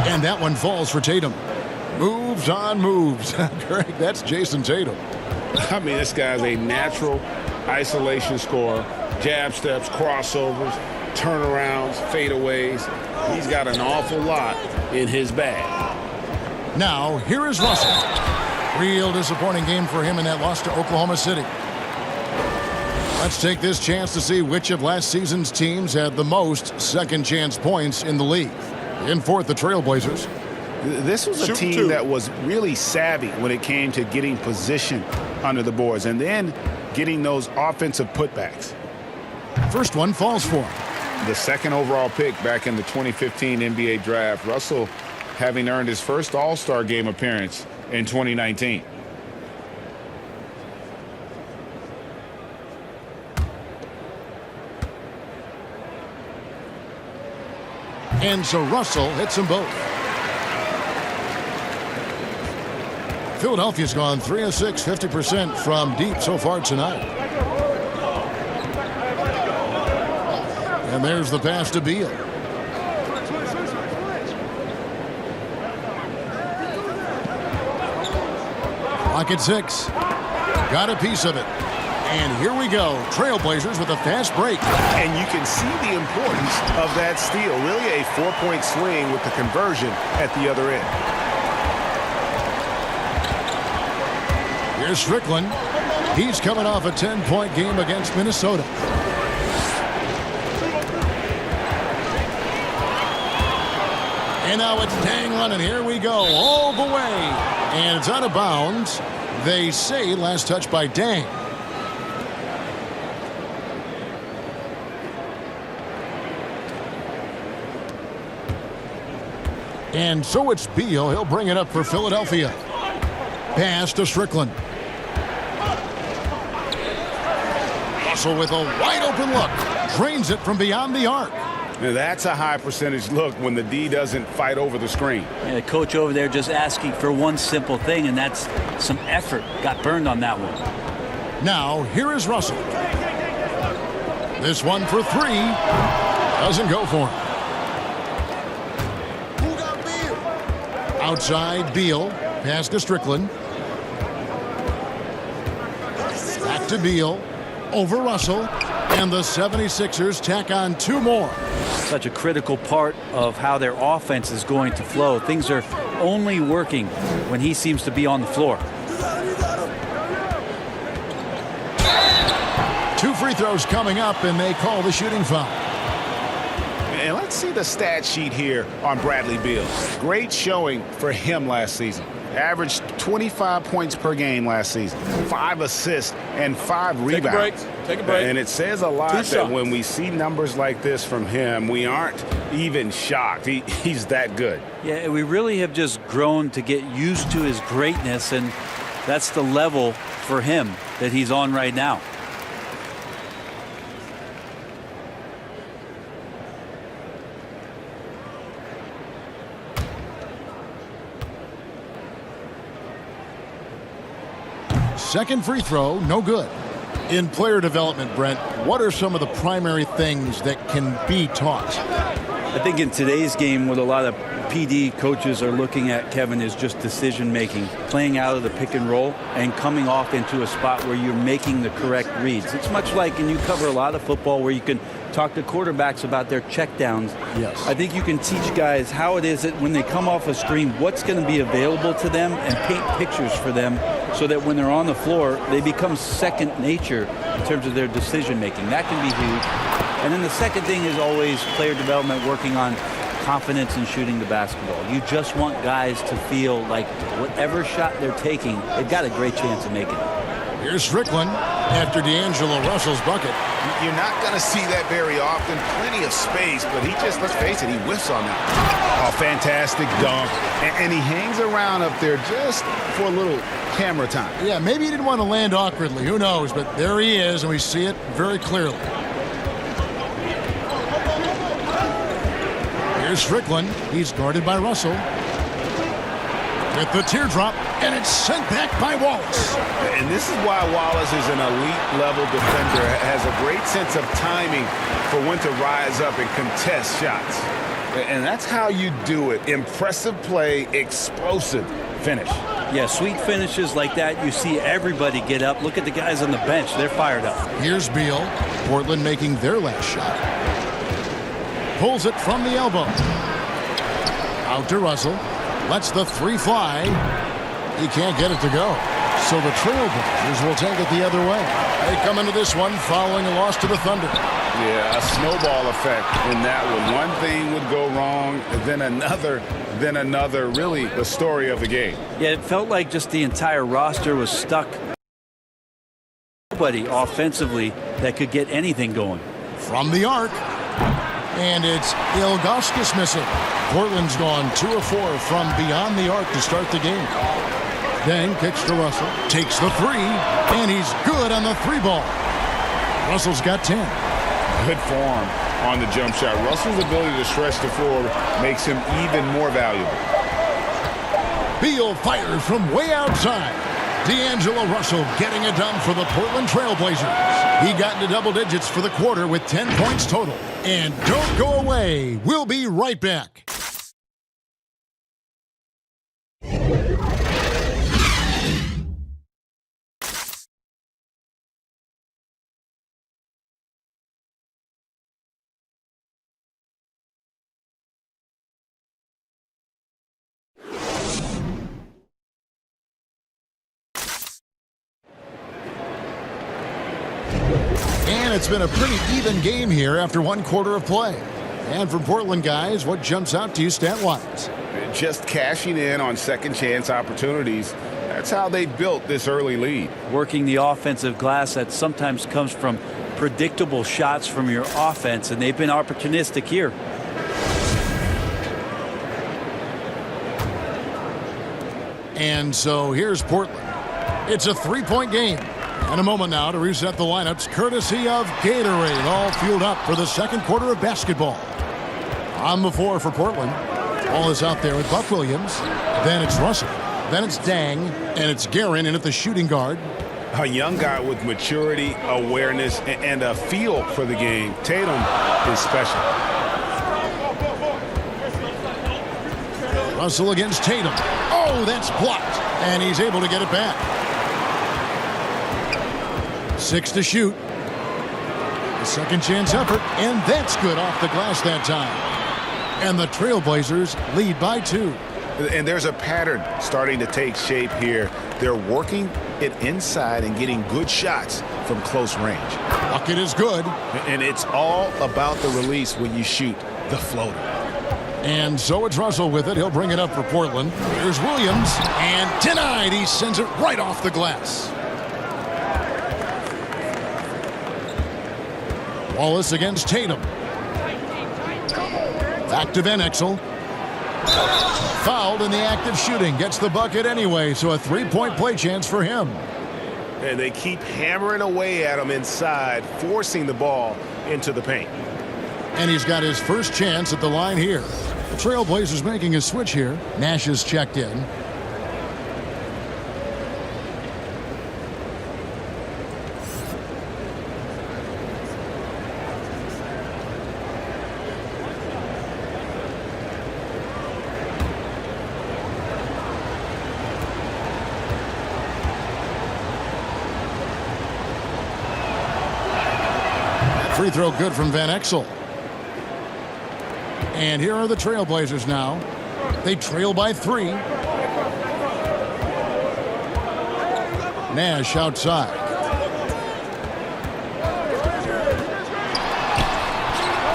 S3: And that one falls for Tatum. Moves on moves. Greg, that's Jason Tatum.
S2: I mean, this guy's a natural isolation scorer. Jab steps, crossovers, turnarounds, fadeaways. He's got an awful lot in his bag.
S3: Now, here is Russell. Real disappointing game for him in that loss to Oklahoma City. Let's take this chance to see which of last season's teams had the most second chance points in the league. In fourth, the Trailblazers.
S2: This was a team that was really savvy when it came to getting position under the boards and then getting those offensive putbacks.
S3: First one falls for him.
S2: The second overall pick back in the 2015 NBA draft. Russell having earned his first All-Star game appearance in 2019.
S3: And so Russell hits them both. Philadelphia's gone 3 of 6, 50% from deep so far tonight. And there's the pass to Beal. Clock at 6. Got a piece of it. And here we go. Trailblazers with a fast break.
S2: And you can see the importance of that steal. Really a 4-point swing with the conversion at the other end.
S3: Here's Strickland. He's coming off a 10-point game against Minnesota. And now it's dang running. Here we go. All the way. And it's out of bounds. They say last touch by Dang. And so it's Beal. He'll bring it up for Philadelphia. Pass to Strickland. Russell with a wide open look. Drains it from beyond the arc.
S2: Now that's a high percentage look when the D doesn't fight over the screen.
S19: Yeah, the coach over there just asking for one simple thing, and that's some effort. Got burned on that one.
S3: Now, here is Russell. This one for three. Doesn't go for him. Outside, Beal. Pass to Strickland. Back to Beal. Over Russell. And the 76ers tack on two more.
S19: Such a critical part of how their offense is going to flow. Things are only working when he seems to be on the floor.
S3: Two free throws coming up, and they call the shooting foul.
S2: And let's see the stat sheet here on Bradley Beal. Great showing for him last season. Averaged 25 points per game last season, 5 assists, and 5 rebounds.
S6: Take a break.
S2: And it says a lot that when we see numbers like this from him, we aren't even shocked. He's that good.
S19: Yeah, we really have just grown to get used to his greatness, and that's the level for him that he's on right now.
S3: Second free throw, no good. In player development, Brent, what are some of the primary things that can be taught?
S19: I think in today's game, what a lot of PD coaches are looking at, Kevin, is just decision making, playing out of the pick and roll and coming off into a spot where you're making the correct reads. It's much like, and you cover a lot of football, where you can talk to quarterbacks about their checkdowns.
S3: Yes.
S19: I think you can teach guys how it is that when they come off a screen, what's going to be available to them, and paint pictures for them so that when they're on the floor, they become second nature in terms of their decision making. That can be huge. And then the second thing is always player development, working on confidence in shooting the basketball. You just want guys to feel like whatever shot they're taking, they've got a great chance of making it.
S3: Here's Strickland after D'Angelo Russell's bucket.
S2: You're not going to see that very often. Plenty of space, but he just, let's face it, he whiffs on that. A fantastic dunk. And he hangs around up there just for a little camera time.
S3: Yeah, maybe he didn't want to land awkwardly. Who knows? But there he is, and we see it very clearly. Here's Strickland. He's guarded by Russell. With the teardrop, and it's sent back by Wallace.
S2: And this is why Wallace is an elite-level defender, has a great sense of timing for when to rise up and contest shots. And that's how you do it. Impressive play, explosive finish.
S19: Yeah, sweet finishes like that, you see everybody get up. Look at the guys on the bench. They're fired up.
S3: Here's Beal. Portland making their last shot. Pulls it from the elbow. Out to Russell. Lets the three fly. He can't get it to go. So the Trailblazers will take it the other way. They come into this one following a loss to the Thunder.
S2: Yeah, a snowball effect in that one. One thing would go wrong, then another. Really the story of the game.
S19: Yeah, it felt like just the entire roster was stuck. Nobody offensively that could get anything going.
S3: From the arc. And it's Ilgauskas missing. Portland's gone 2 of 4 from beyond the arc to start the game. Then kicks to Russell. Takes the three. And he's good on the three ball. Russell's got 10.
S2: Good form on the jump shot. Russell's ability to stretch the floor makes him even more valuable.
S3: Beal fires from way outside. D'Angelo Russell getting it done for the Portland Trailblazers. He got into double digits for the quarter with 10 points total. And don't go away. We'll be right back. And it's been a pretty even game here after one quarter of play. And from Portland, guys, what jumps out to you stat-wise?
S2: Just cashing in on second chance opportunities. That's how they built this early lead.
S19: Working the offensive glass that sometimes comes from predictable shots from your offense, and they've been opportunistic here.
S3: And so here's Portland. It's a three-point game. And a moment now to reset the lineups, courtesy of Gatorade, all fueled up for the second quarter of basketball. On the floor for Portland. Ball is out there with Buck Williams. Then it's Russell. Then it's Dang. And it's Guerin in at the shooting guard.
S2: A young guy with maturity, awareness, and a feel for the game. Tatum is special.
S3: Russell against Tatum. Oh, that's blocked. And he's able to get it back. 6 to shoot. A second chance effort, and that's good off the glass that time. And the Trailblazers lead by 2.
S2: And there's a pattern starting to take shape here. They're working it inside and getting good shots from close range.
S3: Bucket is good.
S2: And it's all about the release when you shoot the floater.
S3: And so it's Russell with it. He'll bring it up for Portland. Here's Williams, and denied. He sends it right off the glass. Wallace against Tatum. Back to Van Exel. Fouled in the act of shooting. Gets the bucket anyway, so a three-point play chance for him.
S2: And they keep hammering away at him inside, forcing the ball into the paint.
S3: And he's got his first chance at the line here. The Trailblazers making a switch here. Nash is checked in. Free throw good from Van Exel. And here are the Trailblazers now. They trail by 3. Nash outside.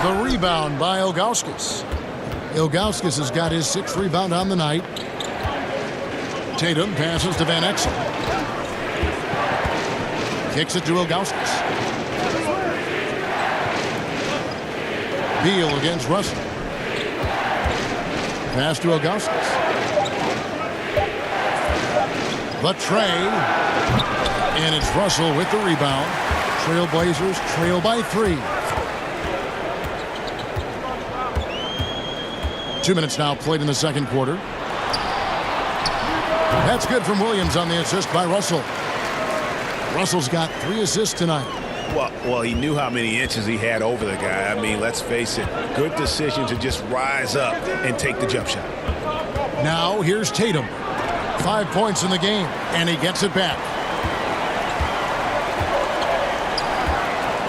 S3: The rebound by Ilgauskas. Ilgauskas has got his 6th rebound on the night. Tatum passes to Van Exel. Kicks it to Ilgauskas. Beal against Russell. Pass to Ilgauskas. The tray. And it's Russell with the rebound. Trailblazers trail by 3. 2 minutes now played in the second quarter. That's good from Williams on the assist by Russell. Russell's got 3 assists tonight.
S2: Well, he knew how many inches he had over the guy. I mean, let's face it, good decision to just rise up and take the jump shot.
S3: Now, here's Tatum. 5 points in the game, and he gets it back.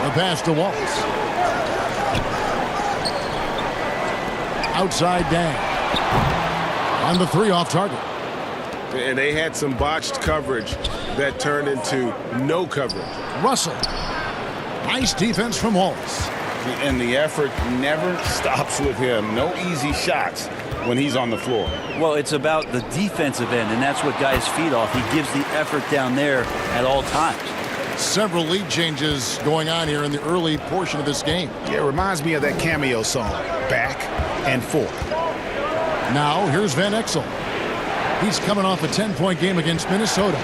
S3: The pass to Wallace. Outside Dang. On the 3 off target.
S2: And they had some botched coverage that turned into no coverage.
S3: Russell. Nice defense from Wallace.
S2: And the effort never stops with him. No easy shots when he's on the floor.
S19: Well, it's about the defensive end, and that's what guys feed off. He gives the effort down there at all times.
S3: Several lead changes going on here in the early portion of this game.
S2: Yeah, it reminds me of that Cameo song, Back and Forth.
S3: Now, here's Van Exel. He's coming off a 10-point game against Minnesota.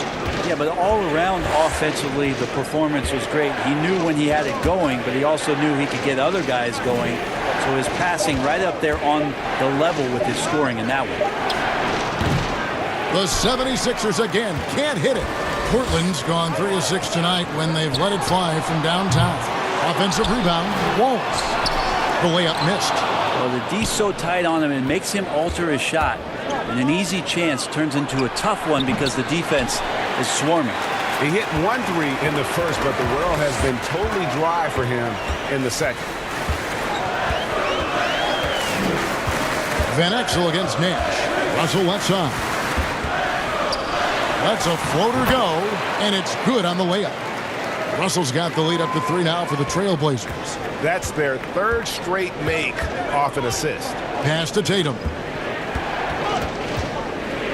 S19: Yeah, but all around offensively, the performance was great. He knew when he had it going, but he also knew he could get other guys going. So his passing right up there on the level with his scoring in that one.
S3: The 76ers again can't hit it. Portland's gone 3 of 6 tonight when they've let it fly from downtown. Offensive rebound, Wallace. The layup missed.
S19: Well, the D's so tight on him, it makes him alter his shot. And an easy chance turns into a tough one because the defense is swarming.
S2: He hit 1 3 in the first, but the world has been totally dry for him in the second.
S3: Van Exel against Nash. Russell left side. Lets a floater go, and it's good on the layup. Russell's got the lead up to 3 now for the Trailblazers.
S2: That's their third straight make off an assist.
S3: Pass to Tatum.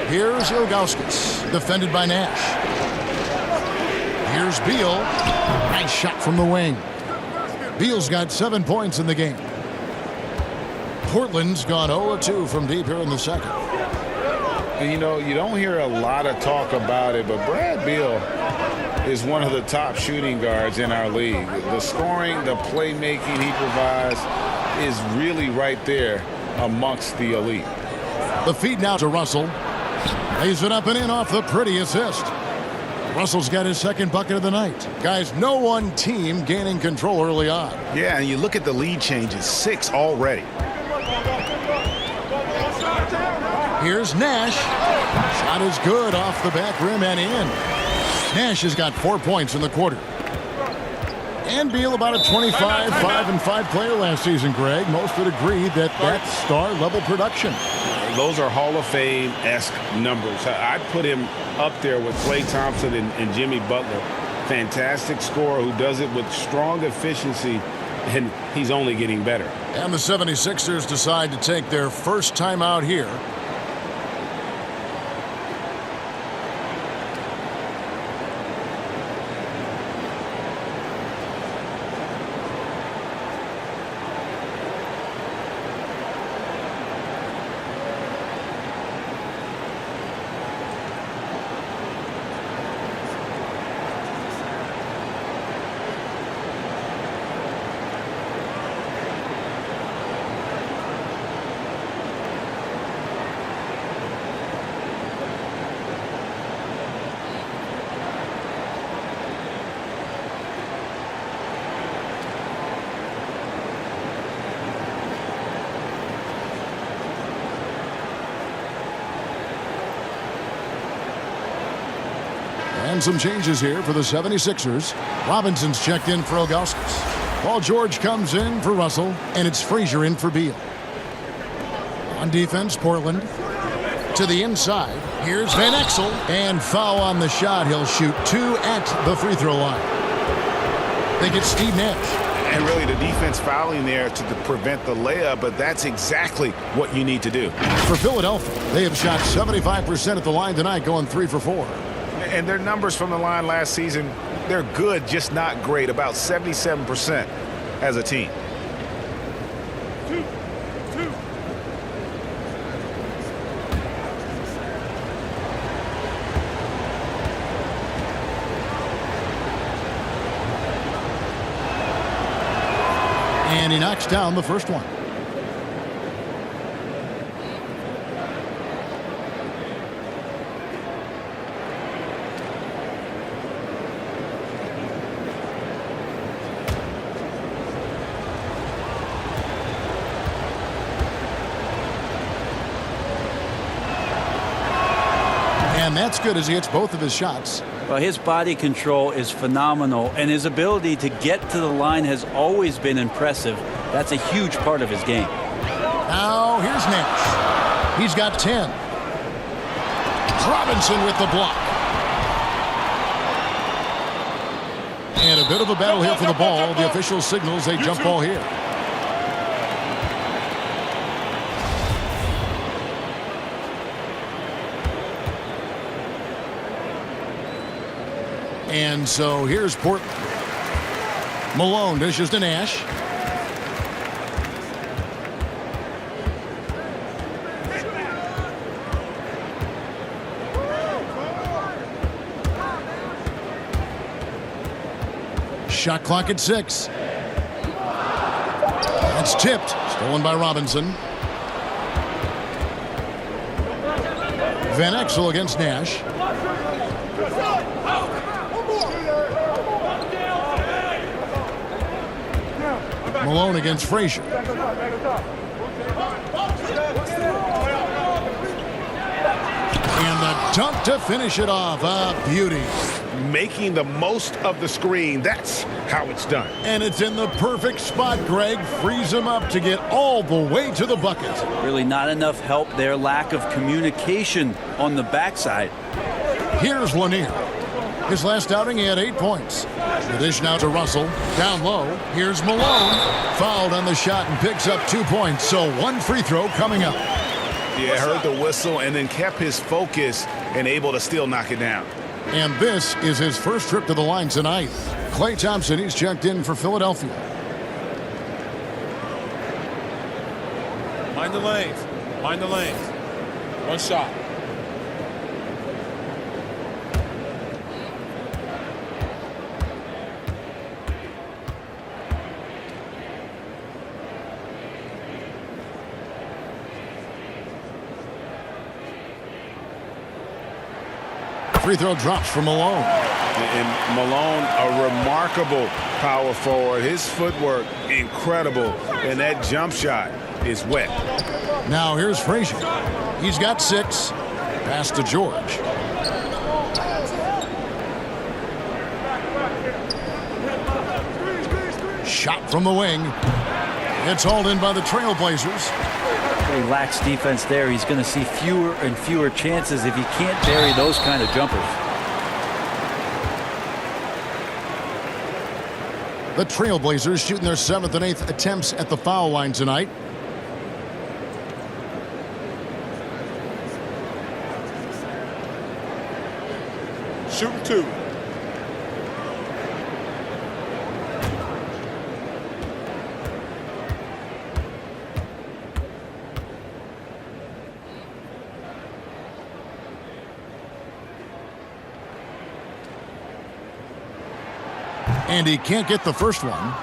S3: Here's Ilgauskas, defended by Nash. Here's Beal. Nice shot from the wing. Beal's got 7 points in the game. Portland's gone 0-2 from deep here in the second.
S5: And you know, you don't hear a lot of talk about it, but Brad Beal is one of the top shooting guards in our league. The scoring, the playmaking he provides is really right there amongst the elite.
S3: The feed now to Russell. Lays it up and in off the pretty assist. Russell's got his second bucket of the night. Guys, no one team gaining control early on.
S2: Yeah, and you look at the lead changes, 6 already.
S3: Here's Nash. Shot is good off the back rim and in. Nash has got 4 points in the quarter. And Beal about a 25, 5-5 player last season, Greg. Most would agree that that's star-level production.
S5: Those are Hall of Fame-esque numbers. I'd put him up there with Klay Thompson and Jimmy Butler. Fantastic scorer who does it with strong efficiency, and he's only getting better.
S3: And the 76ers decide to take their first time out here. And some changes here for the 76ers. Robinson's checked in for Ilgauskas. Paul George comes in for Russell, and it's Frazier in for Beal. On defense, Portland. To the inside, here's Van Exel. And foul on the shot. He'll shoot 2 at the free throw line. They get Steve Nash.
S2: And really the defense fouling there to prevent the layup, but that's exactly what you need to do.
S3: For Philadelphia, they have shot 75% at the line tonight, going 3 for 4.
S2: And their numbers from the line last season, they're good, just not great. About 77% as a team.
S3: And he knocks down the first one. And that's good as he hits both of his shots.
S19: Well, his body control is phenomenal, and his ability to get to the line has always been impressive. That's a huge part of his game.
S3: Now, here's Nash. He's got 10. Robinson with the block. And a bit of a battle here for the ball. The official signals a jump ball here. And so here's Portland. Malone dishes to Nash. Shot clock at 6. That's tipped. Stolen by Robinson. Van Exel against Nash. Malone against Frazier. And the dunk to finish it off. A beauty.
S2: Making the most of the screen. That's how it's done.
S3: And it's in the perfect spot, Greg. Frees him up to get all the way to the bucket.
S19: Really not enough help there. Lack of communication on the backside.
S3: Here's Lanier. His last outing, he had 8 points. The dish now to Russell. Down low. Here's Malone. Fouled on the shot and picks up 2 points. So 1 free throw coming up.
S2: Yeah, heard the whistle and then kept his focus and able to still knock it down.
S3: And this is his first trip to the line tonight. Klay Thompson, he's checked in for Philadelphia.
S15: Mind the lanes. Mind the lanes. 1 shot.
S3: Free throw drops for Malone.
S2: And Malone, a remarkable power forward. His footwork, incredible. And that jump shot is wet.
S3: Now here's Frazier. He's got 6. Pass to George. Shot from the wing. It's hauled in by the Trailblazers.
S19: Relaxed defense there. He's going to see fewer and fewer chances if he can't bury those kind of jumpers.
S3: The Trailblazers shooting their 7th and 8th attempts at the foul line tonight.
S15: Shooting 2.
S3: And he can't get the first one.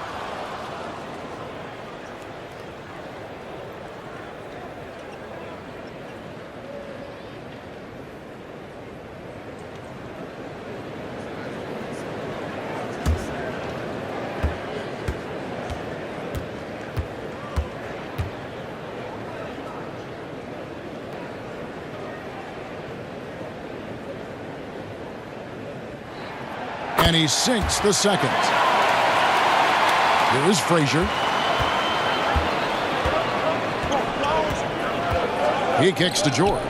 S3: And he sinks the second. Here is Frazier. He kicks to George.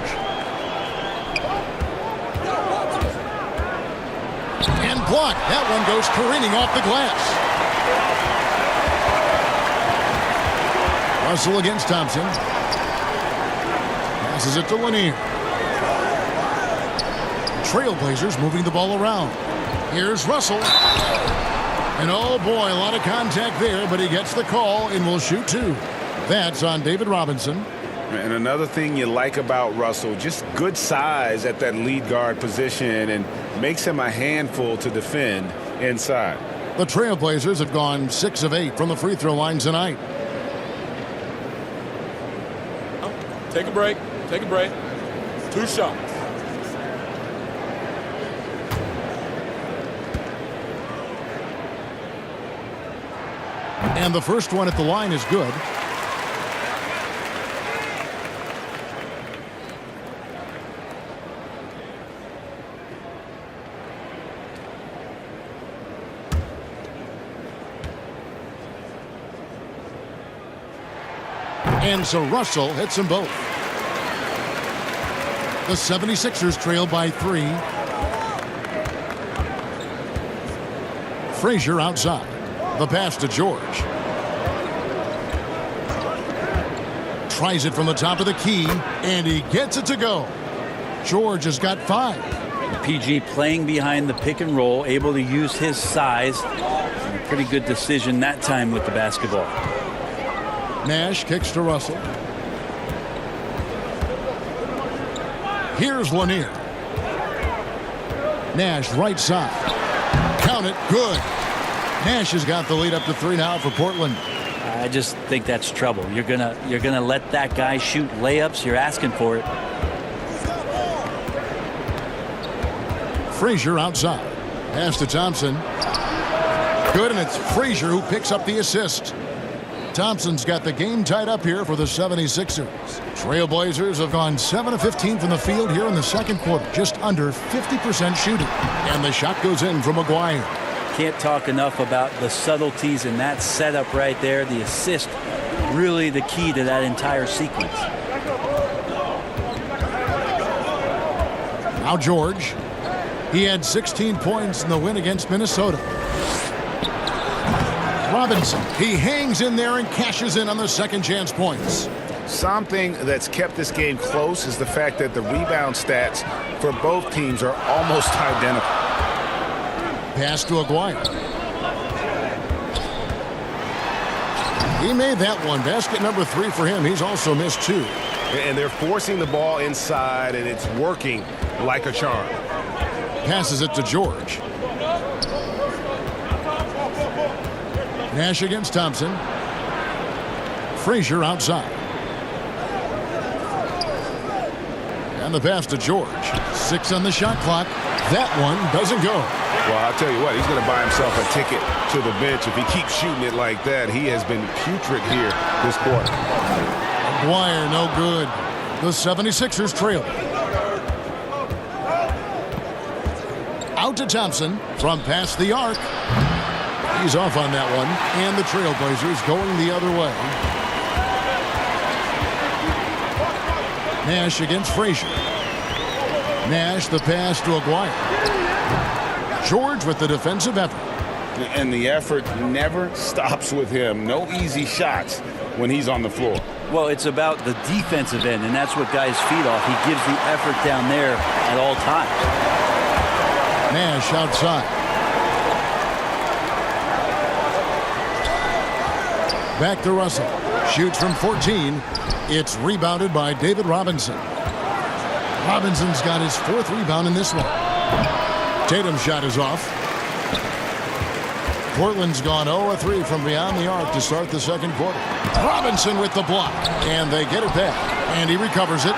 S3: And blocked. That one goes careening off the glass. Russell against Thompson. Passes it to Lanier. Trailblazers moving the ball around. Here's Russell. And oh boy, a lot of contact there, but he gets the call and will shoot 2. That's on David Robinson.
S2: And another thing you like about Russell, just good size at that lead guard position and makes him a handful to defend inside.
S3: The Trailblazers have gone 6 of 8 from the free throw line tonight.
S15: Take a break. Take a break. 2 shots.
S3: And the first one at the line is good. And so Russell hits them both. The 76ers trail by 3. Frazier outside. The pass to George. Tries it from the top of the key, and he gets it to go. George has got 5.
S19: PG playing behind the pick and roll, able to use his size. A pretty good decision that time with the basketball.
S3: Nash kicks to Russell. Here's Lanier. Nash right side. Count it. Good. Nash has got the lead up to 3 now for Portland.
S19: I just think that's trouble. You're gonna let that guy shoot layups. You're asking for it.
S3: Frazier outside. Pass to Thompson. Good, and it's Frazier who picks up the assist. Thompson's got the game tied up here for the 76ers. Trailblazers have gone 7 of 15 from the field here in the second quarter. Just under 50% shooting. And the shot goes in from McGuire.
S19: Can't talk enough about the subtleties in that setup right there. The assist, really the key to that entire sequence.
S3: Now George. He had 16 points in the win against Minnesota. Robinson, he hangs in there and cashes in on the second chance points.
S2: Something that's kept this game close is the fact that the rebound stats for both teams are almost identical.
S3: Pass to Aguirre. He made that one. Basket number 3 for him. He's also missed 2.
S12: And they're forcing the ball inside, and it's working like a charm.
S3: Passes it to George. Nash against Thompson. Frazier outside. And the pass to George. 6 on the shot clock. That one doesn't go.
S12: Well, I'll tell you what, he's going to buy himself a ticket to the bench. If he keeps shooting it like that, he has been putrid here this quarter.
S3: Aguirre, no good. The 76ers trail. Out to Thompson from past the arc. He's off on that one. And the Trailblazers going the other way. Nash against Frazier. Nash, the pass to Aguirre. George with the defensive effort.
S5: And the effort never stops with him. No easy shots when he's on the floor.
S19: Well, it's about the defensive end, and that's what guys feed off. He gives the effort down there at all times.
S3: Nash outside. Back to Russell. Shoots from 14. It's rebounded by David Robinson. Robinson's got his 4th rebound in this one. Tatum's shot is off. Portland's gone 0-3 from beyond the arc to start the second quarter. Robinson with the block. And they get it back. And he recovers it.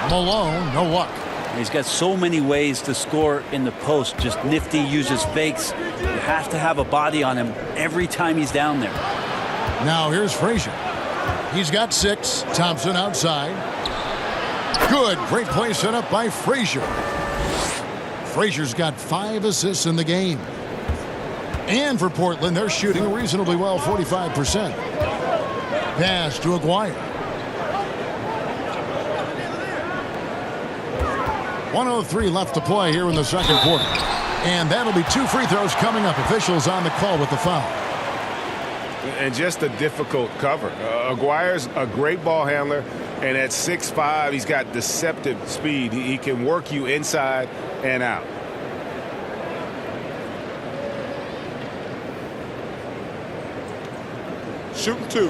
S3: Malone, no luck.
S19: He's got so many ways to score in the post. Just nifty, uses fakes. You have to have a body on him every time he's down there.
S3: Now here's Frazier. He's got 6. Thompson outside. Good. Great play set up by Frazier. Frazier's got 5 assists in the game. And for Portland, they're shooting reasonably well, 45%. Pass to Aguirre. 1:03 left to play here in the second quarter. And that'll be 2 free throws coming up. Officials on the call with the foul.
S12: And just a difficult cover. Aguirre's a great ball handler, and at 6'5", he's got deceptive speed. He can work you inside and out.
S15: Shooting 2.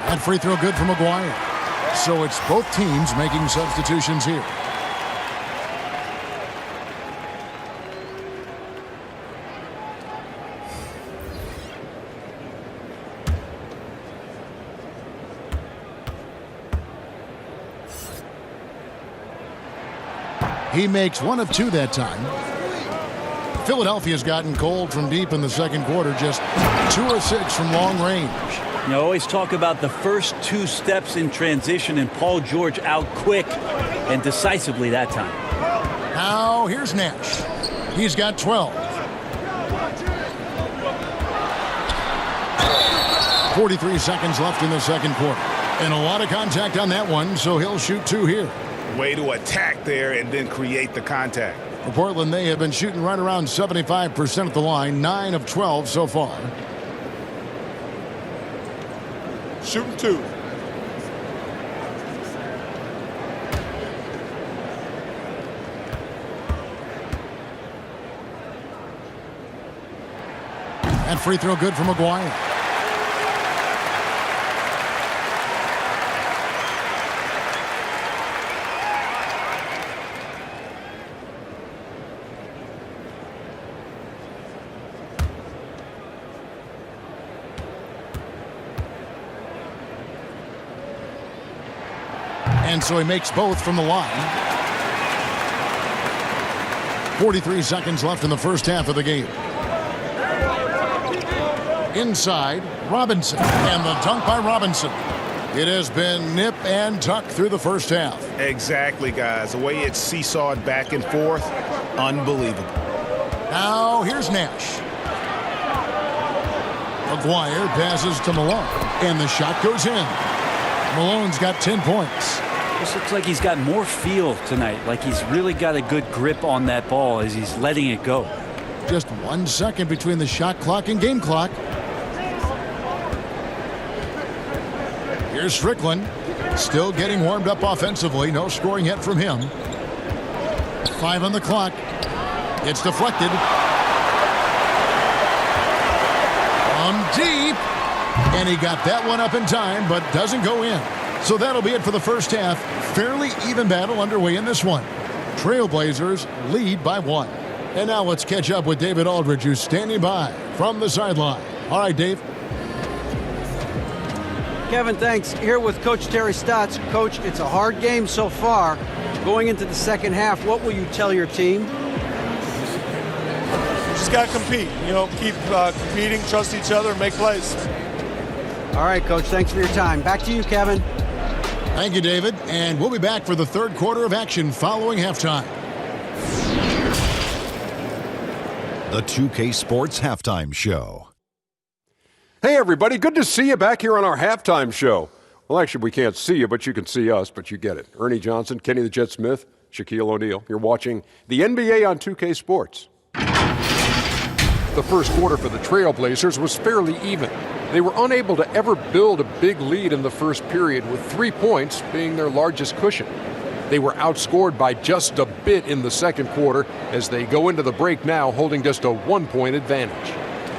S3: That free throw good from Aguirre. So it's both teams making substitutions here. He makes 1 of 2 that time. Philadelphia's gotten cold from deep in the second quarter, just 2 of 6 from long range.
S19: You always talk about the first 2 steps in transition, and Paul George out quick and decisively that time.
S3: Now here's Nash. He's got 12. 43 seconds left in the second quarter. And a lot of contact on that one, so he'll shoot 2 here.
S12: Way to attack there and then create the contact.
S3: For Portland, they have been shooting right around 75% at the line, 9 of 12 so far.
S15: Shooting 2.
S3: And free throw good from Aguirre. And so he makes both from the line. 43 seconds left in the first half of the game. Inside, Robinson. And the dunk by Robinson. It has been nip and tuck through the first half.
S2: Exactly, guys. The way it's seesawed back and forth, unbelievable.
S3: Now here's Nash. Maguire passes to Malone, and the shot goes in. Malone's got 10 points.
S19: This looks like he's got more feel tonight, like he's really got a good grip on that ball as he's letting it go.
S3: Just 1 second between the shot clock and game clock. Here's Strickland, still getting warmed up offensively. No scoring yet from him. 5 on the clock. It's deflected. From deep. And he got that one up in time, but doesn't go in. So that'll be it for the first half. Fairly even battle underway in this one. Trailblazers lead by 1. And now let's catch up with David Aldridge, who's standing by from the sideline. All right, Dave.
S4: Kevin, thanks. Here with Coach Terry Stotts. Coach, it's a hard game so far. Going into the second half, what will you tell your team?
S1: Just got to compete. Keep competing, trust each other, and make plays.
S4: All right, Coach, thanks for your time. Back to you, Kevin.
S3: Thank you, David. And we'll be back for the third quarter of action following halftime.
S8: The 2K Sports Halftime Show.
S9: Hey, everybody. Good to see you back here on our halftime show. Well, actually, we can't see you, but you can see us, but you get it. Ernie Johnson, Kenny the Jet Smith, Shaquille O'Neal. You're watching the NBA on 2K Sports. The first quarter for the Trailblazers was fairly even. They were unable to ever build a big lead in the first period, with 3 points being their largest cushion. They were outscored by just a bit in the second quarter as they go into the break now holding just a 1-point advantage.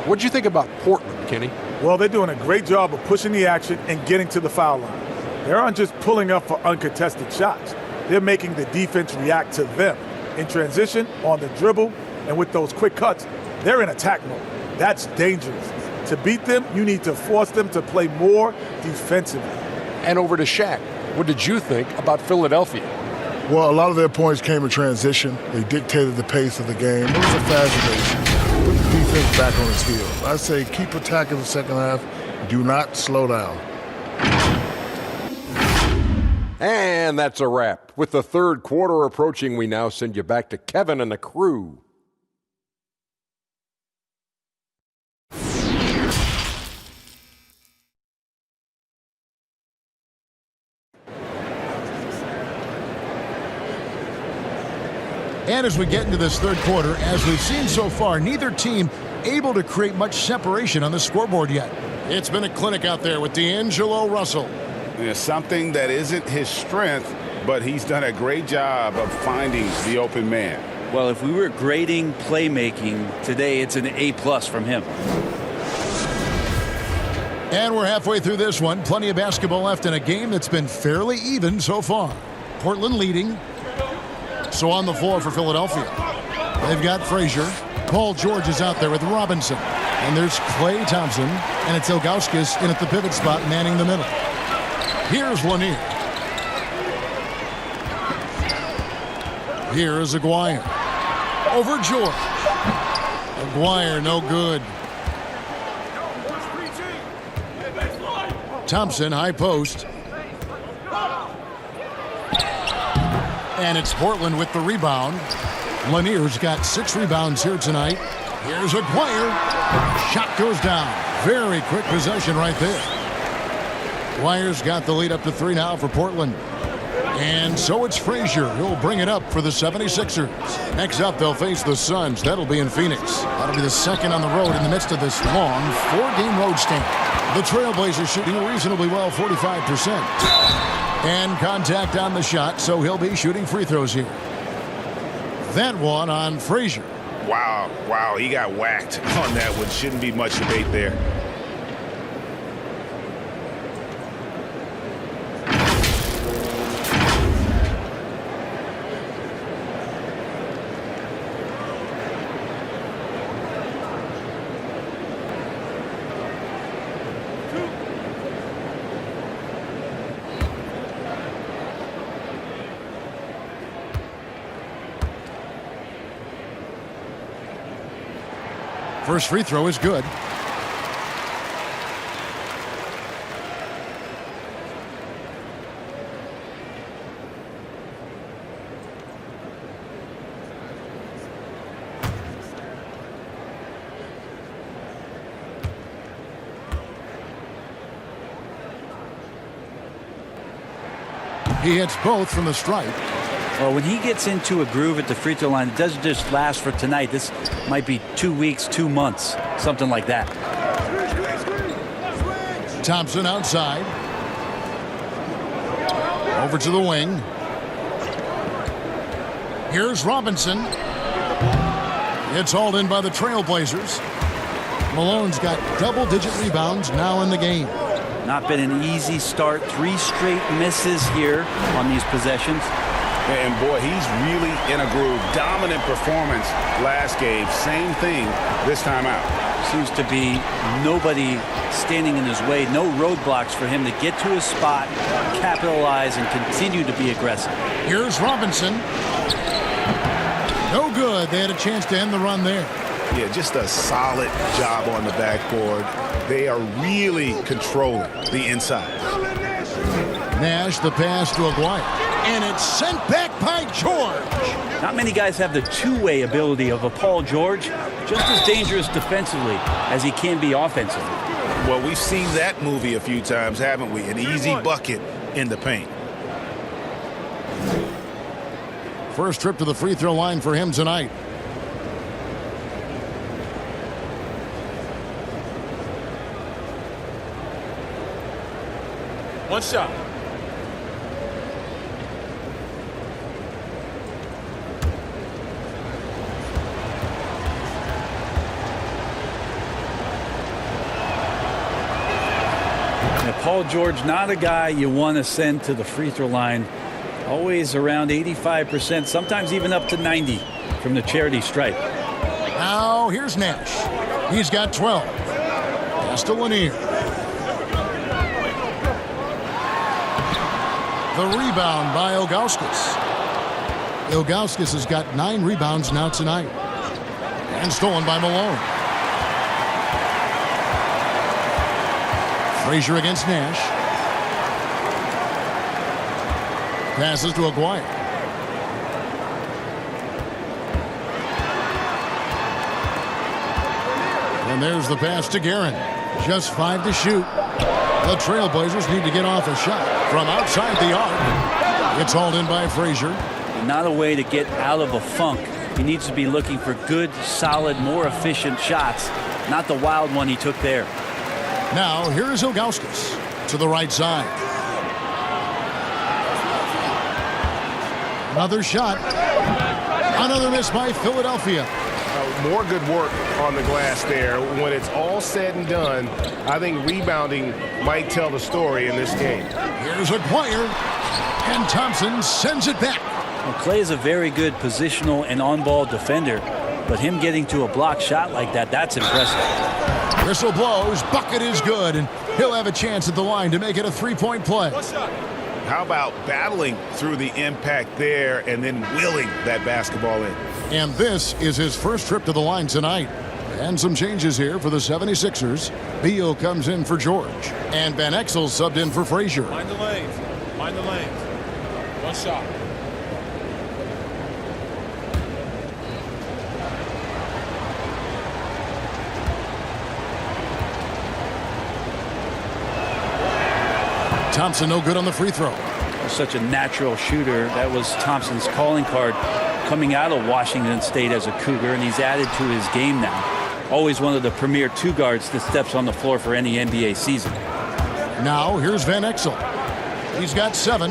S9: What did you think about Portland, Kenny?
S10: Well, they're doing a great job of pushing the action and getting to the foul line. They aren't just pulling up for uncontested shots. They're making the defense react to them. In transition, on the dribble, and with those quick cuts, they're in attack mode. That's dangerous. To beat them, you need to force them to play more defensively.
S9: And over to Shaq. What did you think about Philadelphia?
S11: Well, a lot of their points came in transition. They dictated the pace of the game. It was a fast pace. Put the defense back on its heels. I say keep attacking the second half. Do not slow down.
S9: And that's a wrap. With the third quarter approaching, we now send you back to Kevin and the crew.
S3: And as we get into this third quarter, as we've seen so far, neither team able to create much separation on the scoreboard yet. It's been a clinic out there with D'Angelo Russell.
S2: There's something that isn't his strength, but he's done a great job of finding the open man.
S19: Well, if we were grading playmaking today, it's an A+ from him.
S3: And we're halfway through this one. Plenty of basketball left in a game that's been fairly even so far. Portland leading. So on the floor for Philadelphia, they've got Frazier. Paul George is out there with Robinson. And there's Klay Thompson. And it's Ilgauskas in at the pivot spot, manning the middle. Here's Lanier. Here's Aguirre. Over George. Aguirre, no good. Thompson, high post. And it's Portland with the rebound. Lanier's got 6 rebounds here tonight. Here's Aguirre. Shot goes down. Very quick possession right there. Aguirre's got the lead up to 3 now for Portland. And so it's Frazier who'll bring it up for the 76ers. Next up, they'll face the Suns. That'll be in Phoenix. That'll be the second on the road in the midst of this long 4-game road stint. The Trailblazers shooting reasonably well, 45%. And contact on the shot, so he'll be shooting free throws here. That one on Frazier.
S2: Wow, he got whacked on that one. Shouldn't be much debate there.
S3: First free throw is good. He hits both from the stripe.
S19: Well, when he gets into a groove at the free throw line, it doesn't just last for tonight. This might be 2 weeks, 2 months, something like that.
S3: Thompson outside. Over to the wing. Here's Robinson. It's hauled in by the Trailblazers. Malone's got double-digit rebounds now in the game.
S19: Not been an easy start. 3 straight misses here on these possessions.
S2: And boy, he's really in a groove. Dominant performance last game. Same thing this time out.
S19: Seems to be nobody standing in his way. No roadblocks for him to get to his spot, capitalize, and continue to be aggressive.
S3: Here's Robinson. No good. They had a chance to end the run there.
S2: Yeah, just a solid job on the backboard. They are really controlling the inside.
S3: Nash, the pass to Aguirre. And it's sent back by George.
S19: Not many guys have the two-way ability of a Paul George. Just as dangerous defensively as he can be offensively.
S2: Well, we've seen that movie a few times, haven't we? An easy bucket in the paint.
S3: First trip to the free throw line for him tonight.
S15: One shot.
S19: Now, Paul George, not a guy you want to send to the free throw line. Always around 85%, sometimes even up to 90 from the charity stripe.
S3: Now here's Nash. He's got 12. Pass to Lanier. The rebound by Ilgauskas. Ilgauskas has got 9 rebounds now tonight. And stolen by Malone. Frazier against Nash. Passes to Aguirre. And there's the pass to Guerin. Just 5 to shoot. The Trailblazers need to get off a shot from outside the arc. It's hauled in by Frazier.
S19: Not a way to get out of a funk. He needs to be looking for good, solid, more efficient shots, not the wild one he took there.
S3: Now here's Ilgauskas to the right side. Another shot. Another miss by Philadelphia.
S12: More good work on the glass there. When it's all said and done, I think rebounding might tell the story in this game.
S3: Here's Aguirre, and Thompson sends it back.
S19: Well, Clay is a very good positional and on-ball defender, but him getting to a block shot like that, that's impressive.
S3: Whistle blows, bucket is good, and he'll have a chance at the line to make it a 3-point play.
S2: How about battling through the impact there and then willing that basketball in?
S3: And this is his first trip to the line tonight. And some changes here for the 76ers. Beal comes in for George. And Van Exel subbed in for Frazier.
S15: Mind the lanes. Mind the lanes. One shot.
S3: Thompson no good on the free throw.
S19: Such a natural shooter. That was Thompson's calling card coming out of Washington State as a Cougar, and he's added to his game now. Always one of the premier 2 guards that steps on the floor for any NBA season.
S3: Now here's Van Exel. He's got 7.